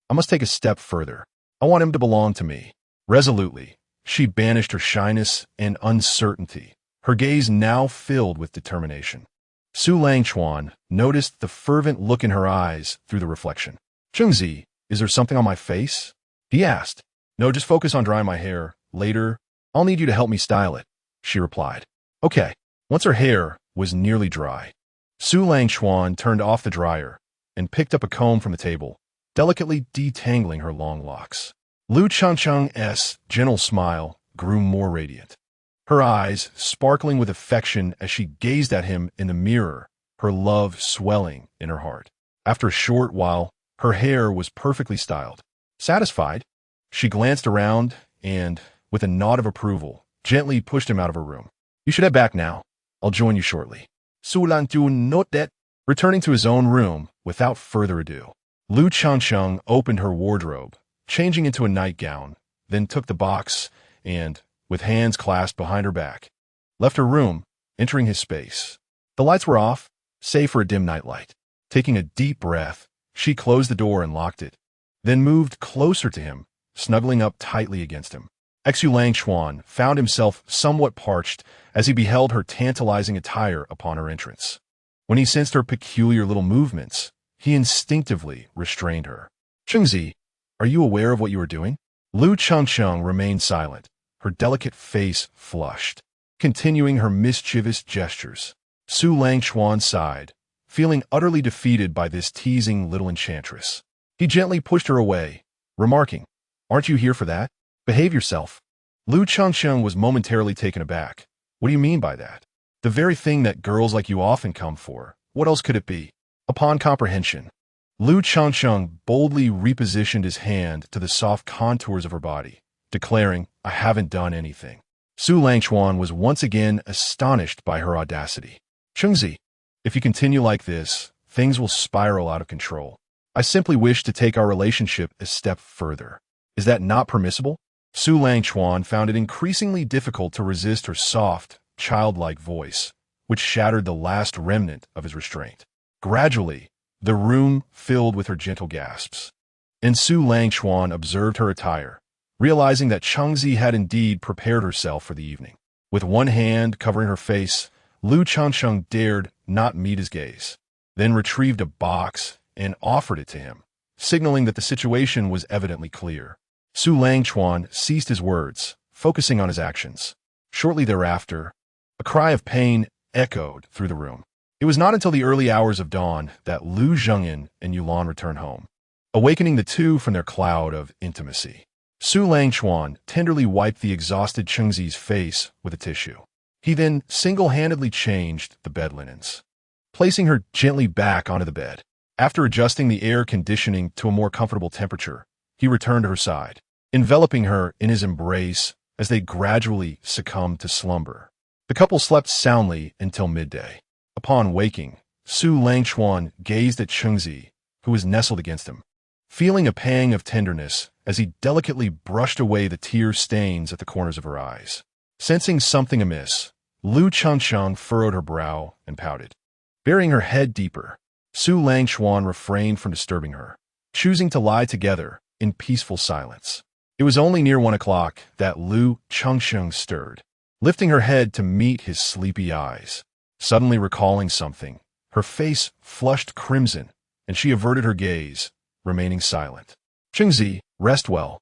I must take a step further. I want him to belong to me. Resolutely, she banished her shyness and uncertainty, her gaze now filled with determination. Su Langchuan noticed the fervent look in her eyes through the reflection. "Chengzi, is there something on my face?" he asked. "No, just focus on drying my hair. Later, I'll need you to help me style it," she replied. "Okay." Once her hair was nearly dry, Su Langchuan turned off the dryer and picked up a comb from the table, delicately detangling her long locks. Lu Changcheng's gentle smile grew more radiant, her eyes sparkling with affection as she gazed at him in the mirror, her love swelling in her heart. After a short while, her hair was perfectly styled. Satisfied, she glanced around and, with a nod of approval, gently pushed him out of her room. "You should head back now. I'll join you shortly." Su Langchuan noted that. Returning to his own room, without further ado, Lu Changcheng opened her wardrobe, changing into a nightgown, then took the box and, with hands clasped behind her back, left her room, entering his space. The lights were off, save for a dim nightlight. Taking a deep breath, she closed the door and locked it, then moved closer to him, snuggling up tightly against him. Su Langchuan found himself somewhat parched as he beheld her tantalizing attire upon her entrance. When he sensed her peculiar little movements, he instinctively restrained her. "Chengzi, are you aware of what you are doing?" Lu Changcheng remained silent, her delicate face flushed, continuing her mischievous gestures. Su Langchuan sighed, feeling utterly defeated by this teasing little enchantress. He gently pushed her away, remarking, "Aren't you here for that? Behave yourself." Lu Changcheng was momentarily taken aback. "What do you mean by that?" "The very thing that girls like you often come for. What else could it be?" Upon comprehension, Lu Changcheng boldly repositioned his hand to the soft contours of her body, declaring, "I haven't done anything." Su Langchuan was once again astonished by her audacity. "Chengzi, if you continue like this, things will spiral out of control. I simply wish to take our relationship a step further. Is that not permissible?" Su Langchuan found it increasingly difficult to resist her soft, childlike voice, which shattered the last remnant of his restraint. Gradually, the room filled with her gentle gasps, and Su Langchuan observed her attire, realizing that Chengzi had indeed prepared herself for the evening. With one hand covering her face, Lu Changcheng dared not meet his gaze, then retrieved a box and offered it to him, signaling that the situation was evidently clear. Su Langchuan ceased his words, focusing on his actions. Shortly thereafter, a cry of pain echoed through the room. It was not until the early hours of dawn that Lu Zhengyan and Yulan returned home, awakening the two from their cloud of intimacy. Su Langchuan tenderly wiped the exhausted Chengzi's face with a tissue. He then single-handedly changed the bed linens, placing her gently back onto the bed. After adjusting the air conditioning to a more comfortable temperature, he returned to her side, enveloping her in his embrace as they gradually succumbed to slumber. The couple slept soundly until midday. Upon waking, Su Langchuan gazed at Chengzi, who was nestled against him, feeling a pang of tenderness as he delicately brushed away the tear stains at the corners of her eyes. Sensing something amiss, Lu Changcheng furrowed her brow and pouted. Burying her head deeper, Su Langchuan refrained from disturbing her, choosing to lie together in peaceful silence. It was only near 1 o'clock that Lu Changcheng stirred, lifting her head to meet his sleepy eyes. Suddenly recalling something, her face flushed crimson, and she averted her gaze, remaining silent. "Chengzi, rest well.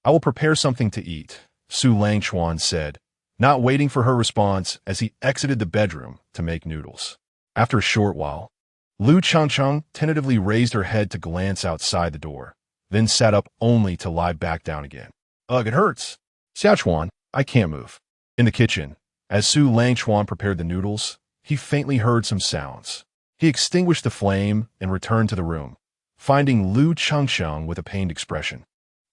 I will prepare something to eat, Su Langchuan said, not waiting for her response as he exited the bedroom to make noodles. After a short while, Lu Changcheng tentatively raised her head to glance outside the door, then sat up only to lie back down again. Ugh, it hurts. Xiaochuan, I can't move. In the kitchen, as Su Langchuan prepared the noodles, he faintly heard some sounds. He extinguished the flame and returned to the room, finding Lu Changcheng with a pained expression,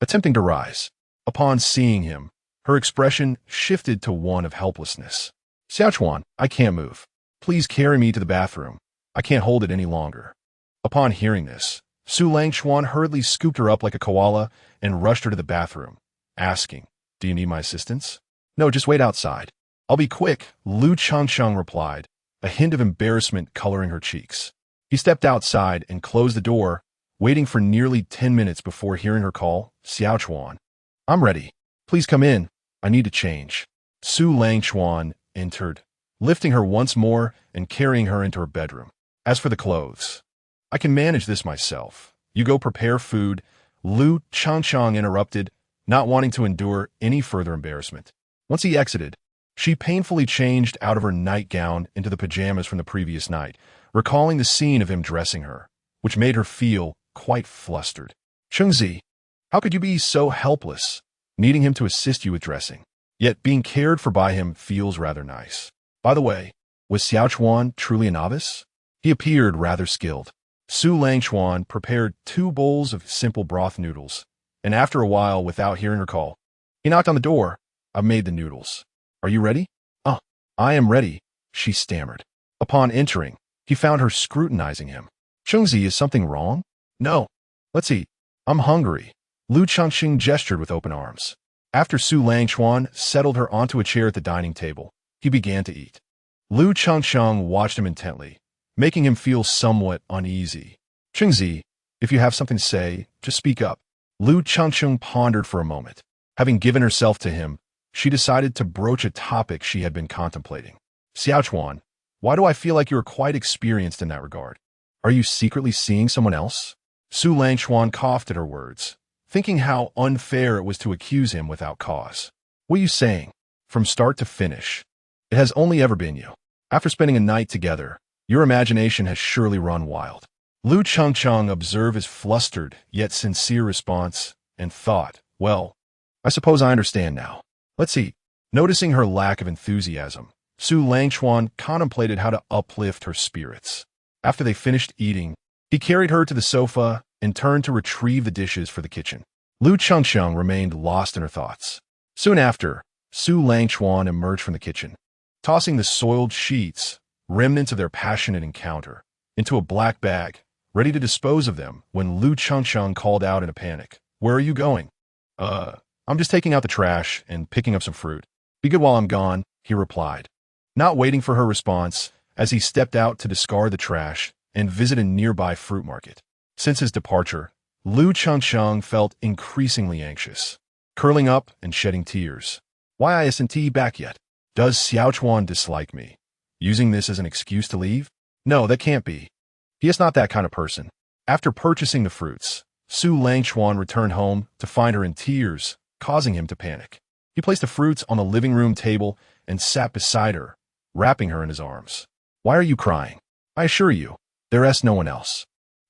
attempting to rise. Upon seeing him, her expression shifted to one of helplessness. Xiaochuan, I can't move. Please carry me to the bathroom. I can't hold it any longer. Upon hearing this, Su Langchuan hurriedly scooped her up like a koala and rushed her to the bathroom, asking, Do you need my assistance? No, just wait outside. I'll be quick, Lu Changcheng replied, a hint of embarrassment coloring her cheeks. He stepped outside and closed the door, waiting for nearly 10 minutes before hearing her call, Xiaochuan. I'm ready. Please come in. I need to change. Su Langchuan entered, lifting her once more and carrying her into her bedroom. As for the clothes, I can manage this myself. You go prepare food, Lu Changcheng interrupted, not wanting to endure any further embarrassment. Once he exited, she painfully changed out of her nightgown into the pajamas from the previous night, recalling the scene of him dressing her, which made her feel quite flustered. Chengzi, how could you be so helpless, needing him to assist you with dressing? Yet being cared for by him feels rather nice. By the way, was Xiaochuan truly a novice? He appeared rather skilled. Su Langchuan prepared 2 bowls of simple broth noodles, and after a while, without hearing her call, he knocked on the door. I've made the noodles. Are you ready? Oh, I am ready, she stammered. Upon entering, he found her scrutinizing him. Chengzi, is something wrong? No. Let's eat. I'm hungry. Lu Changxing gestured with open arms. After Su Langchuan settled her onto a chair at the dining table, he began to eat. Lu Changcheng watched him intently, making him feel somewhat uneasy. Chengzi, if you have something to say, just speak up. Lu Changcheng pondered for a moment. Having given herself to him, she decided to broach a topic she had been contemplating. Xiaochuan, why do I feel like you're quite experienced in that regard? Are you secretly seeing someone else? Su Langchuan coughed at her words, thinking how unfair it was to accuse him without cause. What are you saying? From start to finish, it has only ever been you. After spending a night together, your imagination has surely run wild. Lu Changcheng observed his flustered yet sincere response and thought, well, I suppose I understand now. Let's eat. Noticing her lack of enthusiasm, Su Langchuan contemplated how to uplift her spirits. After they finished eating, he carried her to the sofa and turned to retrieve the dishes for the kitchen. Lu Changcheng remained lost in her thoughts. Soon after, Su Langchuan emerged from the kitchen, tossing the soiled sheets, remnants of their passionate encounter, into a black bag, ready to dispose of them when Lu Changcheng called out in a panic. Where are you going? I'm just taking out the trash and picking up some fruit. Be good while I'm gone, he replied, not waiting for her response as he stepped out to discard the trash and visit a nearby fruit market. Since his departure, Lu Changcheng felt increasingly anxious, curling up and shedding tears. Why isn't he back yet? Does Xiaochuan dislike me? Using this as an excuse to leave? No, that can't be. He is not that kind of person. After purchasing the fruits, Su Langchuan returned home to find her in tears, causing him to panic. He placed the fruits on the living room table and sat beside her, wrapping her in his arms. Why are you crying? I assure you, there is no one else.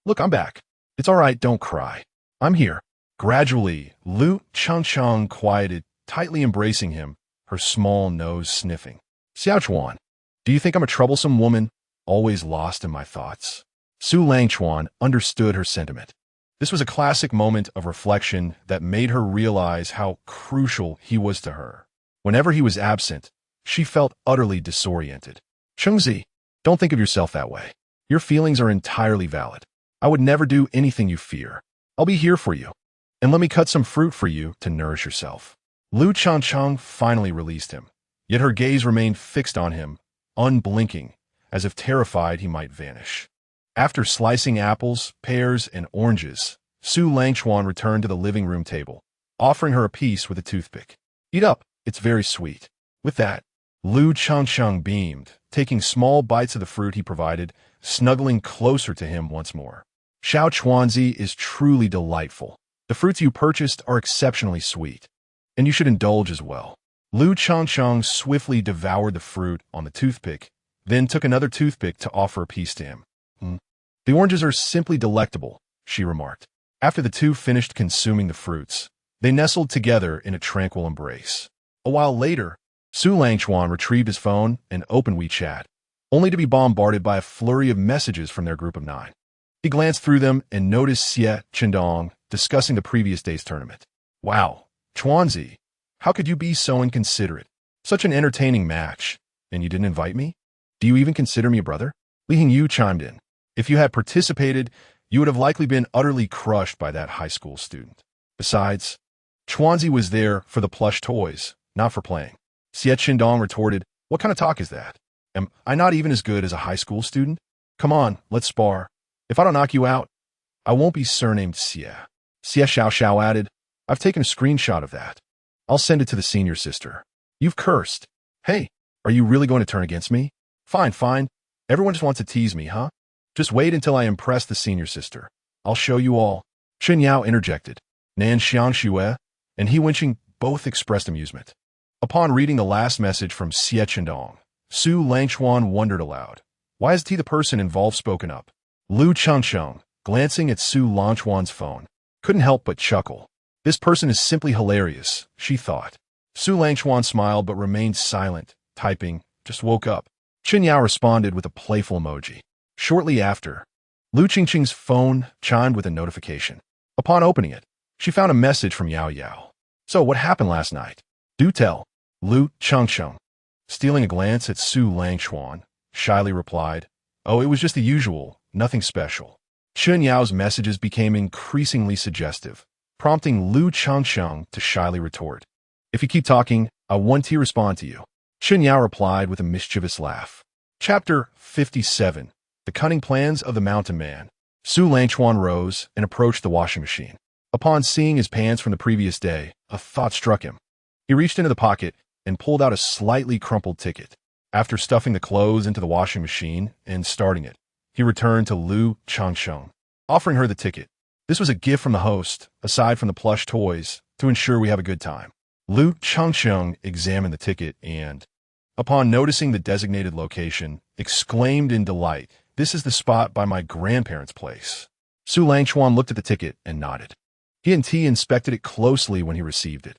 Look, I'm back. It's all right, don't cry. I'm here. Gradually, Lu Changcheng quieted, tightly embracing him, her small nose sniffing. Xiaochuan, do you think I'm a troublesome woman, always lost in my thoughts? Su Langchuan understood her sentiment. This was a classic moment of reflection that made her realize how crucial he was to her. Whenever he was absent, she felt utterly disoriented. Chengzi, don't think of yourself that way. Your feelings are entirely valid. I would never do anything you fear. I'll be here for you. And let me cut some fruit for you to nourish yourself. Lu Changcheng finally released him, yet her gaze remained fixed on him, unblinking, as if terrified he might vanish. After slicing apples, pears, and oranges, Su Langchuan returned to the living room table, offering her a piece with a toothpick. Eat up, it's very sweet. With that, Lu Changcheng beamed, taking small bites of the fruit he provided, snuggling closer to him once more. Xiaochuanzi is truly delightful. The fruits you purchased are exceptionally sweet, and you should indulge as well. Lu Changcheng swiftly devoured the fruit on the toothpick, then took another toothpick to offer a piece to him. The oranges are simply delectable, she remarked. After the two finished consuming the fruits, they nestled together in a tranquil embrace. A while later, Su Langchuan retrieved his phone and opened WeChat, only to be bombarded by a flurry of messages from their group of 9. He glanced through them and noticed Xie Chendong discussing the previous day's tournament. Wow, Chuanzi, how could you be so inconsiderate? Such an entertaining match, and you didn't invite me? Do you even consider me a brother? Li Hingyu chimed in. If you had participated, you would have likely been utterly crushed by that high school student. Besides, Chuanzi was there for the plush toys, not for playing. Xie Chendong retorted, what kind of talk is that? Am I not even as good as a high school student? Come on, let's spar. If I don't knock you out, I won't be surnamed Xie. Xie Xiao added, I've taken a screenshot of that. I'll send it to the senior sister. You've cursed. Hey, are you really going to turn against me? Fine, fine. Everyone just wants to tease me, huh? Just wait until I impress the senior sister. I'll show you all. Chen Yao interjected. Nan Xiangxue and He Wenqing both expressed amusement. Upon reading the last message from Xie Chendong, Su Langchuan wondered aloud. Why is he the person involved spoken up? Lu Changcheng, glancing at Su Langchuan's phone, couldn't help but chuckle. This person is simply hilarious, she thought. Su Langchuan smiled but remained silent, typing, just woke up. Chen Yao responded with a playful emoji. Shortly after, Lu Qingqing's phone chimed with a notification. Upon opening it, she found a message from Yao Yao. So what happened last night? Do tell. Lu Changcheng, stealing a glance at Su Langchuan, shyly replied, Oh, it was just the usual, nothing special. Chen Yao's messages became increasingly suggestive, prompting Lu Changcheng to shyly retort. If you keep talking, I want to respond to you. Chen Yao replied with a mischievous laugh. Chapter 57. The Cunning Plans of the Mountain Man. Su Langchuan rose and approached the washing machine. Upon seeing his pants from the previous day, a thought struck him. He reached into the pocket and pulled out a slightly crumpled ticket. After stuffing the clothes into the washing machine and starting it, he returned to Lu Changcheng, offering her the ticket. This was a gift from the host, aside from the plush toys, to ensure we have a good time. Lu Changcheng examined the ticket and, upon noticing the designated location, exclaimed in delight, This is the spot by my grandparents' place. Su Langchuan looked at the ticket and nodded. He inspected it closely when he received it.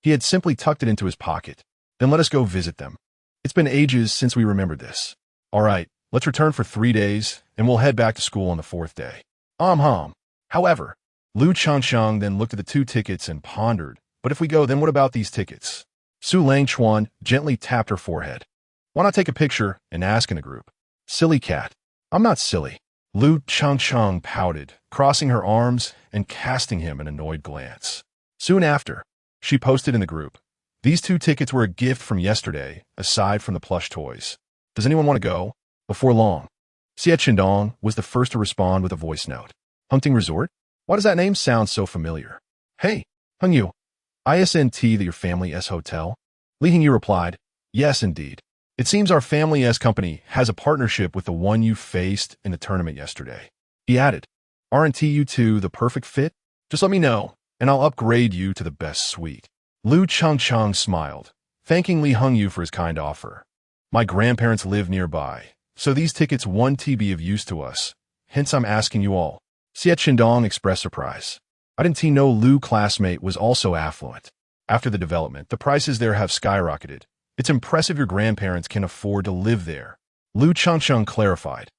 He had simply tucked it into his pocket. Then let us go visit them. It's been ages since we remembered this. All right, let's return for 3 days, and we'll head back to school on the 4th day. However, Lu Changcheng then looked at the 2 tickets and pondered, but if we go, then what about these tickets? Su Langchuan gently tapped her forehead. Why not take a picture and ask in a group? Silly cat. I'm not silly. Lu Changcheng pouted, crossing her arms and casting him an annoyed glance. Soon after, she posted in the group. These 2 tickets were a gift from yesterday, aside from the plush toys. Does anyone want to go? Before long. Xie Chendong was the first to respond with a voice note. Hunting Resort? Why does that name sound so familiar? Hey, Hengyu. ISNT that your family S hotel? Li Hingyu replied, Yes, indeed. It seems our family S company has a partnership with the one you faced in the tournament yesterday. He added, Aren't you two the perfect fit? Just let me know, and I'll upgrade you to the best suite. Lu Changcheng smiled, thanking Li Hengyu for his kind offer. My grandparents live nearby, so these tickets won't be of use to us. Hence I'm asking you all. Xie Chendong expressed surprise. I didn't know Lu classmate was also affluent. After the development, the prices there have skyrocketed. It's impressive your grandparents can afford to live there. Lu Changcheng clarified.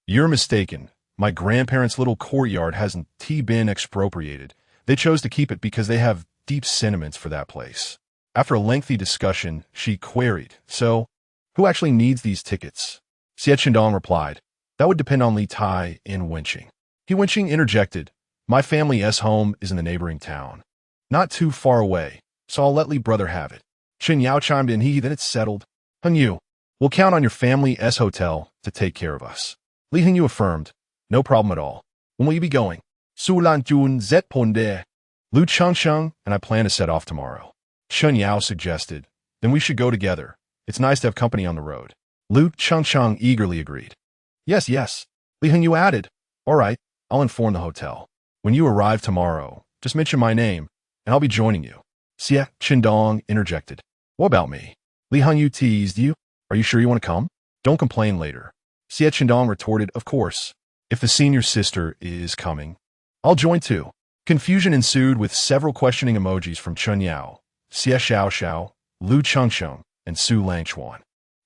You're mistaken. My grandparents' little courtyard hasn't been expropriated. They chose to keep it because they have deep sentiments for that place. After a lengthy discussion, she queried, So, who actually needs these tickets? Xie Chendong replied, That would depend on Li Tai and Wenqing. He Wenqing interjected, My family S home is in the neighboring town. Not too far away, so I'll let Li brother have it. Chen Yao chimed in, then it's settled. Hengyu, we'll count on your family S hotel to take care of us. Li Hengyu affirmed, No problem at all. When will you be going? Su Lan Jun Zet Ponde. Lu Changcheng and I plan to set off tomorrow. Chen Yao suggested, Then we should go together. It's nice to have company on the road. Lu Changcheng eagerly agreed. Yes. Li Hengyu added, All right, I'll inform the hotel. When you arrive tomorrow, Just mention my name, and I'll be joining you. Xie Qindong interjected. What about me? Li Hongyu teased you. Are you sure you want to come? Don't complain later. Xie Qindong retorted, of course. If the senior sister is coming, I'll join too. Confusion ensued with several questioning emojis from Chun Yao, Xie Xiaoxiao, Lu Chengsheng, and Su Langchuan.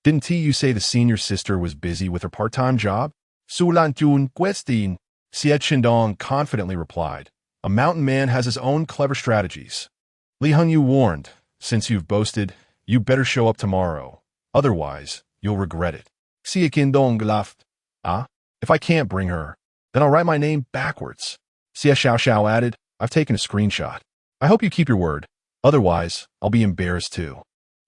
Didn't T.U. say the senior sister was busy with her part-time job? Su Lanjun Guestin, Xie Qindong confidently replied. A mountain man has his own clever strategies. Li Hongyu warned, since you've boasted, you better show up tomorrow. Otherwise, you'll regret it. Xie Qindong laughed. Ah, if I can't bring her, then I'll write my name backwards. Xie Xiaoxiao added, I've taken a screenshot. I hope you keep your word. Otherwise, I'll be embarrassed too.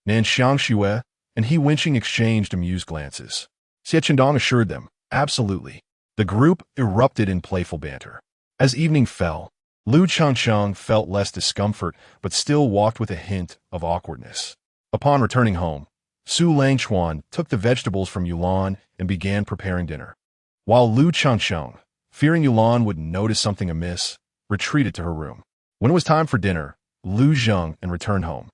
Nan Xiangxue and He Wenqing exchanged amused glances. Xie Qindong assured them, absolutely. The group erupted in playful banter. As evening fell, Lu Chengsheng felt less discomfort but still walked with a hint of awkwardness. Upon returning home, Su Langchuan took the vegetables from Yulan and began preparing dinner. While Lu Chengsheng, fearing Yulan would notice something amiss, retreated to her room. When it was time for dinner, Lu zheng and returned home.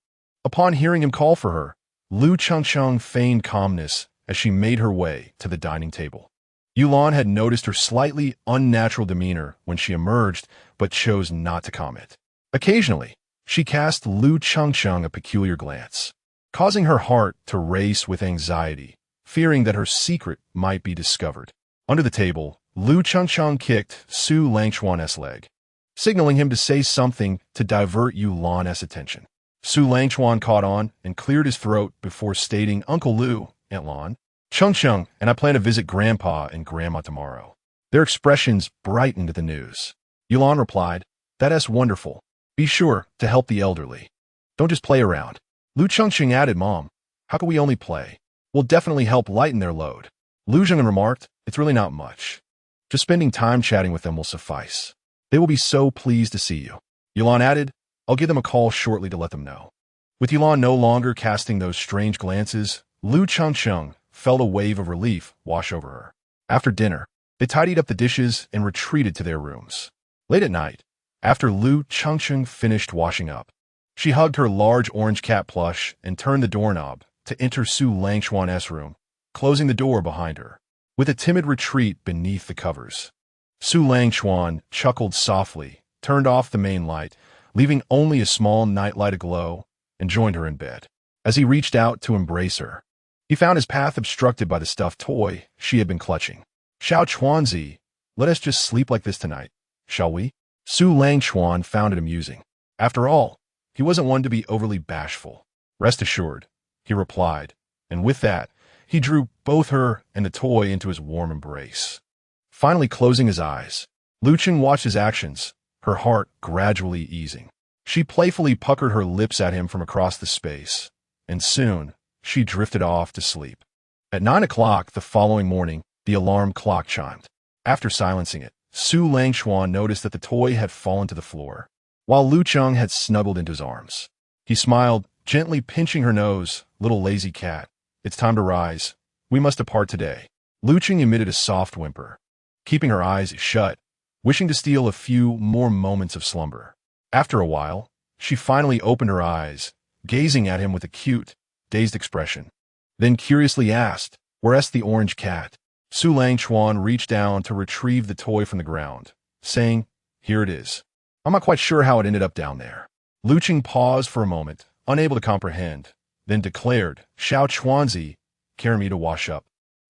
Upon hearing him call for her, Lu Chengsheng feigned calmness as she made her way to the dining table. Yulan had noticed her slightly unnatural demeanor when she emerged, but chose not to comment. Occasionally, she cast Lu Chengsheng a peculiar glance, causing her heart to race with anxiety, fearing that her secret might be discovered. Under the table, Lu Chengsheng kicked Su Langchuan's leg, signaling him to say something to divert Yulan's attention. Su Langchuan caught on and cleared his throat before stating, Uncle Lu, Aunt Lan, Chengsheng and I plan to visit Grandpa and Grandma tomorrow. Their expressions brightened at the news. Yulan replied, That's wonderful. Be sure to help the elderly. Don't just play around. Lu Chengsheng added, Mom, how can we only play? We'll definitely help lighten their load. Lu Zheng remarked, It's really not much. Just spending time chatting with them will suffice. They will be so pleased to see you. Yulan added, I'll give them a call shortly to let them know. With Yulan no longer casting those strange glances, Lu Chengsheng felt a wave of relief wash over her. After dinner, they tidied up the dishes and retreated to their rooms. Late at night, after Lu Chengsheng finished washing up, she hugged her large orange cat plush and turned the doorknob to enter Su Langchuan's room, closing the door behind her. With a timid retreat beneath the covers, Su Langchuan chuckled softly, turned off the main light, leaving only a small nightlight aglow, and joined her in bed. As he reached out to embrace her, he found his path obstructed by the stuffed toy she had been clutching. Xiao Chuanzi, let us just sleep like this tonight, shall we? Su Langchuan found it amusing. After all, he wasn't one to be overly bashful. Rest assured, he replied, and with that, he drew both her and the toy into his warm embrace. Finally closing his eyes, Lu Cheng watched his actions, her heart gradually easing. She playfully puckered her lips at him from across the space, and soon she drifted off to sleep. At 9 o'clock the following morning, the alarm clock chimed. After silencing it, Su Langchuan noticed that the toy had fallen to the floor, while Lu Cheng had snuggled into his arms. He smiled, gently pinching her nose. Little lazy cat, it's time to rise. We must depart today. Lu Cheng emitted a soft whimper, keeping her eyes shut, wishing to steal a few more moments of slumber. After a while, she finally opened her eyes, gazing at him with a cute, dazed expression. Then curiously asked, Where's the orange cat? Su Langchuan reached down to retrieve the toy from the ground, saying, Here it is. I'm not quite sure how it ended up down there. Lu Cheng paused for a moment, unable to comprehend, then declared, Xiao Chuanzi, carry me to wash up.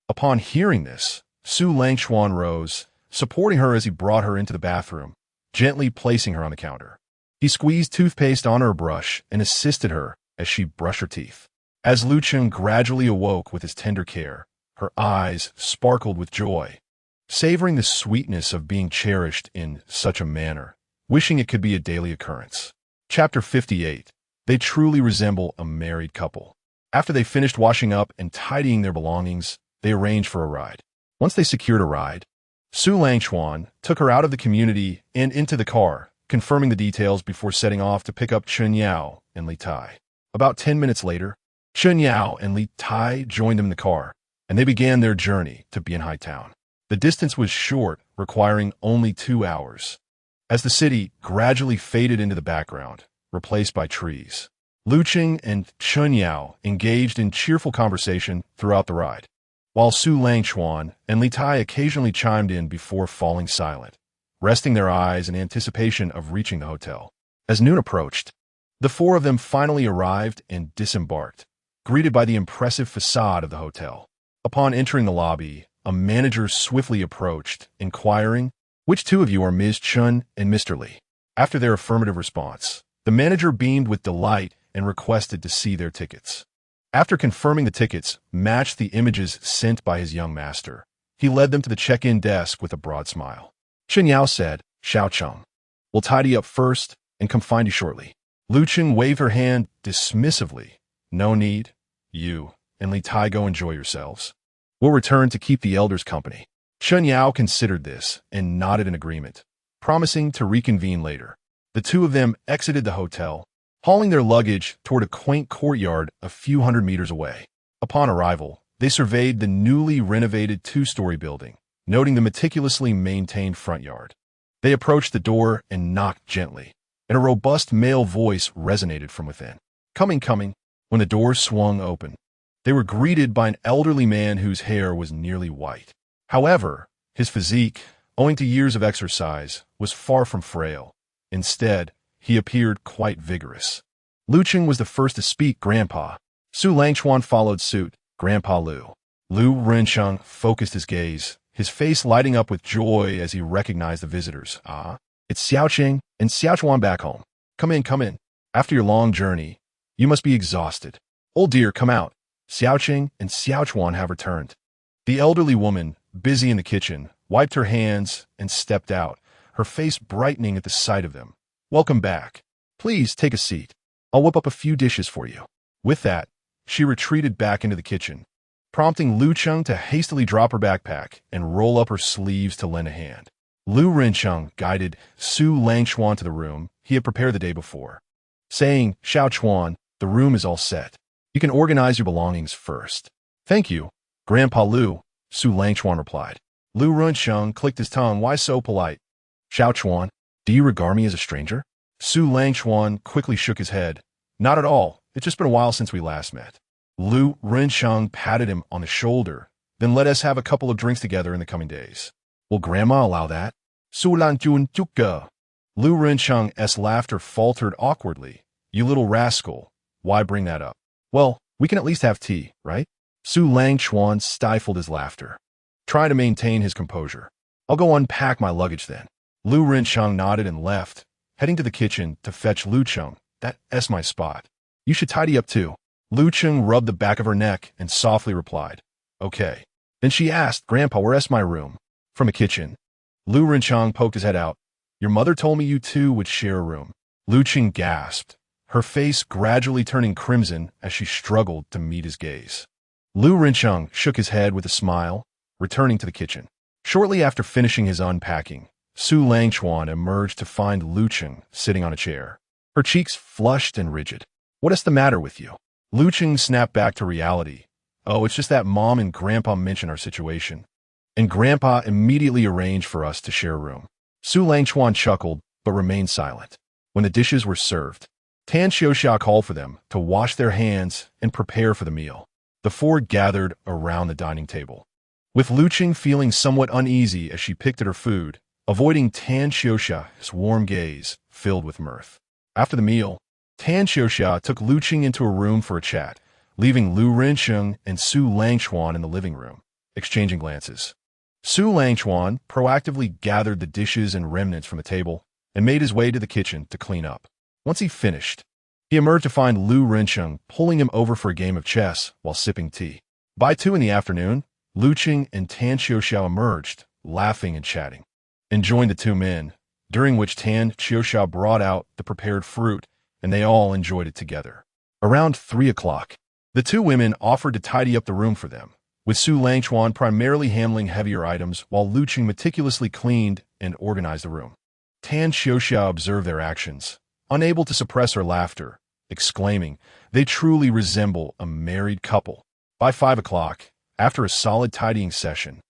Upon hearing this, Su Langchuan rose, supporting her as he brought her into the bathroom, gently placing her on the counter. He squeezed toothpaste on her brush and assisted her as she brushed her teeth. As Lu Cheng gradually awoke with his tender care, her eyes sparkled with joy, savoring the sweetness of being cherished in such a manner, wishing it could be a daily occurrence. Chapter 58. They truly resemble a married couple. After they finished washing up and tidying their belongings, they arranged for a ride. Once they secured a ride, Su Langchuan took her out of the community and into the car, confirming the details before setting off to pick up Chun Yao and Li Tai. About 10 minutes later, Chun Yao and Li Tai joined them in the car, and they began their journey to Bianhai Town. The distance was short, requiring only 2 hours. as the city gradually faded into the background, replaced by trees. Lu Qing and Chun Yao engaged in cheerful conversation throughout the ride, while Su Langchuan and Li Tai occasionally chimed in before falling silent, resting their eyes in anticipation of reaching the hotel. As noon approached, the four of them finally arrived and disembarked, greeted by the impressive facade of the hotel. Upon entering the lobby, a manager swiftly approached, inquiring, "Which two of you are Ms. Chun and Mr. Li?" After their affirmative response, the manager beamed with delight and requested to see their tickets. After confirming the tickets matched the images sent by his young master, he led them to the check-in desk with a broad smile. Chen Yao said, "Xiao Cheng, we'll tidy up first and come find you shortly." Lu Qing waved her hand dismissively. "No need. You and Li Tai go enjoy yourselves. We'll return to keep the elders company." Chen Yao considered this and nodded in agreement, promising to reconvene later. The two of them exited the hotel, hauling their luggage toward a quaint courtyard a few hundred meters away. Upon arrival, they surveyed the newly renovated two-story building, noting the meticulously maintained front yard. They approached the door and knocked gently, and a robust male voice resonated from within. "Coming, coming." When the door swung open, they were greeted by an elderly man whose hair was nearly white. However, his physique, owing to years of exercise, was far from frail. Instead, he appeared quite vigorous. Lu Qing was the first to speak. "Grandpa." Su Langchuan followed suit. "Grandpa Lu." Lu Rencheng focused his gaze, his face lighting up with joy as he recognized the visitors. "Ah, it's Xiaoqing and Xiaochuan back home. Come in, come in. After your long journey, you must be exhausted. Old dear, come out. Xiaoqing and Xiaochuan have returned." The elderly woman, busy in the kitchen, wiped her hands and stepped out, her face brightening at the sight of them. "Welcome back. Please take a seat. I'll whip up a few dishes for you." With that, she retreated back into the kitchen, prompting Lu Cheng to hastily drop her backpack and roll up her sleeves to lend a hand. Lu Rencheng guided Su Langchuan to the room he had prepared the day before, saying, "Xiao Chuan, the room is all set. You can organize your belongings first." "Thank you, Grandpa Lu," Su Langchuan replied. Lu Rencheng clicked his tongue. "Why so polite? Xiao Chuan, do you regard me as a stranger?" Su Langchuan quickly shook his head. "Not at all. It's just been a while since we last met." Lu Rencheng patted him on the shoulder, "Then let us have a couple of drinks together in the coming days." "Will Grandma allow that?" Su Lanjun Tukka. Lu Rencheng's laughter faltered awkwardly. "You little rascal. Why bring that up?" "Well, we can at least have tea, right?" Su Langchuan stifled his laughter, trying to maintain his composure. "I'll go unpack my luggage then." Lu Rencheng nodded and left, heading to the kitchen to fetch Lu Cheng. "That's my spot. You should tidy up too." Lu Cheng rubbed the back of her neck and softly replied, "Okay." Then she asked, "Grandpa, where's my room?" From the kitchen, Lu Rencheng poked his head out. "Your mother told me you two would share a room." Lu Cheng gasped, her face gradually turning crimson as she struggled to meet his gaze. Lu Rencheng shook his head with a smile, returning to the kitchen. Shortly after finishing his unpacking, Su Langchuan emerged to find Lu Cheng sitting on a chair, her cheeks flushed and rigid. "What is the matter with you?" Lu Cheng snapped back to reality. "Oh, it's just that Mom and Grandpa mentioned our situation, and Grandpa immediately arranged for us to share a room." Su Langchuan chuckled, but remained silent. When the dishes were served, Tan Xiaoxia called for them to wash their hands and prepare for the meal. The four gathered around the dining table, with Lu Cheng feeling somewhat uneasy as she picked at her food, avoiding Tan Xiaoxia's warm gaze filled with mirth. After the meal, Tan Xiaoxia took Lu Cheng into a room for a chat, leaving Lu Rencheng and Su Langchuan in the living room, exchanging glances. Su Langchuan proactively gathered the dishes and remnants from the table and made his way to the kitchen to clean up. Once he finished, he emerged to find Lu Rencheng pulling him over for a game of chess while sipping tea. By 2 in the afternoon, Lu Cheng and Tan Xiaoxiao emerged, laughing and chatting, and joined the two men, during which Tan Xiaoxiao brought out the prepared fruit, and they all enjoyed it together. Around 3 o'clock, the two women offered to tidy up the room for them, with Su Langchuan primarily handling heavier items while Lu Cheng meticulously cleaned and organized the room. Tan Xiaoxiao observed their actions, unable to suppress her laughter, exclaiming, "They truly resemble a married couple." By 5 o'clock, after a solid tidying session,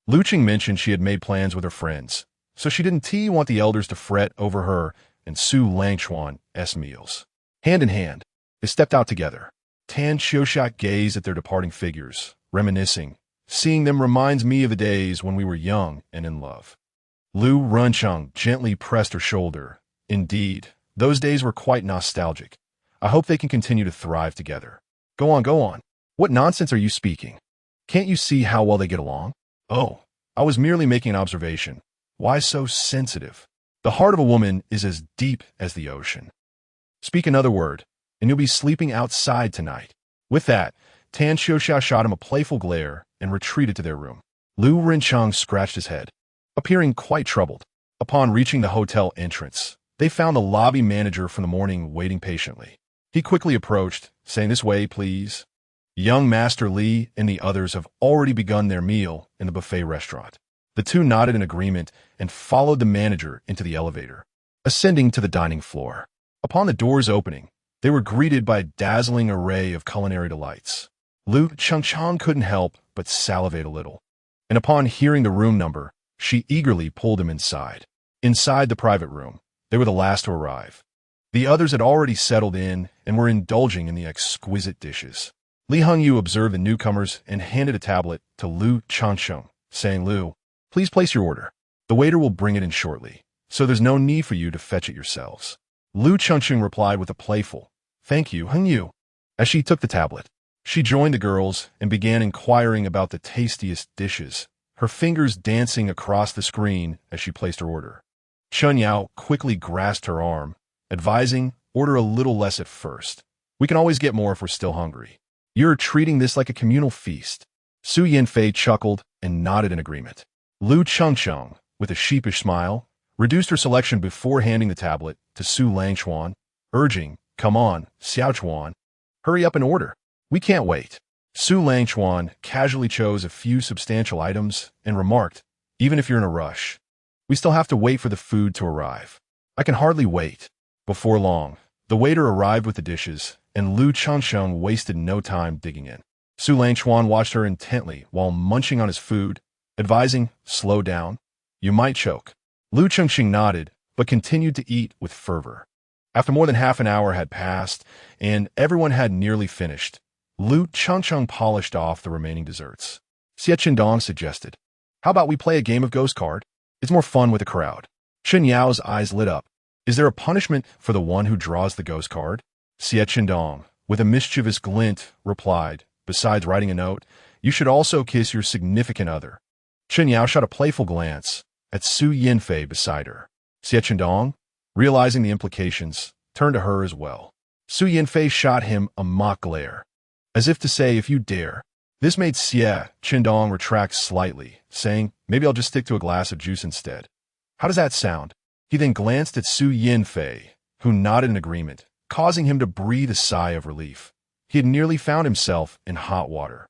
Lu Cheng mentioned she had made plans with her friends, so she didn't want the elders to fret over her and Su Langchuan's meals. Hand in hand, they stepped out together. Tan Xiuxia gazed at their departing figures, reminiscing. Seeing them reminds me of the days when we were young and in love. Lu Runcheng gently pressed her shoulder. Indeed, those days were quite nostalgic. I hope they can continue to thrive together. Go on, go on. What nonsense are you speaking? Can't you see how well they get along? Oh, I was merely making an observation. Why so sensitive? The heart of a woman is as deep as the ocean. Speak another word, and you'll be sleeping outside tonight. With that, Tan Xiuxia shot him a playful glare and retreated to their room. Lu Rincheng scratched his head, appearing quite troubled. Upon reaching the hotel entrance, they found the lobby manager from the morning waiting patiently. He quickly approached, saying, "This way, please." Young Master Li and the others have already begun their meal in the buffet restaurant. The two nodded in agreement and followed the manager into the elevator, ascending to the dining floor. Upon the doors opening, they were greeted by a dazzling array of culinary delights. Lu Changchang couldn't help but salivate a little, and upon hearing the room number, she eagerly pulled him inside. Inside the private room, they were the last to arrive. The others had already settled in and were indulging in the exquisite dishes. Li Hongyu observed the newcomers and handed a tablet to Lu Changcheng, saying, "Lu, please place your order. The waiter will bring it in shortly, so there's no need for you to fetch it yourselves." Lu Changcheng replied with a playful, "Thank you, Hongyu." As she took the tablet, she joined the girls and began inquiring about the tastiest dishes, her fingers dancing across the screen as she placed her order. Chun Yao quickly grasped her arm, advising, "Order a little less at first. We can always get more if we're still hungry. You're treating this like a communal feast." Su Yanfei chuckled and nodded in agreement. Lu Changcheng, with a sheepish smile, reduced her selection before handing the tablet to Su Langchuan, urging, "Come on, Xiaochuan, hurry up and order. We can't wait." Su Langchuan casually chose a few substantial items and remarked, "Even if you're in a rush, we still have to wait for the food to arrive. I can hardly wait." Before long, the waiter arrived with the dishes, and Lu Changcheng wasted no time digging in. Su Langchuan watched her intently while munching on his food, advising, "Slow down. You might choke." Lu Changcheng nodded, but continued to eat with fervor. After more than half an hour had passed, and everyone had nearly finished, Lu Changcheng polished off the remaining desserts. Xie Qindong suggested, "How about we play a game of ghost card? It's more fun with a crowd." Chen Yao's eyes lit up. "Is there a punishment for the one who draws the ghost card?" Xie Qindong, with a mischievous glint, replied, "Besides writing a note, you should also kiss your significant other." Chen Yao shot a playful glance at Su Yanfei beside her. Xie Qindong, realizing the implications, turned to her as well. Su Yanfei shot him a mock glare, as if to say, "If you dare." This made Xie Qindong retract slightly, saying, "Maybe I'll just stick to a glass of juice instead. How does that sound?" He then glanced at Su Yanfei, who nodded in agreement, causing him to breathe a sigh of relief. He had nearly found himself in hot water.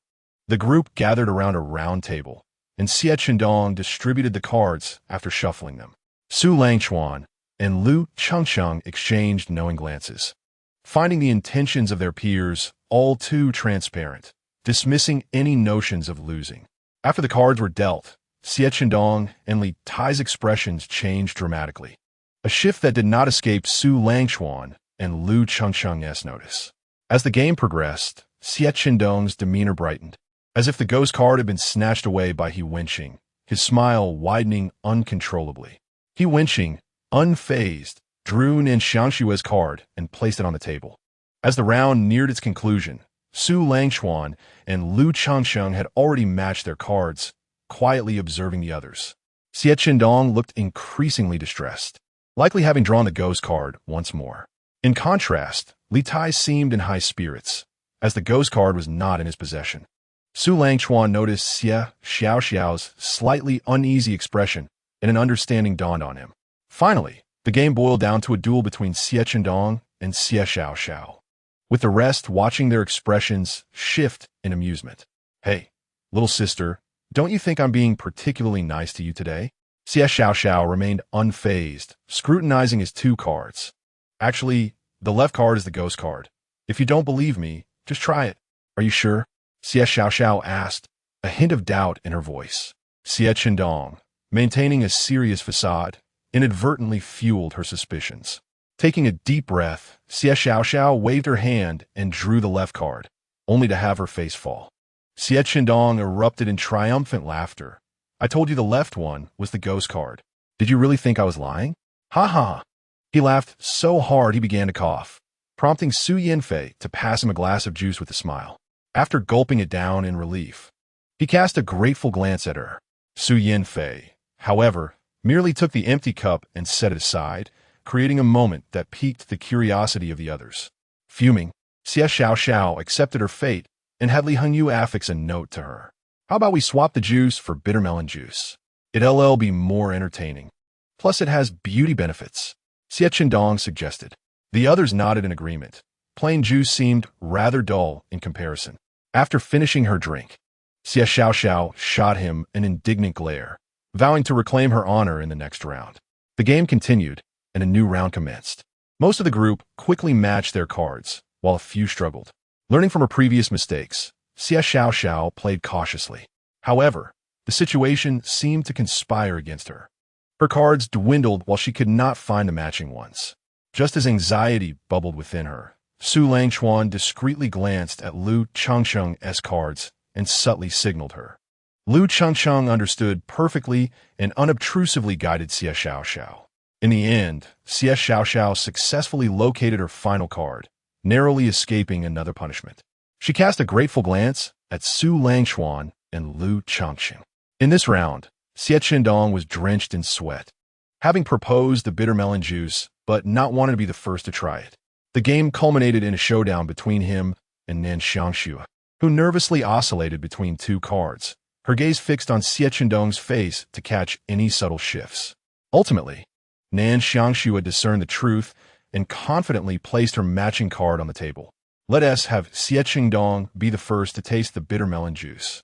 The group gathered around a round table, and Xie Qindong distributed the cards after shuffling them. Su Langchuan and Lu Changcheng exchanged knowing glances, finding the intentions of their peers all too transparent, dismissing any notions of losing. After the cards were dealt, Xie Qindong and Li Tai's expressions changed dramatically, a shift that did not escape Su Langchuan and Lu Changcheng's notice. As the game progressed, Xie Qindong's demeanor brightened, as if the ghost card had been snatched away by He Wenqing, his smile widening uncontrollably. He Wenqing, unfazed, drew Nan Xiangshue's card and placed it on the table. As the round neared its conclusion, Su Langchuan and Lu Changcheng had already matched their cards, quietly observing the others. Xie Qindong looked increasingly distressed, likely having drawn the ghost card once more. In contrast, Li Tai seemed in high spirits, as the ghost card was not in his possession. Su Langchuan noticed Xie Xiaoxiao's slightly uneasy expression, and an understanding dawned on him. Finally, the game boiled down to a duel between Xie Qindong and Xie Xiaoxiao, with the rest watching their expressions shift in amusement. "Hey, little sister, don't you think I'm being particularly nice to you today?" Xie Xiaoxiao remained unfazed, scrutinizing his two cards. "Actually, the left card is the ghost card. If you don't believe me, just try it." "Are you sure?" Xie Xiaoxiao asked, a hint of doubt in her voice. Xie Qindong, maintaining a serious facade, inadvertently fueled her suspicions. Taking a deep breath, Xie Xiaoxiao waved her hand and drew the left card, only to have her face fall. Xie Qindong erupted in triumphant laughter. I told you the left one was the ghost card. Did you really think I was lying? Ha ha. He laughed so hard he began to cough, prompting Su Yanfei to pass him a glass of juice with a smile. After gulping it down in relief, he cast a grateful glance at her. Su Yanfei, however, merely took the empty cup and set it aside, creating a moment that piqued the curiosity of the others. Fuming, Xie Xiaoxiao accepted her fate and had Li Hengyu affix a note to her. How about we swap the juice for bitter melon juice? It'll be more entertaining. Plus it has beauty benefits, Xie Qindong suggested. The others nodded in agreement. Plain juice seemed rather dull in comparison. After finishing her drink, Xie Xiaoxiao shot him an indignant glare, vowing to reclaim her honor in the next round. The game continued, and a new round commenced. Most of the group quickly matched their cards, while a few struggled. Learning from her previous mistakes, Xie Xiaoxiao played cautiously. However, the situation seemed to conspire against her. Her cards dwindled while she could not find the matching ones. Just as anxiety bubbled within her, Su Langchuan discreetly glanced at Lu Changcheng's cards and subtly signaled her. Lu Changcheng understood perfectly and unobtrusively guided Xie Xiaoxiao. In the end, Xie Xiaoxiao successfully located her final card, narrowly escaping another punishment. She cast a grateful glance at Su Langchuan and Lu Changcheng. In this round, Xie Qindong was drenched in sweat, having proposed the bitter melon juice, but not wanting to be the first to try it. The game culminated in a showdown between him and Nan Xiangxue, who nervously oscillated between two cards, her gaze fixed on Xie Qindong's face to catch any subtle shifts. Ultimately, Nan Xiangxue discerned the truth and confidently placed her matching card on the table. Let us have Xie Qindong be the first to taste the bitter melon juice.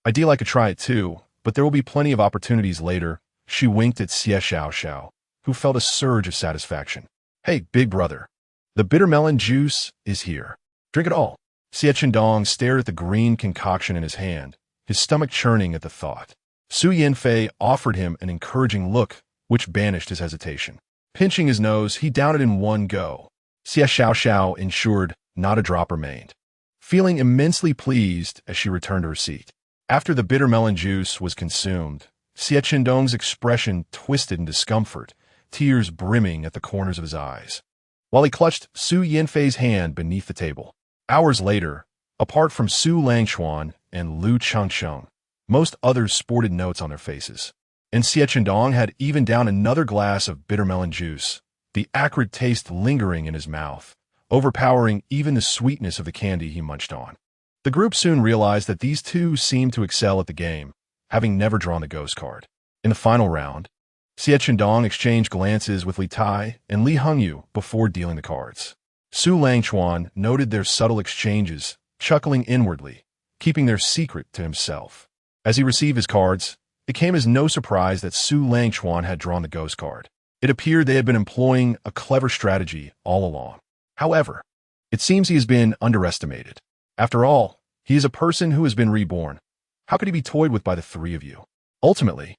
Ideally, I could try it too, but there will be plenty of opportunities later. She winked at Xie Xiaoxiao, who felt a surge of satisfaction. Hey, big brother, the bitter melon juice is here. Drink it all. Xie Qindong stared at the green concoction in his hand, his stomach churning at the thought. Su Yanfei offered him an encouraging look, which banished his hesitation. Pinching his nose, he downed it in one go. Xie Xiaoxiao ensured not a drop remained, feeling immensely pleased as she returned to her seat. After the bitter melon juice was consumed, Xie Qindong's expression twisted in discomfort, tears brimming at the corners of his eyes, while he clutched Su Yanfei's hand beneath the table. Hours later, apart from Su Langchuan and Lu Changcheng, most others sported notes on their faces, and Xie Qindong had even down another glass of bitter melon juice, the acrid taste lingering in his mouth, overpowering even the sweetness of the candy he munched on. The group soon realized that these two seemed to excel at the game, having never drawn the ghost card. In the final round, Xie Qindong exchanged glances with Li Tai and Li Hengyu before dealing the cards. Su Langchuan noted their subtle exchanges, chuckling inwardly, keeping their secret to himself. As he received his cards, it came as no surprise that Su Langchuan had drawn the ghost card. It appeared they had been employing a clever strategy all along. However, it seems he has been underestimated. After all, he is a person who has been reborn. How could he be toyed with by the three of you? Ultimately,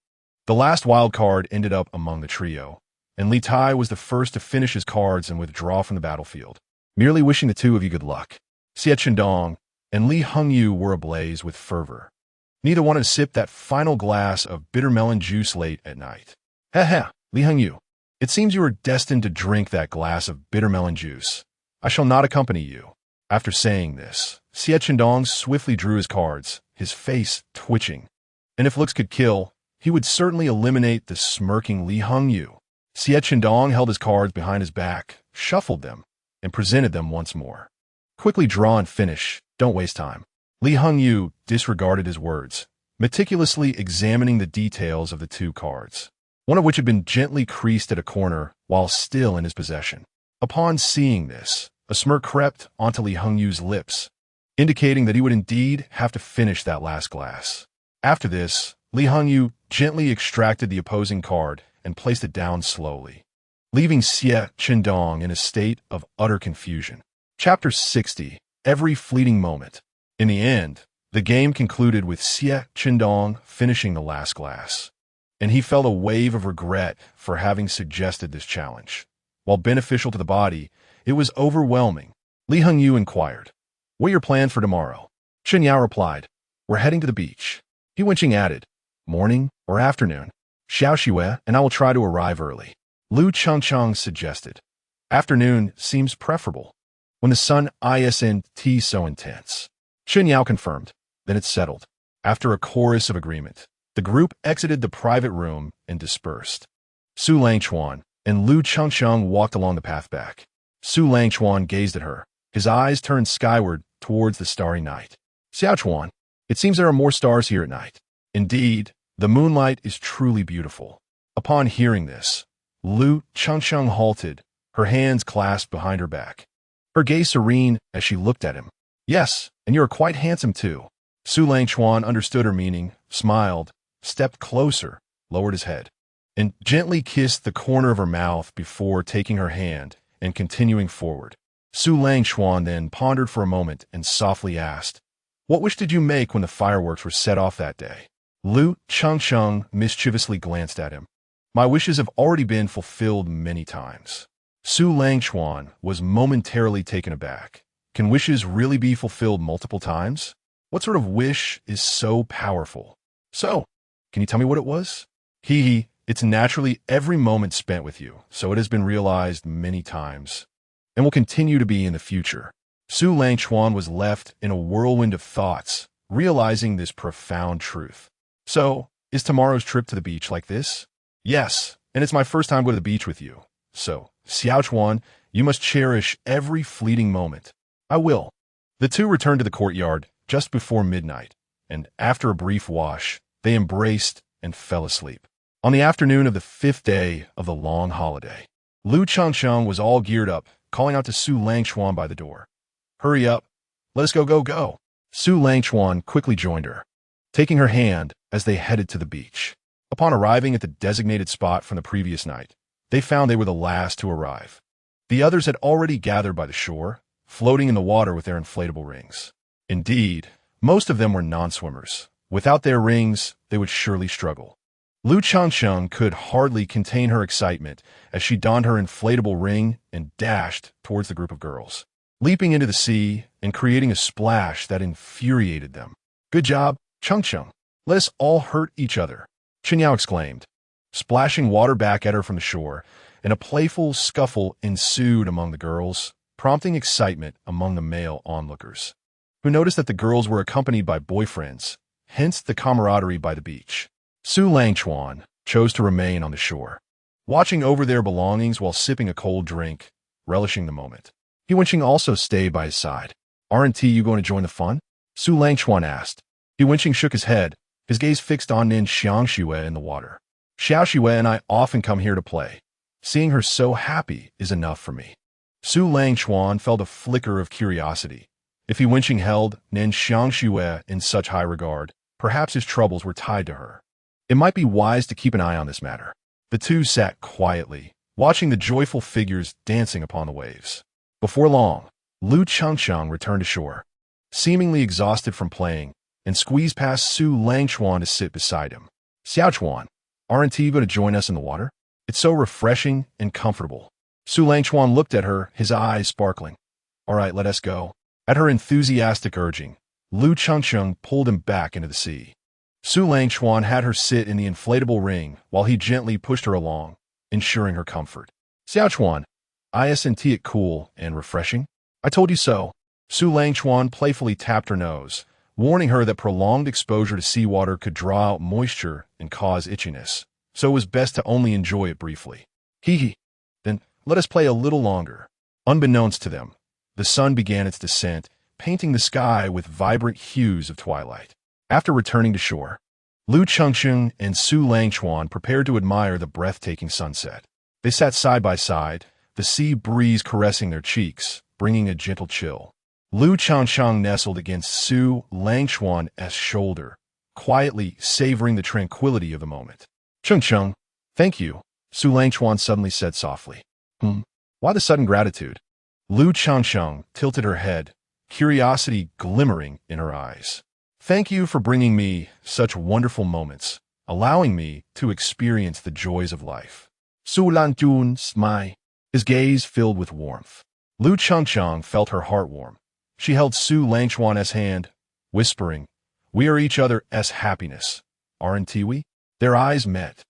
the last wild card ended up among the trio, and Li Tai was the first to finish his cards and withdraw from the battlefield, merely wishing the two of you good luck. Xie Qindong and Li Hengyu were ablaze with fervor. Neither wanted to sip that final glass of bitter melon juice late at night. Heh, Li Hengyu, it seems you are destined to drink that glass of bitter melon juice. I shall not accompany you. After saying this, Xie Qindong swiftly drew his cards, his face twitching. And if looks could kill, he would certainly eliminate the smirking Li Hengyu. Xie Qindong held his cards behind his back, shuffled them, and presented them once more. Quickly draw and finish, don't waste time. Li Hengyu disregarded his words, meticulously examining the details of the two cards, one of which had been gently creased at a corner while still in his possession. Upon seeing this, a smirk crept onto Li Hengyu's lips, indicating that he would indeed have to finish that last glass. After this, Li Hengyu gently extracted the opposing card and placed it down slowly, leaving Xie Qindong in a state of utter confusion. Chapter 60. Every Fleeting Moment. In the end, the game concluded with Xie Qindong finishing the last glass. and he felt a wave of regret for having suggested this challenge. While beneficial to the body, it was overwhelming. Li Hengyu inquired, "What are your plans for tomorrow?" Chen Yao replied, "We're heading to the beach." He Wenqing added, "Morning or afternoon? Xiao Xue and I will try to arrive early." Lu Changchang suggested, "Afternoon seems preferable, when the sun isn't so intense." Chen Yao confirmed, "Then it's settled." After a chorus of agreement, the group exited the private room and dispersed. Su Langchuan and Lu Changchang walked along the path back. Su Langchuan gazed at her, his eyes turned skyward towards the starry night. "Xiaochuan, it seems there are more stars here at night." Indeed, the moonlight is truly beautiful. Upon hearing this, Lu Changchang halted, her hands clasped behind her back, her gaze serene as she looked at him. "Yes, and you are quite handsome too." Su Langchuan understood her meaning, smiled, stepped closer, lowered his head, and gently kissed the corner of her mouth before taking her hand and continuing forward. Su Langchuan then pondered for a moment and softly asked, "What wish did you make when the fireworks were set off that day?" Lu Changcheng mischievously glanced at him. "My wishes have already been fulfilled many times." Su Langchuan was momentarily taken aback. Can wishes really be fulfilled multiple times? What sort of wish is so powerful? "So, can you tell me what it was?" It's naturally every moment spent with you, so it has been realized many times, and will continue to be in the future. Su Langchuan was left in a whirlwind of thoughts, realizing this profound truth. "So, is tomorrow's trip to the beach like this?" "Yes, and it's my first time going to the beach with you. So, Xiaochuan, you must cherish every fleeting moment." "I will." The two returned to the courtyard just before midnight, and after a brief wash, they embraced and fell asleep. On the afternoon of the 5th day of the long holiday, Lu Changcheng was all geared up, calling out to Su Langchuan by the door. "Hurry up. Let us go. Su Langchuan quickly joined her, taking her hand as they headed to the beach. Upon arriving at the designated spot from the previous night, they found they were the last to arrive. The others had already gathered by the shore, floating in the water with their inflatable rings. Indeed, most of them were non-swimmers. Without their rings, they would surely struggle. Lu Changcheng could hardly contain her excitement as she donned her inflatable ring and dashed towards the group of girls, leaping into the sea and creating a splash that infuriated them. "Good job, Changcheng. Let us all hurt each other," Chen Yao exclaimed, splashing water back at her from the shore, and a playful scuffle ensued among the girls, prompting excitement among the male onlookers, who noticed that the girls were accompanied by boyfriends, hence the camaraderie by the beach. Su Langchuan chose to remain on the shore, watching over their belongings while sipping a cold drink, relishing the moment. He Wenqing also stayed by his side. "Aren't you going to join the fun?" Su Langchuan asked. He Wenqing shook his head, his gaze fixed on Nin Xiangxue in the water. "Xiao Xue and I often come here to play. Seeing her so happy is enough for me." Su Langchuan felt a flicker of curiosity. If He Wenqing held Nin Xiangxue in such high regard, perhaps his troubles were tied to her. It might be wise to keep an eye on this matter. The two sat quietly, watching the joyful figures dancing upon the waves. Before long, Lu Changcheng returned to shore, seemingly exhausted from playing, and squeezed past Su Langchuan to sit beside him. "Xiaochuan, aren't you going to join us in the water? It's so refreshing and comfortable." Su Langchuan looked at her, his eyes sparkling. "All right, let us go." At her enthusiastic urging, Lu Changcheng pulled him back into the sea. Su Langchuan had her sit in the inflatable ring while he gently pushed her along, ensuring her comfort. "Xiaochuan, isn't it cool and refreshing? I told you so." Su Langchuan playfully tapped her nose, warning her that prolonged exposure to seawater could draw out moisture and cause itchiness, so it was best to only enjoy it briefly. Then let us play a little longer." Unbeknownst to them, the sun began its descent, painting the sky with vibrant hues of twilight. After returning to shore, Lu Changcheng and Su Langchuan prepared to admire the breathtaking sunset. They sat side by side, the sea breeze caressing their cheeks, bringing a gentle chill. Lu Changcheng nestled against Su Langchuan's shoulder, quietly savoring the tranquility of the moment. "Changcheng, thank you," Su Langchuan suddenly said softly. Why the sudden gratitude?" Lu Changcheng tilted her head, curiosity glimmering in her eyes. "Thank you for bringing me such wonderful moments. allowing me to experience the joys of life. Su Langchuan smiled, his gaze filled with warmth. Lu Changcheng felt her heart warm. She held Su Langchuan's hand, whispering, "We are each other's happiness, aren't we?" Their eyes met,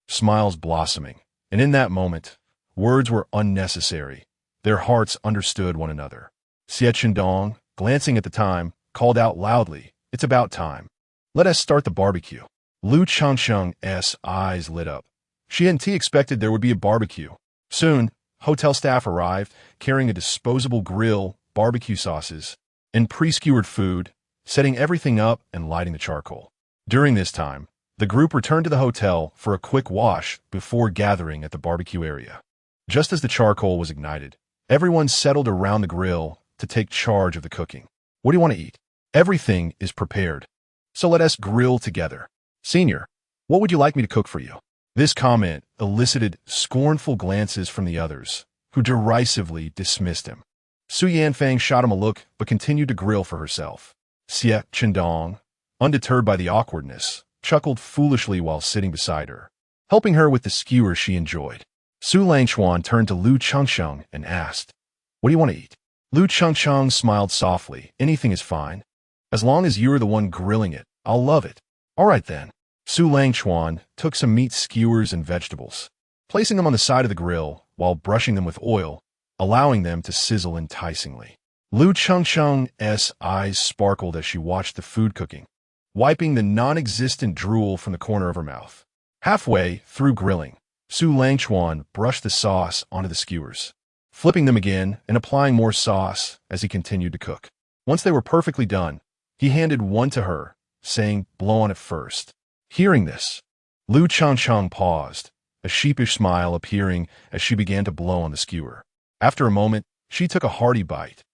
smiles blossoming, and in that moment, words were unnecessary. Their hearts understood one another. Xie Chendong, glancing at the time, called out loudly, "It's about time. Let us start the barbecue." Lu Changcheng's eyes lit up. She hadn't expected there would be a barbecue. Soon, hotel staff arrived, carrying a disposable grill, barbecue sauces, and pre-skewered food, setting everything up and lighting the charcoal. During this time, the group returned to the hotel for a quick wash before gathering at the barbecue area. Just as the charcoal was ignited, everyone settled around the grill to take charge of the cooking. "What do you want to eat?" "Everything is prepared, so let us grill together." "Senior, what would you like me to cook for you?" This comment elicited scornful glances from the others, who derisively dismissed him. Su Yanfang shot him a look but continued to grill for herself. Xie Chendong, undeterred by the awkwardness, chuckled foolishly while sitting beside her, helping her with the skewer she enjoyed. Su Langchuan turned to Lu Changcheng and asked, "What do you want to eat?" Lu Changcheng smiled softly. "Anything is fine. As long as you're the one grilling it, I'll love it." "All right then." Su Langchuan took some meat skewers and vegetables, placing them on the side of the grill while brushing them with oil, allowing them to sizzle enticingly. Lu Changcheng's eyes sparkled as she watched the food cooking, wiping the non-existent drool from the corner of her mouth. Halfway through grilling, Su Langchuan brushed the sauce onto the skewers, flipping them again and applying more sauce as he continued to cook. Once they were perfectly done, he handed one to her, saying, "Blow on it first." Hearing this, Lu Changcheng paused, a sheepish smile appearing as she began to blow on the skewer. After a moment, she took a hearty bite,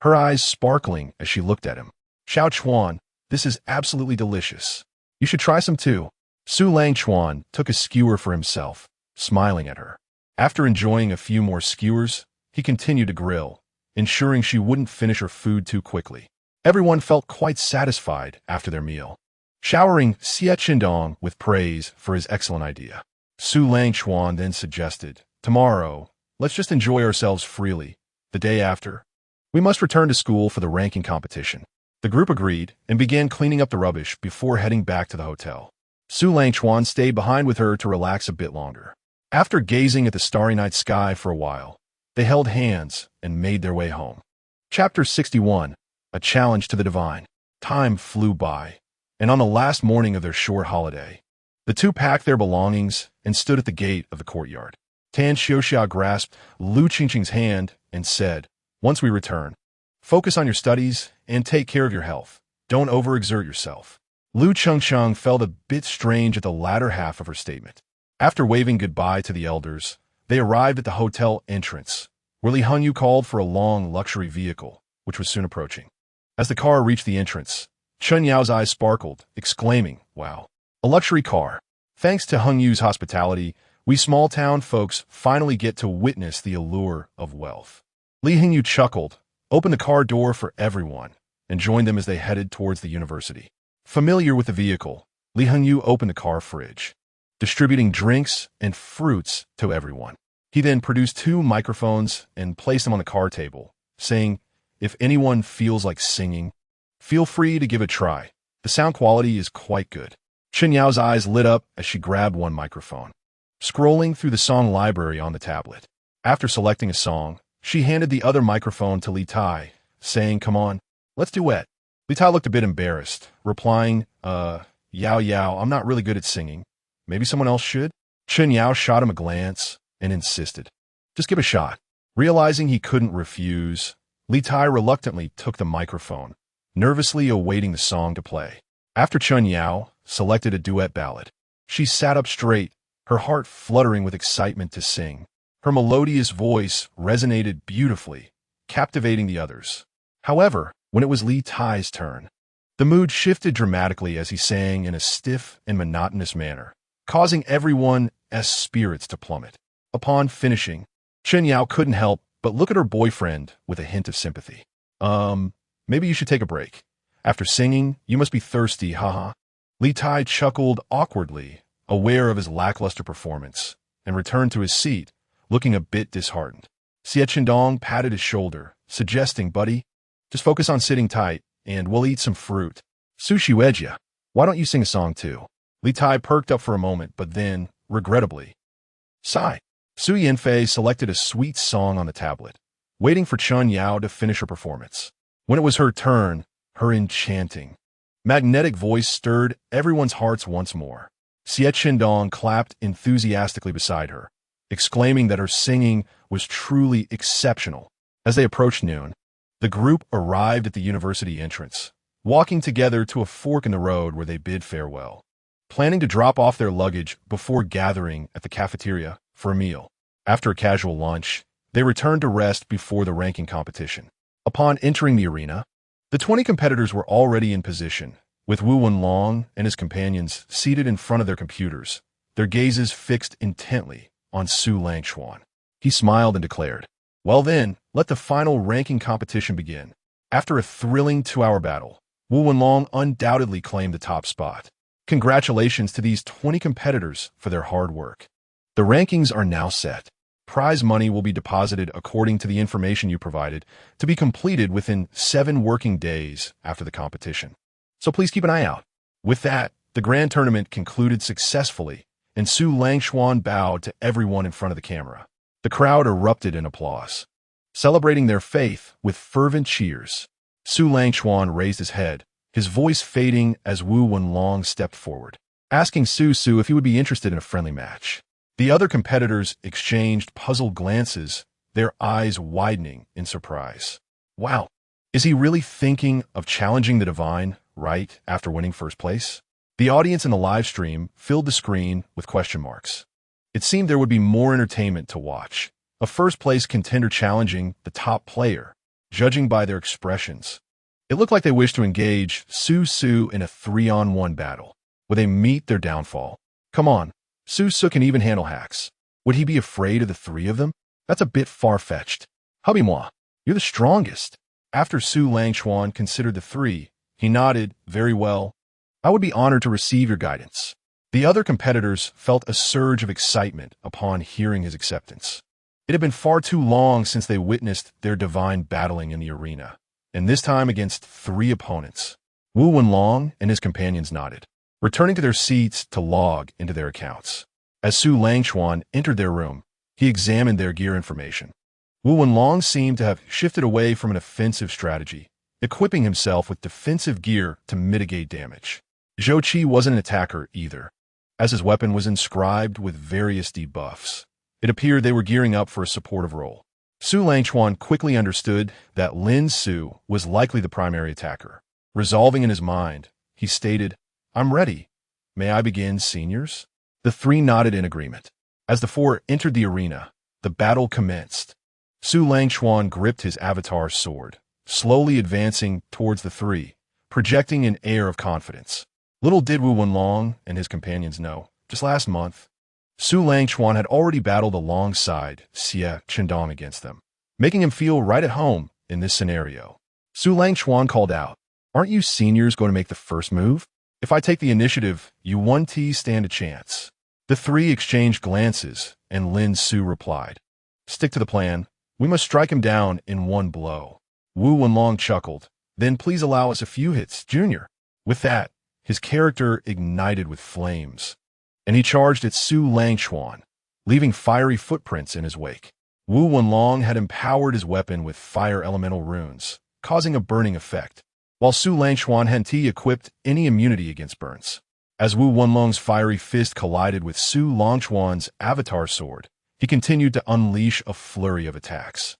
her eyes sparkling as she looked at him. "Xiao Chuan, this is absolutely delicious. You should try some too." Su Langchuan took a skewer for himself, smiling at her. After enjoying a few more skewers, he continued to grill, ensuring she wouldn't finish her food too quickly. Everyone felt quite satisfied after their meal, showering Xie Chendong with praise for his excellent idea. Su Langchuan then suggested, "Tomorrow, let's just enjoy ourselves freely. The day after, we must return to school for the ranking competition." The group agreed and began cleaning up the rubbish before heading back to the hotel. Su Langchuan stayed behind with her to relax a bit longer. After gazing at the starry night sky for a while, they held hands and made their way home. Chapter 61, A Challenge to the Divine. Time flew by, and on the last morning of their short holiday, the two packed their belongings and stood at the gate of the courtyard. Tan Xiuxia grasped Lu Qingqing's hand and said, "Once we return, focus on your studies and take care of your health. Don't overexert yourself." Lu Changcheng felt a bit strange at the latter half of her statement. After waving goodbye to the elders, they arrived at the hotel entrance, where Li Hengyu called for a long luxury vehicle, which was soon approaching. As the car reached the entrance, Chen Yao's eyes sparkled, exclaiming, "Wow, a luxury car. Thanks to Hengyu's hospitality, we small-town folks finally get to witness the allure of wealth." Li Hengyu chuckled, opened the car door for everyone, and joined them as they headed towards the university. Familiar with the vehicle, Li Hengyu opened the car fridge, distributing drinks and fruits to everyone. He then produced 2 microphones and placed them on the car table, saying, "If anyone feels like singing, feel free to give it a try. The sound quality is quite good." Chen Yao's eyes lit up as she grabbed one microphone, scrolling through the song library on the tablet. After selecting a song, she handed the other microphone to Li Tai, saying, "Come on, let's duet." Li Tai looked a bit embarrassed, replying, Yao, I'm not really good at singing. Maybe someone else should?" Chen Yao shot him a glance and insisted, "Just give it a shot." Realizing he couldn't refuse, Li Tai reluctantly took the microphone, nervously awaiting the song to play. After Chen Yao selected a duet ballad, she sat up straight, her heart fluttering with excitement to sing. Her melodious voice resonated beautifully, captivating the others. However, when it was Li Tai's turn, the mood shifted dramatically as he sang in a stiff and monotonous manner, causing everyone's spirits to plummet. Upon finishing, Chen Yao couldn't help but look at her boyfriend with a hint of sympathy. Maybe you should take a break. After singing, you must be thirsty, haha." Li Tai chuckled awkwardly, aware of his lackluster performance, and returned to his seat, looking a bit disheartened. Xie Qindong patted his shoulder, suggesting, "Buddy, just focus on sitting tight, and we'll eat some fruit. Sushi Wedja, why don't you sing a song too?" Li Tai perked up for a moment, but then, regrettably, sighed. Su Yinfei selected a sweet song on the tablet, waiting for Chun Yao to finish her performance. When it was her turn, her enchanting, magnetic voice stirred everyone's hearts once more. Xie Qindong clapped enthusiastically beside her, exclaiming that her singing was truly exceptional. As they approached noon, the group arrived at the university entrance, walking together to a fork in the road where they bid farewell, planning to drop off their luggage before gathering at the cafeteria for a meal. After a casual lunch, they returned to rest before the ranking competition. Upon entering the arena, the 20 competitors were already in position, with Wu Wenlong and his companions seated in front of their computers, their gazes fixed intently on Su Langchuan. He smiled and declared, "Well then, let the final ranking competition begin." After a thrilling 2-hour battle, Wu Wenlong undoubtedly claimed the top spot. Congratulations to these 20 competitors for their hard work. The rankings are now set. Prize money will be deposited according to the information you provided, to be completed within 7 working days after the competition. So please keep an eye out. With that, the grand tournament concluded successfully, and Su Langchuan bowed to everyone in front of the camera. The crowd erupted in applause, celebrating their faith with fervent cheers. Su Langchuan raised his head, his voice fading as Wu Wenlong stepped forward, asking Su if he would be interested in a friendly match. The other competitors exchanged puzzled glances, their eyes widening in surprise. Wow, is he really thinking of challenging the divine right after winning first place? The audience in the live stream filled the screen with question marks. It seemed there would be more entertainment to watch. A first-place contender challenging the top player, judging by their expressions. It looked like they wished to engage Su in a 3-on-1 battle. Would they meet their downfall? Come on, Su can even handle hacks. Would he be afraid of the 3 of them? That's a bit far-fetched. Hubby moi, you're the strongest. After Su Langchuan considered the 3, he nodded, "Very well. I would be honored to receive your guidance." The other competitors felt a surge of excitement upon hearing his acceptance. It had been far too long since they witnessed their divine battling in the arena, and this time against 3 opponents. Wu Wenlong and his companions nodded, returning to their seats to log into their accounts. As Su Langchuan entered their room, he examined their gear information. Wu Wenlong seemed to have shifted away from an offensive strategy, equipping himself with defensive gear to mitigate damage. Zhou Qi wasn't an attacker either, as his weapon was inscribed with various debuffs. It appeared they were gearing up for a supportive role. Su Langchuan quickly understood that Lin Su was likely the primary attacker. Resolving in his mind, he stated, "I'm ready. May I begin, seniors?" The 3 nodded in agreement. As the 4 entered the arena, the battle commenced. Su Langchuan gripped his avatar sword, slowly advancing towards the 3, projecting an air of confidence. Little did Wu Wenlong and his companions know, just last month, Su Langchuan had already battled alongside Xie Qindong against them, making him feel right at home in this scenario. Su Langchuan called out, "Aren't you seniors going to make the first move? If I take the initiative, you 1T stand a chance." The 3 exchanged glances, and Lin Su replied, "Stick to the plan. We must strike him down in one blow." Wu Wenlong chuckled, "Then please allow us a few hits, Junior." With that, his character ignited with flames, and he charged at Su Langchuan, leaving fiery footprints in his wake. Wu Wenlong had empowered his weapon with fire elemental runes, causing a burning effect, while Su Langchuan hadn't equipped any immunity against burns. As Wu Wenlong's fiery fist collided with Su Langchuan's avatar sword, he continued to unleash a flurry of attacks.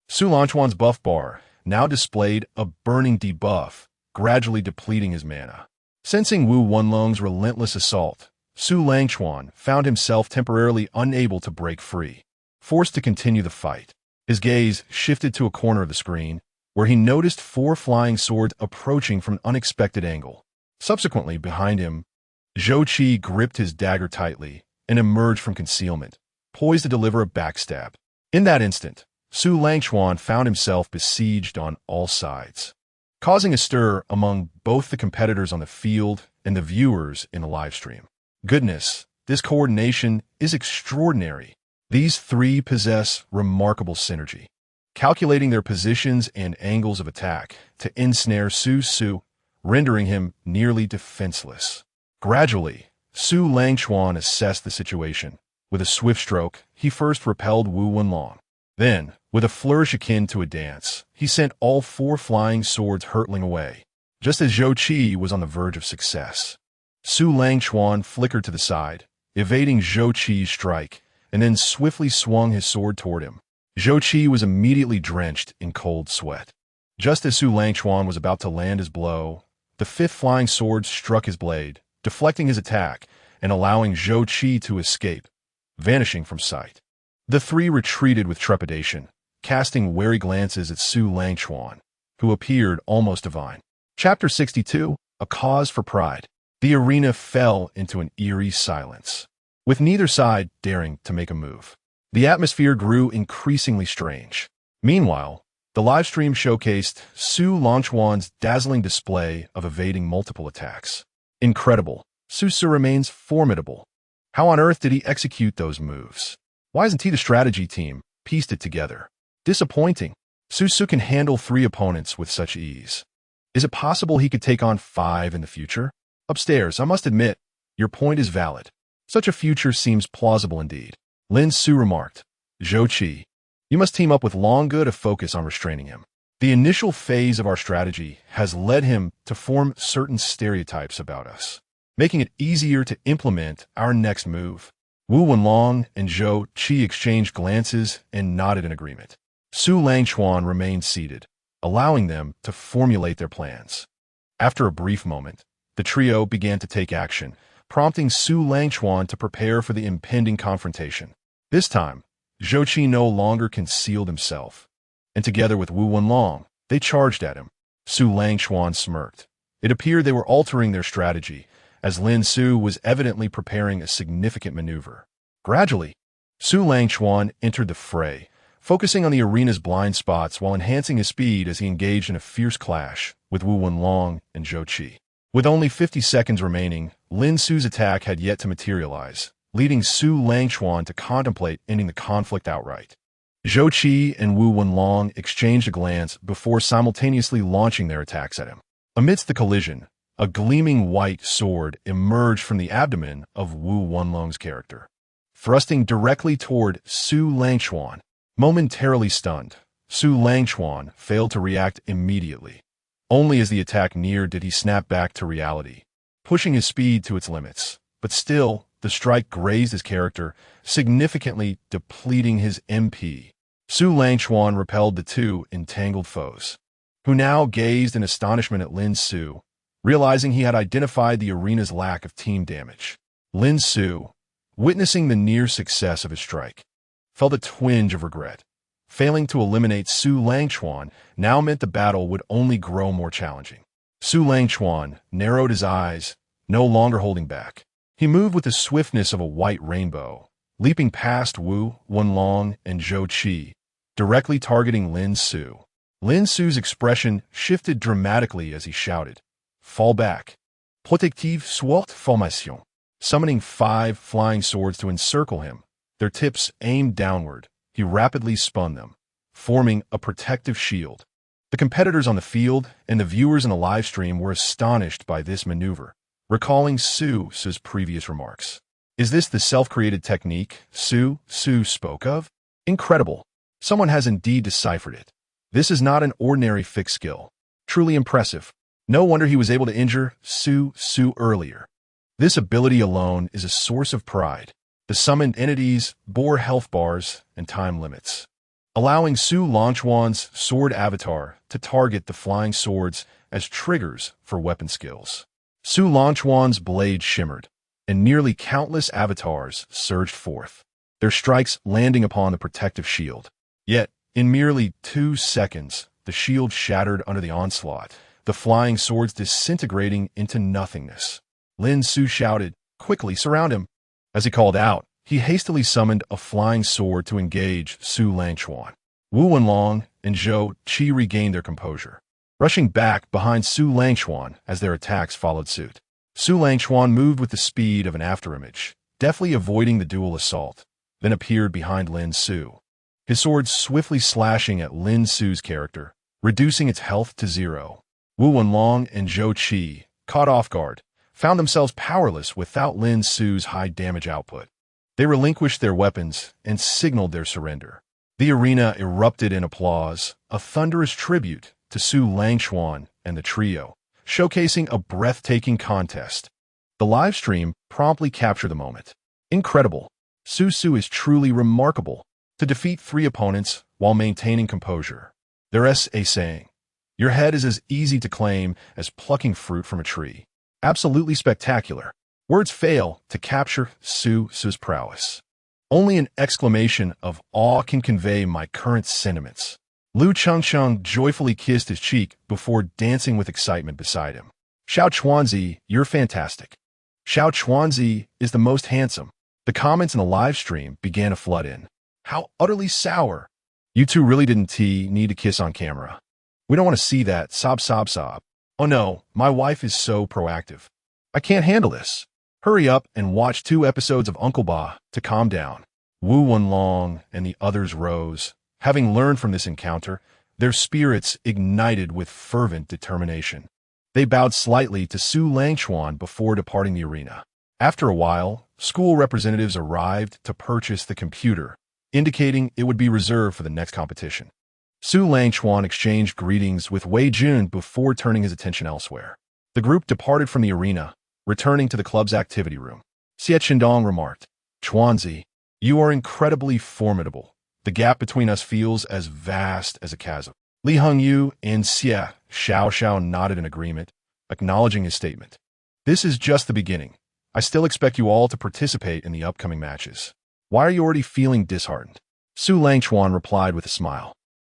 Su Langchuan's buff bar now displayed a burning debuff, gradually depleting his mana. Sensing Wu Wenlong's relentless assault, Su Langchuan found himself temporarily unable to break free, forced to continue the fight. His gaze shifted to a corner of the screen, where he noticed 4 flying swords approaching from an unexpected angle. Subsequently, behind him, Zhou Qi gripped his dagger tightly and emerged from concealment, poised to deliver a backstab. In that instant, Su Langchuan found himself besieged on all sides, causing a stir among both the competitors on the field and the viewers in the live stream. Goodness, this coordination is extraordinary. These three possess remarkable synergy, calculating their positions and angles of attack to ensnare Su, rendering him nearly defenseless. Gradually, Su Langchuan assessed the situation. With a swift stroke, he first repelled Wu Wenlong. Then, with a flourish akin to a dance, he sent all four flying swords hurtling away. Just as Zhou Qi was on the verge of success, Su Langchuan flickered to the side, evading Zhou Qi's strike, and then swiftly swung his sword toward him. Zhou Qi was immediately drenched in cold sweat. Just as Su Langchuan was about to land his blow, the fifth flying sword struck his blade, deflecting his attack and allowing Zhou Qi to escape, vanishing from sight. The three retreated with trepidation, casting wary glances at Su Langchuan, who appeared almost divine. Chapter 62, A Cause for Pride. The arena fell into an eerie silence, with neither side daring to make a move. The atmosphere grew increasingly strange. Meanwhile, the livestream showcased Su Langchuan's dazzling display of evading multiple attacks. Incredible. Su remains formidable. How on earth did he execute those moves? Why isn't he the strategy team pieced it together? Disappointing. Su can handle 3 opponents with such ease. Is it possible he could take on 5 in the future? Upstairs, I must admit, your point is valid. Such a future seems plausible indeed. Lin Su remarked. Zhou Qi, you must team up with Longge to focus on restraining him. The initial phase of our strategy has led him to form certain stereotypes about us, making it easier to implement our next move. Wu Wenlong and Zhou Qi exchanged glances and nodded in agreement. Su Langchuan remained seated, allowing them to formulate their plans. After a brief moment, the trio began to take action, prompting Su Langchuan to prepare for the impending confrontation. This time, Zhou Qi no longer concealed himself, and together with Wu Wenlong, they charged at him. Su Langchuan smirked. It appeared they were altering their strategy, as Lin Su was evidently preparing a significant maneuver. Gradually, Su Langchuan entered the fray, focusing on the arena's blind spots while enhancing his speed as he engaged in a fierce clash with Wu Wenlong and Zhou Qi. With only 50 seconds remaining, Lin Su's attack had yet to materialize, leading Su Langchuan to contemplate ending the conflict outright. Zhou Qi and Wu Wenlong exchanged a glance before simultaneously launching their attacks at him. Amidst the collision, a gleaming white sword emerged from the abdomen of Wu Wenlong's character, thrusting directly toward Su Langchuan. Momentarily stunned, Su Langchuan failed to react immediately. Only as the attack neared did he snap back to reality, pushing his speed to its limits. But still, the strike grazed his character, significantly depleting his MP. Su Langchuan repelled the 2 entangled foes, who now gazed in astonishment at Lin Su, realizing he had identified the arena's lack of team damage. Lin Su, witnessing the near success of his strike, felt a twinge of regret. Failing to eliminate Su Langchuan now meant the battle would only grow more challenging. Su Langchuan narrowed his eyes, no longer holding back. He moved with the swiftness of a white rainbow, leaping past Wu Wenlong and Zhou Qi, directly targeting Lin Su. Lin Su's expression shifted dramatically as he shouted, "Fall back. Protective sword formation," summoning 5 flying swords to encircle him, their tips aimed downward. He rapidly spun them, forming a protective shield. The competitors on the field and the viewers in the live stream were astonished by this maneuver, recalling Su's previous remarks. Is this the self-created technique Su spoke of? Incredible. Someone has indeed deciphered it. This is not an ordinary fixed skill. Truly impressive. No wonder he was able to injure Su earlier. This ability alone is a source of pride. The summoned entities bore health bars and time limits, allowing Su Langchuan's sword avatar to target the flying swords as triggers for weapon skills. Su Langchuan's blade shimmered, and nearly countless avatars surged forth, their strikes landing upon the protective shield. Yet, in merely 2 seconds, the shield shattered under the onslaught, the flying swords disintegrating into nothingness. Lin Su shouted, "Quickly surround him." As he called out, he hastily summoned a flying sword to engage Su Langchuan. Wu Wenlong and Zhou Qi regained their composure, rushing back behind Su Langchuan as their attacks followed suit. Su Langchuan moved with the speed of an afterimage, deftly avoiding the dual assault, then appeared behind Lin Su, his sword swiftly slashing at Lin Su's character, reducing its health to 0. Wu Wenlong and Zhou Qi, caught off guard, found themselves powerless without Lin Su's high damage output. They relinquished their weapons and signaled their surrender. The arena erupted in applause, a thunderous tribute to Su Langchuan and the trio, showcasing a breathtaking contest. The live stream promptly captured the moment. Incredible. Su is truly remarkable. To defeat 3 opponents while maintaining composure. There's a saying, your head is as easy to claim as plucking fruit from a tree. Absolutely spectacular. Words fail to capture Su's prowess. Only an exclamation of awe can convey my current sentiments. Lu Chengsheng joyfully kissed his cheek before dancing with excitement beside him. Xiao Chuanzi, you're fantastic. Xiao Chuanzi is the most handsome. The comments in the live stream began to flood in. How utterly sour. You two really didn't need to kiss on camera. We don't want to see that, sob. Oh no, my wife is so proactive. I can't handle this. Hurry up and watch 2 episodes of Uncle Ba to calm down. Wu Wenlong and the others rose. Having learned from this encounter, their spirits ignited with fervent determination. They bowed slightly to Su Langchuan before departing the arena. After a while, school representatives arrived to purchase the computer, indicating it would be reserved for the next competition. Su Langchuan exchanged greetings with Wei Jun before turning his attention elsewhere. The group departed from the arena, returning to the club's activity room. Xie Qindong remarked, Chuanzi, you are incredibly formidable. The gap between us feels as vast as a chasm. Li Hongyu and Xie Xiao nodded in agreement, acknowledging his statement. This is just the beginning. I still expect you all to participate in the upcoming matches. Why are you already feeling disheartened? Su Langchuan replied with a smile.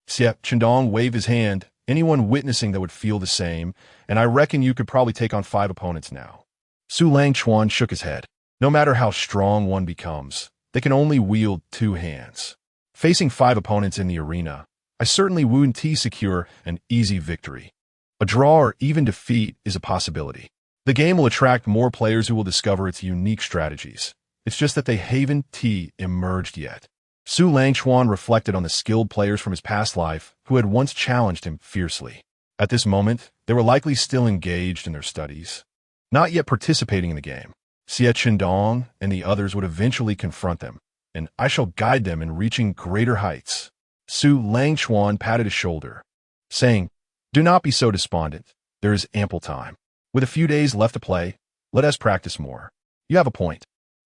Xie Qindong waved his hand, anyone witnessing that would feel the same, and I reckon you could probably take on 5 opponents now. Su Langchuan shook his head. No matter how strong one becomes, they can only wield 2 hands. Facing 5 opponents in the arena, I certainly wouldn't secure an easy victory. A draw or even defeat is a possibility. The game will attract more players who will discover its unique strategies. It's just that they haven't emerged yet. Su Langchuan reflected on the skilled players from his past life who had once challenged him fiercely. At this moment, they were likely still engaged in their studies, not yet participating in the game. Xie Qindong and the others would eventually confront them, and I shall guide them in reaching greater heights. Su Langchuan patted his shoulder, saying, do not be so despondent. There is ample time. With a few days left to play, let us practice more. You have a point.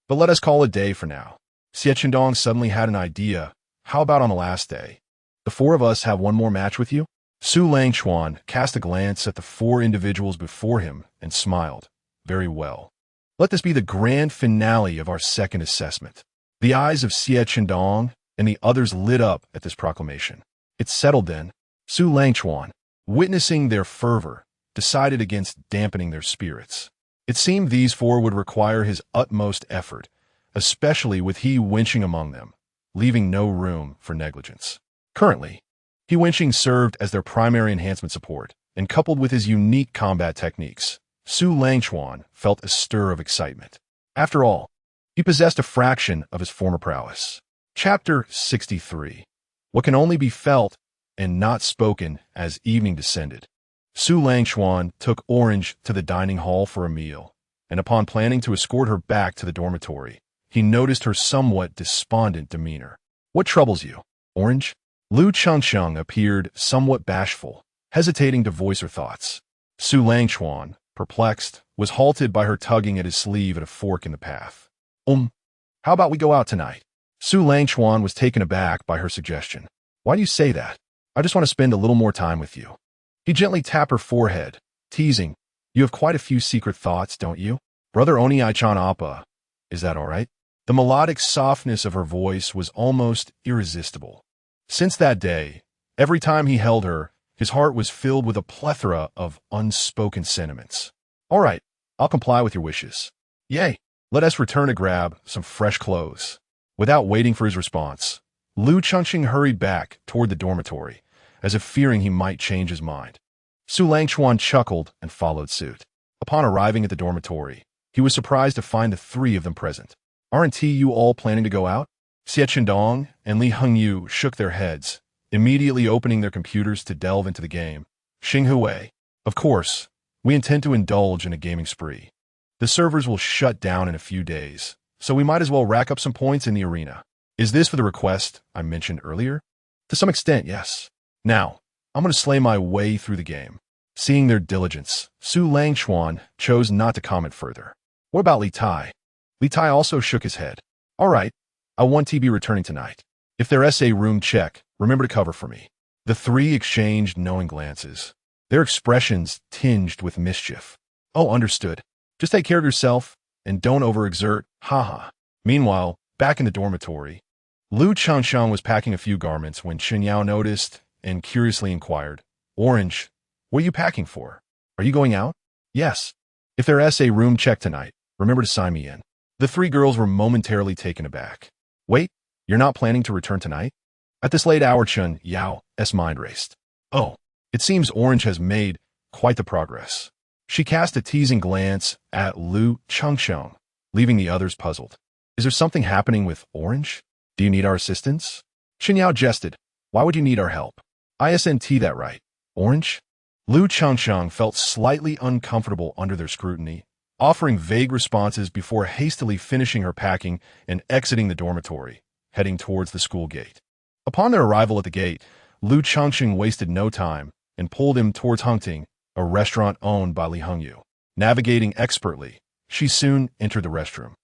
But let us call it a day for now. Xie Qindong suddenly had an idea. How about on the last day? The 4 of us have one more match with you? Su Langchuan cast a glance at the 4 individuals before him and smiled. Very well. Let this be the grand finale of our second assessment. The eyes of Xie Qindong and the others lit up at this proclamation. It's settled then. Su Langchuan, witnessing their fervor, decided against dampening their spirits. It seemed these 4 would require his utmost effort, especially with he winching among them, leaving no room for negligence. Currently, he winching served as their primary enhancement support, and coupled with his unique combat techniques, Su Langchuan felt a stir of excitement. After all, he possessed a fraction of his former prowess. Chapter 63. What can only be felt and not spoken as evening descended. Su Langchuan took Orange to the dining hall for a meal, and upon planning to escort her back to the dormitory, he noticed her somewhat despondent demeanor. What troubles you, Orange? Lu Chengsheng appeared somewhat bashful, hesitating to voice her thoughts. Su Langchuan, perplexed, was halted by her tugging at his sleeve at a fork in the path. How about we go out tonight? Su Langchuan was taken aback by her suggestion. Why do you say that? I just want to spend a little more time with you. He gently tapped her forehead, teasing, you have quite a few secret thoughts, don't you? Brother Oni Aichan Appa, is that all right? The melodic softness of her voice was almost irresistible. Since that day, every time he held her, his heart was filled with a plethora of unspoken sentiments. All right, I'll comply with your wishes. Yay, let us return to grab some fresh clothes. Without waiting for his response, Lu Chengxing hurried back toward the dormitory, as if fearing he might change his mind. Su Langchuan chuckled and followed suit. A Upon arriving at the dormitory, he was surprised to find the three of them present. "Aren't you all planning to go out?" Xie Chendong and Li Hengyu shook their heads, immediately opening their computers to delve into the game. "Xing Hui, of course, we intend to indulge in a gaming spree. The servers will shut down in a few days, so we might as well rack up some points in the arena." "Is this for the request I mentioned earlier?" "To some extent, yes. Now, I'm going to slay my way through the game." Seeing their diligence, Su Langchuan chose not to comment further. "What about Li Tai?" Li Tai also shook his head. "All right, I want to be returning tonight. If their SA room check, remember to cover for me." The three exchanged knowing glances, their expressions tinged with mischief. "Oh, understood. Just take care of yourself, and don't overexert, haha." Meanwhile, back in the dormitory, Lu Changsheng was packing a few garments when Chen Yao noticed and curiously inquired, "Orange, what are you packing for? Are you going out?" "Yes. If their SA room check tonight, remember to sign me in." The three girls were momentarily taken aback. "Wait, you're not planning to return tonight?" At this late hour, Chen Yao's mind raced. "Oh, it seems Orange has made quite the progress." She cast a teasing glance at Lu Changsheng, leaving the others puzzled. "Is there something happening with Orange? Do you need our assistance?" Chen Yao jested. "Why would you need our help? Isn't that right, Orange?" Lu Changsheng felt slightly uncomfortable under their scrutiny, offering vague responses before hastily finishing her packing and exiting the dormitory, heading towards the school gate. Upon their arrival at the gate, Lu Changsheng wasted no time and pulled him towards Hungting, a restaurant owned by Li Hengyu. Navigating expertly, she soon entered the restroom.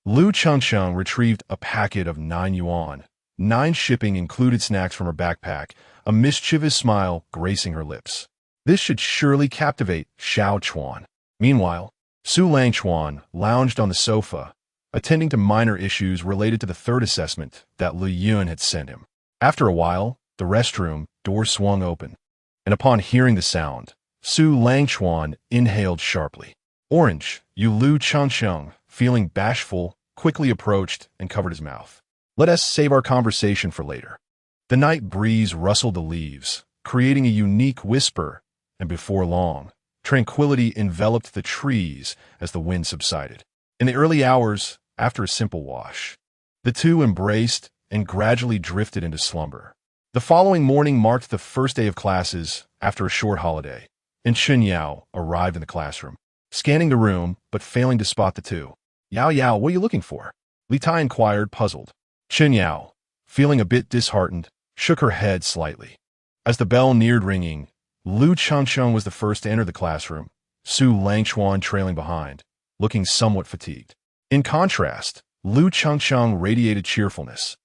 Lu Changsheng retrieved a packet of 9 yuan, 9 shipping included snacks from her backpack, a mischievous smile gracing her lips. This should surely captivate Xiao Chuan. Meanwhile, Su Langchuan lounged on the sofa, attending to minor issues related to the third assessment that Lu Yun had sent him. After a while, the restroom door swung open, and upon hearing the sound, Su Langchuan inhaled sharply. Orange, you Lu Changsheng, feeling bashful, quickly approached and covered his mouth. "Let us save our conversation for later." The night breeze rustled the leaves, creating a unique whisper, and before long, tranquility enveloped the trees as the wind subsided. In the early hours, after a simple wash, the two embraced and gradually drifted into slumber. The following morning marked the first day of classes after a short holiday, and Chen Yao arrived in the classroom, scanning the room but failing to spot the two. Yao, what are you looking for?" Li Tai inquired, puzzled. Chen Yao, feeling a bit disheartened, shook her head slightly. As the bell neared ringing, Lu Changsheng was the first to enter the classroom, Su Langchuan trailing behind, looking somewhat fatigued. In contrast, Lu Changsheng radiated cheerfulness,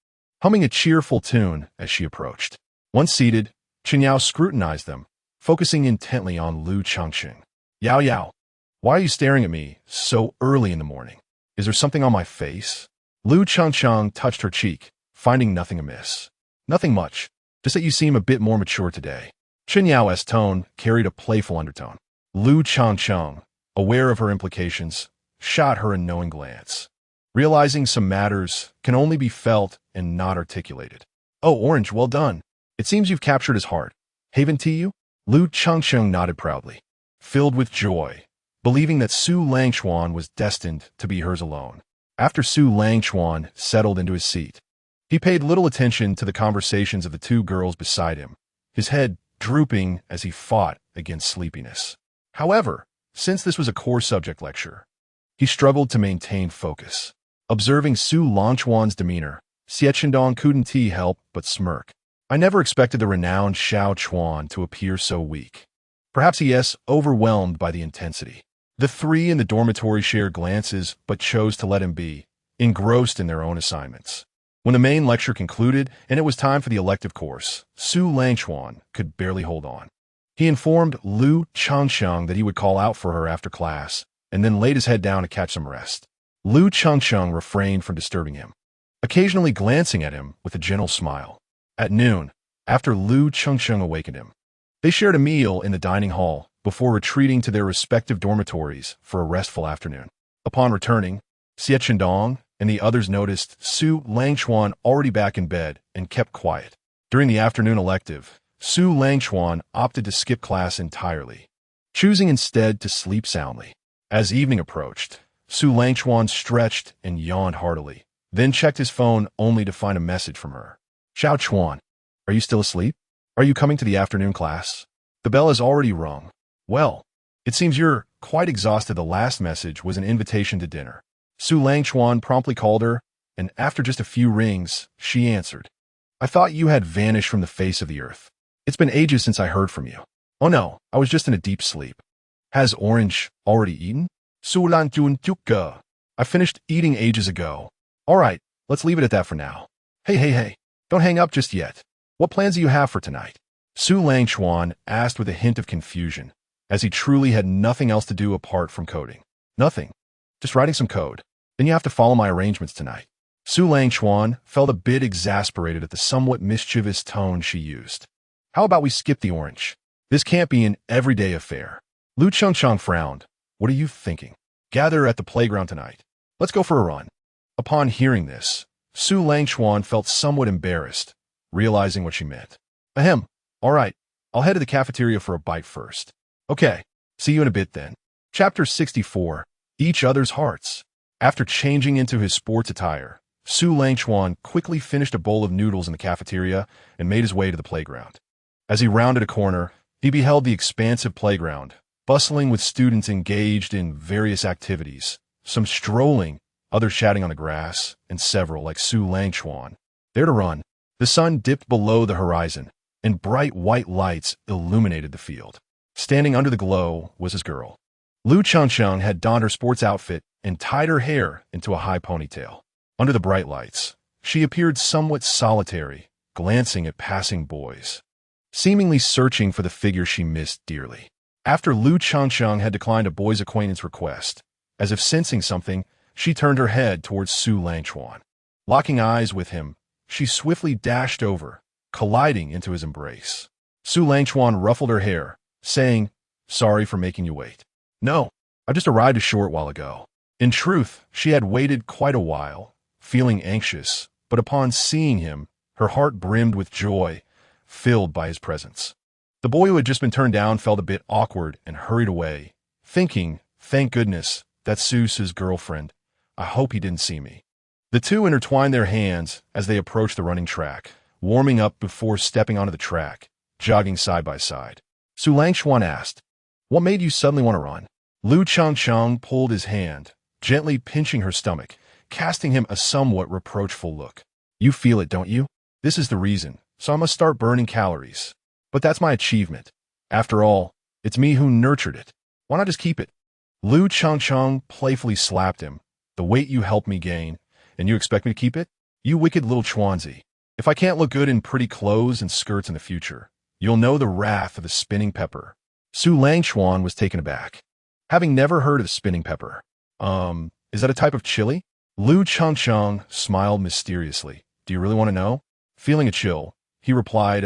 humming a cheerful tune as she approached. Once seated, Chen Yao scrutinized them, focusing intently on Lu Changsheng. Yao, why are you staring at me so early in the morning? Is there something on my face?" Lu Changsheng touched her cheek, finding nothing amiss. "Nothing much, just that you seem a bit more mature today." Chen Yao's tone carried a playful undertone. Lu Changsheng, aware of her implications, shot her a knowing glance, realizing some matters can only be felt and not articulated. "Oh, Orange, well done. It seems you've captured his heart. Haven't you?" Lu Changsheng nodded proudly, filled with joy, believing that Su Langchuan was destined to be hers alone. After Su Langchuan settled into his seat, he paid little attention to the conversations of the two girls beside him, his head drooping as he fought against sleepiness. However, since this was a core subject lecture, he struggled to maintain focus. Observing Su Langchuan's demeanor, Xie Chendong couldn't help but smirk. "I never expected the renowned Xiao Chuan to appear so weak." Perhaps he is overwhelmed by the intensity. The three in the dormitory shared glances but chose to let him be, engrossed in their own assignments. When the main lecture concluded and it was time for the elective course, Su Langchuan could barely hold on. He informed Lu Changsheng that he would call out for her after class, and then laid his head down to catch some rest. Lu Changsheng refrained from disturbing him, occasionally glancing at him with a gentle smile. At noon, after Lu Changsheng awakened him, they shared a meal in the dining hall before retreating to their respective dormitories for a restful afternoon. Upon returning, Xie Chendong and the others noticed Su Langchuan already back in bed and kept quiet. During the afternoon elective, Su Langchuan opted to skip class entirely, choosing instead to sleep soundly. As evening approached, Su Langchuan stretched and yawned heartily, then checked his phone only to find a message from her. Xiao Chuan, are you still asleep? Are you coming to the afternoon class? The bell has already rung. Well, it seems you're quite exhausted. The last message was an invitation to dinner. Su Langchuan promptly called her, and after just a few rings, she answered. I thought you had vanished from the face of the earth. It's been ages since I heard from you. Oh no, I was just in a deep sleep. Has Orange already eaten? Su Langchuan Tukka. I finished eating ages ago. All right, let's leave it at that for now. Hey, don't hang up just yet. What plans do you have for tonight? Su Langchuan asked with a hint of confusion, as he truly had nothing else to do apart from coding. Nothing. Just writing some code. Then you have to follow my arrangements tonight. Su Langchuan felt a bit exasperated at the somewhat mischievous tone she used. How about we skip the orange? This can't be an everyday affair. Lu Chengcheng frowned. What are you thinking? Gather at the playground tonight. Let's go for a run. Upon hearing this, Su Langchuan felt somewhat embarrassed, realizing what she meant. Ahem. All right, I'll head to the cafeteria for a bite first. Okay, see you in a bit then. Chapter 64, Each Other's Hearts. After changing into his sports attire, Su Langchuan quickly finished a bowl of noodles in the cafeteria and made his way to the playground. As he rounded a corner, he beheld the expansive playground, bustling with students engaged in various activities, some strolling, others chatting on the grass, and several, like Su Langchuan, there to run. The sun dipped below the horizon, and bright white lights illuminated the field. Standing under the glow was his girl. Lu Chengcheng had donned her sports outfit and tied her hair into a high ponytail. Under the bright lights, she appeared somewhat solitary, glancing at passing boys, seemingly searching for the figure she missed dearly. After Lu Chengcheng had declined a boy's acquaintance request, as if sensing something, she turned her head towards Su Langchuan. Locking eyes with him, she swiftly dashed over, colliding into his embrace. Su Langchuan ruffled her hair, saying, Sorry for making you wait. No, I just arrived a short while ago. In truth, she had waited quite a while, feeling anxious, but upon seeing him, her heart brimmed with joy, filled by his presence. The boy who had just been turned down felt a bit awkward and hurried away, thinking, thank goodness, that's Su's girlfriend. I hope he didn't see me. The two intertwined their hands as they approached the running track, warming up before stepping onto the track, jogging side by side. Su Langchuan asked, What made you suddenly want to run? Lu Chengcheng pulled his hand, gently pinching her stomach, casting him a somewhat reproachful look. You feel it, don't you? This is the reason, so I must start burning calories. But that's my achievement. After all, it's me who nurtured it. Why not just keep it? Lu Chengcheng playfully slapped him. The weight you helped me gain, and you expect me to keep it? You wicked little Chuanzi. If I can't look good in pretty clothes and skirts in the future, you'll know the wrath of the spinning pepper. Su Langchuan was taken aback, having never heard of spinning pepper. Is that a type of chili? Lu Chengcheng smiled mysteriously. Do you really want to know? Feeling a chill, he replied,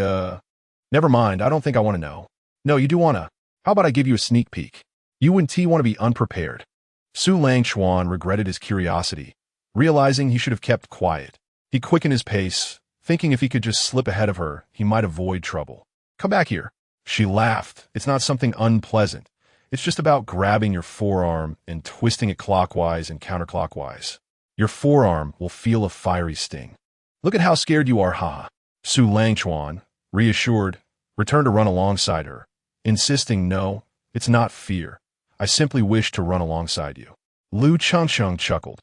Never mind, I don't think I want to know. No, you do want to. How about I give you a sneak peek? You and T want to be unprepared. Su Langchuan regretted his curiosity, realizing he should have kept quiet. He quickened his pace, thinking if he could just slip ahead of her, he might avoid trouble. Come back here. She laughed. It's not something unpleasant. It's just about grabbing your forearm and twisting it clockwise and counterclockwise. Your forearm will feel a fiery sting. Look at how scared you are, haha. Su Langchuan, reassured, returned to run alongside her, insisting, No, it's not fear. I simply wish to run alongside you. Lu Chengcheng chuckled.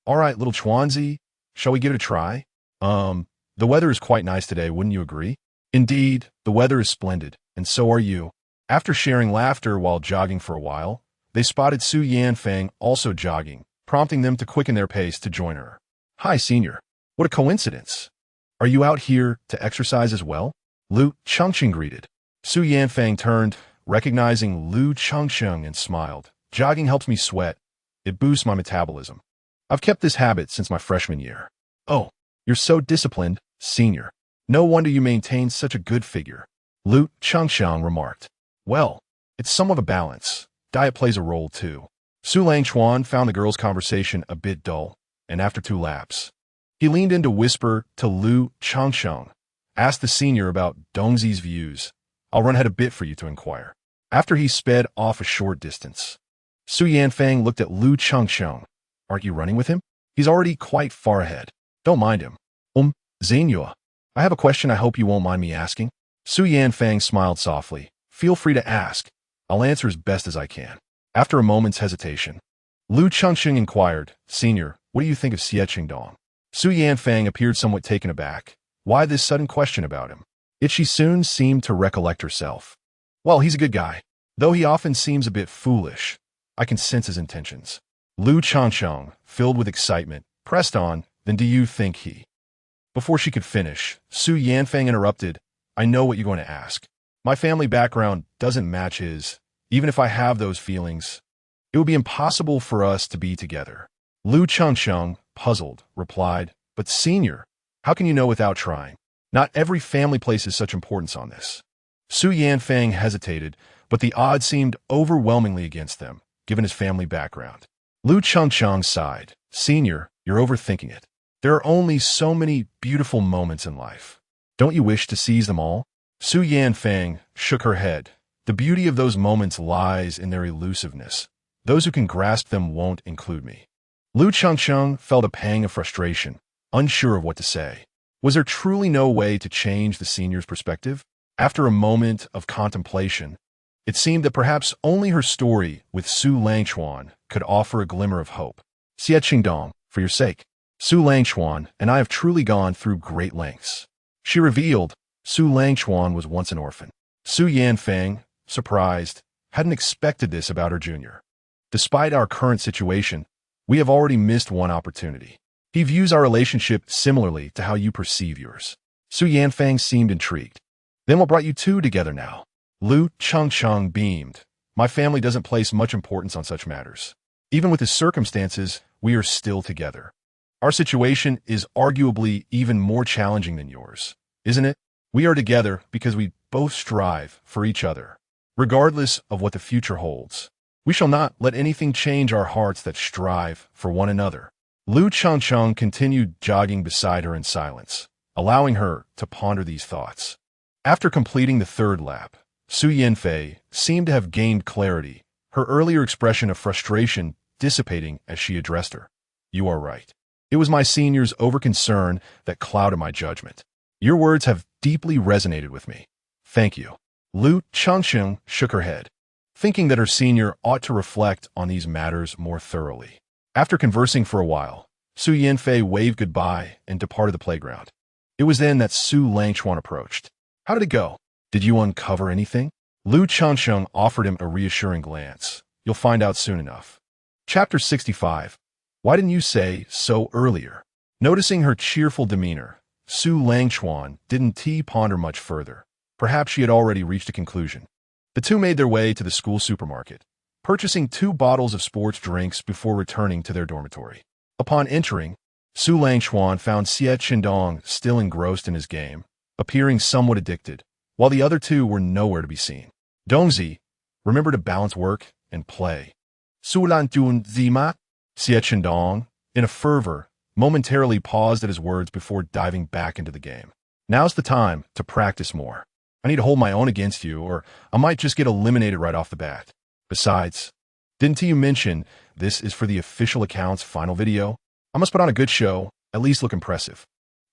All right, little Chuanzi, shall we give it a try? The weather is quite nice today, wouldn't you agree? Indeed, the weather is splendid, and so are you. After sharing laughter while jogging for a while, they spotted Su Yanfang also jogging, prompting them to quicken their pace to join her. Hi, senior. What a coincidence. Are you out here to exercise as well? Lu Chengcheng greeted. Su Yanfang turned, recognizing Lu Chengcheng, and smiled. Jogging helps me sweat. It boosts my metabolism. I've kept this habit since my freshman year. Oh, you're so disciplined, senior. No wonder you maintain such a good figure. Lu Chengcheng remarked. Well, it's somewhat of a balance. Diet plays a role too. Su Langchuan found the girls' conversation a bit dull, and after 2 laps, he leaned in to whisper to Lu Chengcheng. Ask the senior about Dongzi's views. I'll run ahead a bit for you to inquire. After he sped off a short distance, Su Yanfang looked at Lu Chengsheng. Aren't you running with him? He's already quite far ahead. Don't mind him. Xinhua, I have a question I hope you won't mind me asking. Su Yanfang smiled softly. Feel free to ask. I'll answer as best as I can. After a moment's hesitation, Lu Chengsheng inquired, Senior, what do you think of Xie Qingdong? Su Yanfang appeared somewhat taken aback. Why this sudden question about him? Yet she soon seemed to recollect herself. Well, he's a good guy, though he often seems a bit foolish. I can sense his intentions. Lu Chengsheng, filled with excitement, pressed on, then do you think he... Before she could finish, Su Yanfang interrupted, I know what you're going to ask. My family background doesn't match his. Even if I have those feelings, it would be impossible for us to be together. Lu Chengsheng, puzzled, replied, but Senior, how can you know without trying? Not every family places such importance on this. Su Yanfang hesitated, but the odds seemed overwhelmingly against them, given his family background. Lu Chengsheng sighed, Senior, you're overthinking it. There are only so many beautiful moments in life. Don't you wish to seize them all? Su Yanfang shook her head. The beauty of those moments lies in their elusiveness. Those who can grasp them won't include me. Lu Chengsheng felt a pang of frustration, unsure of what to say. Was there truly no way to change the senior's perspective? After a moment of contemplation, it seemed that perhaps only her story with Su Langchuan could offer a glimmer of hope. Xie Qingdong, for your sake. Su Langchuan and I have truly gone through great lengths. She revealed Su Langchuan was once an orphan. Su Yanfang, surprised, hadn't expected this about her junior. Despite our current situation, we have already missed one opportunity. He views our relationship similarly to how you perceive yours. Su Yanfang seemed intrigued. Then what brought you two together now? Lu Chengsheng beamed. My family doesn't place much importance on such matters. Even with the circumstances, we are still together. Our situation is arguably even more challenging than yours, isn't it? We are together because we both strive for each other, regardless of what the future holds. We shall not let anything change our hearts that strive for one another. Lu Chengsheng continued jogging beside her in silence, allowing her to ponder these thoughts. After completing the third lap, Su Yanfei seemed to have gained clarity, her earlier expression of frustration dissipating as she addressed her. You are right. It was my senior's overconcern that clouded my judgment. Your words have deeply resonated with me. Thank you. Lu Chengsheng shook her head, thinking that her senior ought to reflect on these matters more thoroughly. After conversing for a while, Su Yanfei waved goodbye and departed the playground. It was then that Su Langchuan approached. How did it go? Did you uncover anything? Lu Chengsheng offered him a reassuring glance. You'll find out soon enough. Chapter 65. Why didn't you say so earlier? Noticing her cheerful demeanor, Su Langchuan didn't ponder much further. Perhaps she had already reached a conclusion. The two made their way to the school supermarket, purchasing 2 bottles of sports drinks before returning to their dormitory. Upon entering, Su Langchuan found Xie Qingdong still engrossed in his game, appearing somewhat addicted, while the other two were nowhere to be seen. Dongzi, remember to balance work and play. Su Lan Dun Zima? Xie Qingdong, in a fervor, momentarily paused at his words before diving back into the game. Now's the time to practice more. I need to hold my own against you, or I might just get eliminated right off the bat. Besides, didn't you mention this is for the official account's final video? I must put on a good show, at least look impressive.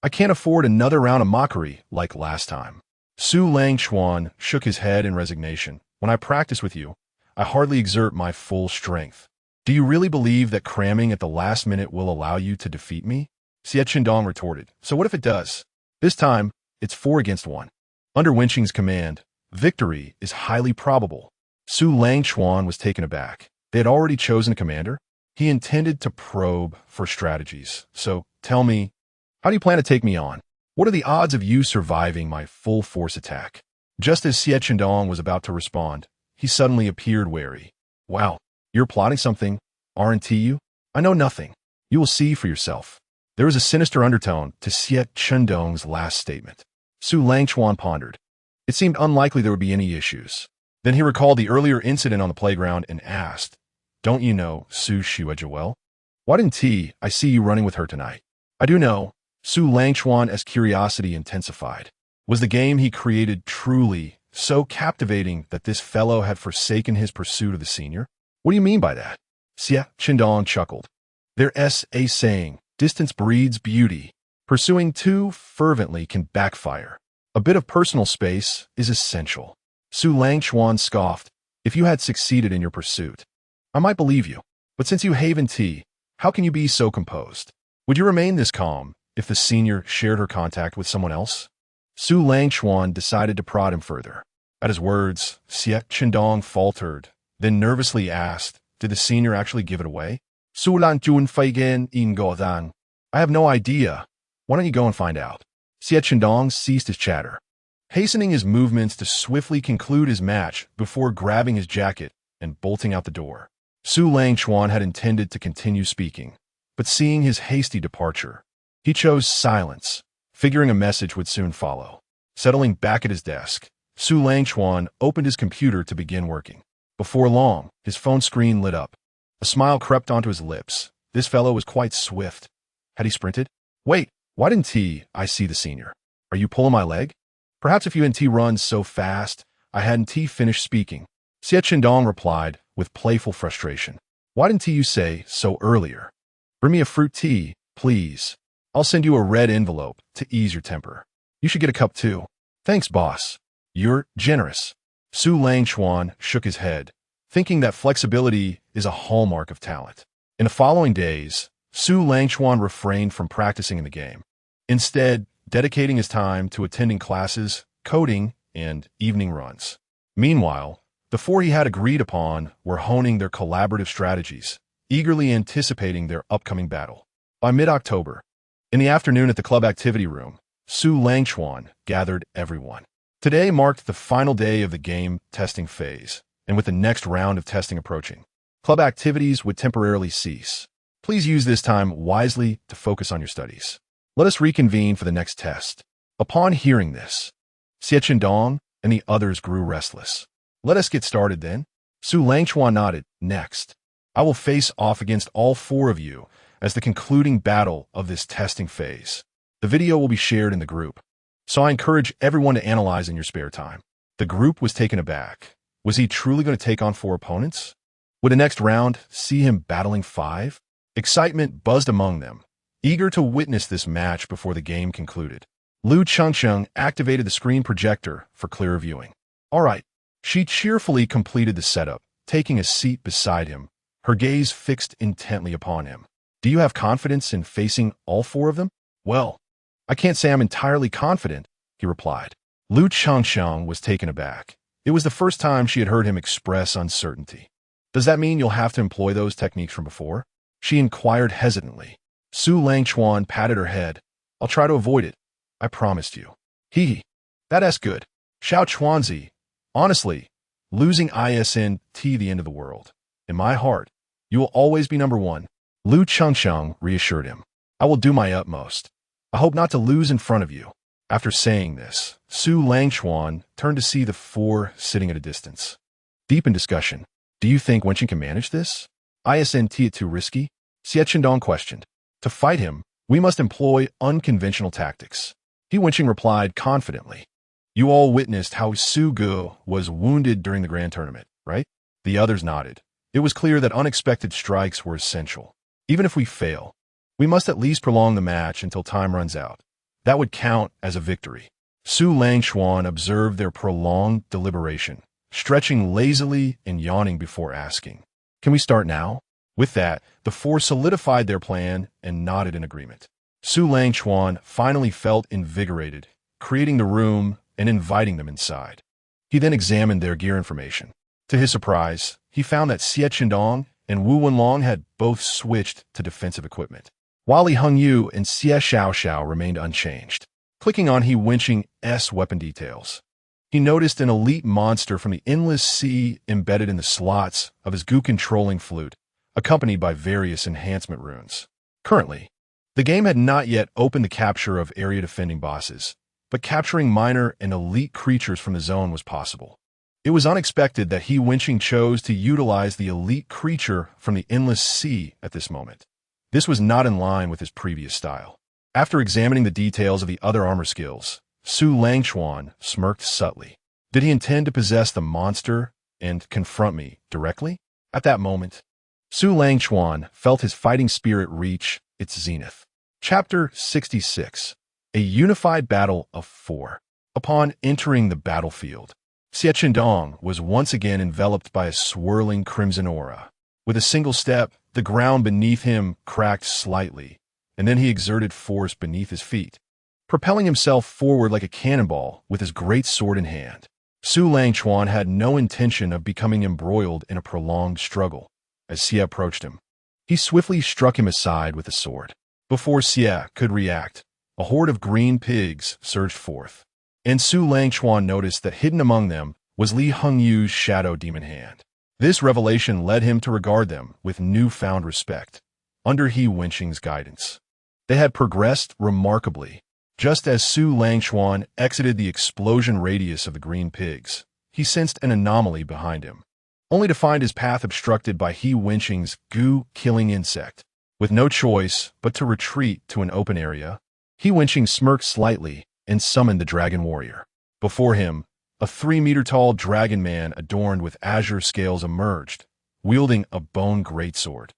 I can't afford another round of mockery like last time. Su Langchuan shook his head in resignation. When I practice with you, I hardly exert my full strength. Do you really believe that cramming at the last minute will allow you to defeat me? Xie Qingdong retorted. So what if it does? This time, it's 4 against 1. Under Wenqing's command, victory is highly probable. Su Langchuan was taken aback. They had already chosen a commander? He intended to probe for strategies. So, tell me, how do you plan to take me on? What are the odds of you surviving my full force attack? Just as Xie Qingdong was about to respond, he suddenly appeared wary. Wow, you're plotting something, aren't you? I know nothing. You will see for yourself. There was a sinister undertone to Xie Qingdong's last statement. Su Langchuan pondered. It seemed unlikely there would be any issues. Then he recalled the earlier incident on the playground and asked, Don't you know Su Xueja well? Why didn't I see you running with her tonight? I do know. Su Langchuan as curiosity intensified. Was the game he created truly so captivating that this fellow had forsaken his pursuit of the senior? What do you mean by that? Xie Qindong chuckled. There's a saying, distance breeds beauty. Pursuing too fervently can backfire. A bit of personal space is essential. Su Langchuan scoffed. If you had succeeded in your pursuit, I might believe you. But since you haven tea, how can you be so composed? Would you remain this calm if the senior shared her contact with someone else? Su Langchuan decided to prod him further. At his words, Xie Qindong faltered, then nervously asked, did the senior actually give it away? Su Lanjun Feigen in Godan. I have no idea. Why don't you go and find out? Xie Qindong ceased his chatter, hastening his movements to swiftly conclude his match before grabbing his jacket and bolting out the door. Su Langchuan had intended to continue speaking, but seeing his hasty departure, he chose silence, figuring a message would soon follow. Settling back at his desk, Su Langchuan opened his computer to begin working. Before long, his phone screen lit up. A smile crept onto his lips. This fellow was quite swift. Had he sprinted? Wait, why didn't I see the senior? Are you pulling my leg? Perhaps if you and run so fast, I hadn't finished speaking. Xie Qindong replied with playful frustration. Why didn't you say so earlier? Bring me a fruit tea, please. I'll send you a red envelope to ease your temper. You should get a cup too. Thanks, boss. You're generous. Su Langchuan shook his head, thinking that flexibility is a hallmark of talent. In the following days, Su Langchuan refrained from practicing in the game, instead dedicating his time to attending classes, coding, and evening runs. Meanwhile, the four he had agreed upon were honing their collaborative strategies, eagerly anticipating their upcoming battle. By mid-October, in the afternoon at the club activity room, Su Langchuan gathered everyone. Today marked the final day of the game testing phase, and with the next round of testing approaching, club activities would temporarily cease. Please use this time wisely to focus on your studies. Let us reconvene for the next test. Upon hearing this, Xie Qindong and the others grew restless. Let us get started then. Su Langchuan nodded. Next, I will face off against all four of you as the concluding battle of this testing phase. The video will be shared in the group, so I encourage everyone to analyze in your spare time. The group was taken aback. Was he truly going to take on four opponents? Would the next round see him battling five? Excitement buzzed among them, eager to witness this match before the game concluded. Lu Chengsheng activated the screen projector for clearer viewing. All right. She cheerfully completed the setup, taking a seat beside him, her gaze fixed intently upon him. Do you have confidence in facing all four of them? Well, I can't say I'm entirely confident, he replied. Lu Chengsheng was taken aback. It was the first time she had heard him express uncertainty. Does that mean you'll have to employ those techniques from before? She inquired hesitantly. Su Langchuan patted her head. I'll try to avoid it. I promised you. Hee. That's good. Xiao Chuanzi. Honestly, losing ISNT the end of the world. In my heart, you will always be number one. Lu Chengsheng reassured him. I will do my utmost. I hope not to lose in front of you. After saying this, Su Langchuan turned to see the four sitting at a distance. Deep in discussion. Do you think Wenqing can manage this? ISNT it too risky? Xie Qindong questioned. To fight him, we must employ unconventional tactics. He Wenqing replied confidently. You all witnessed how Su Gu was wounded during the grand tournament, right? The others nodded. It was clear that unexpected strikes were essential. Even if we fail, we must at least prolong the match until time runs out. That would count as a victory. Su Langchuan observed their prolonged deliberation, stretching lazily and yawning before asking, Can we start now? With that, the four solidified their plan and nodded in agreement. Su Langchuan finally felt invigorated, creating the room and inviting them inside. He then examined their gear information. To his surprise, he found that Xie Qindong and Wu Wenlong had both switched to defensive equipment, while Li Hongyu and Xie Xiaoxiao remained unchanged. Clicking on He Wenqing's weapon details, he noticed an elite monster from the endless sea embedded in the slots of his Gu-controlling flute, accompanied by various enhancement runes. Currently, the game had not yet opened the capture of area-defending bosses, but capturing minor and elite creatures from the zone was possible. It was unexpected that He Wenqing chose to utilize the elite creature from the endless sea at this moment. This was not in line with his previous style. After examining the details of the other armor skills, Su Langchuan smirked subtly. Did he intend to possess the monster and confront me directly? At that moment, Su Langchuan felt his fighting spirit reach its zenith. Chapter 66. A Unified Battle of Four. Upon entering the battlefield, Xie Qindong was once again enveloped by a swirling crimson aura. With a single step, the ground beneath him cracked slightly, and then he exerted force beneath his feet, propelling himself forward like a cannonball with his great sword in hand. Su Langchuan had no intention of becoming embroiled in a prolonged struggle. As Xie approached him, he swiftly struck him aside with the sword. Before Xie could react, a horde of green pigs surged forth, and Su Langchuan noticed that hidden among them was Li Hongyu's shadow demon hand. This revelation led him to regard them with newfound respect. Under He Wenqing's guidance, they had progressed remarkably. Just as Su Langchuan exited the explosion radius of the green pigs, he sensed an anomaly behind him, only to find his path obstructed by He Wenqing's goo-killing insect. With no choice but to retreat to an open area, He Wenqing smirked slightly and summoned the dragon warrior. Before him, a 3-meter-tall dragon man adorned with azure scales emerged, wielding a bone greatsword.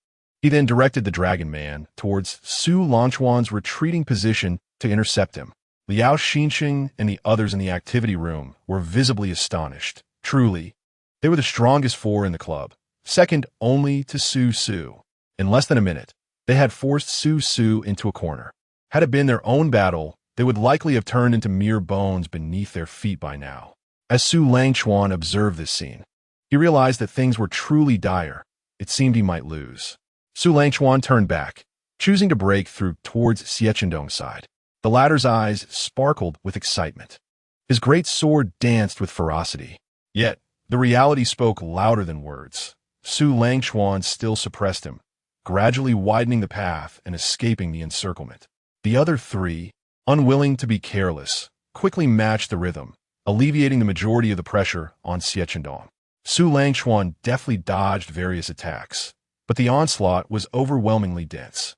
He then directed the dragon man towards Su Langchuan's retreating position to intercept him. Liao Xinxing and the others in the activity room were visibly astonished. Truly, they were the strongest four in the club, second only to Su Su. In less than a minute, they had forced Su Su into a corner. Had it been their own battle, they would likely have turned into mere bones beneath their feet by now. As Su Langchuan observed this scene, he realized that things were truly dire. It seemed he might lose. Su Langchuan turned back, choosing to break through towards Xie Qindong's side. The latter's eyes sparkled with excitement. His great sword danced with ferocity. Yet, the reality spoke louder than words. Su Langchuan still suppressed him, gradually widening the path and escaping the encirclement. The other three, unwilling to be careless, quickly matched the rhythm, alleviating the majority of the pressure on Xie Qindong. Su Langchuan deftly dodged various attacks, but the onslaught was overwhelmingly dense.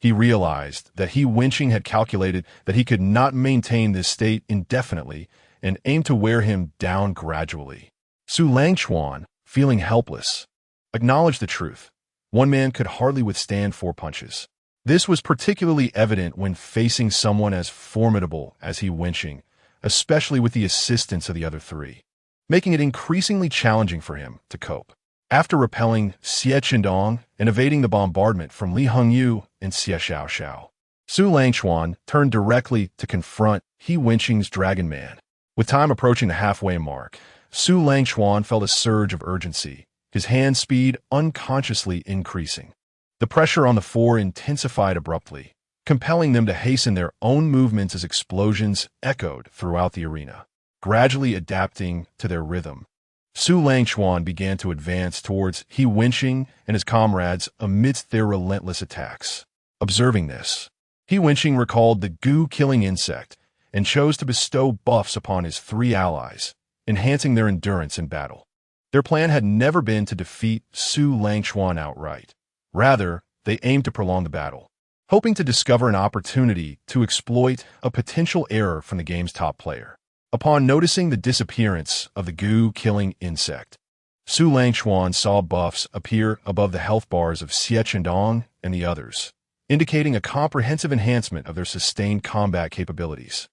He realized that He Wenqing had calculated that he could not maintain this state indefinitely and aimed to wear him down gradually. Su Langchuan, feeling helpless, acknowledged the truth. One man could hardly withstand 4 punches. This was particularly evident when facing someone as formidable as He Wenqing, especially with the assistance of the other three, making it increasingly challenging for him to cope. After repelling Xie Qindong and evading the bombardment from Li Hongyu and Xie Xiaoxiao, Su Langchuan turned directly to confront He Wenqing's dragon man. With time approaching the halfway mark, Su Langchuan felt a surge of urgency, his hand speed unconsciously increasing. The pressure on the four intensified abruptly, compelling them to hasten their own movements as explosions echoed throughout the arena. Gradually adapting to their rhythm, Su Langchuan began to advance towards He Wenqing and his comrades amidst their relentless attacks. Observing this, He Wenqing recalled the goo-killing insect and chose to bestow buffs upon his 3 allies, enhancing their endurance in battle. Their plan had never been to defeat Su Langchuan outright. Rather, they aimed to prolong the battle, hoping to discover an opportunity to exploit a potential error from the game's top player. Upon noticing the disappearance of the goo-killing insect, Su Langchuan saw buffs appear above the health bars of Xie Qindong and the others, indicating a comprehensive enhancement of their sustained combat capabilities.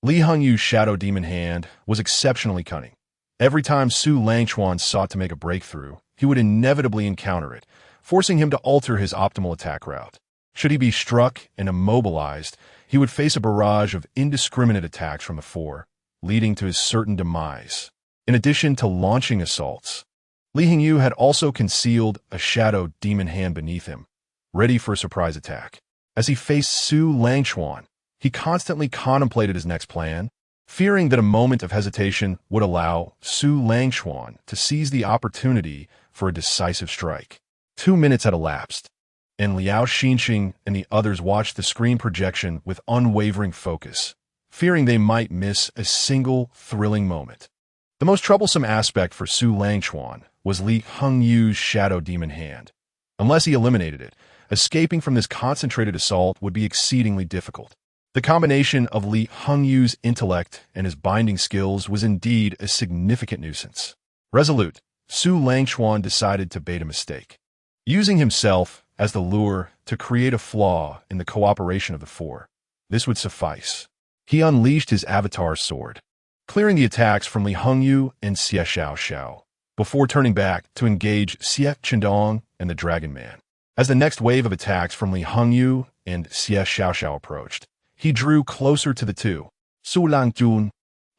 Li Hongyu's shadow demon hand was exceptionally cunning. Every time Su Langchuan sought to make a breakthrough, he would inevitably encounter it, forcing him to alter his optimal attack route. Should he be struck and immobilized, he would face a barrage of indiscriminate attacks from the four, leading to his certain demise. In addition to launching assaults, Li Hongyu had also concealed a shadow demon hand beneath him, ready for a surprise attack. As he faced Su Langchuan, he constantly contemplated his next plan, fearing that a moment of hesitation would allow Su Langchuan to seize the opportunity for a decisive strike. 2 minutes had elapsed, and Liao Xinxing and the others watched the screen projection with unwavering focus, fearing they might miss a single thrilling moment. The most troublesome aspect for Su Langchuan was Li Hongyu's shadow demon hand. Unless he eliminated it, escaping from this concentrated assault would be exceedingly difficult. The combination of Li Hongyu's intellect and his binding skills was indeed a significant nuisance. Resolute, Su Langchuan decided to bait a mistake, using himself as the lure to create a flaw in the cooperation of the four. This would suffice. He unleashed his avatar sword, clearing the attacks from Li Hongyu and Xie Xiaoxiao, before turning back to engage Xie Chendong and the Dragon Man. As the next wave of attacks from Li Hongyu and Xie Xiaoxiao approached, he drew closer to the two. Su Langjun,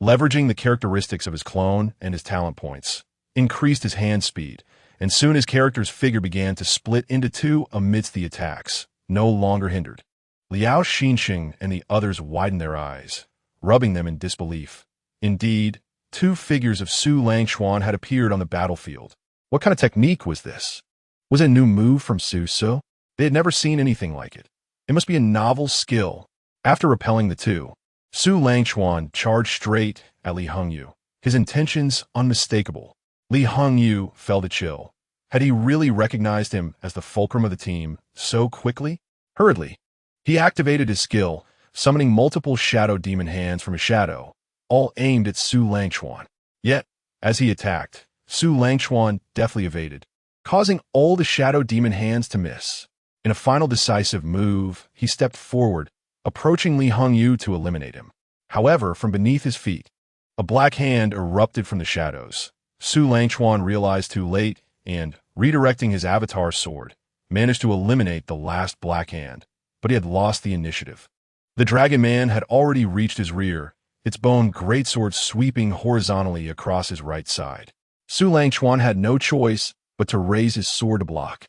leveraging the characteristics of his clone and his talent points, increased his hand speed, and soon his character's figure began to split into two amidst the attacks, no longer hindered. Liao Xinxing and the others widened their eyes, rubbing them in disbelief. Indeed, two figures of Su Langchuan had appeared on the battlefield. What kind of technique was this? Was it a new move from Su So? They had never seen anything like it. It must be a novel skill. After repelling the two, Su Langchuan charged straight at Li Hongyu, his intentions unmistakable. Li Hongyu felt a chill. Had he really recognized him as the fulcrum of the team so quickly? Hurriedly, he activated his skill, summoning multiple shadow demon hands from his shadow, all aimed at Su Langchuan. Yet, as he attacked, Su Langchuan deftly evaded, causing all the shadow demon hands to miss. In a final decisive move, he stepped forward, approaching Li Hongyu to eliminate him. However, from beneath his feet, a black hand erupted from the shadows. Su Langchuan realized too late and, redirecting his avatar sword, managed to eliminate the last black hand, but he had lost the initiative. The Dragon Man had already reached his rear, its bone greatsword sweeping horizontally across his right side. Su Langchuan had no choice but to raise his sword to block,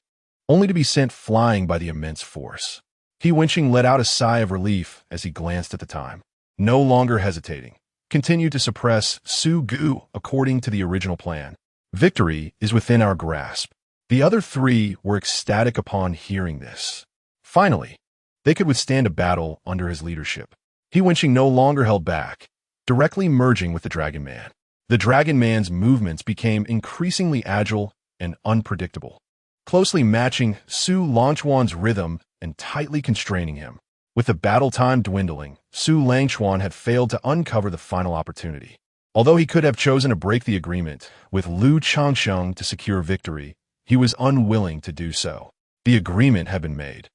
only to be sent flying by the immense force. He Wenqing let out a sigh of relief as he glanced at the time. No longer hesitating, continued to suppress Su Gu according to the original plan. Victory is within our grasp. The other three were ecstatic upon hearing this. Finally, they could withstand a battle under his leadership. He Wenqing no longer held back, directly merging with the Dragon Man. The Dragon Man's movements became increasingly agile and unpredictable, closely matching Su Langchuan's rhythm and tightly constraining him. With the battle time dwindling, Su Langchuan had failed to uncover the final opportunity. Although he could have chosen to break the agreement with Lu Changsheng to secure victory, he was unwilling to do so. The agreement had been made,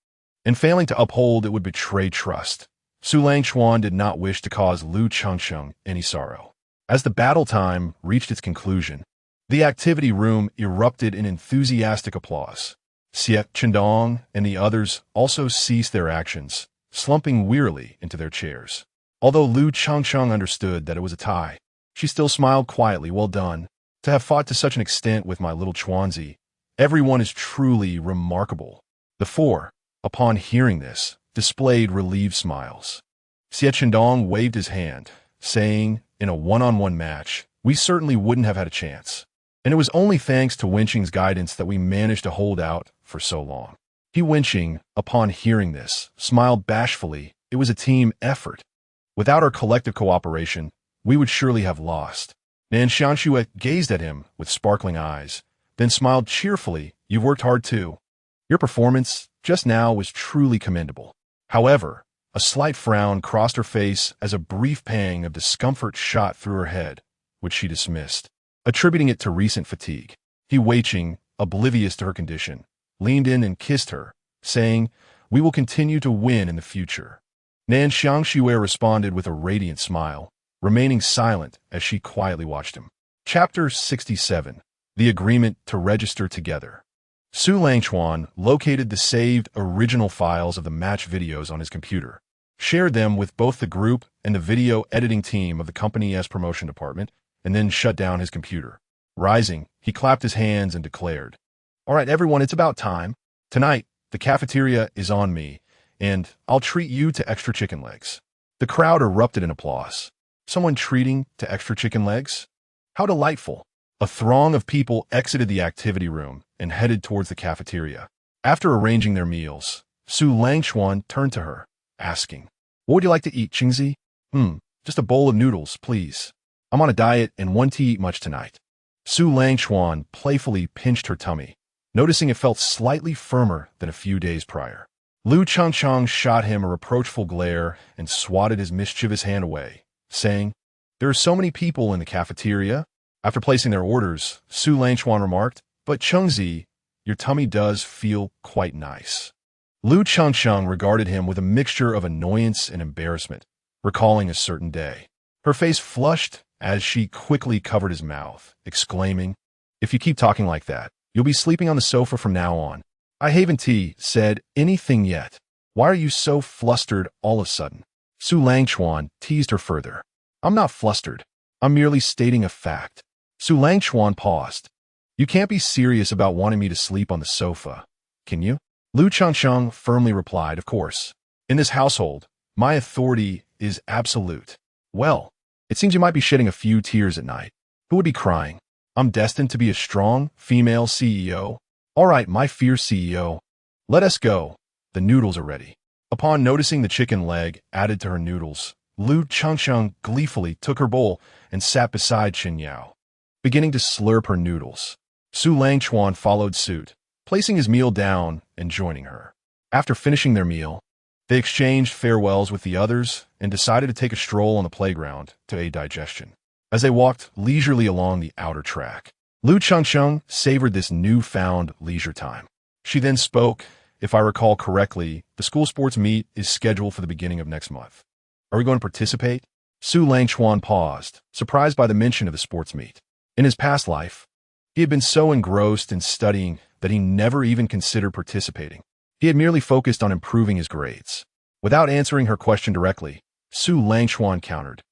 and failing to uphold it would betray trust. Su Langchuan did not wish to cause Lu Changsheng any sorrow. As the battle time reached its conclusion, the activity room erupted in enthusiastic applause. Xie Chendong and the others also ceased their actions, slumping wearily into their chairs. Although Lu Changsheng understood that it was a tie, she still smiled quietly. Well done. To have fought to such an extent with my little Chuanzi. Everyone is truly remarkable. The four, upon hearing this, displayed relieved smiles. Xie Chendong waved his hand, saying, in a one-on-one match, we certainly wouldn't have had a chance. And it was only thanks to Wenqing's guidance that we managed to hold out for so long. He Wenqing, upon hearing this, smiled bashfully. It was a team effort. Without our collective cooperation, we would surely have lost. Nan Xianxue gazed at him with sparkling eyes, then smiled cheerfully. You've worked hard too. Your performance just now was truly commendable. However, a slight frown crossed her face as a brief pang of discomfort shot through her head, which she dismissed, attributing it to recent fatigue. He Weiqing, oblivious to her condition, leaned in and kissed her, saying, we will continue to win in the future. Nan Xianxue responded with a radiant smile, remaining silent as she quietly watched him. Chapter 67. The Agreement to Register Together. Su Langchuan located the saved original files of the match videos on his computer, shared them with both the group and the video editing team of the company's promotion department, and then shut down his computer. Rising, he clapped his hands and declared, all right, everyone, it's about time. Tonight, the cafeteria is on me, and I'll treat you to extra chicken legs. The crowd erupted in applause. Someone treating to extra chicken legs? How delightful. A throng of people exited the activity room and headed towards the cafeteria. After arranging their meals, Su Langchuan turned to her, asking, what would you like to eat, Qingzi? Just a bowl of noodles, please. I'm on a diet and want to eat much tonight. Su Langchuan playfully pinched her tummy, noticing it felt slightly firmer than a few days prior. Lu Changchang shot him a reproachful glare and swatted his mischievous hand away, saying, there are so many people in the cafeteria. After placing their orders, Su Langchuan remarked, "But Chengzi, your tummy does feel quite nice." Lu Chengsheng regarded him with a mixture of annoyance and embarrassment, recalling a certain day. Her face flushed as she quickly covered his mouth, exclaiming, "If you keep talking like that, you'll be sleeping on the sofa from now on." I haven't said anything yet. Why are you so flustered all of a sudden? Su Langchuan teased her further. I'm not flustered. I'm merely stating a fact. Su Langchuan paused. You can't be serious about wanting me to sleep on the sofa, can you? Lu Changsheng firmly replied, of course. In this household, my authority is absolute. Well, it seems you might be shedding a few tears at night. Who would be crying? I'm destined to be a strong female CEO. All right, my fierce CEO. Let us go. The noodles are ready. Upon noticing the chicken leg added to her noodles, Lu Changsheng gleefully took her bowl and sat beside Qin Yao, beginning to slurp her noodles. Su Langchuan followed suit, placing his meal down and joining her. After finishing their meal, they exchanged farewells with the others and decided to take a stroll on the playground to aid digestion. As they walked leisurely along the outer track, Lu Changsheng savored this newfound leisure time. She then spoke, if I recall correctly, the school sports meet is scheduled for the beginning of next month. Are we going to participate? Su Langchuan paused, surprised by the mention of the sports meet. In his past life, he had been so engrossed in studying that he never even considered participating. He had merely focused on improving his grades. Without answering her question directly, Su Langchuan countered,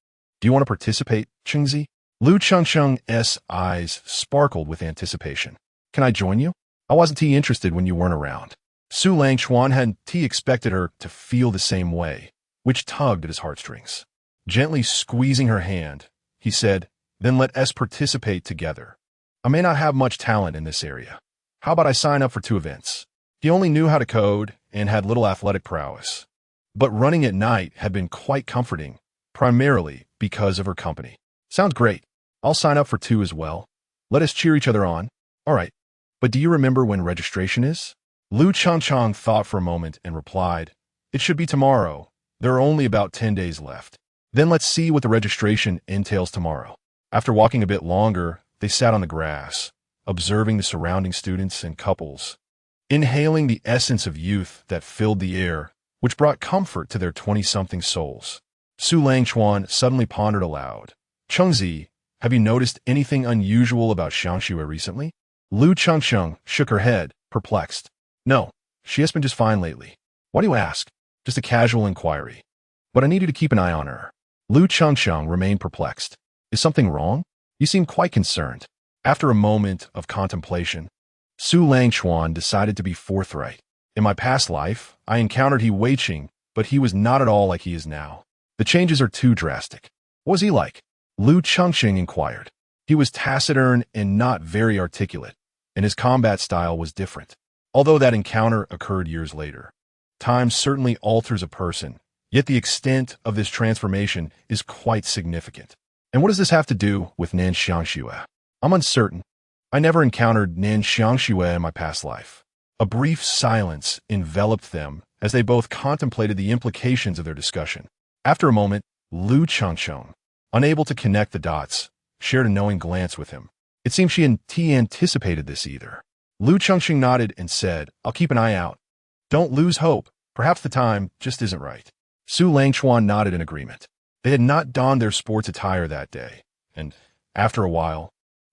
Do you want to participate, Chengzi? Lu Changsheng's eyes sparkled with anticipation. Can I join you? I wasn't interested when you weren't around. Su Langchuan hadn't expected her to feel the same way, which tugged at his heartstrings. Gently squeezing her hand, he said, Then let us participate together. I may not have much talent in this area. How about I sign up for 2 events? He only knew how to code and had little athletic prowess. But running at night had been quite comforting, primarily because of her company. Sounds great. I'll sign up for 2 as well. Let us cheer each other on. All right. But do you remember when registration is? Lu Changchang thought for a moment and replied, It should be tomorrow. There are only about 10 days left. Then let's see what the registration entails tomorrow. After walking a bit longer, they sat on the grass, observing the surrounding students and couples, inhaling the essence of youth that filled the air, which brought comfort to their 20-something souls. Su Langchuan suddenly pondered aloud. Chengzi, have you noticed anything unusual about Xiangxue recently? Lu Changsheng shook her head, perplexed. No, she has been just fine lately. Why do you ask? Just a casual inquiry. But I need you to keep an eye on her. Lu Changsheng remained perplexed. Is something wrong? You seem quite concerned. After a moment of contemplation, Su Langchuan decided to be forthright. In my past life, I encountered He Weiqing, but he was not at all like he is now. The changes are too drastic. What was he like? Lu Chengxing inquired. He was taciturn and not very articulate, and his combat style was different. Although that encounter occurred years later. Time certainly alters a person, yet the extent of this transformation is quite significant. And what does this have to do with Nan Xiangxue? I'm uncertain. I never encountered Nan Xiangxue in my past life. A brief silence enveloped them as they both contemplated the implications of their discussion. After a moment, Lu Changsheng, unable to connect the dots, shared a knowing glance with him. It seemed she hadn't anticipated this either. Lu Chengxing nodded and said, I'll keep an eye out. Don't lose hope. Perhaps the time just isn't right. Su Langchuan nodded in agreement. They had not donned their sports attire that day, and, after a while,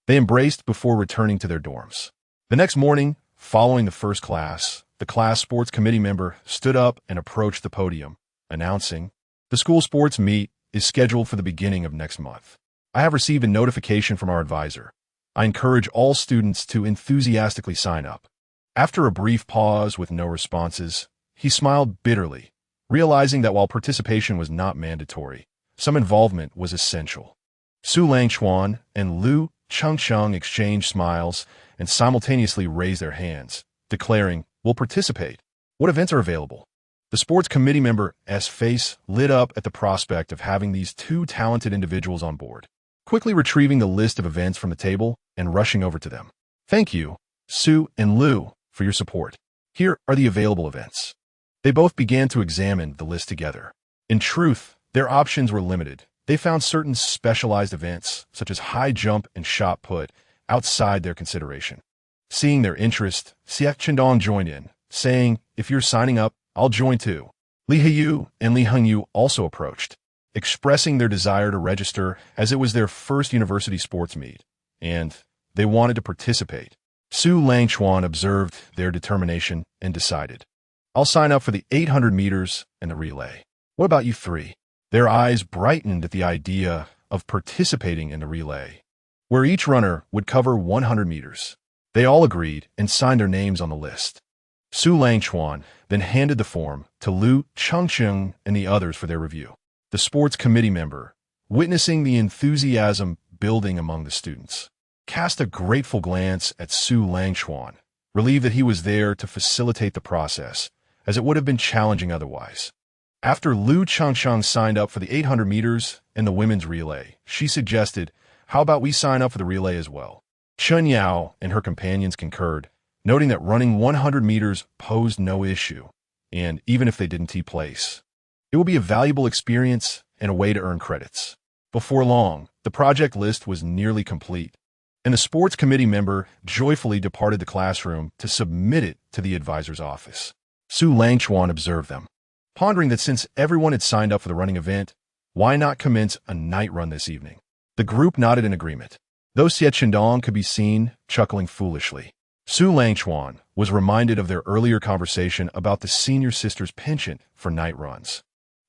they embraced before returning to their dorms. The next morning, following the first class, the class sports committee member stood up and approached the podium, announcing, The school sports meet is scheduled for the beginning of next month. I have received a notification from our advisor. I encourage all students to enthusiastically sign up. After a brief pause with no responses, he smiled bitterly, realizing that while participation was not mandatory, some involvement was essential. Su Langchuan and Lu Chengsheng exchanged smiles and simultaneously raised their hands, declaring, We'll participate. What events are available? The sports committee member's face lit up at the prospect of having these 2 talented individuals on board. Quickly retrieving the list of events from the table and rushing over to them. Thank you, Su and Lu, for your support. Here are the available events. They both began to examine the list together. In truth, their options were limited, They found certain specialized events, such as high jump and shot put, outside their consideration. Seeing their interest, Xie Chendong joined in, saying, "If you're signing up, I'll join too." Li Heyu and Li Hengyu also approached, expressing their desire to register as it was their first university sports meet, and they wanted to participate. Su Langchuan observed their determination and decided, "I'll sign up for the 800 meters and the relay. What about you three?" Their eyes brightened at the idea of participating in the relay, where each runner would cover 100 meters. They all agreed and signed their names on the list. Su Langchuan then handed the form to Lu Chengcheng and the others for their review. The sports committee member, witnessing the enthusiasm building among the students, cast a grateful glance at Su Langchuan, relieved that he was there to facilitate the process, as it would have been challenging otherwise. After Lu Chengcheng signed up for the 800 meters and the women's relay, she suggested, "How about we sign up for the relay as well?" Chen Yao and her companions concurred, noting that running 100 meters posed no issue, and even if they didn't take place, it would be a valuable experience and a way to earn credits. Before long, the project list was nearly complete, and the sports committee member joyfully departed the classroom to submit it to the advisor's office. Su Langchuan observed them, pondering that since everyone had signed up for the running event, why not commence a night run this evening? The group nodded in agreement, though Xie Chendong could be seen chuckling foolishly. Su Langchuan was reminded of their earlier conversation about the senior sister's penchant for night runs,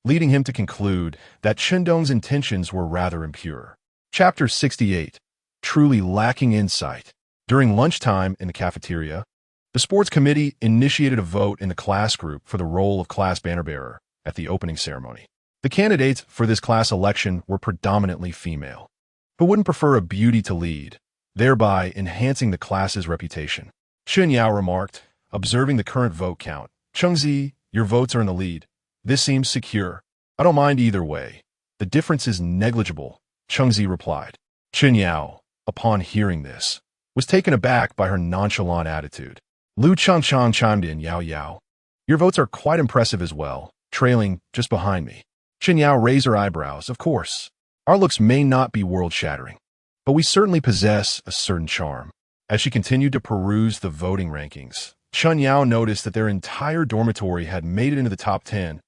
leading him to conclude that Chendong's intentions were rather impure. Chapter 68. Truly lacking insight. During lunchtime in the cafeteria, the sports committee initiated a vote in the class group for the role of class banner bearer at the opening ceremony. The candidates for this class election were predominantly female, but wouldn't prefer a beauty to lead, thereby enhancing the class's reputation. Chen Yao remarked, observing the current vote count, "Chengzi, your votes are in the lead. This seems secure. I don't mind either way. The difference is negligible," Chengzi replied. Chen Yao, upon hearing this, was taken aback by her nonchalant attitude. Lu Chengcheng chimed in, "Yao Yao, your votes are quite impressive as well, trailing just behind me." Chen Yao raised her eyebrows. "Of course, our looks may not be world-shattering, but we certainly possess a certain charm." As she continued to peruse the voting rankings, Chen Yao noticed that their entire dormitory had made it into the top 10.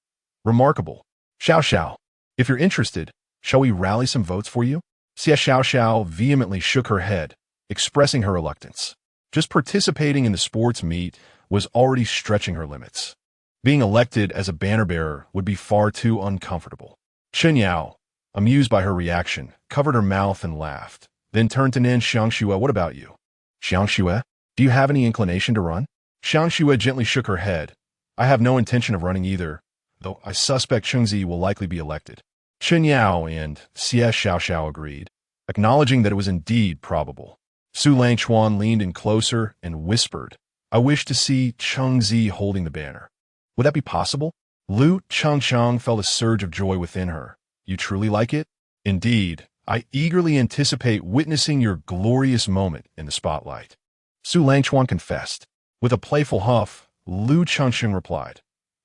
Remarkable. "Xiao Xiao, if you're interested, shall we rally some votes for you?" Xie Xiao Xiao vehemently shook her head, expressing her reluctance. Just participating in the sports meet was already stretching her limits. Being elected as a banner bearer would be far too uncomfortable. Chen Yao, amused by her reaction, covered her mouth and laughed, then turned to Nan Xiangxue. "What about you? Xiangxue, do you have any inclination to run?" Xiangxue gently shook her head. "I have no intention of running either, though I suspect Chengzi will likely be elected." Chen Yao and Xie Xiaoxiao agreed, acknowledging that it was indeed probable. Su Langchuan leaned in closer and whispered, "I wish to see Chengzi holding the banner. Would that be possible?" Lu Chengcheng felt a surge of joy within her. "You truly like it?" "Indeed, I eagerly anticipate witnessing your glorious moment in the spotlight," Su Langchuan confessed. With a playful huff, Lu Chengcheng replied,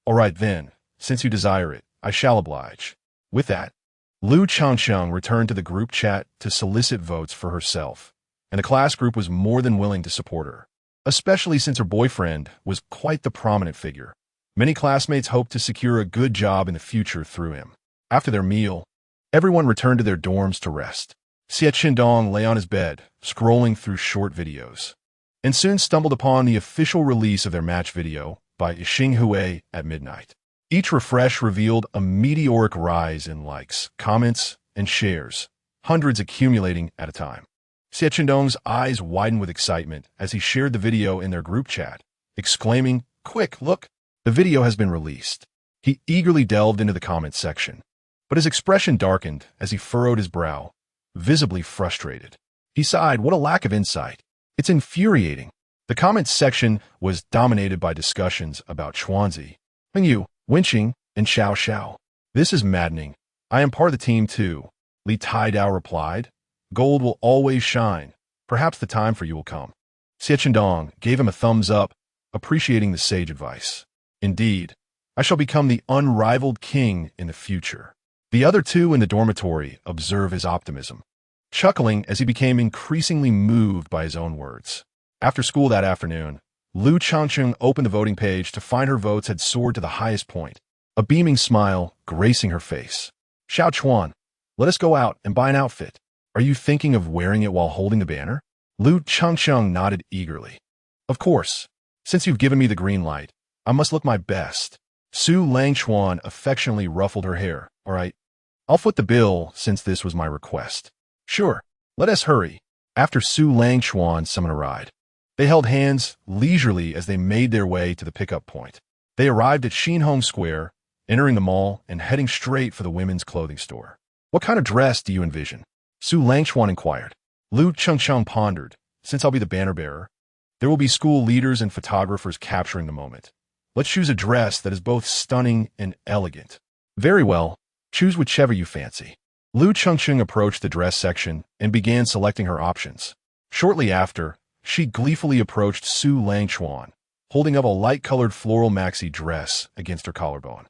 "All right then, since you desire it, I shall oblige." With that, Lu Chengcheng returned to the group chat to solicit votes for herself, and the class group was more than willing to support her, especially since her boyfriend was quite the prominent figure. Many classmates hoped to secure a good job in the future through him. After their meal, everyone returned to their dorms to rest. Xie Chendong lay on his bed, scrolling through short videos, and soon stumbled upon the official release of their match video by Xinghui at midnight. Each refresh revealed a meteoric rise in likes, comments, and shares, hundreds accumulating at a time. Xie Chendong's eyes widened with excitement as he shared the video in their group chat, exclaiming, "Quick, look, the video has been released." He eagerly delved into the comments section, but his expression darkened as he furrowed his brow, visibly frustrated. He sighed, "What a lack of insight. It's infuriating." The comments section was dominated by discussions about Chuanzi, Hengyu, Wenqing, and Xiao Xiao. "This is maddening. I am part of the team too," Li Taidao replied. "Gold will always shine. Perhaps the time for you will come." Xie Chendong gave him a thumbs up, appreciating the sage advice. "Indeed, I shall become the unrivaled king in the future." The other two in the dormitory observe his optimism, chuckling as he became increasingly moved by his own words. After school that afternoon, Lu Changcheng opened the voting page to find her votes had soared to the highest point, a beaming smile gracing her face. Xiao Chuan, let us go out and buy an outfit. Are you thinking of wearing it while holding the banner? Lu Changcheng nodded eagerly. Of course. Since you've given me the green light, I must look my best. Su Langchuan affectionately ruffled her hair. All right, I'll foot the bill since this was my request. Sure, let us hurry. After Su Langchuan summoned a ride, they held hands leisurely as they made their way to the pickup point. They arrived at Xinhong Square, entering the mall and heading straight for the women's clothing store. What kind of dress do you envision? Su Langchuan inquired. Lu Changcheng pondered. Since I'll be the banner bearer, there will be school leaders and photographers capturing the moment. Let's choose a dress that is both stunning and elegant. Very well, choose whichever you fancy. Lu Changcheng approached the dress section and began selecting her options. Shortly after, she gleefully approached Su Langchuan, holding up a light-colored floral maxi dress against her collarbone.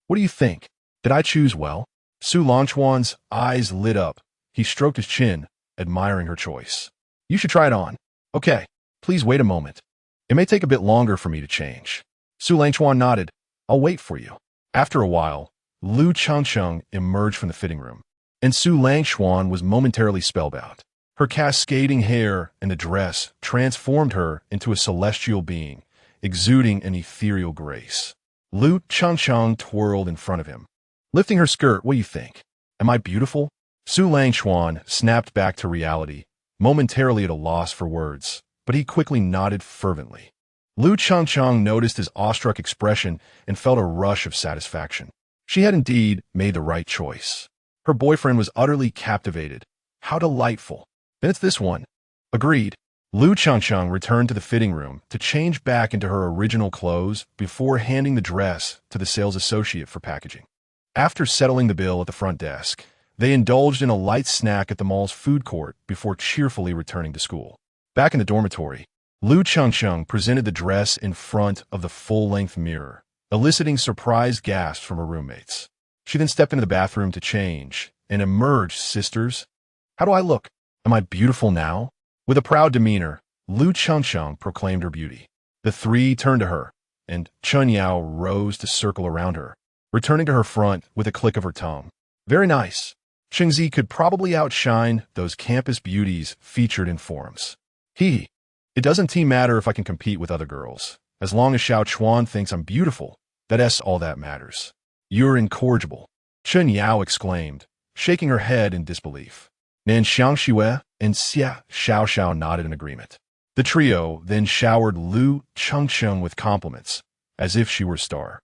What do you think? Did I choose well? Su Langchuan's eyes lit up. He stroked his chin, admiring her choice. You should try it on. Okay, please wait a moment. It may take a bit longer for me to change. Su Langchuan nodded. I'll wait for you. After a while, Lu Changcheng emerged from the fitting room, and Su Langchuan was momentarily spellbound. Her cascading hair and the dress transformed her into a celestial being, exuding an ethereal grace. Lu Changcheng twirled in front of him. Lifting her skirt, what do you think? Am I beautiful? Su Langchuan snapped back to reality, momentarily at a loss for words, but he quickly nodded fervently. Lu Changcheng noticed his awestruck expression and felt a rush of satisfaction. She had indeed made the right choice. Her boyfriend was utterly captivated. How delightful. Then it's this one. Agreed. Lu Changcheng returned to the fitting room to change back into her original clothes before handing the dress to the sales associate for packaging. After settling the bill at the front desk, they indulged in a light snack at the mall's food court before cheerfully returning to school. Back in the dormitory, Lu Changcheng presented the dress in front of the full-length mirror, eliciting surprised gasps from her roommates. She then stepped into the bathroom to change and emerged, sisters. How do I look? Am I beautiful now? With a proud demeanor, Lu Changcheng proclaimed her beauty. The three turned to her, and Chun Yao rose to circle around her, returning to her front with a click of her tongue. Very nice. Shengzi could probably outshine those campus beauties featured in forums. It doesn't matter if I can compete with other girls. As long as Xiao Chuan thinks I'm beautiful, that's all that matters. You're incorrigible, Chun Yao exclaimed, shaking her head in disbelief. Nan Xiangxue and Xia Xiao nodded in agreement. The trio then showered Lu Changcheng with compliments, as if she were a star,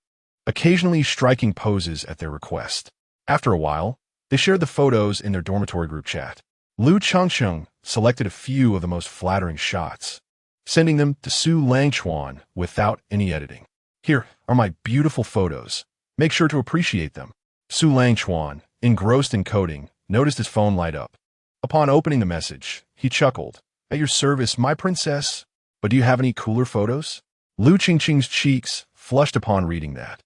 occasionally striking poses at their request. After a while, they shared the photos in their dormitory group chat. Lu Changcheng selected a few of the most flattering shots, sending them to Su Langchuan without any editing. Here are my beautiful photos. Make sure to appreciate them. Su Langchuan, engrossed in coding, noticed his phone light up. Upon opening the message, he chuckled. At your service, my princess. But do you have any cooler photos? Lu Qingqing's cheeks flushed upon reading that,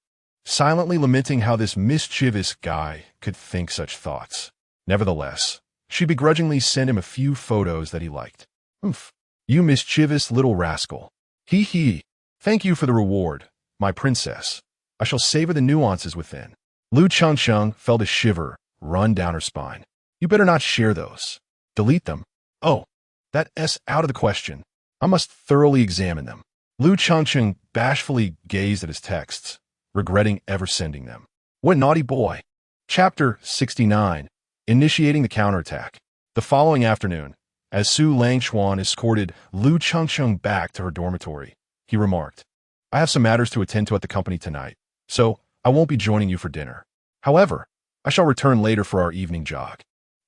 silently lamenting how this mischievous guy could think such thoughts. Nevertheless, she begrudgingly sent him a few photos that he liked. Oof. You mischievous little rascal. He. Thank you for the reward, my princess. I shall savor the nuances within. Lu Changcheng felt a shiver run down her spine. You better not share those. Delete them. Oh, that's out of the question. I must thoroughly examine them. Lu Changcheng bashfully gazed at his texts, regretting ever sending them. What a naughty boy. Chapter 69. Initiating the counterattack. The following afternoon, as Su Langchuan escorted Lu Changcheng back to her dormitory, he remarked, I have some matters to attend to at the company tonight, so I won't be joining you for dinner. However, I shall return later for our evening jog.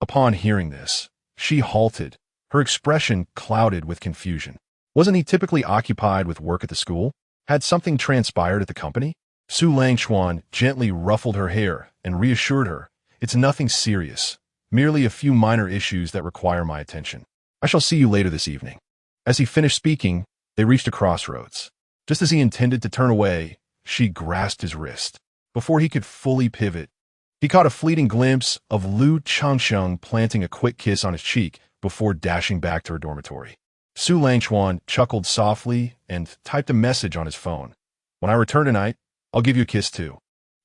Upon hearing this, she halted, her expression clouded with confusion. Wasn't he typically occupied with work at the school? Had something transpired at the company? Su Langchuan gently ruffled her hair and reassured her, it's nothing serious, merely a few minor issues that require my attention. I shall see you later this evening. As he finished speaking, they reached a crossroads. Just as he intended to turn away, she grasped his wrist. Before he could fully pivot, He caught a fleeting glimpse of Lu Changsheng planting a quick kiss on his cheek before dashing back to her dormitory. Su Langchuan chuckled softly and typed a message on his phone. When I return tonight, I'll give you a kiss too.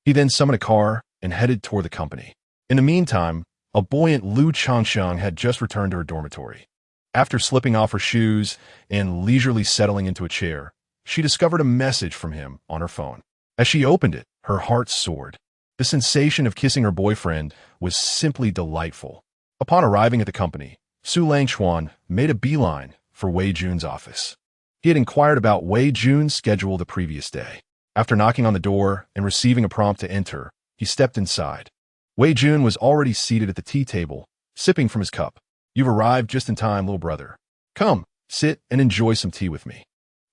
He then summoned a car and headed toward the company. In the meantime, a buoyant Lu Changsheng had just returned to her dormitory. After slipping off her shoes and leisurely settling into a chair, she discovered a message from him on her phone. As she opened it, her heart soared. The sensation of kissing her boyfriend was simply delightful. Upon arriving at the company, Su Langchuan made a beeline for Wei Jun's office. He had inquired about Wei Jun's schedule the previous day. After knocking on the door and receiving a prompt to enter, he stepped inside. Wei Jun was already seated at the tea table, sipping from his cup. You've arrived just in time, little brother. Come, sit and enjoy some tea with me.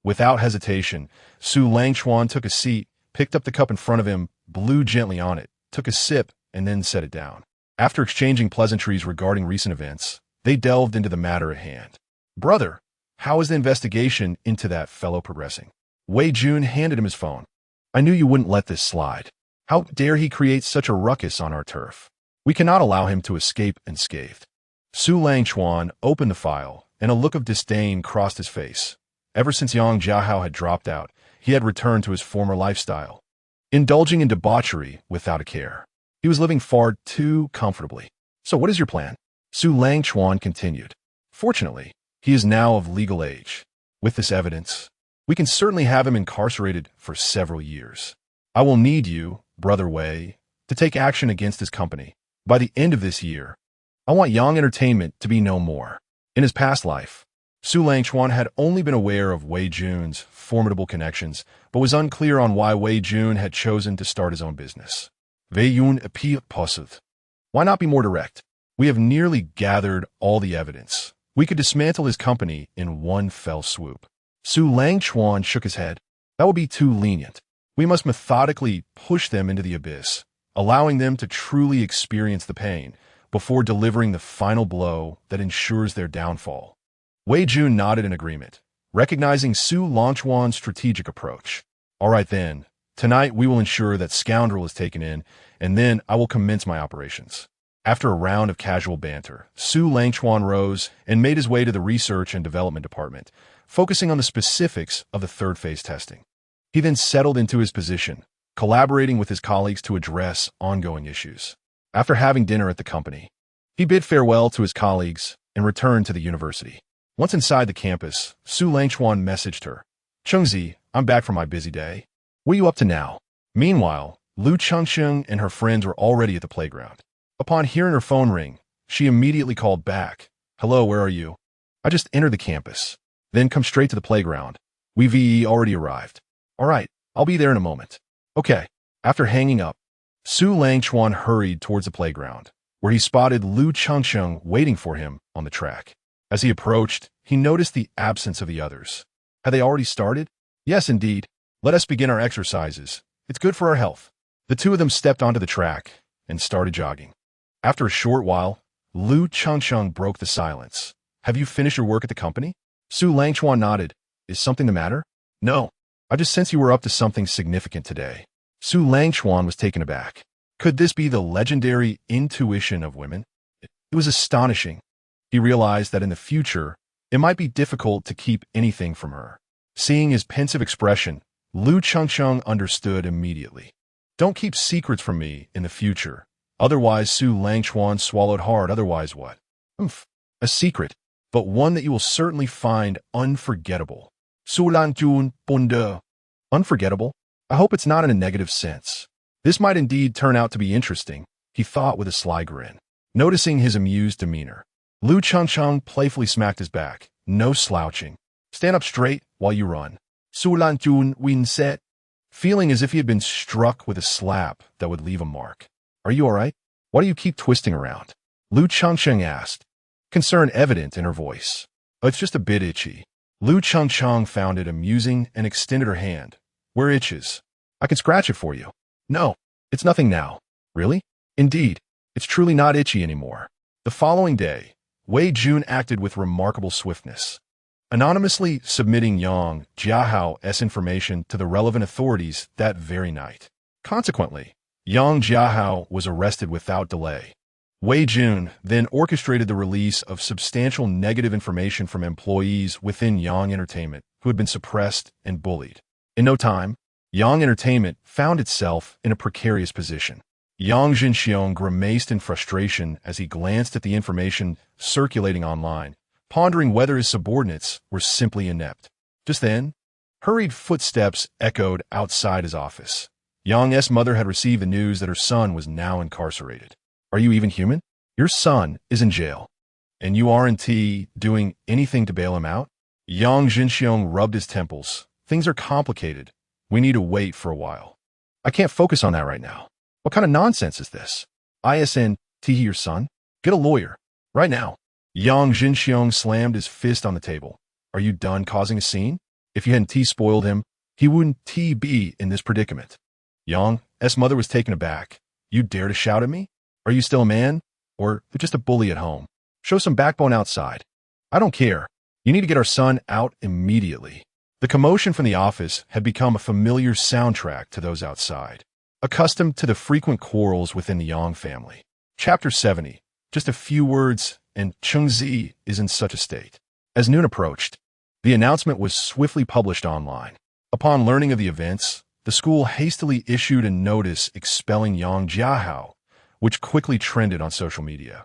Without hesitation, Su Langchuan took a seat, picked up the cup in front of him, blew gently on it, took a sip, and then set it down. After exchanging pleasantries regarding recent events, they delved into the matter at hand. Brother, how is the investigation into that fellow progressing? Wei Jun handed him his phone. I knew you wouldn't let this slide. How dare he create such a ruckus on our turf? We cannot allow him to escape unscathed. Su Langchuan opened the file, and a look of disdain crossed his face. Ever since Yang Jiahao had dropped out, he had returned to his former lifestyle, indulging in debauchery without a care. He was living far too comfortably. So what is your plan? Su Langchuan continued. Fortunately, he is now of legal age. With this evidence, we can certainly have him incarcerated for several years. I will need you, Brother Wei, to take action against his company. By the end of this year, I want Yang Entertainment to be no more. In his past life, Su Langchuan had only been aware of Wei Jun's formidable connections, but was unclear on why Wei Jun had chosen to start his own business. Wei Jun appeared puzzled. Why not be more direct? We have nearly gathered all the evidence. We could dismantle his company in one fell swoop. Su Langchuan shook his head. That would be too lenient. We must methodically push them into the abyss, allowing them to truly experience the pain before delivering the final blow that ensures their downfall. Wei Jun nodded in agreement, recognizing Su Langchuan's strategic approach. All right then, tonight we will ensure that scoundrel is taken in, and then I will commence my operations. After a round of casual banter, Su Langchuan rose and made his way to the research and development department, focusing on the specifics of the third phase testing. He then settled into his position, collaborating with his colleagues to address ongoing issues. After having dinner at the company, he bid farewell to his colleagues and returned to the university. Once inside the campus, Su Langchuan messaged her. Chengzi, I'm back from my busy day. What are you up to now? Meanwhile, Lu Changsheng and her friends were already at the playground. Upon hearing her phone ring, she immediately called back. Hello, where are you? I just entered the campus. Then come straight to the playground. We've already arrived. All right, I'll be there in a moment. Okay. After hanging up, Su Langchuan hurried towards the playground, where he spotted Lu Changsheng waiting for him on the track. As he approached, he noticed the absence of the others. Had they already started? Yes, indeed. Let us begin our exercises. It's good for our health. The two of them stepped onto the track and started jogging. After a short while, Lu Changsheng broke the silence. Have you finished your work at the company? Su Langchuan nodded. Is something the matter? No. I just sensed you were up to something significant today. Su Langchuan was taken aback. Could this be the legendary intuition of women? It was astonishing. He realized that in the future, it might be difficult to keep anything from her. Seeing his pensive expression, Lu Changsheng understood immediately. Don't keep secrets from me in the future. Otherwise, Su Langchuan swallowed hard. Otherwise what? A secret, but one that you will certainly find unforgettable. Su Lanjun Bonde. Unforgettable? I hope it's not in a negative sense. This might indeed turn out to be interesting, he thought with a sly grin. Noticing his amused demeanor, Lu Changsheng playfully smacked his back. No slouching. Stand up straight while you run. Su Lanjun Win set. Feeling as if he had been struck with a slap that would leave a mark. Are you all right? Why do you keep twisting around? Lu Changsheng asked, concern evident in her voice. Oh, it's just a bit itchy. Lu Changsheng found it amusing and extended her hand. Where itches? I can scratch it for you. No, it's nothing now. Really? Indeed, it's truly not itchy anymore. The following day, Wei Jun acted with remarkable swiftness, anonymously submitting Yang Jiahao's information to the relevant authorities that very night. Consequently, Yang Jiahao was arrested without delay. Wei Jun then orchestrated the release of substantial negative information from employees within Yang Entertainment who had been suppressed and bullied. In no time, Yang Entertainment found itself in a precarious position. Yang Jinxiong grimaced in frustration as he glanced at the information circulating online, pondering whether his subordinates were simply inept. Just then, hurried footsteps echoed outside his office. Yang's mother had received the news that her son was now incarcerated. Are you even human? Your son is in jail. And you aren't doing anything to bail him out? Yang Jinxiong rubbed his temples. Things are complicated. We need to wait for a while. I can't focus on that right now. What kind of nonsense is this? ISN, your son? Get a lawyer. Right now. Yang Jinxiong slammed his fist on the table. Are you done causing a scene? If you hadn't spoiled him, he wouldn't be in this predicament. Yang's mother was taken aback. You dare to shout at me? Are you still a man? Or just a bully at home? Show some backbone outside. I don't care. You need to get our son out immediately. The commotion from the office had become a familiar soundtrack to those outside, accustomed to the frequent quarrels within the Yang family. Chapter 70. Just a few words, and Chengzi is in such a state. As noon approached, the announcement was swiftly published online. Upon learning of the events, the school hastily issued a notice expelling Yang Jiahao, which quickly trended on social media,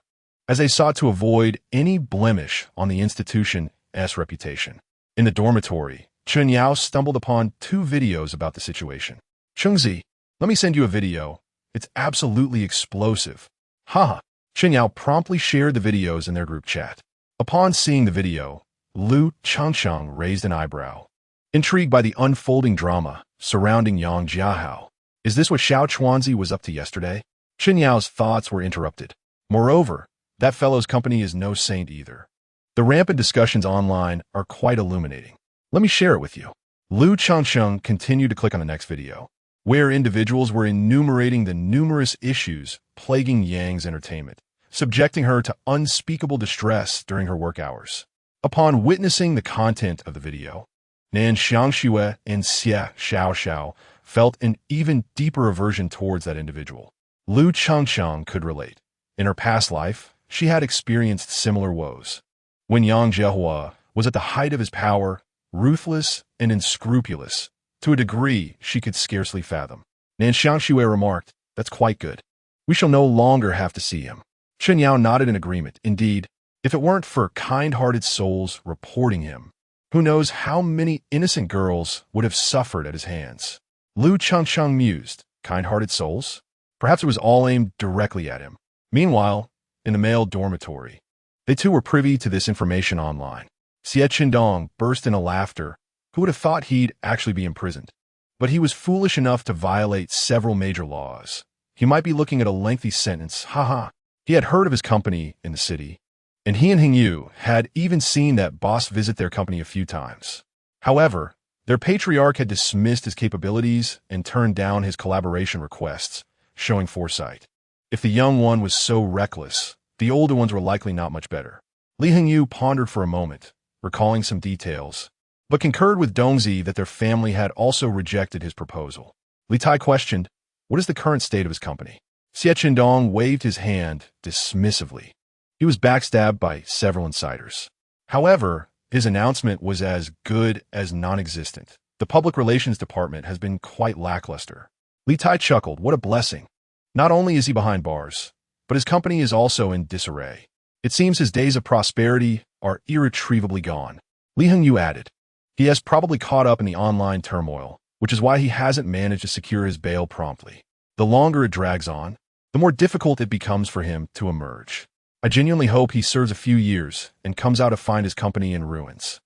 as they sought to avoid any blemish on the institution's reputation. In the dormitory, Chun Yao stumbled upon 2 videos about the situation. Chengzi, let me send you a video. It's absolutely explosive. Haha. Chun Yao promptly shared the videos in their group chat. Upon seeing the video, Lu Changchang raised an eyebrow, intrigued by the unfolding drama surrounding Yang Jiahao. Is this what Xiao Chuanzi was up to yesterday? Chun Yao's thoughts were interrupted. Moreover, that fellow's company is no saint either. The rampant discussions online are quite illuminating. Let me share it with you. Lu Changcheng continued to click on the next video, where individuals were enumerating the numerous issues plaguing Yang's entertainment, subjecting her to unspeakable distress during her work hours. Upon witnessing the content of the video, Nan Xiangxue and Xie Xiaoxiao felt an even deeper aversion towards that individual. Lu Changcheng could relate. In her past life, she had experienced similar woes. When Yang Jiehua was at the height of his power, ruthless and unscrupulous, to a degree she could scarcely fathom. Nan Xiangxue remarked, "That's quite good. We shall no longer have to see him." Chen Yao nodded in agreement. Indeed, if it weren't for kind-hearted souls reporting him, who knows how many innocent girls would have suffered at his hands. Lu Changcheng mused, kind-hearted souls? Perhaps it was all aimed directly at him. Meanwhile, in the male dormitory, they too were privy to this information online. Xie Qindong burst into laughter. Who would have thought he'd actually be imprisoned? But he was foolish enough to violate several major laws. He might be looking at a lengthy sentence. Haha. He had heard of his company in the city, and he and Hing Yu had even seen that boss visit their company a few times. However, their patriarch had dismissed his capabilities and turned down his collaboration requests, showing foresight. If the young one was so reckless, the older ones were likely not much better. Li Hingyu pondered for a moment, recalling some details, but concurred with Dongzi that their family had also rejected his proposal. Li Tai questioned, what is the current state of his company? Xie Qindong waved his hand dismissively. He was backstabbed by several insiders. However, his announcement was as good as non-existent. The public relations department has been quite lackluster. Li Tai chuckled, what a blessing. Not only is he behind bars, but his company is also in disarray. It seems his days of prosperity are irretrievably gone. Li Hengyu added, he has probably caught up in the online turmoil, which is why he hasn't managed to secure his bail promptly. The longer it drags on, the more difficult it becomes for him to emerge. I genuinely hope he serves a few years and comes out to find his company in ruins.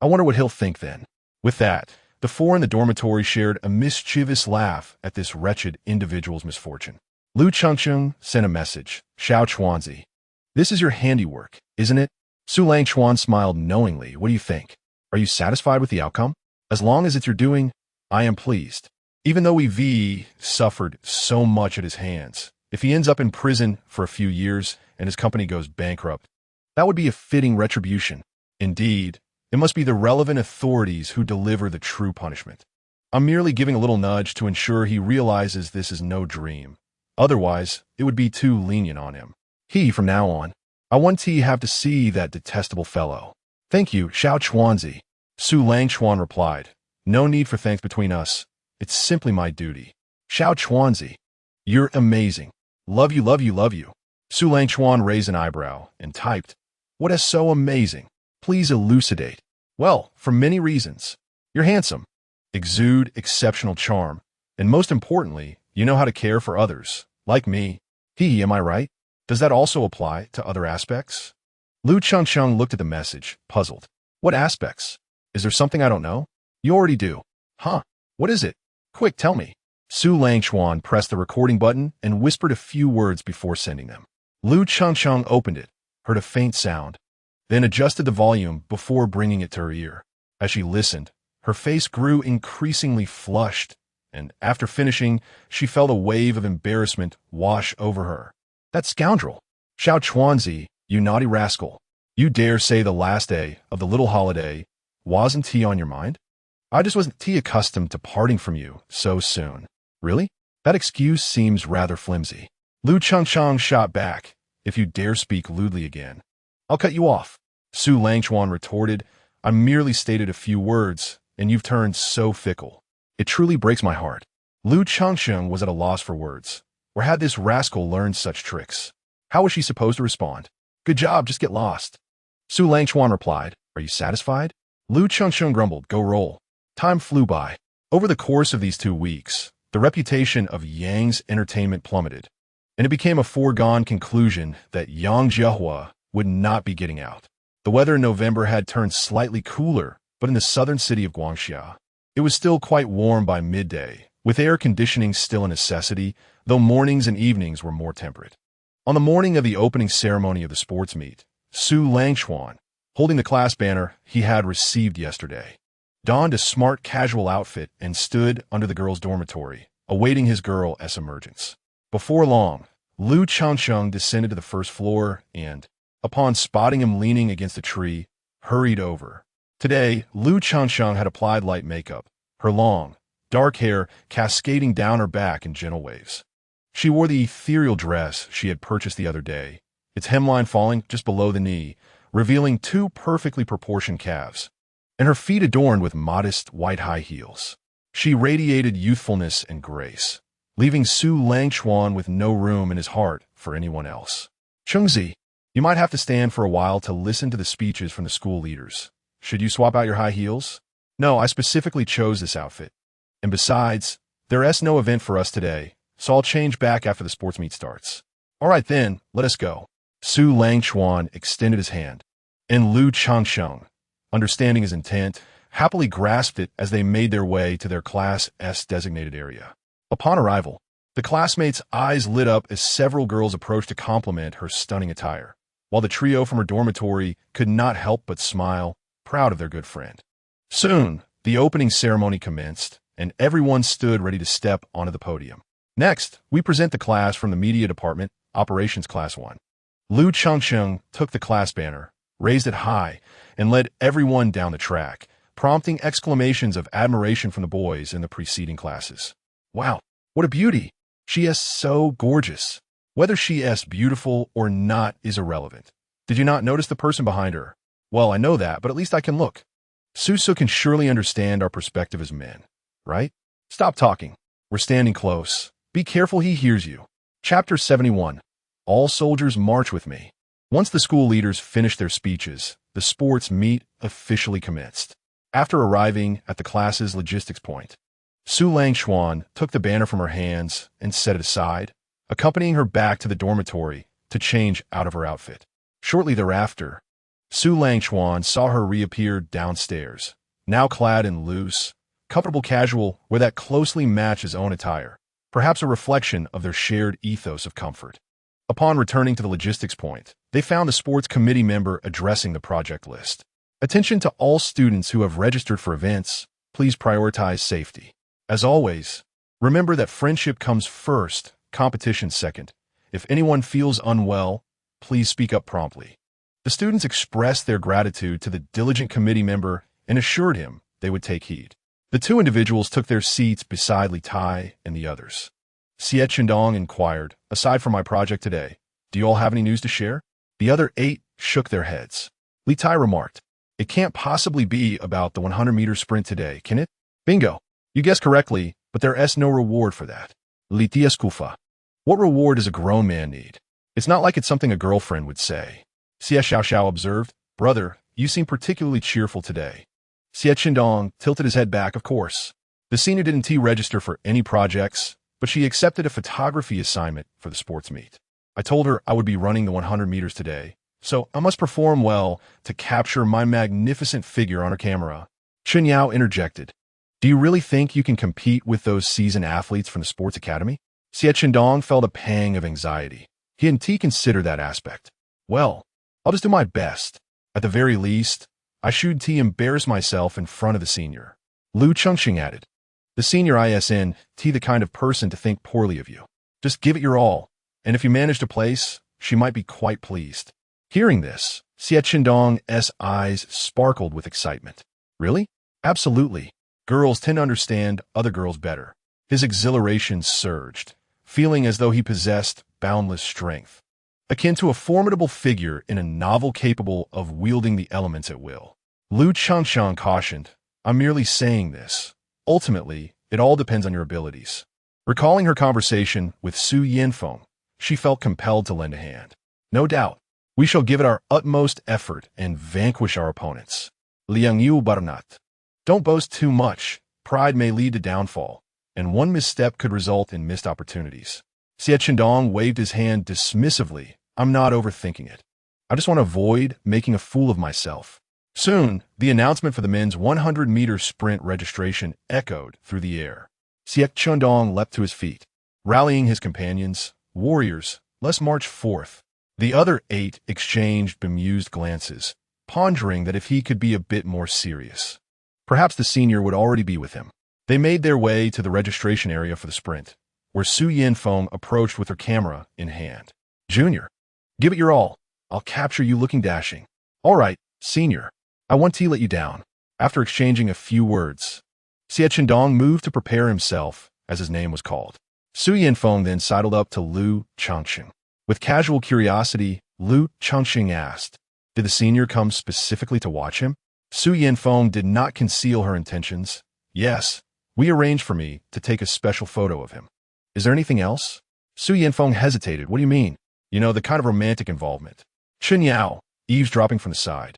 I wonder what he'll think then. With that, the 4 in the dormitory shared a mischievous laugh at this wretched individual's misfortune. Lu Changcheng sent a message. Xiao Chuanzi. This is your handiwork, isn't it? Su Langchuan smiled knowingly. What do you think? Are you satisfied with the outcome? As long as it's your doing, I am pleased. Even though we suffered so much at his hands, if he ends up in prison for a few years and his company goes bankrupt, that would be a fitting retribution. Indeed, it must be the relevant authorities who deliver the true punishment. I'm merely giving a little nudge to ensure he realizes this is no dream. Otherwise, it would be too lenient on him. He, from now on. I want to have to see that detestable fellow. Thank you, Xiao Chuanzi. Su Langchuan replied. No need for thanks between us. It's simply my duty. Xiao Chuanzi. You're amazing. Love you, love you, love you. Su Langchuan raised an eyebrow and typed, What is so amazing? Please elucidate. Well, for many reasons. You're handsome, exude exceptional charm, and most importantly, you know how to care for others, like me. Am I right? Does that also apply to other aspects? Lu Chengcheng looked at the message, puzzled. What aspects? Is there something I don't know? You already do. Huh? What is it? Quick, tell me. Su Langchuan pressed the recording button and whispered a few words before sending them. Lu Chengcheng opened it, heard a faint sound, then adjusted the volume before bringing it to her ear. As she listened, her face grew increasingly flushed, and after finishing, she felt a wave of embarrassment wash over her. That scoundrel! Xiao Chuanzi, you naughty rascal. You dare say the last day of the little holiday wasn't tea on your mind? I just wasn't tea accustomed to parting from you so soon. Really? That excuse seems rather flimsy. Lu Chengcheng shot back. If you dare speak lewdly again, I'll cut you off. Su Langchuan retorted. I merely stated a few words, and you've turned so fickle. It truly breaks my heart. Lu Chengcheng was at a loss for words. Where had this rascal learned such tricks? How was she supposed to respond? Good job, just get lost. Su Langchuan replied. Are you satisfied? Lu Chengcheng grumbled. Go roll. Time flew by. Over the course of these 2 weeks, the reputation of Yang's entertainment plummeted, and it became a foregone conclusion that Yang Jiahua would not be getting out. The weather in November had turned slightly cooler, but in the southern city of Guangxia, it was still quite warm by midday, with air conditioning still a necessity, though mornings and evenings were more temperate. On the morning of the opening ceremony of the sports meet, Su Langchuan, holding the class banner he had received yesterday, donned a smart casual outfit and stood under the girls' dormitory, awaiting his girl's emergence. Before long, Lu Chengcheng descended to the first floor and, upon spotting him leaning against a tree, hurried over. Today, Lu Chengcheng had applied light makeup, her long, dark hair cascading down her back in gentle waves. She wore the ethereal dress she had purchased the other day, its hemline falling just below the knee, revealing 2 perfectly proportioned calves, and her feet adorned with modest white high heels. She radiated youthfulness and grace, leaving Su Langchuan with no room in his heart for anyone else. Chengzi, you might have to stand for a while to listen to the speeches from the school leaders. Should you swap out your high heels? No, I specifically chose this outfit. And besides, there's no event for us today, so I'll change back after the sports meet starts. All right then, let us go. Su Langchuan extended his hand, and Lu Chengcheng, understanding his intent, happily grasped it as they made their way to their class's designated area. Upon arrival, the classmates' eyes lit up as several girls approached to compliment her stunning attire, while the trio from her dormitory could not help but smile, proud of their good friend. Soon, the opening ceremony commenced, and everyone stood ready to step onto the podium. Next, we present the class from the Media Department, Operations Class 1. Lu Chengcheng took the class banner, raised it high, and led everyone down the track, prompting exclamations of admiration from the boys in the preceding classes. Wow, what a beauty! She is so gorgeous. Whether she is beautiful or not is irrelevant. Did you not notice the person behind her? Well, I know that, but at least I can look. Susu can surely understand our perspective as men, right? Stop talking. We're standing close. Be careful he hears you. Chapter 71. All soldiers march with me. Once the school leaders finished their speeches, the sports meet officially commenced. After arriving at the class's logistics point, Su Langchuan took the banner from her hands and set it aside, accompanying her back to the dormitory to change out of her outfit. Shortly thereafter, Su Langchuan saw her reappear downstairs, now clad in loose, comfortable casual wear that closely matched his own attire, perhaps a reflection of their shared ethos of comfort. Upon returning to the logistics point, they found the sports committee member addressing the project list. Attention to all students who have registered for events, please prioritize safety. As always, remember that friendship comes first, competition second. If anyone feels unwell, please speak up promptly. The students expressed their gratitude to the diligent committee member and assured him they would take heed. The two individuals took their seats beside Li Tai and the others. Xie Chendong inquired, aside from my project today, do you all have any news to share? The other 8 shook their heads. Li Tai remarked, it can't possibly be about the 100-meter sprint today, can it? Bingo. You guessed correctly, but there's no reward for that. Li Tai Skufa. What reward does a grown man need? It's not like it's something a girlfriend would say. Xie Xiaoxiao observed, brother, you seem particularly cheerful today. Xie Chendong tilted his head back, of course. The senior didn't register for any projects, but she accepted a photography assignment for the sports meet. I told her I would be running the 100 meters today, so I must perform well to capture my magnificent figure on her camera. Chen Yao interjected. Do you really think you can compete with those seasoned athletes from the sports academy? Xie Chendong felt a pang of anxiety. He hadn't considered that aspect. Well, I'll just do my best. At the very least, I should embarrass myself in front of the senior. Lu Chengxing added. The senior isn't the kind of person to think poorly of you. Just give it your all, and if you manage to place, she might be quite pleased. Hearing this, Xie Chendong's eyes sparkled with excitement. Really? Absolutely. Girls tend to understand other girls better. His exhilaration surged, feeling as though he possessed boundless strength, akin to a formidable figure in a novel capable of wielding the elements at will. Lu Changshang cautioned, I'm merely saying this. Ultimately, it all depends on your abilities. Recalling her conversation with Su Yanfeng, she felt compelled to lend a hand. No doubt, we shall give it our utmost effort and vanquish our opponents. Liang Yu Barnat. Don't boast too much. Pride may lead to downfall, and one misstep could result in missed opportunities. Xie Chendong waved his hand dismissively. I'm not overthinking it. I just want to avoid making a fool of myself. Soon, the announcement for the men's 100-meter sprint registration echoed through the air. Xie Chendong leapt to his feet. Rallying his companions, warriors, let's march forth. The other 8 exchanged bemused glances, pondering that if he could be a bit more serious. Perhaps the senior would already be with him. They made their way to the registration area for the sprint, where Su Yanfeng approached with her camera in hand. Junior, give it your all. I'll capture you looking dashing. All right, senior. I won't let you down. After exchanging a few words, Xie Chendong moved to prepare himself, as his name was called. Su Yanfeng then sidled up to Lu Changxing. With casual curiosity, Lu Changxing asked, did the senior come specifically to watch him? Su Yanfeng did not conceal her intentions. Yes, we arranged for me to take a special photo of him. Is there anything else? Su Yanfeng hesitated. What do you mean? You know, the kind of romantic involvement. Chen Yao, eavesdropping from the side,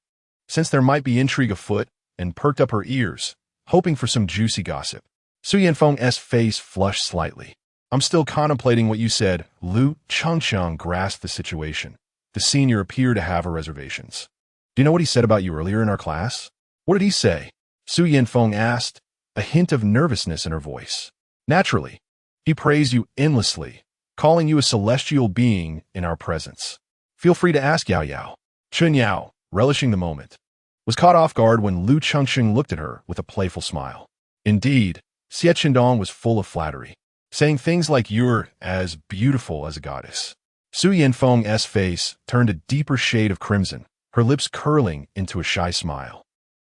sensed there might be intrigue afoot and perked up her ears, hoping for some juicy gossip. Su Yanfeng's face flushed slightly. I'm still contemplating what you said. Lu Changshang grasped the situation. The senior appeared to have her reservations. Do you know what he said about you earlier in our class? What did he say? Su Yanfeng asked, a hint of nervousness in her voice. Naturally. He praised you endlessly, calling you a celestial being in our presence. Feel free to ask, Yao Yao. Chen Yao, relishing the moment, was caught off guard when Lu Chengxing looked at her with a playful smile. Indeed, Xie Chendong was full of flattery, saying things like you're as beautiful as a goddess. Su Yanfeng's face turned a deeper shade of crimson, her lips curling into a shy smile.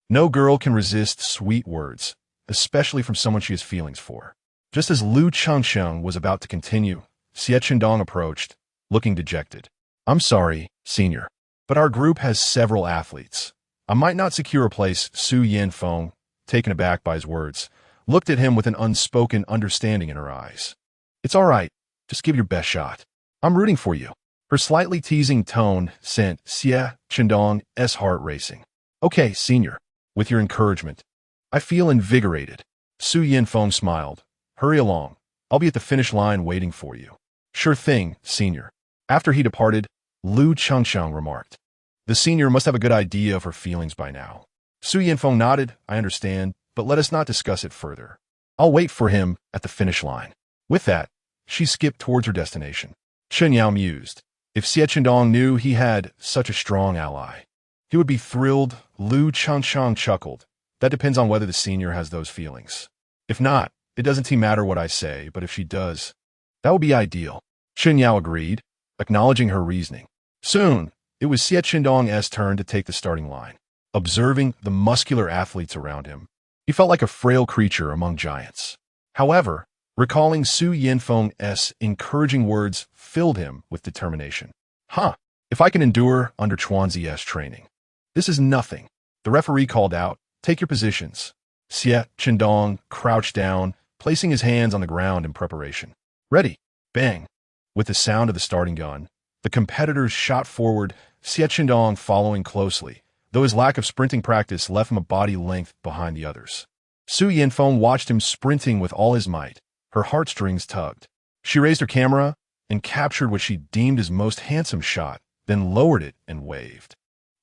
No girl can resist sweet words, especially from someone she has feelings for. Just as Lu Changsheng was about to continue, Xie Chendong approached, looking dejected. I'm sorry, senior, but our group has several athletes. I might not secure a place. Su Yanfeng, taken aback by his words, looked at him with an unspoken understanding in her eyes. It's all right. Just give your best shot. I'm rooting for you. Her slightly teasing tone sent Xie Chendong's heart racing. Okay, senior. With your encouragement, I feel invigorated. Su Yanfeng smiled. Hurry along. I'll be at the finish line waiting for you. Sure thing, senior. After he departed, Lu Changshang remarked, the senior must have a good idea of her feelings by now. Su Yanfeng nodded. I understand, but let us not discuss it further. I'll wait for him at the finish line. With that, she skipped towards her destination. Chen Yao mused. If Xie Chendong knew he had such a strong ally, he would be thrilled. Lu Changshang chuckled. That depends on whether the senior has those feelings. If not, it doesn't matter what I say, but if she does, that would be ideal. Chen Yao agreed, acknowledging her reasoning. Soon, it was Xie Chendong's turn to take the starting line. Observing the muscular athletes around him, He felt like a frail creature among giants. However, recalling Su Yanfeng's encouraging words filled him with determination. If I can endure under Chuanzi's training. This is nothing. The referee called out, take your positions. Xie Qindong crouched down, placing his hands on the ground in preparation. Ready. Bang. With the sound of the starting gun, the competitors shot forward, Xie Qindong following closely, though his lack of sprinting practice left him a body length behind the others. Su Yanfeng watched him sprinting with all his might. Her heartstrings tugged. She raised her camera and captured what she deemed his most handsome shot, then lowered it and waved.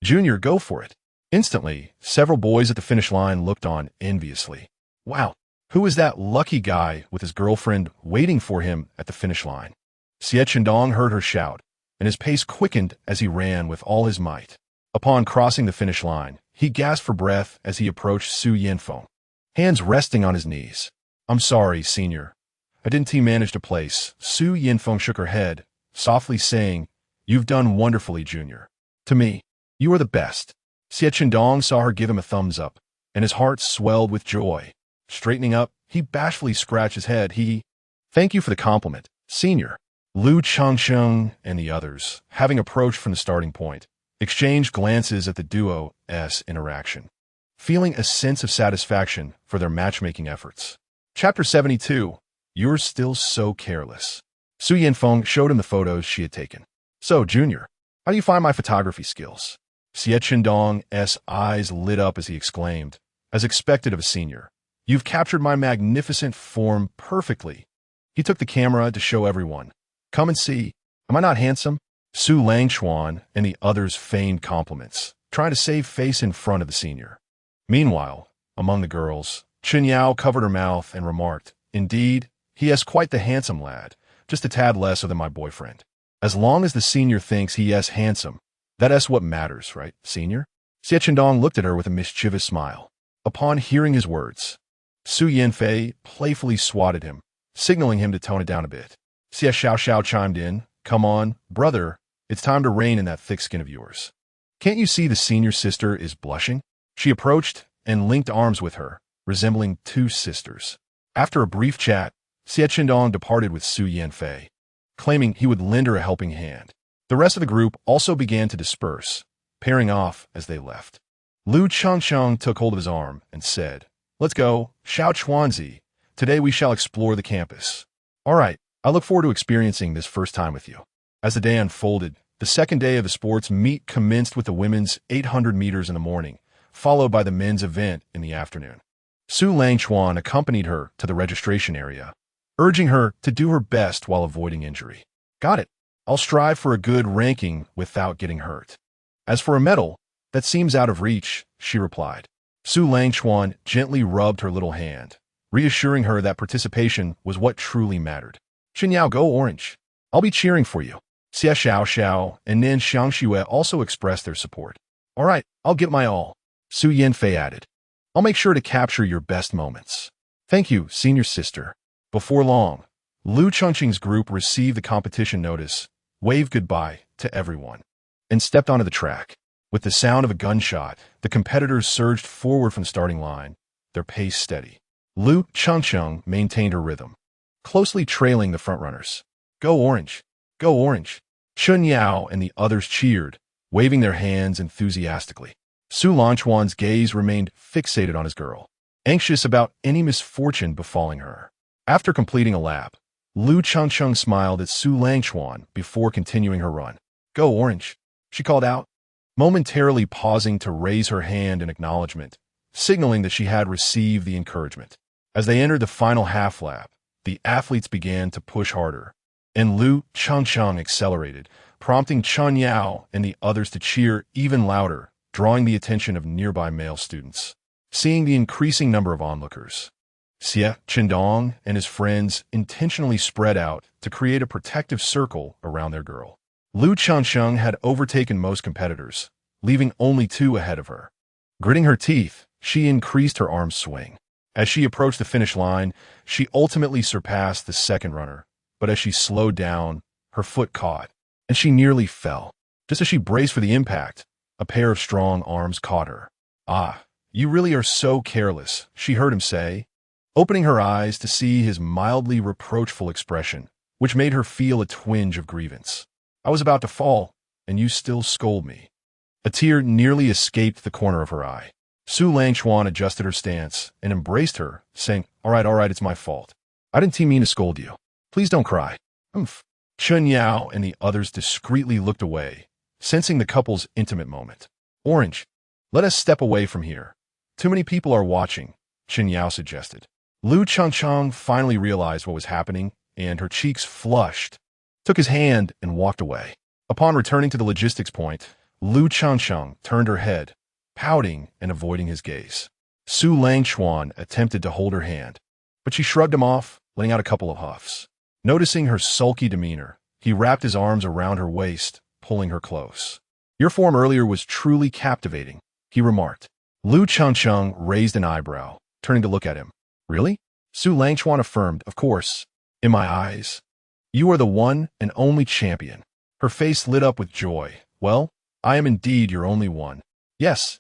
Junior, go for it. Instantly, several boys at the finish line looked on enviously. Wow, who is that lucky guy with his girlfriend waiting for him at the finish line? Xie Qindong heard her shout, and his pace quickened as he ran with all his might. Upon crossing the finish line, he gasped for breath as he approached Su Yanfeng, hands resting on his knees. I'm sorry, senior. I didn't manage to place. Su Yanfeng shook her head, softly saying, You've done wonderfully, Junior. To me, you are the best. Xie Qindong saw her give him a thumbs up, and his heart swelled with joy. Straightening up, he bashfully scratched his head. Thank you for the compliment, senior. Lu Changsheng and the others, having approached from the starting point, exchanged glances at the duo's interaction, feeling a sense of satisfaction for their matchmaking efforts. Chapter 72. You're still so careless. Su Yanfeng showed him the photos she had taken. So, Junior, how do you find my photography skills? Xie Qindong's eyes lit up as he exclaimed, as expected of a senior. You've captured my magnificent form perfectly. He took the camera to show everyone. Come and see. Am I not handsome? Su Langchuan and the others feigned compliments, trying to save face in front of the senior. Meanwhile, among the girls, Chen Yao covered her mouth and remarked, Indeed, he is quite the handsome lad, just a tad lesser than my boyfriend. As long as the senior thinks he is handsome, that is what matters, right, senior? Xie Qindong looked at her with a mischievous smile. Upon hearing his words, Su Yanfei playfully swatted him, signaling him to tone it down a bit. Xie Xiaoxiao chimed in, Come on, brother, it's time to rein in that thick skin of yours. Can't you see the senior sister is blushing? She approached and linked arms with her, resembling two sisters. After a brief chat, Xie Qindong departed with Su Yanfei, claiming he would lend her a helping hand. The rest of the group also began to disperse, pairing off as they left. Lu Changsheng took hold of his arm and said, Let's go, Xiao Chuanzi. Today we shall explore the campus. All right, I look forward to experiencing this first time with you. As the day unfolded, the second day of the sports meet commenced with the women's 800 meters in the morning, followed by the men's event in the afternoon. Su Langchuan accompanied her to the registration area, urging her to do her best while avoiding injury. Got it. I'll strive for a good ranking without getting hurt. As for a medal, that seems out of reach, she replied. Su Langchuan gently rubbed her little hand, reassuring her that participation was what truly mattered. Xinyao, go orange. I'll be cheering for you. Xie Xiaoxiao and Nan Xiangxue also expressed their support. All right, I'll give my all. Su Yanfei added. I'll make sure to capture your best moments. Thank you, senior sister. Before long, Lu Chongqing's group received the competition notice, waved goodbye to everyone, and stepped onto the track. With the sound of a gunshot, the competitors surged forward from the starting line, their pace steady. Lu Chongqing maintained her rhythm, closely trailing the frontrunners. Go orange! Go orange! Chun Yao and the others cheered, waving their hands enthusiastically. Su Langchuan's gaze remained fixated on his girl, anxious about any misfortune befalling her. After completing a lap, Lu Changsheng smiled at Su Langchuan before continuing her run. Go orange! She called out, momentarily pausing to raise her hand in acknowledgement, signaling that she had received the encouragement. As they entered the final half lap, the athletes began to push harder, and Lu Changsheng accelerated, prompting Chun Yao and the others to cheer even louder, drawing the attention of nearby male students. Seeing the increasing number of onlookers, Xie Qindong and his friends intentionally spread out to create a protective circle around their girl. Lu Changsheng had overtaken most competitors, leaving only two ahead of her. Gritting her teeth, she increased her arm swing. As she approached the finish line, she ultimately surpassed the second runner, but as she slowed down, her foot caught, and she nearly fell. Just as she braced for the impact, a pair of strong arms caught her. Ah, You really are so careless, she heard him say, opening her eyes to see his mildly reproachful expression, which made her feel a twinge of grievance. I was about to fall, and you still scold me. A tear nearly escaped the corner of her eye. Su Langchuan adjusted her stance and embraced her, saying, all right, it's my fault. I didn't mean to scold you. Please don't cry. Oomph. Chun Yao and the others discreetly looked away, sensing the couple's intimate moment. Orange, let us step away from here. Too many people are watching, Chun Yao suggested. Lu Changcheng finally realized what was happening, and her cheeks flushed, took his hand, and walked away. Upon returning to the logistics point, Lu Changcheng turned her head, pouting and avoiding his gaze. Su Langchuan attempted to hold her hand, but she shrugged him off, letting out a couple of huffs. Noticing her sulky demeanor, he wrapped his arms around her waist, pulling her close. Your form earlier was truly captivating, he remarked. Lu Changcheng raised an eyebrow, turning to look at him. Really? Su Langchuan affirmed, of course. In my eyes. You are the one and only champion. Her face lit up with joy. Well, I am indeed your only one. Yes,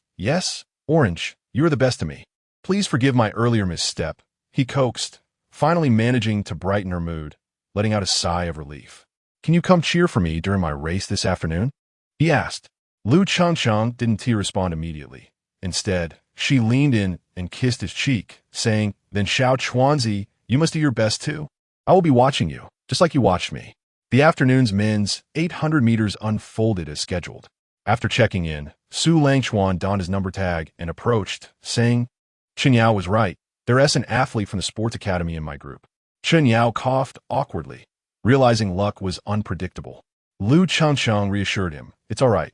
Orange, you are the best to me. Please forgive my earlier misstep, he coaxed, finally managing to brighten her mood, letting out a sigh of relief. Can you come cheer for me during my race this afternoon? He asked. Lu Changcheng didn't respond immediately. Instead, she leaned in and kissed his cheek, saying, then Xiao Chuanzi, you must do your best too. I will be watching you, just like you watched me. The afternoon's men's 800 meters unfolded as scheduled. After checking in, Su Langchuan donned his number tag and approached, saying, Chun Yao was right. There is an athlete from the sports academy in my group. Chun Yao coughed awkwardly, realizing luck was unpredictable. Lu Changcheng reassured him, it's all right.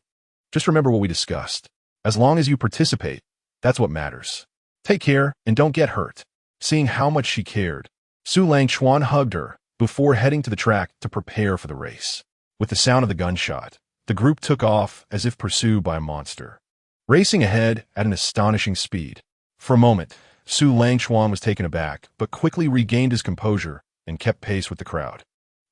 Just remember what we discussed. As long as you participate, that's what matters. Take care and don't get hurt. Seeing how much she cared, Su Langchuan hugged her before heading to the track to prepare for the race. With the sound of the gunshot, the group took off as if pursued by a monster, racing ahead at an astonishing speed. For a moment, Su Langchuan was taken aback, but quickly regained his composure and kept pace with the crowd.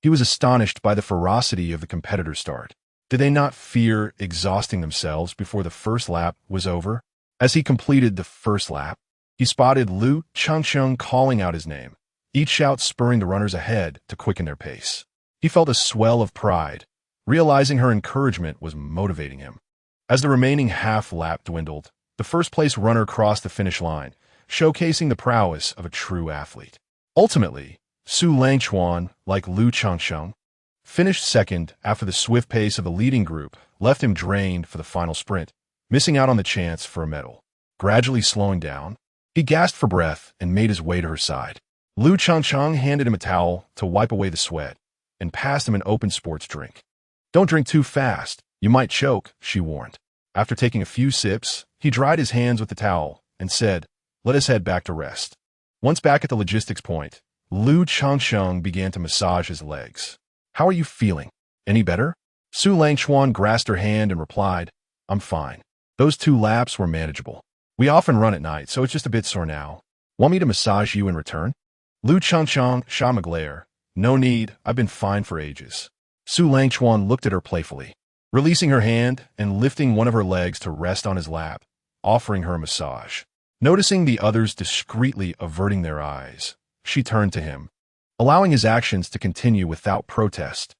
He was astonished by the ferocity of the competitors' start. Did they not fear exhausting themselves before the first lap was over? As he completed the first lap, he spotted Lu Changcheng calling out his name, each shout spurring the runners ahead to quicken their pace. He felt a swell of pride, realizing her encouragement was motivating him. As the remaining half lap dwindled, the first-place runner crossed the finish line, showcasing the prowess of a true athlete. Ultimately, Su Langchuan, like Lu Changcheng, finished second after the swift pace of the leading group left him drained for the final sprint, missing out on the chance for a medal. Gradually slowing down, he gasped for breath and made his way to her side. Lu Changcheng handed him a towel to wipe away the sweat and passed him an open sports drink. Don't drink too fast, you might choke, she warned. After taking a few sips, he dried his hands with the towel and said, let us head back to rest. Once back at the logistics point, Lu Changcheng began to massage his legs. How are you feeling? Any better? Su Langchuan grasped her hand and replied, I'm fine. Those 2 laps were manageable. We often run at night, so it's just a bit sore now. Want me to massage you in return? Lu Changcheng shot him a glare. No need, I've been fine for ages. Su Langchuan looked at her playfully, releasing her hand and lifting one of her legs to rest on his lap, offering her a massage. Noticing the others discreetly averting their eyes, she turned to him, allowing his actions to continue without protest.